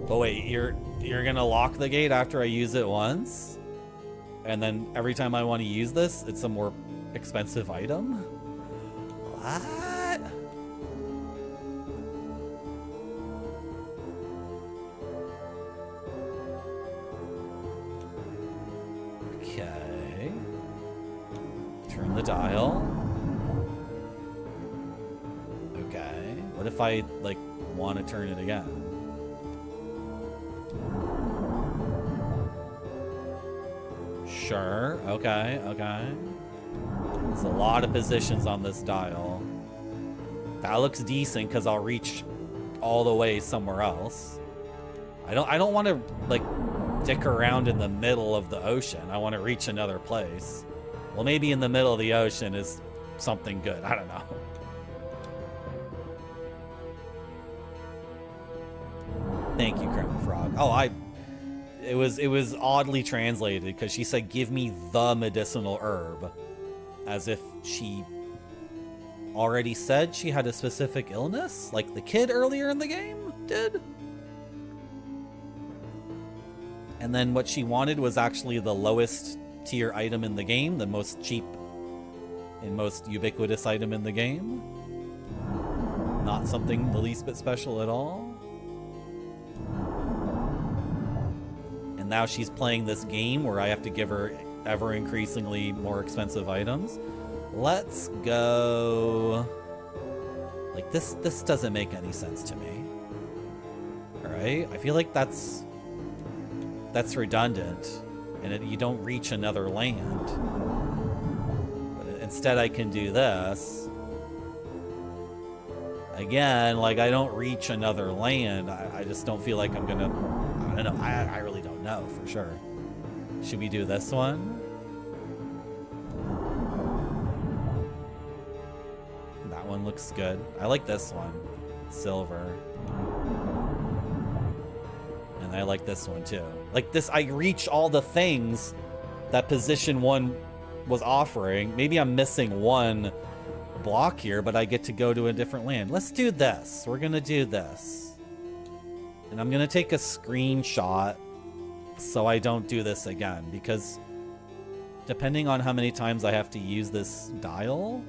But wait, you're gonna lock the gate after I use it once? And then every time I want to use this, it's a more expensive item? What? Okay. Turn the dial. Okay. What if I, like, want to turn it again? Sure. Okay. Okay. There's a lot of positions on this dial. That looks decent because I'll reach all the way somewhere else. I don't want to, like, dick around in the middle of the ocean. I want to reach another place. Well, maybe in the middle of the ocean is something good. I don't know. Thank you, Kermit Frog. Oh, it was oddly translated because she said, "Give me the medicinal herb," as if she already said she had a specific illness, like the kid earlier in the game did. And then what she wanted was actually the lowest tier item in the game, the most cheap and most ubiquitous item in the game. Not something the least bit special at all. And now she's playing this game where I have to give her ever increasingly more expensive items. Let's go. Like this doesn't make any sense to me. All right, I feel like that's redundant, and you don't reach another land. But instead, I can do this. Again, like I don't reach another land. I just don't feel like I'm gonna. I don't know. I really don't know for sure. Should we do this one? That one looks good. I like this one. Silver. And I like this one too. Like this, I reach all the things that position 1 was offering. Maybe I'm missing one block here, but I get to go to a different land. Let's do this. We're gonna do this. And I'm gonna take a screenshot so I don't do this again, because depending on how many times I have to use this dial,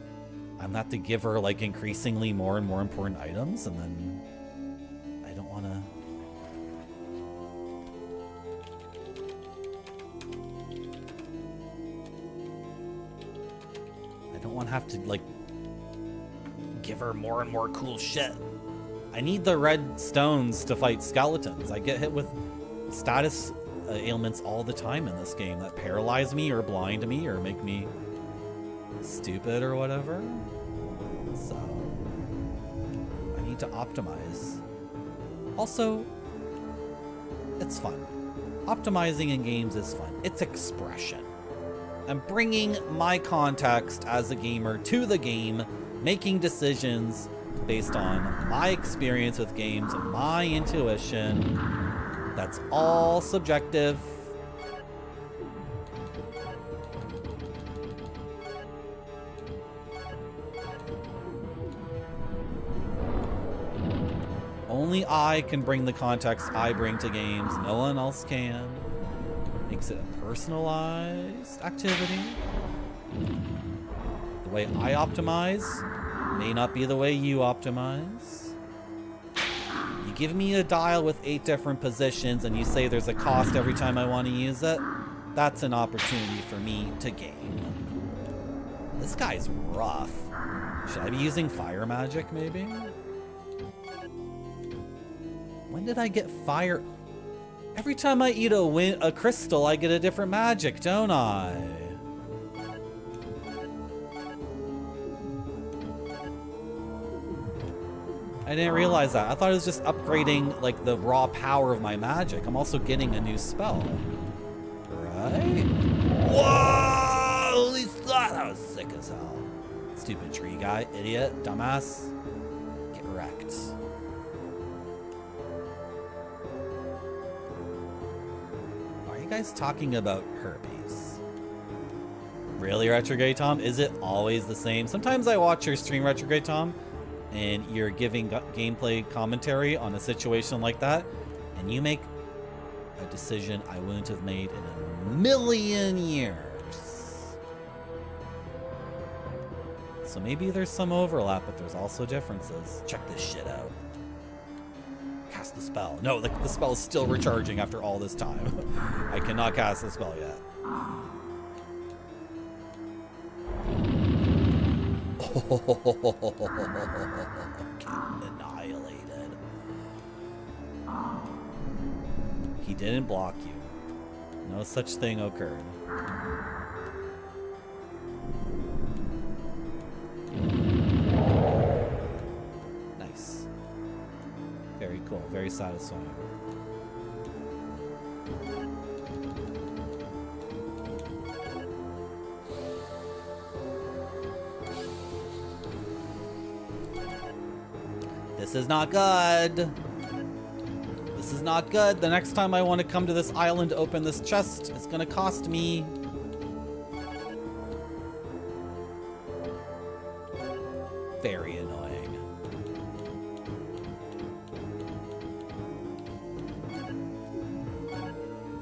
I'm gonna have to give her like increasingly more and more important items, and then I don't wanna. I don't want to have to like give her more and more cool shit. I need the red stones to fight skeletons. I get hit with status ailments all the time in this game that paralyze me or blind me or make me stupid or whatever. So I need to optimize. Also, it's fun. Optimizing in games is fun. It's expression. I'm bringing my context as a gamer to the game, making decisions based on my experience with games and my intuition. That's all subjective. Only I can bring the context I bring to games. No one else can. Makes it a personalized activity. The way I optimize may not be the way you optimize. You give me a dial with 8 different positions and you say there's a cost every time I want to use it. That's an opportunity for me to gain. This guy's rough. Should I be using fire magic maybe? When did I get fire? Every time I eat a crystal, I get a different magic, don't I? I didn't realize that. I thought it was just upgrading like the raw power of my magic. I'm also getting a new spell. Right? Whoa! Holy fuck! That was sick as hell. Stupid tree guy. Idiot. Dumbass. Get wrecked. You guys talking about herpes? Really, Retrograde Tom? Is it always the same? Sometimes I watch your stream, Retrograde Tom, and you're giving gameplay commentary on a situation like that, and you make a decision I wouldn't have made in a million years. So maybe there's some overlap, but there's also differences. Check this shit out. Cast the spell. No, the spell is still recharging after all this time. I cannot cast the spell yet. Annihilated. He didn't block you. No such thing occurred. Nice. Very cool. Very satisfying. This is not good. This This is not good. The next time I want to come to this island to open this chest, it's gonna cost me. Very annoying.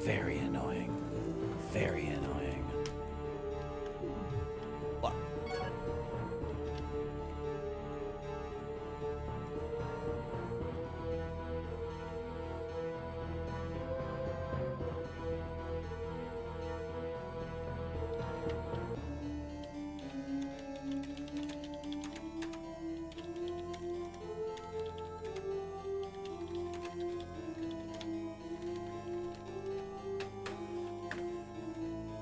Very annoying. Very annoying. What?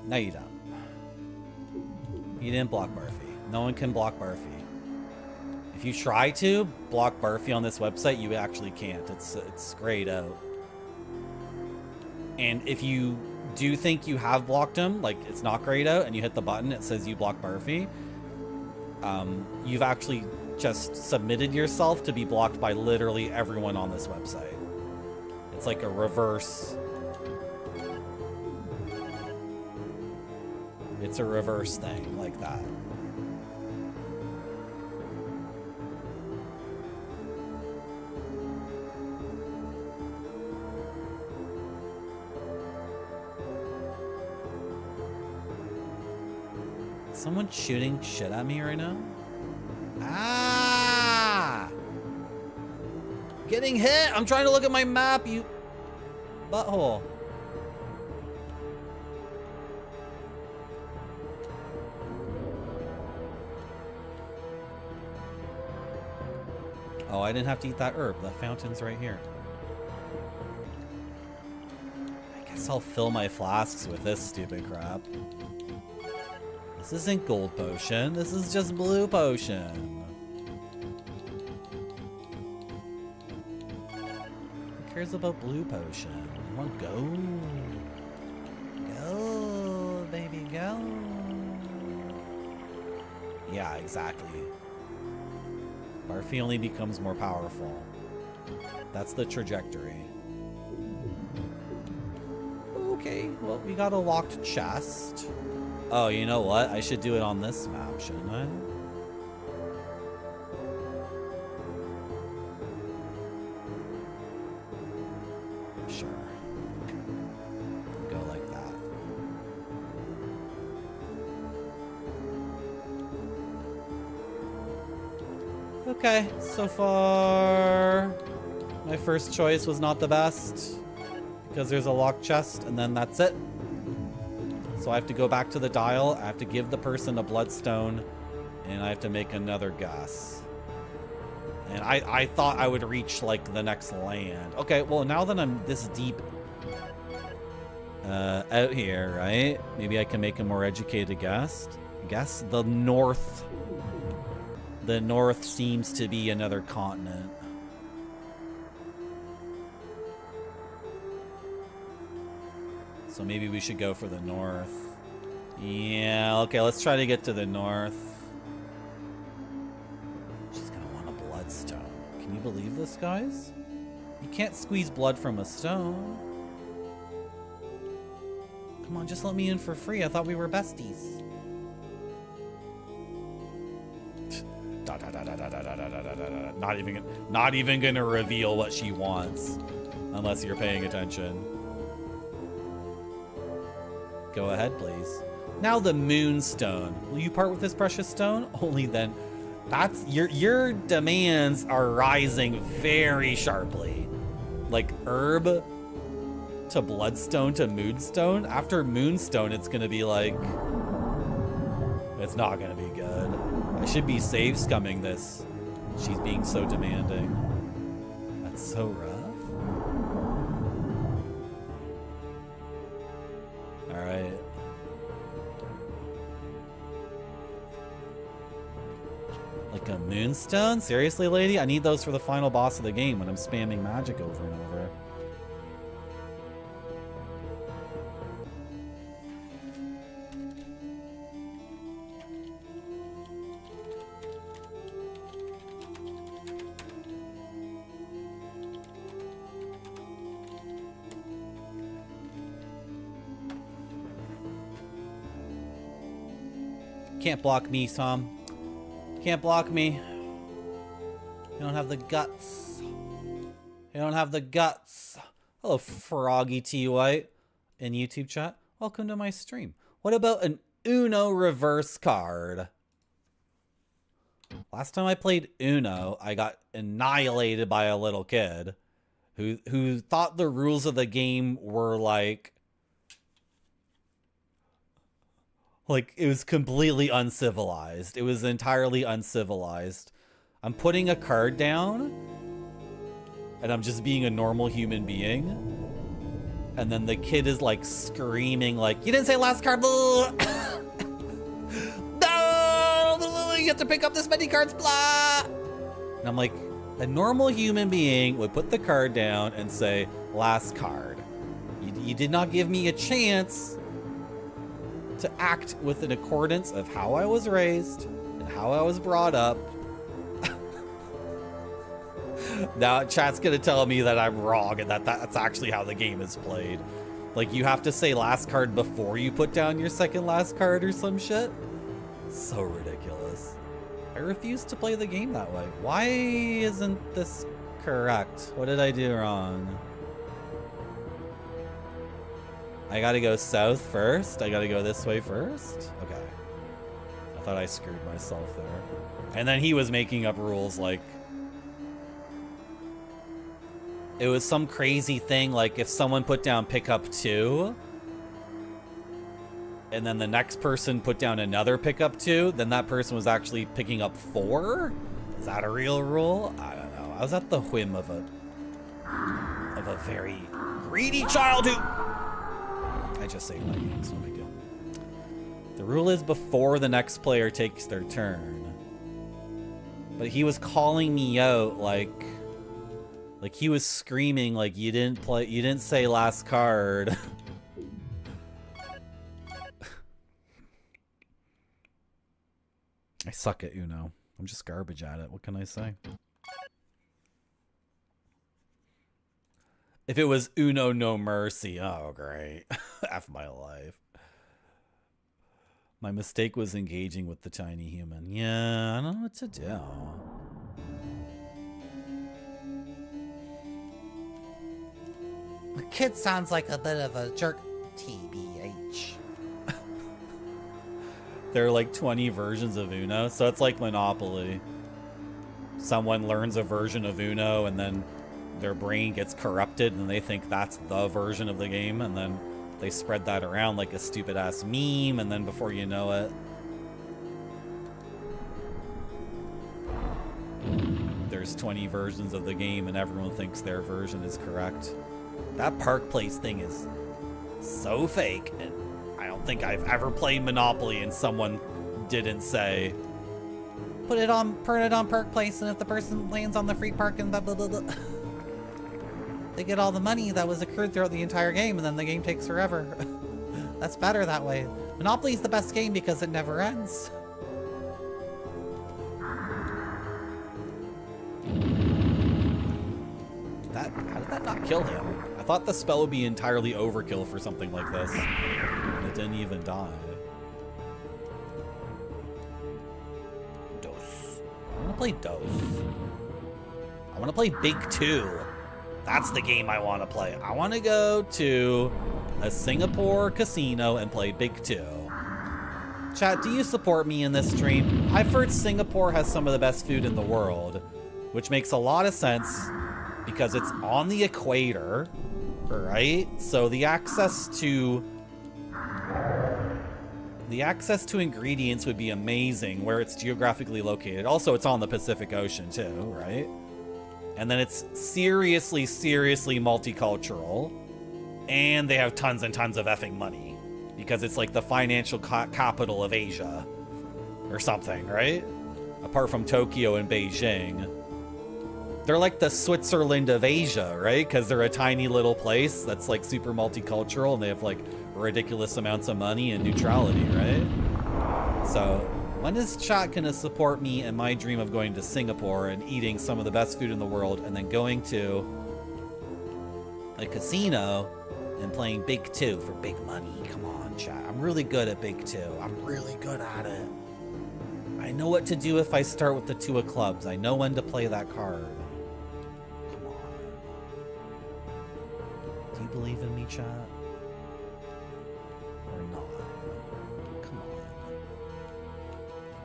No, you don't. You didn't block Murphy. No one can block Murphy. If you try to block Murphy on this website, you actually can't. It's grayed out. And if you do think you have blocked him, like it's not grayed out, and you hit the button, it says you blocked Murphy, you've actually just submitted yourself to be blocked by literally everyone on this website. It's like a reverse. It's a reverse thing like that. Someone shooting shit at me right now? Ah! Getting hit! I'm trying to look at my map, you butthole. Oh, I didn't have to eat that herb. The fountain's right here. I guess I'll fill my flasks with this stupid crap. This isn't gold potion. This is just blue potion. Who cares about blue potion? I want gold. Go, baby, go. Yeah, exactly. Murphy only becomes more powerful. That's the trajectory. Okay, well, we got a locked chest. Oh, you know what? I should do it on this map, shouldn't I? Sure. Go like that. Okay, so far my first choice was not the best because there's a locked chest and then that's it. So I have to go back to the dial, I have to give the person a bloodstone, and I have to make another guess. And I thought I would reach like the next land. Okay, well now that I'm this deep out here, right? Maybe I can make a more educated guess. The north. The north seems to be another continent. So maybe we should go for the north. Yeah, okay, let's try to get to the north. She's gonna want a bloodstone. Can you believe this, guys? You can't squeeze blood from a stone. Come on, just let me in for free. I thought we were besties. Not even gonna reveal what she wants unless you're paying attention. Go ahead, please. Now the moonstone. Will you part with this precious stone? Only then. That's your demands are rising very sharply. Like herb to bloodstone to moonstone. After moonstone, it's gonna be like, it's not gonna be good. I should be save scumming this. She's being so demanding. That's so rough. Alright. Like a moonstone? Seriously, lady? I need those for the final boss of the game when I'm spamming magic over and over. can't block me, Tom. Can't block me. You don't have the guts. You don't have the guts. Hello, Froggy T White in YouTube chat. Welcome to my stream. What about an Uno reverse card? Last time I played Uno, I got annihilated by a little kid who thought the rules of the game were like it was completely uncivilized. It was entirely uncivilized. I'm putting a card down and I'm just being a normal human being. And then the kid is like screaming like, you didn't say last card. No, you have to pick up this many cards, blah. And I'm like, a normal human being would put the card down and say, last card. You did not give me a chance to act with an accordance of how I was raised and how I was brought up. Now chat's gonna tell me that I'm wrong and that's actually how the game is played. Like you have to say last card before you put down your second last card or some shit. So ridiculous. I refuse to play the game that way. Why isn't this correct? What did I do wrong? I gotta go south first? I gotta go this way first? Okay. I thought I screwed myself there. And then he was making up rules like it was some crazy thing like if someone put down pickup 2 and then the next person put down another pickup 2, then that person was actually picking up 4? Is that a real rule? I don't know. I was at the whim of a very greedy child who... I just saved my game, so no big deal. The rule is before the next player takes their turn. But he was calling me out like he was screaming like you didn't say last card. I suck at Uno. I'm just garbage at it. What can I say? If it was Uno No Mercy, oh great. F my life. My mistake was engaging with the tiny human. Yeah, I don't know what to do. The kid sounds like a bit of a jerk. TBH. There are like 20 versions of Uno, so it's like Monopoly. Someone learns a version of Uno and then their brain gets corrupted and they think that's the version of the game, and then they spread that around like a stupid ass meme, and then before you know it, there's 20 versions of the game and everyone thinks their version is correct. That Park Place thing is so fake, and I don't think I've ever played Monopoly and someone didn't say Put it on Park Place, and if the person lands on the free park and blah blah blah blah, they get all the money that was accrued throughout the entire game, and then the game takes forever. That's better that way. Monopoly's the best game because it never ends. How did that not kill him? I thought the spell would be entirely overkill for something like this. And it didn't even die. Dos. I want to play Dos. I want to play Big 2. That's the game I want to play. I want to go to a Singapore casino and play Big 2. Chat, do you support me in this stream? I've heard Singapore has some of the best food in the world, which makes a lot of sense because it's on the equator, right? So the access to ingredients would be amazing where it's geographically located. Also, it's on the Pacific Ocean too, right? And then it's seriously, seriously multicultural. And they have tons and tons of effing money because it's like the financial capital of Asia or something, right? Apart from Tokyo and Beijing. They're like the Switzerland of Asia, right? Because they're a tiny little place that's like super multicultural and they have like ridiculous amounts of money and neutrality, right? So when is chat gonna support me in my dream of going to Singapore and eating some of the best food in the world and then going to a casino and playing Big 2 for big money? Come on, chat. I'm really good at Big 2. I'm really good at it. I know what to do if I start with the 2 of clubs. I know when to play that card. Come on. Do you believe in me, chat? Or not? Come on.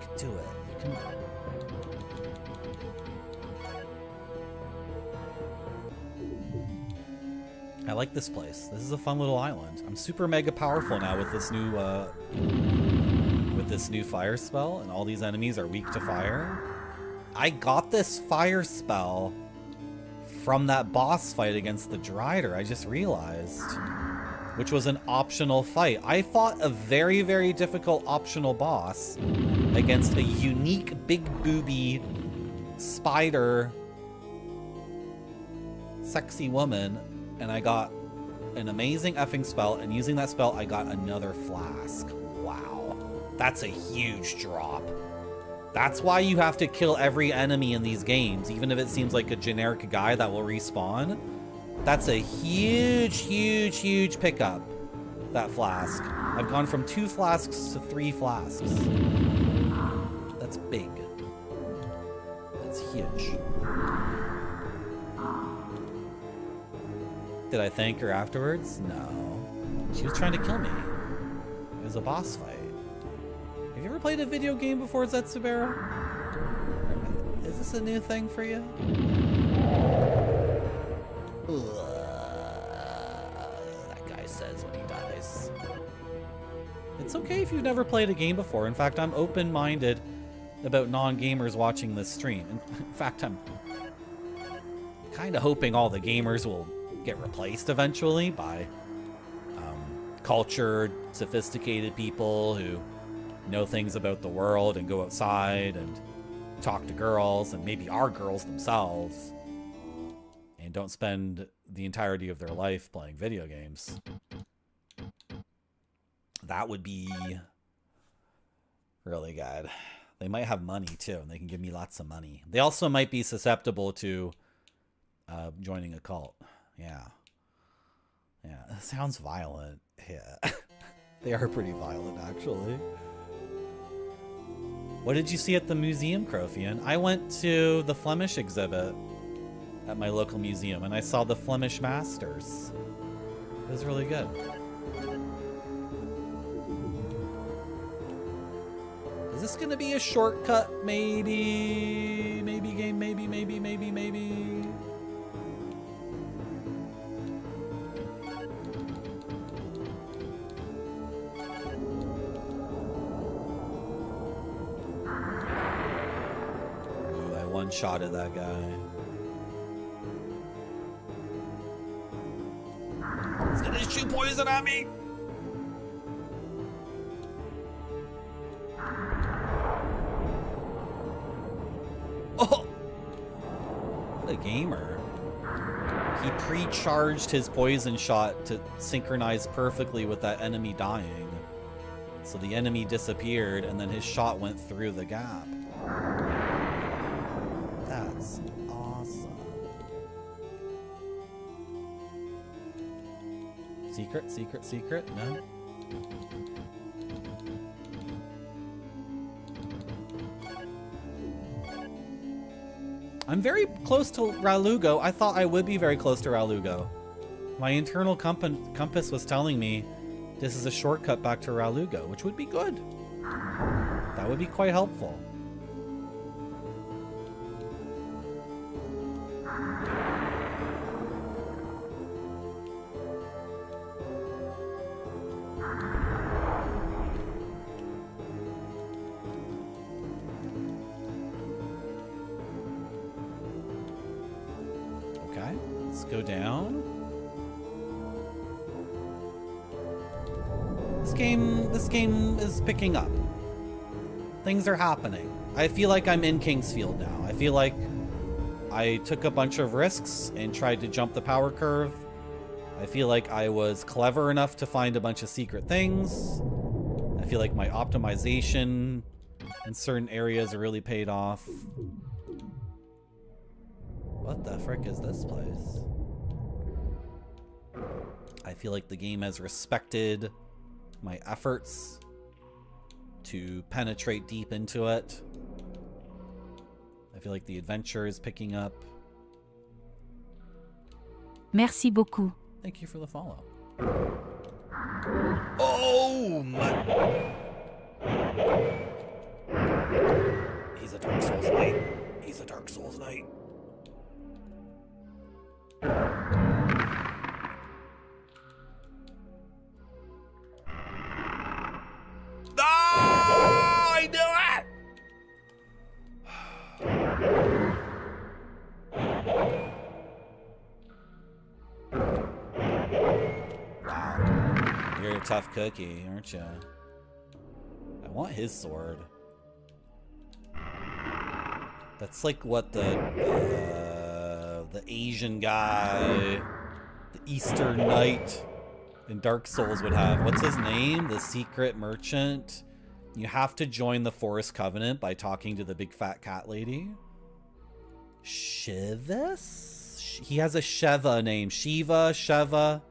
You can do it. You can. I like this place. This is a fun little island. I'm super mega powerful now with this new fire spell, and all these enemies are weak to fire. I got this fire spell from that boss fight against the Drider, I just realized, which was an optional fight. I fought a very, very difficult optional boss against a unique big booby spider sexy woman, and I got an amazing effing spell, and using that spell I got another flask. Wow. That's a huge drop. That's why you have to kill every enemy in these games, even if it seems like a generic guy that will respawn. That's a huge, huge, huge pickup, that flask. I've gone from 2 flasks to 3 flasks. That's big. That's huge. Did I thank her afterwards? No. She was trying to kill me. It was a boss fight. Have you ever played a video game before, Zetsubera? Is this a new thing for you? That guy says when he dies. It's okay if you've never played a game before. In fact, I'm open-minded about non-gamers watching this stream. In fact, I'm kind of hoping all the gamers will get replaced eventually by cultured, sophisticated people who know things about the world and go outside and talk to girls, and maybe are girls themselves, and don't spend the entirety of their life playing video games. That would be really good. They might have money too, and they can give me lots of money. They also might be susceptible to joining a cult. Yeah. Yeah, it sounds violent. Yeah. They are pretty violent, actually. What did you see at the museum, Crofian? I went to the Flemish exhibit at my local museum, and I saw the Flemish masters. It was really good. Is this gonna be a shortcut? Maybe. Maybe game, maybe. Shot at that guy. He's gonna shoot poison at me. Oh, what a gamer. He pre-charged his poison shot to synchronize perfectly with that enemy dying. So the enemy disappeared, and then his shot went through the gap. That's awesome. Secret? No? I'm very close to Ralugo. I thought I would be very close to Ralugo. My internal compass was telling me this is a shortcut back to Ralugo, which would be good. That would be quite helpful. Go down. This game is picking up. Things are happening. I feel like I'm in Kingsfield now. I feel like I took a bunch of risks and tried to jump the power curve. I feel like I was clever enough to find a bunch of secret things. I feel like my optimization in certain areas really paid off. What the frick is this place? I feel like the game has respected my efforts to penetrate deep into it. I feel like the adventure is picking up. Merci beaucoup. Thank you for the follow. Oh my! He's a Dark Souls knight. He's a Dark Souls knight. Ah! I knew it! Wow. You're a tough cookie, aren't you? I want his sword. That's like what the Asian guy, the Eastern Knight in Dark Souls would have. What's his name? The secret merchant. You have to join the Forest Covenant by talking to the big fat cat lady. Shivas? He has a Sheva name. Shiva, Sheva.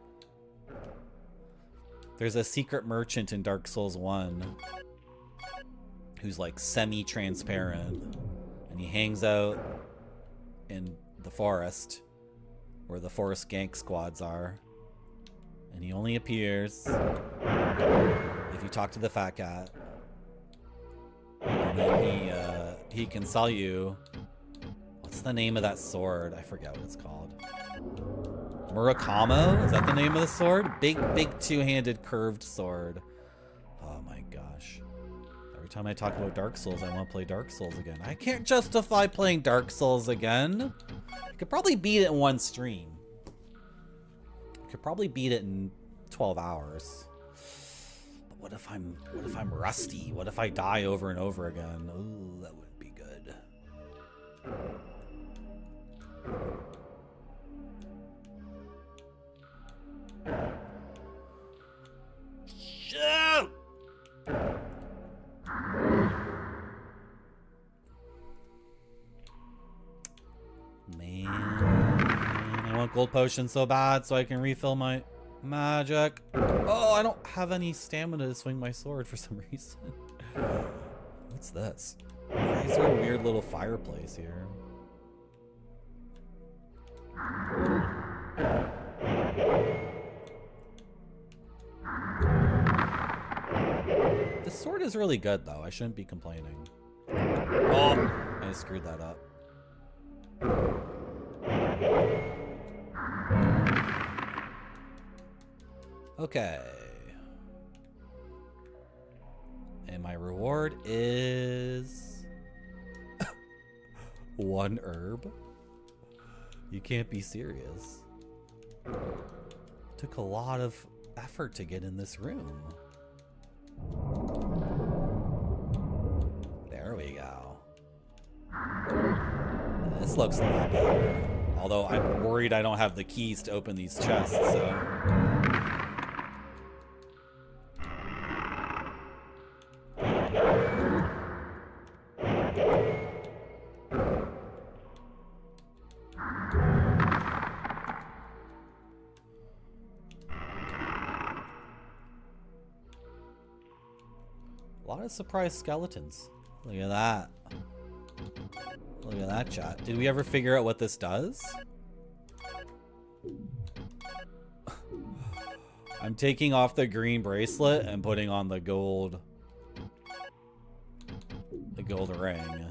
There's a secret merchant in Dark Souls 1 who's like semi-transparent. And he hangs out in the forest where the forest gank squads are. And he only appears if you talk to the fat cat. And then he can sell you... What's the name of that sword? I forget what it's called. Murakamo? Is that the name of the sword? Big two-handed curved sword. Oh my gosh. Every time I talk about Dark Souls, I want to play Dark Souls again. I can't justify playing Dark Souls again. I could probably beat it in one stream. I could probably beat it in 12 hours. But what if I'm rusty? What if I die over and over again? Ooh, that wouldn't be good. Shoot! Man, I want gold potions so bad so I can refill my magic. Oh, I don't have any stamina to swing my sword for some reason. What's this? Why is there a weird little fireplace here? This sword is really good, though. I shouldn't be complaining. Oh, I screwed that up. Okay. And my reward is... 1 herb? You can't be serious. Took a lot of effort to get in this room. There we go. This looks a lot better. Although I'm worried I don't have the keys to open these chests, so... A lot of surprise skeletons. Look at that. Look at that, chat. Did we ever figure out what this does? I'm taking off the green bracelet and putting on the gold ring.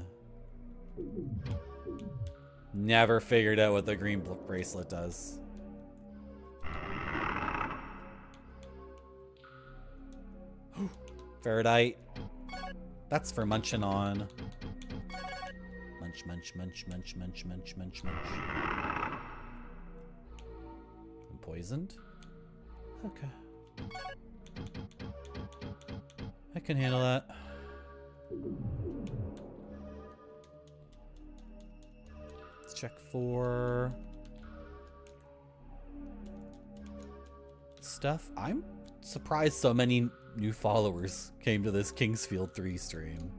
Never figured out what the green bracelet does. Faradite. That's for munching on. Munch, munch, munch, munch, munch, munch, munch, munch. I'm poisoned? Okay. I can handle that. Let's check for stuff. I'm surprised so many new followers came to this Kingsfield 3 stream.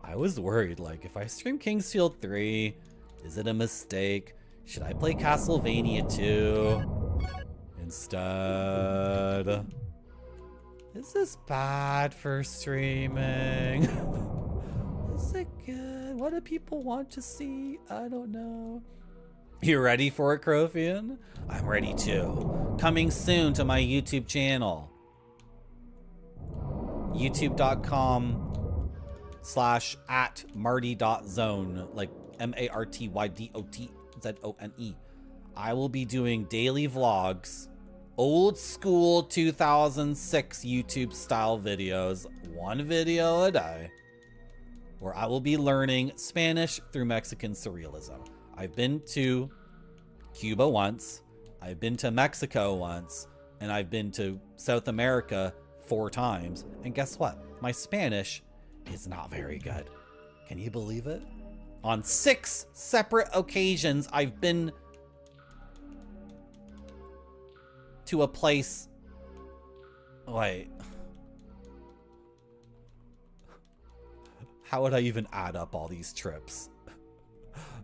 I was worried, like, if I stream Kingsfield 3, is it a mistake? Should I play Castlevania 2 instead? Is this bad for streaming? Is it good? What do people want to see? I don't know. You ready for it, Crofian? I'm ready too. Coming soon to my YouTube channel. youtube.com/@marty.zone, like MARTYDOTZONE. I will be doing daily vlogs, old school 2006 YouTube style videos, one video a day, where I will be learning Spanish through Mexican surrealism. I've been to Cuba once, I've been to Mexico once, and I've been to South America 4 times. And guess what? My Spanish is not very good. Can you believe it? On 6 separate occasions, I've been to a place. Wait. How would I even add up all these trips?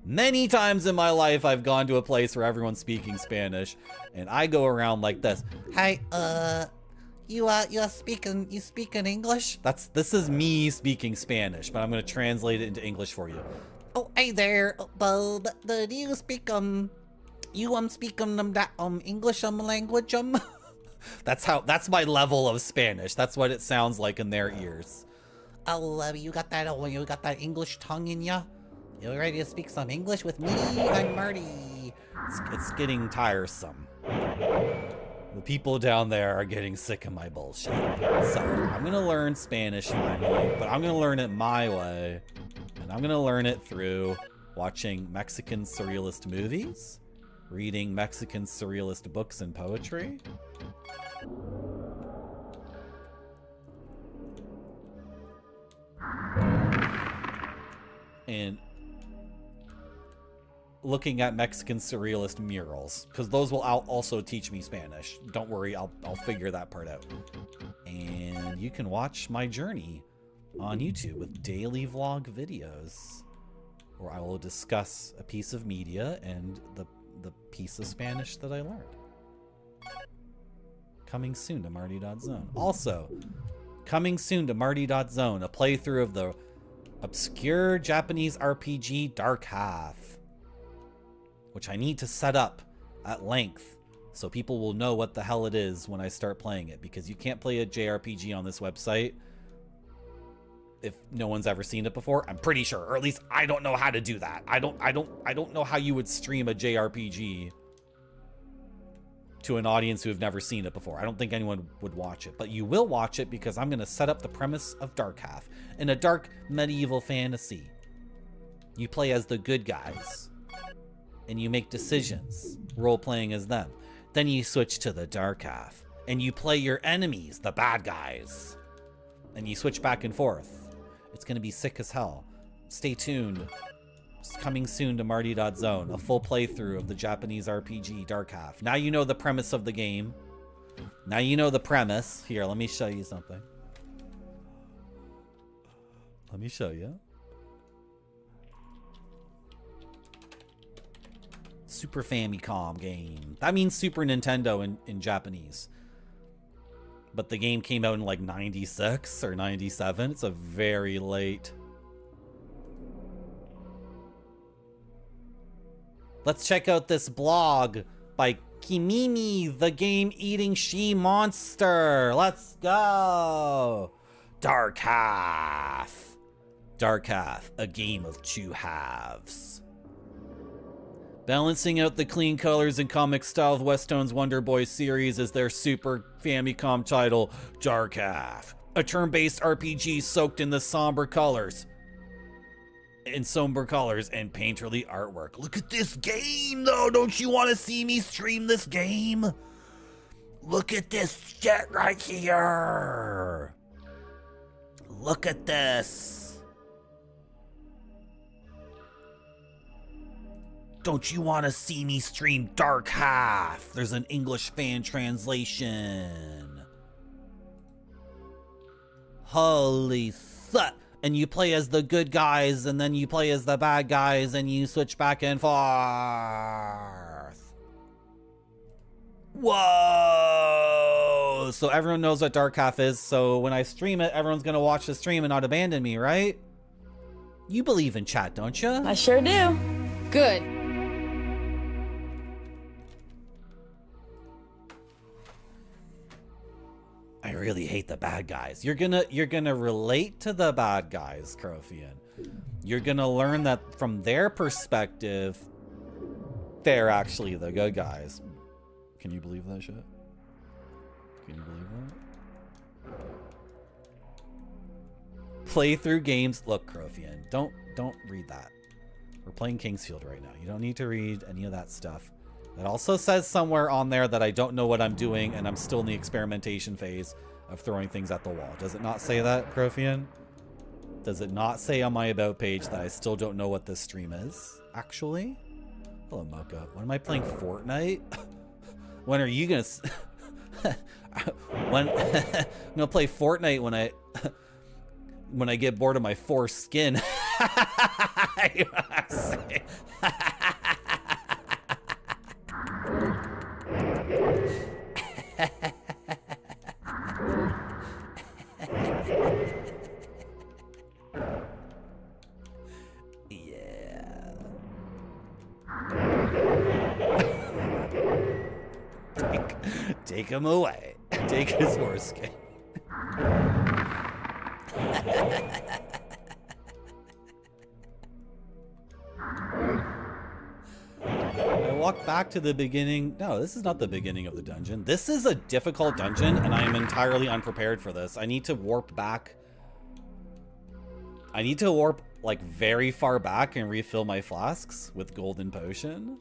Many times in my life, I've gone to a place where everyone's speaking Spanish, and I go around like this. Hey, you speaking English? This is me speaking Spanish, but I'm gonna translate it into English for you. Oh, hey there, do you speak English language That's my level of Spanish. That's what it sounds like in their ears. Oh, you got that English tongue in ya? You ready to speak some English with me? I'm Marty. It's getting tiresome. The people down there are getting sick of my bullshit. So I'm gonna learn Spanish finally, but I'm gonna learn it my way. And I'm gonna learn it through watching Mexican surrealist movies, reading Mexican surrealist books and poetry. And looking at Mexican surrealist murals, because those will also teach me Spanish. Don't worry, I'll figure that part out. And you can watch my journey on YouTube with daily vlog videos, where I will discuss a piece of media and the piece of Spanish that I learned. Coming soon to Marty.zone. Also, coming soon to Marty.zone, a playthrough of the obscure Japanese RPG Dark Half, which I need to set up at length so people will know what the hell it is when I start playing it, because you can't play a JRPG on this website if no one's ever seen it before. I'm pretty sure, or at least I don't know how to do that. I don't know how you would stream a JRPG to an audience who have never seen it before. I don't think anyone would watch it, but you will watch it because I'm going to set up the premise of Dark Half. In a dark medieval fantasy, you play as the good guys and you make decisions, role-playing as them. Then you switch to the Dark Half and you play your enemies, the bad guys, and you switch back and forth. It's going to be sick as hell. Stay tuned. It's coming soon to Marty.zone, a full playthrough of the Japanese RPG Dark Half. Now you know the premise of the game. Now you know the premise. Here, let me show you something. Let me show you. Super Famicom game. That means Super Nintendo in Japanese. But the game came out in like 96 or 97. It's a very late. Let's check out this blog by Kimimi, the game-eating she-monster. Let's go. Dark Half. Dark Half, a game of 2 halves. Balancing out the clean colors and comic style of Weston's Wonder Boy series is their Super Famicom title, Dark Half. A turn-based RPG soaked in the somber colors and painterly artwork. Look at this game, though. Don't you want to see me stream this game? Look at this shit right here. Look at this. Don't you want to see me stream Dark Half? There's an English fan translation. Holy fuck. And you play as the good guys, and then you play as the bad guys, and you switch back and forth. Whoa! Oh, so everyone knows what Dark Half is, so when I stream it, everyone's gonna watch the stream and not abandon me, right? You believe in chat, don't you? I sure do. Good. I really hate the bad guys. You're gonna relate to the bad guys, Crothian. You're gonna learn that from their perspective, they're actually the good guys. Can you believe that shit? Can you believe that? Playthrough games. Look, Crothian, don't read that. We're playing Kingsfield right now. You don't need to read any of that stuff. It also says somewhere on there that I don't know what I'm doing and I'm still in the experimentation phase of throwing things at the wall. Does it not say that, Crothian? Does it not say on my about page that I still don't know what this stream is, actually? Hello, Mocha. When am I playing Fortnite? When are you gonna... when... I'm gonna play Fortnite when I get bored of my foreskin. Yeah. Take him away. Take his foreskin. I walked back to the beginning. No, this is not the beginning of the dungeon. This is a difficult dungeon, and I am entirely unprepared for this. I need to warp back. I need to warp, like, very far back and refill my flasks with golden potion.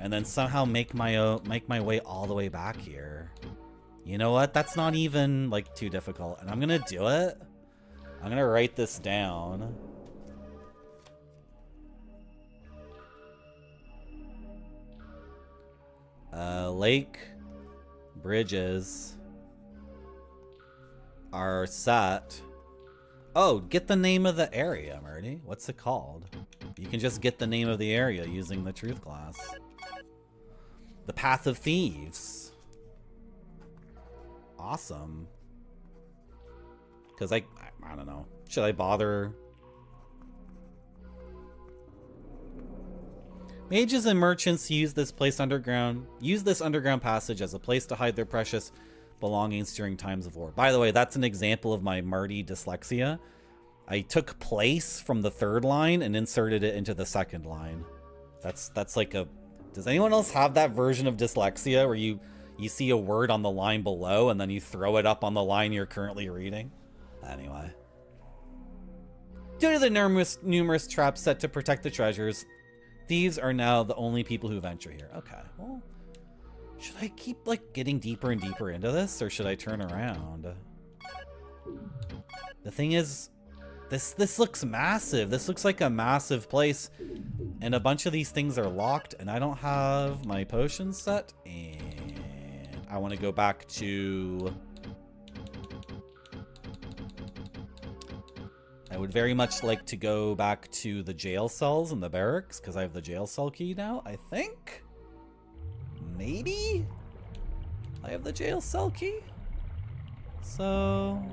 And then somehow make my way all the way back here. You know what? That's not even, like, too difficult. And I'm gonna do it. I'm gonna write this down. Lake bridges are set. Oh, get the name of the area, Murdy. What's it called? You can just get the name of the area using the truth class. The Path of Thieves. Awesome. Because I don't know. Should I bother? Mages and merchants use this underground passage as a place to hide their precious belongings during times of war. By the way, that's an example of my Marty dyslexia. I took place from the third line and inserted it into the second line. That's like a... Does anyone else have that version of dyslexia where you see a word on the line below and then you throw it up on the line you're currently reading? Anyway. Due to the numerous traps set to protect the treasures, thieves are now the only people who venture here. Okay, well, should I keep, like, getting deeper and deeper into this, or should I turn around? The thing is, this looks massive. This looks like a massive place, and a bunch of these things are locked, and I don't have my potions set, and I want to go back to... I would very much like to go back to the jail cells and the barracks, because I have the jail cell key now, I think? Maybe? I have the jail cell key? So...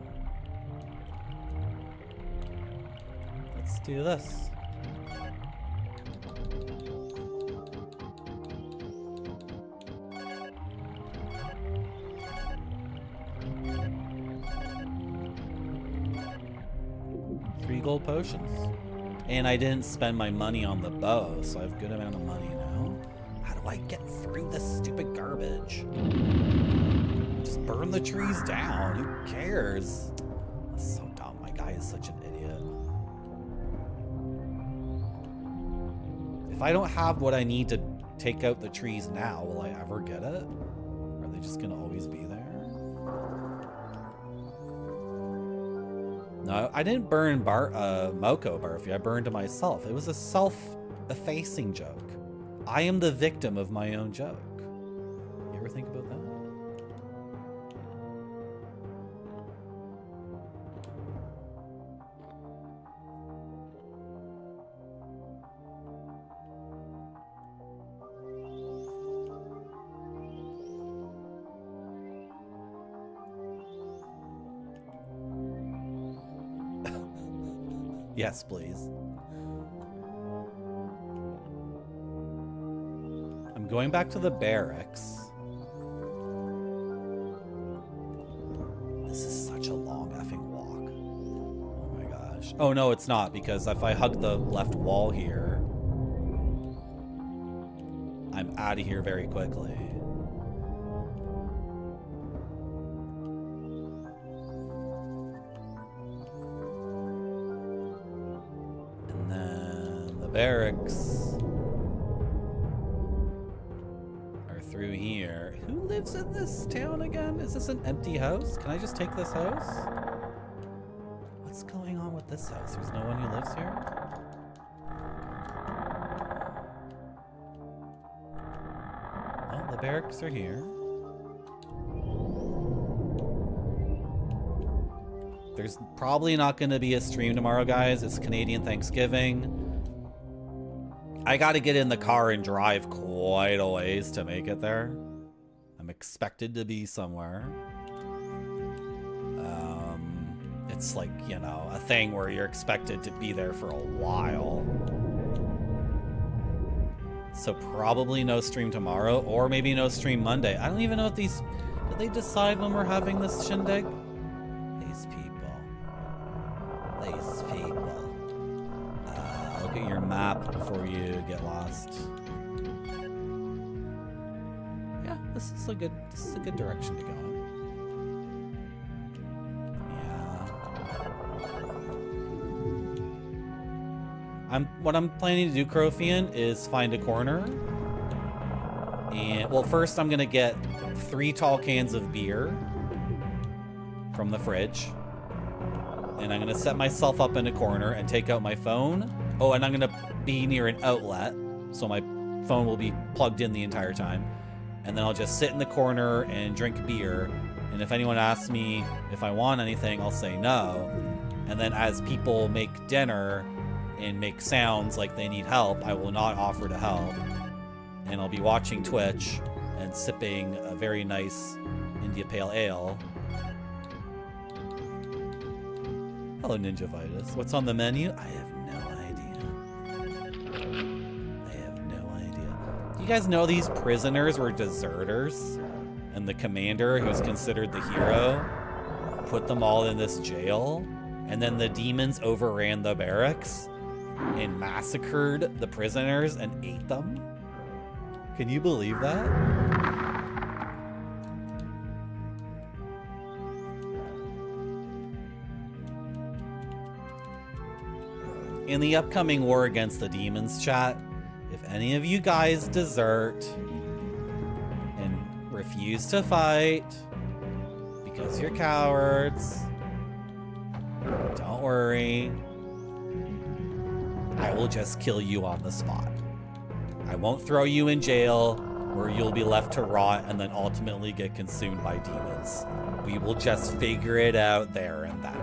let's do this. Three gold potions. And I didn't spend my money on the bow, so I have a good amount of money now. How do I get through this stupid garbage? Just burn the trees down. Who cares? That's so dumb. My guy is such an idiot. If I don't have what I need to take out the trees now, will I ever get it? Are they just gonna always be there? No, I didn't burn Moko Barfy. I burned myself. It was a self-effacing joke. I am the victim of my own joke. You ever think about that? Yes, please. I'm going back to the barracks. This is such a long effing walk. Oh my gosh. Oh no, it's not, because if I hug the left wall here, I'm out of here very quickly. And then the barracks are through here. Who lives in this town again? Is this an empty house? Can I just take this house? What's going on with this house? There's no one who lives here? Oh, the barracks are here. There's probably not going to be a stream tomorrow, guys. It's Canadian Thanksgiving. I got to get in the car and drive quite a ways to make it there. I'm expected to be somewhere. It's like, you know, a thing where you're expected to be there for a while. So probably no stream tomorrow, or maybe no stream Monday. I don't even know if these... Did they decide when we're having this shindig? These people. These people. Look at your map before you get lost. Yeah, this is a good direction to go in. What I'm planning to do, Crowfian, is find a corner. And, well, first I'm gonna get 3 tall cans of beer from the fridge. And I'm gonna set myself up in a corner and take out my phone. Oh, and I'm gonna be near an outlet, so my phone will be plugged in the entire time. And then I'll just sit in the corner and drink beer. And if anyone asks me if I want anything, I'll say no. And then as people make dinner and make sounds like they need help, I will not offer to help. And I'll be watching Twitch and sipping a very nice India Pale Ale. Hello, Ninja Vitus. What's on the menu? I have no idea. I have no idea. Do you guys know these prisoners were deserters? And the commander, who's considered the hero, put them all in this jail? And then the demons overran the barracks and massacred the prisoners and ate them? Can you believe that? In the upcoming war against the demons, chat, if any of you guys desert and refuse to fight because you're cowards, don't worry. I will just kill you on the spot. I won't throw you in jail where you'll be left to rot and then ultimately get consumed by demons. We will just figure it out there and then.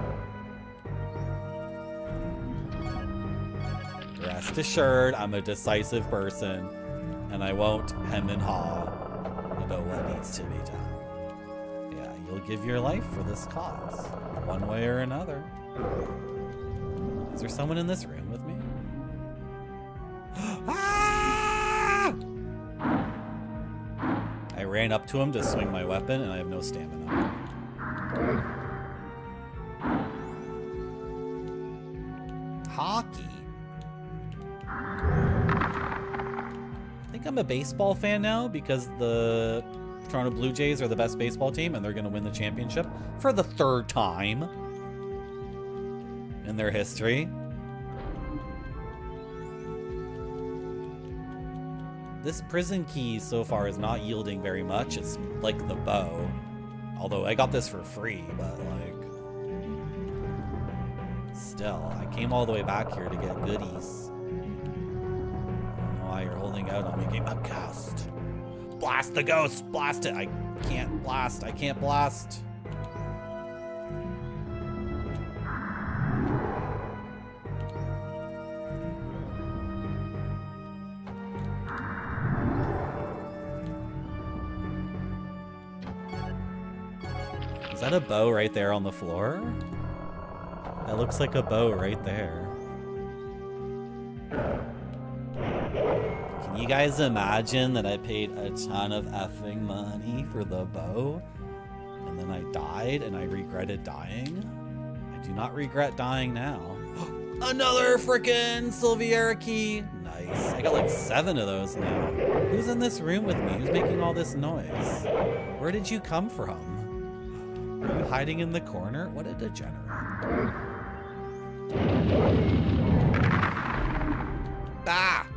Rest assured, I'm a decisive person, and I won't hem and haw about what needs to be done. Yeah, you'll give your life for this cause, one way or another. Is there someone in this room with me? Ah! I ran up to him to swing my weapon, and I have no stamina. Hockey. I think I'm a baseball fan now because the Toronto Blue Jays are the best baseball team and they're going to win the championship for the 3rd time in their history. This prison key so far is not yielding very much. It's like the bow. Although I got this for free, but like... Still, I came all the way back here to get goodies. I don't know why you're holding out on me, game upcast. Blast the ghost! Blast it! I can't blast. I can't blast. Is that a bow right there on the floor? That looks like a bow right there. you guys imagine that I paid a ton of effing money for the bow and then I died and I regretted dying? I do not regret dying now. Another frickin' Silviera key. Nice. I got like 7 of those now. Who's in this room with me? Who's making all this noise? Where did you come from? Are you hiding in the corner? What a degenerate. Ah!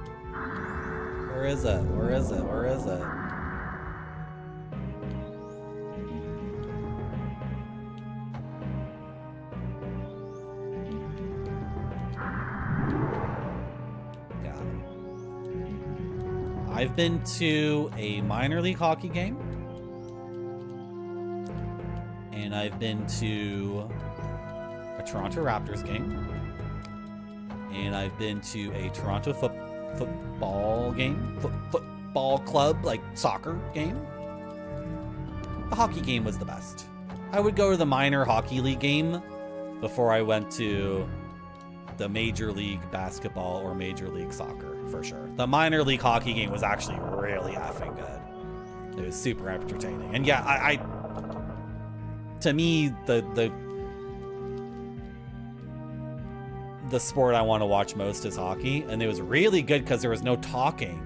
Where is it? Where is it? Where is it? Got him. I've been to a minor league hockey game. And I've been to a Toronto Raptors game. And I've been to a Toronto football game, football club, like soccer game. The hockey game was the best. I would go to the minor hockey league game before I went to the major league basketball or major league soccer, for sure. The minor league hockey game was actually really effing good. It was super entertaining. And yeah, I to me, the sport I want to watch most is hockey, and it was really good because there was no talking.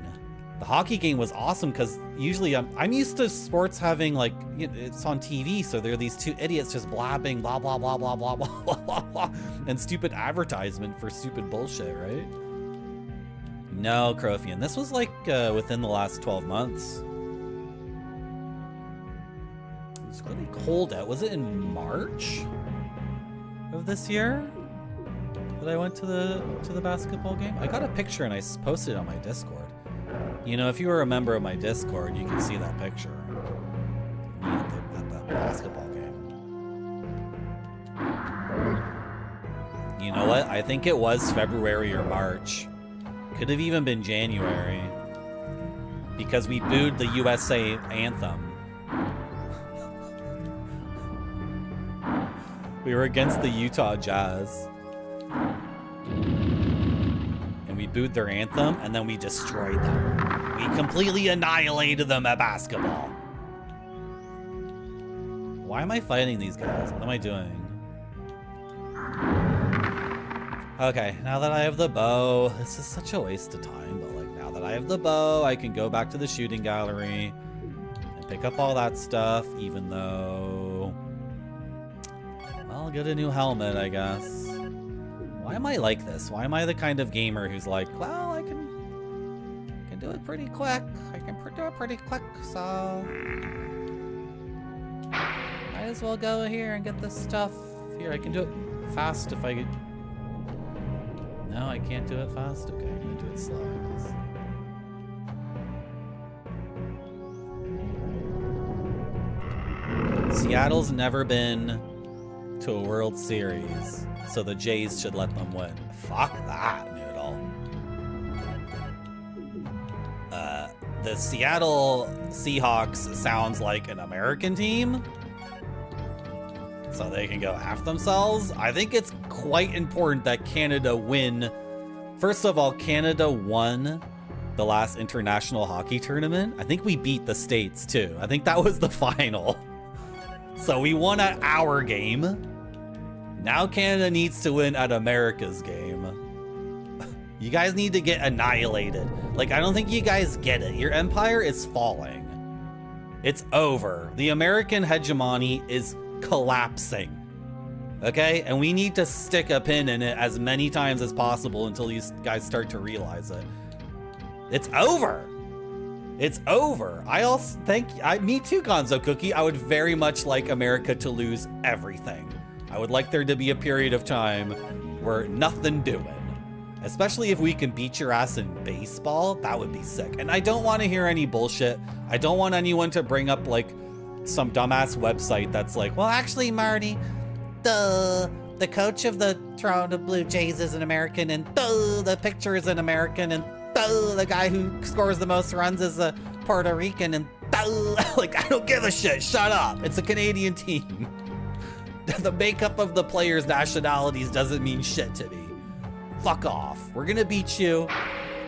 The hockey game was awesome because usually I'm used to sports having, like, you know, it's on TV, so there are these 2 idiots just blabbing blah blah blah blah blah blah blah blah blah and stupid advertisement for stupid bullshit, right? No, Crothian, this was like within the last 12 months. It was really cold out. Was it in March of this year that I went to the basketball game? I got a picture and I posted it on my Discord. You know, if you were a member of my Discord, you can see that picture. Me at the basketball game. You know what? I think it was February or March. Could have even been January. Because we booed the USA anthem. We were against the Utah Jazz. And we booed their anthem, and then we destroyed them. We completely annihilated them at basketball. Why am I fighting these guys? What am I doing? Okay, now that I have the bow, this is such a waste of time, but like now that I have the bow, I can go back to the shooting gallery and pick up all that stuff, even though, well, I'll get a new helmet, I guess. Why am I like this? Why am I the kind of gamer who's like, well, I can do it pretty quick. I can do it pretty quick, so might as well go here and get this stuff. Here, I can do it fast if I could. No, I can't do it fast? Okay, I'm gonna do it slow, I guess. Seattle's never been to a World Series, so the Jays should let them win. Fuck that, noodle. The Seattle Seahawks sounds like an American team, so they can go F themselves. I think it's quite important that Canada win. First of all, Canada won the last international hockey tournament. I think we beat the States too. I think that was the final. So we won at our game. Now Canada needs to win at America's game. You guys need to get annihilated. Like, I don't think you guys get it. Your empire is falling. It's over. The American hegemony is collapsing. Okay? And we need to stick a pin in it as many times as possible until you guys start to realize it. It's over. It's over. I also me too, Gonzo Cookie. I would very much like America to lose everything. I would like there to be a period of time where nothing doing. Especially if we can beat your ass in baseball, that would be sick. And I don't want to hear any bullshit. I don't want anyone to bring up like some dumbass website that's like, well, actually, Marty, the coach of the Toronto Blue Jays is an American, and the pitcher is an American, and the guy who scores the most runs is a Puerto Rican, and like, I don't give a shit. Shut up. It's a Canadian team. The makeup of the players' nationalities doesn't mean shit to me. Fuck off. We're gonna beat you.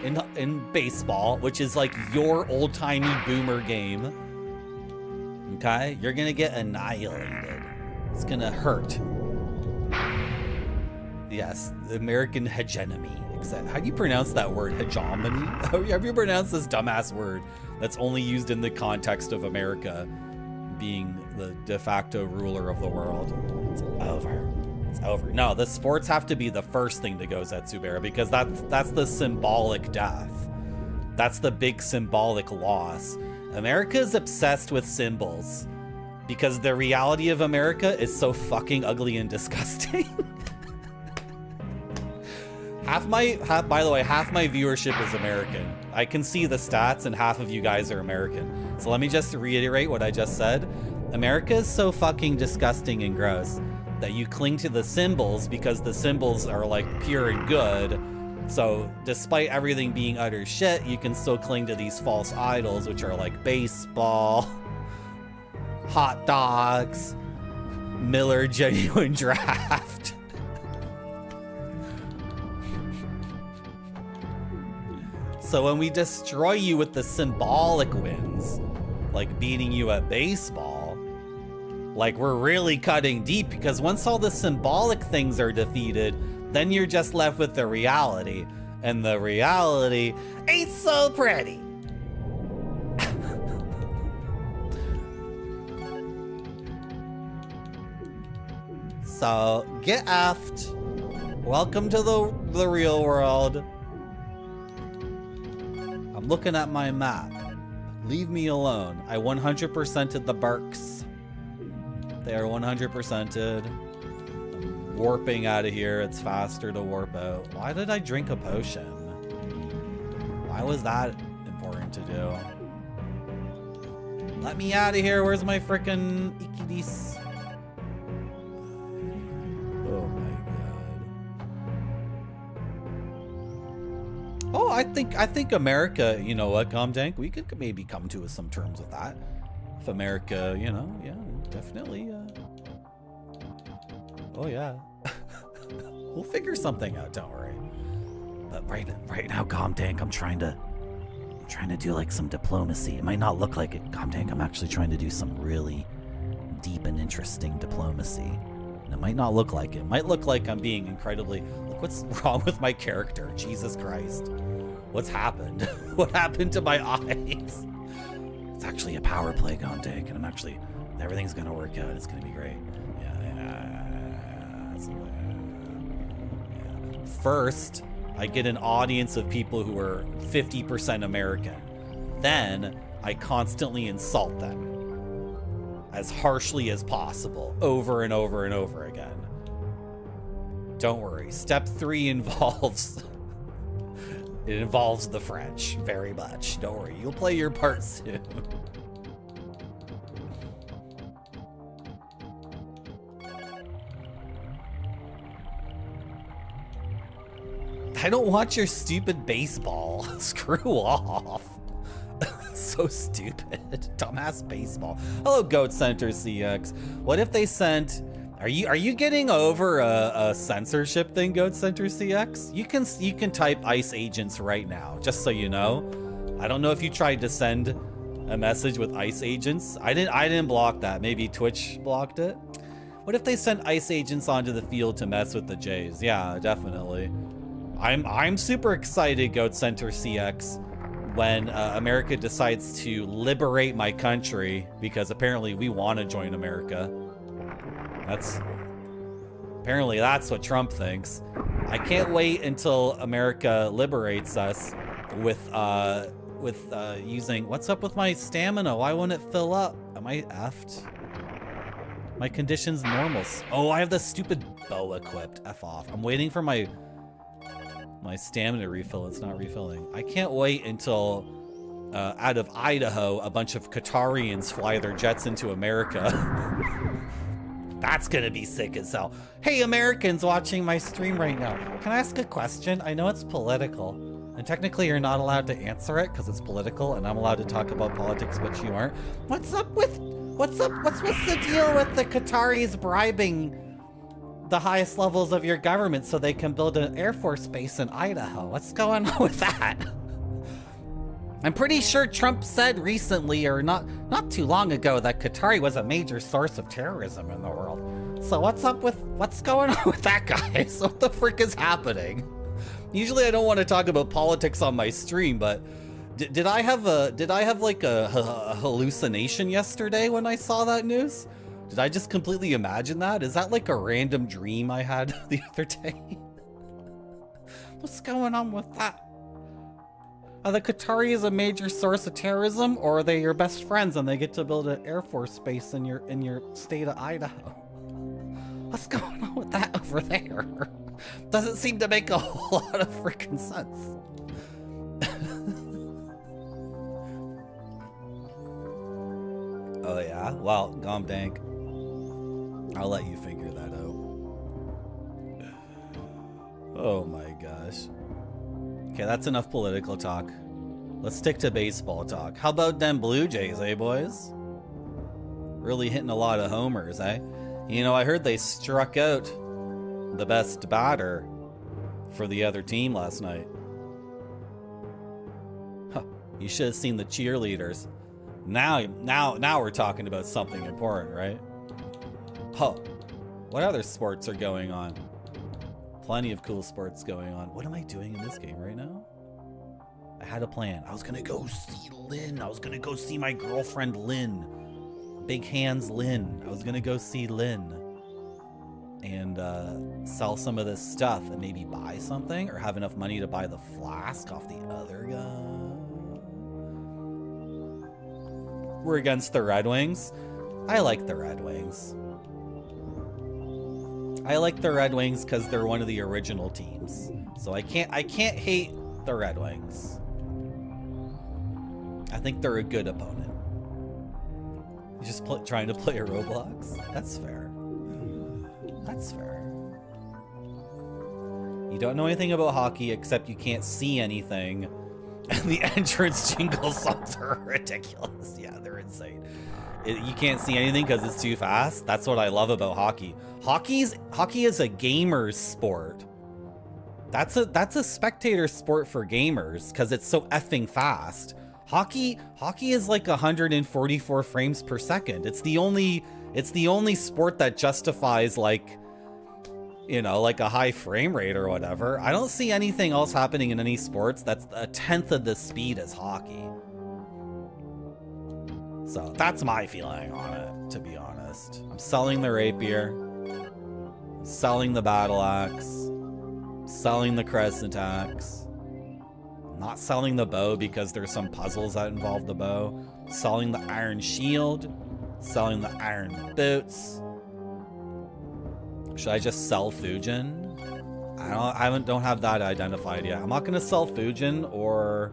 in baseball, which is like your old-timey boomer game. Okay? You're gonna get annihilated. It's gonna hurt. Yes, American hegemony. How do you pronounce that word? Hegemony? Have you pronounced this dumbass word that's only used in the context of America being the de facto ruler of the world? It's over. It's over. No, the sports have to be the first thing to go, Zetsubera, because that's the symbolic death. That's the big symbolic loss. America is obsessed with symbols because the reality of America is so fucking ugly and disgusting. By the way, half my viewership is American. I can see the stats and half of you guys are American. So let me just reiterate what I just said. America is so fucking disgusting and gross that you cling to the symbols because the symbols are like pure and good. So despite everything being utter shit, you can still cling to these false idols, which are like baseball, hot dogs, Miller Genuine Draft. So when we destroy you with the symbolic wins, like beating you at baseball, like we're really cutting deep, because once all the symbolic things are defeated, then you're just left with the reality. And the reality ain't so pretty. So get effed. Welcome to the real world. I'm looking at my map. Leave me alone. I 100%ed the Berks. They are 100%ed. I'm warping out of here. It's faster to warp out. Why did I drink a potion? Why was that important to do? Let me out of here. Where's my frickin' Ikidis? Oh my god. Oh, I think America, you know what, Comdank? We could maybe come to some terms with that. If America, you know, yeah, definitely. Oh yeah. We'll figure something out, don't worry. But right now, Comdank, I'm trying to do like some diplomacy. It might not look like it, Comdank. I'm actually trying to do some really deep and interesting diplomacy. And it might not look like it. It might look like I'm being incredibly... Look, what's wrong with my character? Jesus Christ. What's happened? What happened to my eyes? It's actually a power play, Comdank, and I'm actually... Everything's gonna work out. It's gonna be great. First, I get an audience of people who are 50% American. Then, I constantly insult them as harshly as possible, over and over and over again. Don't worry. Step 3 involves... It involves the French very much. Don't worry. You'll play your part soon. I don't watch your stupid baseball. Screw off. So stupid. Dumbass baseball. Hello, Goat Center CX. What if they sent... Are you getting over a censorship thing, Goat Center CX? You can type ICE agents right now, just so you know. I don't know if you tried to send a message with ICE agents. I didn't block that. Maybe Twitch blocked it. What if they sent ICE agents onto the field to mess with the Jays? Yeah, definitely. I'm super excited, Goat Center CX, when America decides to liberate my country, because apparently we want to join America. Apparently that's what Trump thinks. I can't wait until America liberates us with using... What's up with my stamina? Why won't it fill up? Am I effed? My condition's normal. Oh, I have the stupid bow equipped. F off. I'm waiting for my stamina refill. It's not refilling. I can't wait until out of Idaho a bunch of Qatarians fly their jets into America. That's gonna be sick as hell. Hey, Americans watching my stream right now, can I ask a question? I know it's political, and technically you're not allowed to answer it because it's political, and I'm allowed to talk about politics, but you aren't. What's the deal with the Qataris bribing the highest levels of your government so they can build an Air Force base in Idaho. What's going on with that? I'm pretty sure Trump said recently, or not too long ago, that Qatari was a major source of terrorism in the world. So what's going on with that, guys? What the frick is happening? Usually I don't want to talk about politics on my stream, but did I have like a hallucination yesterday when I saw that news? Did I just completely imagine that? Is that like a random dream I had the other day? What's going on with that? Are the Qataris a major source of terrorism, or are they your best friends and they get to build an Air Force base in your state of Idaho? What's going on with that over there? Doesn't seem to make a whole lot of freaking sense. Oh yeah? Well, Gomdank, I'll let you figure that out. Oh my gosh. Okay, that's enough political talk. Let's stick to baseball talk. How about them Blue Jays, eh, boys? Really hitting a lot of homers, eh? You know, I heard they struck out the best batter for the other team last night. Huh, you should have seen the cheerleaders. Now we're talking about something important, right? Oh, what other sports are going on? Plenty of cool sports going on. What am I doing in this game right now? I had a plan. I was gonna go see Lynn. I was gonna go see my girlfriend Lynn. Big Hands Lynn. I was gonna go see Lynn and sell some of this stuff and maybe buy something or have enough money to buy the flask off the other guy. We're against the Red Wings. I like the Red Wings. I like the Red Wings because they're one of the original teams. So I can't hate the Red Wings. I think they're a good opponent. You're just trying to play a Roblox? That's fair. That's fair. You don't know anything about hockey except you can't see anything. And the entrance jingle songs are ridiculous. Yeah, they're insane. You can't see anything because it's too fast. That's what I love about hockey. Hockey is a gamer's sport. That's a spectator sport for gamers because it's so effing fast. Hockey is like 144 frames per second. It's the only sport that justifies like, you know, like a high frame rate or whatever. I don't see anything else happening in any sports that's a tenth of the speed as hockey. So that's my feeling on it, to be honest. I'm selling the rapier. I'm selling the battle axe. I'm selling the crescent axe. I'm not selling the bow because there's some puzzles that involve the bow. I'm selling the iron shield. Selling the iron boots. Should I just sell Fujin? I don't have that identified yet. I'm not gonna sell Fujin or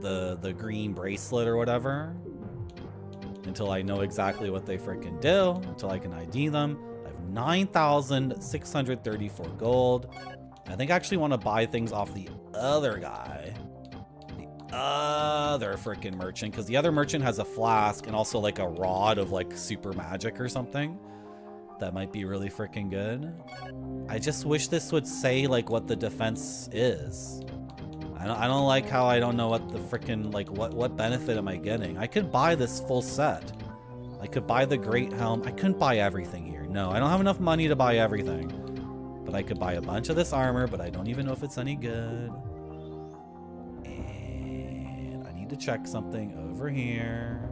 the green bracelet or whatever until I know exactly what they freaking do, until I can ID them. I have 9,634 gold. I think I actually want to buy things off the other guy. The other freaking merchant, because the other merchant has a flask and also like a rod of like super magic or something. That might be really freaking good. I just wish this would say like what the defense is. I don't like how I don't know what the freaking, like, what benefit am I getting? I could buy this full set. I could buy the great helm. I couldn't buy everything here. No, I don't have enough money to buy everything. But I could buy a bunch of this armor, but I don't even know if it's any good. And I need to check something over here.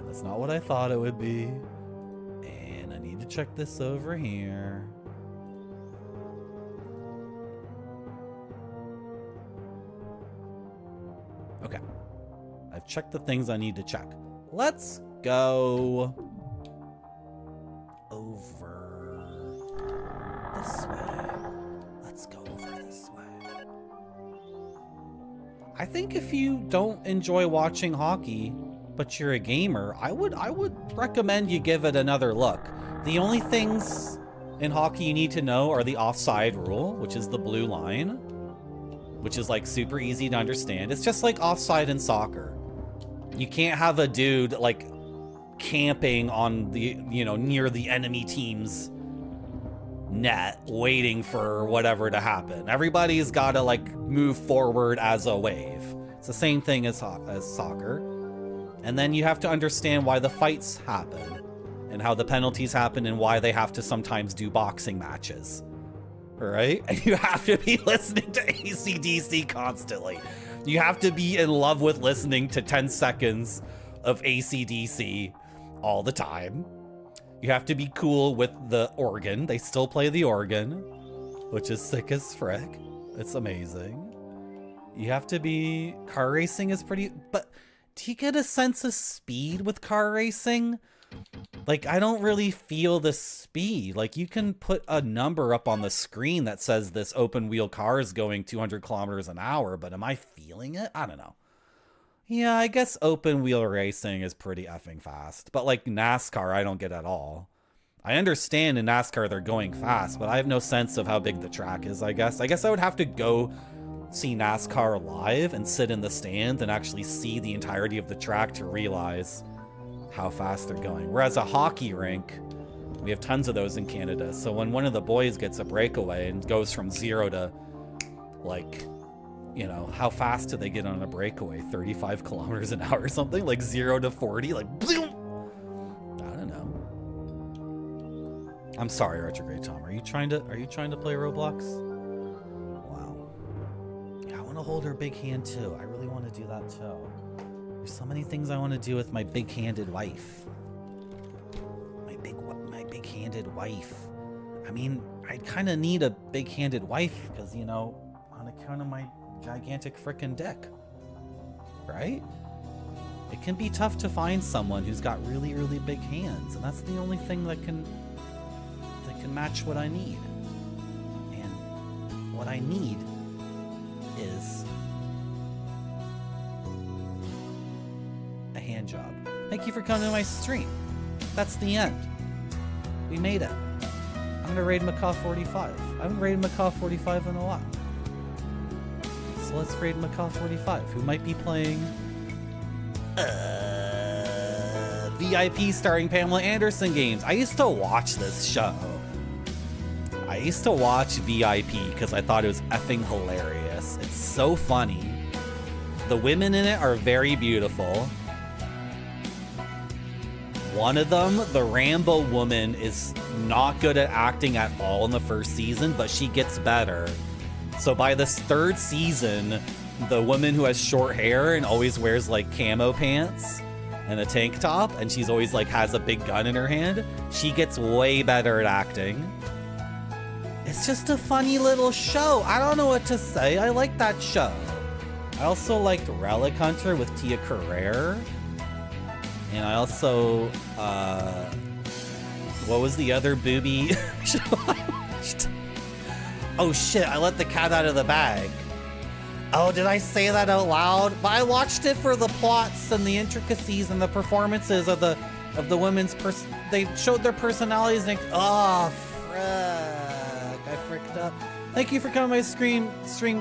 That's not what I thought it would be. And I need to check this over here. Okay. I've checked the things I need to check. Let's go over this way. Let's go over this way. I think if you don't enjoy watching hockey, but you're a gamer, I would recommend you give it another look. The only things in hockey you need to know are the offside rule, which is the blue line, which is like super easy to understand. It's just like offside in soccer. You can't have a dude like camping on the, you know, near the enemy team's net waiting for whatever to happen. Everybody's got to like move forward as a wave. It's the same thing as soccer. And then you have to understand why the fights happen and how the penalties happen and why they have to sometimes do boxing matches. All right? And you have to be listening to AC/DC constantly. You have to be in love with listening to 10 seconds of AC/DC all the time. You have to be cool with the organ. They still play the organ, which is sick as frick. It's amazing. You have to be... Car racing is pretty... But do you get a sense of speed with car racing? Like, I don't really feel the speed. Like, you can put a number up on the screen that says this open wheel car is going 200 kilometers an hour, but am I feeling it? I don't know. Yeah, I guess open wheel racing is pretty effing fast. But like NASCAR, I don't get at all. I understand in NASCAR they're going fast, but I have no sense of how big the track is, I guess. I guess I would have to go see NASCAR live and sit in the stand and actually see the entirety of the track to realize how fast they're going. Whereas a hockey rink, we have tons of those in Canada. So when one of the boys gets a breakaway and goes from 0 to like... You know, how fast do they get on a breakaway? 35 kilometers an hour or something? Like 0 to 40? Like, bloom! I don't know. I'm sorry, Retrograde Tom. Are you trying to play Roblox? Wow. Yeah, I want to hold her big hand too. I really want to do that too. There's so many things I want to do with my big-handed wife. My big-handed wife. I mean, I kind of need a big-handed wife because, you know, on account of my gigantic frickin' dick, right? It can be tough to find someone who's got really, really big hands, and that's the only thing that can match what I need. And what I need is a hand job. Thank you for coming to my stream. That's the end. We made it. I'm gonna raid Macaw 45. I haven't raided Macaw 45 in a while. So let's raid Macaw 45, who might be playing VIP starring Pamela Anderson games. I used to watch this show. I used to watch VIP because I thought it was effing hilarious. It's so funny. The women in it are very beautiful. One of them, the Rambo woman, is not good at acting at all in the first season, but she gets better. So by this third season, the woman who has short hair and always wears like camo pants and a tank top, and she's always like has a big gun in her hand, she gets way better at acting. It's just a funny little show. I don't know what to say. I like that show. I also liked Relic Hunter with Tia Carrere. And I also, what was the other booby show I watched? Oh shit, I let the cat out of the bag. Oh, did I say that out loud? But I watched it for the plots and the intricacies and the performances of the women's they showed their personalities and oh frick, I fricked up. Thank you for coming to my stream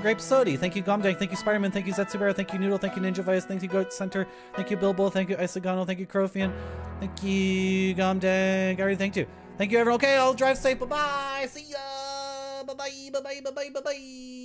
Grape Sodi. Thank you Gomdang, thank you Spider-Man, thank you Zetsubera, thank you Noodle, thank you Ninja Vice, thank you Goat Center, thank you Bilbo, thank you Isagano, thank you Crofian, thank you Gomdang, I already thanked you. Thank you everyone. Okay, I'll drive safe. Bye-bye. See ya. Bye-bye, bye-bye, bye-bye, bye-bye.